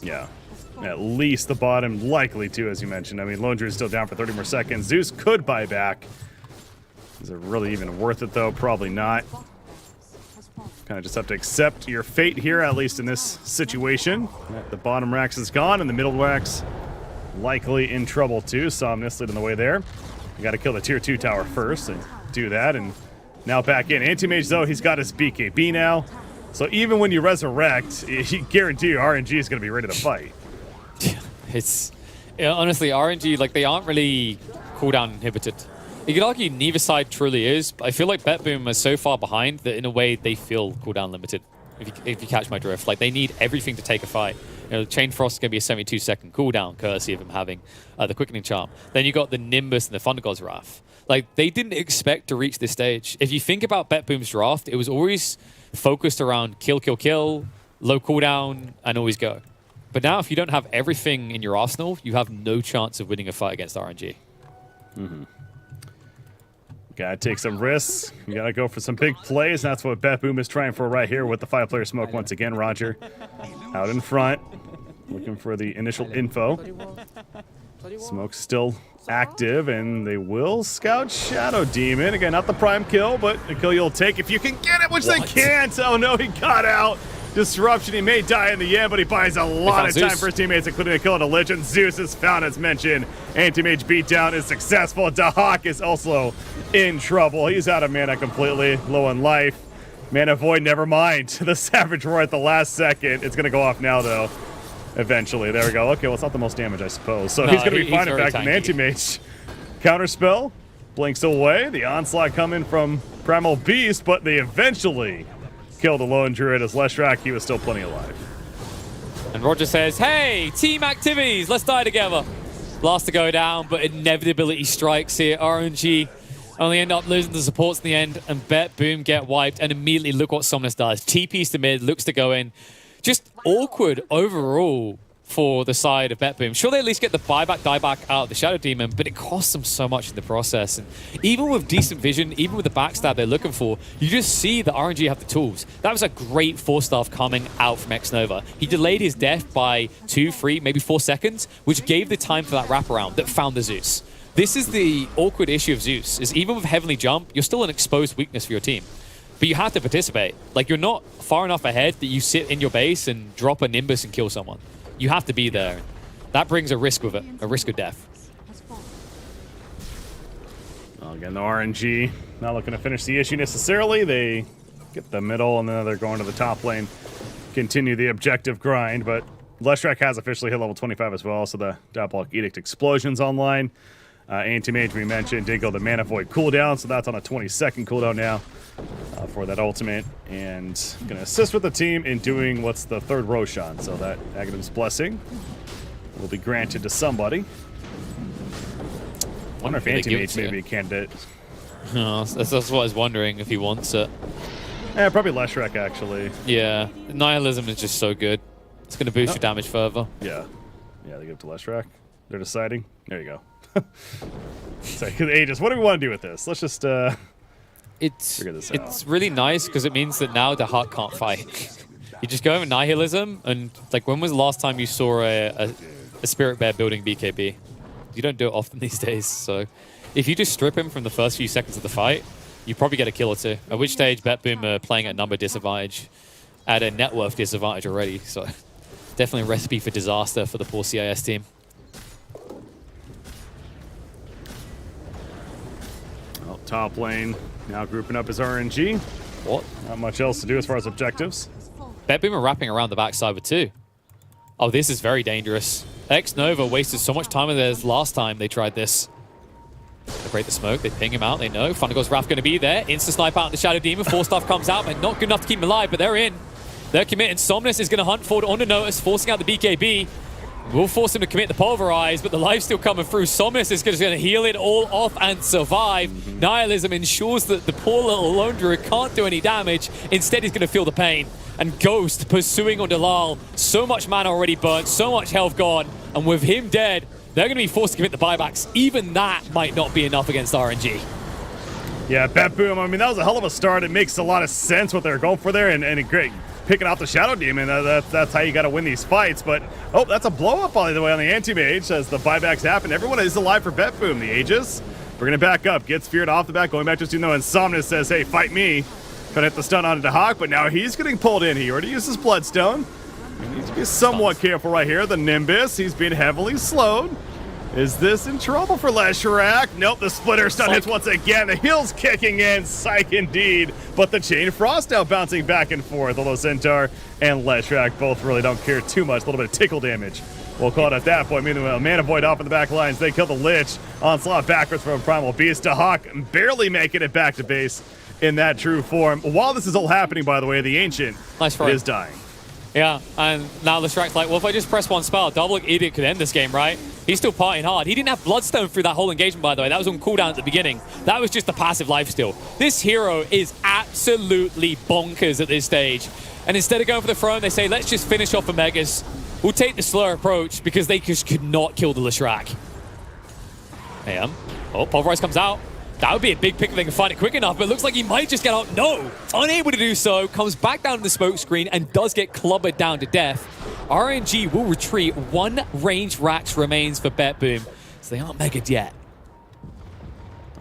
Yeah. at least the bottom, likely to, as you mentioned. I mean, Lone Druid is still down for 30 more seconds. Zeus could buy back. Is it really even worth it, though? Probably not. Kind of just have to accept your fate here, at least in this situation. The bottom racks is gone, and the middle racks likely in trouble, too. Somnus leading the way there. You got to kill the tier 2 tower first and do that, and now back in. Anti-Mage, though, he's got his BKB now. So even when you resurrect, you guarantee your RNG is going to be ready to fight. It's honestly RNG, like they aren't really cooldown inhibited. You could argue neither side truly is, but I feel like BetBoom is so far behind that in a way they feel cooldown limited. If you catch my drift, like they need everything to take a fight. You know, Chain Frost is going to be a 72-second cooldown, courtesy of him having the Quickening Charm. Then you got the Nimbus and the Thunder God's Wrath. Like they didn't expect to reach this stage. If you think about BetBoom's draft, it was always focused around kill, kill, kill, low cooldown, and always go. But now, if you don't have everything in your arsenal, you have no chance of winning a fight against RNG. Gotta take some risks. You gotta go for some big plays. That's what BetBoom is trying for right here with the 5-player smoke once again. Roger out in front, looking for the initial info. Smoke's still active, and they will scout Shadow Demon. Again, not the prime kill, but a kill you'll take if you can get it, which they can't. Oh no, he got out. Disruption, he may die in the end, but he buys a lot of time for his teammates, including a kill on a Legend. Zeus is found, as mentioned. Anti-Mage beatdown is successful. Dahak is also in trouble. He's out of mana completely, low on life. Mana Void, never mind. The Savage Roar at the last second. It's going to go off now, though, eventually. There we go. Okay, well, it's not the most damage, I suppose. So he's going to be fine. In fact, an Anti-Mage counterspell blinks away. The onslaught coming from Primal Beast, but they eventually killed the Lone Druid. As Leshrac, he was still plenty alive. And Roger says, hey, team activities, let's die together. Last to go down, but inevitability strikes here. RNG only end up losing the supports in the end, and BetBoom get wiped, and immediately look what Somnus does. TP's to mid, looks to go in. Just awkward overall for the side of BetBoom. Sure, they at least get the buyback, dieback out of the Shadow Demon, but it costs them so much in the process. And even with decent vision, even with the backstab they're looking for, you just see that RNG have the tools. That was a great Force Staff coming out from X-Nova. He delayed his death by 2, 3, maybe 4 seconds, which gave the time for that wraparound that found the Zeus. This is the awkward issue of Zeus, is even with Heavenly Jump, you're still an exposed weakness for your team. But you have to participate. Like, you're not far enough ahead that you sit in your base and drop a Nimbus and kill someone. You have to be there. That brings a risk with it, a risk of death. Well, again, the RNG not looking to finish the issue necessarily. They get the middle, and then they're going to the top lane, continue the objective grind. But Leshrac has officially hit level 25 as well, so the Diabolic Edict Explosion's online. Anti-Mage, we mentioned, did go the Mana Void cooldown, so that's on a 20-second cooldown now for that ultimate. And going to assist with the team in doing what's the third Roshan, so that Aghanim's Blessing will be granted to somebody. I wonder if Anti-Mage may be a candidate. No, that's what I was wondering, if he wants it. Yeah, probably Leshrac, actually. Yeah, Nihilism is just so good. It's going to boost your damage further. Yeah. Yeah, they give it to Leshrac. They're deciding. There you go. It's like, Aegis, what do we want to do with this? Let's just figure this out. It's really nice because it means that now the heart can't fight. You just go with Nihilism, and like, when was the last time you saw a Spirit Bear building BKB? You don't do it often these days, so if you just strip him from the first few seconds of the fight, you probably get a kill or two. At which stage, BetBoom are playing at number disadvantage, at a net worth disadvantage already, so definitely a recipe for disaster for the poor CIS team. Well, top lane now grouping up his RNG. What? Not much else to do as far as objectives. BetBoom are wrapping around the backside with 2. Oh, this is very dangerous. X-Nova wasted so much time with theirs last time they tried this. They break the smoke, they ping him out, they know. Thunder God's Wrath going to be there. Instant snipe out the Shadow Demon. Force Staff comes out, but not good enough to keep him alive, but they're in. They're committing. Somnus is going to hunt forward on the notice, forcing out the BKB. We'll force him to commit the Pulverize, but the life's still coming through. Somnus is just going to heal it all off and survive. Nihilism ensures that the poor little Lone Druid can't do any damage. Instead, he's going to feel the pain. And Ghost pursuing on Dalal. So much mana already burnt, so much health gone. And with him dead, they're going to be forced to commit the buybacks. Even that might not be enough against RNG. Yeah, BetBoom, I mean, that was a hell of a start. It makes a lot of sense what they're going for there, and a great picking off the Shadow Demon. That's how you got to win these fights. But, oh, that's a blow-up, by the way, on the Anti-Mage as the buybacks happen. Everyone is alive for BetBoom. The Aegis, we're going to back up. Gets feared off the back, going back to his Insomnus says, hey, fight me. Trying to hit the stun onto the Hawk, but now he's getting pulled in. He already used his Bloodstone. He needs to be somewhat careful right here. The Nimbus, he's being heavily slowed. Is this in trouble for Leshrac? Nope, the Splitter stun hits once again. The heel's kicking in. Psych indeed. But the Chain Frost now bouncing back and forth. Although Centaur and Leshrac both really don't care too much. A little bit of tickle damage. We'll call it at that point. Meanwhile, Mana Void off in the back lines. They kill the Lich. Onslaught backwards from Primal Beast to Hawk. Barely making it back to base in that true form. While this is all happening, by the way, the Ancient is dying. Yeah, and now Leshrac's like, well, if I just press one spell, Double Idiot could end this game, right? He's still partying hard. He didn't have Bloodstone through that whole engagement, by the way. That was on cooldown at the beginning. That was just the passive lifesteal. This hero is absolutely bonkers at this stage. And instead of going for the throne, they say, let's just finish off Omegas. We'll take the slower approach because they just could not kill the Leshrac. Oh, Pulverize comes out. That would be a big pick if they can find it quick enough, but it looks like he might just get out. No! Unable to do so, comes back down to the smoke screen and does get clobbered down to death. RNG will retreat. One range Rax remains for BetBoom, so they aren't megaed yet.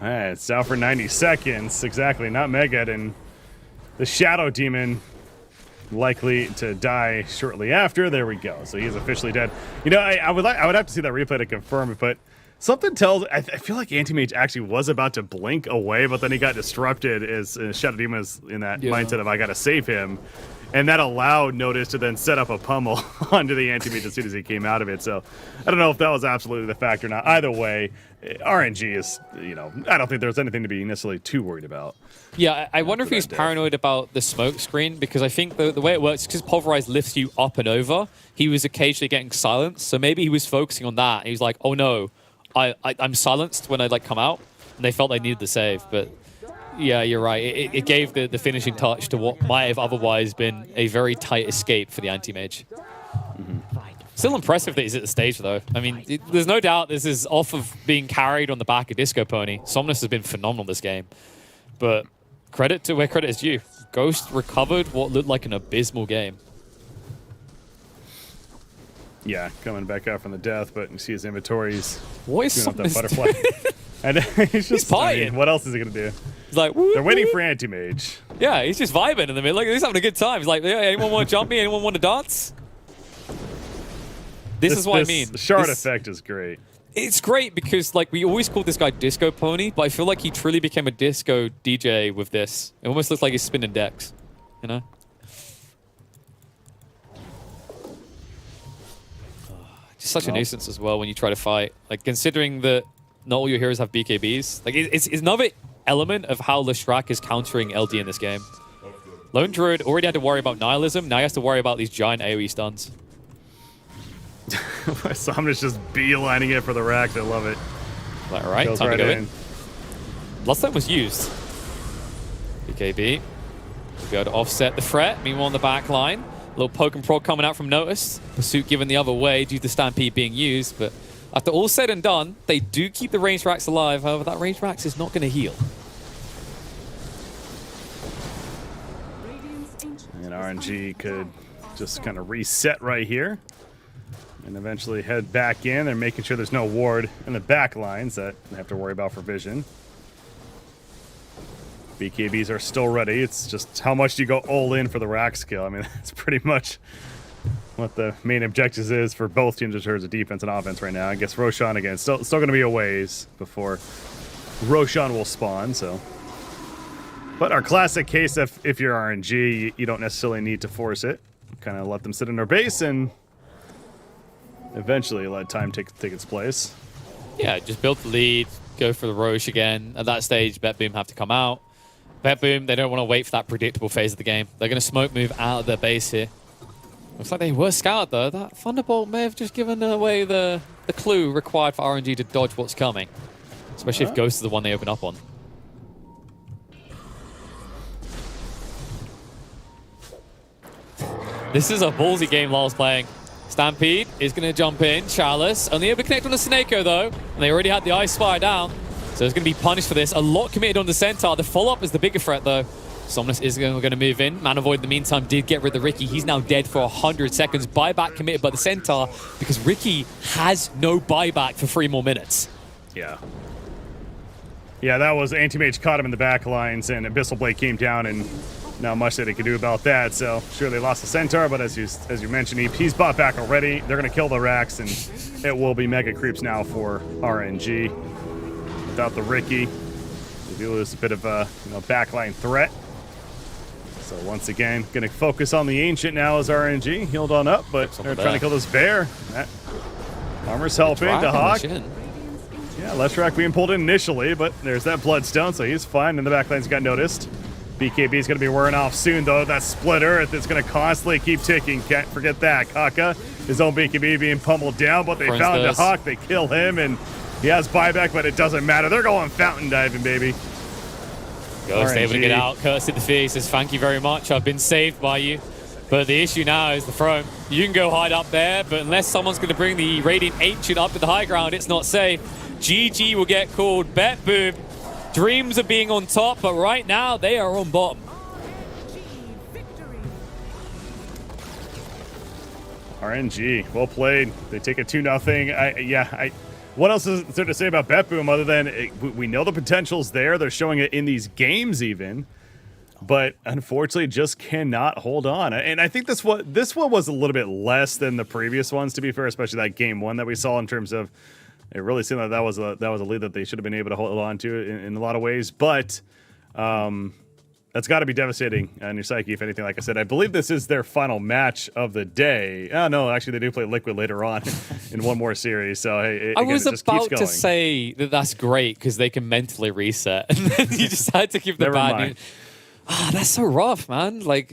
All right, it's out for 90 seconds. Exactly, not megaed, and the Shadow Demon likely to die shortly after. There we go. So he is officially dead. You know, I would have to see that replay to confirm it, but something tells I feel like Anti-Mage actually was about to blink away, but then he got disrupted as Shadow Demon was in that mindset of I gotta save him. And that allowed Notice to then set up a pummel onto the Anti-Mage as soon as he came out of it. So I don't know if that was absolutely the fact or not. Either way, RNG is, you know, I don't think there's anything to be necessarily too worried about. Yeah, I wonder if he's paranoid about the smoke screen, because I think the way it works is because Pulverize lifts you up and over, he was occasionally getting silenced. So maybe he was focusing on that. He was like, oh no, I'm silenced when I come out, and they felt they needed the save. But yeah, you're right. It gave the finishing touch to what might have otherwise been a very tight escape for the Anti-Mage. Still impressive that he's at the stage, though. I mean, there's no doubt this is off of being carried on the back of Disco Pony. Somnus has been phenomenal this game. But credit to where credit is due. Ghost recovered what looked like an abysmal game. Yeah, coming back out from the death, but you see his inventories. What is doing that butterfly? And he's just partying. What else is he gonna do? He's like, they're waiting for Anti-Mage. Yeah, he's just vibing in the middle. Like, he's having a good time. He's like, yeah, anyone want to jump me? Anyone want to dance? This is what I mean. The shard effect is great. It's great because, we always called this guy Disco Pony, but I feel like he truly became a disco DJ with this. It almost looks like he's spinning decks, you know? Just such a nuisance as well when you try to fight. Considering that not all your heroes have BKBs. It's another element of how Leshrac is countering LD in this game. Lone Druid already had to worry about Nihilism, now he has to worry about these giant AoE stuns. Somnus just beelining it for the rack. I love it. All right, time to go in. Bloodstone was used. BKB. We'll be able to offset the threat. Meanwhile, on the back line, a little poke and prod coming out from Notice. Pursuit given the other way due to Stampede being used. But after all said and done, they do keep the ranged racks alive. However, that ranged racks is not going to heal. And RNG could just kind of reset right here. And eventually head back in. They're making sure there's no ward in the back lines that they have to worry about for vision. BKBs are still ready. It's just how much do you go all in for the rack skill? I mean, that's pretty much what the main objectives is for both teams in terms of defense and offense right now. I guess Roshan, again, still going to be a ways before Roshan will spawn, so. But our classic case, if you're RNG, you don't necessarily need to force it. Kind of let them sit in their base and eventually let time take its place. Yeah, just build the lead, go for the Roche again. At that stage, BetBoom have to come out. BetBoom, they don't want to wait for that predictable phase of the game. They're going to smoke move out of their base here. Looks like they were scouted, though. That Thunderbolt may have just given away the clue required for RNG to dodge what's coming. Especially if Ghost is the one they open up on. This is a ballsy game Law's playing. Stampede is going to jump in. Chalice only able to connect on the Snako, though. And they already had the Ice Spire down. So it's going to be punished for this. A lot committed on the Centaur. The follow-up is the bigger threat, though. Somnus is going to move in. Manavoid, in the meantime, did get rid of Ricky. He's now dead for 100 seconds. Buyback committed by the Centaur because Ricky has no buyback for 3 more minutes. Yeah. Yeah, that was Anti-Mage caught him in the back lines, and Abyssal Blade came down, and not much that he could do about that. So, sure, they lost the Centaur, but as you mentioned, he's bought back already. They're going to kill the Rax, and it will be Mega Creeps now for RNG. Without the Ricky, they do lose a bit of a backline threat. So once again, going to focus on the Ancient now as RNG. Healed on up, but they're trying to kill this bear. That armor's helping. The Hawk. Yeah, Leshrac being pulled in initially, but there's that Bloodstone, so he's fine. And the backline's got noticed. BKB is going to be wearing off soon, though. That Split Earth is going to constantly keep ticking. Can't forget that. Kaka, his own BKB being pummeled down, but they found the Hawk. They kill him, and he has buyback, but it doesn't matter. They're going fountain diving, baby. Ghost able to get out. Curse at the feet. Says, thank you very much. I've been saved by you. But the issue now is the throne. You can go hide up there, but unless someone's going to bring the Radiant Ancient up to the high ground, it's not safe. GG will get called. BetBoom. Dreams of being on top, but right now they are on bottom. RNG, well played. They take a 2-0. What else is there to say about BetBoom other than we know the potential's there. They're showing it in these games even, but unfortunately just cannot hold on. And I think this one was a little bit less than the previous ones, to be fair, especially that game 1 that we saw in terms of it really seemed like that was a lead that they should have been able to hold on to in a lot of ways. But that's got to be devastating on your psyche, if anything. Like I said, I believe this is their final match of the day. Oh, no, actually, they do play Liquid later on in one more series. So, hey, I was about to say that that's great because they can mentally reset. And then you decide to give the bad news. That's so rough, man. Like,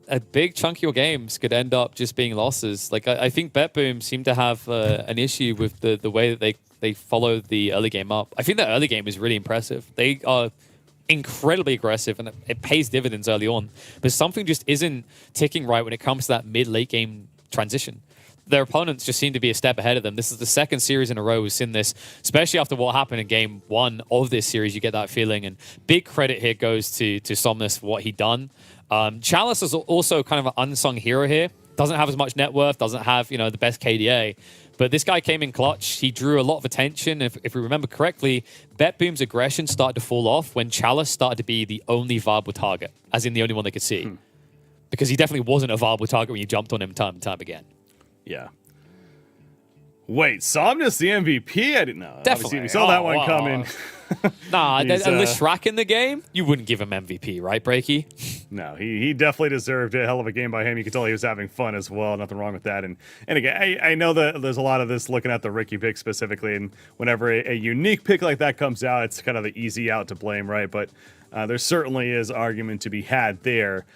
a big chunk of your games could end up just being losses. Like, I think BetBoom seem to have an issue with the way that they follow the early game up. I think that early game is really impressive. They are incredibly aggressive, and it pays dividends early on. But something just isn't ticking right when it comes to that mid-late game transition. Their opponents just seem to be a step ahead of them. This is the second series in a row we've seen this, especially after what happened in game 1 of this series. You get that feeling, and big credit here goes to Somnus for what he done. Chalice is also kind of an unsung hero here. Doesn't have as much net worth, doesn't have the best KDA. But this guy came in clutch. He drew a lot of attention. If we remember correctly, BetBoom's aggression started to fall off when Chalice started to be the only viable target, as in the only one they could see. Because he definitely wasn't a viable target when you jumped on him time and time again. Yeah. Wait, Somnus the MVP? I didn't know. Definitely. Obviously, we saw that one coming. Nah, unless Shrek in the game, you wouldn't give him MVP, right, Breaky? No, he definitely deserved a hell of a game by him. You could tell he was having fun as well. Nothing wrong with that. And again, I know that there's a lot of this looking at the Ricky pick specifically, and whenever a unique pick like that comes out, it's kind of the easy out to blame, right? But there certainly is argument to be had there.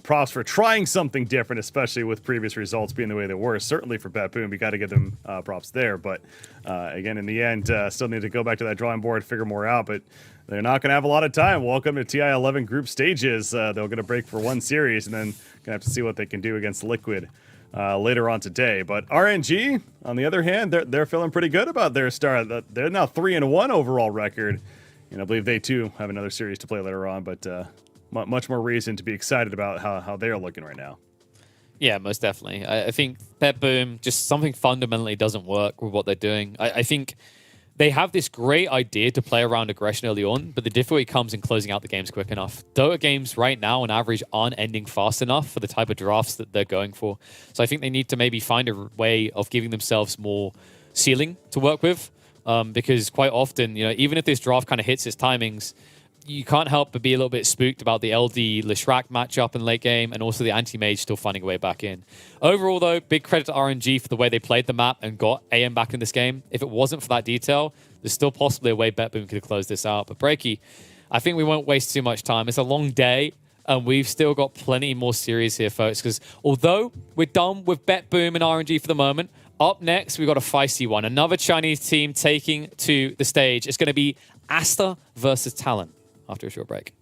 Props for trying something different, especially with previous results being the way they were. Certainly for BetBoom, we got to give them props there. But again, in the end, still need to go back to that drawing board, figure more out. But they're not going to have a lot of time. Welcome to TI 11 group stages. They're going to break for one series and then going to have to see what they can do against Liquid later on today. But RNG, on the other hand, they're feeling pretty good about their start. They're now 3-1 overall record. I believe they too have another series to play later on. But much more reason to be excited about how they're looking right now. Yeah, most definitely. I think BetBoom, just something fundamentally doesn't work with what they're doing. I think they have this great idea to play around aggression early on, but the difficulty comes in closing out the games quick enough. Dota games right now, on average, aren't ending fast enough for the type of drafts that they're going for. So I think they need to maybe find a way of giving themselves more ceiling to work with, because quite often, even if this draft kind of hits its timings, you can't help but be a little bit spooked about the LD Leshrac matchup in late game, and also the anti-mage still finding a way back in. Overall, though, big credit to RNG for the way they played the map and got AM back in this game. If it wasn't for that detail, there's still possibly a way BetBoom could have closed this out. But Breaky, I think we won't waste too much time. It's a long day, and we've still got plenty more series here, folks, because although we're done with BetBoom and RNG for the moment, up next, we've got a feisty one. Another Chinese team taking to the stage. It's going to be Aster versus Talon after a short break.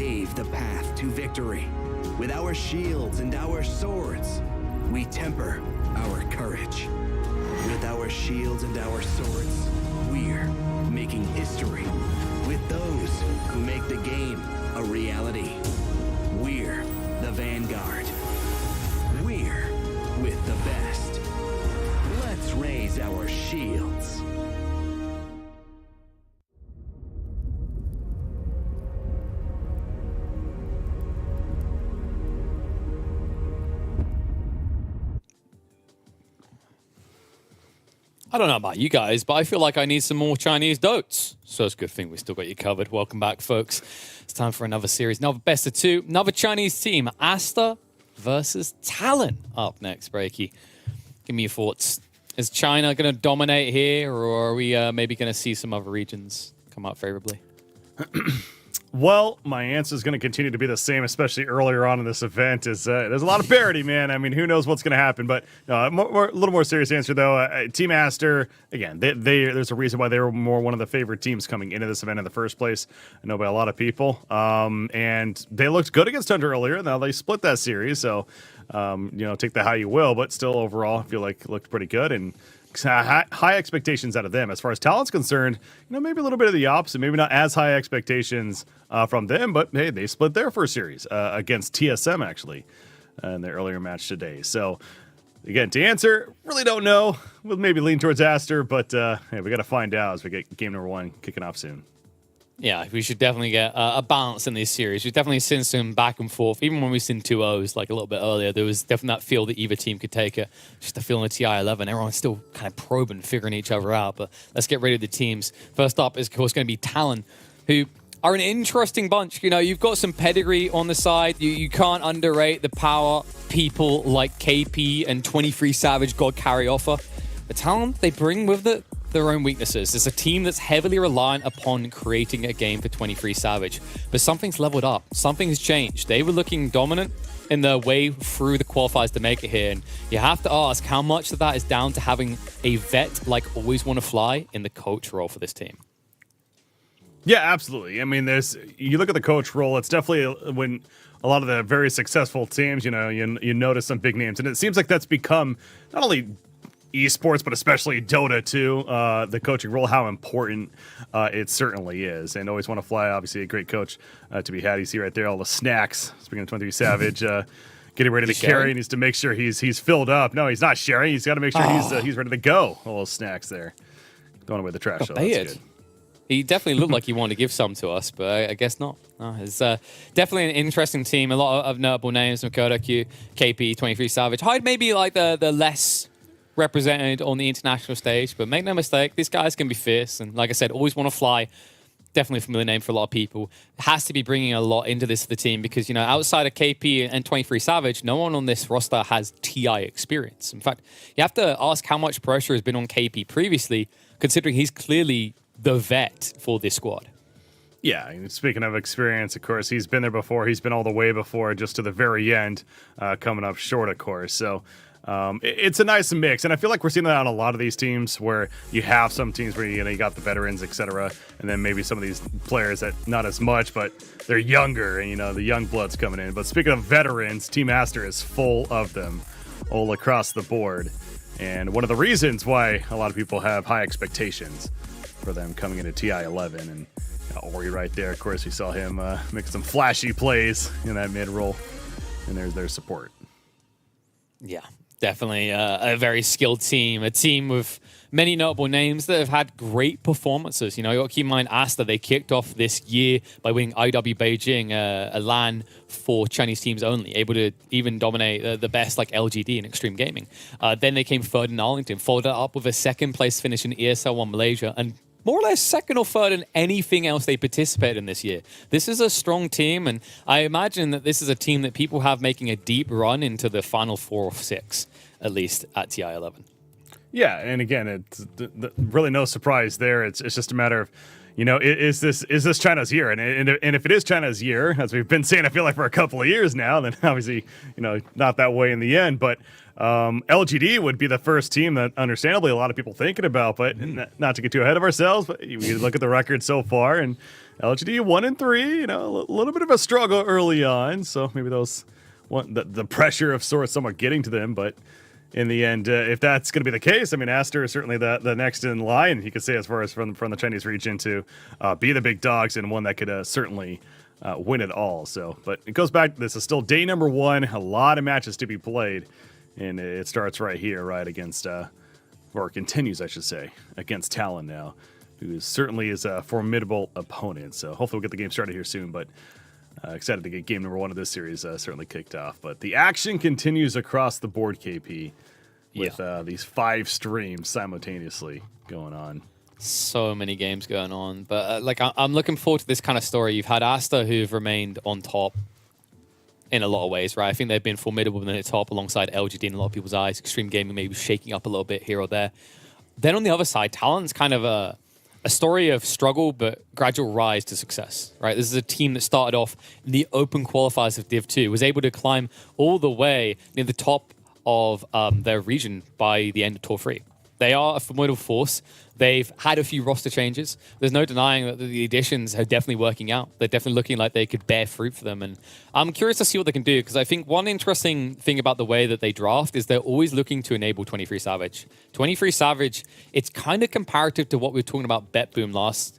pave the path to victory. With our shields and our swords, we temper our courage. With our shields and our swords, we're making history. With those who make the game a reality, we're the Vanguard. We're with the best. Let's raise our shields. I don't know about you guys, but I feel like I need some more Chinese dotes. So it's a good thing we still got you covered. Welcome back, folks. It's time for another series, another best of two, another Chinese team, Aster versus Talon. Up next, Breaky. Give me your thoughts. Is China going to dominate here, or are we maybe going to see some other regions come out favorably? Well, my answer is going to continue to be the same, especially earlier on in this event. Is there's a lot of parity, man. I mean, who knows what's going to happen? But a little more serious answer, though. Team Aster, again, there's a reason why they were one of the favorite teams coming into this event in the first place. I know by a lot of people. And they looked good against Tundra earlier. Now they split that series, so take that how you will. But still, overall, I feel like it looked pretty good and high expectations out of them. As far as talent's concerned, maybe a little bit of the opposite. Maybe not as high expectations from them, but hey, they split their first series against TSM actually in their earlier match today. So again, to answer, really don't know. We'll maybe lean towards Aster, but hey, we got to find out as we get game number 1 kicking off soon. Yeah, we should definitely get a balance in these series. We've definitely seen some back and forth. Even when we've seen 2-0s like a little bit earlier, there was definitely that feel that either team could take it. Just the feel in the TI-11. Everyone's still kind of probing, figuring each other out. But let's get ready to the teams. First up is, of course, going to be Talon, who are an interesting bunch. You've got some pedigree on the side. You can't underrate the power people like KP and 23 Savage God carry offer. The talent they bring with it, their own weaknesses. It's a team that's heavily reliant upon creating a game for 23 Savage. But something's leveled up. Something's changed. They were looking dominant in their way through the qualifiers to make it here. And you have to ask how much of that is down to having a vet like Always Wanna Fly in the coach role for this team. Yeah, absolutely. I mean, you look at the coach role, it's definitely when a lot of the very successful teams, you notice some big names. And it seems like that's become not only esports, but especially Dota too, the coaching role, how important it certainly is. And Always Want to Fly, obviously a great coach to be had. You see right there all the snacks. Speaking of 23 Savage, getting ready to carry, he needs to make sure he's filled up. No, he's not sharing. He's got to make sure he's ready to go. All those snacks there. Going away the trash. So that's good. He definitely looked like he wanted to give some to us, but I guess not. No, it's definitely an interesting team. A lot of notable names: Makoto, Q, KP, 23 Savage. Hyde maybe like the less represented on the international stage, but make no mistake, these guys can be fierce. And like I said, Always Want to Fly, definitely a familiar name for a lot of people. Has to be bringing a lot into this for the team because, outside of KP and 23 Savage, no one on this roster has TI experience. In fact, you have to ask how much pressure has been on KP previously, considering he's clearly the vet for this squad. Yeah, and speaking of experience, of course, he's been there before. He's been all the way before, just to the very end, coming up short, of course. So it's a nice mix, and I feel like we're seeing that on a lot of these teams where you have some teams where you got the veterans, etc., and then maybe some of these players that not as much, but they're younger, and the young blood's coming in. But speaking of veterans, Team Aster is full of them all across the board, and one of the reasons why a lot of people have high expectations for them coming into TI-11, and Ori right there, of course, we saw him making some flashy plays in that mid roll, and there's their support. Yeah. Definitely a very skilled team, a team with many notable names that have had great performances. You got to keep in mind, Aster, they kicked off this year by winning IW Beijing, a LAN for Chinese teams only, able to even dominate the best like LGD in Extreme Gaming. Then they came third in Arlington, followed it up with a second place finish in ESL 1 Malaysia, and more or less second or third in anything else they participated in this year. This is a strong team, and I imagine that this is a team that people have making a deep run into the final 4 or 6, at least at TI-11. Yeah, and again, it's really no surprise there. It's just a matter of, is this China's year? And if it is China's year, as we've been saying, I feel like for a couple of years now, then obviously, not that way in the end. But LGD would be the first team that, understandably, a lot of people thinking about. But not to get too ahead of ourselves, but we look at the record so far, and LGD 1-3, a little bit of a struggle early on. So maybe the pressure of sorts somewhat getting to them. But in the end, if that's going to be the case, I mean, Aster is certainly the next in line, you could say, as far as from the Chinese region to be the big dogs and one that could certainly win it all. So, but it goes back. This is still day number 1. A lot of matches to be played, and it starts right here, right against, or continues, I should say, against Talon now, who certainly is a formidable opponent. So hopefully we'll get the game started here soon. But excited to get game number 1 of this series certainly kicked off. But the action continues across the board, KP, with these 5 streams simultaneously going on. So many games going on. But I'm looking forward to this kind of story. You've had Aster, who've remained on top in a lot of ways, right? I think they've been formidable in the top alongside LGD in a lot of people's eyes. Extreme Gaming maybe shaking up a little bit here or there. Then on the other side, Talon's kind of a story of struggle but gradual rise to success, right? This is a team that started off in the open qualifiers of Div 2, was able to climb all the way near the top of their region by the end of Tour 3. They are a formidable force. They've had a few roster changes. There's no denying that the additions are definitely working out. They're definitely looking like they could bear fruit for them. And I'm curious to see what they can do, because I think one interesting thing about the way that they draft is they're always looking to enable 23 Savage. 23 Savage, it's kind of comparative to what we were talking about BetBoom last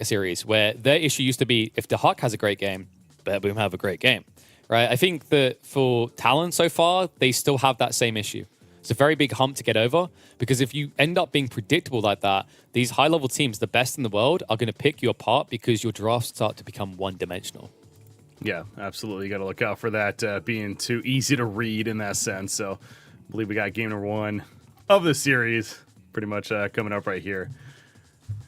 series, where their issue used to be, if the Huck has a great game, BetBoom have a great game, right? I think that for Talon so far, they still have that same issue. It's a very big hump to get over, because if you end up being predictable like that, these high-level teams, the best in the world, are going to pick you apart because your drafts start to become one-dimensional. Yeah, absolutely. You got to look out for that being too easy to read in that sense. So I believe we got game number 1 of the series pretty much coming up right here.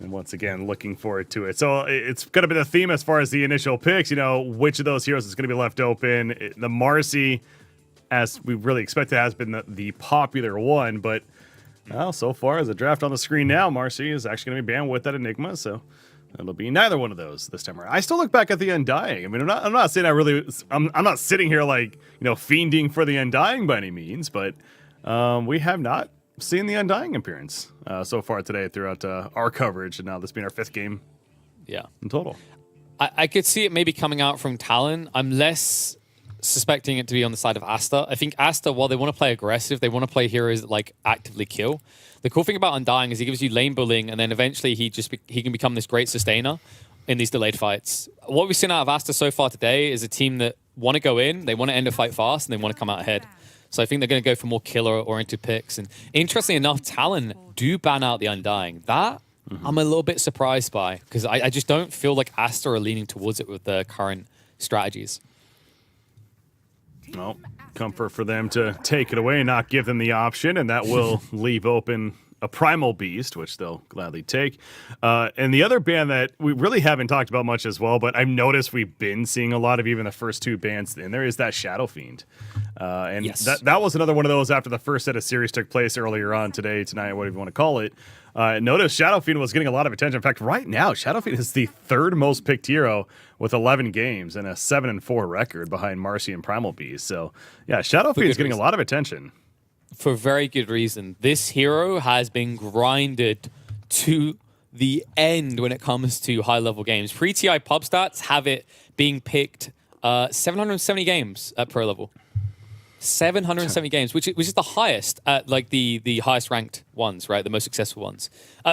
And once again, looking forward to it. So it's going to be the theme as far as the initial picks, which of those heroes is going to be left open. The Marcy, as we really expected, has been the popular one, but so far as a draft on the screen now, Marcy is actually going to be banned with that Enigma, so it'll be neither one of those this time around. I still look back at the Undying. I mean, I'm not saying I'm not sitting here like, fiending for the Undying by any means, but we have not seen the Undying appearance so far today throughout our coverage, and now this being our 5th game in total. I could see it maybe coming out from Talon. I'm less suspecting it to be on the side of Aster. I think Aster, while they want to play aggressive, they want to play heroes that actively kill. The cool thing about Undying is he gives you lane bullying, and then eventually he can become this great sustainer in these delayed fights. What we've seen out of Aster so far today is a team that want to go in, they want to end a fight fast, and they want to come out ahead. So I think they're going to go for more killer-oriented picks. And interestingly enough, Talon do ban out the Undying. That I'm a little bit surprised by, because I just don't feel like Aster are leaning towards it with their current strategies. Well, comfort for them to take it away and not give them the option, and that will leave open a Primal Beast, which they'll gladly take. And the other ban that we really haven't talked about much as well, but I've noticed we've been seeing a lot of even the first 2 bans in there, is that Shadow Fiend. And yes. that was another one of those after the first set of series took place earlier on tonight, whatever you want to call it. Notice Shadow Fiend was getting a lot of attention. In fact, right now, Shadow Fiend is the 3rd most picked hero with 11 games and a 7-4 record behind Marcy and Primal Beast. So, yeah, Shadow Fiend is getting a lot of attention. For very good reason. This hero has been grinded to the end when it comes to high-level games. Pre-TI pub stats have it being picked 770 games at pro level. 770 games, which is the highest at the highest ranked ones, right? The most successful ones.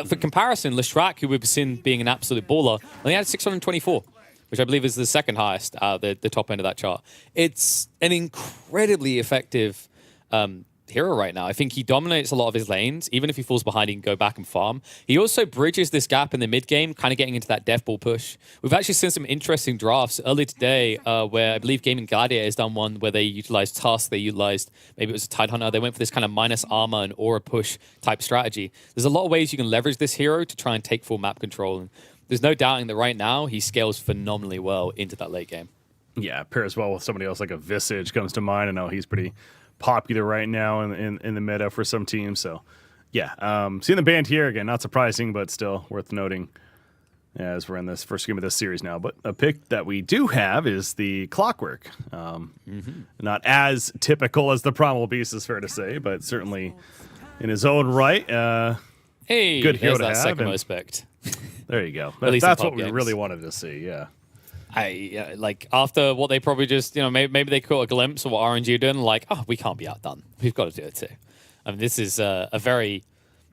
For comparison, Leshrac, who we've seen being an absolute baller, only had 624, which I believe is the 2nd highest, the top end of that chart. It's an incredibly effective hero right now. I think he dominates a lot of his lanes. Even if he falls behind, he can go back and farm. He also bridges this gap in the mid game, kind of getting into that death ball push. We've actually seen some interesting drafts earlier today where I believe Gaming Gladiator has done one where they utilized Tusk, they utilized, maybe it was a Tidehunter, they went for this kind of minus armor and aura push type strategy. There's a lot of ways you can leverage this hero to try and take full map control. And there's no doubting that right now he scales phenomenally well into that late game. Yeah, pairs well with somebody else like a Visage comes to mind. I know he's pretty popular right now in the meta for some teams. So, yeah, seeing the band here again, not surprising, but still worth noting as we're in this first game of this series now. But a pick that we do have is the Clockwork. Not as typical as the Primal Beast, is fair to say, but certainly in his own right. Hey, good hero here's to that have. second And most picked. there you go. least in That's pub what we games. really wanted to see. Yeah. Like after what they probably just, maybe they caught a glimpse of what RNG are doing, like, oh, we can't be outdone. We've got to do it too. I mean, this is a very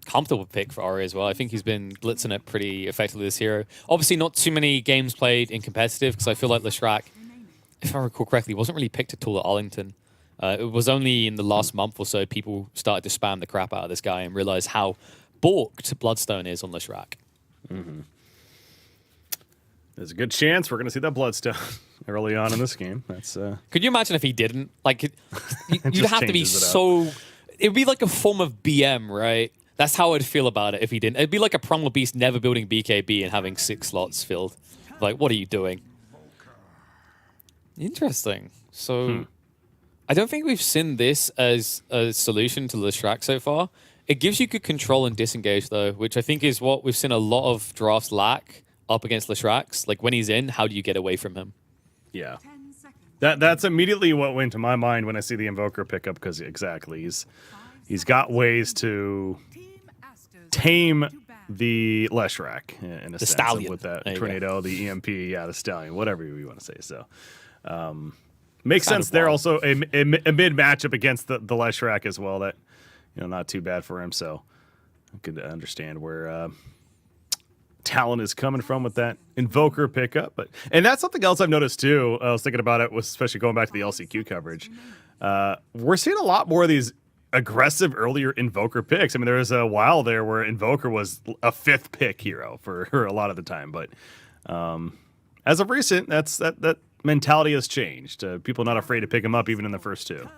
comfortable pick for Ori as well. I think he's been blitzing it pretty effectively this hero. Obviously, not too many games played in competitive because I feel like Leshrac, if I recall correctly, wasn't really picked at all at Arlington. It was only in the last month or so people started to spam the crap out of this guy and realize how balked Bloodstone is on Leshrac. There's a good chance we're going to see that Bloodstone early on in this game. That's Could you imagine if he didn't? Like, you'd just have to be changes it up. so. It'd be like a form of BM, right? That's how I'd feel about it if he didn't. It'd be like a Primal Beast never building BKB and having 6 slots filled. Like, what are you doing? Interesting. So, I don't think we've seen this as a solution to Leshrac so far. It gives you good control and disengage, though, which I think is what we've seen a lot of drafts lack up against Leshracs. Like, when he's in, how do you get away from him? yeah. That's immediately what went to my mind when I see the Invoker pickup because exactly he's got ways to tame the Leshrac in a sense Stallion. with that There you tornado, the EMP, the Stallion, whatever you want to say. So makes Sounded sense there. wild. Also a mid matchup against the Leshrac as well. That not too bad for him. So I could understand where Talon is coming from with that Invoker pickup. And that's something else I've noticed too. I was thinking about it, especially going back to the LCQ coverage. We're seeing a lot more of these aggressive earlier Invoker picks. I mean, there was a while there where Invoker was a 5th pick hero for a lot of the time. But as of recent, that mentality has changed. People are not afraid to pick him up even in the first 2.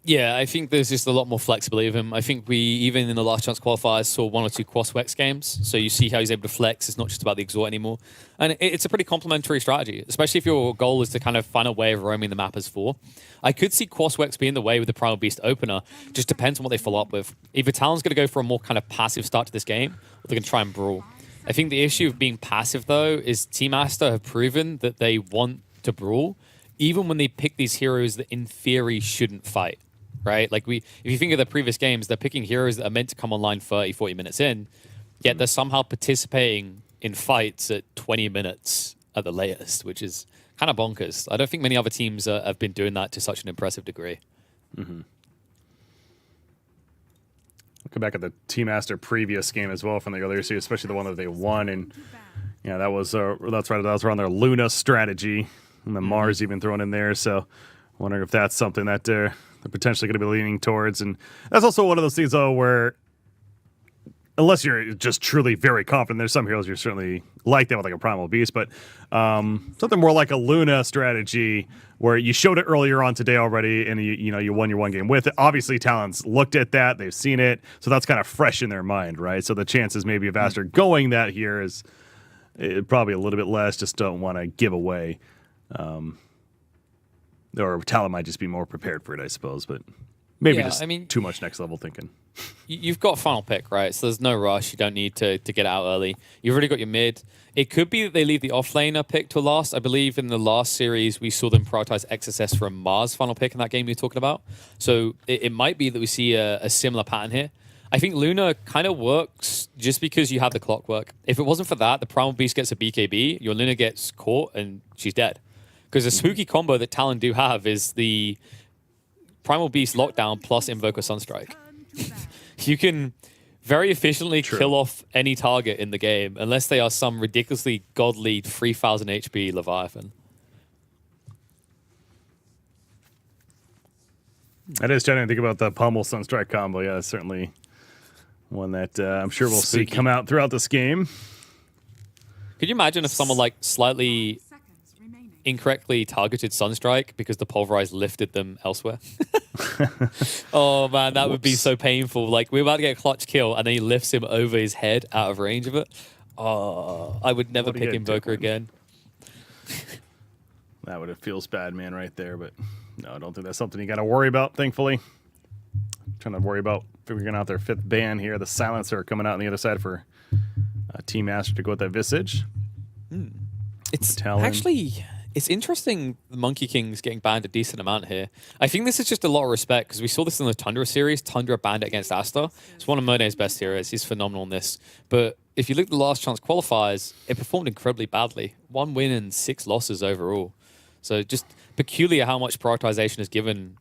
Yeah, I think there's just a lot more flexibility of him. I think we, even in the last chance qualifiers, saw 1 or 2 Crosswex games. So you see how he's able to flex. It's not just about the exhort anymore. And it's a pretty complementary strategy, especially if your goal is to kind of find a way of roaming the map as 4. I could see Crosswex being the way with the Primal Beast opener. Just depends on what they follow up with. Either Talon's going to go for a more kind of passive start to this game, or they're going to try and brawl. I think the issue of being passive, though, is Team Aster have proven that they want to brawl, even when they pick these heroes that in theory shouldn't fight. Right? Like if you think of the previous games, they're picking heroes that are meant to come online 30, 40 minutes in, yet they're somehow participating in fights at 20 minutes at the latest, which is kind of bonkers. I don't think many other teams have been doing that to such an impressive degree. Look back at the Team Aster previous game as well from the earlier series, especially the one that they won, and that was that's right. That was around their Luna strategy, and the Mars even thrown in there. So, wondering if that's something that they're potentially going to be leaning towards, and that's also one of those things though where, unless you're just truly very confident, there's some heroes you certainly like that with like a Primal Beast, but something more like a Luna strategy where you showed it earlier on today already, and you won your 1 game with it. Obviously, Talon's looked at that, they've seen it, so that's kind of fresh in their mind, right? So the chances maybe of Aster going that here is probably a little bit less. Just don't want to give away. Or Talon might just be more prepared for it, I suppose, but maybe too much next level thinking. You've got final pick, right? So there's no rush. You don't need to get out early. You've already got your mid. It could be that they leave the offlaner pick to last. I believe in the last series, we saw them prioritize XSS for a Mars final pick in that game you're talking about. So it might be that we see a similar pattern here. I think Luna kind of works just because you have the clockwork. If it wasn't for that, the Primal Beast gets a BKB, your Luna gets caught, and she's dead. Because a spooky combo that Talon do have is the Primal Beast lockdown plus Invoker Sunstrike. You can very efficiently kill off any target in the game, unless they are some ridiculously godly 3,000 HP Leviathan. I just trying to think about the Pummel Sunstrike combo. Yeah, that's certainly one that I'm sure we'll see come out throughout this game. Could you imagine if someone like slightly incorrectly targeted Sunstrike because the Pulverize lifted them elsewhere? Oh man, that would be so painful. Like, we're about to get a clutch kill and then he lifts him over his head out of range of it. Oh, I would never pick Invoker again. That would have feels bad, man, right there. But no, I don't think that's something you got to worry about, thankfully. Trying to worry about figuring out their 5th ban here. The Silencer coming out on the other side for Team Aster to go with that Visage. It's Talon. actually It's interesting the Monkey King's getting banned a decent amount here. I think this is just a lot of respect because we saw this in the Tundra series. Tundra banned it against Aster. It's one of Mone's best heroes. He's phenomenal in this. But if you look at the last chance qualifiers, it performed incredibly badly. 1 win and 6 losses overall. So just peculiar how much prioritization is given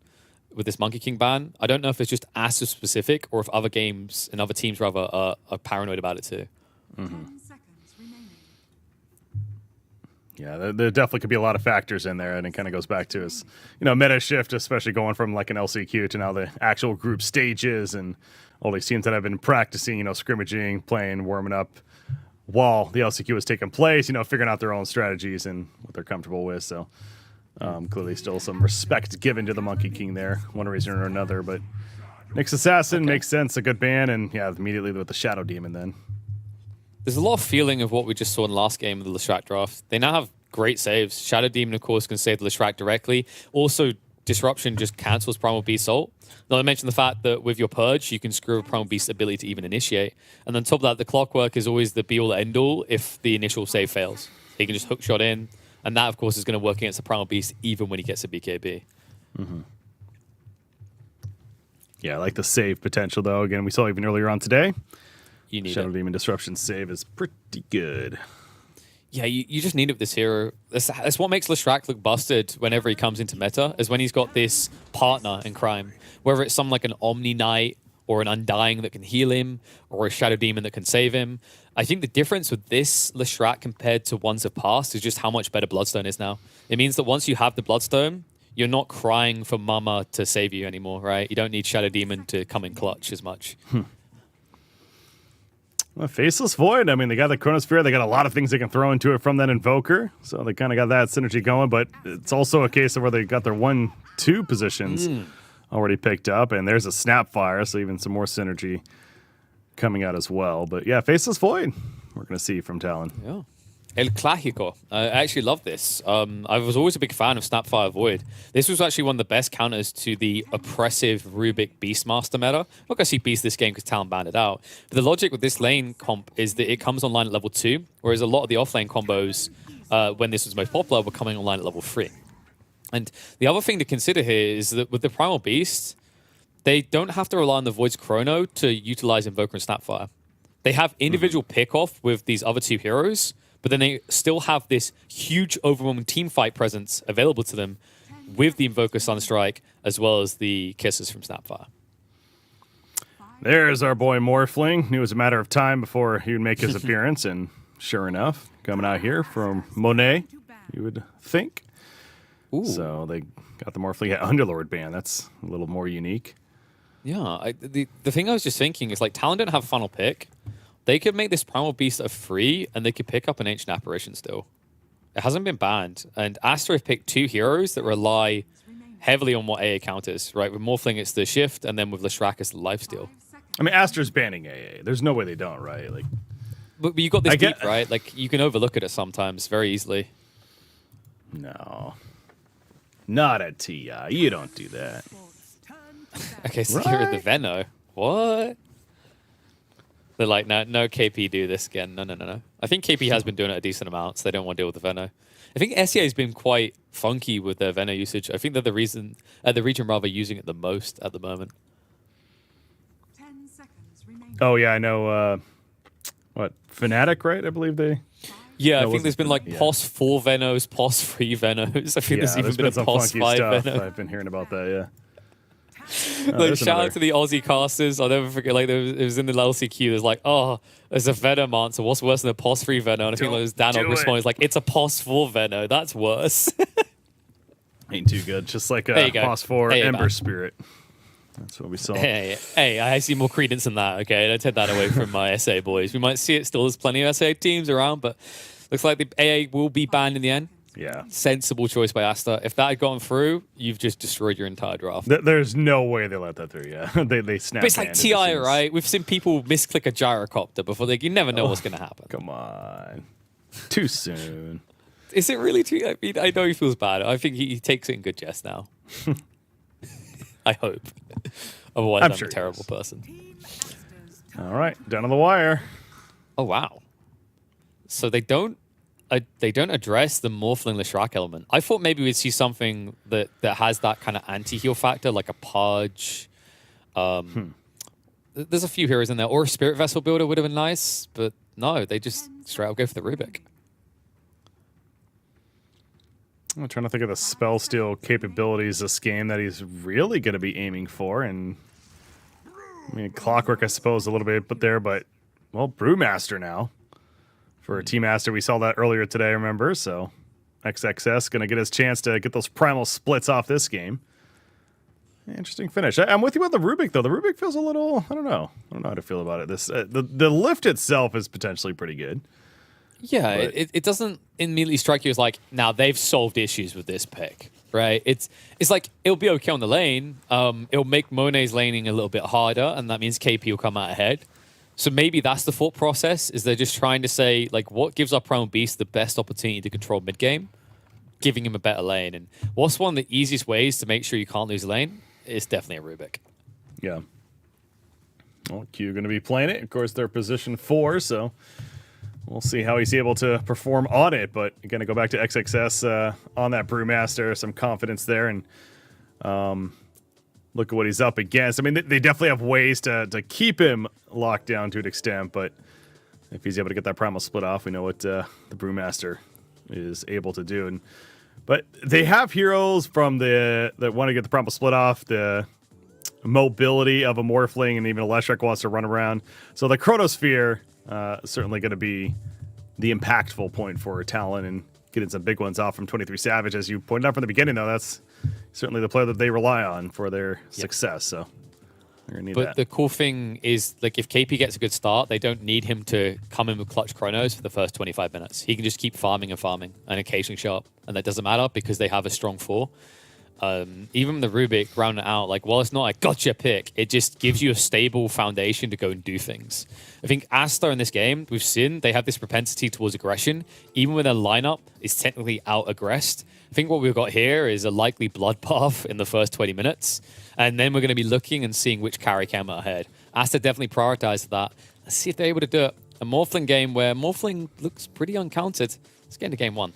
with this Monkey King ban. I don't know if it's just Aster specific or if other games and other teams rather are paranoid about it too. 10 seconds remaining. Yeah, there definitely could be a lot of factors in there, and it kind of goes back to his, meta shift, especially going from like an LCQ to now the actual group stages, and all these teams that have been practicing, scrimmaging, playing, warming up while the LCQ was taking place, figuring out their own strategies and what they're comfortable with. So clearly still some respect given to the Monkey King there, one reason or another. But Nyx Assassin makes sense, a good ban, and yeah, immediately with the Shadow Demon then. There's a lot of feeling of what we just saw in the last game of the Leshrac draft. They now have great saves. Shadow Demon, of course, can save the Leshrac directly. Also, Disruption just cancels Primal Beast ult. Not to mention the fact that with your Purge, you can screw a Primal Beast's ability to even initiate. And on top of that, the Clockwork is always the be-all end-all if the initial save fails. He can just hookshot in, and that, of course, is going to work against the Primal Beast even when he gets a BKB. Mm-hmm. Yeah, I like the save potential, though. Again, we saw even earlier on today. You need Shadow it. Demon Disruption save is pretty good. Yeah, you just need it with this hero. That's what makes Leshrac look busted whenever he comes into meta, is when he's got this partner in crime. Whether it's some like an Omni Knight or an Undying that can heal him, or a Shadow Demon that can save him. I think the difference with this Leshrac compared to ones of past is just how much better Bloodstone is now. It means that once you have the Bloodstone, you're not crying for Mama to save you anymore, right? You don't need Shadow Demon to come in clutch as much. Well, Faceless Void, I mean, they got the Chronosphere. They got a lot of things they can throw into it from that Invoker. So they kind of got that synergy going. But it's also a case of where they got their 1-2 positions already picked up. And there's a Snapfire, so even some more synergy coming out as well. But yeah, Faceless Void, we're going to see from Talon. Yeah. El Clásico. I actually love this. I was always a big fan of Snapfire Void. This was actually one of the best counters to the oppressive Rubik Beastmaster meta. I'm not going to see Beast this game because Talon banned it out. But the logic with this lane comp is that it comes online at level 2, whereas a lot of the offlane combos, when this was most popular, were coming online at level 3. And the other thing to consider here is that with the Primal Beast, they don't have to rely on the Void's Chrono to utilize Invoker and Snapfire. They have individual pick-off with these other 2 heroes, but then they still have this huge overwhelming team fight presence available to them with the Invoker Sunstrike as well as the Kisses from Snapfire. There's our boy Morphling. Knew it was a matter of time before he would make his appearance, and sure enough, coming out here from Monet, you would think. Ooh. So they got the Morphling Underlord ban. That's a little more unique. Yeah, the thing I was just thinking is like Talon don't have a final pick. They could make this Primal Beast a free, and they could pick up an Ancient Apparition still. It hasn't been banned, and Aster have picked 2 heroes that rely heavily on what AA counters, right? With Morphling, it's the Shift, and then with Leshrac, it's the Lifesteal. I mean, Aster's banning AA. There's no way they don't, right? Like, but you got this deep, right? Like, you can overlook it sometimes very easily. No. Not at TI. You don't do that. Okay, so you're the Veno. What? They're like, no, KP do this again. No. I think KP has been doing it a decent amount, so they don't want to deal with the Veno. I think SEA has been quite funky with their Veno usage. I think they're the region rather using it the most at the moment. 10 seconds remaining. Oh, yeah, I know. What? Fnatic, right? I believe they... Yeah, No, I think there's been like POS 4 Venos, POS 3 Venos. I think there's even been a some POS funky 5 stuff. Veno. I've been hearing about that, yeah. Like, shout out to the Aussie casters. I'll never forget, like, it was in the LCQ. There's like, oh, there's a Venom answer. What's worse than a POS 3 Veno? And I think it was Danog responding, like, it's a POS 4 Veno. That's worse. Ain't too good. Just like a POS 4 Ember Spirit. That's what we saw. Hey, I see more credence in that, okay? Don't take that away from my SA boys. We might see it still. There's plenty of SA teams around, but looks like the AA will be banned in the end. Yeah. Sensible choice by Aster. If that had gone through, you've just destroyed your entire draft. There's no way they let that through, yeah. they snap. But it's like TI, right? We've seen people misclick a gyrocopter before. You never know what's going to happen. Come on. Too soon. Is it really too... I mean, I know he feels bad. I think he takes it in good jest now. I hope. Otherwise, I'm sure a terrible person. All right. Down to the wire. Oh, wow. So they don't they don't address the Morphling Leshrac element. I thought maybe we'd see something that has that kind of anti-heal factor, like a Pudge. There's a few heroes in there, or a Spirit Vessel builder would have been nice, but no, they just straight up go for the Rubik. I'm trying to think of the spell steal capabilities this game that he's really going to be aiming for, and I mean Clockwork, I suppose, a little bit put there, but well, Brewmaster now for a Team Aster. We saw that earlier today, remember? So XXS going to get his chance to get those primal splits off this game. Interesting finish. I'm with you on the Rubik, though. The Rubik feels a little, I don't know how to feel about it. This the lift itself is potentially pretty good. Yeah, it doesn't immediately strike you as like, now they've solved issues with this pick, right? It's like, it'll be okay on the lane. It'll make Monet's laning a little bit harder, and that means KP will come out ahead. So maybe that's the thought process, is they're just trying to say, like, what gives our Primal Beast the best opportunity to control mid-game? Giving him a better lane. And what's one of the easiest ways to make sure you can't lose a lane? It's definitely a Rubik. Yeah. Well, Q going to be playing it. Of course, they're position 4, so we'll see how he's able to perform on it. But going to go back to XXS on that Brewmaster. Some confidence there. And look at what he's up against. I mean, they definitely have ways to keep him locked down to an extent. But if he's able to get that primal split off, we know what the Brewmaster is able to do. But they have heroes from that want to get the primal split off, the mobility of a Morphling, and even a Leshrac wants to run around. So the Chronosphere certainly going to be the impactful point for Talon and getting some big ones off from 23 Savage. As you pointed out from the beginning, though, that's certainly the player that they rely on for their success. So they're going to need that. But the cool thing is, like, if KP gets a good start, they don't need him to come in with clutch chronos for the first 25 minutes. He can just keep farming and occasionally show up. And that doesn't matter because they have a strong 4. Even the Rubik round it out, like, while it's not a gotcha pick, it just gives you a stable foundation to go and do things. I think Aster in this game, we've seen they have this propensity towards aggression, even when their lineup is technically out-aggressed. I think what we've got here is a likely bloodbath in the first 20 minutes, and then we're going to be looking and seeing which carry came out ahead. Aster definitely prioritized that. Let's see if they're able to do it. A Morphling game where Morphling looks pretty uncounted. Let's get into game 1.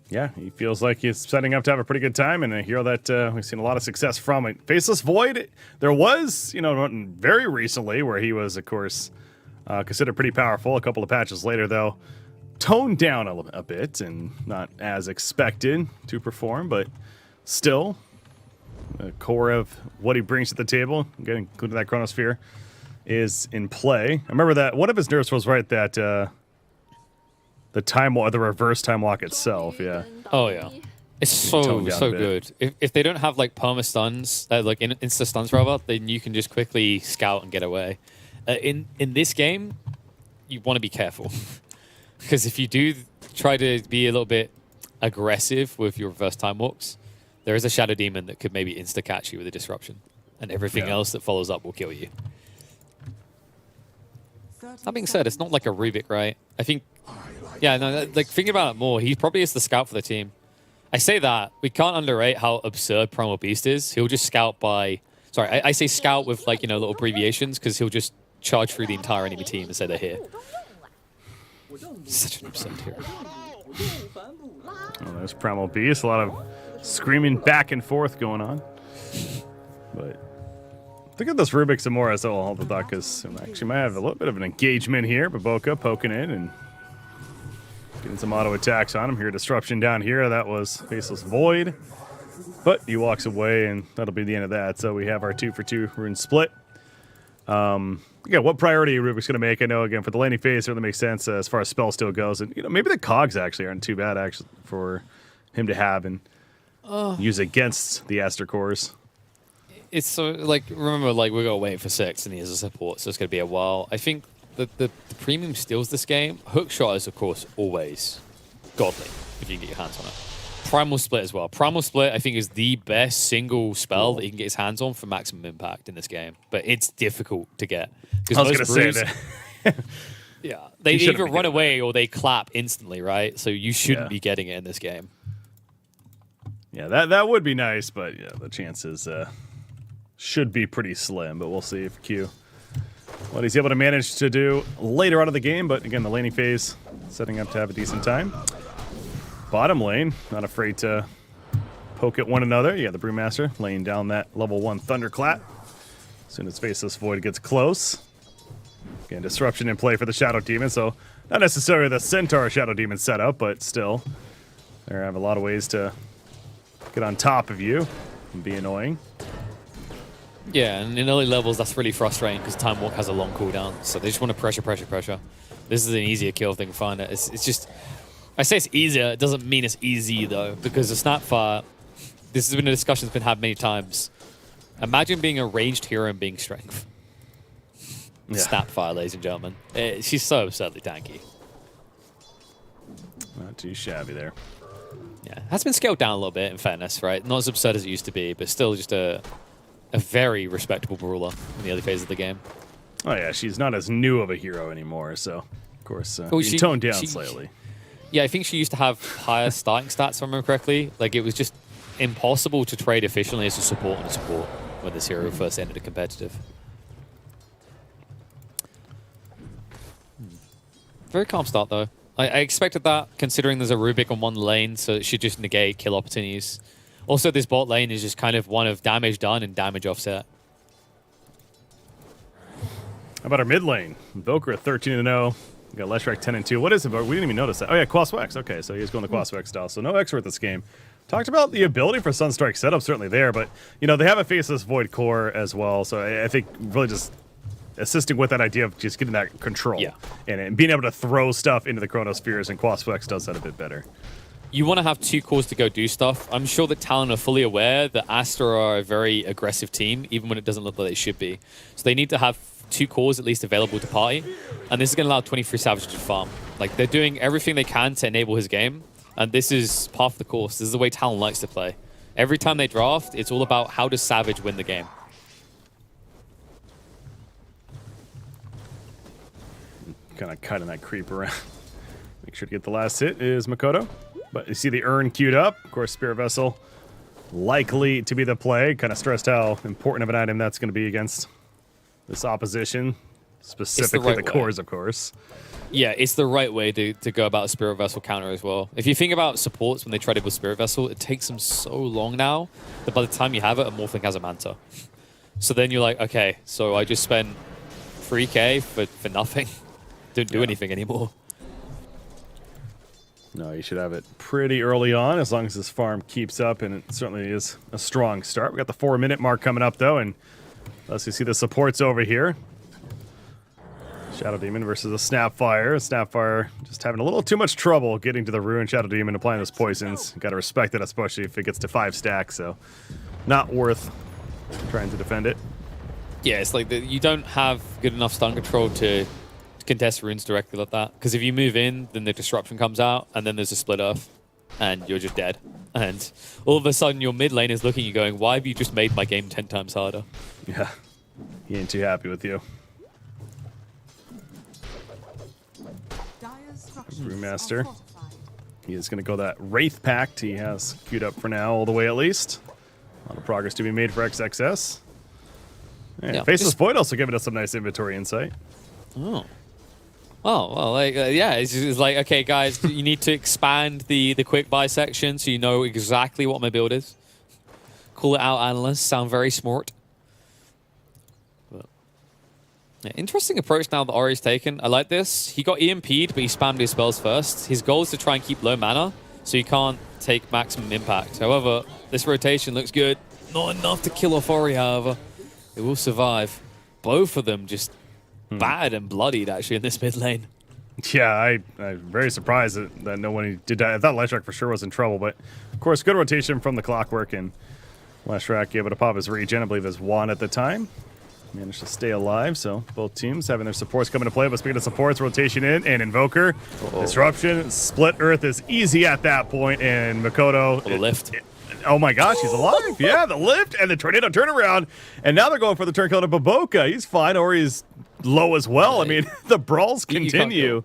Yeah, he feels like he's setting up to have a pretty good time, and a hero that we've seen a lot of success from. Faceless Void, there was, very recently where he was, of course, considered pretty powerful. A couple of patches later, though, toned down a bit and not as expected to perform, but still, the core of what he brings to the table, again, including that Chronosphere, is in play. I remember that one of his nerfs was right that the reverse time walk itself, yeah. Oh yeah, it's so good. If they don't have like perma stuns, like insta stuns rather, then you can just quickly scout and get away. In this game, you want to be careful because if you do try to be a little bit aggressive with your reverse time walks, there is a Shadow Demon that could maybe insta catch you with a disruption, and everything else that follows up will kill you. That being said, it's not like a Rubik, right? I think, yeah, no, like thinking about it more, he probably is the scout for the team. I say that, we can't underrate how absurd Primal Beast is. He'll just scout by, sorry, I say scout with like, little abbreviations because he'll just charge through the entire enemy team and say they're here. Such an absurd hero. Oh, there's Primal Beast, a lot of screaming back and forth going on. But look at this Rubik some more as I'll hold the thought, because actually might have a little bit of an engagement here. Baboka poking in and getting some auto attacks on him here. Disruption down here. That was Faceless Void. But he walks away, and that'll be the end of that. So we have our 2-for-2 rune split. Yeah, what priority Rubik's going to make? I know, again, for the laning phase, it certainly makes sense as far as spell steal goes. And maybe the cogs actually aren't too bad actually for him to have and use against the Aster cores. It's so, like, remember, like, we're going to wait for 6 and he has a support, so it's going to be a while. I think the premium steals this game. Hookshot is, of course, always godly if you can get your hands on it. Primal Split as well. Primal Split, I think, is the best single spell that he can get his hands on for maximum impact in this game. But it's difficult to get. I was going to say that. Yeah, they either run away or they clap instantly, right? So you shouldn't be getting it in this game. Yeah, that would be nice, but yeah, the chances should be pretty slim. But we'll see if Q what he's able to manage to do later on in the game. But again, the laning phase setting up to have a decent time. bottom lane, not afraid to poke at one another. Yeah, the Brewmaster laying down that level 1 Thunderclap. As soon as Faceless Void gets close. Again, disruption in play for the Shadow Demon, so not necessarily the Centaur Shadow Demon setup, but still. They have a lot of ways to get on top of you and be annoying. Yeah, and in early levels, that's really frustrating because Time Walk has a long cooldown, so they just want to pressure. This is an easier kill if they can find it. It's just, I say it's easier, it doesn't mean it's easy though, because the Snapfire, this has been a discussion that's been had many times. Imagine being a ranged hero and being strength. Yeah. Snapfire, ladies and gentlemen. She's so absurdly tanky. Not too shabby there. Yeah, has been scaled down a little bit, in fairness, right? Not as absurd as it used to be, but still just a very respectable brawler in the early phase of the game. Oh yeah, she's not as new of a hero anymore, so of course being toned down slightly. Yeah, I think she used to have higher starting stats, if I remember correctly. Like, it was just impossible to trade efficiently as a support on a support when this hero first entered a competitive. Very calm start, though. I expected that, considering there's a Rubik on one lane, so it should just negate kill opportunities. Also, this bot lane is just kind of one of damage done and damage offset. How about our mid lane? Invoker at 13-0. We got Leshrac 10-2. What is Invoker? We didn't even notice that. Oh yeah, Quaswex. Okay, so he's going the Quaswex style. So no expert this game. Talked about the ability for Sunstrike setup, certainly there, but you know they have a Faceless Void core as well. So I think really just assisting with that idea of just getting that control, Yeah. and being able to throw stuff into the Chronospheres, and Quaswex does that a bit better. You want to have 2 cores to go do stuff. I'm sure that Talon are fully aware that Aster are a very aggressive team, even when it doesn't look like they should be. So they need to have 2 cores at least available to party, and this is going to allow 23 Savage to farm. Like, they're doing everything they can to enable his game, and this is part of the course. This is the way Talon likes to play. Every time they draft, it's all about how does Savage win the game. Kind of cutting that creep around. Make sure to get the last hit is Makoto. But you see the urn queued up. Of course, Spirit Vessel likely to be the play. Kind of stressed how important of an item that's going to be against this opposition. Specifically the cores, of course. Yeah, it's the right way to go about a Spirit Vessel counter as well. If you think about supports when they try to build Spirit Vessel, it takes them so long now that by the time you have it, a Morphling has a Manta. So then you're like, okay, so I just spent 3k for nothing. Don't do anything anymore. No, you should have it pretty early on, as long as this farm keeps up, and it certainly is a strong start. We got the 4-minute mark coming up, though, and let's see the supports over here. Shadow Demon versus a Snapfire. Snapfire just having a little too much trouble getting to the Ruin. Shadow Demon applying those poisons. Got to respect it, especially if it gets to 5 stacks, so not worth trying to defend it. Yeah, it's like you don't have good enough stun control to contest runes directly like that. Because if you move in, then the disruption comes out, and then there's a split earth, and you're just dead. And all of a sudden, your mid lane is looking at you going, why have you just made my game 10 times harder? Yeah, he ain't too happy with you. Brewmaster. He is going to go that Wraith Pact. He has queued up for now, all the way at least. A lot of progress to be made for XXS. And Yeah, Faceless Void also giving us some nice inventory insight. Oh, well, like, yeah, it's like, okay, guys, you need to expand the quick buy section so you know exactly what my build is. Call it out, analysts. Sound very smart. But, yeah, interesting approach now that Ori's taken. I like this. He got EMP'd, but he spammed his spells first. His goal is to try and keep low mana, so you can't take maximum impact. However, this rotation looks good. Not enough to kill off Ori, however. It will survive. Both of them just bad and bloodied, actually, in this mid lane. Yeah, I'm very surprised that no one did that. I thought Leshrac for sure was in trouble, but of course, good rotation from the Clockwork, and Leshrac able to pop his regen, I believe his wand at the time. Managed to stay alive, so both teams having their supports come into play. But speaking of supports, rotation in, and Invoker. Disruption, split earth is easy at that point, and Makoto. The lift. Oh my gosh, he's alive. Yeah, the lift and the tornado turnaround. And now they're going for the turn kill to Baboka. He's fine, or he's low as well. I mean, the brawls continue.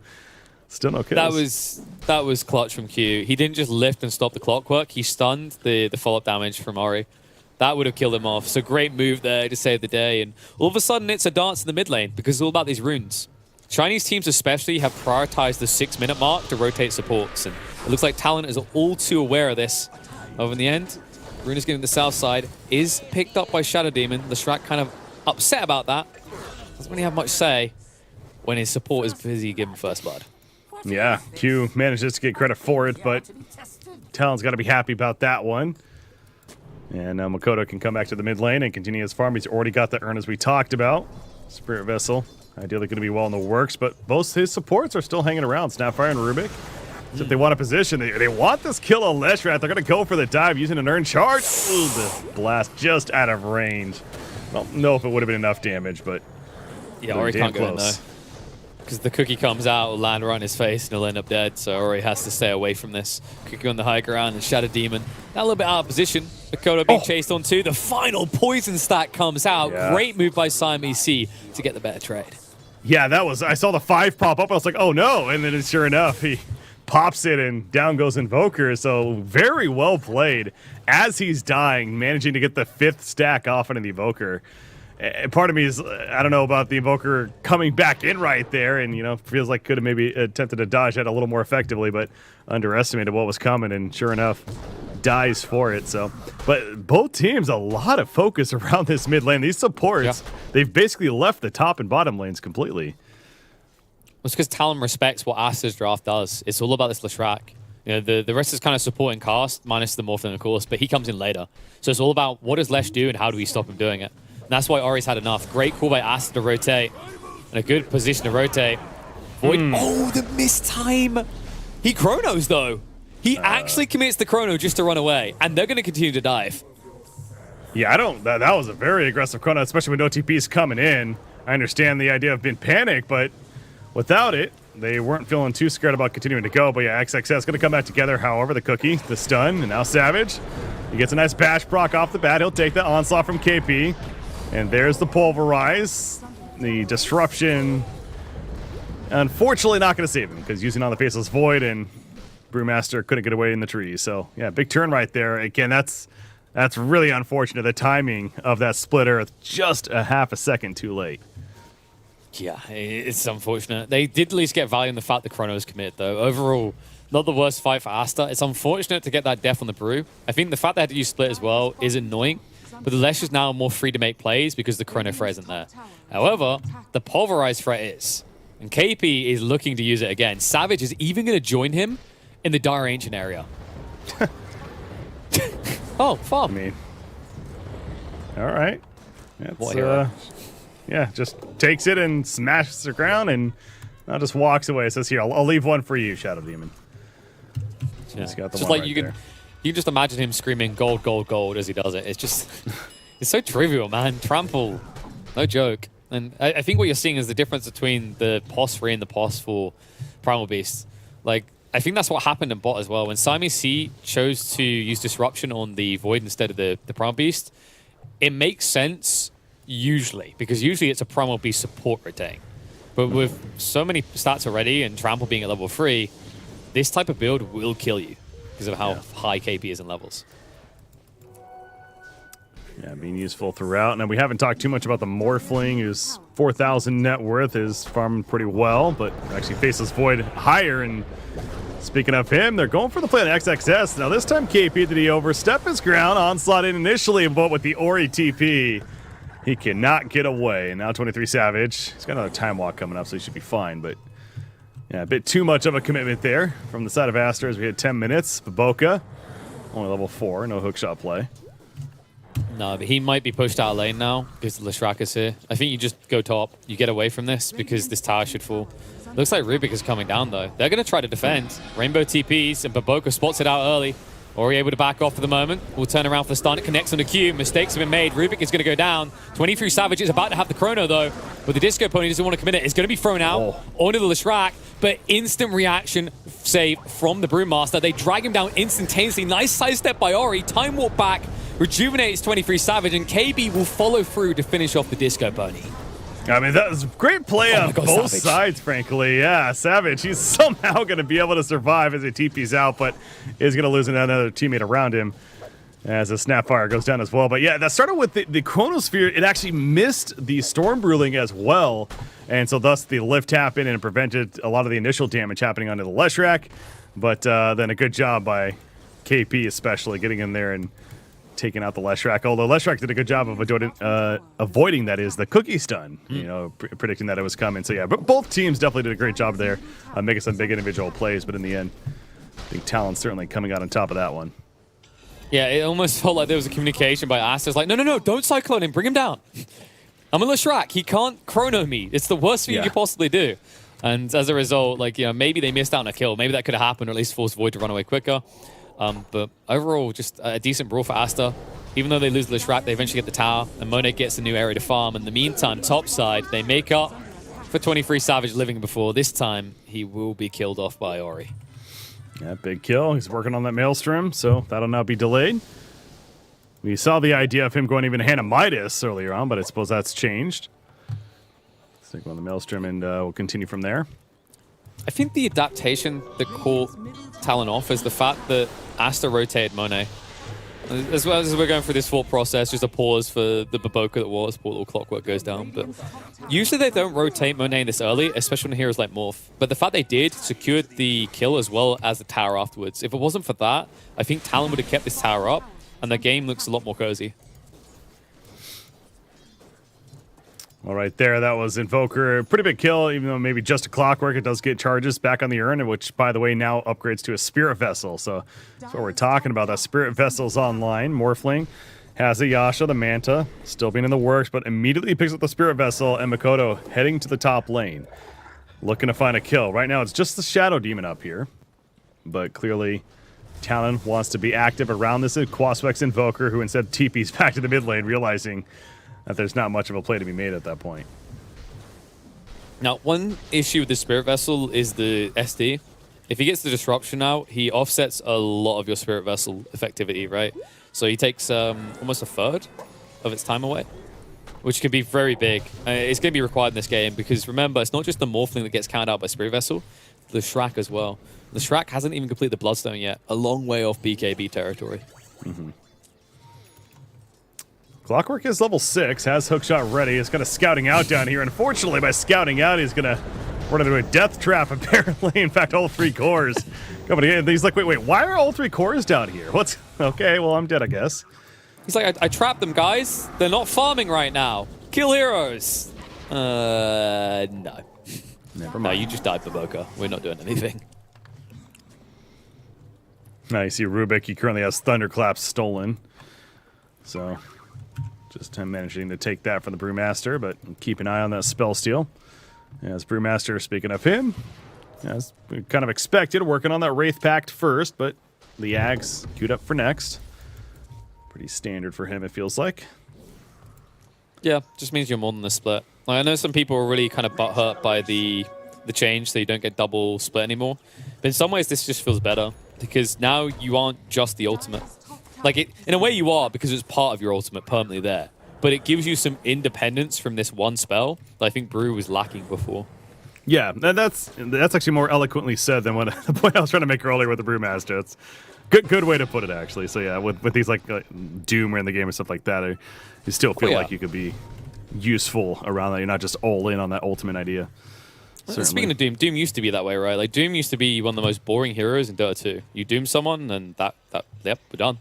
Still no kills. That was clutch from Q. He didn't just lift and stop the Clockwork. He stunned the follow-up damage from Ori. That would have killed him off. So great move there to save the day. And all of a sudden, it's a dance in the mid lane because it's all about these runes. Chinese teams especially have prioritized the 6-minute mark to rotate supports. And It looks like Talon is all too aware of this. Over in the end, Runa's getting the south side, is picked up by Shadow Demon. Leshrac kind of upset about that. Doesn't really have much say when his support is busy giving first blood. Yeah, Q manages to get credit for it, but Talon's got to be happy about that one. And Makoto can come back to the mid lane and continue his farm. He's already got the urn as we talked about. Spirit Vessel, ideally going to be well in the works, but both his supports are still hanging around. Snapfire and Rubik. So if they want a position, they want this kill on Leshrac. They're going to go for the dive using an urn charge. Ooh, the blast just out of range. I don't know if it would have been enough damage, but yeah, Ori can't go in though. Because the cookie comes out, will land right on his face, and he'll end up dead. So Ori has to stay away from this. Cookie on the high ground, and Shadow Demon now a little bit out of position. Makoto being chased on too. The final poison stack comes out. Yeah. Great move by Siamese C to get the better trade. yeah, that was, I saw the 5 pop up. I was like, oh no. And then sure enough, he pops it and down goes Invoker. So very well played as he's dying, managing to get the 5th stack off into the Invoker. Part of me is, I don't know about the Invoker coming back in right there, and, you know, feels like could have maybe attempted to dodge that a little more effectively, but underestimated what was coming, and sure enough, dies for it. So, but both teams, a lot of focus around this mid lane. These supports, they've basically left the top and bottom lanes completely. It's because Talon respects what Aster's draft does. It's all about this Leshrac. You know, the rest is kind of supporting cast, minus the Morphin, of course, but he comes in later. So it's all about what does Lesh do and how do we stop him doing it. And that's why Ori's had enough. Great call by Aster to rotate. And a good position to rotate. Void. Oh, the missed time. He chronos, though. He actually commits the chrono just to run away. And they're going to continue to dive. Yeah, that was a very aggressive chrono, especially when no TP's coming in. I understand the idea of being panicked, but without it, they weren't feeling too scared about continuing to go. But yeah, XXS going to come back together. However, the cookie, the stun, and now Savage. He gets a nice bash proc off the bat. He'll take the onslaught from KP. And there's the pulverize. The disruption, unfortunately not going to save him because using on the Faceless Void, and Brewmaster couldn't get away in the trees. So yeah, big turn right there. Again, that's really unfortunate. The timing of that splitter just a half a second too late. Yeah, it's unfortunate. They did at least get value in the fact the chronos commit, though. Overall, not the worst fight for Aster. It's unfortunate to get that death on the Brew. I think the fact they had to use split as well is annoying. But the Lesh is now more free to make plays because the chrono threat isn't there. However, the pulverized threat is. And KP is looking to use it again. Savage is even going to join him in the Dire Ancient area. Oh, farm. I mean, all right. What hero? Yeah, just takes it and smashes the ground and just walks away. It says, here, I'll leave one for you, Shadow Demon. Yeah. He's got the just one like right you can... there. You can just imagine him screaming gold, gold, gold as he does it. It's just, it's so trivial, man. Trample, no joke. And I think what you're seeing is the difference between the POS 3 and the POS 4 Primal Beast. Like, I think that's what happened in bot as well. When Siamese C chose to use Disruption on the Void instead of the Primal Beast, it makes sense usually, because usually it's a Primal Beast support rotating. But with so many stats already and Trample being at level 3, this type of build will kill you. Because of how high KP is in levels. Yeah, being useful throughout. Now, we haven't talked too much about the Morphling, who's 4,000 net worth, is farming pretty well, but actually Faceless Void higher. And speaking of him, they're going for the play on XXS. Now, this time KP, did he overstep his ground? Onslaught in initially, but with the Ori TP, he cannot get away. And now 23 Savage. He's got another time walk coming up, so he should be fine, but yeah, a bit too much of a commitment there from the side of Aster as we had 10 minutes. Baboka, only level 4, no hookshot play. No, but he might be pushed out of lane now because Leshrac is here. I think you just go top. You get away from this because this tower should fall. Looks like Rubik is coming down, though. They're going to try to defend. Rainbow TPs, and Baboka spots it out early. Ori able to back off for the moment. We'll turn around for the stun. It connects on the Q. Mistakes have been made. Rubik is going to go down. 23 Savage is about to have the chrono, though. But the Disco Pony doesn't want to commit it. It's going to be thrown out onto the Leshrac. But instant reaction save from the Brewmaster. They drag him down instantaneously. Nice sidestep by Ori. Time warp back. Rejuvenates 23 Savage. And KB will follow through to finish off the Disco Pony. I mean, that was great play on God, both Savage. sides, frankly. Yeah, Savage, he's somehow going to be able to survive as he TP's out, but is going to lose another teammate around him as the Snapfire goes down as well. But yeah, that started with the Chronosphere. It actually missed the Storm Bruling as well, and so thus the lift happened and it prevented a lot of the initial damage happening onto the Leshrac. But then a good job by KP especially getting in there and taking out the Leshrac. Although Leshrac did a good job of avoiding that is the cookie stun, you know, predicting that it was coming. So yeah, but both teams definitely did a great job there, making some big individual plays. But in the end, I think Talon's certainly coming out on top of that one. Yeah, it almost felt like there was a communication by Aster. It's like, no, don't cyclone him, bring him down. I'm a Leshrac. He can't chrono me. It's the worst thing you could possibly do. And as a result, like, you know, maybe they missed out on a kill. Maybe that could have happened, or at least forced Void to run away quicker. But overall, just a decent brawl for Aster. Even though they lose Leshrac, they eventually get the tower, and Monet gets a new area to farm. In the meantime, top side, they make up for 23 Savage living before. This time, he will be killed off by Ori. Yeah, big kill. He's working on that Maelstrom, so that'll now be delayed. We saw the idea of him going even Hannah Midas earlier on, but I suppose that's changed. Let's take on the Maelstrom, and we'll continue from there. I think the adaptation that caught Talon off is the fact that Aster rotated Monet. As well as we're going through this thought process, just a pause for the Baboka that was, poor little clockwork goes down. But usually they don't rotate Monet this early, especially when heroes like Morph. But the fact they did secured the kill as well as the tower afterwards. If it wasn't for that, I think Talon would have kept this tower up, and the game looks a lot more cozy. All right, there, that was Invoker. Pretty big kill, even though maybe just a clockwork. It does get charges back on the urn, which, by the way, now upgrades to a Spirit Vessel. So that's what we're talking about. That Spirit Vessel's online. Morphling has a Yasha, the Manta, still being in the works, but immediately picks up the Spirit Vessel, and Makoto heading to the top lane, looking to find a kill. Right now, it's just the Shadow Demon up here, but clearly Talon wants to be active around this Quaspex Invoker, who instead TP's back to the mid lane, realizing that there's not much of a play to be made at that point. Now, one issue with the Spirit Vessel is the SD. If he gets the Disruption out, he offsets a lot of your Spirit Vessel effectivity, right? So he takes almost a third of its time away, which could be very big. It's going to be required in this game because, remember, it's not just the Morphling that gets counted out by Spirit Vessel, the Shrek as well. The Shrek hasn't even completed the Bloodstone yet, a long way off BKB territory. Mm-hmm. Clockwork is level 6, has Hookshot ready. It's got a scouting out down here. Unfortunately, by scouting out, he's going to run into a death trap, apparently. In fact, all 3 cores coming in. He's like, wait, why are all 3 cores down here? What's... Okay, well, I'm dead, I guess. He's like, I trapped them, guys. They're not farming right now. Kill heroes. No. Never mind. No, you just died, Baboka. We're not doing anything. Now you see Rubik, he currently has Thunderclaps stolen. So... just him managing to take that from the Brewmaster, but keep an eye on that spell steal. As Brewmaster, speaking of him, as we kind of expected, working on that Wraith Pact first, but the Ags queued up for next. Pretty standard for him, it feels like. Yeah, just means you're more than the split. Like, I know some people are really kind of butthurt by the change, so you don't get double split anymore. But in some ways, this just feels better, because now you aren't just the ultimate. Like, in a way you are, because it's part of your ultimate permanently there. But it gives you some independence from this one spell that I think Brew was lacking before. Yeah, that's actually more eloquently said than what the point I was trying to make earlier with the Brewmaster. It's good way to put it, actually. So yeah, with these like Doom or in the game and stuff like that, you still feel like you could be useful around that. You're not just all in on that ultimate idea. Speaking of Doom, Doom used to be that way, right? Like, Doom used to be one of the most boring heroes in Dota 2. You Doom someone, and yep, we're done.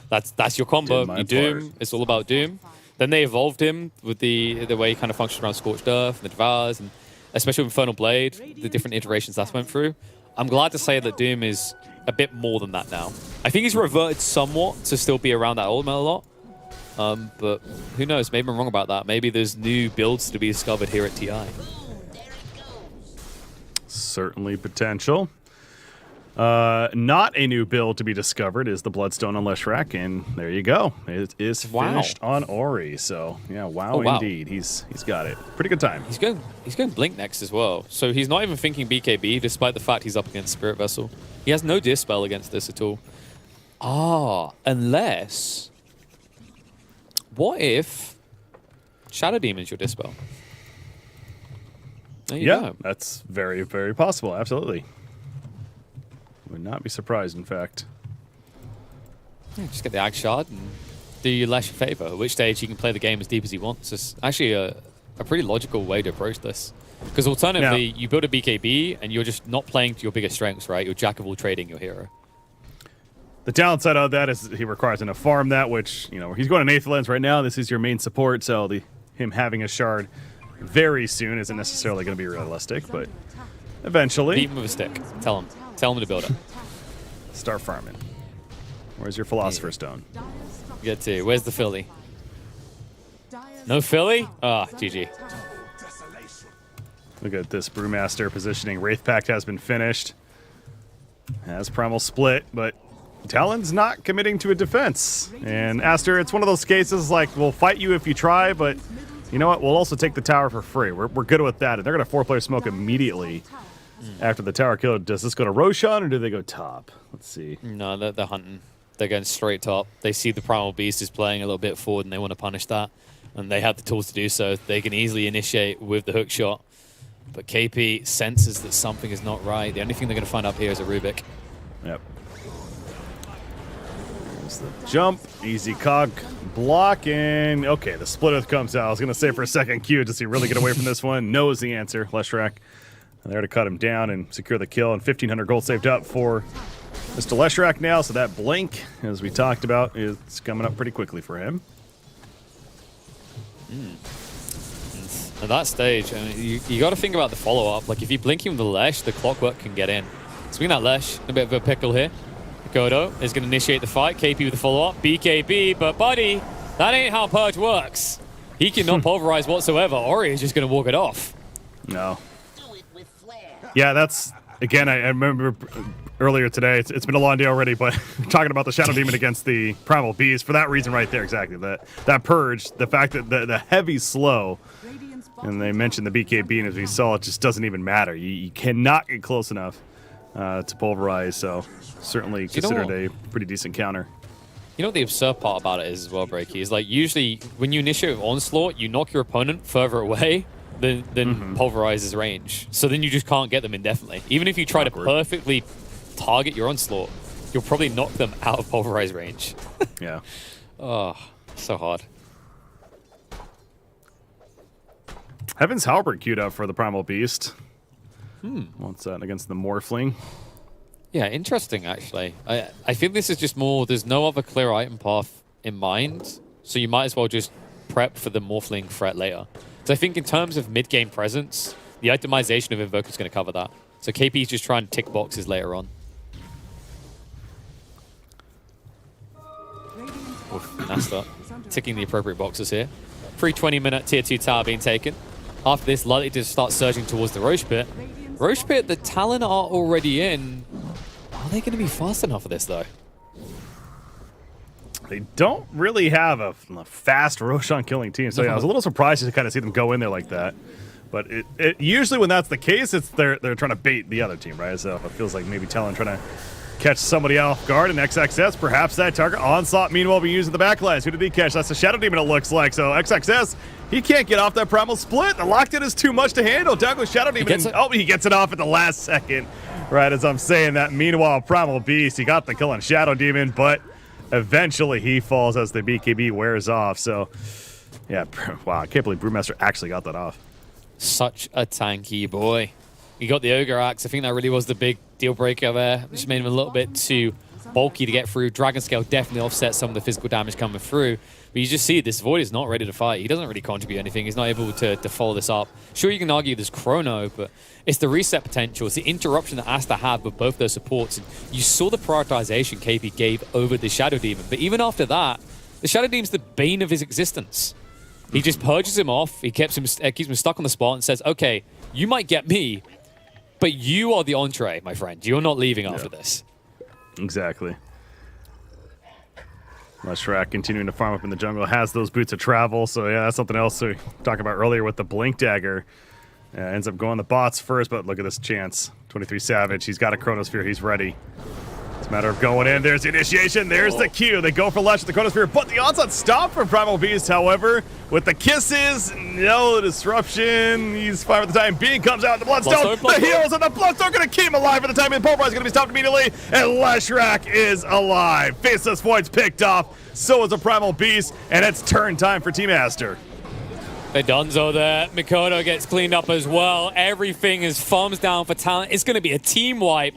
that's your combo. You Doom, it's all about Doom. Then they evolved him with the way he kind of functioned around Scorched Earth and the Devours, and especially with Infernal Blade, the different iterations that went through. I'm glad to say that Doom is a bit more than that now. I think he's reverted somewhat to still be around that ultimate a lot. But who knows? Maybe I'm wrong about that. Maybe there's new builds to be discovered here at TI. Certainly potential. Not a new build to be discovered is the Bloodstone on Leshrac, and there you go. It is finished on Ori. So yeah, wow, indeed. He's got it. Pretty good time. He's going Blink next as well. So he's not even thinking BKB, despite the fact he's up against Spirit Vessel. He has no Dispel against this at all. Unless... what if Shadow Demon's your Dispel? There you go. That's very, very possible. Absolutely. Would not be surprised, in fact. Yeah, just get the Ag Shard and do you Lesh a favor, at which stage he can play the game as deep as he wants. It's actually a a pretty logical way to approach this. Because alternatively, you build a BKB and you're just not playing to your biggest strengths, right? You're jack of all trading your hero. The downside of that is he requires enough farm that, which, you know, he's going to Eighth Lens right now. This is your main support, so him having a shard very soon isn't necessarily going to be realistic, but eventually. Beat him with a stick. Tell him to build it. Start farming. Where's your Philosopher's Stone? Get to. Where's the Philly? No Philly? Ah, GG. Look at this Brewmaster positioning. Wraith Pact has been finished. Has Primal split, but Talon's not committing to a defense. And Aster, it's one of those cases like, we'll fight you if you try, but you know what? We'll also take the tower for free. We're good with that. And they're going to 4-player smoke immediately after the tower kill. Does this go to Roshan or do they go top? Let's see. No, they're hunting. They're going straight top. They see the Primal Beast is playing a little bit forward and they want to punish that. And they have the tools to do so. They can easily initiate with the hook shot. But KP senses that something is not right. The only thing they're going to find up here is a Rubik. Yep. There's the jump. Easy cog block. And okay, the Splitterth comes out. I was going to say for a second, Q, does he really get away from this one? No is the answer. Leshrac there to cut him down and secure the kill. And 1,500 gold saved up for Mr. Leshrac now. So that blink, as we talked about, is coming up pretty quickly for him. At that stage, I mean, you got to think about the follow-up. Like, if you're blinking with the Lesh, the clockwork can get in. Swing that Lesh, a bit of a pickle here. Godo is going to initiate the fight. KP with the follow-up. BKB, but buddy, that ain't how Purge works. He cannot pulverize whatsoever. Ori is just going to walk it off. No. Yeah, that's, again, I remember earlier today, it's been a long day already, but talking about the Shadow Demon against the Primal Beast, for that reason right there, exactly. That Purge, the fact that the heavy slow, and they mentioned the BKB, and as we saw, it just doesn't even matter. You cannot get close enough to pulverize, so certainly considered a pretty decent counter. You know what the absurd part about it is as well, Breaky, is like usually when you initiate Onslaught, you knock your opponent further away than pulverize his range. So then you just can't get them indefinitely. Even if you try to perfectly target your Onslaught, you'll probably knock them out of pulverize range. Yeah. Oh, so hard. Heaven's Halberd queued up for the Primal Beast. Wants that against the Morphling. Yeah, interesting, actually. I think this is just more, there's no other clear item path in mind, so you might as well just prep for the Morphling threat later. So I think in terms of mid-game presence, the itemization of Invoker is going to cover that. So KP is just trying to tick boxes later on. Aster ticking the appropriate boxes here. 320-minute tier 2 tower being taken. After this, likely to start surging towards the Roche Pit. Roche Pit, the Talon are already in. Are they going to be fast enough for this, though? They don't really have a fast Roshan killing team, so yeah, I was a little surprised to kind of see them go in there like that. But it usually when that's the case, it's they're trying to bait the other team, right? So it feels like maybe Talon trying to catch somebody off guard, and XXS, perhaps that target. Onslaught, meanwhile, be using the backlines. Who did he catch? That's the Shadow Demon, it looks like. So XXS, he can't get off that Primal Split. The locked-in is too much to handle. Down goes Shadow Demon. He gets it off at the last second. Right as I'm saying that. Meanwhile, Primal Beast, he got the kill on Shadow Demon, but eventually he falls as the BKB wears off. So, yeah, wow, I can't believe Brewmaster actually got that off. Such a tanky boy. He got the Ogre Axe. I think that really was the big deal breaker there. Just made him a little bit too bulky to get through. Dragon Scale definitely offsets some of the physical damage coming through. But you just see this Void is not ready to fight. He doesn't really contribute anything. He's not able to follow this up. Sure, you can argue there's Chrono, but it's the reset potential. It's the interruption that Aster had with both those supports. And you saw the prioritization KP gave over the Shadow Demon. But even after that, the Shadow Demon's the bane of his existence. He just purges him off. He keeps him stuck on the spot and says, okay, you might get me, but you are the entree, my friend. You're not leaving after this. Exactly. Leshrac continuing to farm up in the jungle, has those boots of travel, so yeah, that's something else we talked about earlier with the Blink Dagger. Ends up going the bots first, but look at this chance. 23 Savage, he's got a Chronosphere, he's ready. It's a matter of going in. There's the initiation, there's the Q. They go for Lesh with the Chronosphere, but the onslaught stopped from Primal Beast, however, with the kisses, no disruption. He's fine at the time. Being comes out, the Bloodstone, the heals, and the Bloodstone going to keep him alive at the time. And Pulverize is going to be stopped immediately, and Leshrac is alive. Faceless Void's picked off, so is a Primal Beast, and it's turn time for Team Aster. The Dunzo there. Mikoto gets cleaned up as well. Everything is thumbs down for Talent. It's going to be a team wipe.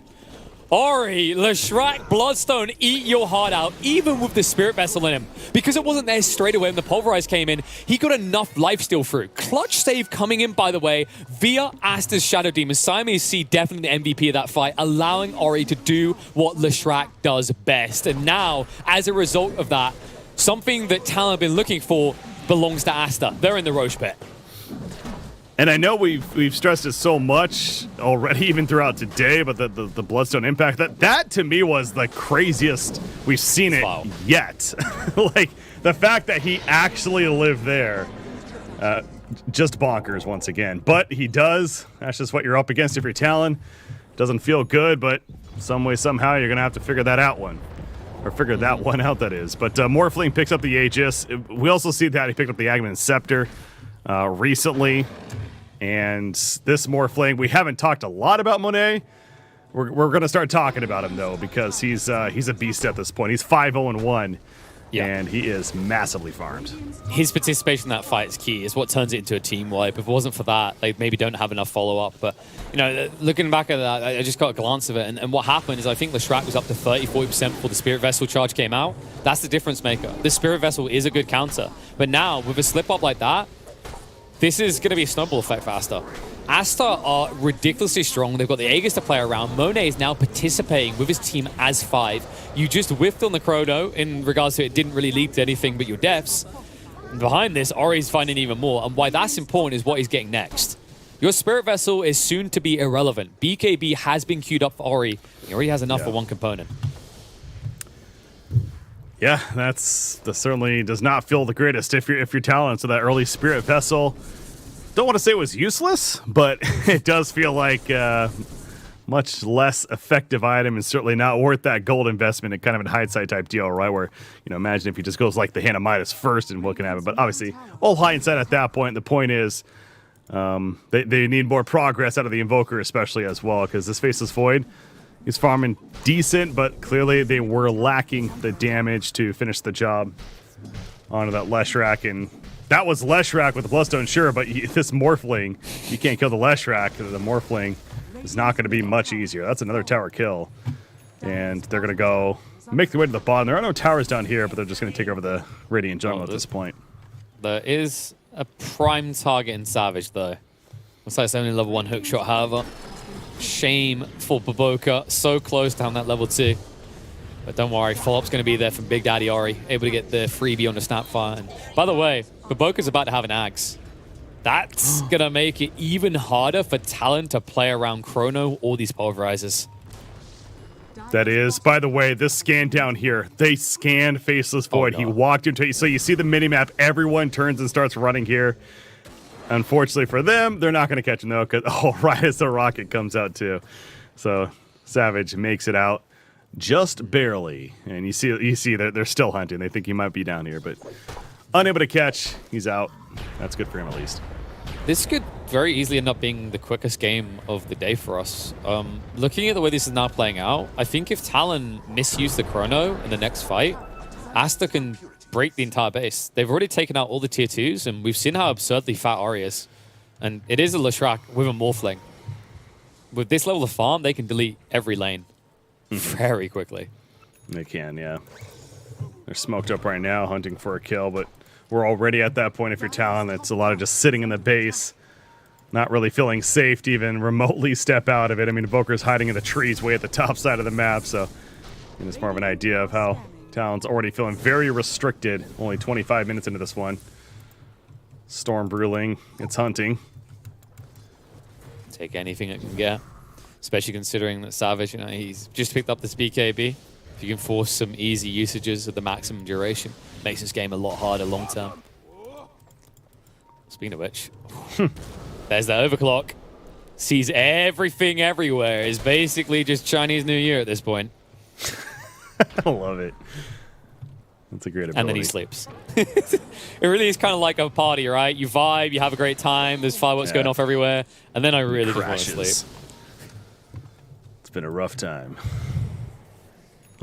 Ori, Leshrac, Bloodstone, eat your heart out, even with the Spirit Vessel in him. Because it wasn't there straight away when the Pulverize came in, he got enough lifesteal through. Clutch save coming in, by the way, via Aster's Shadow Demon. Siamese C definitely the MVP of that fight, allowing Ori to do what Leshrac does best. And now, as a result of that, something that Talent have been looking for belongs to Aster. They're in the Roche pit. And I know we've stressed it so much already, even throughout today, but the Bloodstone impact, that to me was the craziest we've seen it yet. Like, the fact that he actually lived there, just bonkers once again. But he does. That's just what you're up against if you're Talon. Doesn't feel good, but some way, somehow, you're going to have to figure that out figure that one out, that is. But Morphling picks up the Aegis. We also see that he picked up the Aghanim Scepter recently. And this Morphling, we haven't talked a lot about Monet. We're going to start talking about him, though, because he's a beast at this point. He's 5-0-1, and he is massively farmed. His participation in that fight is key. It's what turns it into a team wipe. If it wasn't for that, they maybe don't have enough follow-up. But, you know, looking back at that, I just got a glance of it. And what happened is I think Leshrac was up to 30-40% before the Spirit Vessel charge came out. That's the difference maker. The Spirit Vessel is a good counter. But now, with a slip-up like that, this is going to be a snowball effect for Aster. Aster are ridiculously strong. They've got the Aegis to play around. Monet is now participating with his team as 5. You just whiffed on the Chrono in regards to it didn't really lead to anything but your deaths. And behind this, Ori's finding even more. And why that's important is what he's getting next. Your Spirit Vessel is soon to be irrelevant. BKB has been queued up for Ori. He already has enough for one component. Yeah, that certainly does not feel the greatest if you're Talon. So that early Spirit Vessel, don't want to say it was useless, but it does feel like a much less effective item and certainly not worth that gold investment in kind of a hindsight type deal, right? Where, you know, imagine if he just goes like the Hand of Midas first and what can happen. But obviously, all hindsight at that point. The point is they need more progress out of the Invoker especially as well, because this Faceless Void, he's farming decent, but clearly they were lacking the damage to finish the job onto that Leshrac. And that was Leshrac with the Bloodstone, sure, but this Morphling, you can't kill the Leshrac. The Morphling is not going to be much easier. That's another tower kill. And they're going to go make their way to the bottom. There are no towers down here, but they're just going to take over the Radiant Jungle at this point. There is a prime target in Savage, though. Looks like it's only level 1 hookshot, however. Shame for Baboka, so close down that level 2. But don't worry, follow-up's going to be there from Big Daddy Ori, able to get the freebie on the Snapfire. And by the way, Baboka's about to have an Axe. That's going to make it even harder for Talon to play around Chrono or these Pulverizers. That is, by the way, this scan down here, they scanned Faceless Void. He walked into it. So you see the minimap, everyone turns and starts running here. Unfortunately for them, they're not going to catch him, though, because, right as the rocket comes out, too. So Savage makes it out just barely. And you see that they're still hunting. They think he might be down here, but unable to catch. He's out. That's good for him, at least. This could very easily end up being the quickest game of the day for us. Looking at the way this is now playing out, I think if Talon misuse the Chrono in the next fight, Aster can break the entire base. They've already taken out all the tier 2s, and we've seen how absurdly fat Ori is. And it is a Leshrac with a Morphling. With this level of farm, they can delete every lane very quickly. They can, yeah. They're smoked up right now, hunting for a kill, but we're already at that point if you're Talon. It's a lot of just sitting in the base, not really feeling safe to even remotely step out of it. I mean, Invoker's hiding in the trees way at the top side of the map, so it's more of an idea of how Talon's already feeling very restricted. Only 25 minutes into this one. Storm brewing. It's hunting. Take anything it can get. Especially considering that Savage, he's just picked up this BKB. If you can force some easy usages of the maximum duration, makes this game a lot harder long term. Speaking of which, there's the overclock. Sees everything everywhere. Is basically just Chinese New Year at this point. I love it. That's a great ability. And then he sleeps. It really is kind of like a party, right? You vibe, you have a great time, there's fireworks going off everywhere, and then I really just want to sleep. It's been a rough time.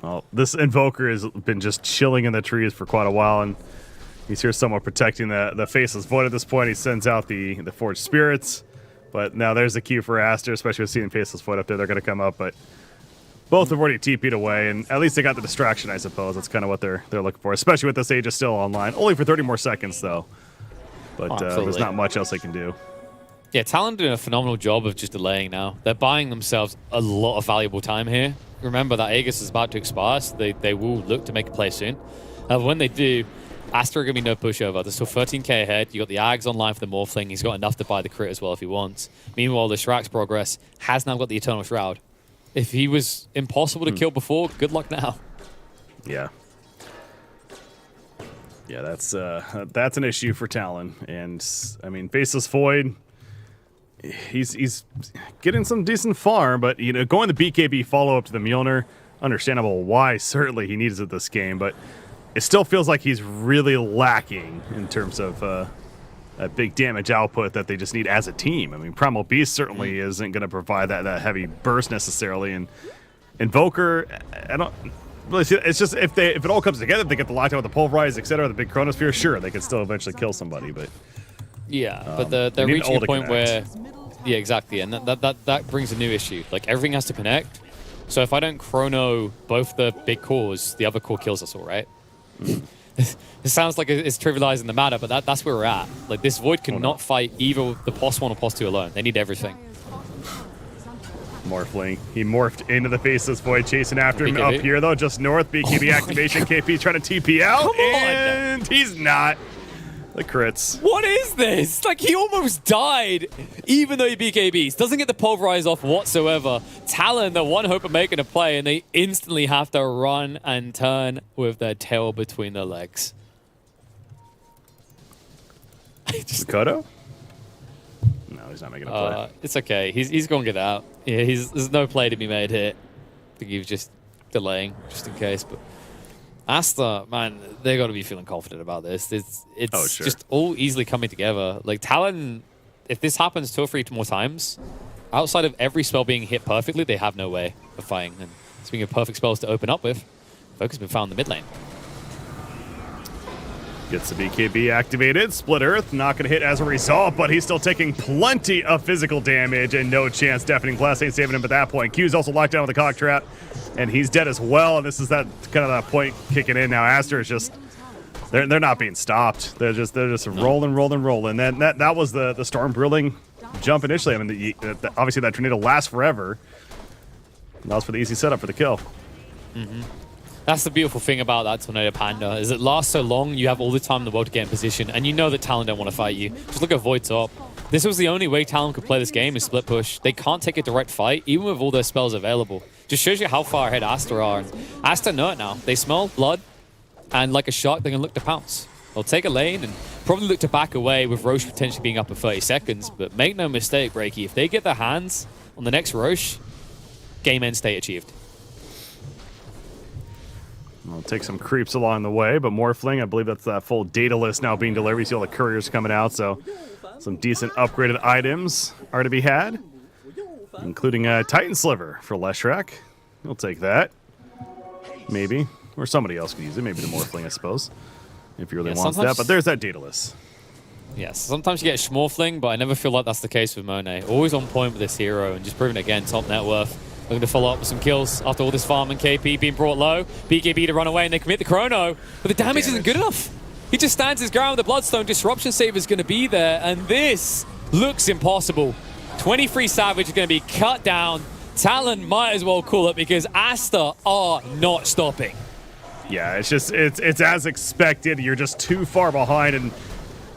Well, this Invoker has been just chilling in the trees for quite a while, and He's here somewhat protecting the Faceless Void at this point. He sends out the Forged Spirits. But now there's the cue for Aster, especially with seeing Faceless Void up there. They're going to come up, but both have already TP'd away, and at least they got the distraction, I suppose. That's kind of what they're looking for, especially with this Aegis still online. Only for 30 more seconds, though. But there's not much else they can do. Yeah, Talon doing a phenomenal job of just delaying now. They're buying themselves a lot of valuable time here. Remember that Aegis is about to expire, so they will look to make a play soon. When they do, Aster are going to be no pushover. They're still 13k ahead. You got the Ags online for the Morphling. He's got enough to buy the crit as well if he wants. Meanwhile, the Shrak's progress has now got the Eternal Shroud. If he was impossible to kill before, good luck now. Yeah. Yeah, that's an issue for Talon. And, I mean, Faceless Void, he's getting some decent farm, but, you know, going the BKB follow-up to the Mjolnir, understandable why certainly he needs it this game, but it still feels like he's really lacking in terms of that big damage output that they just need as a team. I mean, Primal Beast certainly isn't going to provide that heavy burst necessarily, and Invoker, I don't really see. It's just if it all comes together, if they get the lockdown with the Pulverize, etc., the big Chronosphere, sure, they could still eventually kill somebody, but yeah, but they're reaching a point where, yeah, exactly, and that brings a new issue. Like everything has to connect. So if I don't chrono both the big cores, the other core kills us all, right? It sounds like it's trivializing the matter, but that's where we're at. Like this Void cannot fight either the POS 1 or POS 2 alone. They need everything. Morphling. He morphed into the Faceless Void, chasing after him up here though, just north. BKB activation. KP's trying to TP out, and he's not. The crits. What is this? Like, he almost died, even though he BKBs. Doesn't get the Pulverize off whatsoever. Talon, the one hope of making a play, and they instantly have to run and turn with their tail between their legs. Kodo? No, he's not making a play. It's okay. He's going to get out. Yeah, there's no play to be made here. I think he was just delaying, just in case, but... Aster, man, they got to be feeling confident about this. It's just all easily coming together. Like Talon, if this happens 2 or 3 more times, outside of every spell being hit perfectly, they have no way of fighting. And speaking of perfect spells to open up with, Focus has been found in the mid lane. Gets the BKB activated. Split Earth, not going to hit as a result, but he's still taking plenty of physical damage and no chance Deafening Blast ain't saving him at that point. Q's also locked down with the Cock Trap, and he's dead as well. And this is that kind of that point kicking in now. Aster is just, they're not being stopped. They're just rolling. Then that was the Storm Brilling jump initially. I mean, obviously that tornado lasts forever. And that was for the easy setup for the kill. Mm-hmm. That's the beautiful thing about that Tornado Panda, is it lasts so long, you have all the time in the world to get in position, and you know that Talon don't want to fight you. Just look at Void Top. This was the only way Talon could play this game, is split push. They can't take a direct fight, even with all their spells available. Just shows you how far ahead Aster are. And Aster know it now. They smell blood, and like a shark, they can look to pounce. They'll take a lane and probably look to back away with Roche potentially being up in 30 seconds, but make no mistake, Breaky, if they get their hands on the next Roche, game end state achieved. We'll take some creeps along the way, but Morphling, I believe that's that full data list now being delivered. You see all the couriers coming out, so some decent upgraded items are to be had, including a Titan Sliver for Leshrac. We'll take that. Maybe. Or somebody else could use it. Maybe the Morphling, I suppose, if he really wants that. But there's that data list. Yes, sometimes you get Schmorfling, but I never feel like that's the case with Monet. Always on point with this hero, and just proving it again, top net worth. Looking to follow up with some kills after all this farm and KP being brought low. BKB to run away and they commit the chrono, but the damage isn't good enough. He just stands his ground with the Bloodstone. Disruption Saver is going to be there, and this looks impossible. 23 Savage is going to be cut down. Talon might as well call it because Aster are not stopping. Yeah, it's as expected. You're just too far behind, and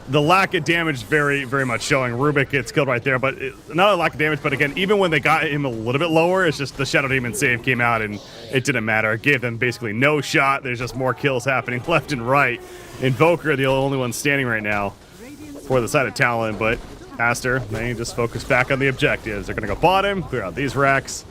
the lack of damage very, very much showing. Rubik gets killed right there, but not a lack of damage, but again, even when they got him a little bit lower, it's just the Shadow Demon save came out and it didn't matter. It gave them basically no shot. There's just more kills happening left and right. Invoker, the only one standing right now for the side of Talon, but Aster, they just focus back on the objectives. They're going to go bottom, clear out these racks,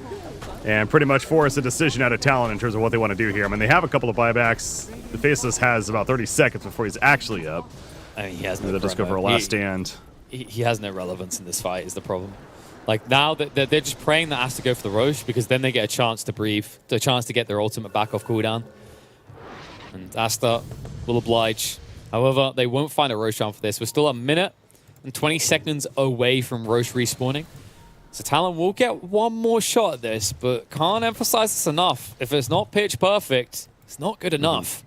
and pretty much force a decision out of Talon in terms of what they want to do here. I mean, they have a couple of buybacks. The Faceless has about 30 seconds before he's actually up. I mean, he has no they'll just go for a last stand. He has no relevance in this fight is the problem. Like now that they're just praying that Aster go for the Roche because then they get a chance to breathe, a chance to get their ultimate back off cooldown. And Aster will oblige. However, they won't find a Roshan for this. We're still a minute and 20 seconds away from Roche respawning. So Talon will get one more shot at this, but can't emphasize this enough. If it's not pitch perfect, it's not good enough.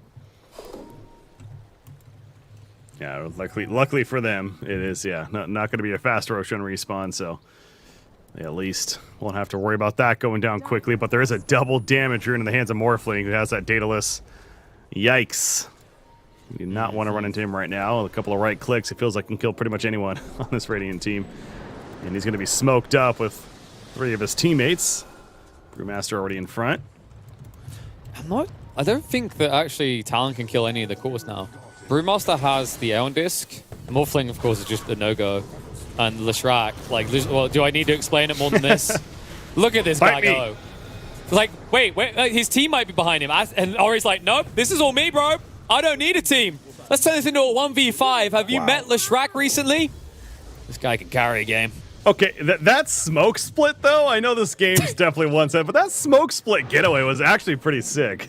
Yeah, luckily for them, it is, yeah, not going to be a fast Roshan respawn, so they at least won't have to worry about that going down quickly. But there is a double damage rune in the hands of Morphling, who has that Daedalus. Yikes. You do not want to run into him right now. A couple of right clicks, it feels like he can kill pretty much anyone on this Radiant team. And he's going to be smoked up with 3 of his teammates. Brewmaster already in front. I don't think that actually Talon can kill any of the cores now. Brewmaster has the Aeon Disc. Morphling, of course, is just a no-go. And Leshrac, like, well, do I need to explain it more than this? Look at this guy go. Like, wait, his team might be behind him. And Ori's like, nope, this is all me, bro. I don't need a team. Let's turn this into a 1v5. Have you met Leshrac recently? This guy can carry a game. Okay, that smoke split, though, I know this game's definitely one set, but that smoke split getaway was actually pretty sick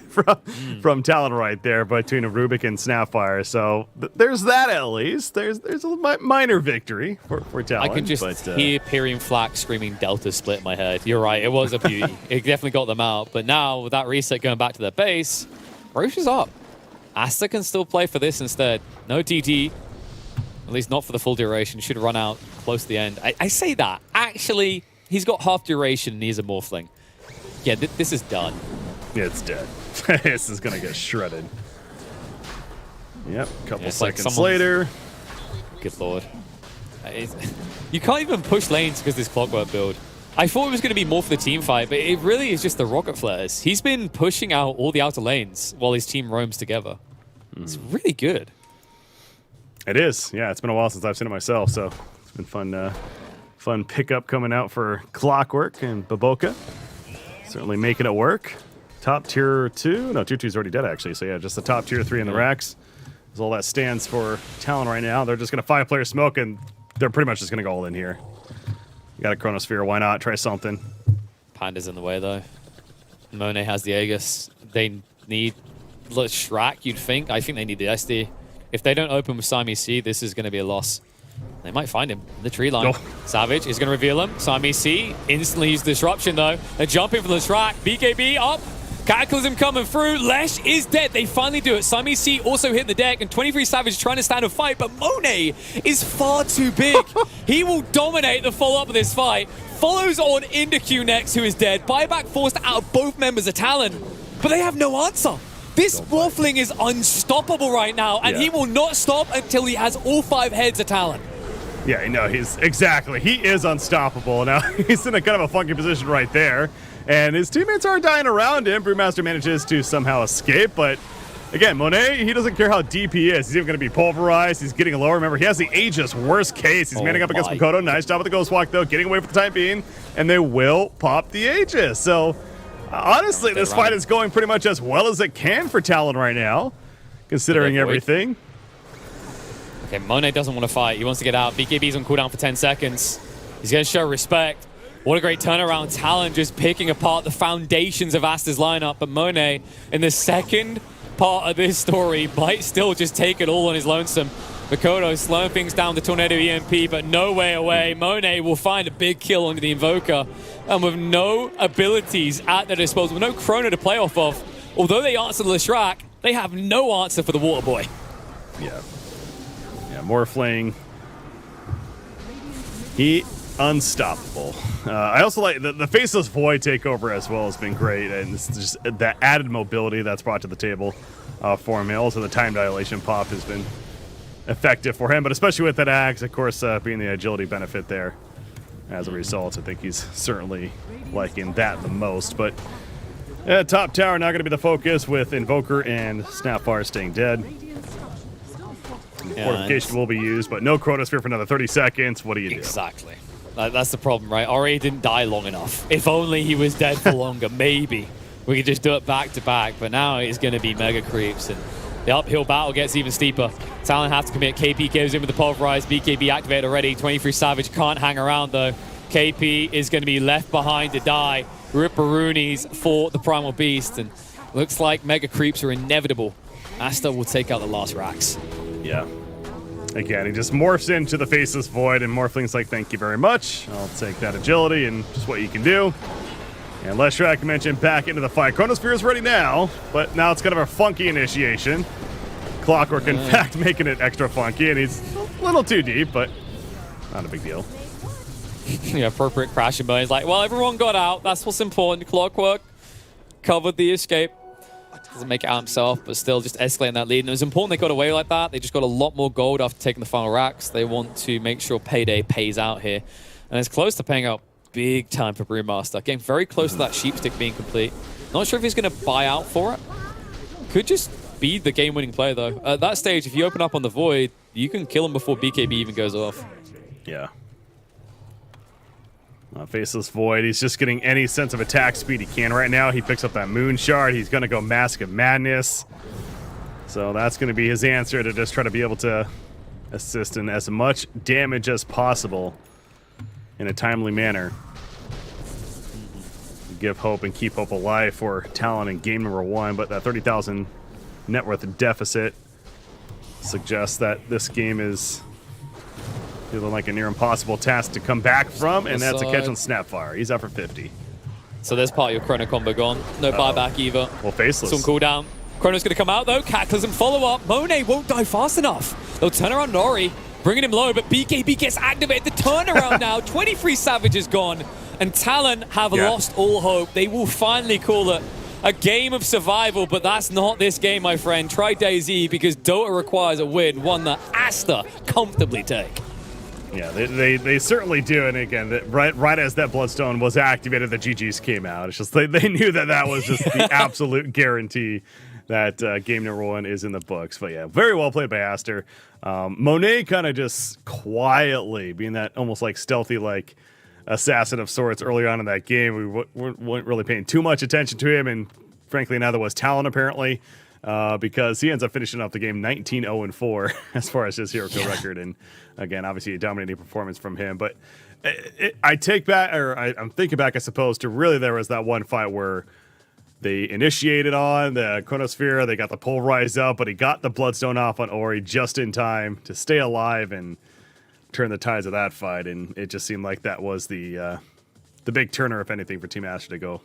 from Talon right there between Rubik and Snapfire. So there's that at least. There's a minor victory for Talon. I can just hear Pyrian Flak screaming Delta split in my head. You're right, it was a beauty. It definitely got them out. But now, with that reset going back to their base, Roche is up. Aster can still play for this instead. No TT. At least not for the full duration. Should run out close to the end. I say that. Actually, he's got half duration and he's a Morphling. Yeah, this is done. Yeah, it's dead. This is going to get shredded. Yep, couple seconds later. Good lord. You can't even push lanes because this Clockwork build. I thought it was going to be more for the team fight, but it really is just the rocket flares. He's been pushing out all the outer lanes while his team roams together. It's really good. It is. Yeah, it's been a while since I've seen it myself, so it's been fun pickup coming out for Clockwork and Baboka. Certainly making it work. Top tier 2. No, tier 2 is already dead, actually. So yeah, just the top tier 3 in the racks is all that stands for Talon right now. They're just going to 5-player smoke, and they're pretty much just going to go all in here. You got a Chronosphere. Why not? Try something. Panda's in the way, though. Monet has the Aegis. They need Leshrac, you'd think. I think they need the SD. If they don't open with Siamese C, this is going to be a loss. They might find him in the tree line. Oh. Savage is going to reveal him. Siamese C instantly uses disruption, though. They're jumping for Leshrac. BKB up. Cataclysm coming through. Lesh is dead. They finally do it. Siamese C also hit the deck, and 23 Savage trying to stand a fight, but Monet is far too big. He will dominate the follow-up of this fight. Follows on into Q next, who is dead. Buyback forced out of both members of Talon, but they have no answer. This Morphling is unstoppable right now, and he will not stop until he has all 5 heads of Talon. Yeah, no, he is unstoppable. Now, he's in a kind of a funky position right there, and his teammates are dying around him. Brewmaster manages to somehow escape, but again, Monet, he doesn't care how deep he is. He's even going to be pulverized. He's getting lower. Remember, he has the Aegis, worst case. He's manning up against Makoto. Nice job with the Ghost Walk, though, getting away for the time being, and they will pop the Aegis. So, honestly, this fight is going pretty much as well as it can for Talon right now, considering everything. Okay, Monet doesn't want to fight. He wants to get out. BKB's on cooldown for 10 seconds. He's going to show respect. What a great turnaround. Talon just picking apart the foundations of Aster's lineup. But Monet, in the second part of this story, might still just take it all on his lonesome. Makoto slowing things down the Tornado EMP, but no way away. Monet will find a big kill onto the Invoker. And with no abilities at their disposal, with no Chrono to play off of, although they answer Leshrac, they have no answer for the Water Boy. Yeah. Yeah, Morphling. He unstoppable. I also like the Faceless Void takeover as well has been great, and it's just that added mobility that's brought to the table for him. And also the time dilation pop has been effective for him, but especially with that axe, of course, being the agility benefit there. As a result, I think he's certainly liking that the most. But top tower now going to be the focus with Invoker and Snapfire staying dead. Fortification will be used, but no Chronosphere for another 30 seconds. What do you do? Exactly. That's the problem, right? Ori didn't die long enough. If only he was dead for longer, maybe we could just do it back to back. But now it's going to be mega creeps, and the uphill battle gets even steeper. Talon have to commit. KP goes in with the pulverize. BKB activated already. 23 Savage can't hang around, though. KP is going to be left behind to die. Ripperoonies for the Primal Beast, and looks like mega creeps are inevitable. Aster will take out the last racks. Yeah. Again, he just morphs into the Faceless Void, and Morphling's like, thank you very much. I'll take that agility and just what you can do. And Leshrac mentioned back into the fight. Chronosphere is ready now, but now it's kind of a funky initiation. Clockwork, in fact, making it extra funky, and he's a little too deep, but not a big deal. Yeah, appropriate crashing, but he's like, well, everyone got out. That's what's important. Clockwork covered the escape. Doesn't make it out himself, but still just escalating that lead. And it was important they got away like that. They just got a lot more gold after taking the final racks. They want to make sure Payday pays out here. And it's close to paying out big time for Brewmaster. Getting very close to that sheepstick being complete. Not sure if he's going to buy out for it. Could just be the game-winning play, though. At that stage, if you open up on the Void, you can kill him before BKB even goes off. Yeah. Faceless Void, he's just getting any sense of attack speed he can right now. He picks up that Moon Shard. He's going to go Mask of Madness. So that's going to be his answer to just try to be able to assist in as much damage as possible in a timely manner. Give hope and keep hope alive for Talon in game number 1, but that 30,000 net worth deficit suggests that this game is feeling like a near impossible task to come back from, and that's a catch on Snapfire. He's up for 50. So there's part of your Chrono combo gone. No buyback either. Well, Faceless. Some cooldown. Chrono's going to come out, though. Cataclysm follow-up. Monet won't die fast enough. They'll turn around Nori, bringing him low, but BKB gets activated. The turnaround now. 23 Savage is gone, and Talon have lost all hope. They will finally call it a game of survival, but that's not this game, my friend. Try DayZ, because Dota requires a win, one that Aster comfortably take. Yeah, they certainly do, and again, right as that Bloodstone was activated, the GGs came out. It's just they knew that was just the absolute guarantee that game number 1 is in the books. But yeah, very well played by Aster. Monet kind of just quietly being that almost like stealthy like assassin of sorts early on in that game. We weren't really paying too much attention to him, and frankly, neither was Talon apparently. Because he ends up finishing off the game 19-0-4 as far as his hero kill record, and again, obviously a dominating performance from him. But I'm thinking back, I suppose, to really there was that one fight where they initiated on the Chronosphere, they got the pull rise up, but he got the Bloodstone off on Ori just in time to stay alive and turn the tides of that fight, and it just seemed like that was the big turner, if anything, for Team Aster to go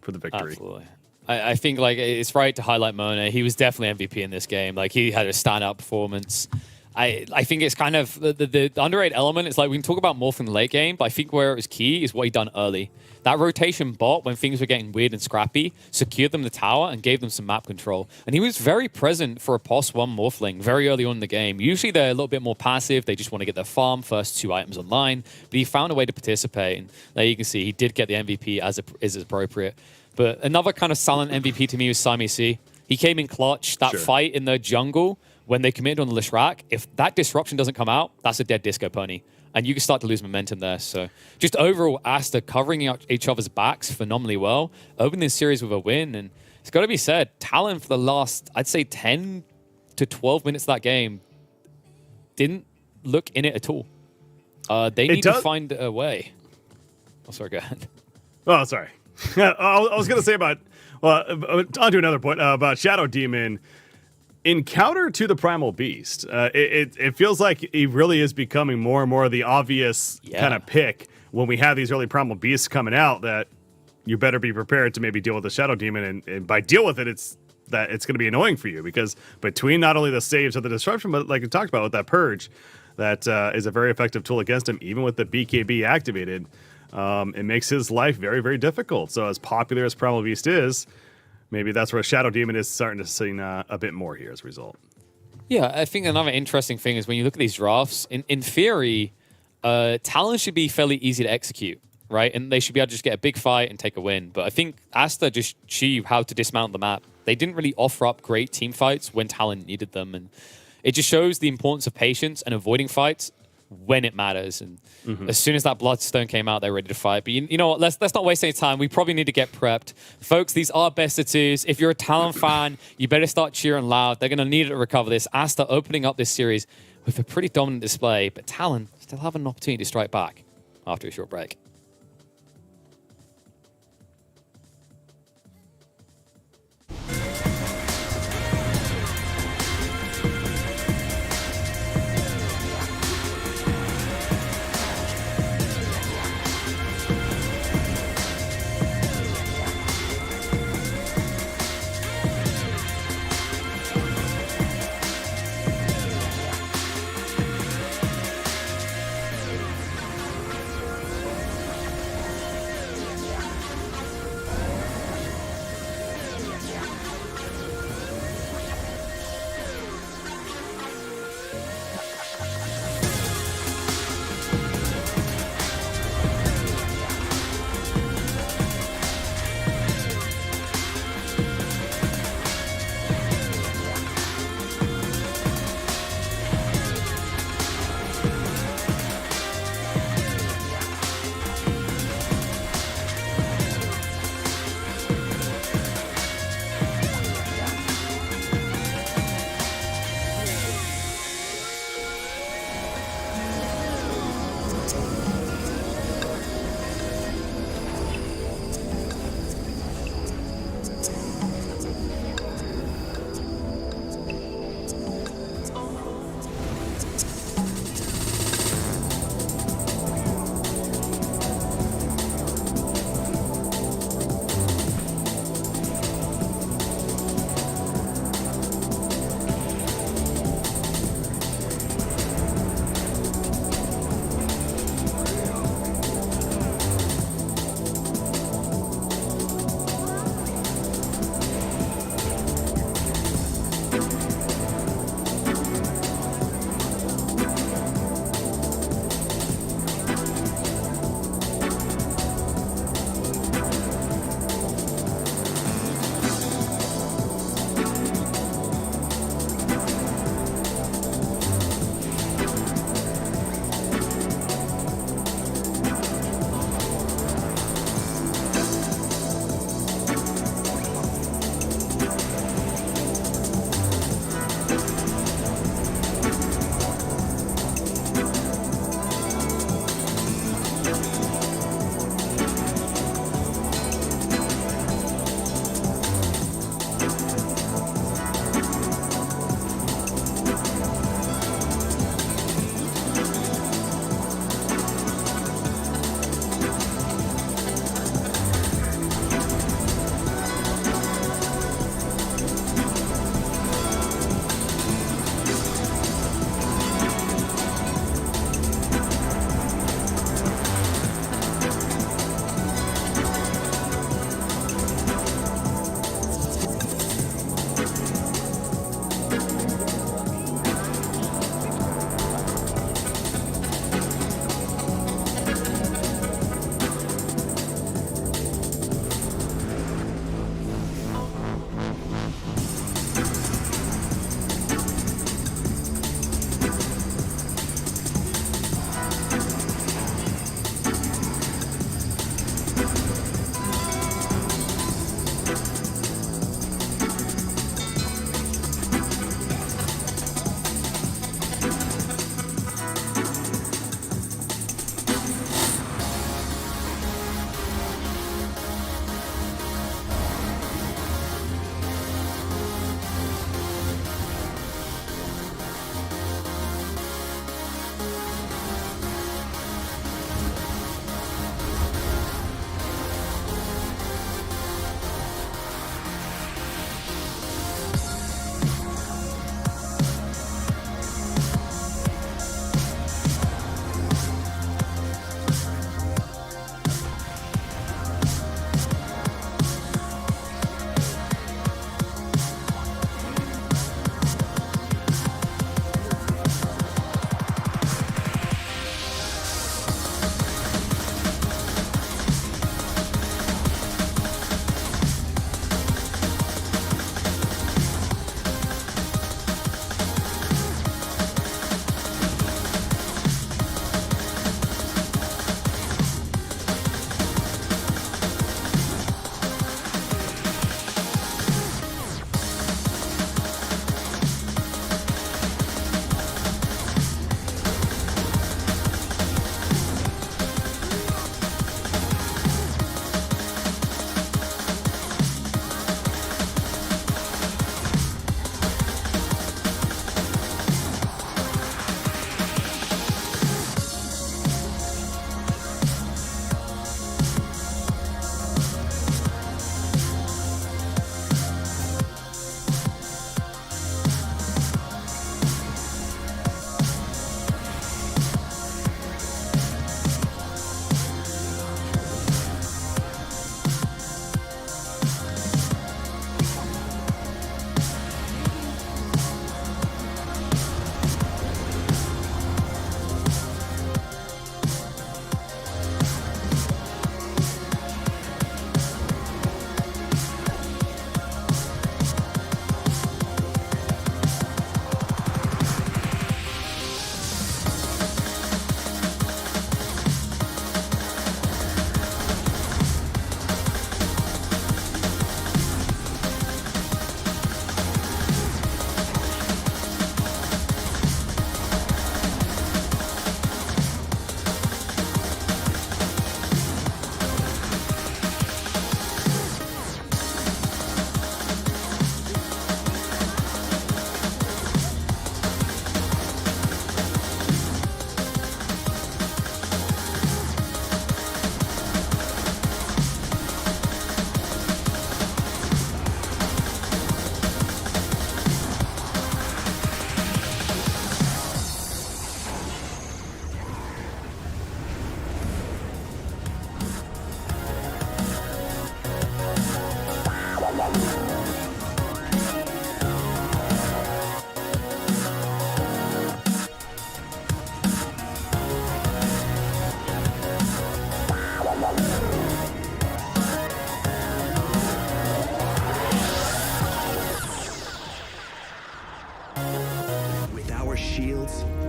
for the victory. Absolutely. I think like it's right to highlight Monet. He was definitely MVP in this game. Like he had a standout performance. I think it's kind of the underrated element. It's like we can talk about more from the late game, but I think where it was key is what he done early. That rotation bot, when things were getting weird and scrappy, secured them the tower and gave them some map control. And he was very present for a POS 1 Morphling very early on in the game. Usually they're a little bit more passive. They just want to get their farm, first 2 items online. But he found a way to participate. And there you can see he did get the MVP as is appropriate. But another kind of silent MVP to me was Sami C. He came in clutch. That fight in the jungle, when they committed on the Leshrac, if that disruption doesn't come out, that's a dead disco pony. And you can start to lose momentum there. So just overall, Aster covering each other's backs phenomenally well. Opening this series with a win. And it's got to be said, Talon for the last, I'd say 10 to 12 minutes of that game didn't look in it at all. They need to find a way. Oh, sorry, go ahead. Oh, sorry. I was going to say onto another point about Shadow Demon. In counter to the Primal Beast, it feels like he really is becoming more and more the obvious kind of pick when we have these early Primal Beasts coming out, that you better be prepared to maybe deal with the Shadow Demon. And by deal with it, it's going to be annoying for you, because between not only the saves of the disruption, but like we talked about with that Purge, that is a very effective tool against him, even with the BKB activated. It makes his life very, very difficult. So as popular as Primal Beast is, maybe that's where Shadow Demon is starting to see a bit more here as a result. Yeah, I think another interesting thing is when you look at these drafts, in theory, Talon should be fairly easy to execute, right? And they should be able to just get a big fight and take a win. But I think Aster just showed you how to dismount the map. They didn't really offer up great team fights when Talon needed them. And it just shows the importance of patience and avoiding fights when it matters. And as soon as that Bloodstone came out, they're ready to fight. But you know what? Let's not waste any time. We probably need to get prepped. Folks, these are best of 2s. If you're a Talon fan, you better start cheering loud. They're going to need it to recover this. Aster opening up this series with a pretty dominant display, but Talon still have an opportunity to strike back after a short break.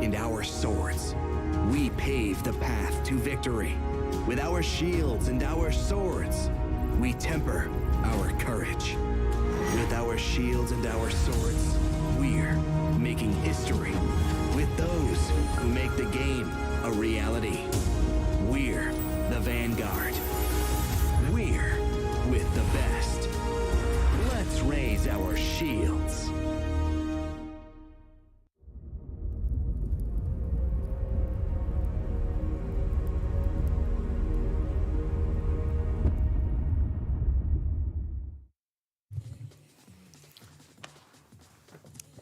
and our swords, we pave the path to victory. With our shields and our swords, we temper our courage. With our shields and our swords, we're making history. With those who make the game a reality, we're the vanguard. We're with the best. Let's raise our shields.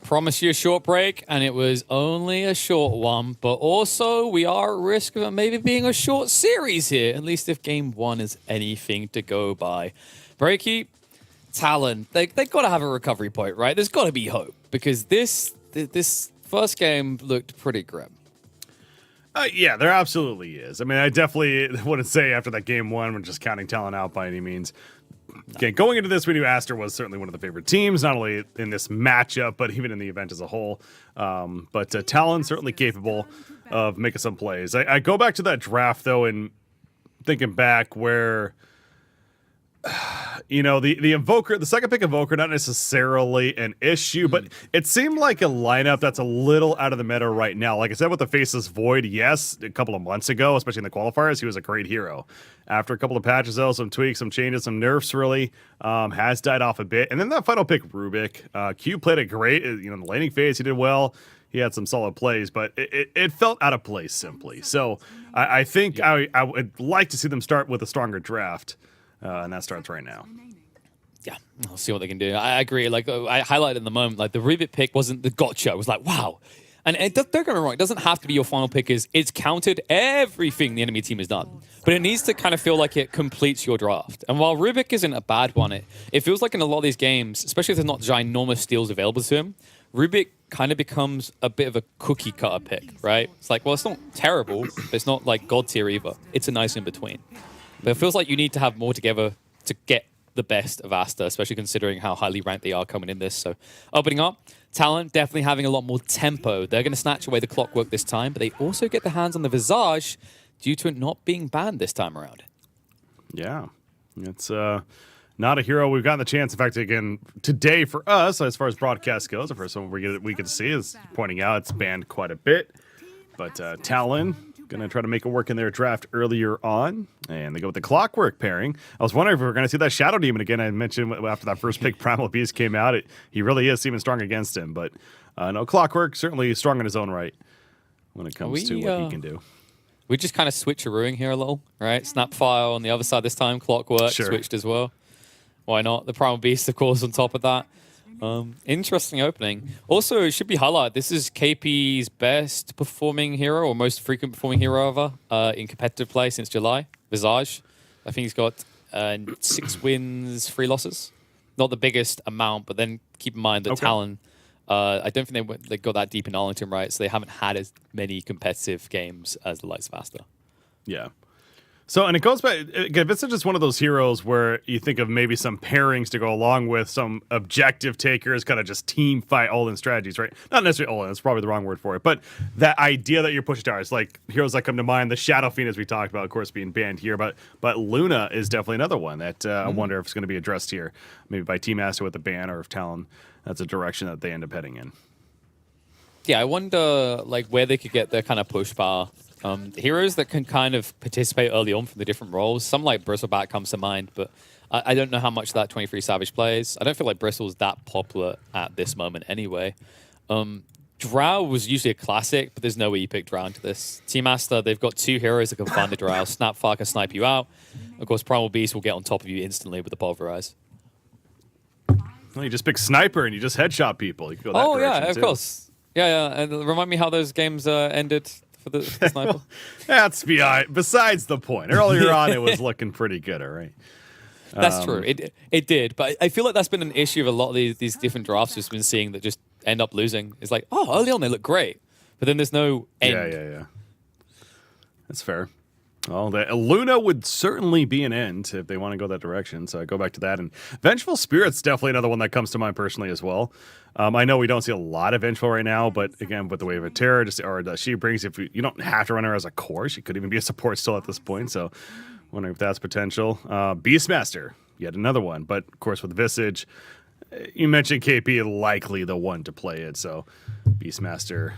Promise you a short break, and it was only a short one, but also we are at risk of it maybe being a short series here, at least if game one is anything to go by. Breaky, Talon, they got to have a recovery point, right? There's got to be hope, because this first game looked pretty grim. Yeah, there absolutely is. I mean, I definitely wouldn't say after that game one, we're just counting Talon out by any means. Okay, going into this, we knew Aster was certainly one of the favorite teams, not only in this matchup, but even in the event as a whole. But Talon certainly capable of making some plays. I go back to that draft, though, and thinking back where, you know, the Invoker, the second pick Invoker, not necessarily an issue, but it seemed like a lineup that's a little out of the meta right now. Like I said, with the Faceless Void, yes, a couple of months ago, especially in the qualifiers, he was a great hero. After a couple of patches, though, some tweaks, some changes, some nerfs, really, has died off a bit. And then that final pick, Rubik, Q played it great. You know, in the laning phase, he did well. He had some solid plays, but it felt out of place, simply. So I think I would like to see them start with a stronger draft. And that starts right now. Yeah, I'll see what they can do. I agree. Like I highlighted in the moment, like the Rubik pick wasn't the gotcha. It was like, wow. And don't get me wrong, it doesn't have to be your final pick. It's countered everything the enemy team has done. But it needs to kind of feel like it completes your draft. And while Rubik isn't a bad one, it feels like in a lot of these games, especially if there's not ginormous steals available to him, Rubik kind of becomes a bit of a cookie cutter pick, right? It's like, well, it's not terrible, but it's not like God tier either. It's a nice in between. But it feels like you need to have more together to get the best of Aster, especially considering how highly ranked they are coming in this. So opening up, Talent definitely having a lot more tempo. They're going to snatch away the clockwork this time, but they also get their hands on the Visage due to it not being banned this time around. Yeah, it's not a hero we've gotten the chance. In fact, again, today for us, as far as broadcast goes, the first one we can see is pointing out it's banned quite a bit. But Talon going to try to make it work in their draft earlier on, and they go with the Clockwork pairing. I was wondering if we were going to see that Shadow Demon again. I mentioned after that first pick, Primal Beast came out, he really is even strong against him. But no, Clockwork certainly strong in his own right when it comes to what he can do. We just kind of switcherooing here a little, right? Snapfire on the other side this time, Clockwork switched as well. Why not? The Primal Beast, of course, on top of that. Interesting opening. Also, it should be highlighted, this is KP's best performing hero, or most frequent performing hero ever, in competitive play since July. Visage. I think he's got 6 wins, 3 losses. Not the biggest amount, but then keep in mind that Talon, I don't think they got that deep in Arlington, right? So they haven't had as many competitive games as the likes of Aster. Yeah. So, and it goes back, again, this is just one of those heroes where you think of maybe some pairings to go along with some objective takers, kind of just team fight all-in strategies, right? Not necessarily all-in, that's probably the wrong word for it, but that idea that you're pushing towards, like heroes that come to mind, the Shadow Fiend, as we talked about, of course, being banned here, but Luna is definitely another one that I wonder if it's going to be addressed here, maybe by Team Aster with the ban, or if Talon, that's a direction that they end up heading in. Yeah, I wonder like where they could get their kind of push bar. Heroes that can kind of participate early on from the different roles. Some like Bristleback comes to mind, but I don't know how much that 23 Savage plays. I don't feel like Bristle's that popular at this moment anyway. Drow was usually a classic, but there's no way you pick Drow into this. Team Aster, they've got 2 heroes that can find the Drow. Snapfire can snipe you out. Of course, Primal Beast will get on top of you instantly with the Pulverize. Well, you just pick Sniper and you just headshot people. You can go that direction, of course. Yeah. And remind me how those games ended for the Sniper. That's besides the point. Earlier on, it was looking pretty good, all right? That's true. It did. But I feel like that's been an issue of a lot of these different drafts we've been seeing that just end up losing. It's like, oh, early on they look great. But then there's no end. Yeah. That's fair. Well, the Luna would certainly be an end if they want to go that direction. So I go back to that. And Vengeful Spirit's definitely another one that comes to mind personally as well. I know we don't see a lot of Vengeful right now, but again, with the Wave of Terror or that she brings, if you don't have to run her as a core, she could even be a support still at this point. So wondering if that's potential. Beastmaster, yet another one. But of course, with Visage, you mentioned KP likely the one to play it. So Beastmaster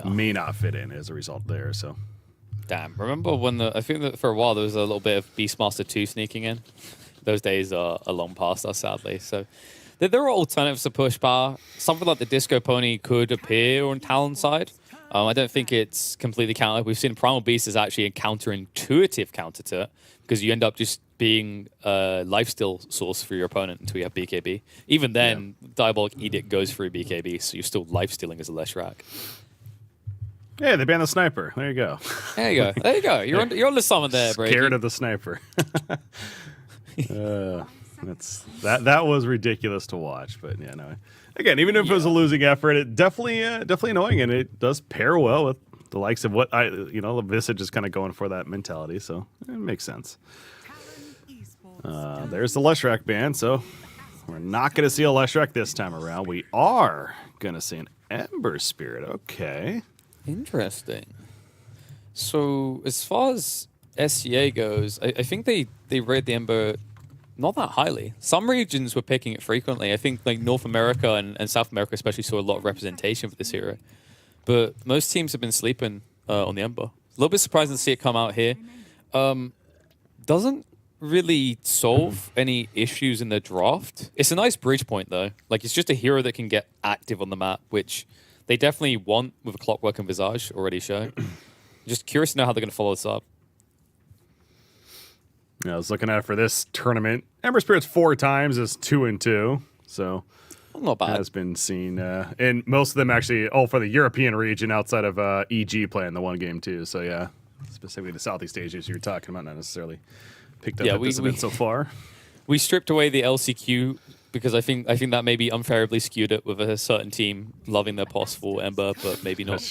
may not fit in as a result there. So. Damn. Remember when I think that for a while there was a little bit of Beastmaster 2 sneaking in? Those days are long past us, sadly. So there are alternatives to push bar. Something like the Disco Pony could appear on Talon's side. I don't think it's completely counter. We've seen Primal Beast is actually a counterintuitive counter to it because you end up just being a lifesteal source for your opponent until you have BKB. Even then, Diabolic Edict goes through BKB, so you're still lifestealing as a Leshrac. Yeah, they banned the sniper. There you go. There you go. There you go. You're on the summon there, Brady. Scared of the sniper. That was ridiculous to watch, but yeah, no. Again, even if it was a losing effort, it definitely annoying, and it does pair well with the likes of what the Visage is kind of going for that mentality, so it makes sense. There's the Leshrac ban, so we're not going to see a Leshrac this time around. We are going to see an Ember Spirit. Okay. Interesting. So as far as SCA goes, I think they rate the Ember not that highly. Some regions were picking it frequently. I think like North America and South America especially saw a lot of representation for this hero. But most teams have been sleeping on the Ember. A little bit surprising to see it come out here. Doesn't really solve any issues in the draft. It's a nice bridge point though. Like it's just a hero that can get active on the map, which they definitely want with a Clockwork and Visage already shown. Just curious to know how they're going to follow this up. Yeah, I was looking at it for this tournament. Ember Spirit's 4 times is 2-2, so not bad. Has been seen, and most of them actually all for the European region outside of EG playing the one game too. So yeah, specifically the Southeast Asia you're talking about, not necessarily picked up at this event so far. We stripped away the LCQ because I think that maybe unfairly skewed it with a certain team loving their possible Ember, but maybe not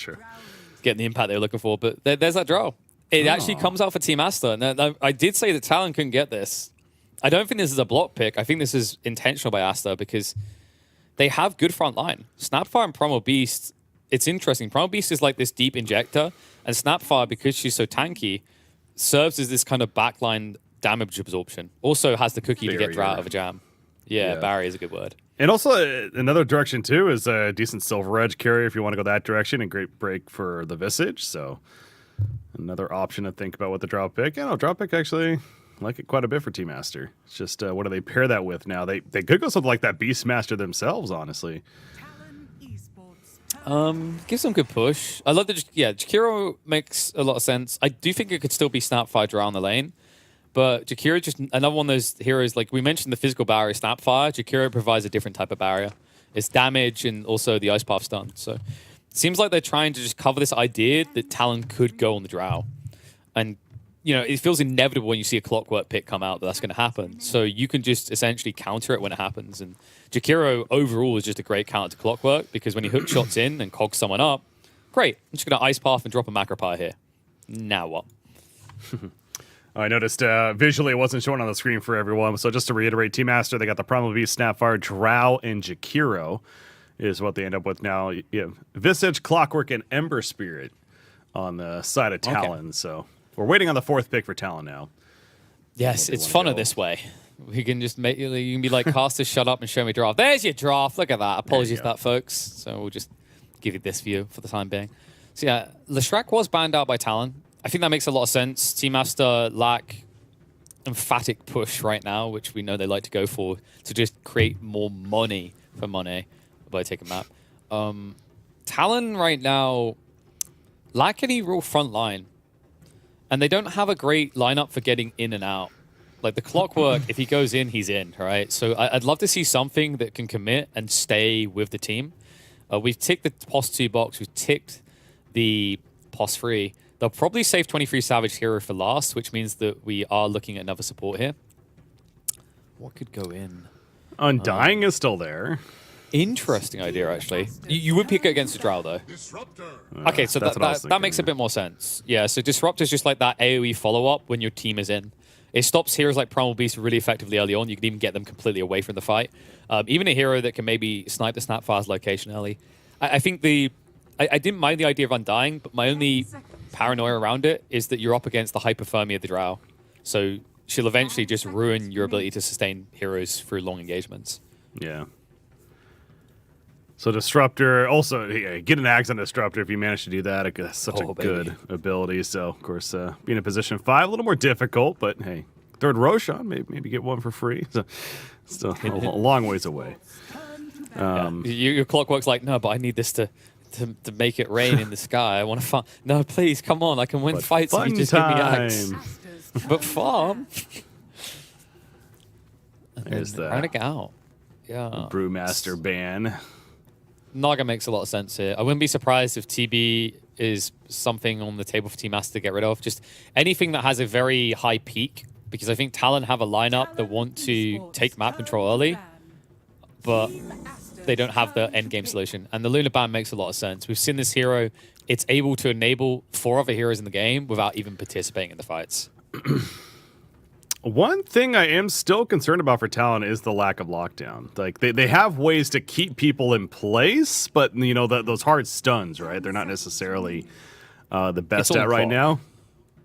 getting the impact they were looking for. But there's that draw. It actually comes out for Team Aster. And I did say that Talon couldn't get this. I don't think this is a block pick. I think this is intentional by Aster because they have good front line. Snapfire and Primal Beast, it's interesting. Primal Beast is like this deep injector, and Snapfire, because she's so tanky, serves as this kind of backline damage absorption. Also has the cookie to get her out of a jam. Yeah, barrier is a good word. And also another direction too is a decent Silver Edge carrier if you want to go that direction, and great break for the Visage. So another option to think about with the drop pick. Drop pick actually like it quite a bit for Team Aster. It's just what do they pair that with now? They could go something like that Beastmaster themselves, honestly. Gives them good push. I love that. Jakiro makes a lot of sense. I do think it could still be Snapfire draw on the lane. But Jakiro just another one of those heroes, like we mentioned the physical barrier Snapfire, Jakiro provides a different type of barrier. It's damage and also the Ice Path stun. So it seems like they're trying to just cover this idea that Talon could go on the Drow. And, it feels inevitable when you see a Clockwork pick come out that that's going to happen. So you can just essentially counter it when it happens. And Jakiro overall is just a great counter to Clockwork because when he hook shots in and cogs someone up, great. I'm just going to Ice Path and drop a Macropie here. Now what? I noticed visually it wasn't shown on the screen for everyone. So just to reiterate, Team Aster, they got the Primal Beast, Snapfire, Drow, and Jakiro is what they end up with now. You have Visage, Clockwork, and Ember Spirit on the side of Talon. Okay. So we're waiting on the 4th pick for Talon now. Yes, it's funner this way. We can just make you can be like, Caster, shut up and show me draft. There's your draft. Look at that. Apologies for that, folks. So we'll just give you this view for the time being. So yeah, Leshrac was banned out by Talon. I think that makes a lot of sense. Team Aster lack emphatic push right now, which we know they like to go for, to just create more money for money by taking map. Talon right now lack any real front line, and they don't have a great lineup for getting in and out. Like the Clockwork, if he goes in, he's in, right? So I'd love to see something that can commit and stay with the team. We've ticked the POS 2 box, we've ticked the POS 3. They'll probably save 23 Savage Hero for last, which means that we are looking at another support here. What could go in? Undying is still there. Interesting idea, actually. You would pick it against a Drow, though. Okay, so That's what I was that makes a thinking, bit more sense. Yeah, so Disrupt is just like that AoE follow-up when your team is in. It stops heroes like Primal Beast really effectively early on. You can even get them completely away from the fight. Even a hero that can maybe snipe the Snapfire's location early. I think I didn't mind the idea of Undying, but my only paranoia around it is that you're up against the hypothermia of the Drow. So she'll eventually just ruin your ability to sustain heroes through long engagements. Yeah. So Disruptor, also, yeah, get an axe on Disruptor if you manage to do that. That's such a good ability. So, of course, being in position 5, a little more difficult, but hey, third Roshan, maybe get one for free. So, still a long ways away. Your Clockwork's like, no, but I need this to make it rain in the sky. I want to farm. No, please, come on. I can win fights if you just give me axe. But farm. There's the running out. Yeah. Brewmaster ban. Naga makes a lot of sense here. I wouldn't be surprised if TB is something on the table for Team Aster to get rid of. Just anything that has a very high peak, because I think Talon have a lineup that want to take map control early, but they don't have the end game solution. And the Lunar Ban makes a lot of sense. We've seen this hero, it's able to enable 4 other heroes in the game without even participating in the fights. One thing I am still concerned about for Talon is the lack of lockdown. Like they have ways to keep people in place, but you know those hard stuns, right? They're not necessarily the best at right now.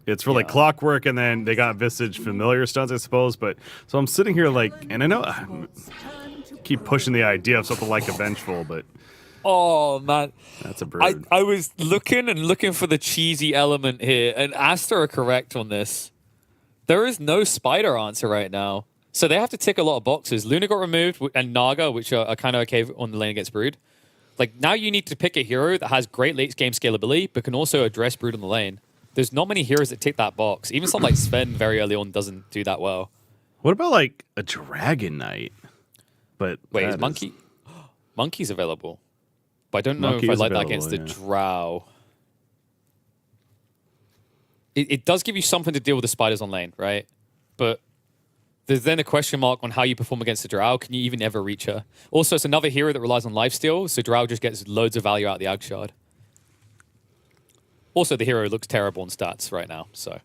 It's really Clockwork, and then they got Visage Familiar stuns, I suppose. But so I'm sitting here like, and I know I keep pushing the idea of something like a Vengeful, but oh man, that's a bird. I was looking for the cheesy element here, and Aster are correct on this. There is no spider answer right now. So they have to tick a lot of boxes. Luna got removed, and Naga, which are kind of okay on the lane against Brood. Like, now you need to pick a hero that has great late-game scalability, but can also address Brood on the lane. There's not many heroes that tick that box. Even something like Sven very early on doesn't do that well. What about, like, a Dragon Knight? But wait, is Monkey... Monkey's available. But I don't know if I like that against the Drow. It does give you something to deal with the spiders on lane, right? But there's then a question mark on how you perform against the Drow. Can you even ever reach her? Also, it's another hero that relies on lifesteal, so Drow just gets loads of value out of the Ag Shard. Also, the hero looks terrible in stats right now, so...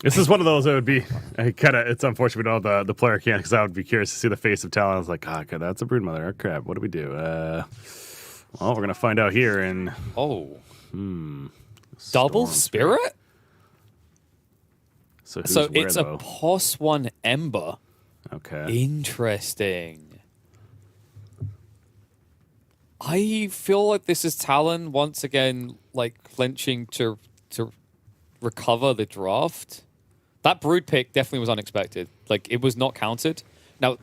This is one of those that would be it's unfortunate we don't have the player can't, because I would be curious to see the face of Talon. I was like, God, that's a Broodmother. Oh, crap, what do we do? Well, we're going to find out here, and... Oh. Double Spirit? So it's a +1 Ember. Okay. Interesting. I feel like this is Talon once again, like, flinching to recover the draft. That Brood pick definitely was unexpected. Like, it was not countered. Now,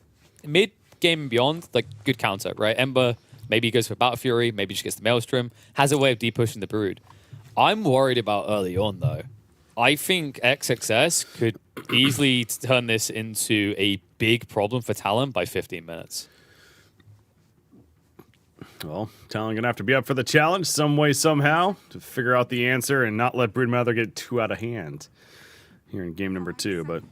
mid-game and beyond, like, good counter, right? Ember maybe goes for Battle Fury, maybe just gets the Maelstrom, has a way of de-pushing the Brood. I'm worried about early on, though. I think XXS could easily turn this into a big problem for Talon by 15 minutes. Well, Talon going to have to be up for the challenge some way, somehow, to figure out the answer and not let Broodmother get too out of hand here in game number 2, but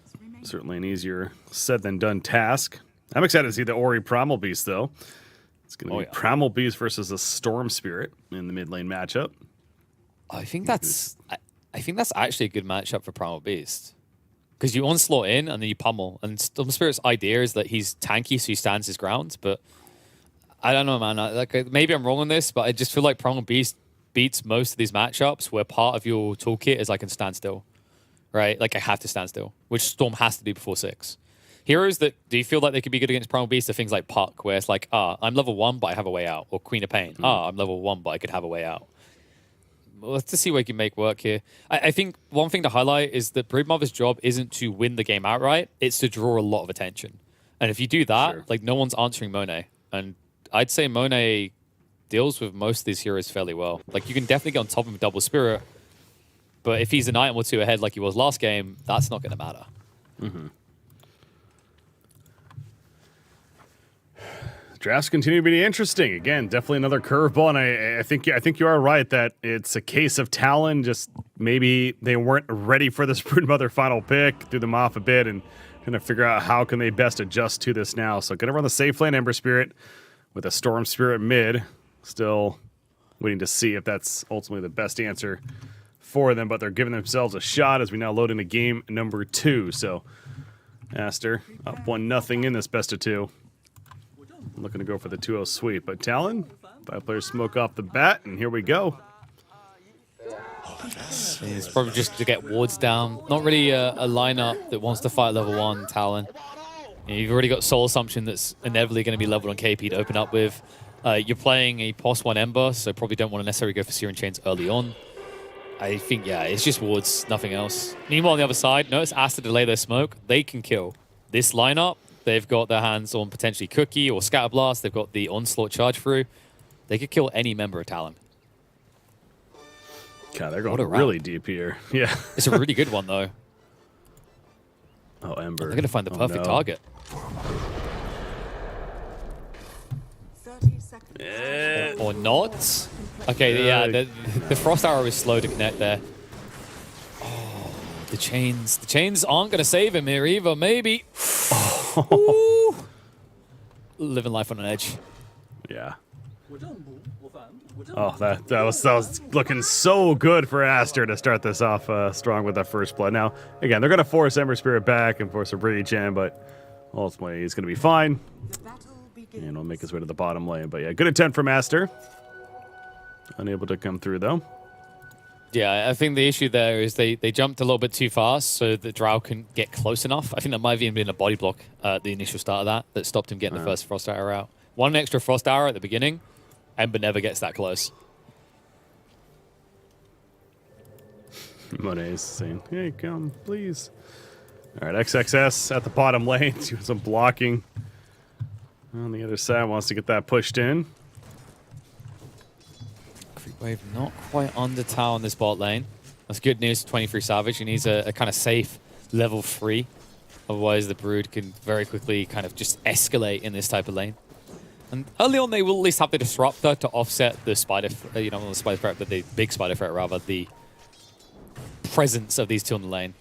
certainly an easier said than done task. I'm excited to see the Ori Primal Beast, though. It's going to be Primal Beast versus a Storm Spirit in the mid lane matchup. I think that's actually a good matchup for Primal Beast. Because you onslaught in and then you pummel. And Storm Spirit's idea is that he's tanky, so he stands his ground. But I don't know, man. Maybe I'm wrong on this, but I just feel like Primal Beast beats most of these matchups where part of your toolkit is I can stand still. Right? Like, I have to stand still, which Storm has to do before 6. Heroes that do you feel like they could be good against Primal Beast are things like Puck, where it's like, I'm level 1, but I have a way out. Or Queen of Pain. I'm level 1, but I could have a way out. Let's see what we can make work here. I think one thing to highlight is that Broodmother's job isn't to win the game outright. It's to draw a lot of attention. And if you do that, like, no one's answering Monet. And I'd say Monet deals with most of these heroes fairly well. Like, you can definitely get on top of him Double Spirit. But if he's an item or 2 ahead like he was last game, that's not going to matter. Mm-hmm. Drafts continue to be interesting. Again, definitely another curveball, and I think you are right that it's a case of Talon. Just maybe they weren't ready for this Broodmother final pick, threw them off a bit, and Gonna figure out how can they best adjust to this now. So gonna run the safe lane Ember Spirit with a Storm Spirit mid. Still waiting to see if that's ultimately the best answer for them, but they're giving themselves a shot as we now load into game number 2. So Aster up 1-0 in this best of 2. Looking to go for the 2-0 sweep, but Talon, 5 players smoke off the bat, and here we go. It's probably just to get wards down. Not really a lineup that wants to fight level 1 Talon. You've already got Soul Assumption that's inevitably going to be leveled on KP to open up with. You're playing a POS 1 Ember, so probably don't want to necessarily go for Searing Chains early on. I think, yeah, it's just wards, nothing else. Meanwhile, on the other side, notice Aster delay their smoke. They can kill. This lineup, they've got their hands on potentially Cookie or Scatter Blast. They've got the Onslaught charge through. They could kill any member of Talon. God, they're going really deep here. Yeah. It's a really good one, though. Oh, Ember. They're going to find the perfect target. 30 seconds. Or not. Okay, yeah, the Frost Arrow is slow to connect there. Oh, the chains. The chains aren't going to save him here either, maybe. Oh. Living life on an edge. Yeah. Oh, that was looking so good for Aster to start this off strong with that first blood. Now, again, they're going to force Ember Spirit back and force a breach in, but ultimately he's going to be fine. And we'll make his way to the bottom lane. But yeah, good attempt from Aster. Unable to come through, though. Yeah, I think the issue there is they jumped a little bit too fast so that Drow can get close enough. I think that might have even been a body block at the initial start of that stopped him getting the first Frost Arrow out. One extra Frost Arrow at the beginning, Ember never gets that close. Monet's saying, hey, come, please. All right, XXS at the bottom lane. Doing some blocking. On the other side, wants to get that pushed in. Creep Wave not quite under tower on this bot lane. That's good news for 23 Savage. He needs a kind of safe level 3. Otherwise, the Brood can very quickly kind of just escalate in this type of lane. And early on, they will at least have the Disruptor to offset the Spider, not the Spider threat, but the big Spider threat, rather, the presence of these two in the lane.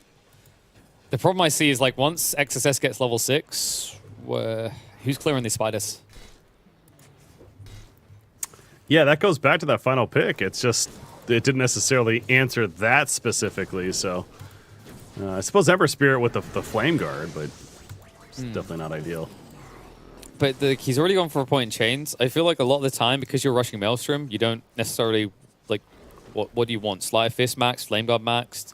The problem I see is, like, once XSS gets level 6, who's clearing these spiders? Yeah, that goes back to that final pick. It's just, it didn't necessarily answer that specifically, so... I suppose Ember Spirit with the Flame Guard, but it's definitely not ideal. But he's already gone for a point in chains. I feel like a lot of the time, because you're rushing Maelstrom, you don't necessarily, like, what do you want? Sleight of Fist maxed, Flame Guard maxed?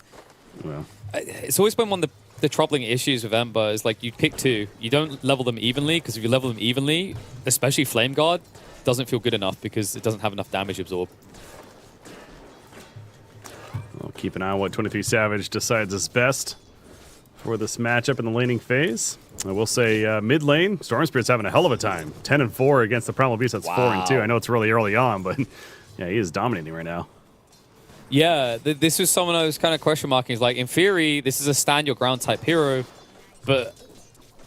Well, it's always been one of the troubling issues with Ember is, like, you pick two. You don't level them evenly, because if you level them evenly, especially Flame Guard, doesn't feel good enough because it doesn't have enough damage absorb. we'll keep an eye on what 23 Savage decides is best for this matchup in the laning phase. I will say mid lane, Storm Spirit's having a hell of a time. 10-4 against the Primal Beast. That's 4-2. I know it's really early on, but yeah, he is dominating right now. Yeah, this was someone I was kind of question marking. Is like, in theory, this is a stand your ground type hero, but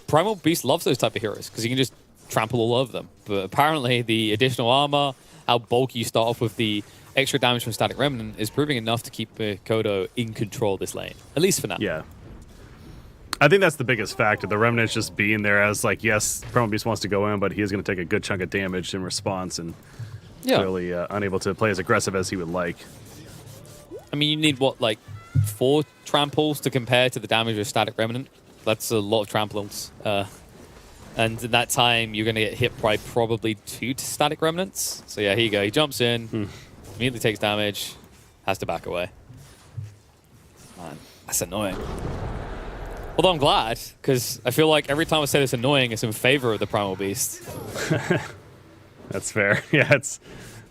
Primal Beast loves those type of heroes because you can just trample all over them. But apparently, the additional armor, how bulky you start off with the extra damage from Static Remnant is proving enough to keep Kodo in control of this lane, at least for now. Yeah. I think that's the biggest factor. The Remnant's just being there as, like, yes, Primal Beast wants to go in, but he is going to take a good chunk of damage in response and clearly unable to play as aggressive as he would like. I mean, you need, what, like 4 tramples to compare to the damage of Static Remnant? That's a lot of tramples. And in that time, you're going to get hit by probably 2 Static Remnants. So yeah, here you go. He jumps in, immediately takes damage, has to back away. Man, that's annoying. Although I'm glad, because I feel like every time I say this annoying, it's in favor of the Primal Beast. That's fair. Yeah, it's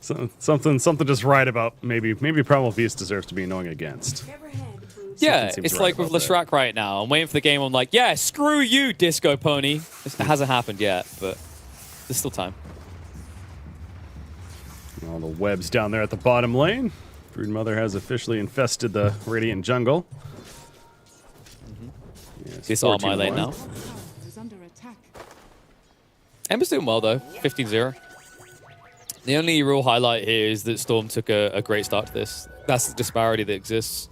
something just right about maybe Primal Beast deserves to be annoying against. Yeah, it's like with Leshrac right now. I'm waiting for the game. I'm like, yeah, screw you, Disco Pony. It hasn't happened yet, but there's still time. All the webs down there at the bottom lane. Broodmother has officially infested the Radiant jungle. Yes, It's all my lane now. Ember's doing well, though. 15-0. The only real highlight here is that Storm took a great start to this. That's the disparity that exists.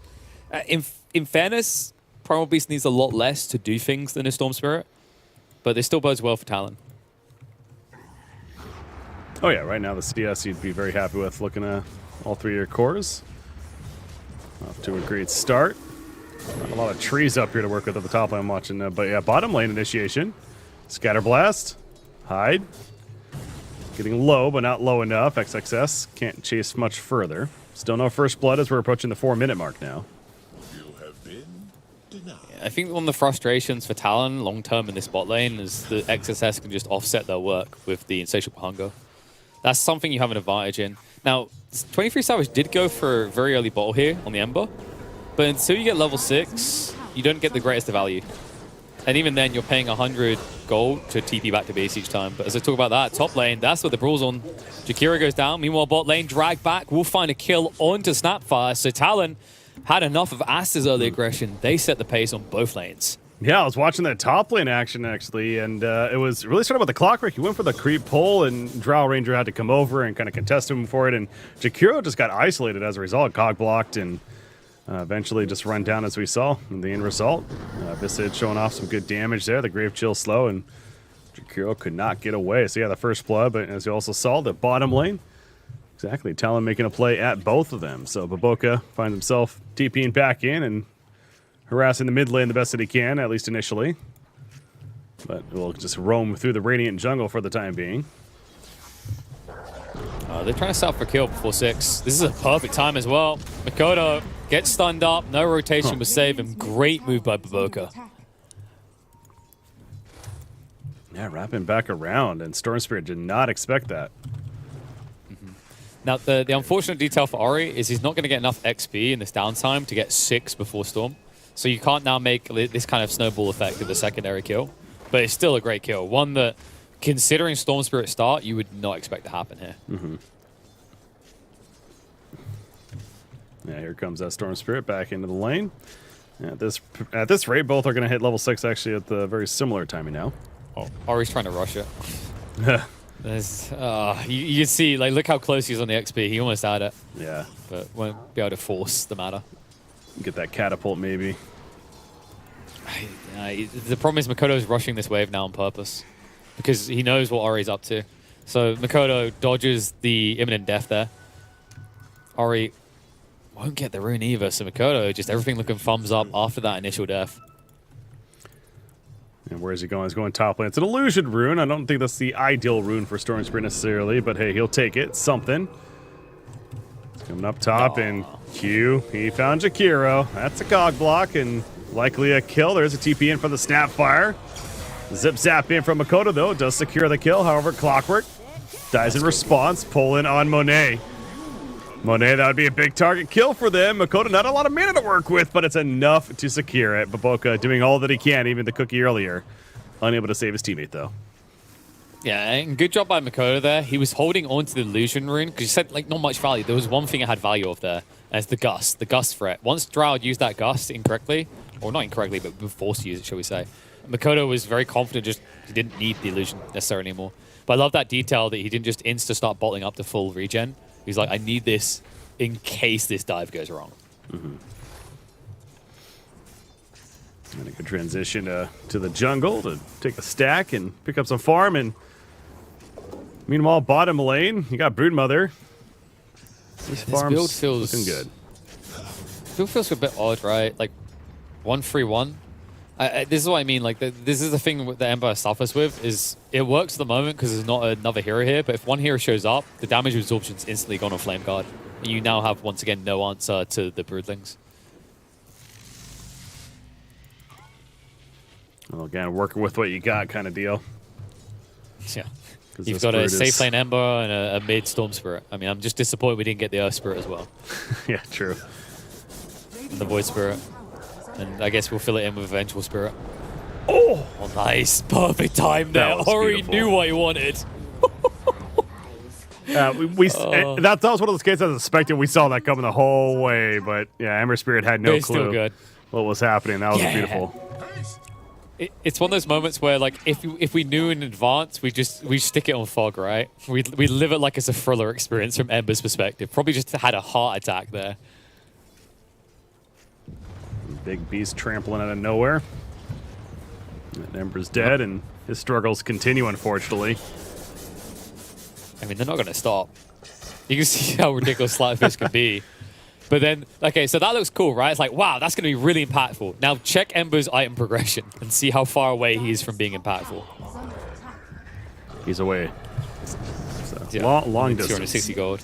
In fairness, Primal Beast needs a lot less to do things than a Storm Spirit, but it still bodes well for Talon. Oh yeah, right now the CS you'd be very happy with looking at all 3 of your cores. Off to a great start. Not a lot of trees up here to work with at the top lane I'm watching, but yeah, bottom lane initiation. Scatterblast, hide. Getting low, but not low enough. XXS can't chase much further. Still no first blood as we're approaching the 4-minute mark now. I think one of the frustrations for Talon long term in this bot lane is that XSS can just offset their work with the insatiable hunger. That's something you have an advantage in. Now, 23 Savage did go for a very early bottle here on the Ember, but until you get level 6, you don't get the greatest of value. And even then, you're paying 100 gold to TP back to base each time. But as I talk about that, top lane, that's what the brawl's on. Jakira goes down. Meanwhile, bot lane, drag back. We'll find a kill onto Snapfire. So Talon had enough of Aster's early aggression. They set the pace on both lanes. Yeah, I was watching that top lane action, actually, and it was really started with the clockwork. He went for the creep pull, and Drow Ranger had to come over and kind of contest him for it, and Jakiro just got isolated as a result, cog blocked, and eventually just run down as we saw in the end result. Visage showing off some good damage there, the Grave Chill slow, and Jakiro could not get away. So yeah, the first blood, but as you also saw, the bottom lane, exactly, Talon making a play at both of them. So Baboka finds himself TPing back in and harassing the mid lane the best that he can, at least initially. But we'll just roam through the Radiant jungle for the time being. They're trying to set up for kill before 6. This is a perfect time as well. Makoto gets stunned up. No rotation will save him. Great move by Baboka. Yeah, wrapping back around, and Storm Spirit did not expect that. Now, the unfortunate detail for Ori is he's not going to get enough XP in this downtime to get 6 before Storm. So you can't now make this kind of snowball effect of the secondary kill. But it's still a great kill. One that, considering Storm Spirit start, you would not expect to happen here. Yeah, here comes that Storm Spirit back into the lane. At this rate, both are going to hit level 6 actually at the very similar timing now. Oh, Ori's trying to rush it. You can see, like, look how close he is on the XP. He almost had it. Yeah. But won't be able to force the matter. Get that catapult maybe. The problem is Makoto's rushing this wave now on purpose because he knows what Ori's up to. So Makoto dodges the imminent death there. Ori won't get the rune either, so Makoto, just everything looking thumbs up after that initial death. And where is he going? He's going top lane. It's an illusion rune. I don't think that's the ideal rune for Storm Spirit necessarily, but hey, he'll take it. Something. It's coming up top, and Q, he found Jakiro. That's a cog block, and likely a kill. There's a TP in for the Snapfire. Zip zap in from Makoto, though. Does secure the kill. However, Clockwork dies in response. Pull in on Monet. Monet, that would be a big target kill for them. Makoto, not a lot of mana to work with, but it's enough to secure it. Baboka doing all that he can, even the cookie earlier. Unable to save his teammate, though. Yeah, and good job by Makoto there. He was holding on to the illusion rune because you said, like, not much value. There was one thing it had value of there, and it's the gust threat. Once Drow used that gust incorrectly, or not incorrectly, but forced to use it, shall we say, Makoto was very confident he didn't need the illusion necessarily anymore. But I love that detail that he didn't just insta start bottling up to full regen. He's like, I need this in case this dive goes wrong. And a good transition to the jungle to take a stack and pick up some farm. And meanwhile, bottom lane, you got Broodmother. This farm's build feels looking good. Build feels a bit odd, right? Like 1-3-1. This is what I mean. Like this is the thing that Empire suffers with is it works at the moment because there's not another hero here. But if one hero shows up, the damage absorption's instantly gone on Flame Guard. And you now have once again no answer to the Broodlings. Well, again, working with what you got kind of deal. Yeah. You've got a safe lane Ember and a mid Storm Spirit. I mean, I'm just disappointed we didn't get the Earth Spirit as well. Yeah, true. And the Void Spirit. And I guess we'll fill it in with Vengeful Spirit. Oh, Nice. Perfect time there. Ori knew what he wanted. that was one of those cases I was expecting. We saw that coming the whole way, but yeah, Ember Spirit had no clue Still good. what was happening. That was beautiful. It's one of those moments where, like, if we knew in advance, we stick it on Fog, right? We live it like it's a thriller experience from Ember's perspective. Probably just had a heart attack there. Big beast trampling out of nowhere. And Ember's dead, and his struggles continue, unfortunately. I mean, they're not going to stop. You can see how ridiculous Slidefish can be. But then, okay, so that looks cool, right? It's like, wow, that's going to be really impactful. Now check Ember's item progression and see how far away he is from being impactful. He's away. So Yeah. long distance. 260 gold.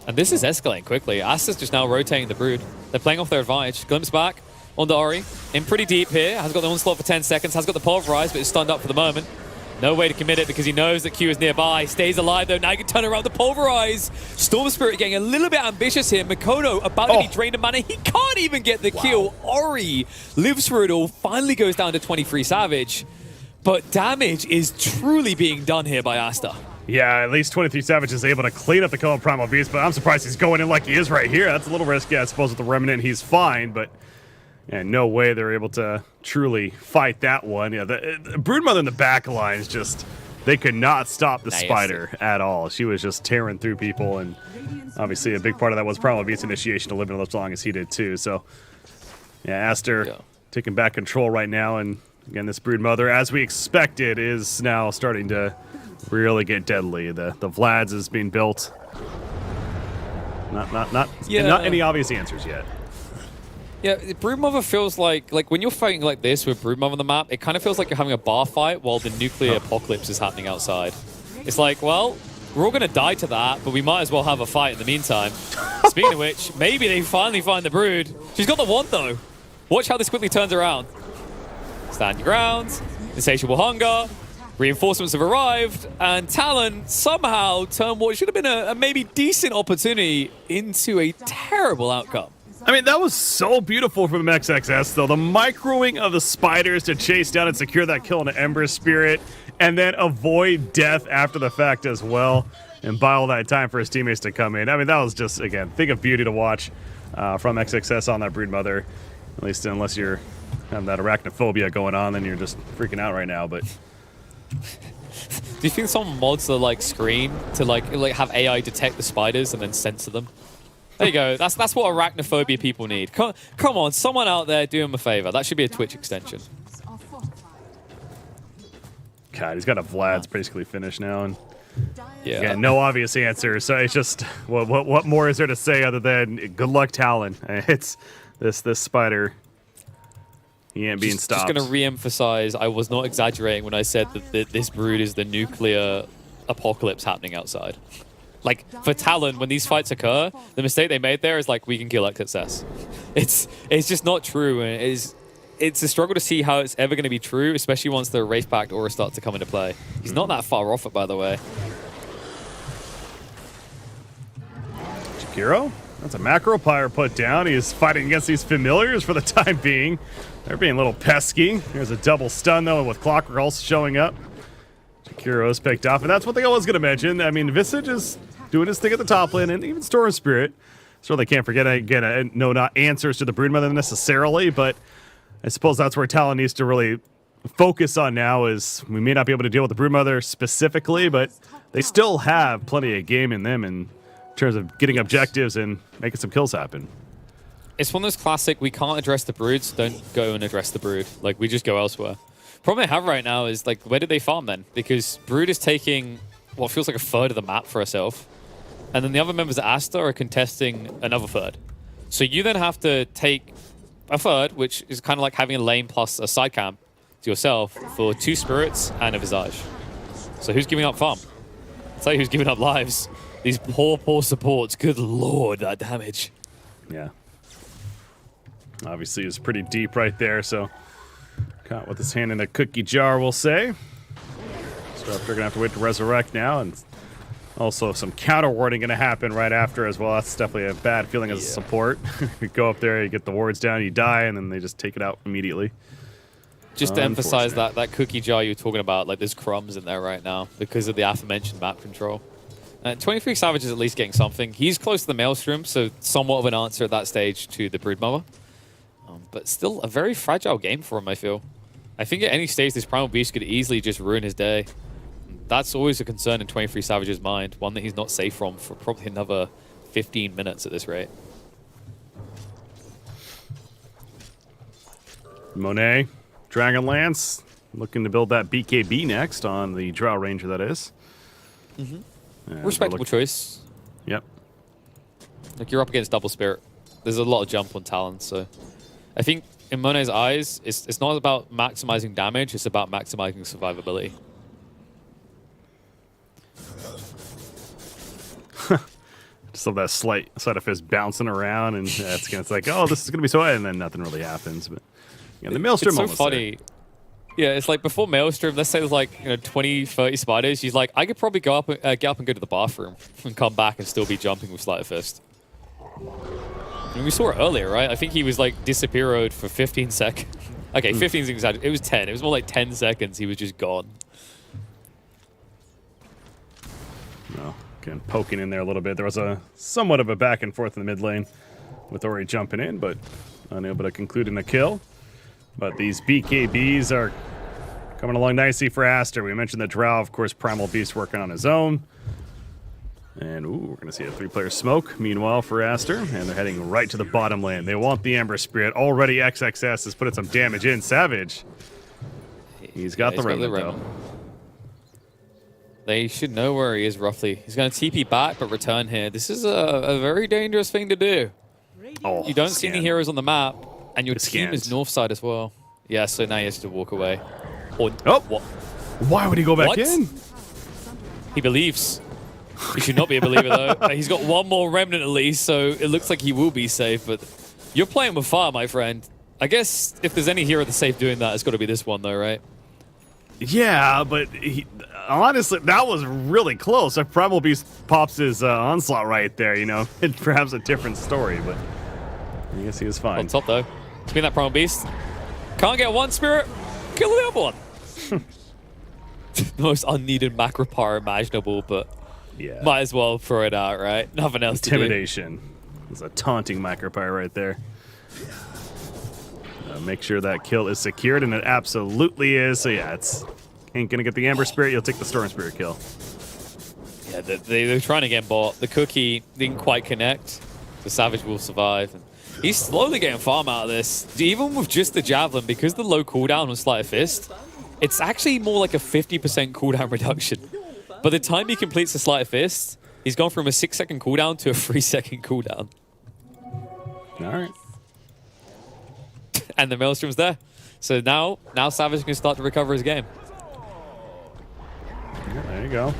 And this is escalating quickly. Aster's just now rotating the Brood. They're playing off their advantage. Glimpse back on the Ori. In pretty deep here. Has got the onslaught for 10 seconds. Has got the pulverize, but is stunned up for the moment. No way to commit it because he knows that Q is nearby. Stays alive though. Now he can turn around the pulverize. Storm Spirit getting a little bit ambitious here. Mikoto about to be drained of mana. He can't even get the kill. Ori lives through it all. Finally goes down to 23 Savage. But damage is truly being done here by Aster. Yeah, at least 23 Savage is able to clean up the kill on Primal Beast, but I'm surprised he's going in like he is right here. That's a little risky. I suppose with the Remnant he's fine, but yeah, no way they're able to truly fight that one. Yeah, the Broodmother in the back line is just, they could not stop the Spider at all. She was just tearing through people, and obviously a big part of that was Primal Beast's initiation to live as long as he did too. So yeah, Aster taking back control right now, and again, this Broodmother, as we expected, is now starting to really get deadly. The Vlads is being built. Not any obvious answers yet. Yeah, Broodmother feels like when you're fighting like this with Broodmother on the map, it kind of feels like you're having a bar fight while the nuclear apocalypse is happening outside. It's like, well, we're all going to die to that, but we might as well have a fight in the meantime. Speaking of which, maybe they finally find the Brood. She's got the wand, though. Watch how this quickly turns around. Stand your ground. Insatiable hunger. Reinforcements have arrived, and Talon somehow turned what should have been a maybe decent opportunity into a terrible outcome. I mean, that was so beautiful from XXS, though. The microing of the spiders to chase down and secure that kill on an Ember Spirit, and then avoid death after the fact as well, and buy all that time for his teammates to come in. I mean, that was just, again, thing of beauty to watch from XXS on that Broodmother. At least unless you're having that arachnophobia going on, then you're just freaking out right now, but... Do you think some mods are like screen to like have AI detect the spiders and then censor them? There you go. That's what arachnophobia people need. Come on, someone out there do him a favor. That should be a Twitch extension. God, he's got a Vlad's basically finished now, and yeah, again, no obvious answer. So it's just what more is there to say other than good luck, Talon? It's this spider. He ain't being stopped. Just going to re-emphasize, I was not exaggerating when I said that this Brood is the nuclear apocalypse happening outside. Like, for Talon, when these fights occur, the mistake they made there is like, we can kill XXS. It's just not true, and it's a struggle to see how it's ever going to be true, especially once the Wraith-backed aura starts to come into play. He's not that far off it, by the way. Jakiro? That's a macro pyre put down. He's fighting against these familiars for the time being. They're being a little pesky. There's a double stun, though, with Clockwork also showing up. Jakiro's picked off, and that's one thing I was going to mention. I mean, Visage is doing his thing at the top lane, and even Storm Spirit. So they can't forget, again, no not answers to the Broodmother necessarily, but I suppose that's where Talon needs to really focus on now is we may not be able to deal with the Broodmother specifically, but they still have plenty of game in them in terms of getting objectives and making some kills happen. It's one of those classic, we can't address the Broods, don't go and address the Brood. Like, we just go elsewhere. Problem I have right now is, like, where did they farm then? Because Brood is taking what feels like a third of the map for herself. And then the other members of Aster are contesting another third. So you then have to take a third, which is kind of like having a lane plus a side camp to yourself for 2 spirits and a visage. So who's giving up farm? I'll tell you who's giving up lives. These poor supports. Good lord, that damage. Yeah. Obviously, it's pretty deep right there, so caught with his hand in a cookie jar, we'll say. So they're going to have to wait to resurrect now, and also some counter warding going to happen right after as well. That's definitely a bad feeling as a support. You go up there, you get the wards down, you die, and then they just take it out immediately. Just to emphasize that cookie jar you were talking about, like there's crumbs in there right now because of the aforementioned map control. And 23 Savage is at least getting something. He's close to the Maelstrom, so somewhat of an answer at that stage to the Broodmother. But still a very fragile game for him, I feel. I think at any stage this Primal Beast could easily just ruin his day. That's always a concern in 23 Savage's mind, one that he's not safe from for probably another 15 minutes at this rate. Monet, Dragonlance, looking to build that BKB next on the Drow Ranger, that is. Respectable choice. Yep. Like, you're up against Double Spirit. There's a lot of jump on Talon, so I think in Monet's eyes, it's not about maximizing damage, it's about maximizing survivability. Just love that slight side of fist bouncing around, and it's like, oh, this is gonna be so, and then nothing really happens. But yeah, the Maelstrom It's so almost funny. Yeah, it's like before Maelstrom, let's say there's like 20, 30 spiders. He's like, I could probably get up and go to the bathroom and come back and still be jumping with Sleight of Fist. And we saw it earlier, right? I think he was like disappeared for 15 seconds. Okay, 15 is exaggerated. It was 10. It was more like 10 seconds. He was just gone. No, again, poking in there a little bit. There was a somewhat of a back and forth in the mid lane with Ori jumping in, but unable to conclude in a kill. But these BKBs are coming along nicely for Aster. We mentioned the Drow, of course, Primal Beast working on his own. And, we're going to see a 3-player smoke, meanwhile, for Aster. And they're heading right to the bottom lane. They want the Ember Spirit. Already XXS has put some damage in. Savage. He's got the Remnant, though. They should know where he is, roughly. He's going to TP back, but return here. This is a very dangerous thing to do. Oh, You don't see any heroes on the map, and your It's team is scanned. north side as well. Yeah, so now he has to walk away. Or, Oh. what? Why would he go back What? in? He believes. He should not be a believer, though. He's got one more Remnant at least, so it looks like he will be safe, but you're playing with fire, my friend. I guess if there's any hero that's safe doing that, it's got to be this one, though, right? Yeah, but honestly, that was really close. If Primal Beast pops his onslaught right there, it's perhaps a different story, but I guess he was fine. On top, though. Spin that Primal Beast. Can't get one Spirit. Kill the other one. The most unneeded macro power imaginable, but Yeah. might as well throw it out, right? Nothing else to do. Intimidation. It's a taunting micropire right there. Make sure that kill is secured, and it absolutely is. So yeah, ain't gonna get the Amber Spirit. You'll take the Storm Spirit kill. Yeah, they're trying to get bought. The Cookie didn't quite connect. The Savage will survive. And he's slowly getting farm out of this. Even with just the Javelin, because the low cooldown on Sleight of Fist, it's actually more like a 50% cooldown reduction. By the time he completes the Sleight of Fist, he's gone from a 6-second cooldown to a 3-second cooldown. All right. And the Maelstrom's there. So now Savage can start to recover his game. Yeah, there you go.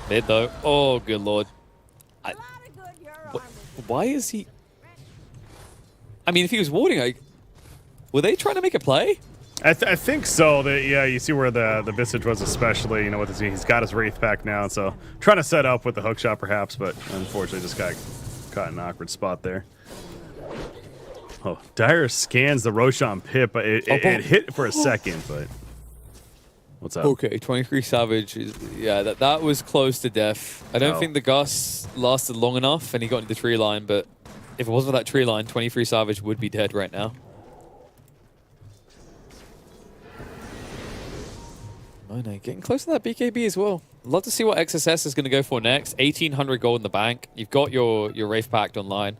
Mid though. Oh, good lord. Why is he... I mean, if he was warding, were they trying to make a play? I think so. Yeah, you see where the Visage was, especially. He's got his Wraith back now, so trying to set up with the hookshot perhaps, but unfortunately just got caught in an awkward spot there. Oh, Dire scans the Roshan pit, but it hit for a second, but what's up? Okay, 23 Savage. That was close to death. I don't think the Gust lasted long enough and he got into the tree line, but if it wasn't for that tree line, 23 Savage would be dead right now. Oh no, getting close to that BKB as well. Love to see what XSS is going to go for next. 1,800 gold in the bank. You've got your Wraith Pact online.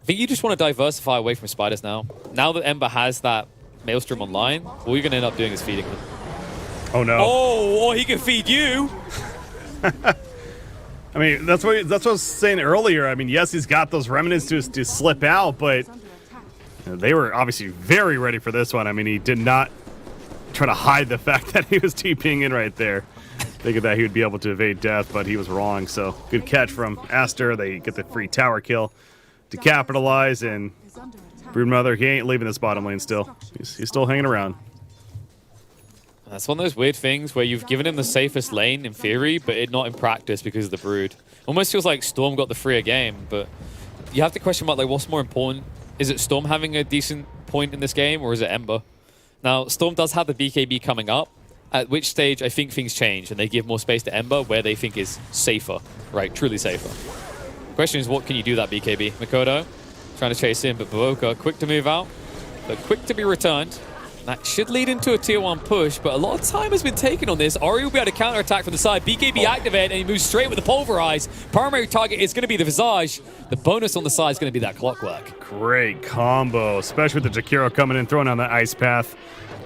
I think you just want to diversify away from spiders now. Now that Ember has that Maelstrom online, all you're going to end up doing is feeding them. Oh no! Oh, or he can feed you. I mean, that's what I was saying earlier. I mean, yes, he's got those remnants to slip out, but they were obviously very ready for this one. I mean, he did not try to hide the fact that he was TPing in right there. Thinking that he would be able to evade death, but he was wrong. So good catch from Aster. They get the free tower kill to capitalize, and Broodmother, he ain't leaving this bottom lane still. He's still hanging around. That's one of those weird things where you've given him the safest lane in theory, but not in practice because of the Brood. Almost feels like Storm got the freer game, but you have to question about what's more important. Is it Storm having a decent point in this game, or is it Ember? Now, Storm does have the BKB coming up, at which stage I think things change and they give more space to Ember where they think is safer, right? Truly safer. Question is, what can you do that BKB? Mikoto trying to chase in, but Baboka quick to move out, but quick to be returned. That should lead into a tier 1 push, but a lot of time has been taken on this. Ori will be able to counterattack from the side. BKB activate, and he moves straight with the Pulverize. Primary target is going to be the Visage. The bonus on the side is going to be that Clockwork. Great combo, especially with the Jakiro coming in, throwing on that Ice Path.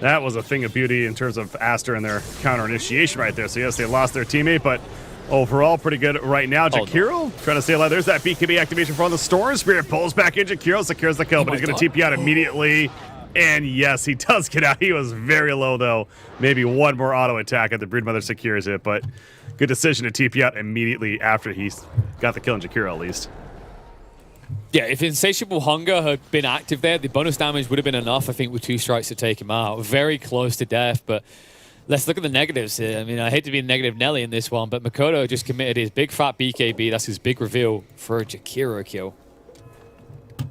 That was a thing of beauty in terms of Aster and their counter initiation right there. So yes, they lost their teammate, but overall pretty good right now. Jakiro trying to stay alive. There's that BKB activation from the Storm Spirit. Pulls back in Jakiro, secures the kill, but he's going to TP out immediately. And yes, he does get out. He was very low, though. Maybe one more auto attack and the Broodmother secures it, but good decision to TP out immediately after he's got the kill on Jakiro, at least. Yeah, if Insatiable Hunger had been active there, the bonus damage would have been enough, I think, with 2 strikes to take him out. Very close to death, but let's look at the negatives here. I mean, I hate to be a negative Nelly in this one, but Makoto just committed his big fat BKB. That's his big reveal for a Jakiro kill.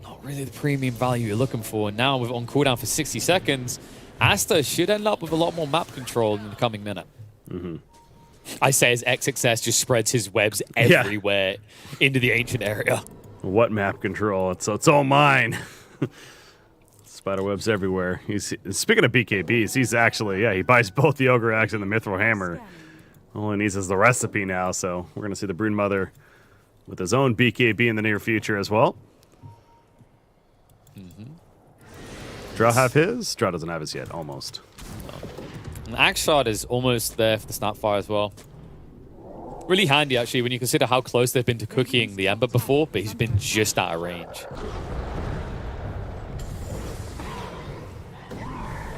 Not really the premium value you're looking for. Now, with on cooldown for 60 seconds, Aster should end up with a lot more map control in the coming minute. I say as XXS just spreads his webs everywhere into the ancient area. What map control? It's all mine. Spiderwebs everywhere. Speaking of BKBs, he's actually, he buys both the Ogre Axe and the Mithril Hammer. All he needs is the recipe now, so we're going to see the Broodmother with his own BKB in the near future as well. Drow have his? Drow doesn't have his yet, almost. An Axe Shot is almost there for the Snapfire as well. Really handy, actually, when you consider how close they've been to cooking the Ember before, but he's been just out of range.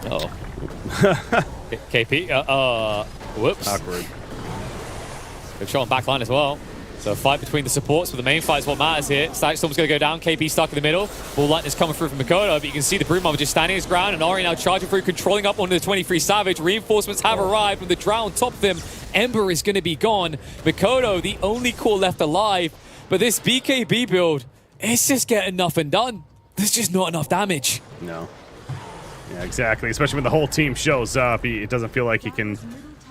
Uh-oh. KP, whoops. Awkward. Good shot on backline as well. So a fight between the supports, but the main fight is what matters here. Static Storm's going to go down, KP stuck in the middle. Ball lightning is coming through from Makoto, but you can see the Broodmother just standing his ground, and Ori now charging through, controlling up onto the 23 Savage. Reinforcements have arrived with the Drow on top of him. Ember is going to be gone. Makoto, the only core left alive, but this BKB build, it's just getting nothing done. There's just not enough damage. No. Yeah, exactly. Especially when the whole team shows up, it doesn't feel like he can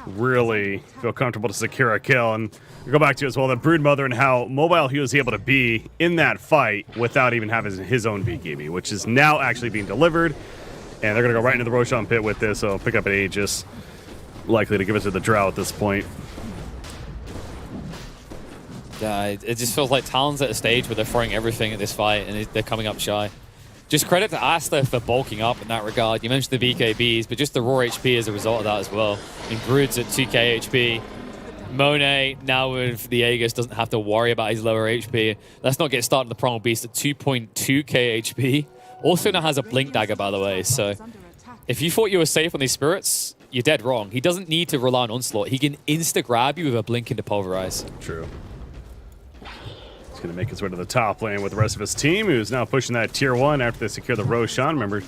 really feel comfortable to secure a kill. And we go back to as well the Broodmother and how mobile he was able to be in that fight without even having his own BKB, which is now actually being delivered. And they're going to go right into the Roshan pit with this, so pick up an Aegis. Likely to give it to the Drow at this point. Yeah, it just feels like Talon's at a stage where they're throwing everything at this fight, and they're coming up shy. Just credit to Aster for bulking up in that regard. You mentioned the BKBs, but just the raw HP as a result of that as well. I mean, Brood's at 2k HP. Monet, now with the Aegis, doesn't have to worry about his lower HP. Let's not get started on the Primal Beast at 2.2k HP. Also now has a Blink Dagger, by the way, so if you thought you were safe on these Spirits, you're dead wrong. He doesn't need to rely on Onslaught. He can insta-grab you with a Blink into Pulverize. True. He's going to make his way to the top lane with the rest of his team, who's now pushing that tier 1 after they secure the Roshan. Remember,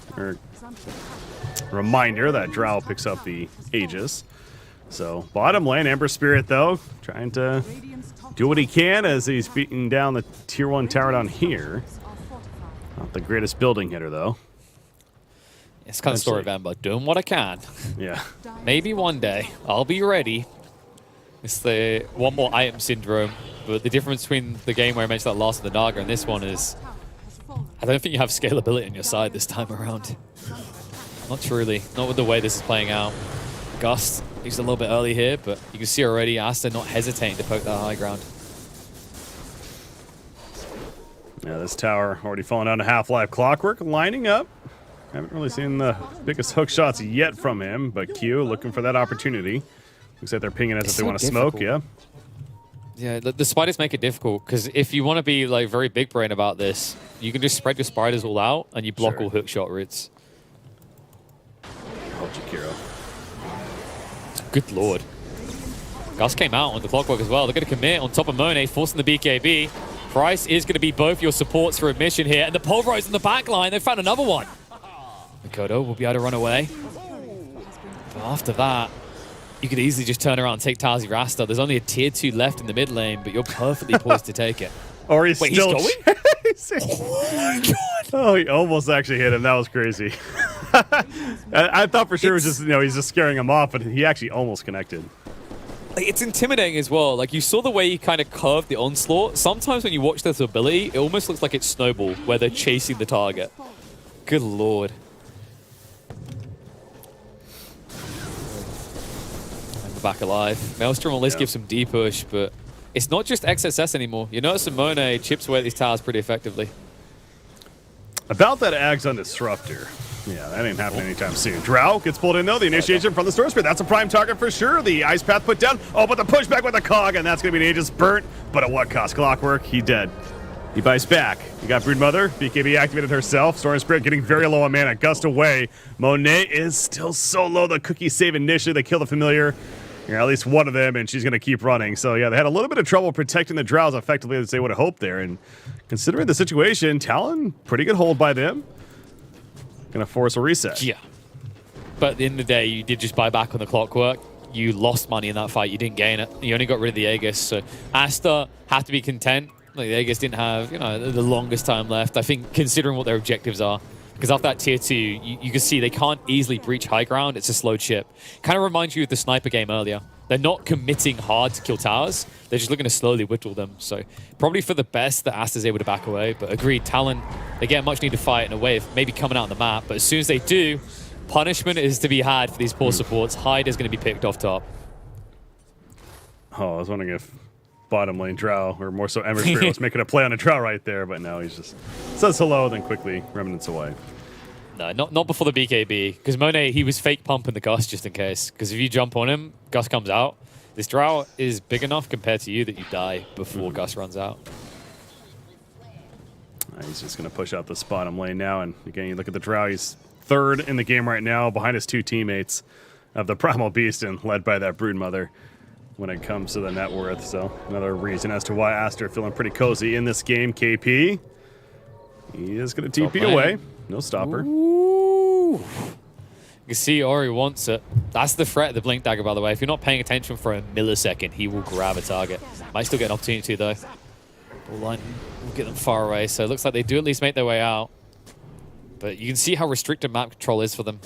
reminder that Drow picks up the Aegis. So, bottom lane, Ember Spirit, though, trying to do what he can as he's beating down the tier 1 tower down here. Not the greatest building hitter, though. It's kind of story of Ember, doing what I can. Yeah. Maybe one day, I'll be ready. It's the one more item syndrome, but the difference between the game where I mentioned that last of the Naga and this one is I don't think you have scalability on your side this time around. Not truly. Not with the way this is playing out. Gust, he's a little bit early here, but you can see already Aster not hesitating to poke that high ground. Yeah, this tower already falling down to Half-Life Clockwork, lining up. Haven't really seen the biggest hook shots yet from him, but Q looking for that opportunity. Looks like they're pinging us if they want to smoke, yeah. Yeah, the spiders make it difficult, because if you want to be like very big brain about this, you can just spread your spiders all out and you block all hook shot routes. Oh, Jakiro. Good lord. Gus came out on the Clockwork as well. They're going to commit on top of Monet, forcing the BKB. Price is going to be both your supports for a mission here, and the Pulverize in the back line. They found another one. Makoto will be able to run away. But after that, you could easily just turn around and take Tazi Rasta. There's only a tier 2 left in the mid lane, but you're perfectly poised to take it. Or he's Wait, still he's going? Oh my god! Oh, he almost actually hit him. That was crazy. I thought for sure it was just, he's just scaring him off, but he actually almost connected. It's intimidating as well. Like, you saw the way he kind of curved the onslaught. Sometimes when you watch this ability, it almost looks like it's Snowball, where they're chasing the target. Good lord. back alive. Maelstrom will at least give some D push, but it's not just XSS anymore. You notice Monet chips away at these towers pretty effectively. About that Ags on Disruptor. Yeah, that ain't happening anytime soon. Drow gets pulled in, though. The initiation from the Storm Spirit. That's a prime target for sure. The Ice Path put down. Oh, but the pushback with the Cog, and that's going to be an Aegis burnt. But at what cost? Clockwork, he dead. He buys back. You got Broodmother. BKB activated herself. Storm Spirit getting very low on mana. Gust away. Monet is still so low. The cookie save initially. They kill the familiar. Yeah, at least one of them, and she's going to keep running. So, yeah, they had a little bit of trouble protecting the Drow as effectively as they would have hoped there. And considering the situation, Talon, pretty good hold by them. Going to force a reset. Yeah. But at the end of the day, you did just buy back on the Clockwork. You lost money in that fight. You didn't gain it. You only got rid of the Aegis. So Aster have to be content. Like, the Aegis didn't have, the longest time left. I think considering what their objectives are. Because after that tier 2, you can see they can't easily breach high ground. It's a slow chip. Kind of reminds you of the sniper game earlier. They're not committing hard to kill towers. They're just looking to slowly whittle them. So probably for the best that Aster's able to back away. But agreed, Talon, they get a much needed fight in a way of maybe coming out on the map. But as soon as they do, punishment is to be had for these poor supports. Hyde is going to be picked off top. Oh, I was wondering if bottom lane Drow, or more so Ember Spirit, was making a play on a Drow right there. But now he's just says hello, then quickly remnants away. No, not before the BKB. Because Monet, he was fake pumping the Gus just in case. Because if you jump on him, Gus comes out. This Drow is big enough compared to you that you die before Gus runs out. He's just going to push out this bottom lane now. And again, you look at the Drow, he's third in the game right now behind his two teammates of the Primal Beast and led by that Broodmother when it comes to the net worth. So another reason as to why Aster feeling pretty cozy in this game. KP, he is going to TP away. No stopper. Ooh. You can see Ori wants it. That's the threat of the Blink Dagger, by the way. If you're not paying attention for a millisecond, he will grab a target. Might still get an opportunity, though. Ball line will get them far away, so it looks like they do at least make their way out. But you can see how restricted map control is for them.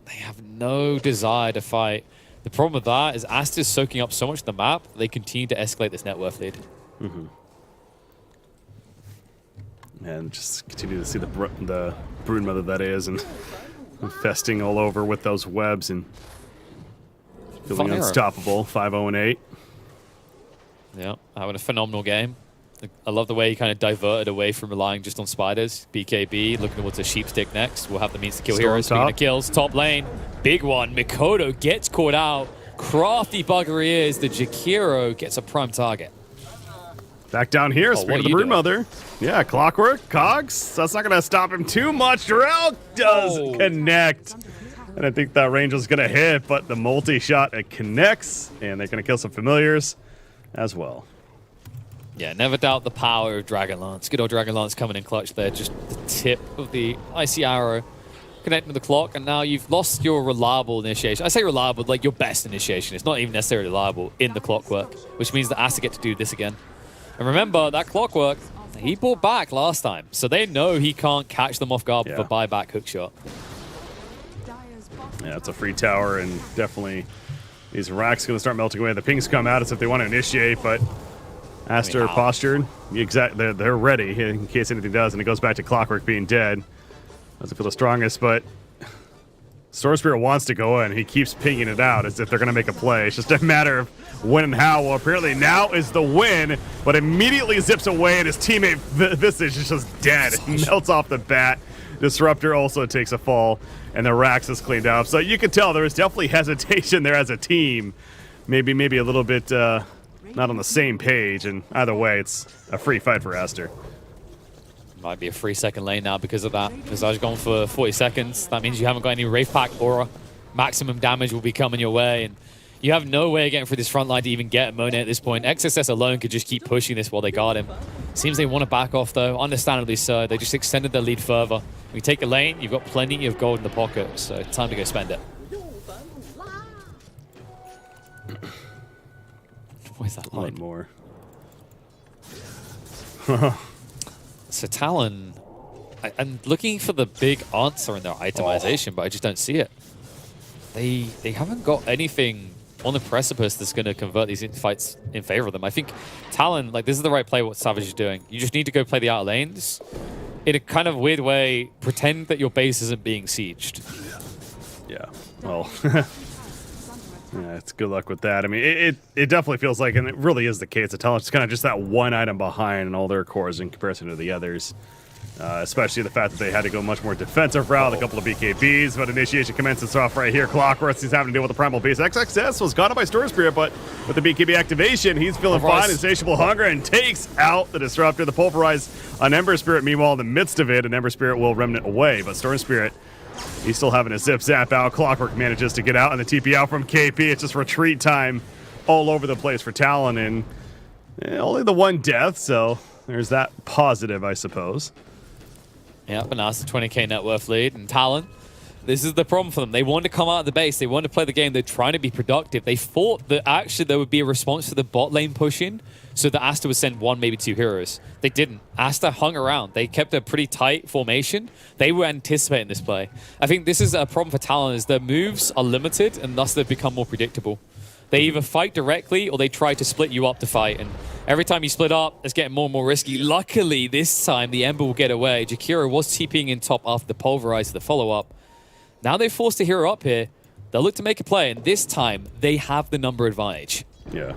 They have no desire to fight. The problem with that is Aster's soaking up so much of the map, they continue to escalate this net worth lead. And just continue to see the Broodmother that is, and infesting all over with those webs and feeling unstoppable. 5-0-8. Yeah, having a phenomenal game. I love the way he kind of diverted away from relying just on spiders. BKB looking towards a sheep stick next. We'll have the means to kill heroes. Speaking of kills, top lane, big one. Mikoto gets caught out. Crafty bugger he is. The Jakiro gets a prime target. Back down here, speaking of the Broodmother. Yeah, Clockwork, Cogs. That's not going to stop him too much. Durrell does connect. And I think that range was going to hit, but the multi-shot, it connects. And they're going to kill some familiars as well. Yeah, never doubt the power of Dragonlance. Good old Dragonlance coming in clutch there. Just the tip of the icy arrow connecting to the clock. And now you've lost your reliable initiation. I say reliable, like your best initiation. It's not even necessarily reliable in the Clockwork, which means that Aster get to do this again. And remember, that Clockwork, he bought back last time. So they know he can't catch them off guard with a buyback hookshot. Yeah, it's a free tower, and definitely these racks going to start melting away. The pings come out as if they want to initiate, but Aster postured. They're ready in case anything does, and it goes back to Clockwork being dead. Doesn't feel the strongest, but Storm Spirit wants to go in. He keeps pinging it out as if they're going to make a play. It's just a matter of when and how. Well, apparently now is the win, but immediately zips away, and his teammate Visage is just dead. Melts off the bat. Disruptor also takes a fall, and the Rax is cleaned up. So you can tell there was definitely hesitation there as a team. Maybe a little bit not on the same page, and either way, it's a free fight for Aster. Might be a free second lane now because of that. Because I was going for 40 seconds. That means you haven't got any Wraith Pack aura. Maximum damage will be coming your way, and you have no way of getting through this front line to even get Monet at this point. XSS alone could just keep pushing this while they guard him. Seems they want to back off, though. Understandably so. They just extended their lead further. We take a lane, you've got plenty of gold in the pocket, so time to go spend it. Where's that line? More. So Talon, I'm looking for the big answer in their itemization, but I just don't see it. They haven't got anything on the precipice that's going to convert these fights in favor of them. I think Talon, like, this is the right play what Savage is doing. You just need to go play the outer lanes. In a kind of weird way, pretend that your base isn't being sieged. Yeah, well, Yeah, it's good luck with that. I mean, it definitely feels like, and it really is the case, that Talent's kind of just that one item behind in all their cores in comparison to the others. Especially the fact that they had to go much more defensive route, a couple of BKBs, but initiation commences off right here. Clockworth, he's having to deal with the primal beast. XXS was caught up by Storm Spirit, but with the BKB activation, he's feeling fine. Insatiable hunger and takes out the disruptor. The pulverize on Ember Spirit, meanwhile, in the midst of it, and Ember Spirit will remnant away, but Storm Spirit, he's still having a zip zap out. Clockwork manages to get out, and the TP out from KP. It's just retreat time all over the place for Talon, and only the one death, so there's that positive, I suppose. Yeah, but now it's a 20k net worth lead. And Talon, this is the problem for them. They want to come out of the base. They want to play the game. They're trying to be productive. They thought that actually there would be a response to the bot lane push-in so that Aster would send one, maybe two heroes. They didn't. Aster hung around. They kept a pretty tight formation. They were anticipating this play. I think this is a problem for Talon is their moves are limited and thus they've become more predictable. They either fight directly or they try to split you up to fight. And every time you split up, it's getting more and more risky. Luckily, this time, the Ember will get away. Jakiro was TPing in top after the pulverize, the follow-up. Now they've forced a hero up here. They'll look to make a play, and this time, they have the number advantage. Yeah.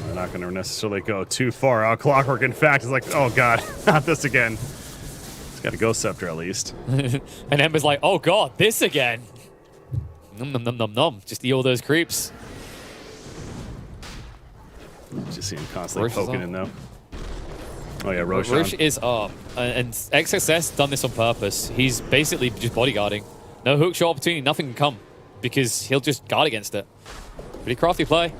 They're not going to necessarily go too far out. Clockwork, in fact, is like, oh god, not this again. He's got a Ghost Scepter at least. And Ember's like, oh god, this again. Nom nom nom nom nom. Just eat all those creeps. Just see him constantly poking in though. Oh yeah, Roshan. Rosh is up. And XXS done this on purpose. He's basically just bodyguarding. No hook shot opportunity, nothing can come. Because he'll just guard against it. Pretty crafty play.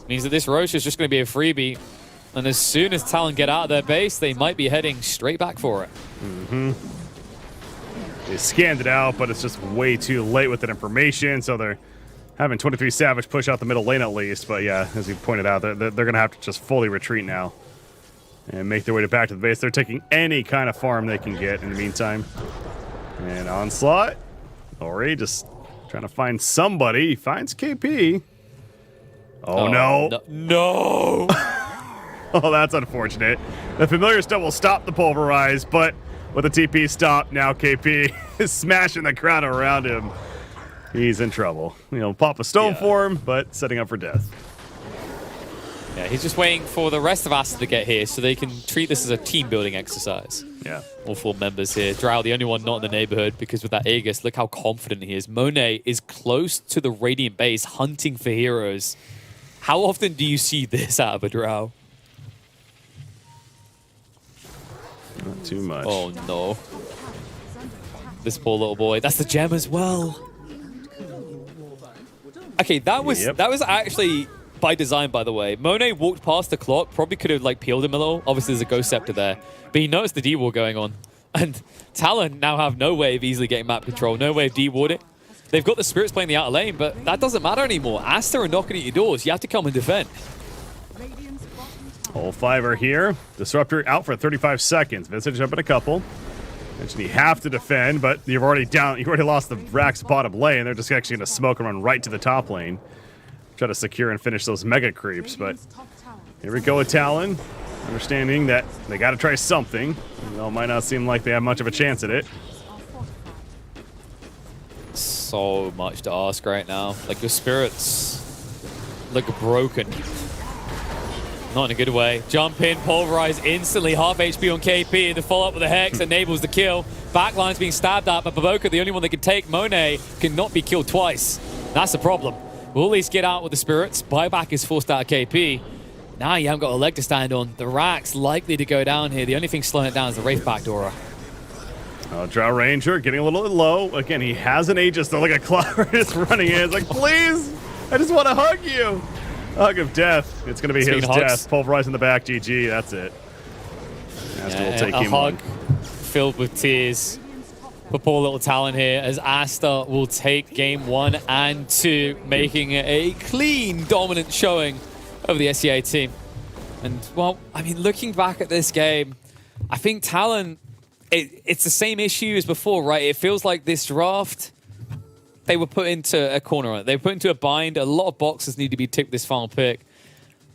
Means that this Rosh is just going to be a freebie. And as soon as Talon get out of their base, they might be heading straight back for it. Mm-hmm. They scanned it out, but it's just way too late with that information, so they're having 23 Savage push out the middle lane at least. But yeah, as you pointed out, they're going to have to just fully retreat now and make their way back to the base. They're taking any kind of farm they can get in the meantime. And Onslaught, Ori just trying to find somebody. He finds KP. Oh no. No! Oh, that's unfortunate. The familiar stun will stop the pulverize, but with the TP stop, now KP is smashing the crowd around him. He's in trouble. You know, pop a stone for him, but setting up for death. Yeah, he's just waiting for the rest of Aster to get here so they can treat this as a team-building exercise. Yeah. All four members here. Drow, the only one not in the neighborhood, because with that Aegis, look how confident he is. Monet is close to the Radiant base, hunting for heroes. How often do you see this out of a Drow? Not too much. Oh, no. This poor little boy. That's the gem as well. Okay, that was actually by design, by the way. Monet walked past the clock, probably could have like peeled him a little. Obviously, there's a Ghost Scepter there. But he noticed the D-Ward going on. And Talon now have no way of easily getting map control, no way of D-Ward it. They've got the Spirits playing the outer lane, but that doesn't matter anymore. Aster are knocking at your doors. You have to come and defend. All five are here. Disruptor out for 35 seconds. Vincent jumping a couple. Mentioned you have to defend, but you've already lost the Rax bottom lane. They're just actually going to smoke and run right to the top lane. Try to secure and finish those mega creeps, but here we go with Talon. Understanding that they got to try something. It might not seem like they have much of a chance at it. So much to ask right now. Like, your Spirits look broken. Not in a good way. Jump in, pulverize instantly. Half HP on KP. The follow-up with the Hex enables the kill. Backline's being stabbed at, but Baboka, the only one that can take Monet, cannot be killed twice. That's the problem. We'll at least get out with the Spirits. Buyback is forced out of KP. Now you haven't got a leg to stand on. The Rack's likely to go down here. The only thing slowing it down is the Wraith Backdoorer. Drow Ranger getting a little bit low. Again, he has an Aegis, though, like a cloud is running in. It's like, please, I just want to hug you. Hug of death. It's going to be his death. Pulverize in the back. GG. That's it. Aster will take him hug filled with tears for poor little Talon here, as Aster will take game 1 and 2, making it a clean, dominant showing over the SEA team. And, well, I mean, looking back at this game, I think Talon, it's the same issue as before, right? It feels like this draft, they were put into a corner on it. They were put into a bind. A lot of boxes need to be ticked this final pick.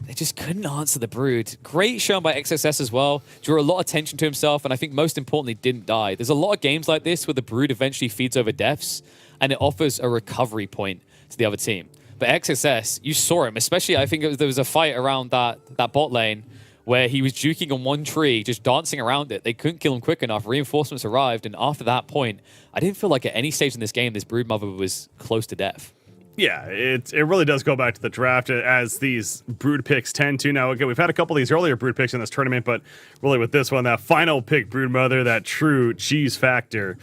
They just couldn't answer the Brood. Great shown by XSS as well. Drew a lot of attention to himself, and I think most importantly, didn't die. There's a lot of games like this where the Brood eventually feeds over deaths, and it offers a recovery point. to the other team. But XSS, you saw him, especially I think there was a fight around that bot lane where he was juking on one tree, just dancing around it. They couldn't kill him quick enough. Reinforcements arrived, and after that point, I didn't feel like at any stage in this game this Broodmother was close to death. Yeah, it really does go back to the draft as these brood picks tend to. Now, again, we've had a couple of these earlier brood picks in this tournament, but really with this one, that final pick Broodmother, that true cheese factor,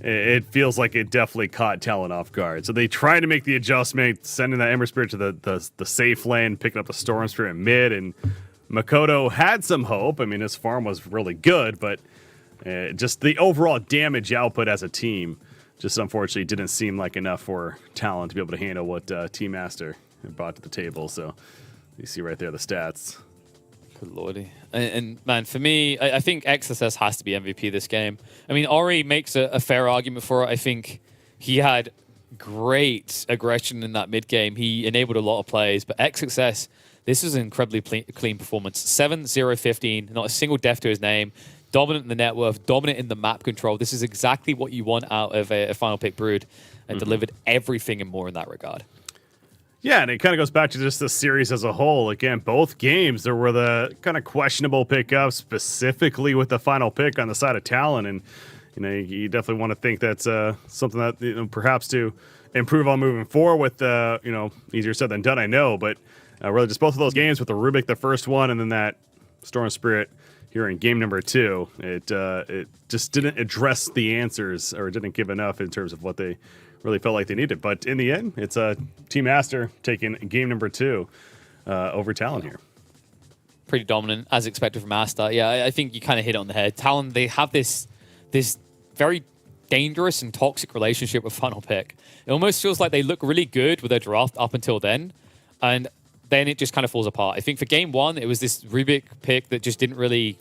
it feels like it definitely caught Talon off guard. So they tried to make the adjustment, sending that Ember Spirit to the safe lane, picking up the Storm Spirit in mid, and Makoto had some hope. I mean, his farm was really good, but just the overall damage output as a team just unfortunately didn't seem like enough for Talon to be able to handle what Team Aster brought to the table. So you see right there the stats. Good lordy. And man, for me, I think XSS has to be MVP this game. I mean, Ori makes a fair argument for it. I think he had great aggression in that mid game. He enabled a lot of plays, but XSS, this is an incredibly clean performance. 7-0-15, not a single death to his name. Dominant in the net worth, dominant in the map control. This is exactly what you want out of a final pick Brood, and delivered everything and more in that regard. Yeah, and it kind of goes back to just the series as a whole. Again, both games, there were the kind of questionable pickups, specifically with the final pick on the side of Talon. And, you definitely want to think that's something that, perhaps to improve on moving forward with, easier said than done, I know. But really just both of those games with the Rubik, the first one, and then that Storm Spirit here in game number 2, it just didn't address the answers, or didn't give enough in terms of what they really felt like they needed. But in the end, it's Team Aster taking game number 2 over Talon here. Pretty dominant, as expected from Aster. Yeah, I think you kind of hit it on the head. Talon, they have this very dangerous and toxic relationship with final pick. It almost feels like they look really good with their draft up until then, and then it just kind of falls apart. I think for game 1, it was this Rubik pick that just didn't really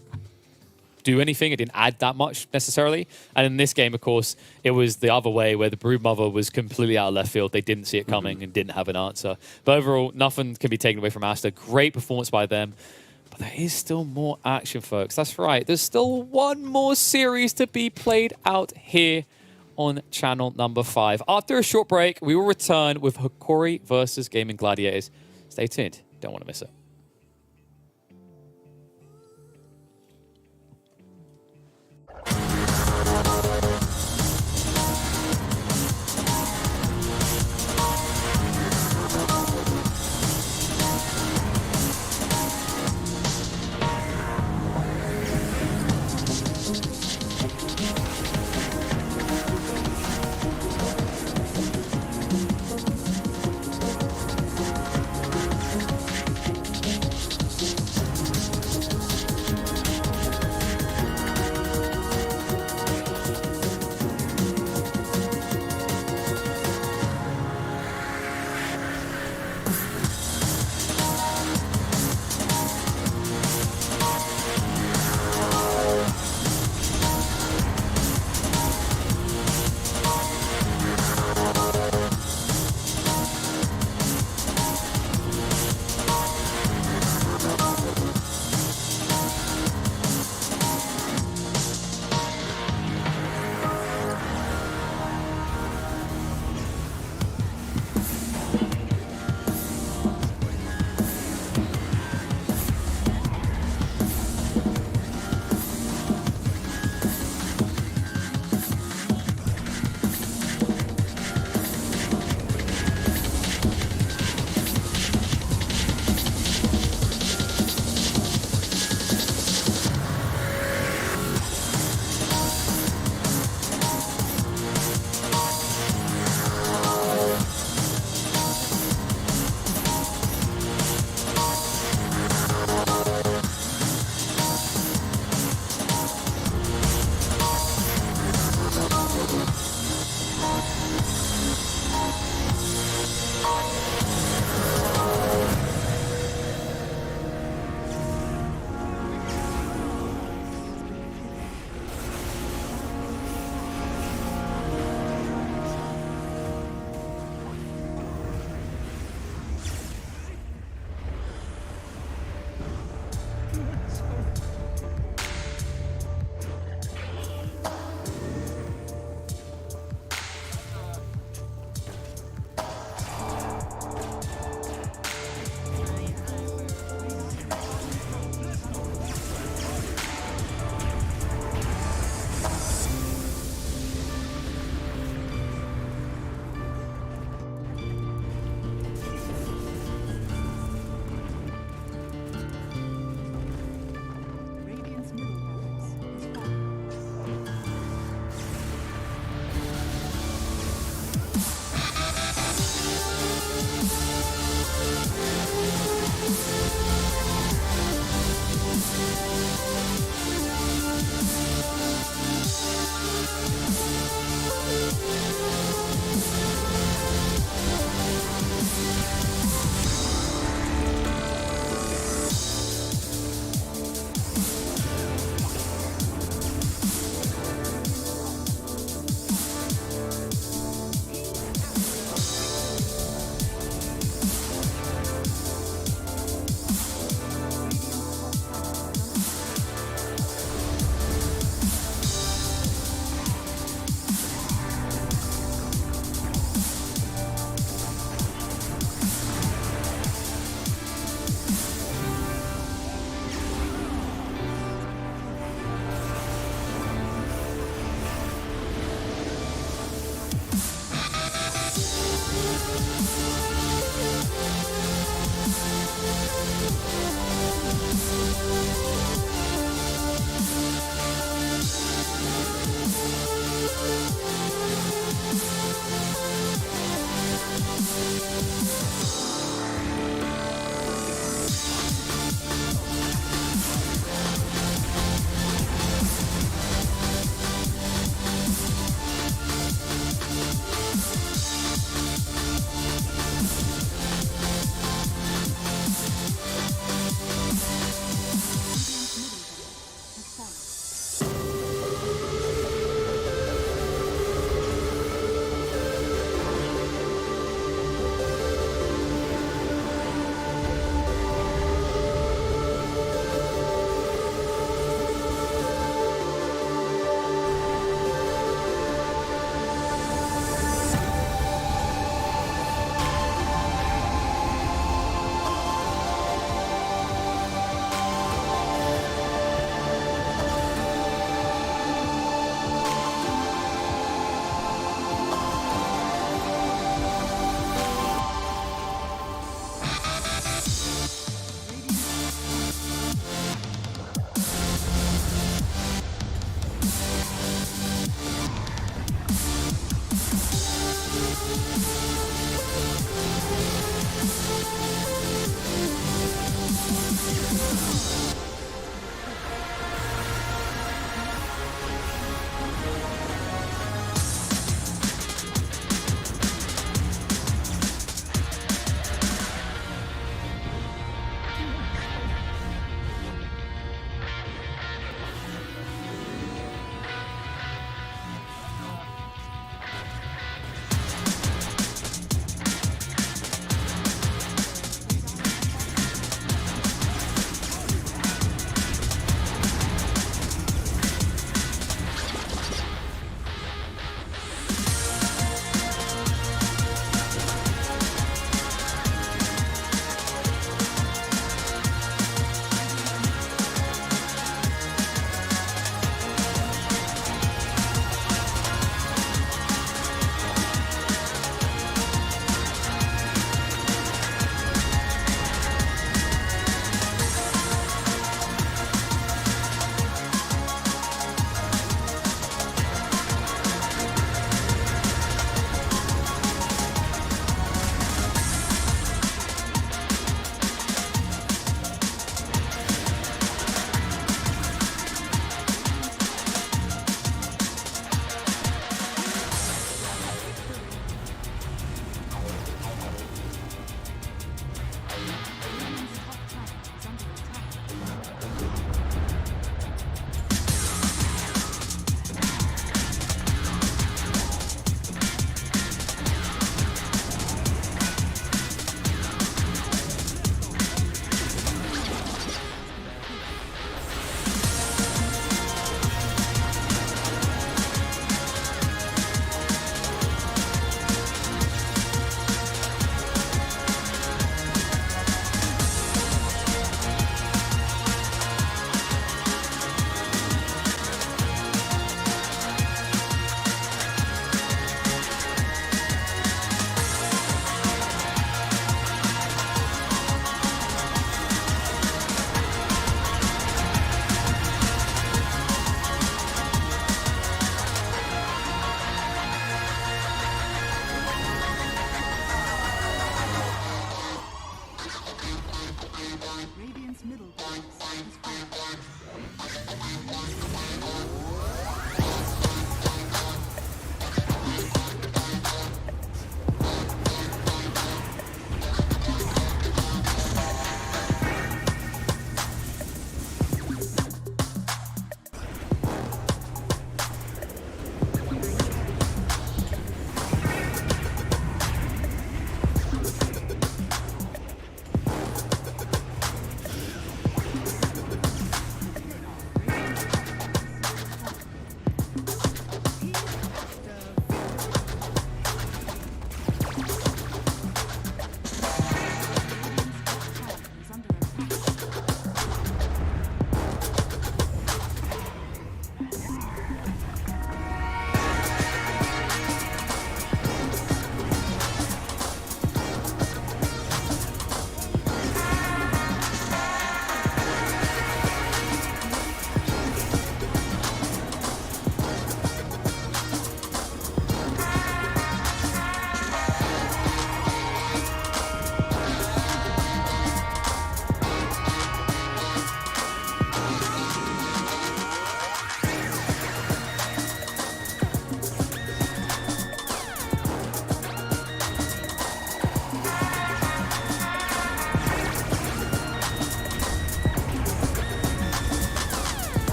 do anything. It didn't add that much necessarily. And in this game, of course, it was the other way where the Broodmother was completely out of left field. They didn't see it coming and didn't have an answer. But overall, nothing can be taken away from Aster. Great performance by them. But there is still more action, folks. That's right. There's still one more series to be played out here on channel number 5. After a short break, we will return with Hoki versus Gaming Gladiators. Stay tuned. Don't want to miss it.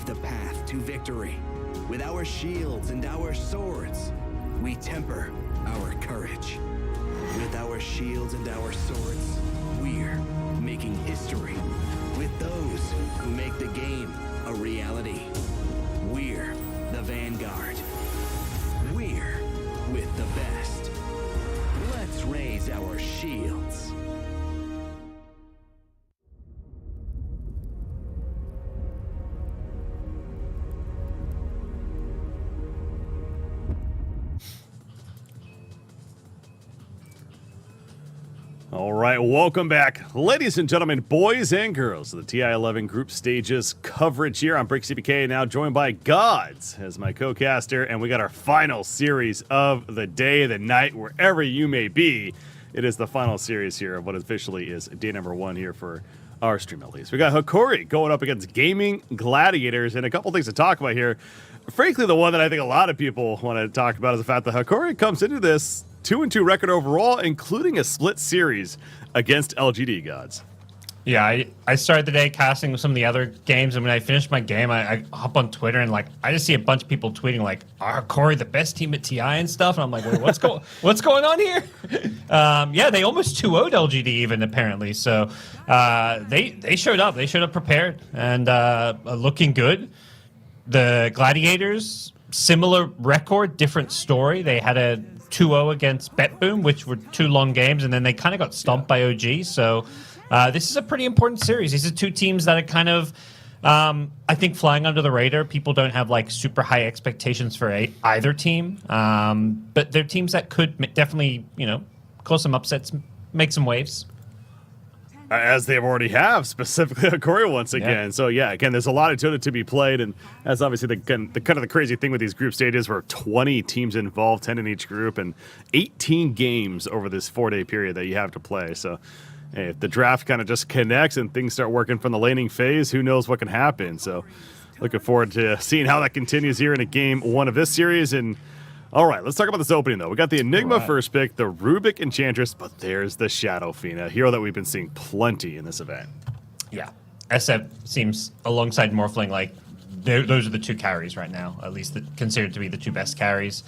pave the path to victory. With our shields and our swords, we temper our courage. With our shields and our swords, we're making history. With those who make the game a reality, we're the Vanguard. We're with the best. Let's raise our shields. All right, welcome back, ladies and gentlemen, boys and girls, to the TI-11 group stages coverage here. I'm Brick CPK, now joined by Gods as my co-caster, and we got our final series of the day, the night, wherever you may be. It is the final series here of what officially is day number 1 here for our stream, at least. We got Hoki going up against Gaming Gladiators, and a couple things to talk about here. Frankly, the one that I think a lot of people want to talk about is the fact that Hoki comes into this 2-2 record overall, including a split series against LGD Gods. Yeah, I started the day casting some of the other games, and when I finished my game, I hop on Twitter and I just see a bunch of people tweeting "Are Corey the best team at TI and stuff?" And I'm like, "Wait, what's going on here?" Yeah, they almost 2-0'd LGD even apparently. So they showed up. They showed up prepared and looking good. The Gladiators, similar record, different story. They had a 2-0 against BetBoom, which were 2 long games, and then they kind of got stomped by OG. So this is a pretty important series. These are 2 teams that are kind of, I think, flying under the radar. People don't have super high expectations for either team, but they're teams that could definitely, cause some upsets, make some waves. As they already have, specifically Hoki once again. Yeah. So yeah, again, there's a lot of Tundra to be played, and that's obviously the kind of the crazy thing with these group stages, where 20 teams involved, 10 in each group, and 18 games over this 4-day period that you have to play. So hey, if the draft kind of just connects and things start working from the laning phase, who knows what can happen. So looking forward to seeing how that continues here in a game 1 of this series. And all right, let's talk about this opening, though. We got the Enigma first pick, the Rubik Enchantress, but there's the Shadow Fiend, a hero that we've been seeing plenty in this event. Yeah. SF seems, alongside Morphling, those are the 2 carries right now, at least considered to be the 2 best carries.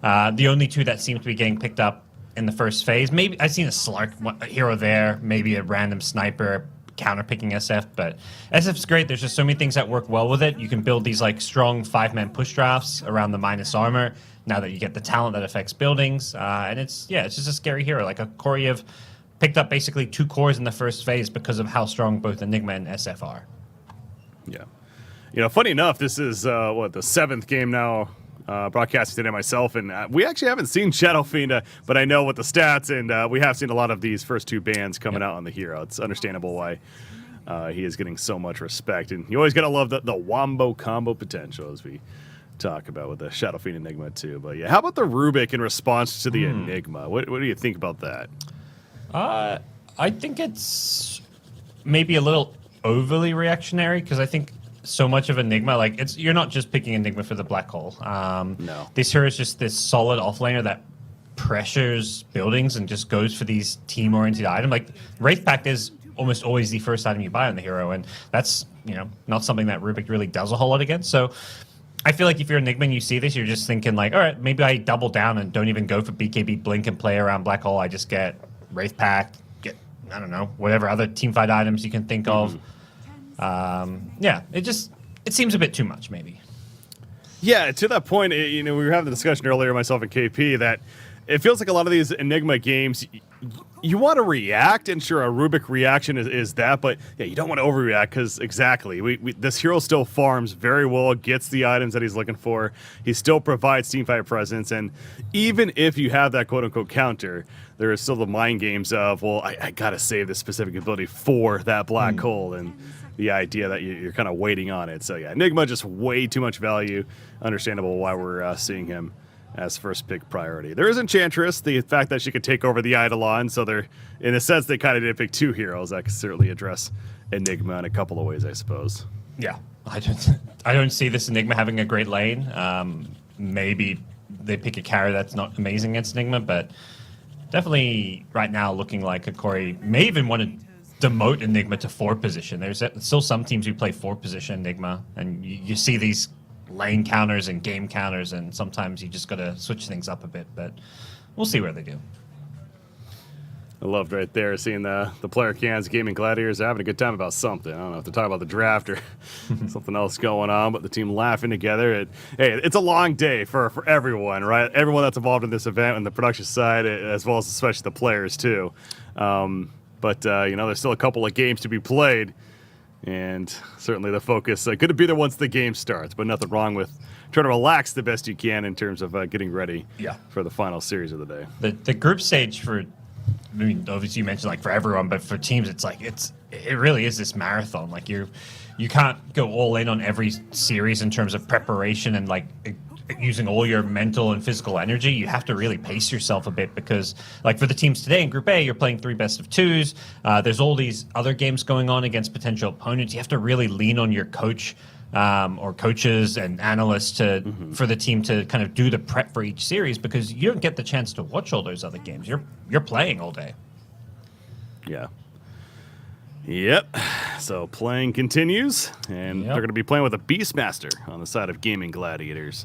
The only 2 that seem to be getting picked up in the first phase. Maybe I've seen a Slark hero there, maybe a random sniper counter-picking SF, but SF's great. There's just so many things that work well with it. You can build these strong 5-man push drafts around the minus armor, now that you get the talent that affects buildings, and it's just a scary hero. A Corey have picked up basically 2 cores in the first phase because of how strong both Enigma and SF are. Yeah. Funny enough, this is the 7th game now broadcasting today myself, and we actually haven't seen Shadow Fiend, but I know with the stats, and we have seen a lot of these first 2 bans coming out on the hero. It's understandable why he is getting so much respect, and you always got to love the wombo combo potential, as we talk about with the Shadow Fiend Enigma too. But yeah, how about the Rubik in response to the Enigma? What do you think about that? I think it's maybe a little overly reactionary, because I think so much of Enigma, you're not just picking Enigma for the black hole. No. This hero is just this solid offlaner that pressures buildings and just goes for these team-oriented items. Wraith Pact is almost always the first item you buy on the hero, and that's not something that Rubik really does a whole lot against. So I feel like if you're Enigma and you see this, you're just thinking all right, maybe I double down and don't even go for BKB Blink and play around Black Hole. I just get Wraith Pact, I don't know, whatever other teamfight items you can think of. Yeah, it seems a bit too much, maybe. Yeah, to that point, we were having the discussion earlier, myself and KP, that it feels like a lot of these Enigma games, you want to react, and sure, a Rubik reaction is that, but yeah, you don't want to overreact, because exactly, this hero still farms very well, gets the items that he's looking for, he still provides teamfight presence, and even if you have that quote-unquote counter, there is still the mind games of, well, I gotta save this specific ability for that black hole, and the idea that you're kind of waiting on it. So yeah, Enigma, just way too much value. Understandable why we're seeing him as first pick priority. There is Enchantress, the fact that she could take over the Eidolon, so they're, in a sense, they kind of did pick 2 heroes that could certainly address Enigma in a couple of ways, I suppose. Yeah, I don't see this Enigma having a great lane. Maybe they pick a carry that's not amazing against Enigma, but definitely right now looking like a Corey may even want to demote Enigma to 4 position. There's still some teams who play 4 position Enigma, and you see these lane counters and game counters, and sometimes you just got to switch things up a bit. But we'll see where they do. I loved right there seeing the player cans gaming gladiators having a good time about something. I don't know if they're talking about the draft or something else going on, but the team laughing together. It's a long day for everyone, right? Everyone that's involved in this event and the production side, as well as especially the players too. But there's still a couple of games to be played, and certainly the focus going to be there once the game starts. But nothing wrong with trying to relax the best you can in terms of getting ready for the final series of the day. The group stage for, I mean, obviously you mentioned like for everyone, but for teams, it's like it really is this marathon. Like you can't go all in on every series in terms of preparation and like using all your mental and physical energy. You have to really pace yourself a bit because, like for the teams today in Group A, you're playing 3 best-of-2s. There's all these other games going on against potential opponents. You have to really lean on your coach or coaches and analysts for the team to kind of do the prep for each series because you don't get the chance to watch all those other games. You're playing all day. Yeah. Yep. So playing continues, and they're going to be playing with a Beastmaster on the side of Gaming Gladiators.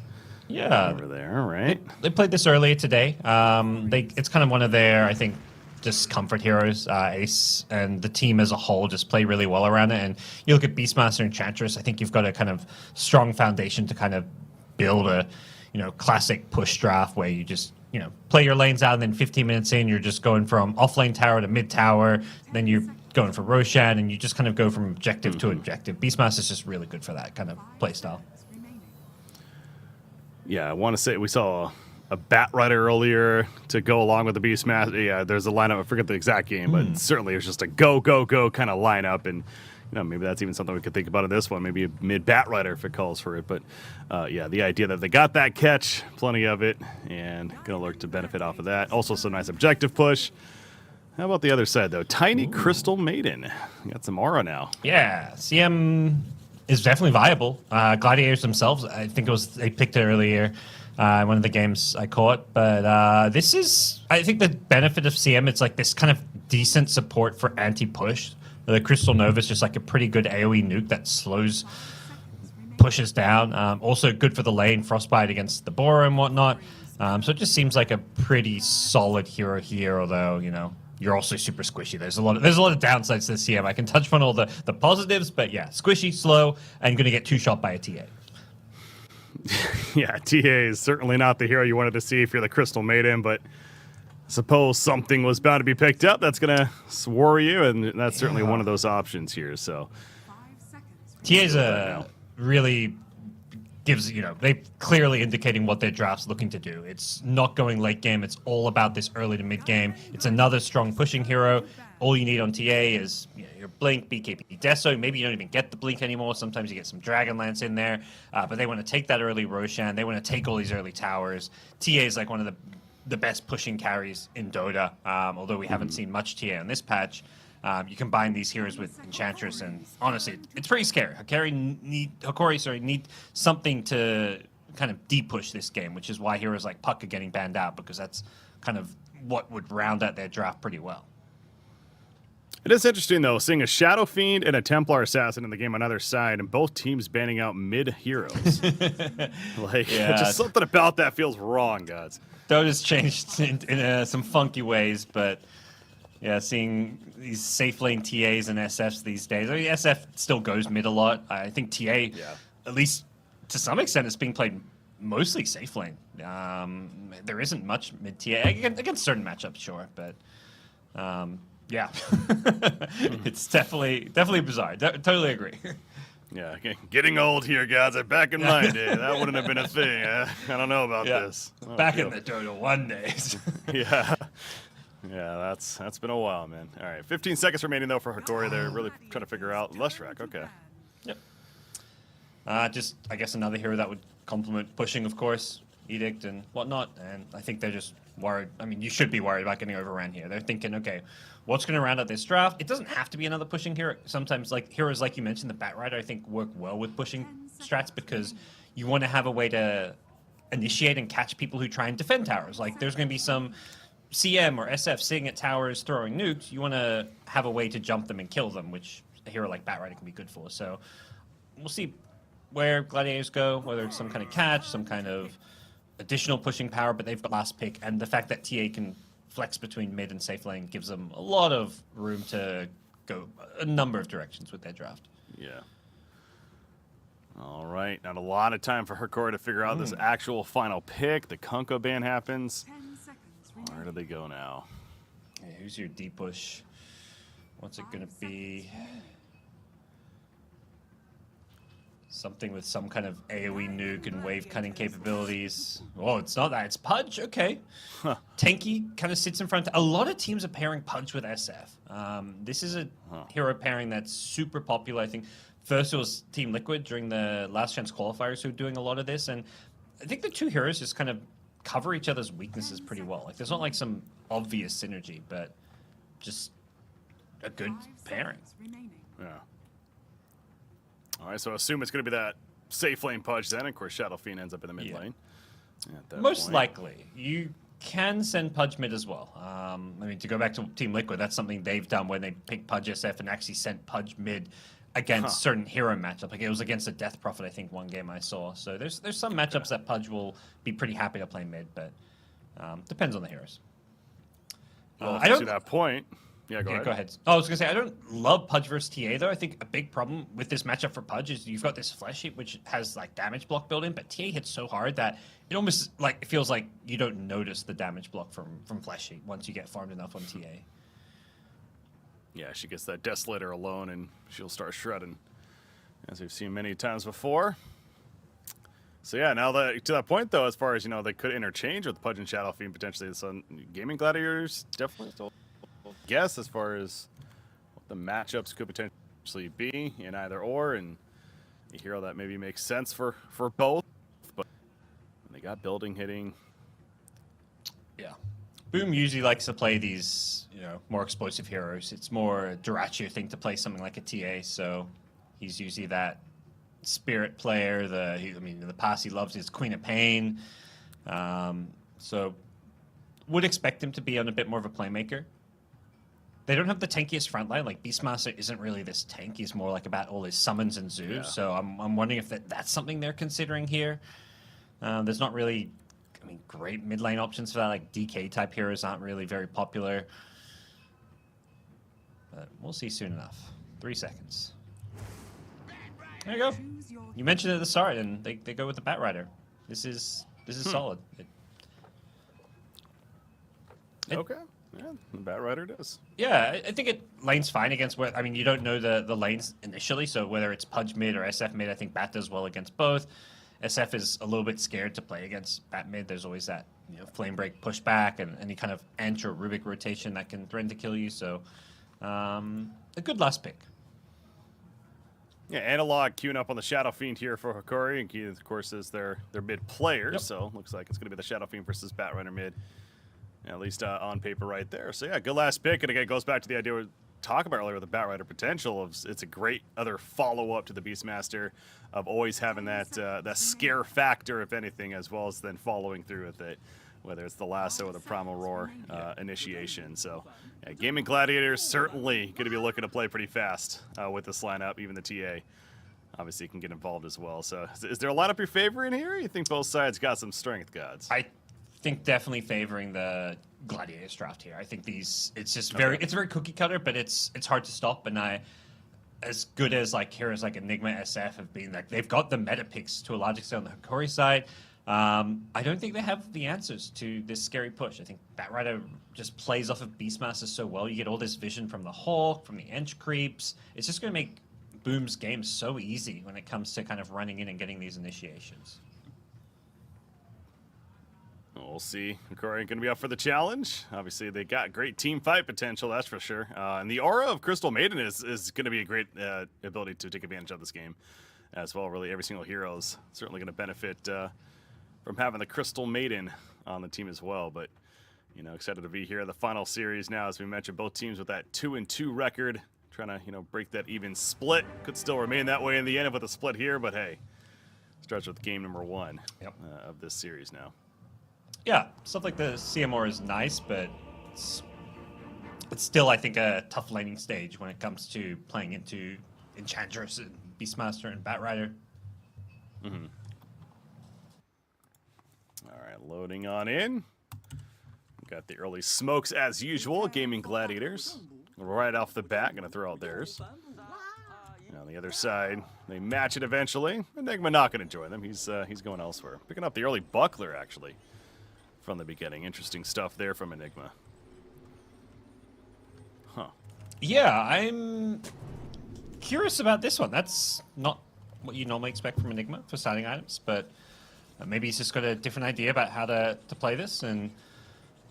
Yeah. Over there, right? They played this earlier today. It's kind of one of their, I think, just comfort heroes. Ace and the team as a whole just play really well around it. And you look at Beastmaster and Enchantress, I think you've got a kind of strong foundation to kind of build a, classic push draft where you just, play your lanes out and then 15 minutes in, you're just going from off-lane tower to mid-tower. Then you're going for Roshan, and you just kind of go from objective to objective. Beastmaster's just really good for that kind of play style. Yeah, I want to say we saw a Bat Rider earlier to go along with the Beastmaster. Yeah, there's a lineup. I forget the exact game, but certainly it was just a go, go, go kind of lineup. And, maybe that's even something we could think about in this one. Maybe a mid Bat Rider if it calls for it. But, the idea that they got that catch, plenty of it, and going to look to benefit off of that. Also, some nice objective push. How about the other side, though? Tiny Crystal Maiden. You got some aura now. Yeah, CM is definitely viable. Gladiators themselves, I think they picked it earlier, one of the games I caught. But this is, I think the benefit of CM, it's like this kind of decent support for anti-push. The Crystal Nova is just like a pretty good AoE nuke that slows pushes down. Also good for the lane, Frostbite against the Borer and whatnot. So it just seems like a pretty solid hero here, although, you're also super squishy. There's a lot of downsides to the CM. I can touch on all the positives, but yeah, squishy, slow, and going to get 2-shot by a TA. Yeah, TA is certainly not the hero you wanted to see if you're the Crystal Maiden, but suppose something was bound to be picked up that's going to worry you, and that's certainly one of those options here. So TA's really gives, they clearly indicating what their draft's looking to do. It's not going late game. It's all about this early to mid game. It's another strong pushing hero. All you need on TA is your Blink, BKB, Deso. Maybe you don't even get the Blink anymore. Sometimes you get some Dragonlance in there. But they want to take that early Roshan. They want to take all these early towers. TA is like one of the best pushing carries in Dota, although we haven't seen much TA on this patch. You combine these heroes with Enchantress, and honestly, it's pretty scary. Hokori need something to kind of de-push this game, which is why heroes like Puck are getting banned out, because that's kind of what would round out their draft pretty well. It is interesting, though, seeing a Shadow Fiend and a Templar Assassin in the game on either side, and both teams banning out mid-heroes. Just something about that feels wrong, guys. Dota's changed in some funky ways, but yeah, seeing these safe lane TAs and SFs these days. I mean, SF still goes mid a lot. I think TA, at least to some extent, is being played mostly safe lane. There isn't much mid TA against certain matchups, sure, but yeah, it's definitely bizarre. Totally agree. Yeah, getting old here, guys. Back in my day, that wouldn't have been a thing. I don't know about this. Back in the Dota 1 days. Yeah. Yeah, that's been a while, man. All right, 15 seconds remaining, though, for Hokori. They're really trying to figure out Leshrac. Okay. Yep. Just, I guess, another hero that would complement pushing, of course, Edict and whatnot. And I think they're just worried. I mean, you should be worried about getting overran here. They're thinking, okay, what's going to round out this draft? It doesn't have to be another pushing hero. Sometimes, like heroes like you mentioned, the Bat Rider, I think, work well with pushing strats because you want to have a way to initiate and catch people who try and defend towers. Like, there's going to be some CM or SF sitting at towers throwing nukes, you want to have a way to jump them and kill them, which a hero like Batrider can be good for. So we'll see where Gladiators go, whether it's some kind of catch, some kind of additional pushing power, but they've got last pick, and the fact that TA can flex between mid and safe lane gives them a lot of room to go a number of directions with their draft. Yeah. All right. Not a lot of time for Hikori to figure out this actual final pick. The Kunko ban happens. 10 seconds Where remaining. do they go now? Hey, who's your deep push? What's it going to be? Something with some kind of AoE nuke and wave cutting capabilities. Oh, it's not that. It's Pudge. Okay. Tanky kind of sits in front. A lot of teams are pairing Pudge with SF. This is a hero pairing that's super popular. I think first it was Team Liquid during the last chance qualifiers who were doing a lot of this. And I think the two heroes just kind of cover each other's weaknesses pretty well. Like there's not like some obvious synergy, but just a good 5 pairing. seconds remaining. Yeah. All right, so I assume it's going to be that safe lane Pudge then. Of course, Shadow Fiend ends up in the mid Yeah. lane. At that Most point. likely. You can send Pudge mid as well. I mean, to go back to Team Liquid, that's something they've done when they picked Pudge SF and actually sent Pudge mid against certain hero matchup. Like it was against a Death Prophet, I think, one game I saw. So there's some matchups that Pudge will be pretty happy to play mid, but depends on the heroes. Well, I don't. to that point. Yeah, go Yeah, ahead. go ahead. Oh, I was going to say, I don't love Pudge versus TA, though. I think a big problem with this matchup for Pudge is you've got this flesh heap, which has, like, damage block built in, but TA hits so hard that it almost, like, it feels like you don't notice the damage block from flesh heap once you get farmed enough on TA. Yeah, she gets that Desolator alone, and she'll start shredding, as we've seen many times before. So yeah, now that to that point though, as far as they could interchange with Pudge and Shadow Fiend potentially. So Gaming Gladiators definitely still guess as far as what the matchups could potentially be in either or, and a hero that maybe makes sense for both. But they got building hitting. Yeah. Boom usually likes to play these, more explosive heroes. It's more a Durachio thing to play something like a TA, so he's usually that spirit player. In the past he loves his Queen of Pain. So would expect him to be on a bit more of a playmaker. They don't have the tankiest front line. Like Beastmaster isn't really this tank. He's more like about all his summons and zoos. Yeah. So I'm wondering if that's something they're considering here. There's not really, great mid lane options for that. Like DK type heroes aren't really very popular. But we'll see soon enough. 3 seconds. There you go. Choose your You mentioned it at the start, and they go with the Batrider. This is solid. Okay. Yeah, the Batrider does. Yeah, I think it lanes fine against you don't know the lanes initially, so whether it's Pudge mid or SF mid, I think Bat does well against both. SF is a little bit scared to play against Bat mid. There's always that flame break pushback and any kind of Ant or Rubik rotation that can threaten to kill you. So a good last pick. Yeah, Analog queuing up on the Shadow Fiend here for Hikori, and he, of course, is their mid player. Yep. So looks like it's going to be the Shadow Fiend versus Batrider mid, at least on paper right there. So yeah, good last pick, and again, it goes back to the idea we talked about earlier with the Batrider potential of it's a great other follow up to the Beastmaster of always having that scare factor, if anything, as well as then following through with it. Whether it's the lasso or the Primal Roar initiation. So, yeah, Gaming Gladiators certainly going to be looking to play pretty fast with this lineup. Even the TA obviously can get involved as well. So, is there a lineup you're favoring here? You think both sides got some strength, gods? I think definitely favoring the Gladiators draft here. I think it's very cookie cutter, but it's hard to stop. And as good as heroes like Enigma SF have been, they've got the meta picks to a large extent on the Hikori side. I don't think they have the answers to this scary push. I think Batrider just plays off of Beastmaster so well. You get all this vision from the Hawk, from the Ench creeps. It's just going to make Boom's game so easy when it comes to kind of running in and getting these initiations. We'll see. Hikori going to be up for the challenge. Obviously, they got great team fight potential, that's for sure. And the aura of Crystal Maiden is going to be a great ability to take advantage of this game as well. Really, every single hero is certainly going to benefit from having the Crystal Maiden on the team as well. But, excited to be here in the final series now. As we mentioned, both teams with that 2-2 record, trying to, break that even split. Could still remain that way in the end with a split here, but hey, starts with game number 1 of this series now. Yeah, stuff like the CMR is nice, but it's still, I think, a tough laning stage when it comes to playing into Enchantress and Beastmaster and Batrider. All right, loading on in. Got the early smokes as usual. Gaming Gladiators. Right off the bat, going to throw out theirs. On the other side, they match it eventually. Enigma not going to join them. He's going elsewhere. Picking up the early Buckler, actually, from the beginning. Interesting stuff there from Enigma. Huh. Yeah, I'm curious about this one. That's not what you normally expect from Enigma for starting items, but maybe he's just got a different idea about how to play this. And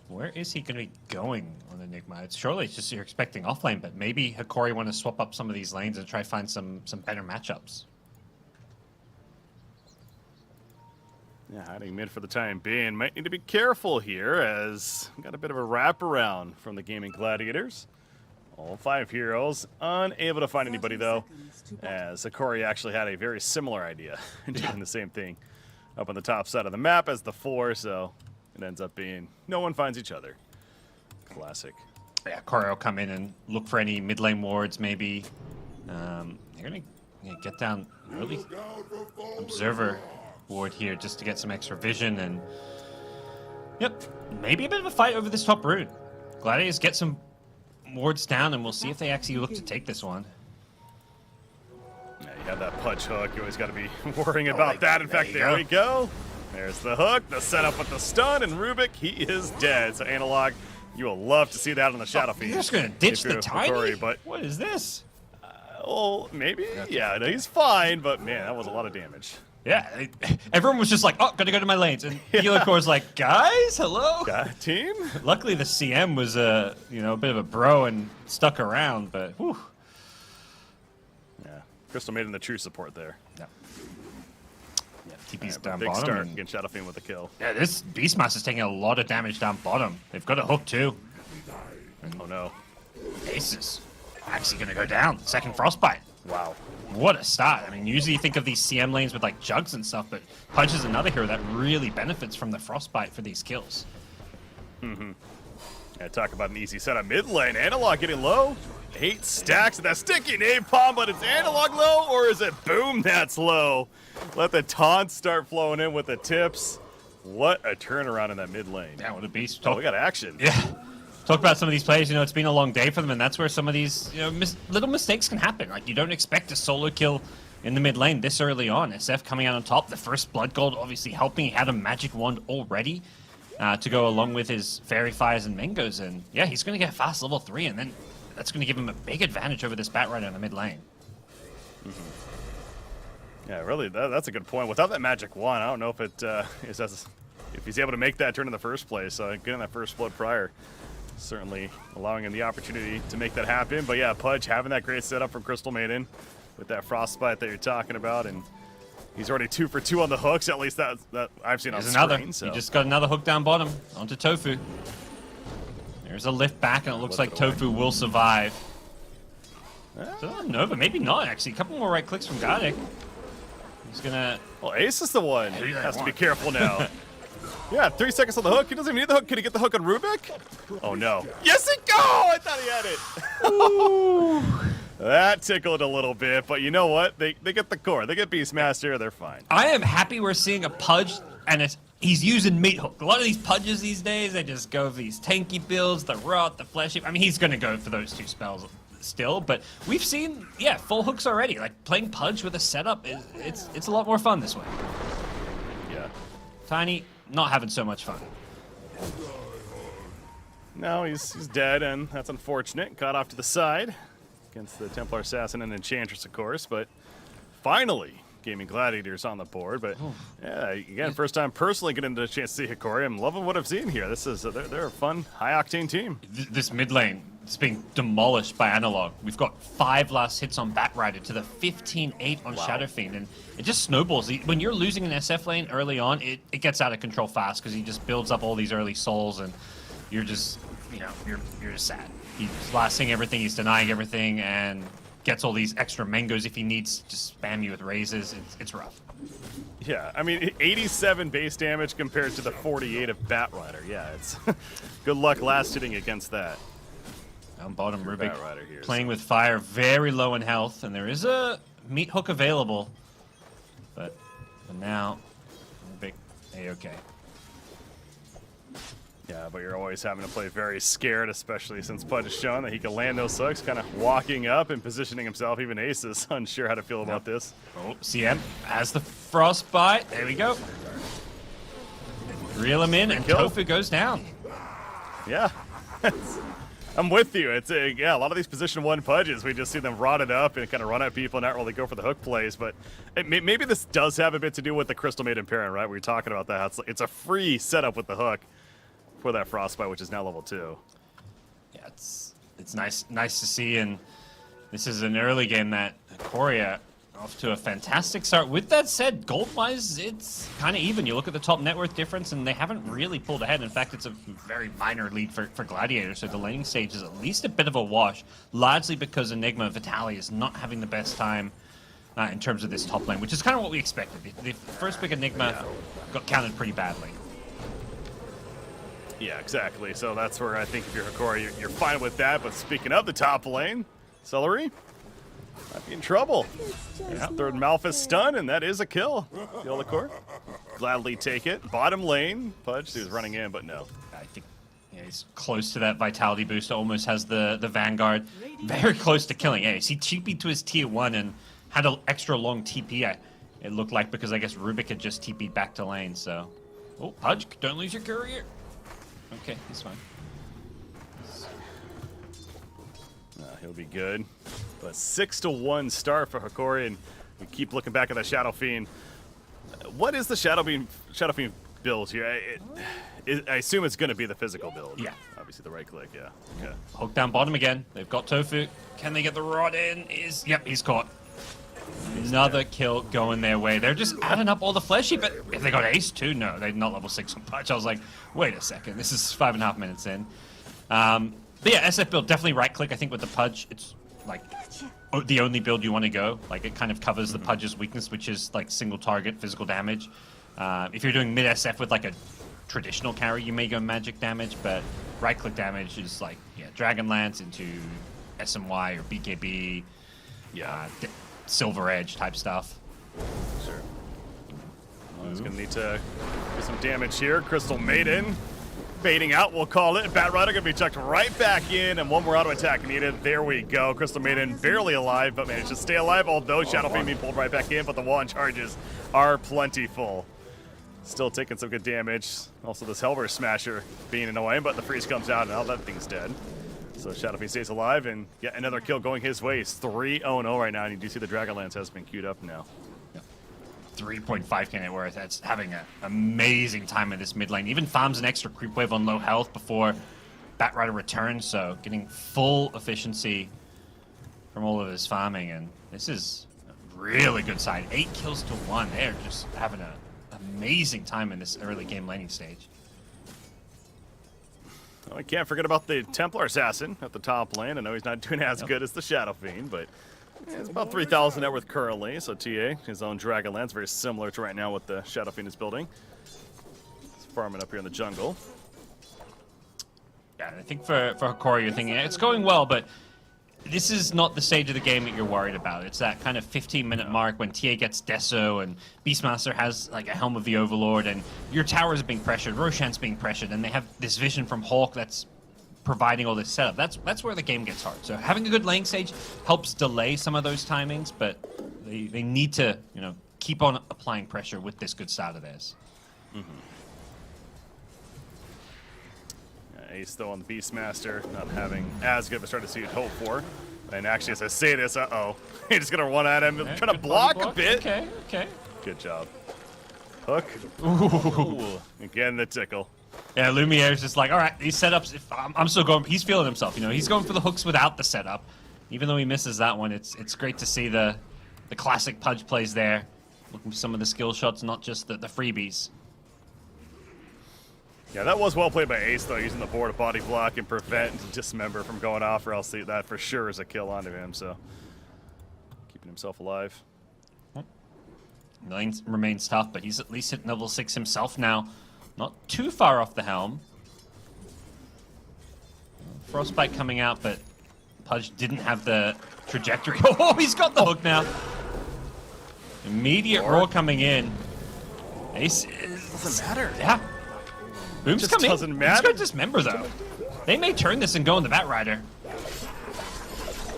where is he going to be going on Enigma? Surely it's just you're expecting offlane, but maybe Hikori want to swap up some of these lanes and try to find some better matchups. Yeah, hiding mid for the time being. Might need to be careful here as we got a bit of a wraparound from the Gaming Gladiators. All 5 heroes unable to find anybody though, as Hikori actually had a very similar idea doing the same thing up on the top side of the map as the 4, so it ends up being no one finds each other. Classic. Yeah, Hikori will come in and look for any mid lane wards maybe. They're going to get down early observer ward here just to get some extra vision and yep, maybe a bit of a fight over this top rune. Gladiators get some wards down and we'll see if they actually look to take this one. Yeah, you have that punch hook. You always got to be worrying about that. In fact, there we go. There's the hook, the setup with the stun, and Rubik, he is dead. So Analog, you will love to see that on the Shadow Fiend. You're just going to ditch the Tiny? Hikori, but what is this? Oh, maybe? Yeah, no, he's fine, but man, that was a lot of damage. Yeah, everyone was just like, oh, gotta go to my lanes. And Helicor's like, guys, hello? Team? Luckily, the CM was a bit of a bro and stuck around, but whew. Yeah, Crystal made him the true support there. Yeah. TP's Yeah, down big bottom. start And, against Shadow Fiend with a kill. yeah, this Beastmaster's taking a lot of damage down bottom. They've got a hook too. Oh no. Ace is actually gonna go down. Second Frostbite. Wow. What a start. I mean, usually you think of these CM lanes with like Jugs and stuff, but Pudge is another hero that really benefits from the Frostbite for these kills. Yeah, talk about an easy setup mid lane. Analog getting low. 8 stacks of that sticky napalm, but it's Analog low, or is it Boom that's low? Let the taunts start flowing in with the tips. What a turnaround in that mid lane. Yeah, what a beast. Oh, we got action. Yeah. Talk about some of these players, it's been a long day for them, and that's where some of these, little mistakes can happen. Like, you don't expect a solo kill in the mid lane this early on. SF coming out on top, the first Blood Gold obviously helping. He had a Magic Wand already to go along with his Fairy Fires and Mangos, and yeah, he's going to get fast level 3, and then that's going to give him a big advantage over this Batrider in the mid lane. Yeah, really, that's a good point. Without that Magic Wand, I don't know if it if he's able to make that turn in the first place, getting that first blood prior. Certainly allowing him the opportunity to make that happen. But yeah, Pudge having that great setup from Crystal Maiden with that Frostbite that you're talking about, and he's already 2 for 2 on the hooks. At least that I've seen on There's screen. another. So. He just got another hook down bottom onto Tofu. There's a lift back, and it looks like Tofu will survive. No, but maybe not, actually. A couple more right clicks from Gardic. He's gonna... Well, Ace is the one. He has to be careful now. Yeah, 3 seconds on the hook. He doesn't even need the hook. Can he get the hook on Rubik? Oh, no. Yes, he go! I thought he had it. That tickled a little bit, but you know what? They get the core. They get Beastmaster. They're fine. I am happy we're seeing a Pudge, and he's using Meat Hook. A lot of these Pudges these days, they just go for these tanky builds, the Rot, the Flesh. I mean, he's going to go for those 2 spells still, but we've seen, full hooks already. Like, playing Pudge with a setup, it's a lot more fun this way. Yeah. Tiny, not having so much fun. No, he's dead, and that's unfortunate. Caught off to the side against the Templar Assassin and Enchantress, of course, but finally, Gaming Gladiators on the board. But yeah, again, first time personally getting a chance to see Hikori. I'm loving what I've seen here. This is they're a fun, high-octane team. This mid lane is being demolished by Analog. We've got 5 last hits on Batrider to the 15-8 on Shadow Fiend, and it just snowballs. When you're losing an SF lane early on, it gets out of control fast because he just builds up all these early souls, and you're just, you're just sad. He's lasting everything, he's denying everything, and gets all these extra mangoes if he needs to spam you with raises. It's rough. Yeah, I mean, 87 base damage compared to the 48 of Bat Rider. Yeah, it's good luck last hitting against that. Down bottom, Rubik Bat Rider here, playing so. with fire, very low in health, and there is a meat hook available. But for now, Rubik, A-okay. Yeah, but you're always having to play very scared, especially since Pudge has shown that he can land those hooks, kind of walking up and positioning himself. Even Ace is unsure how to feel about this. Oh, CM has the frostbite. There we go. Reel him in, and Kill. Tofu goes down. Yeah, I'm with you. It's a lot of these position 1 Pudges, we just see them rotted up and kind of run at people and not really go for the hook plays. But maybe this does have a bit to do with the Crystal Maiden Parent, right? We were talking about that. It's a free setup with the hook for that frostbite, which is now level 2. Yeah, it's nice to see, and this is an early game that Korea off to a fantastic start. With that said, gold-wise, it's kind of even. You look at the top net worth difference, and they haven't really pulled ahead. In fact, it's a very minor lead for Gladiator, so the laning stage is at least a bit of a wash, largely because Enigma Vitali is not having the best time in terms of this top lane, which is kind of what we expected. The first big Enigma got counted pretty badly. Yeah, exactly. So that's where I think if you're Hikori, you're fine with that. But speaking of the top lane, Celery might be in trouble. Yeah, third Malphus stun, and that is a kill. Yolakor gladly take it. Bottom lane, Pudge, he was running in, but no. I think he's close to that vitality boost. Almost has the Vanguard. Very close to killing Ace. He TP'd to his tier 1 and had an extra long TP, it looked like, because I guess Rubik had just TP'd back to lane, so... Oh, Pudge, don't lose your courier. Okay, he's fine. He'll be good. But 6-1 start for Hikori, and we keep looking back at the Shadow Fiend. What is the Shadow Fiend build here? I assume it's going to be the physical build. Yeah. Obviously the right click, yeah. Okay. Hook down bottom again. They've got Tofu. Can they get the rod in? Yep, he's caught. Another kill going their way. They're just adding up all the fleshy, but if they got Ace too, no, they're not level 6 on Punch. I was like, wait a second, this is 5.5 minutes in. But yeah, SF build, definitely right click. I think with the Pudge, it's like the only build you want to go. Like it kind of covers the Pudge's weakness, which is like single target physical damage. If you're doing mid SF with like a traditional carry, you may go magic damage, but right click damage is like, yeah, Dragon Lance into SMY or BKB. Yeah. Silver Edge type stuff. Sure. Well, he's going to need to do some damage here. Crystal Maiden fading out, we'll call it. Bat Rider going to be chucked right back in, and one more auto attack needed. There we go. Crystal Maiden barely alive, but managed to stay alive, although Shadow Fiend being pulled right back in, but the wand charges are plentiful. Still taking some good damage. Also, this Helver Smasher being annoying, but the freeze comes out, and now that thing's dead. So Shadow Fiend stays alive, and yet another kill going his way. It's 3-0 right now, and you do see the Dragonlance has been queued up now. 3.5k net worth. That's having an amazing time in this mid lane. Even farms an extra creep wave on low health before Bat Rider returns, so getting full efficiency from all of his farming, and this is a really good side. 8 kills to 1. They're just having an amazing time in this early game laning stage. Well, I can't forget about the Templar Assassin at the top lane. I know he's not doing as good as the Shadow Fiend, but it's about 3,000 net worth currently. So TA, his own Dragonlance, very similar to right now what the Shadow Fiend is building. He's farming up here in the jungle. Yeah, I think for Hikori, you're thinking it's going well, but this is not the stage of the game that you're worried about. It's that kind of 15-minute mark when TA gets Deso and Beastmaster has like a Helm of the Overlord, and your towers are being pressured, Roshan's being pressured, and they have this vision from Hawk that's providing all this setup. That's where the game gets hard. So having a good lane stage helps delay some of those timings, but they need to, you know, keep on applying pressure with this good start of theirs. Ace, though, on the Beastmaster, not having as good of a start as you'd hope for. And actually, as I say this, he's just going to run at him, Okay, trying to block a bit. Okay. Good job. Hook. Ooh. Again, the tickle. Yeah, Lumiere's just like, all right, these setups, if I'm still going, he's feeling himself, you know, he's going for the hooks without the setup. Even though he misses that one, it's great to see the classic Pudge plays there. Looking for some of the skill shots, not just the freebies. Yeah, that was well played by Ace, though, using the board to body block and prevent Dismember from going off, or else that for sure is a kill onto him. So himself alive. Lane remains tough, but he's at least hit level 6 himself now. Not too far off the helm. Frostbite coming out, but Pudge didn't have the trajectory. Oh, he's got the hook now. Immediate roar coming in. Ace Doesn't matter. Yeah. Boom's Just coming. doesn't He's matter. got Dismember though. They may turn this and go on the Bat Rider.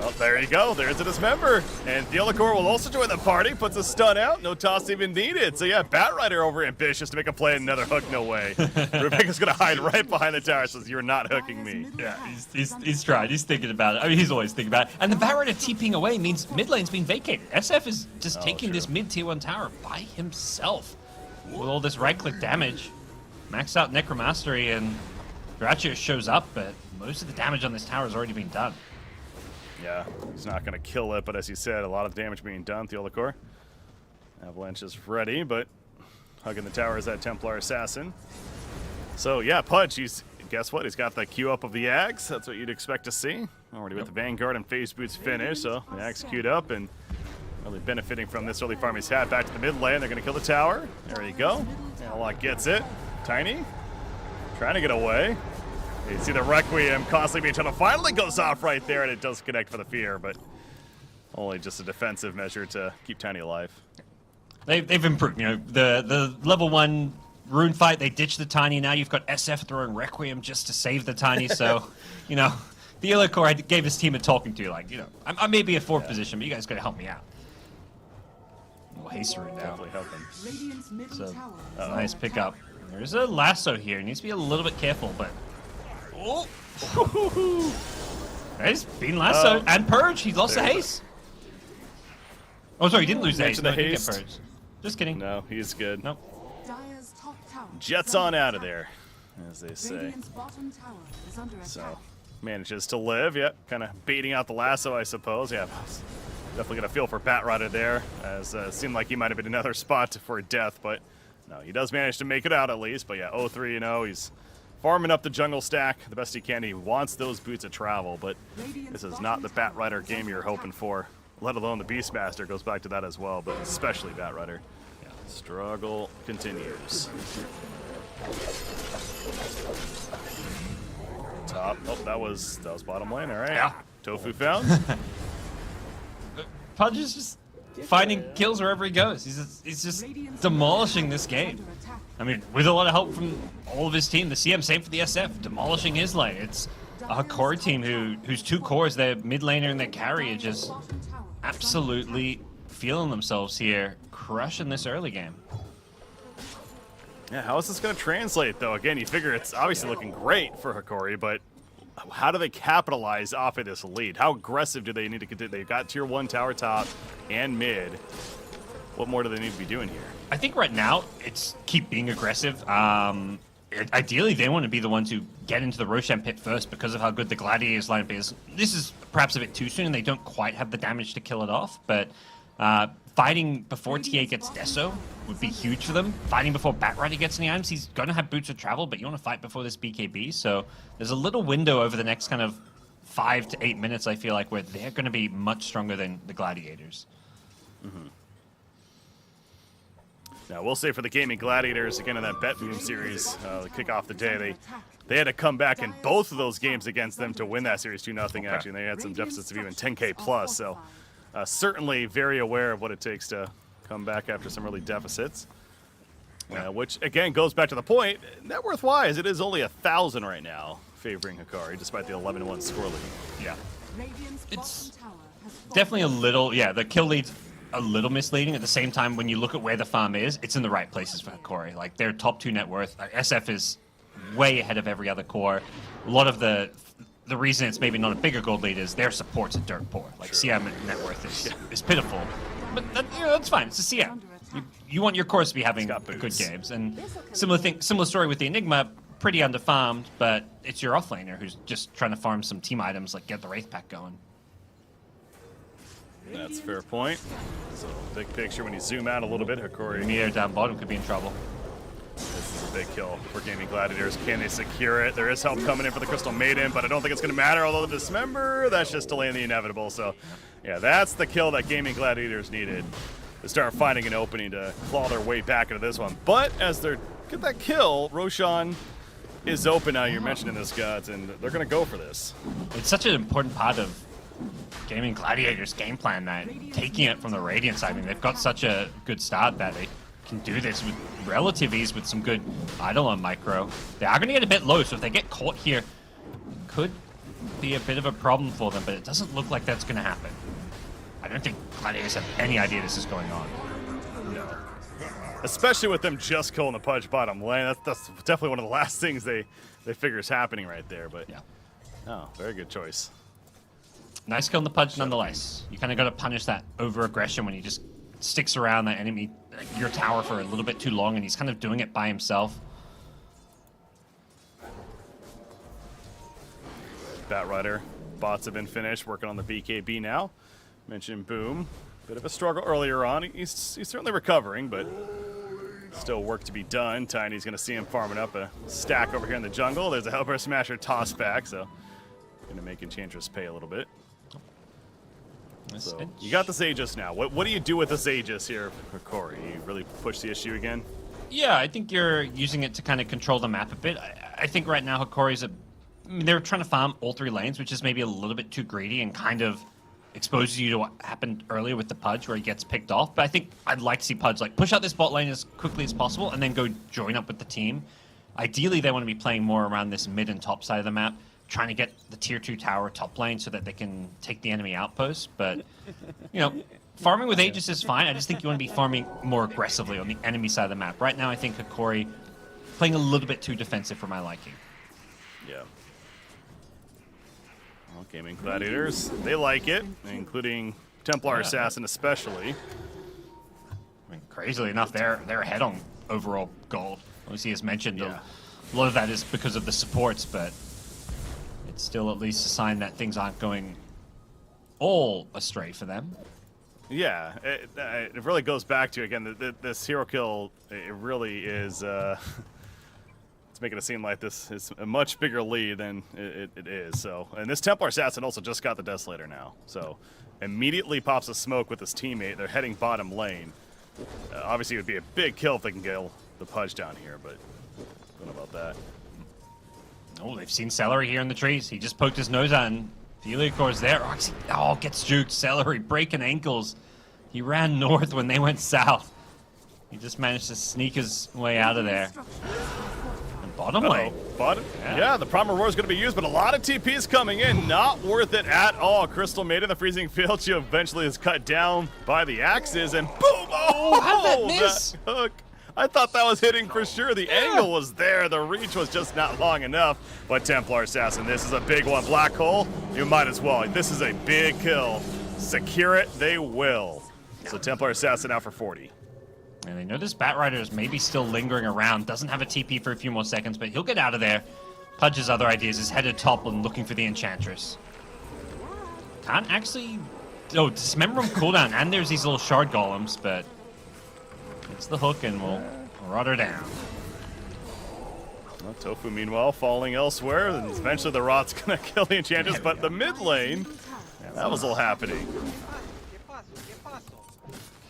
Oh, there you go. There's a Dismember. And Theolacor will also join the party. Puts a stun out. No toss even needed. So yeah, Bat Rider over ambitious to make a play. Another hook, no way. Rebecca's going to hide right behind the tower. Says, you're not hooking me. Yeah, he's tried. He's thinking about it. I mean, he's always thinking about it. And the Bat Rider TPing away means mid lane's been vacated. SF is just taking true. this mid tier 1 tower by himself. With all this right-click damage. Maxed out Necromastery and Dracula shows up, but most of the damage on this tower has already been done. Yeah, he's not going to kill it, but as you said, a lot of damage being done. Theolacor. Avalanche is ready, but hugging the tower is that Templar Assassin. So yeah, Pudge, guess what? He's got the queue up of the Ags. That's what you'd expect to see. Already with the Vanguard and Phase Boots finished, so the Ags queued up and really benefiting from this early farm he's had. Back to the mid lane, they're going to kill the tower. There you go. Analog gets it. Tiny, trying to get away. You see the Requiem constantly being shot. Finally goes off right there, and it does connect for the fear, but only just a defensive measure to keep Tiny alive. They've improved. You know, the level 1 rune fight, they ditched the Tiny. Now you've got SF throwing Requiem just to save the Tiny. So, you know, the Theolacor gave his team a talking to. Like, you know, I may be a 4th position, but you guys got to help me out. Oh, haste rune now. Definitely helping. So, nice pickup. There's a lasso here. Needs to be a little bit careful, but. Oh! He's been lassoed and purged. He lost the haste. Oh, sorry, he didn't lose the haste. Mention the No, he didn't haste. get purged. Just kidding. No, he's good. Nope. Dire's top tower Jets is under on out of attack. there, as they say. Radiant's bottom tower is under So, attack. manages to live. Yep, kind of baiting out the lasso, I suppose. Yeah, definitely got a feel for Bat Rider there, as it seemed like he might have been another spot for death, but no, he does manage to make it out at least. But yeah, 0-3-0. He's farming up the jungle stack the best he can. He wants those boots of travel, but this is not the Bat Rider game you're hoping for, let alone the Beastmaster. Goes back to that as well, but especially Bat Rider. Yeah, struggle continues. Top. Oh, that was bottom lane. All right. Yeah. Tofu found. Pudge is just finding kills wherever he goes. He's just demolishing this game. I mean, with a lot of help from all of his team. The CM, same for the SF, demolishing his lane. It's a core team whose 2 cores, their mid laner and their carry, are just absolutely feeling themselves here, crushing this early game. Yeah, how is this going to translate, though? Again, you figure it's obviously looking great for Hikori, but how do they capitalize off of this lead? How aggressive do they need to continue? They've got tier 1 tower top and mid. What more do they need to be doing here? I think right now it's keep being aggressive. Ideally, they want to be the ones who get into the Roshan pit first because of how good the Gladiators lineup is. This is perhaps a bit too soon, and they don't quite have the damage to kill it off, but fighting before TA gets Deso would be huge for them. Fighting before Bat Rider gets any items, he's going to have boots of travel, but you want to fight before this BKB, so there's a little window over the next kind of 5 to 8 minutes, I feel like, where they're going to be much stronger than the Gladiators. Mm-hmm. Now, we'll say for the Gaming Gladiators, again in that BetBoom series, to kick off the day, they had to come back in both of those games against them to win that series 2-0, actually, and they had some deficits of even 10K plus, so certainly very aware of what it takes to come back after some early deficits, which, again, goes back to the point, net worth-wise, it is only 1,000 right now, favoring Hikari, despite the 11-1 score lead. Yeah. Radiant's It's bottom tower has fallen. definitely a little, yeah, the kill lead's a little misleading. At the same time, when you look at where the farm is, it's in the right places for Hikori. Like, their top 2 net worth, SF is way ahead of every other core. A lot of the reason it's maybe not a bigger gold lead is their support's are dirt poor. Like, CM net worth is pitiful. But that's fine. It's a CM. You want your cores to be having good games. And similar story with the Enigma, pretty underfarmed, but it's your offlaner who's just trying to farm some team items, like get the Wraith pack going. That's a fair point. So, big picture, when you zoom out a little bit, Hikori, Meteor down bottom could be in trouble. this is a big kill for Gaming Gladiators. Can they secure it? There is help coming in for the Crystal Maiden, but I don't think it's going to matter, although the Dismember, that's just delaying the inevitable. So, Yeah, that's the kill that Gaming Gladiators needed to start finding an opening to claw their way back into this one. But as they get that kill, Roshan is open now. You're mentioning this, Gods, and they're going to go for this. It's such an important part of Gaming Gladiators' game plan that taking it from the Radiant side, I mean, they've got such a good start that they can do this with relative ease with some good idle on micro. They are going to get a bit low, so if they get caught here, it could be a bit of a problem for them, but it doesn't look like that's going to happen. I don't think Gladiators have any idea this is going on. No. Especially with them just killing the Pudge bottom lane. That's definitely one of the last things they figure is happening right there. But Yeah. Oh, very good choice. Nice kill on the Pudge nonetheless. You kind of got to punish that over-aggression when he just sticks around that enemy, your tower for a little bit too long, and he's kind of doing it by himself. Batrider bots have been finished, working on the BKB now. Mentioned Boom. Bit of a struggle earlier on. He's certainly recovering, but still work to be done. Tiny's going to see him farming up a stack over here in the jungle. There's a Hellbear Smasher toss back, so going to make Enchantress pay a little bit. So you got this Aegis now. What do you do with this Aegis here, Corey? You really push the issue again? Yeah, I think you're using it to kind of control the map a bit. I think right now Hikori's they're trying to farm all 3 lanes, which is maybe a little bit too greedy and kind of exposes you to what happened earlier with the Pudge where he gets picked off. But I think I'd like to see Pudge like push out this bot lane as quickly as possible and then go join up with the team. Ideally, they want to be playing more around this mid and top side of the map, trying to get the tier 2 tower top lane so that they can take the enemy outpost. But, you know, farming with Aegis is fine. I just think you want to be farming more aggressively on the enemy side of the map. Right now, I think Hikori playing a little bit too defensive for my liking. Yeah. Well, Gaming Gladiators, they like it, including Templar Assassin especially. I mean, crazily enough, they're ahead on overall gold. Obviously, as mentioned, Yeah. a lot of that is because of the supports, but it's still at least a sign that things aren't going all astray for them. Yeah, it really goes back to, again, this hero kill, it really is, it's making it seem like this is a much bigger lead than it is. So, and this Templar Assassin also just got the Desolator now. So, immediately pops a smoke with his teammate. They're heading bottom lane. Obviously, it would be a big kill if they can kill the Pudge down here, but I don't know about that. Oh, they've seen Celery here in the trees. He just poked his nose out, and Helicor's there. Oh, gets juked. Celery breaking ankles. He ran north when they went south. He just managed to sneak his way out of there. And bottom lane. Bottom. Yeah, the Primal Roar is going to be used, but a lot of TPs coming in. Not worth it at all. Crystal Maiden, the freezing field, she eventually is cut down by the axes, and boom! Oh, how did that miss? That hook. I thought that was hitting for sure. The angle was there. The reach was just not long enough. But Templar Assassin, this is a big one. Black Hole, you might as well. This is a big kill. Secure it, they will. So Templar Assassin out for 40. And they know this Batrider is maybe still lingering around. Doesn't have a TP for a few more seconds, but he'll get out of there. Pudge's other ideas is headed top and looking for the Enchantress. Can't actually... Oh, Dismember him cooldown, and there's these little shard golems, but... It's the hook and we'll rot her down. Well, Tofu, meanwhile, falling elsewhere, and eventually the rot's going to kill the Enchantress, but the mid lane, that was all happening.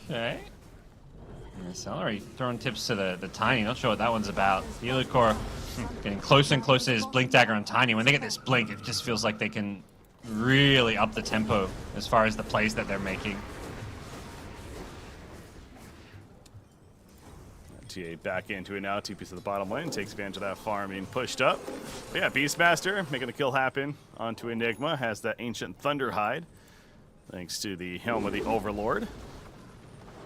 Okay. Yeah, Celery throwing tips to the Tiny. Not sure what that one's about. Helicor getting closer and closer to his Blink Dagger on Tiny. When they get this Blink, it just feels like they can really up the tempo as far as the plays that they're making. TA back into it now. TP's to the bottom lane. Takes advantage of that farm being pushed up. But yeah, Beastmaster making the kill happen onto Enigma. Has that ancient Thunder Hide. Thanks to the Helm of the Overlord.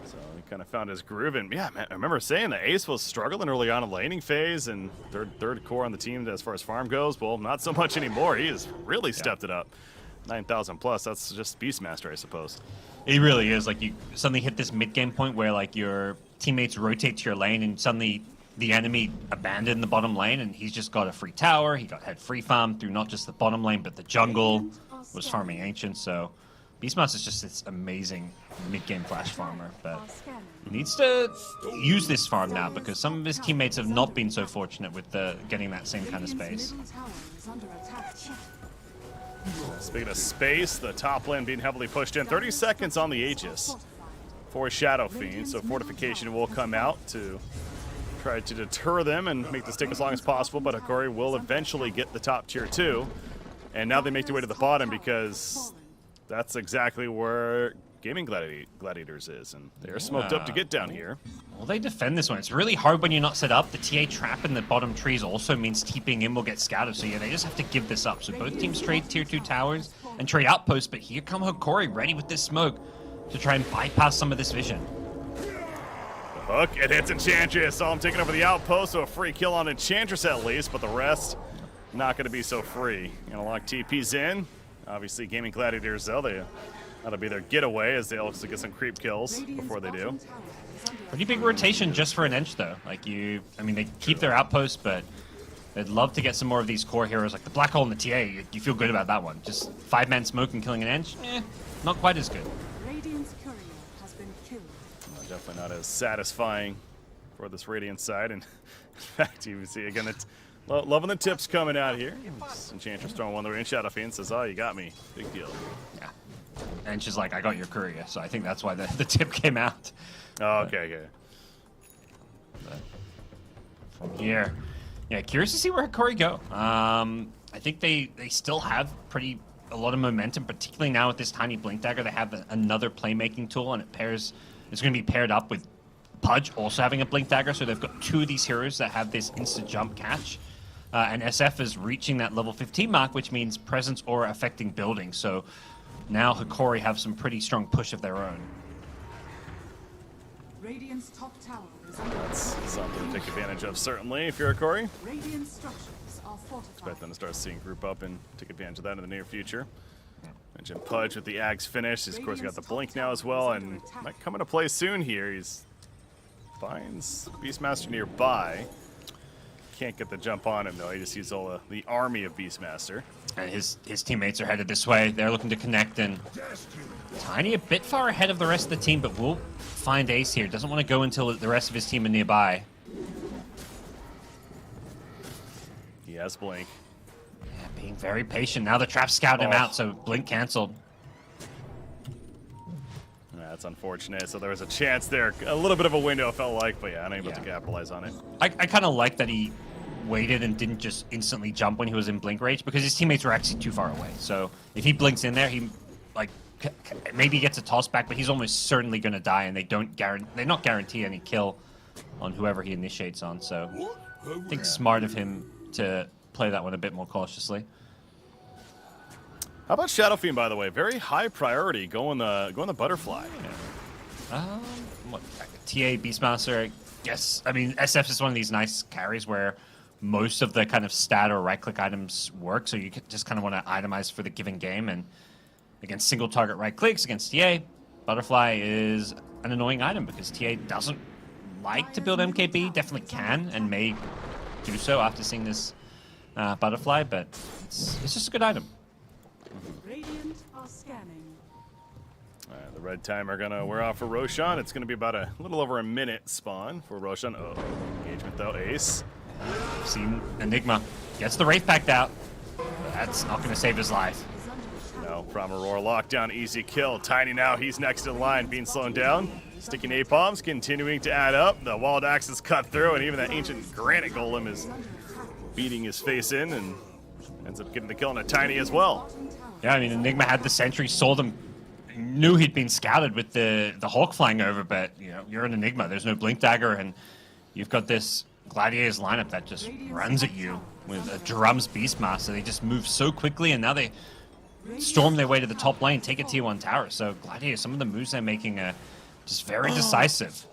So he kind of found his groove. And yeah, man, I remember saying that Ace was struggling early on in laning phase and third core on the team as far as farm goes. Well, not so much anymore. He has really stepped it up. 9,000 plus. That's just Beastmaster, I suppose. It really is. Like, you suddenly hit this mid-game point where, like, your teammates rotate to your lane and suddenly the enemy abandoned the bottom lane and he's just got a free tower. He had free farm through not just the bottom lane, but the jungle, was farming Ancient. So Beastmaster's just this amazing mid-game flash farmer. But he needs to use this farm now because some of his teammates have not been so fortunate with getting that same kind of space. Speaking of space, the top lane being heavily pushed in. 30 seconds on the Aegis for Shadow Fiend, so Fortification will come out to try to deter them and make this take as long as possible, but Hoki will eventually get the top tier 2. And now they make their way to the bottom because that's exactly where Gaming Gladiators is, and they're smoked up to get down here. Well, they defend this one. It's really hard when you're not set up. The TA trap in the bottom trees also means TPing in will get scouted, so yeah, they just have to give this up. So both teams trade tier 2 towers and trade outposts, but here come Hoki ready with this smoke to try and bypass some of this vision. The hook, it hits Enchantress. Saw him taking over the outpost, so a free kill on Enchantress at least, but the rest not going to be so free. Gonna lock TPs in. Obviously, Gaming Gladiators, though, that'll be their getaway as they also get some creep kills before they do. Pretty big rotation just for an Ench, though. Like I mean, they keep their outposts, but they'd love to get some more of these core heroes. Like the Black Hole and the TA, you feel good about that one. Just 5-man smoke and killing an Ench, not quite as good. Radiant's courier has been killed. Definitely not as satisfying for this Radiant side. And in fact, you can see, again, it's loving the tips coming out here. Enchantress throwing one of the range Shadow Fiend says, oh, you got me. Big deal. Yeah. And she's like, I got your courier, so I think that's why the tip came out. Oh, okay. But from here, yeah, curious to see where Hoki go. I think they still have a lot of momentum, particularly now with this tiny Blink Dagger. They have another playmaking tool, and it's going to be paired up with Pudge also having a Blink Dagger, so they've got 2 of these heroes that have this instant jump catch. And SF is reaching that level 15 mark, which means presence aura affecting buildings. So now Hoki have some pretty strong push of their own. Radiant's top tower is under That's something to take advantage of, certainly, if you're Hoki. Radiant structures are fortified. Expect them to start seeing group up and take advantage of that in the near future. Mentioned Pudge with the Ags finish. He's, of course, got the Blink now as well, and might come into play soon here. He's finds Beastmaster nearby. Can't get the jump on him, though. He just sees all the army of Beastmaster. And his teammates are headed this way. They're looking to connect, and Tiny a bit far ahead of the rest of the team, but will find Ace here. Doesn't want to go until the rest of his team are nearby. He has Blink. Yeah, being very patient. Now the trap scouted him out, so Blink canceled. That's unfortunate. So there was a chance there. A little bit of a window, it felt like, but yeah, unable to capitalize on it. I kind of like that he waited and didn't just instantly jump when he was in Blink range, because his teammates were actually too far away. So if he blinks in there, he maybe gets a toss back, but he's almost certainly going to die, and they not guarantee any kill on whoever he initiates on. So I think smart of him to play that one a bit more cautiously. How about Shadow Fiend, by the way? Very high priority going the butterfly. What, TA Beastmaster, I guess. I mean, SF is one of these nice carries where most of the kind of stat or right-click items work, so you just kind of want to itemize for the given game. And against single target right-clicks, against TA, Butterfly is an annoying item because TA doesn't like to build MKB, definitely can and may do so after seeing this Butterfly, but it's just a good item. Radiant are scanning. The red timer gonna wear off for Roshan. It's gonna be about a little over a minute spawn for Roshan. Oh, engagement though, Ace. Seen Enigma. Gets the Wraith packed out. But that's not gonna save his life. No, Primal Roar lockdown, easy kill. Tiny now, he's next in line, being slowed down. Sticky napalms continuing to add up. The Wild Axe is cut through, and even that ancient granite golem is beating his face in and ends up getting the kill on a Tiny as well. Yeah, I mean, Enigma had the sentry, saw them, knew he'd been scouted with the Hawk flying over, but, you know, you're an Enigma. There's no Blink Dagger, and you've got this Gladiators lineup that just runs at you with a Drums Beastmaster. They just move so quickly, and now they storm their way to the top lane, take a tier 1 tower. So Gladiators, some of the moves they're making are just very decisive.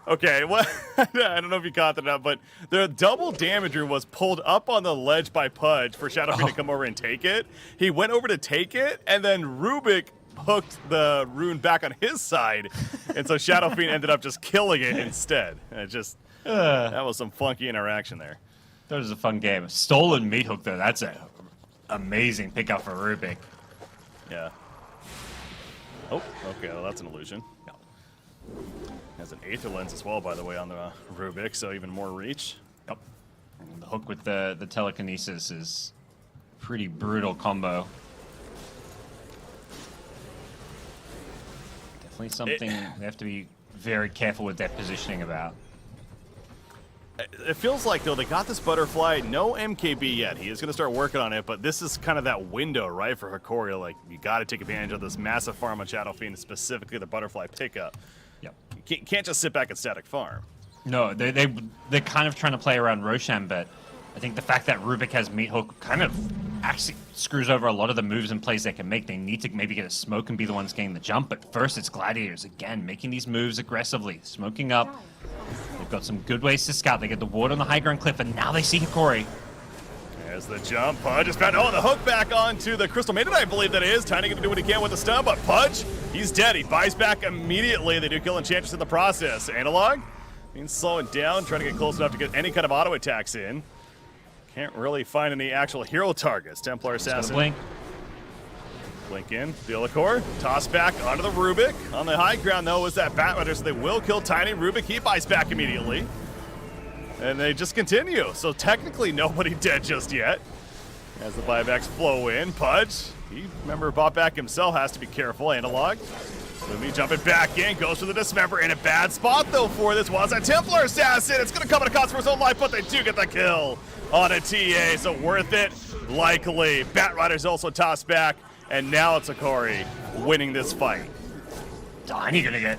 Okay, well, I don't know if you caught that up, but the double damager was pulled up on the ledge by Pudge for Shadow Fiend to come over and take it. He went over to take it, and then Rubik hooked the rune back on his side, and so Shadow Fiend ended up just killing it instead. It just that was some funky interaction there. That was a fun game. Stolen meat hook though. That's an amazing pickup for Rubik. Yeah. Oh, okay. Well, that's an illusion. No. Has an Aether Lens as well, by the way, on the Rubik, so even more reach. Yep. And the hook with the telekinesis is pretty brutal combo. Definitely something they have to be very careful with their positioning about. It feels like, though, they got this butterfly, no MKB yet. He is going to start working on it, but this is kind of that window, right, for Hoki. Like, you got to take advantage of this massive farm on Shadow Fiend, specifically the butterfly pickup. Yep. You can't just sit back and static farm. No, they're kind of trying to play around Roshan, but I think the fact that Rubik has Meat Hook kind of actually screws over a lot of the moves and plays they can make. They need to maybe get a smoke and be the ones getting the jump, but first it's Gladiators, again, making these moves aggressively, smoking up. They've got some good ways to scout. They get the ward on the high ground cliff, and now they see Hoki. There's the jump. Pudge is found. Oh, the hook back onto the Crystal Maiden, I believe that is. Tiny gonna do what he can with the stun, but Pudge, he's dead. He buys back immediately. They do kill Enchantress in the process. Analog means slowing down, trying to get close enough to get any kind of auto attacks in. Can't really find any actual hero targets. Templar Assassin. Blink. Blink in, Theolicor, toss back onto the Rubik. On the high ground, though, is that Batrider, so they will kill Tiny. Rubik, he buys back immediately. And they just continue. So technically nobody dead just yet. As the buybacks flow in, Pudge, he, remember, bought back himself, has to be careful. Analog, Lumi jumping back in, goes for the Dismember in a bad spot, though, for this was a Templar Assassin. It's going to come at a cost for his own life, but they do get the kill on a TA, so worth it, likely. Batrider's also tossed back. And now it's Hoki winning this fight. Tiny gonna get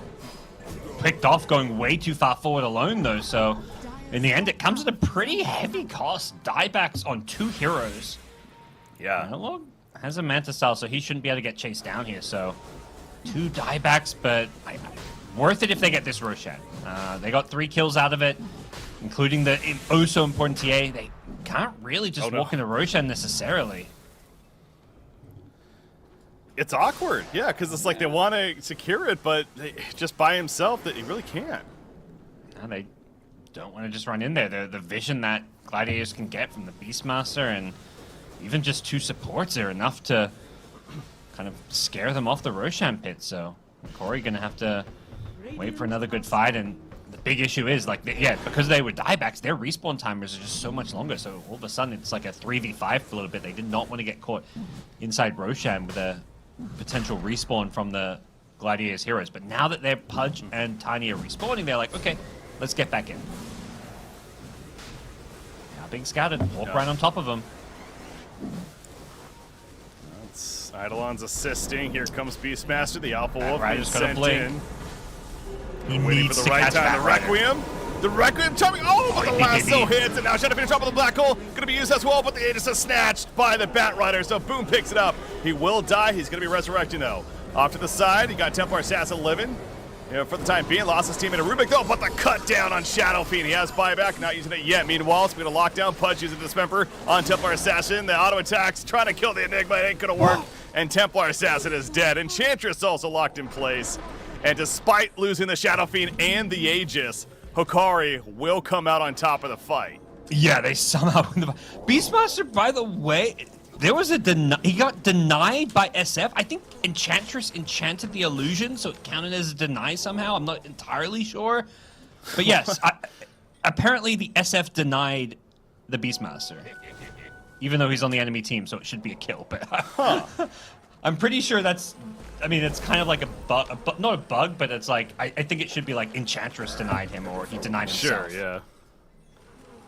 picked off going way too far forward alone, though, so in the end it comes at a pretty heavy cost. Diebacks on 2 heroes. Yeah. Analog has a Manta Style, so he shouldn't be able to get chased down here, so 2 diebacks, but worth it if they get this Roshan. They got 3 kills out of it, including the so important TA. They can't really just walk into Roshan necessarily. It's awkward, yeah, because it's like they want to secure it, but just by himself, that he really can't. No, they don't want to just run in there. The vision that Gladiators can get from the Beastmaster and even just 2 supports are enough to kind of scare them off the Roshan pit. So Hoki gonna have to wait for another good fight. And the big issue is, like, because they were diebacks, their respawn timers are just so much longer. So all of a sudden, it's like a 3v5 for a little bit. They did not want to get caught inside Roshan with a potential respawn from the Gladiators heroes, but now that their Pudge and Tiny are respawning, they're like, okay, let's get back in. Now being scouted, walk right on top of them. That's Eidolon's assisting. Here comes Beastmaster, the Alpha Wolf being just gonna sent blink. in. He Waiting needs for to the right catch time. The Batrider. Requiem. The Requiem coming. Oh, but the lasso hits, and now Shadow Fiend on top of the black hole. Going to be used as well, but the Aegis is snatched by the Batrider. So Boom picks it up. He will die. He's going to be resurrecting, though. Off to the side, you got Templar Assassin living. You know, for the time being, lost his teammate to Rubik, though, but the cut down on Shadow Fiend. He has buyback, not using it yet. Meanwhile, it's going to lock down Pudge using the Dismember on Templar Assassin. The auto attacks, trying to kill the Enigma. It ain't going to work. And Templar Assassin is dead. Enchantress also locked in place. And despite losing the Shadow Fiend and the Aegis, Hoki will come out on top of the fight. Yeah, they somehow win the fight. Beastmaster, by the way, there was he got denied by SF. I think Enchantress enchanted the illusion, so it counted as a deny somehow. I'm not entirely sure. But yes, apparently the SF denied the Beastmaster. Even though he's on the enemy team, so it should be a kill. But I'm pretty sure that's... I mean, it's kind of like a bug, not a bug, but it's like, I think it should be like Enchantress denied him, or he denied himself. Sure, yeah.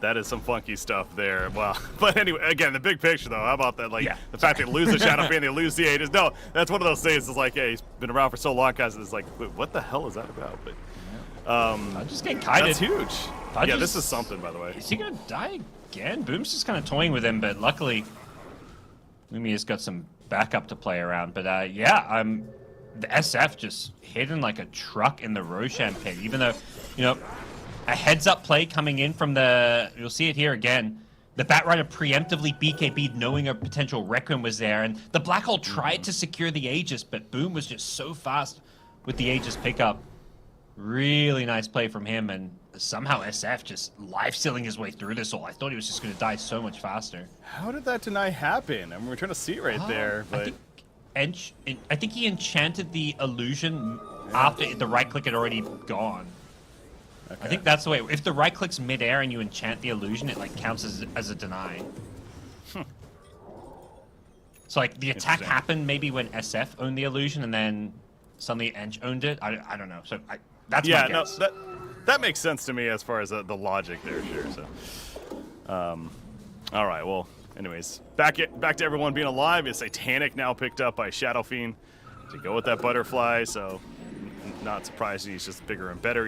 That is some funky stuff there. Well, but anyway, again, the big picture, though, how about that? Like, the fact they lose the Shadow Fiend, they lose the Aegis. No, that's one of those things. It's like, yeah, he's been around for so long, guys. It's like, wait, what the hell is that about? But I'm just getting kited. That's huge. Yeah, this is something, by the way. Is he going to die again? Boom's just kind of toying with him, but luckily, Lumia's got some backup to play around. But yeah, the SF just hidden like a truck in the Roshan pit, even though, you know, a heads-up play coming in from the... You'll see it here again. The Batrider preemptively BKB'd knowing a potential Requiem was there, and the Black Hole tried to secure the Aegis, but Boom was just so fast with the Aegis pickup. Really nice play from him, and somehow SF just life-stealing his way through this all. I thought he was just going to die so much faster. How did that deny happen? I mean, we're trying to see it right there, but... I think he enchanted the illusion after the right-click had already gone. I think that's the way. If the right click's mid-air and you enchant the illusion, it like counts as a deny. So like the attack happened maybe when SF owned the illusion, and then suddenly Ench owned it. I don't know. So that's my guess. No, that makes sense to me as far as the logic there, sure. So, all right. Well, anyways, back to everyone being alive. Is Satanic now picked up by Shadow Fiend to go with that butterfly? So, not surprising. He's just bigger and better.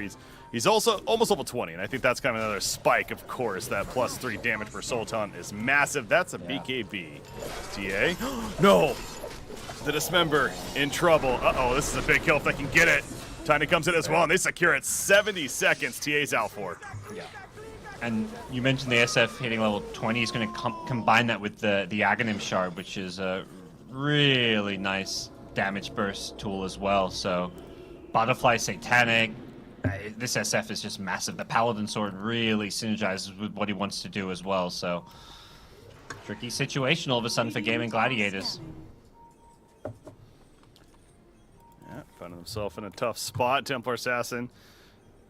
He's also almost level 20, and I think that's kind of another spike. Of course, that +3 damage per Sultan is massive. That's a BKB. TA. No. The Dismember in trouble. Uh-oh, this is a big kill if they can get it. Tiny comes in as well, and they secure it. 70 seconds. TA's out for. Yeah. And you mentioned the SF hitting level 20. He's going to combine that with the Aghanim Shard, which is a really nice damage burst tool as well. So, Butterfly, Satanic. This SF is just massive. The Paladin Sword really synergizes with what he wants to do as well. So, tricky situation all of a sudden for Gaming Gladiators. Yeah, finding himself in a tough spot. Templar Assassin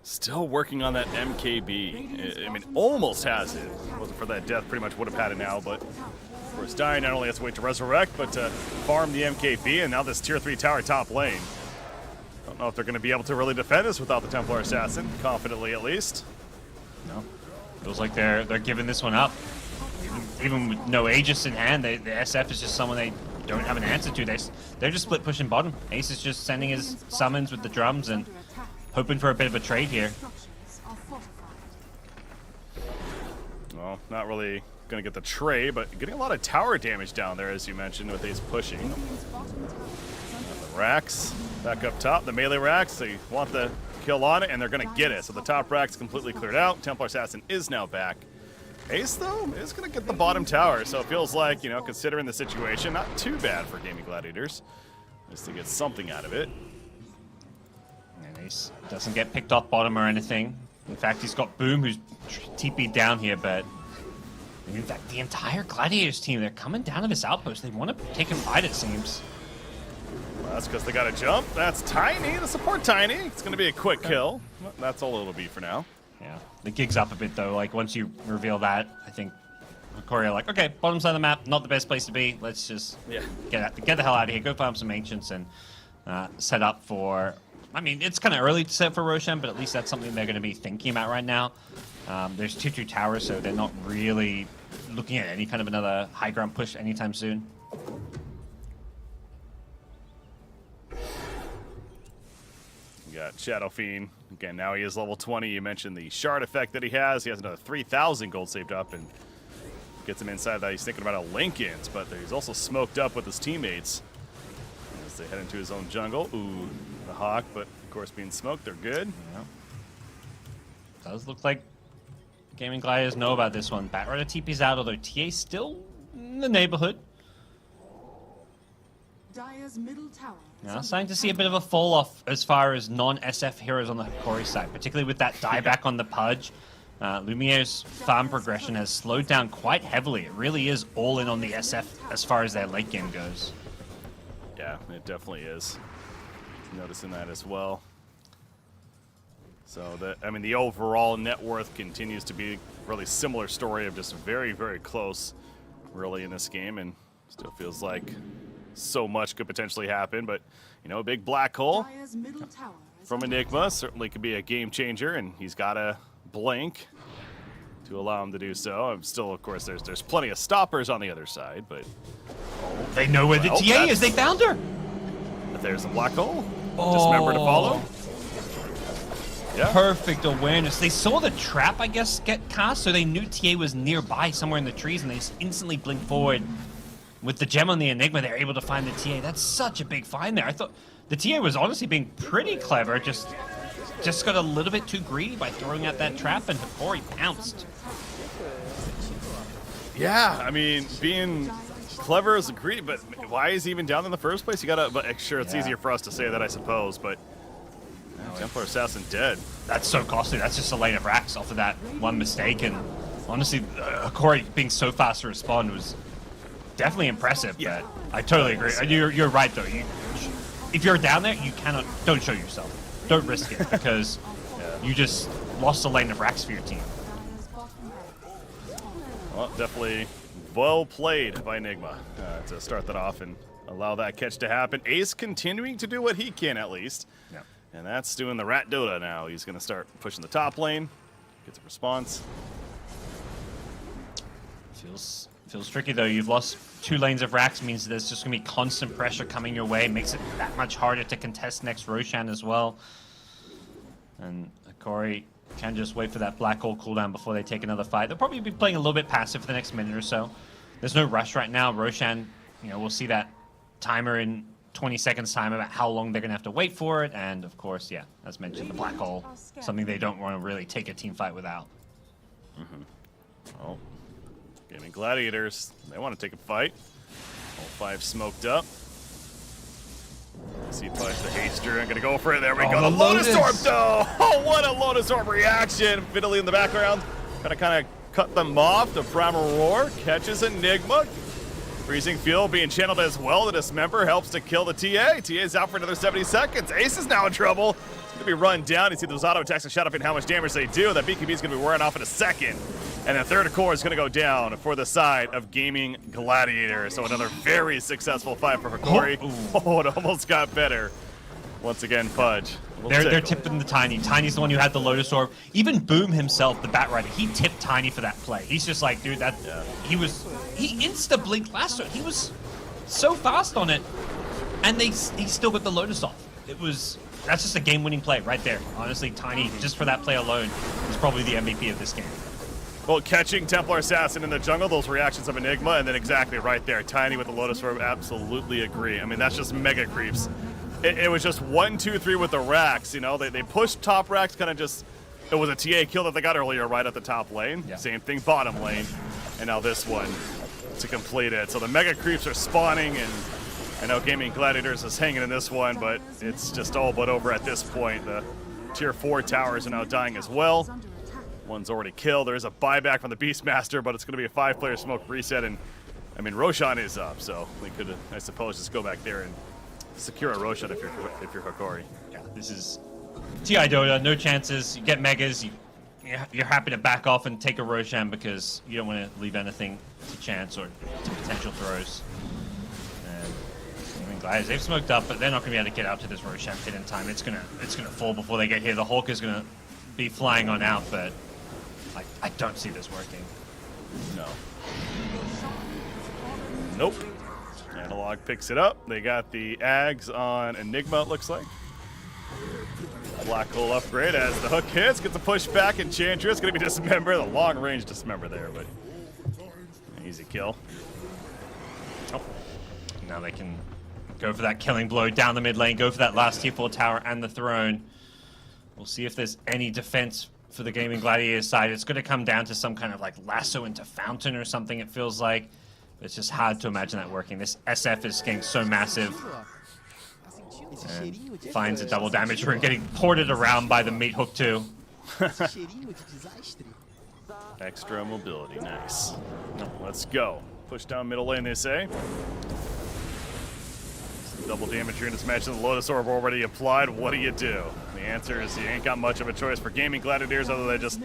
still working on that MKB. I mean, almost has it. If it wasn't for that death, pretty much would have had it now. But of course, dying not only has to wait to resurrect, but to farm the MKB. And now this tier 3 tower top lane. Don't know if they're going to be able to really defend this without the Templar Assassin, confidently at least. No, feels like they're giving this one up. Even with no Aegis in hand, the SF is just someone they don't have an answer to. They're just split pushing bottom. Ace is just sending his summons with the drums and hoping for a bit of a trade here. Well, not really going to get the trade, but getting a lot of tower damage down there, as you mentioned, with Ace pushing. The racks back up top, the melee racks, they want the kill on it, and they're going to get it. So the top rack's completely cleared out. Templar Assassin is now back. Ace, though, is going to get the bottom tower, so it feels like, you know, considering the situation, not too bad for Gaming Gladiators. Just to get something out of it. And Ace doesn't get picked off bottom or anything. In fact, he's got Boom, who's TP'd down here, but in fact, the entire Gladiators team, they're coming down to this outpost. They want to take him right, it seems. Well, that's because they got to jump. That's Tiny, the support Tiny. It's going to be a quick kill. That's all it'll be for now. Yeah, the gig's up a bit though. Like once you reveal that, I think Corey are like, okay, bottom side of the map, not the best place to be. Let's just get the hell out of here. Go farm some ancients and set up for. I mean, it's kind of early to set for Roshan, but at least that's something they're going to be thinking about right now. There's 2-2 towers, so they're not really looking at any kind of another high ground push anytime soon. Got Shadow Fiend. Again, now he is level 20. You mentioned the shard effect that he has. He has another 3,000 gold saved up and gets him inside that. He's thinking about a Linken's, but he's also smoked up with his teammates as they head into his own jungle. Ooh, the Hawk, but of course being smoked, they're good. Yeah. Does look like Gaming Gladiators know about this one. Batrider TP's out, although TA's still in the neighborhood. Dire's middle tower. Now, starting to see a bit of a fall off as far as non-SF heroes on the Hikori side, particularly with that dieback on the Pudge. Lumiere's farm progression has slowed down quite heavily. It really is all in on the SF as far as their late game goes. Yeah, it definitely is. Noticing that as well. So, the overall net worth continues to be a really similar story of just very, very close, really, in this game, and still feels like so much could potentially happen, but you know, a big black hole from Enigma certainly could be a game changer, and he's got a blink to allow him to do so. I'm still, of course, there's plenty of stoppers on the other side, but they know where the TA is. They found her. But there's a black hole. Just remember to follow. Yeah. Perfect awareness. They saw the trap, I guess, get cast, so they knew TA was nearby somewhere in the trees, and they just instantly blinked forward. With the gem on the Enigma, they're able to find the TA. That's such a big find there. I thought the TA was honestly being pretty clever, just got a little bit too greedy by throwing out that trap, and Hikori pounced. Yeah, I mean, being clever is greedy, but why is he even down in the first place? You gotta, but sure, it's easier for us to say that, I suppose, but Templar Assassin dead. That's so costly. That's just a lane of racks off of that one mistake, and honestly, Hikori being so fast to respond was definitely impressive. Yeah. But I totally agree. You're right though. If you're down there, don't show yourself. Don't risk it because you just lost the lane of Rax for your team. Well, definitely well played by Enigma to start that off and allow that catch to happen. Ace continuing to do what he can at least. Yeah. And that's doing the Rat Dota now. He's going to start pushing the top lane. Gets a response. Feels tricky though. You've lost 2 lanes of Rax, means there's just gonna be constant pressure coming your way. Makes it that much harder to contest next Roshan as well. And Hakori can just wait for that black hole cooldown before they take another fight. They'll probably be playing a little bit passive for the next minute or so. There's no rush right now. Roshan, we'll see that timer in 20 seconds time about how long they're gonna have to wait for it. And of course, yeah, as mentioned, the black hole, something they don't want to really take a team fight without. Oh, Gaming Gladiators, they want to take a fight. All 5 smoked up. See punch the Haster and gonna go for it. There we go. The Lotus Orb though. Oh, what a Lotus Orb reaction. Fiddly in the background. Kind of cut them off. The Primal Roar catches Enigma. Freezing Field being channeled as well. The Dismember helps to kill the TA. TA's out for another 70 seconds. Ace is now in trouble. It's going to be run down. You see those auto attacks and shut up and how much damage they do. That BKB is going to be wearing off in a second. And the third core is going to go down for the side of Gaming Gladiator. So another very successful fight for Hakori. Oh, it almost got better. Once again, Pudge. They're tipping the Tiny. Tiny's the one who had the Lotus Orb. Even Boom himself, the Batrider, he tipped Tiny for that play. He's just like, dude, he insta-blinked last turn. He was so fast on it, and he still got the Lotus off. That's just a game-winning play right there. Honestly, Tiny, just for that play alone, is probably the MVP of this game. Well, catching Templar Assassin in the jungle, those reactions of Enigma, and then exactly right there, Tiny with the Lotus Orb, absolutely agree. I mean, that's just mega creeps. It was just 1, 2, 3 with the Rax, They pushed top Rax, kind of just, it was a TA kill that they got earlier right at the top lane. Yeah. Same thing, bottom lane. And now this one to complete it. So the mega creeps are spawning, and I know Gaming Gladiators is hanging in this one, but it's just all but over at this point. The tier 4 towers are now dying as well. One's already killed. There's a buyback from the Beastmaster, but it's going to be a 5-player smoke reset. And I mean, Roshan is up, so we could, I suppose, just go back there and secure a Roshan if you're Hakori. Yeah, this is TI Dota. No chances. You get megas. You're happy to back off and take a Roshan because you don't want to leave anything to chance or to potential throws. And I mean, guys, they've smoked up, but they're not going to be able to get out to this Roshan pit in time. It's gonna fall before they get here. The Hulk is gonna be flying on out, but I don't see this working. No. Nope. Analog picks it up. They got the Ags on Enigma, it looks like. Black hole upgrade as the hook hits, gets a push back, and Chandra is going to be Dismember. The long range Dismember there, but easy kill. Oh. Now they can go for that killing blow down the mid lane, go for that last tier 4 tower and the throne. We'll see if there's any defense for the Gaming Gladiator side. It's going to come down to some kind of lasso into fountain or something, it feels like. But it's just hard to imagine that working. This SF is getting so massive. And finds a double damage rune getting ported around by the meat hook too. Extra mobility, nice. Let's go. Push down middle lane, they say. Double damage here in this match, and the Lotus Orb already applied. What do you do? The answer is you ain't got much of a choice for Gaming Gladiators other than just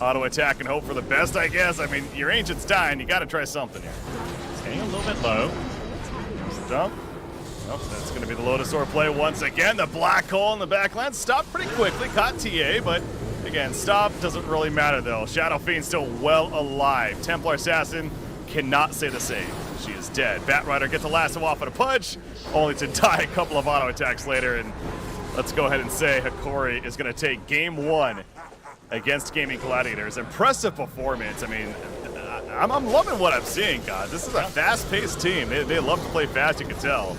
auto attack and hope for the best, I guess. I mean, your Ancient's dying. You got to try something here. Staying a little bit low. There's the jump. Oh, that's going to be the Lotus Orb play once again. The black hole in the backline stopped pretty quickly. Caught TA, but again, stop doesn't really matter though. Shadow Fiend still well alive. Templar Assassin cannot say the same. She is dead. Batrider gets the lasso off at a punch, only to die a couple of auto attacks later. And let's go ahead and say Hakori is going to take game 1 against Gaming Gladiators. Impressive performance. I mean, I'm loving what I'm seeing, guys. This is a fast-paced team. They love to play fast, you can tell.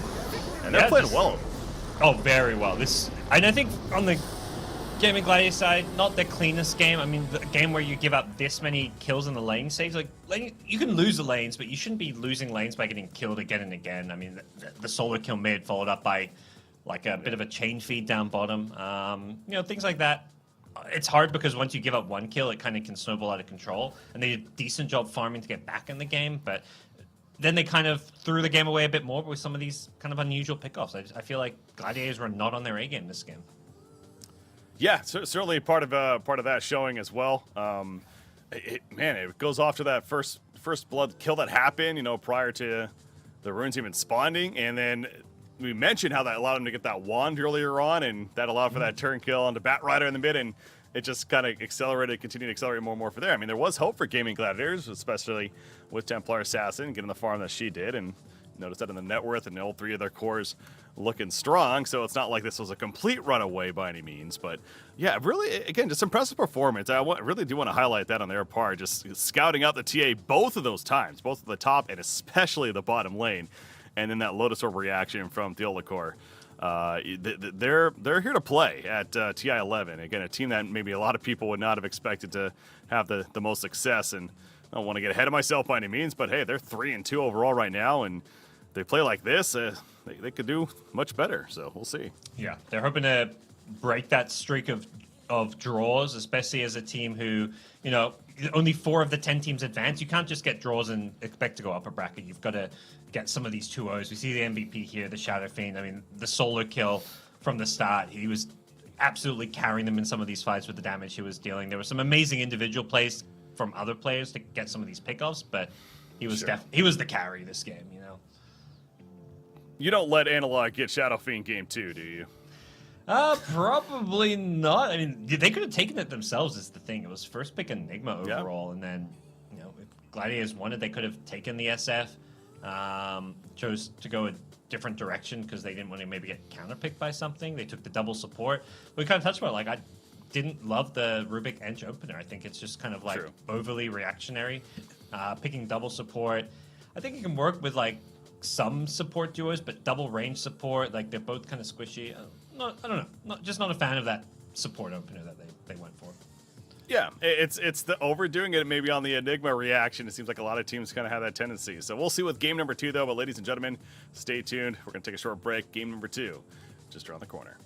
And they're playing well. Oh, very well. And I think on the Gaming Gladiator side, not the cleanest game. I mean, the game where you give up this many kills in the lane stage, you can lose the lanes, but you shouldn't be losing lanes by getting killed again and again. I mean, the solo kill mid followed up by a bit of a chain feed down bottom. Things like that. It's hard because once you give up one kill, it kind of can snowball out of control. And they did a decent job farming to get back in the game, but then they kind of threw the game away a bit more with some of these kind of unusual pickoffs. I feel like Gladiators were not on their A game this game. Yeah, certainly part of that showing as well. It goes off to that first blood kill that happened, prior to the runes even spawning, and then we mentioned how that allowed him to get that wand earlier on, and that allowed for that turn kill onto Bat Rider in the mid, and it just kind of continued to accelerate more and more for there. I mean, there was hope for Gaming Gladiators, especially with Templar Assassin getting the farm that she did, and notice that in the net worth and all 3 of their cores looking strong, so it's not like this was a complete runaway by any means. But yeah, really, again, just impressive performance. I really do want to highlight that on their part, just scouting out the TA both of those times, both at the top and especially the bottom lane, and then that Lotus Orb reaction from Theolacor. They're here to play at TI 11. Again, a team that maybe a lot of people would not have expected to have the most success, and I don't want to get ahead of myself by any means, but hey, they're 3-2 overall right now, and they play like this, they could do much better. So we'll see. Yeah, they're hoping to break that streak of draws, especially as a team who, only 4 of the 10 teams advance. You can't just get draws and expect to go up a bracket. You've got to get some of these 2-0s. We see the MVP here, the Shadow Fiend. I mean, the solo kill from the start, he was absolutely carrying them in some of these fights with the damage he was dealing. There were some amazing individual plays from other players to get some of these pickoffs, but he was he was the carry this game, You don't let Analog get Shadow Fiend game 2, do you? Probably not. I mean, they could have taken it themselves is the thing. It was first pick Enigma overall, and then, if Gladiators wanted, they could have taken the SF, chose to go a different direction because they didn't want to maybe get counterpicked by something. They took the double support. We kind of touched about I didn't love the Rubik Edge opener. I think it's just kind of overly reactionary. Picking double support, I think it can work with some support duos, but double range support, they're both kind of squishy. I don't know. Just not a fan of that support opener that they went for. Yeah, it's the overdoing it maybe on the Enigma reaction. It seems like a lot of teams kind of have that tendency. So we'll see with game number 2, though. But ladies and gentlemen, stay tuned. We're going to take a short break. Game number 2, just around the corner.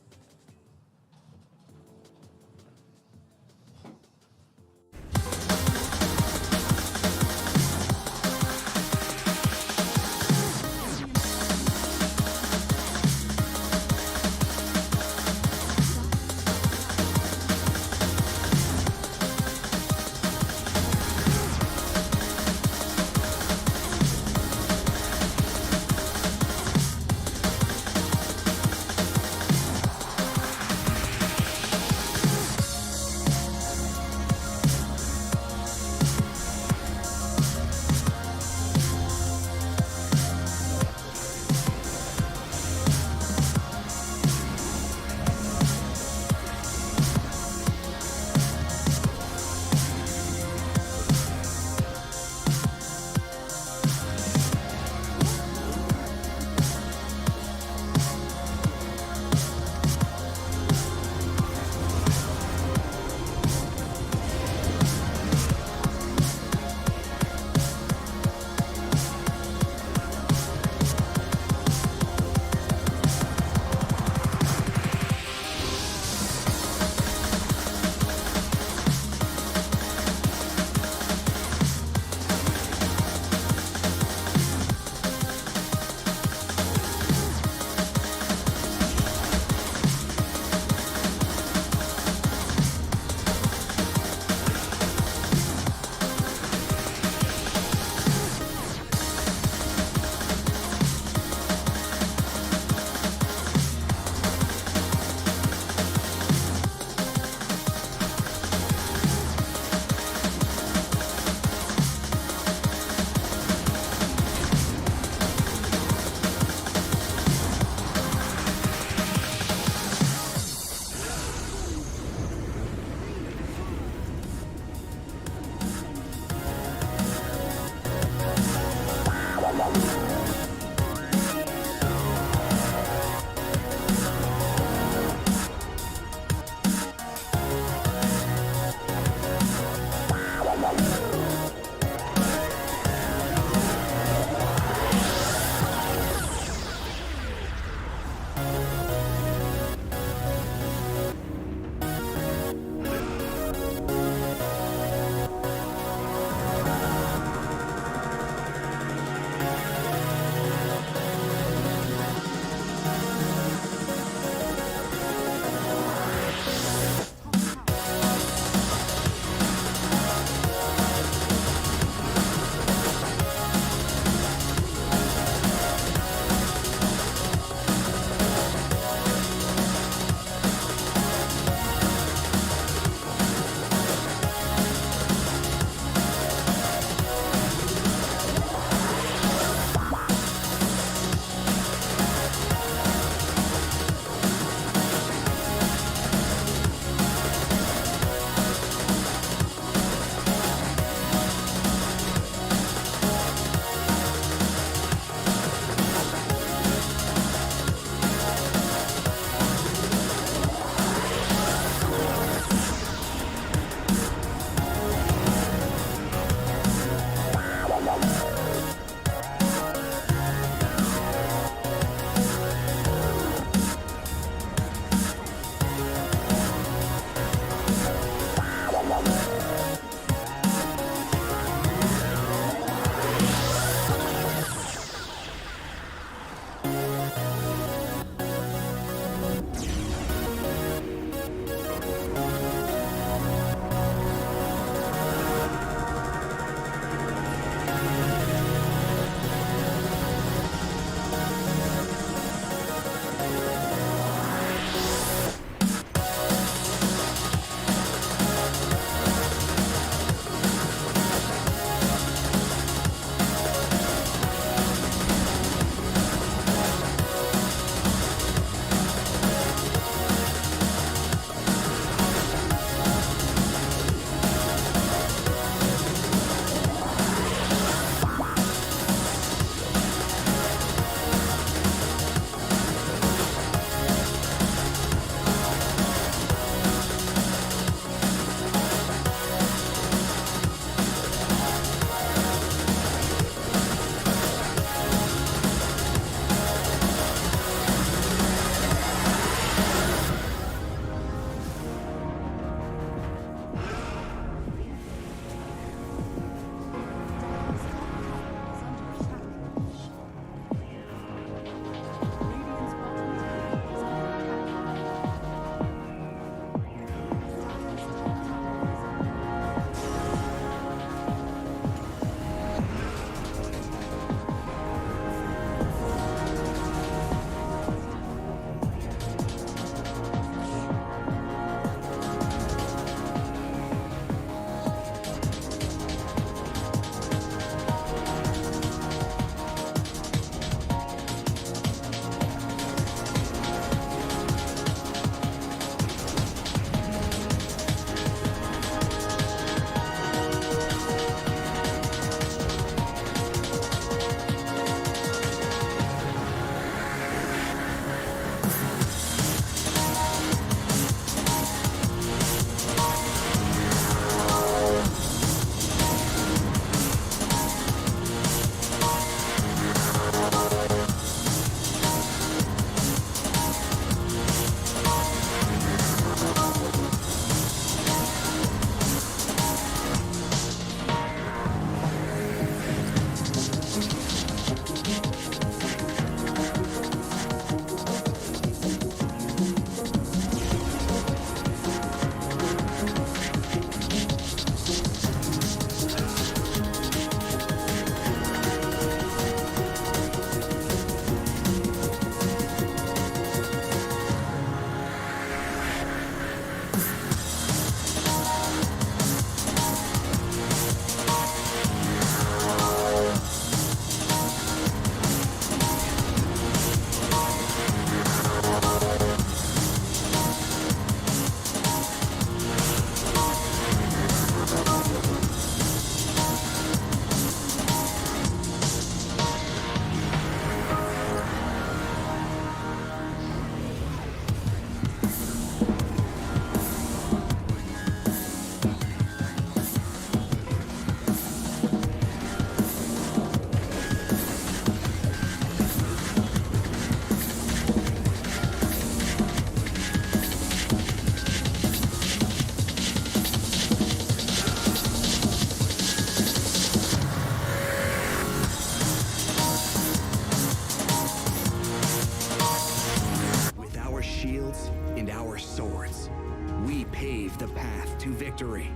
path to victory.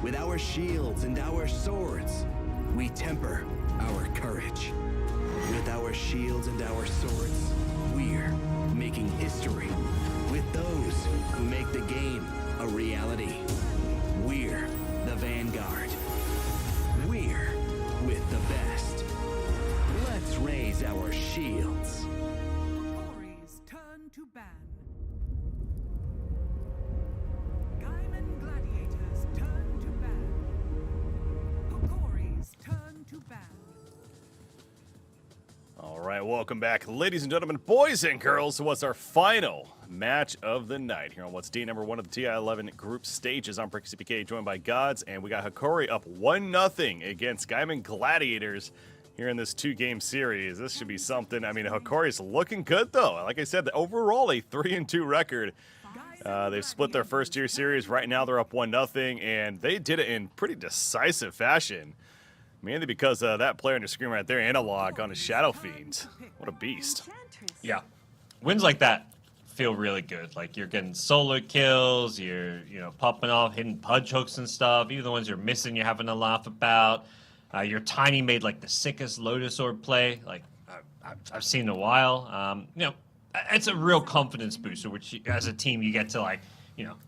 With our shields and our swords, we temper our courage. With our shields and our swords, we're making history. With those who make the game a reality, we're the vanguard. We're with the best. Let's raise our shields. Hokori's turn to ban. Gaiman Gladiators turn to ban. Hokori's turn to ban. All right, welcome back, ladies and gentlemen, boys and girls, to what's our final match of the night here on what's day number 1 of the TI11 group stages. I'm Brick CPK, joined by Gods, and we got Hokori up 1-0 against Gaiman Gladiators here in this 2-game series. This should be something. I mean, Hokori's looking good, though. Like I said, overall a 3-2 record. They've split their first-year series. Right now, they're up 1-0, and they did it in pretty decisive fashion. Mainly because that player on your screen right there, Analog, on his Shadow Fiend. What a beast. Yeah. Wins like that feel really good. Like, you're getting solo kills, you're, popping off hidden pudge hooks and stuff. Even the ones you're missing, you're having to laugh about. Your Tiny made, like, the sickest Lotus Orb play, like, I've seen in a while. It's a real confidence booster, which, as a team, you get to, like,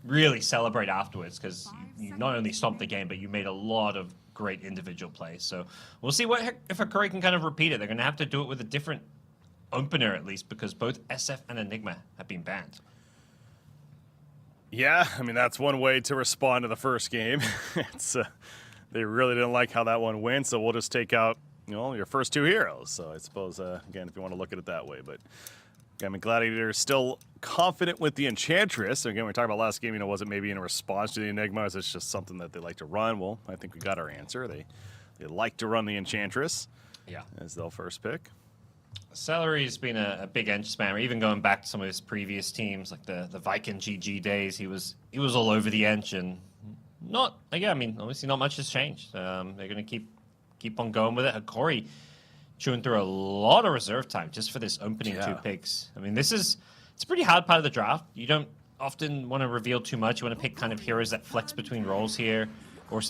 really celebrate afterwards, because you not only stomped the game, but you made a lot of great individual plays. So we'll see if Hokori can kind of repeat it. They're going to have to do it with a different opener, at least, because both SF and Enigma have been banned. Yeah, I mean, that's one way to respond to the first game. They really didn't like how that one went, so we'll just take out, your first 2 heroes. So I suppose, again, if you want to look at it that way. But Gaiman Gladiator is still confident with the Enchantress. So again, we talked about last game, was it maybe in response to the Enigma? Is it just something that they like to run? Well, I think we got our answer. They like to run the Enchantress as their first pick. Celery's been a big Ench spammer, even going back to some of his previous teams, like the Viking GG days. He was all over the Ench, and obviously not much has changed. They're going to keep on going with it. Hokori chewing through a lot of reserve time just for this opening 2 picks. I mean, it's a pretty hard part of the draft. You don't often want to reveal too much. You want to pick kind of heroes that flex between roles here, or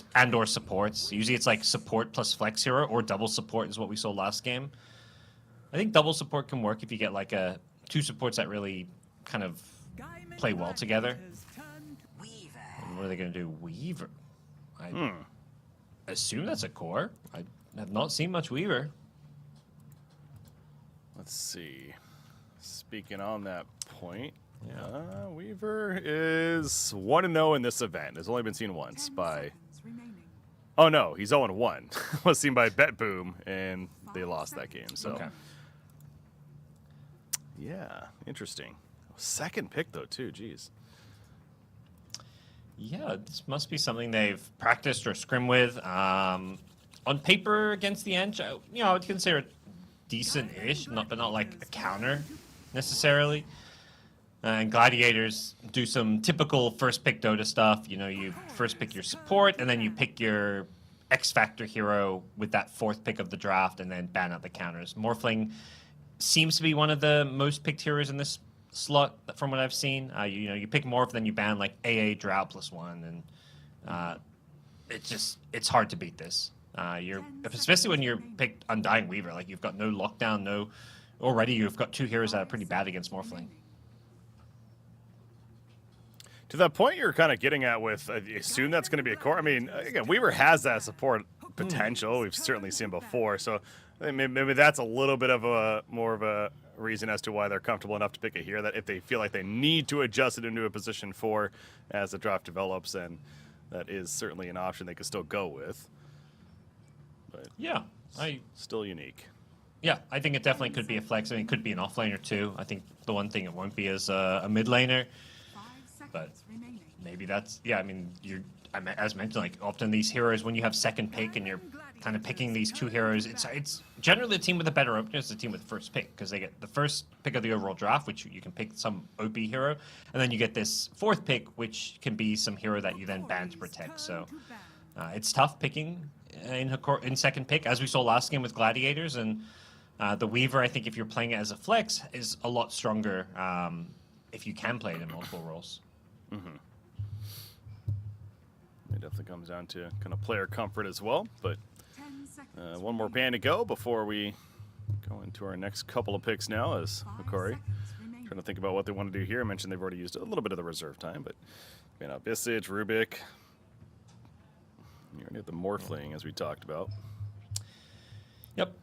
supports. Usually it's like support plus flex hero, or double support is what we saw last game. I think double support can work if you get like 2 supports that really kind of play well together. And what are they going to do? Weaver. I assume that's a core. I have not seen much Weaver. Let's see. Speaking on that point, Weaver is 1-0 in this event. Has only been seen once by... Oh, no, he's 0-1. Was seen by BetBoom, and they lost that game. So, yeah, interesting. Second pick, though, too. Jeez. Yeah, this must be something they've practiced or scrimmed with. On paper against the Ench, I would consider it decent-ish, but not like a counter necessarily. And Gladiators do some typical first pick Dota stuff. You first pick your support, and then you pick your X Factor hero with that 4th pick of the draft, and then ban out the counters. Morphling seems to be one of the most picked heroes in this slot from what I've seen. You pick Morph, then you ban like AA Drought +1, and it's hard to beat this. Especially when you're picked Undying Weaver, like you've got no lockdown, already you've got 2 heroes that are pretty bad against Morphling. To that point you're kind of getting at with, I assume that's going to be a core. I mean, again, Weaver has that support potential. We've certainly seen before. So maybe that's a little bit of more of a reason as to why they're comfortable enough to pick a hero that if they feel like they need to adjust it into a position 4 as the draft develops, and that is certainly an option they could still go with. But still unique. Yeah, I think it definitely could be a flex. I mean, it could be an offlaner too. I think the one thing it won't be is a mid laner. But maybe that's, as mentioned, like often these heroes, when you have second pick and you're kind of picking these 2 heroes, it's generally a team with a better opener is the team with first pick, because they get the first pick of the overall draft, which you can pick some OP hero, and then you get this 4th pick, which can be some hero that you then ban to protect. So it's tough picking in second pick, as we saw last game with Gladiators, and the Weaver, I think if you're playing it as a flex, is a lot stronger if you can play it in multiple roles. Mm-hmm. definitely comes down to kind of player comfort as well. But 10 seconds. one more band to go before we go into our next couple of picks now as 5 Hikari seconds remaining. trying to think about what they want to do here. I mentioned they've already used a little bit of the reserve time, but Bissage, Rubik. You already have the Morphling, as we talked about. Yep.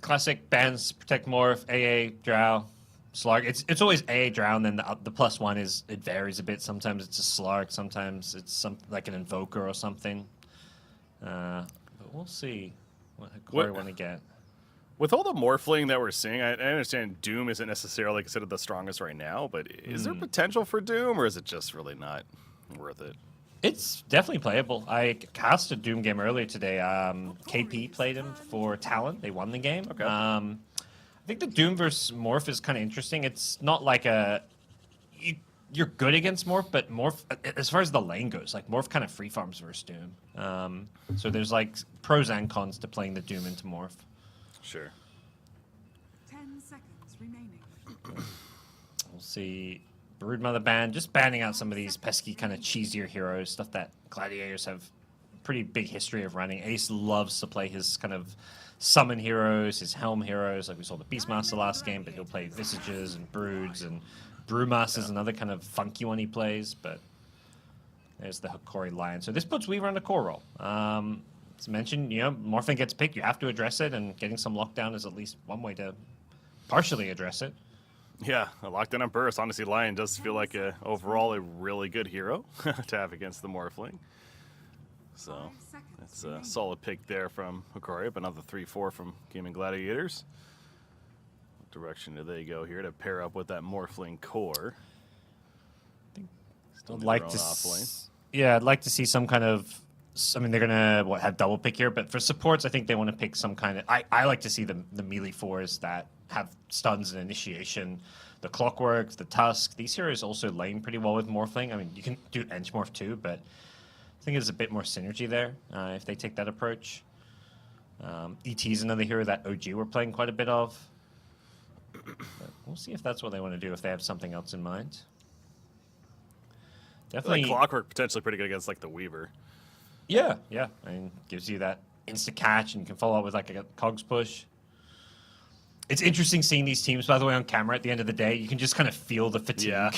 Classic bans, Protect Morph, AA, Drow, Slark. It's always AA, Drow, and then the +1 is, it varies a bit. Sometimes it's a Slark, sometimes it's like an Invoker or something. But we'll see what Hikari want to get. With all the Morphling that we're seeing, I understand Doom isn't necessarily considered the strongest right now, but is there potential for Doom, or is it just really not worth it? It's definitely playable. I cast a Doom game earlier today. KP played him for Talent. They won the game. Okay. I think the Doom versus Morph is kind of interesting. It's not like you're good against Morph, but Morph, as far as the lane goes, like Morph kind of free farms versus Doom. So there's like pros and cons to playing the Doom into Morph. Sure. 10 seconds remaining. We'll see. Broodmother ban, just banning out some of these pesky kind of cheesier heroes, stuff that gladiators have pretty big history of running. Ace loves to play his kind of summon heroes, his helm heroes, like we saw the Beastmaster last game, but he'll play Visages and Broods, and Brewmaster's another kind of funky one he plays, but there's the Hikari Lion. So this puts Weaver on the core role. As mentioned, Morphling gets picked, you have to address it, and getting some lockdown is at least one way to partially address it. Yeah, a lockdown on burst. Honestly, Lion does feel like overall a really good hero to have against the Morphling. So that's a solid pick there from Hikari, but another 3-4 from Gaming Gladiators. What direction do they go here to pair up with that Morphling core? Still need their own offlane. Yeah, I'd like to see some kind of. I mean, they're gonna have double pick here, but for supports, I think they want to pick some kind of. I like to see the melee fours that have stuns and initiation, the Clockwork, the Tusk. These heroes also lane pretty well with Morphling. I mean, you can do Edge Morph too, but I think there's a bit more synergy there if they take that approach. ET is another hero that OG were playing quite a bit of. But we'll see if that's what they want to do, if they have something else in mind. Definitely. Like Clockwork potentially pretty good against like the Weaver. Yeah. I mean, gives you that insta catch, and you can follow up with like a Cogs push. It's interesting seeing these teams, by the way, on camera. At the end of the day, you can just kind of feel the fatigue. Yeah.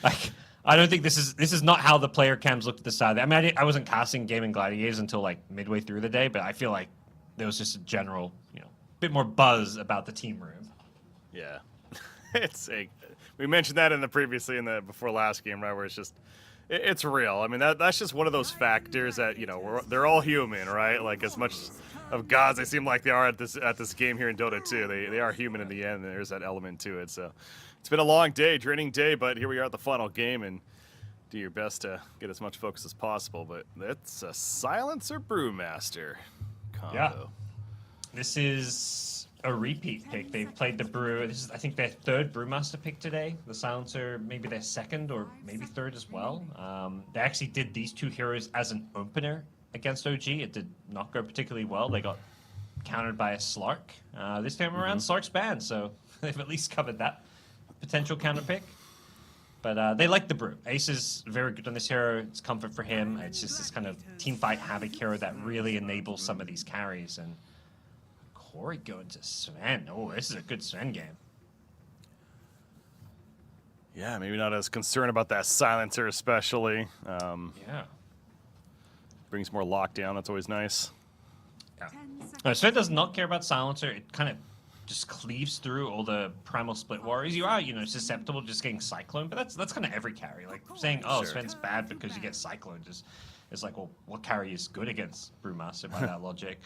Like, I don't think this is not how the player cams looked at the side. I mean, I wasn't casting Gaming Gladiators until like midway through the day, but I feel like there was just a general, bit more buzz about the team room. Yeah. We mentioned that before last game, right? Where it's just. It's real. I mean, that's just one of those factors that they're all human, right? Like as much of gods they seem like they are at this game here in Dota 2, they are human in the end. And there's that element to it. So it's been a long day, draining day, but here we are at the final game, and do your best to get as much focus as possible. But that's a Silencer Brewmaster combo. Yeah. This is a repeat pick. They've played the Brew. This is, I think, their third Brewmaster pick today. The Silencer, maybe their second or maybe third as well. They actually did these two heroes as an opener against OG. It did not go particularly well. They got countered by a Slark. This time around, Slark's banned, so they've at least covered that potential counter pick. But they like the Brew. Ace is very good on this hero. It's comfort for him. It's just this kind of teamfight havoc hero that really enables some of these carries. And Corey going to Sven. Oh, this is a good Sven game. Yeah, maybe not as concerned about that Silencer especially. Yeah. Brings more lockdown. That's always nice. Yeah. Sven does not care about Silencer. It kind of just cleaves through all the Primal Split Warriors. You are, susceptible to just getting Cyclone, but that's kind of every carry. Like saying, oh, Sure. Sven's bad because you get Cyclone is like, well, what carry is good against Brewmaster by that logic?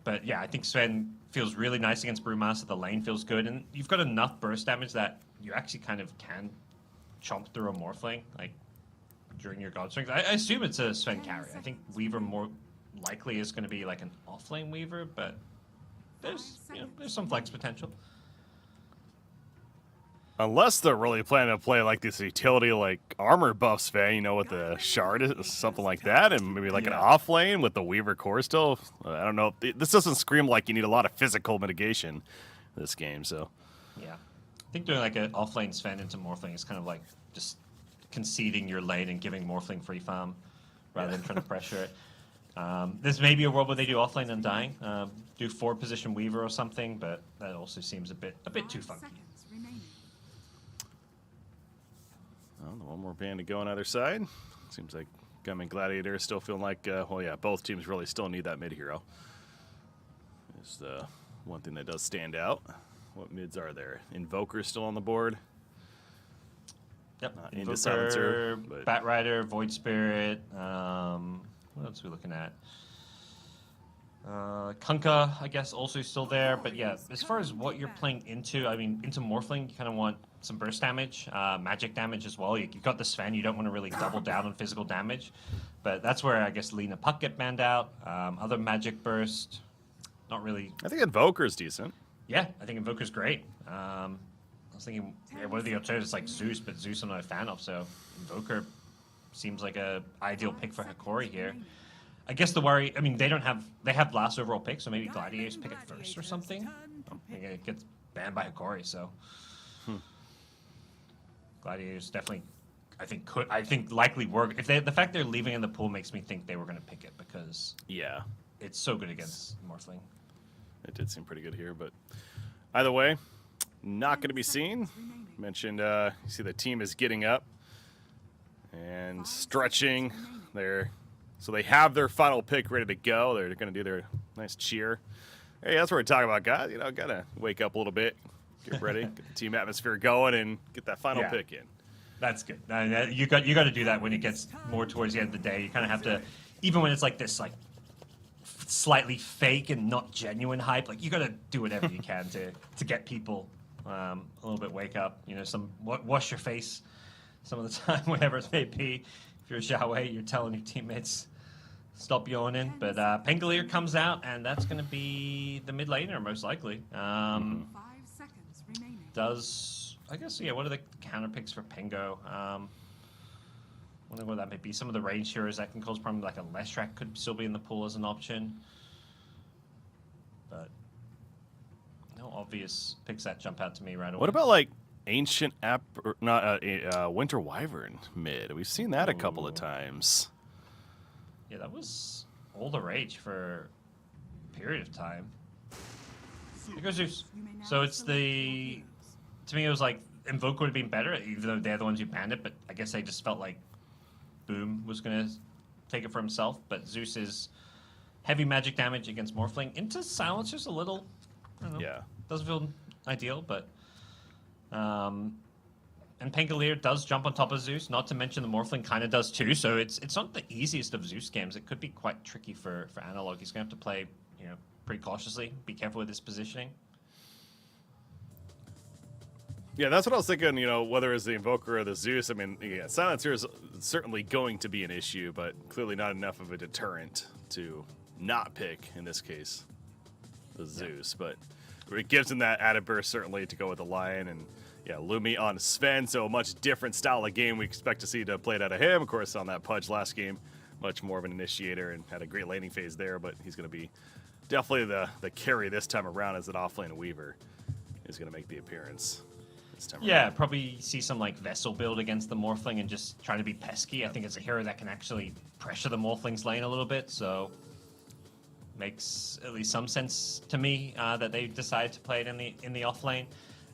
But yeah, I think Sven feels really nice against Brewmaster. The lane feels good, and you've got enough burst damage that you actually kind of can chomp through a Morphling like during your God Strings. I assume it's a Sven carry. I think Weaver more likely is going to be like an offlane Weaver, but there's some flex potential. Unless they're really planning to play like this utility, like armor buff Sven, with the shard, something like that, and maybe like an off lane with the Weaver core still. I don't know. This doesn't scream like you need a lot of physical mitigation this game, so. Yeah. I think doing like an offlane Sven into Morphling is kind of like just conceding your lane and giving Morphling free farm rather than trying to pressure it. There's maybe a world where they do offlane Undying, do 4-position Weaver or something, but that also seems a bit too funky. Seconds remaining. Well, the one more band to go on either side. Seems like Gunman Gladiator is still feeling like, both teams really still need that mid hero. Is the one thing that does stand out. What mids are there? Invoker still on the board. Yep. Into Invoker, Silencer, but- Bat Rider, Void Spirit. What else are we looking at? Kunkka, I guess, also still there. But yeah, as far as what you're playing into, I mean, into Morphling, you kind of want some burst damage, magic damage as well. You got the Sven, you don't want to really double down on physical damage. But that's where I guess Lina Puck get banned out. Other magic burst, not really. I think Invoker's decent. Yeah, I think Invoker's great. I was thinking, what are the alternatives like Zeus, but Zeus I'm not a fan of, so Invoker seems like a ideal pick for Hikori here. I guess the worry, I mean, they have last overall pick, so maybe Gladiators pick it first or something. I think it gets banned by Hikori, so Gladiators definitely, I think likely work. If the fact they're leaving in the pool makes me think they were going to pick it because Yeah, it's so good against Morphling. it did seem pretty good here, but either way, not going to be seen. Mentioned, you see the team is getting up and stretching. So they have their final pick ready to go. They're going to do their nice cheer. Hey, that's what we're talking about, guys. You know, got to wake up a little bit, get ready, get the team atmosphere going, and get that final pick in. That's good. You got to do that when it gets more towards the end of the day. You kind of have to, even when it's like this, like slightly fake and not genuine hype. Like you got to do whatever you can to get people a little bit wake up. You know, wash your face some of the time, whatever it may be. If you're Zhao Wei, you're telling your teammates stop yawning. But Pengalier comes out, and that's going to be the mid laner most likely. 5 seconds remaining. I guess, yeah, what are the counter picks for Pengo? Wonder what that might be. Some of the range heroes that can cause problems, like a Leshrac could still be in the pool as an option. But no obvious picks that jump out to me right away. What about like Ancient Winter Wyvern mid? We've seen that a couple of times. Yeah, that was all the rage for a period of time. Here goes Zeus. So it's the... To me, it was like Invoker would have been better, even though they're the ones who banned it. But I guess they just felt like Boom was going to take it for himself. But Zeus is heavy magic damage against Morphling. Into Silencers a little. I don't know. Yeah. Doesn't feel ideal, but... and Pengalier does jump on top of Zeus, not to mention the Morphling kind of does too. So it's not the easiest of Zeus games. It could be quite tricky for Analog. He's going to have to play, pretty cautiously. Be careful with his positioning. Yeah, that's what I was thinking, whether it's the Invoker or the Zeus. I mean, yeah, Silencer is certainly going to be an issue, but clearly not enough of a deterrent to not pick, in this case, the Zeus. But it gives him that added burst, certainly, to go with the Lion. And, yeah, Lumi on Sven, so a much different style of game we expect to see to play it out of him. Of course, on that Pudge last game, much more of an initiator and had a great laning phase there, but he's going to be definitely the carry this time around as an offlane Weaver is going to make the appearance. Yeah, probably see some like Vessel build against the Morphling and just trying to be pesky. I think it's a hero that can actually pressure the Morphling's lane a little bit, so makes at least some sense to me that they decided to play it in the off lane.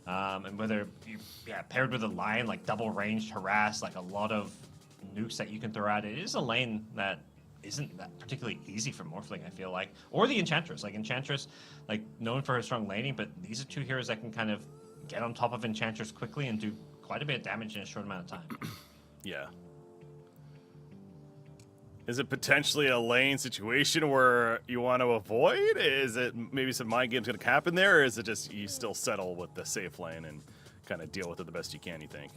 And whether paired with a Lion, like double ranged harass, like a lot of nukes that you can throw out. It is a lane that isn't that particularly easy for Morphling, I feel like, or the Enchantress. Like Enchantress, like known for her strong laning, but these are two heroes that can kind of get on top of Enchantress quickly and do quite a bit of damage in a short amount of time. Yeah. Is it potentially a lane situation where you want to avoid? Is it maybe some mind games going to happen there, or is it just you still settle with the safe lane and kind of deal with it the best you can, you think?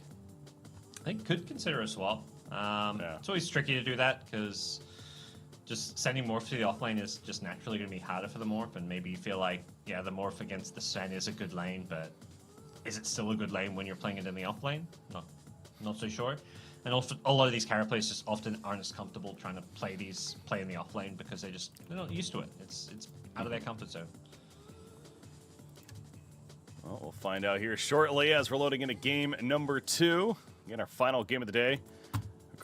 I think could consider a swap. It's always tricky to do that because just sending Morph to the offlane is just naturally going to be harder for the Morph, and maybe you feel like, the Morph against the Sven is a good lane, but is it still a good lane when you're playing it in the offlane? Not so sure. And also, a lot of these character players just often aren't as comfortable trying to play in the offlane because they're not used to it. It's out of their comfort zone. Well, we'll find out here shortly as we're loading into game number 2. Again, our final game of the day.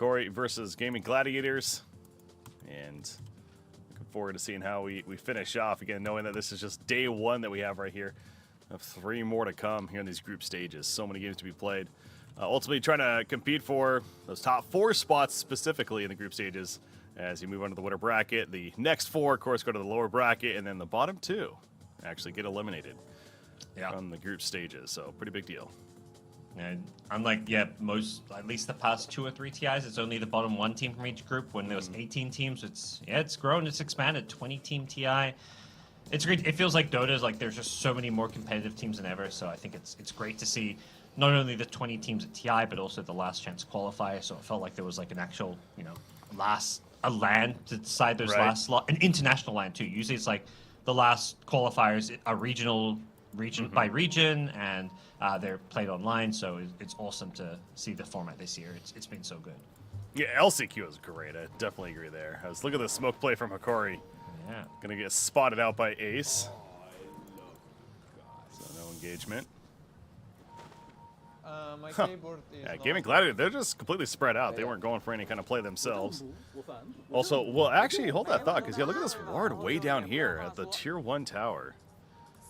Hoki versus Gaming Gladiators. And looking forward to seeing how we finish off. Again, knowing that this is just day one that we have right here. Of 3 more to come here in these group stages. So many games to be played. Ultimately trying to compete for those top 4 spots specifically in the group stages as you move on to the winner bracket. The next 4, of course, go to the lower bracket, and then the bottom 2 actually get eliminated from the group stages. So pretty big deal. And unlike, most, at least the past 2 or 3 TIs, it's only the bottom 1 team from each group. When there was 18 teams, it's grown, it's expanded. 20-team TI. It's great. It feels like Dota is like there's just so many more competitive teams than ever. So I think it's great to see not only the 20 teams at TI, but also the last chance qualifier. So it felt like there was like an actual, a LAN to decide those last slot, an international LAN too. Usually it's like the last qualifiers are regional, region by region, and they're played online. So it's awesome to see the format this year. It's been so good. Yeah, LCQ is great. I definitely agree there. Look at the smoke play from Hoki. Yeah. Gonna get spotted out by Ace. So no engagement. My keyboard is Yeah, Gaming Gladiator, they're just completely spread out. They weren't going for any kind of play themselves. Also, well, actually, hold that thought, because look at this ward way down here at the tier 1 tower.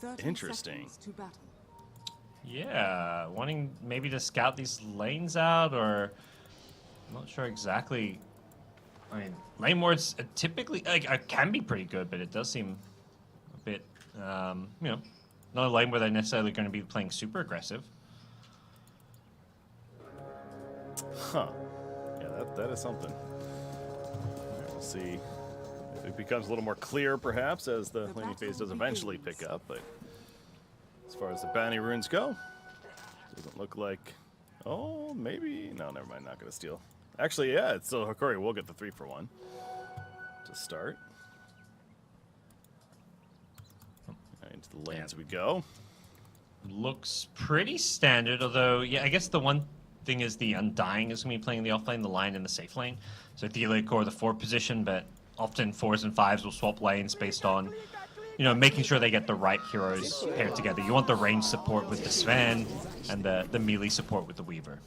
30 Interesting. seconds to battle. Yeah, wanting maybe to scout these lanes out, or I'm not sure exactly. I mean, lane wards typically can be pretty good, but it does seem a bit, not a lane where they're necessarily going to be playing super aggressive. Huh. Yeah, that is something. All right, we'll see if it becomes a little more clear, perhaps, as the laning phase does eventually pick up. But as far as the bounty runes go, doesn't look like. Oh, maybe. No, never mind. Not going to steal. Actually, yeah, it's still Hoki will get the 3-for-1 to start. Right, into the lanes we go. Looks pretty standard, although, I guess the one thing is the Undying is going to be playing in the off lane, the line in the safe lane. So Thelic or the 4 position, but often 4s and 5s will swap lanes based on, making sure they get the right heroes paired together. You want the range support with the Sven and the melee support with the Weaver.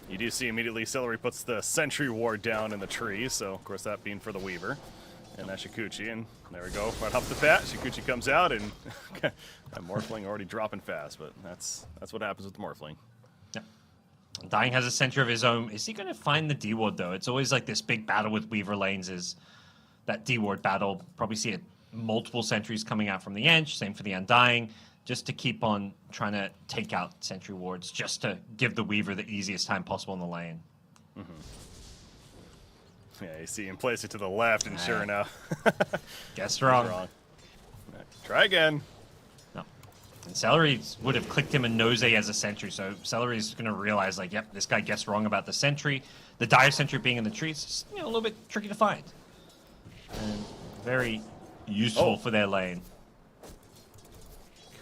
You do see immediately Celery puts the Sentry Ward down in the tree, so of course that being for the Weaver. And that's Shikuchi, and there we go, right off the bat, Shikuchi comes out, and that Morphling already dropping fast, but that's what happens with the Morphling. Yeah. Dying has a Sentry of his own. Is he going to find the D-Ward, though? It's always like this big battle with Weaver lanes is that D-Ward battle. Probably see multiple sentries coming out from the edge, same for the Undying, just to keep on trying to take out Sentry Wards, just to give the Weaver the easiest time possible in the lane. Yeah, you see him place it to the left, and sure enough. Guess wrong. Right, try again. No. And Celery would have clicked him a nose as a sentry, so Celery's going to realize, yep, this guy guessed wrong about the sentry. The dire sentry being in the trees, a little bit tricky to find. And very useful for their lane.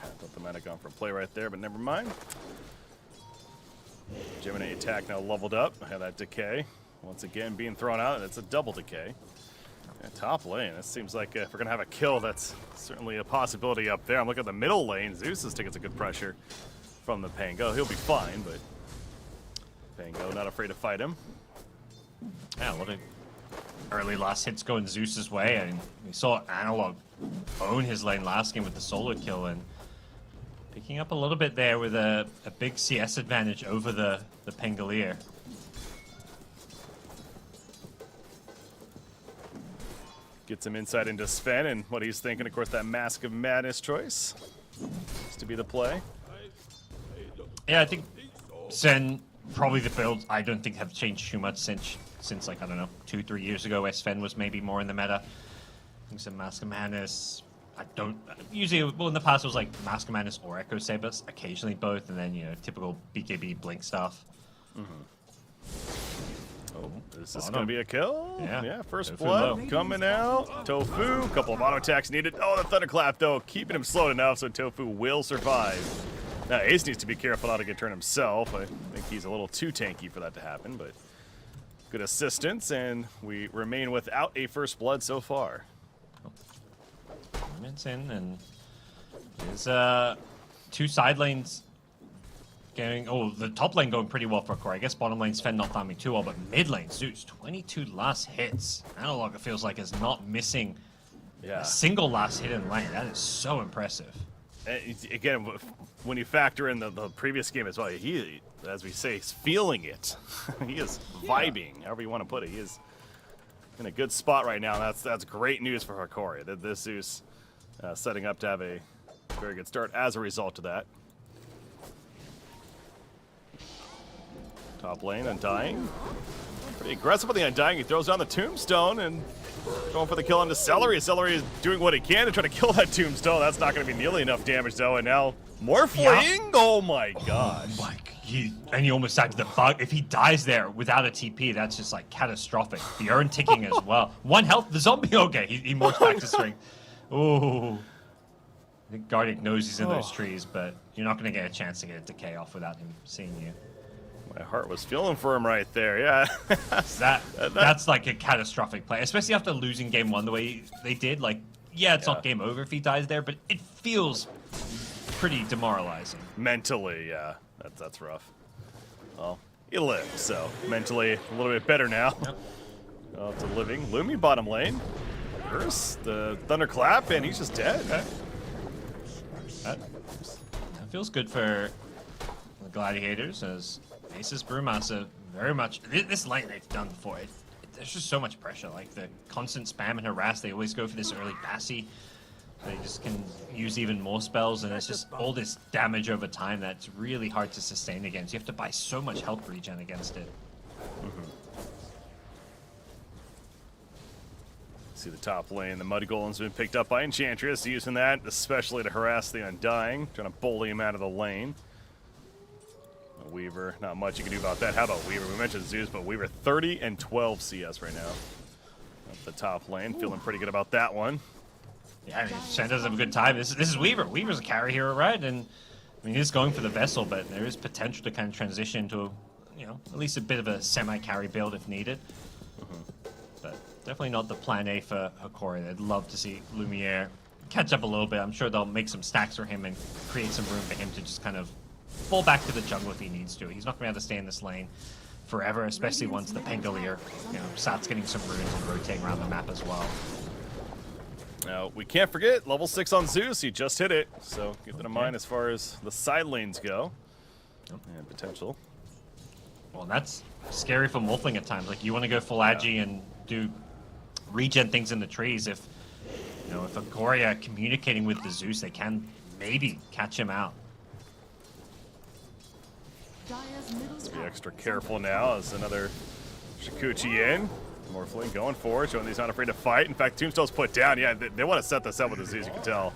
I thought the might have gone for a play right there, but never mind. Gemini attack now leveled up. I have that decay. Once again being thrown out, and it's a double decay. Yeah, top lane, it seems like if we're going to have a kill, that's certainly a possibility up there. I'm looking at the middle lane. Zeus is taking some good pressure from the Pango. He'll be fine, but Pango not afraid to fight him. Yeah, what a early last hits going Zeus's way. I mean, we saw Analog own his lane last game with the solo kill, and picking up a little bit there with a big CS advantage over the Pangolier. Get some insight into Sven and what he's thinking. Of course, that Mask of Madness choice is to be the play. Yeah, I think Sven, probably the builds, I don't think have changed too much since like, I don't know, 2-3 years ago where Sven was maybe more in the meta. I think some Mask of Madness, usually, well, in the past it was like Mask of Madness or Echo Sabers, occasionally both, and then, typical BKB Blink stuff. Oh, is this going to be a kill? Yeah. First Tofu blood low. coming out. Tofu, a couple of auto attacks needed. Oh, the Thunderclap, though, keeping him slow enough so Tofu will survive. Now, Ace needs to be careful not to get turned himself. I think he's a little too tanky for that to happen, but good assistance, and we remain without a first blood so far. Minutes in, and there's 2 side lanes getting... Oh, the top lane going pretty well for Core. I guess bottom lane Sven not farming too well, but mid lane Zeus, 22 last hits. Analog, it feels like, is not missing a single last hit in lane. That is so impressive. Again, when you factor in the previous game as well, he, as we say, is feeling it. He is vibing, however you want to put it. He is in a good spot right now. That's great news for Hakori. That this Zeus setting up to have a very good start as a result of that. Top lane, Undying. Pretty aggressive with the Undying. He throws down the Tombstone and going for the kill onto Celery. Celery is doing what he can to try to kill that Tombstone. That's not going to be nearly enough damage, though. And now Morphling. Oh, my gosh. Oh my, and he almost died to the bug. If he dies there without a TP, that's just like catastrophic. The urn ticking as well. 1 health. The zombie, okay. He morphs back to strength. Ooh. I think Guardian knows he's in those trees, but you're not going to get a chance to get a decay off without him seeing you. My heart was feeling for him right there, yeah. That's like a catastrophic play, especially after losing game 1 the way they did. Like, yeah, it's not game over if he dies there, but it feels pretty demoralizing. Mentally, yeah, that's rough. Well, he lived, so mentally a little bit better now. Yep. To living. Lumi bottom lane. Curse, the thunderclap, and he's just dead. That feels good for the Gladiators, as Aces Brewmaster very much... This lane they've done before, there's just so much pressure. Like, the constant spam and harass, they always go for this early Bassi. They just can use even more spells, and it's just all this damage over time that's really hard to sustain against. You have to buy so much health regen against it. See the top lane, the Mud Golem's been picked up by Enchantress, using that especially to harass the Undying, trying to bully him out of the lane. Weaver, not much you can do about that. How about Weaver? We mentioned Zeus, but Weaver 30 and 12 CS right now. Up the top lane, feeling pretty good about that one. Yeah, I mean, Shen does have a good time. This is Weaver. Weaver's a carry hero, right? And I mean, he's going for the Vessel, but there is potential to kind of transition to, you know, at least a bit of a semi-carry build if needed. But definitely not the plan A for Hakori. I'd love to see Lumiere catch up a little bit. I'm sure they'll make some stacks for him and create some room for him to just kind of fall back to the jungle if he needs to. He's not going to be able to stay in this lane forever, especially once the Pangolier, starts getting some runes and rotating around the map as well. Now, we can't forget, level 6 on Zeus, he just hit it, so keep that in mind as far as the side lanes go. And potential. Well, that's scary for Morphling at times. Like, you want to go full Agi and do regen things in the trees. If Hakori are communicating with the Zeus, they can maybe catch him out. Let's be extra careful now as another Shikuchi in. Morphling going forward, showing he's not afraid to fight. In fact, Tombstone's put down. Yeah, they want to set this up with Aziz, you can tell.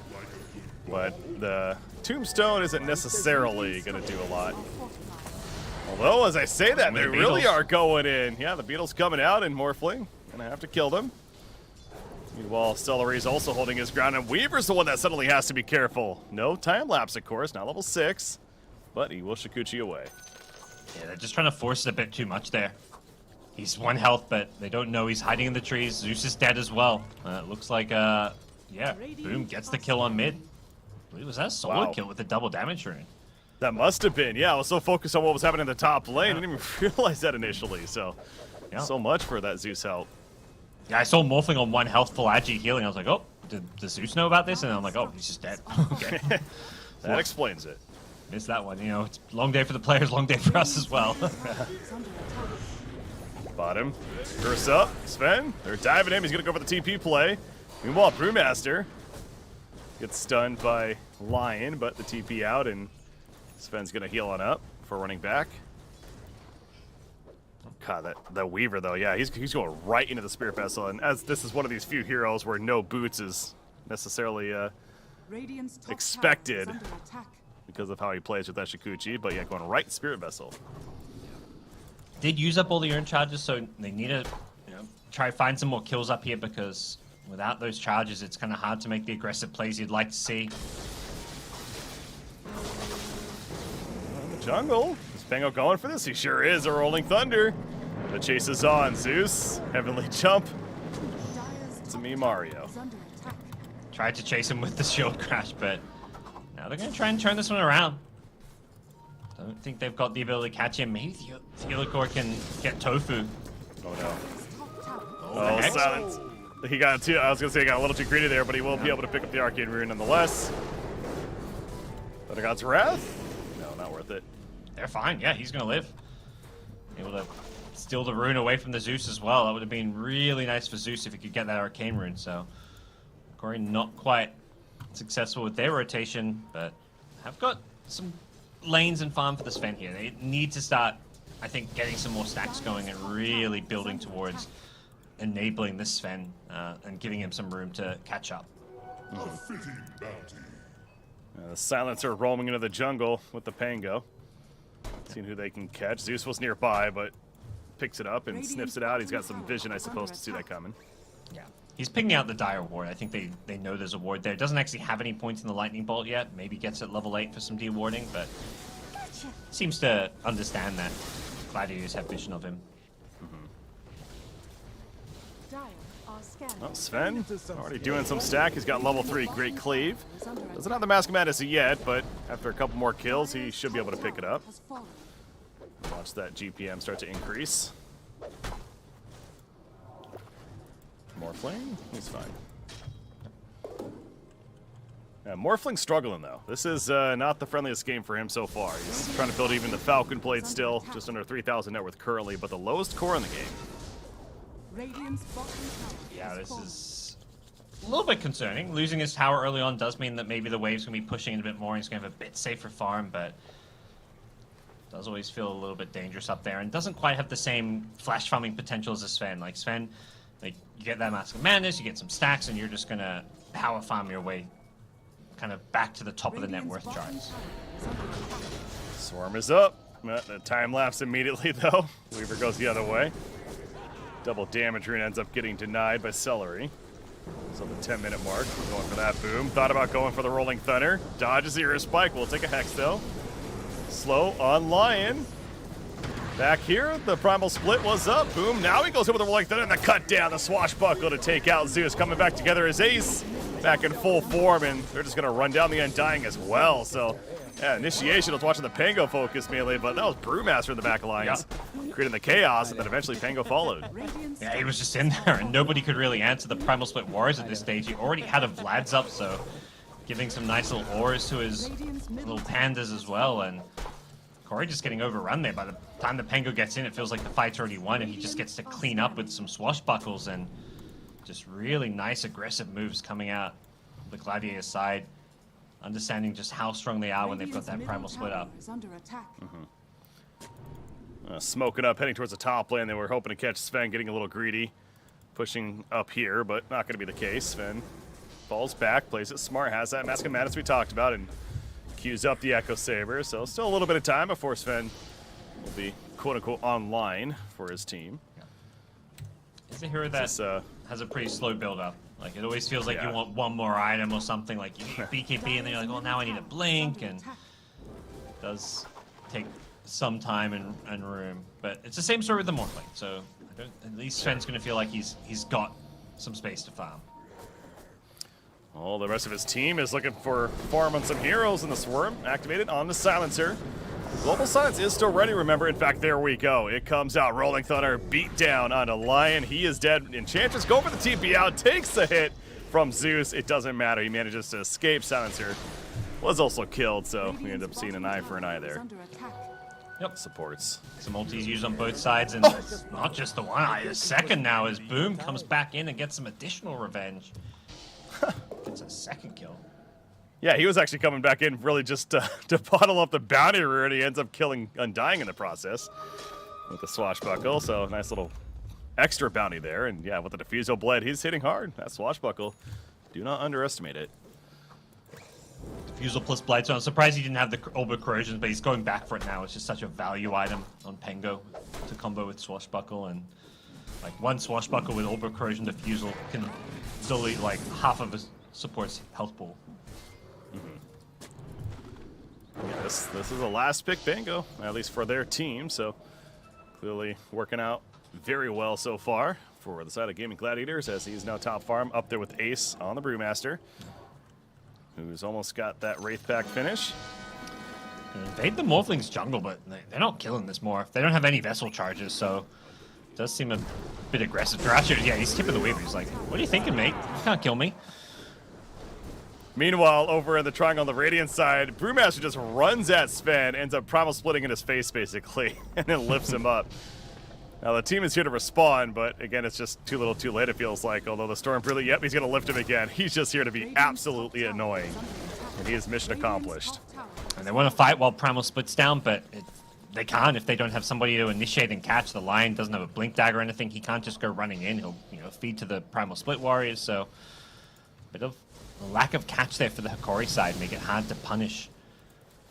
But the Tombstone isn't necessarily going to do a lot. Although, as I say that, they really are going in. Yeah, the Beetle's coming out, and Morphling going to have to kill them. Meanwhile, Celery's also holding his ground, and Weaver's the one that suddenly has to be careful. No time lapse, of course, now level 6. But he will Shikuchi away. Yeah, they're just trying to force it a bit too much there. He's 1 health, but they don't know he's hiding in the trees. Zeus is dead as well. It looks like, yeah, Boom gets the kill on mid. I believe was that a solo kill with the double damage rune. That must have been, yeah. I was so focused on what was happening in the top lane. I didn't even realize that initially, so so much for that Zeus help. Yeah, I saw Morphling on 1 health full Agi healing. I was like, oh, did Zeus know about this? And I'm like, oh, he's just dead. Okay. That explains it. Missed that one. It's a long day for the players, long day for us as well. Bottom. Curse up. Sven. They're diving him. He's going to go for the TP play. Meanwhile, Brewmaster gets stunned by Lion, but the TP out, and Sven's going to heal on up for running back. God, that Weaver, though, yeah, he's going right into the Spirit Vessel, and as this is one of these few heroes where no boots is necessarily expected because of how he plays with that Shikuchi, but yeah, going right Spirit Vessel. Did use up all the urn charges, so they need to try to find some more kills up here, because without those charges, it's kind of hard to make the aggressive plays you'd like to see. The jungle. Is Pango going for this? He sure is. A Rolling Thunder. The chase is on. Zeus. Heavenly Jump. It's me, Mario. Tried to chase him with the shield crash, but now they're going to try and turn this one around. Don't think they've got the ability to catch him. Maybe Theodore can get Tofu. Oh no. Top tower. Oh, Hex. silence. He got too. I was gonna say he got a little too greedy there, but he will be able to pick up the arcane rune nonetheless. Thundergod's Wrath? No, not worth it. They're fine. Yeah, he's gonna live. Able to steal the rune away from the Zeus as well. That would have been really nice for Zeus if he could get that arcane rune. So, Corey not quite successful with their rotation, but have got some lanes and farm for the Sven here. They need to start, I think, getting some more stacks going and really building towards enabling this Sven and giving him some room to catch up. The Silencer roaming into the jungle with the Pango. Seeing who they can catch. Zeus was nearby, but picks it up and sniffs it out. He's got some vision, I suppose, to see that coming. Yeah. He's picking out the Dire Ward. I think they know there's a ward there. Doesn't actually have any points in the Lightning Bolt yet. Maybe gets it level 8 for some dewarding, but seems to understand that Gladiators have vision of him. Dire are scanning. Well, Sven already doing some stack. He's got level 3 Great Cleave. Doesn't have the Mask of Madness yet, but after a couple more kills, he should be able to pick it up. Has fallen. Watch that GPM start to increase. Morphling? He's fine. Yeah, Morphling's struggling, though. This is not the friendliest game for him so far. He's trying to build even the Falcon Blade still, just under 3,000 net worth currently, but the lowest core in the game. Radiant's bottom tower. Yeah, has this fallen. is a little bit concerning. Losing his tower early on does mean that maybe the wave's going to be pushing it a bit more and he's going to have a bit safer farm, but does always feel a little bit dangerous up there and doesn't quite have the same flash farming potential as a Sven. Like Sven, like you get that Mask of Madness, you get some stacks, and you're just going to power farm your way kind of back to the top of the net worth charts. Swarm is up. The time lapse immediately, though. Weaver goes the other way. Double damage rune ends up getting denied by Celery. So the 10-minute mark, going for that boom. Thought about going for the Rolling Thunder. Dodges the Earth Spike. We'll take a Hex, though. Slow on Lion. Back here, the Primal Split was up. Boom. Now he goes in with the Rolling Thunder and the cut down. The Swashbuckle to take out Zeus. Coming back together as Ace. Back in full form, and they're just going to run down the Undying as well. So, yeah, initiation was watching the Pango focus melee, but that was Brewmaster in the back lines, creating the chaos, and then eventually Pango followed. Yeah, he was just in there, and nobody could really answer the Primal Split Wars at this stage. He already had a Vlad's up, so giving some nice little auras to his little pandas as well, and Corey just getting overrun there. By the time the Pango gets in, it feels like the fight's already won, and he just gets to clean up with some swashbuckles and just really nice aggressive moves coming out the Gladiator side, understanding just how strong they are when they've got that Primal Split up. Is under attack. Smoking up, heading towards the top lane. They were hoping to catch Sven, getting a little greedy, pushing up here, but not going to be the case. Sven falls back, plays it smart, has that Mask of Madness we talked about, and queues up the Echo Saber. So still a little bit of time before Sven will be quote-unquote online for his team. It's a hero that has a pretty slow build-up. Like, it always feels like you want one more item or something. Like, you need BKB, and then you're like, well, now I need a blink, and it does take some time and room. But it's the same story with the Morphling, so at least Sven's going to feel like he's got some space to farm. All the rest of his team is looking for farm on some heroes in the Swarm, activated on the Silencer. Global Silence is still ready, remember. In fact, there we go. It comes out. Rolling Thunder beat down onto Lion. He is dead. Enchantress go for the TP out. Takes the hit from Zeus. It doesn't matter. He manages to escape. Silencer was also killed, so we end up seeing an eye for an eye there. Under attack. Yep. Supports. Some ultis used on both sides, and not just the one eye. The second now as Boom comes back in and gets some additional revenge. Gets a second kill. Yeah, he was actually coming back in really just to bottle up the bounty rune. He ends up killing Undying in the process with the Swashbuckle. So nice little extra bounty there. And yeah, with the Diffusal Blade, he's hitting hard. That Swashbuckle, do not underestimate it. Diffusal plus Blightstone. I'm surprised he didn't have the Orb Corrosion, but he's going back for it now. It's just such a value item on Pango to combo with Swashbuckle. And like one Swashbuckle with Orb Corrosion Diffusal can delete like half of his support's health pool. Yeah, this is the last pick Pango, at least for their team. So clearly working out very well so far for the side of Gaming Gladiators, as he's now top farm up there with Ace on the Brewmaster, who's almost got that Wraith Pact finish. Invade the Morphling's jungle, but they're not killing this Morph. They don't have any vessel charges, so it does seem a bit aggressive. Jirachi, yeah, he's tipping the Weaver. He's like, what are you thinking, mate? You can't kill me. Meanwhile, over in the triangle on the Radiant side, Brewmaster just runs at Sven, ends up primal splitting in his face, basically, and then lifts him up. Now, the team is here to respond, but again, it's just too little too late, it feels like. Although the Stormbreaker, yep, he's going to lift him again. He's just here to be absolutely annoying. And he is mission accomplished. And they want to fight while Primal splits down, but they can't if they don't have somebody to initiate and catch. The Lion doesn't have a blink dagger or anything. He can't just go running in. He'll, feed to the Primal Split warriors. So, a bit of a lack of catch there for the Hikori side, make it hard to punish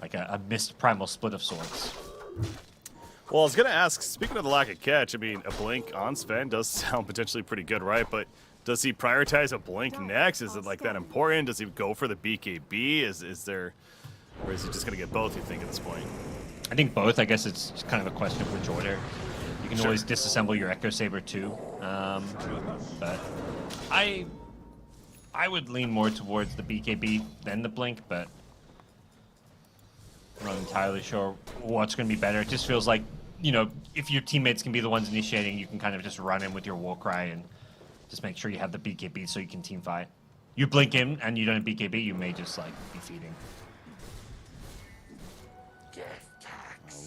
like a missed Primal Split of sorts. Well, I was going to ask, speaking of the lack of catch, I mean, a blink on Sven does sound potentially pretty good, right? But does he prioritize a blink next? Is it like that important? Does he go for the BKB? Is there, or is he just going to get both, you think, at this point? I think both. I guess it's just kind of a question of which order. You can always disassemble your Echo Saber too. But I would lean more towards the BKB than the blink, but I'm not entirely sure what's going to be better. It just feels like, if your teammates can be the ones initiating, you can kind of just run in with your Warcry and just make sure you have the BKB so you can team fight. You blink in and you don't have BKB, you may just be feeding.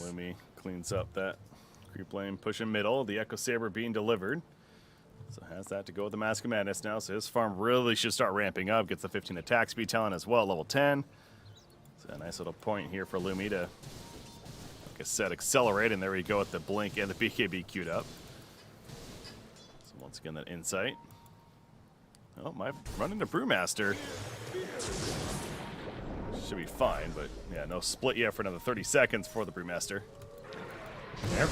Lumi cleans up that creep lane, pushing middle. The Echo Saber being delivered. So has that to go with the Mask of Madness now. So his farm really should start ramping up. Gets the 15 attack speed talent as well, level 10. So a nice little point here for Lumi to, like I said, accelerate. And there we go with the blink and the BKB queued up. So once again, that insight. Oh, might run into Brewmaster. Should be fine, but yeah, no split yet for another 30 seconds for the Brewmaster. They're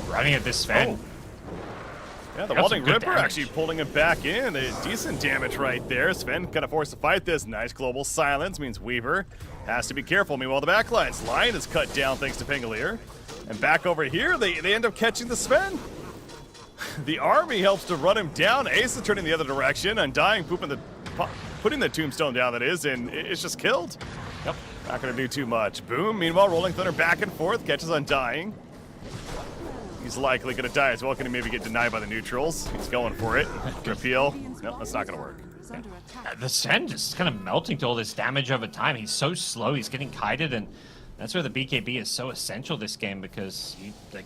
running at this Sven. Oh. Yeah, the Walding Ripper actually pulling him back in. Decent damage right there. Sven kind of forced to fight this. Nice global silence means Weaver has to be careful. Meanwhile, the backlines. Lion is cut down thanks to Pangolier. And back over here, they end up catching the Sven. The army helps to run him down. Ace is turning the other direction. Undying, putting the tombstone down, that is, and it's just killed. Yep. Not going to do too much. Boom. Meanwhile, Rolling Thunder back and forth. Catches Undying. He's likely going to die as well. Can he maybe get denied by the neutrals? He's going for it. Repeal. No, that's not going to work. The Sven just kind of melting to all this damage over time. He's so slow. He's getting kited, and that's where the BKB is so essential this game because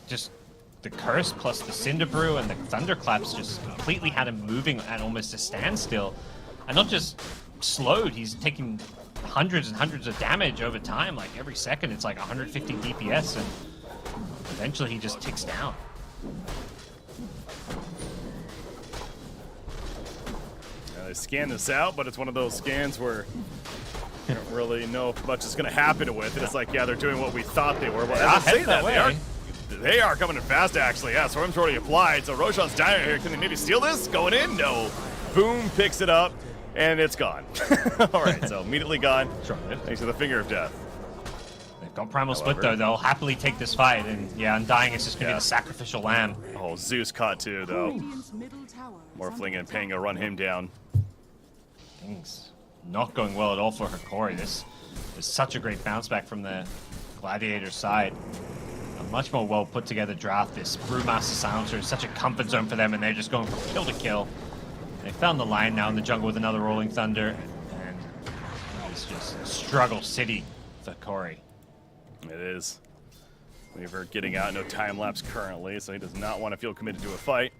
just the Curse plus the Cinder Brew and the Thunderclaps just completely had him moving at almost a standstill. And not just slowed, he's taking hundreds and hundreds of damage over time. Like every second, it's like 150 DPS, and eventually he just ticks down. They scan this out, but it's one of those scans where you don't really know if much is going to happen with it. It's like, yeah, they're doing what we thought they were. Well, as I say that, they are coming in fast, actually. Yeah, Storm's already applied, so Roshan's dying here. Can they maybe steal this? Going in? No. Boom, picks it up, and it's gone. All right, so immediately gone. Thanks to the Finger of Death. They've got Primal Split, though. They'll happily take this fight, and yeah, Undying is just going to be the sacrificial lamb. Oh, Zeus caught too, though. Morphling and Pango run him down. Things not going well at all for Hikori. This is such a great bounce back from the Gladiator side. A much more well put together draft. This Brewmaster Silencer is such a comfort zone for them, and they're just going from kill to kill. They found the Lion now in the jungle with another Rolling Thunder, and it's just struggle city for Hikori. It is. Weaver getting out, no time lapse currently, so he does not want to feel committed to a fight.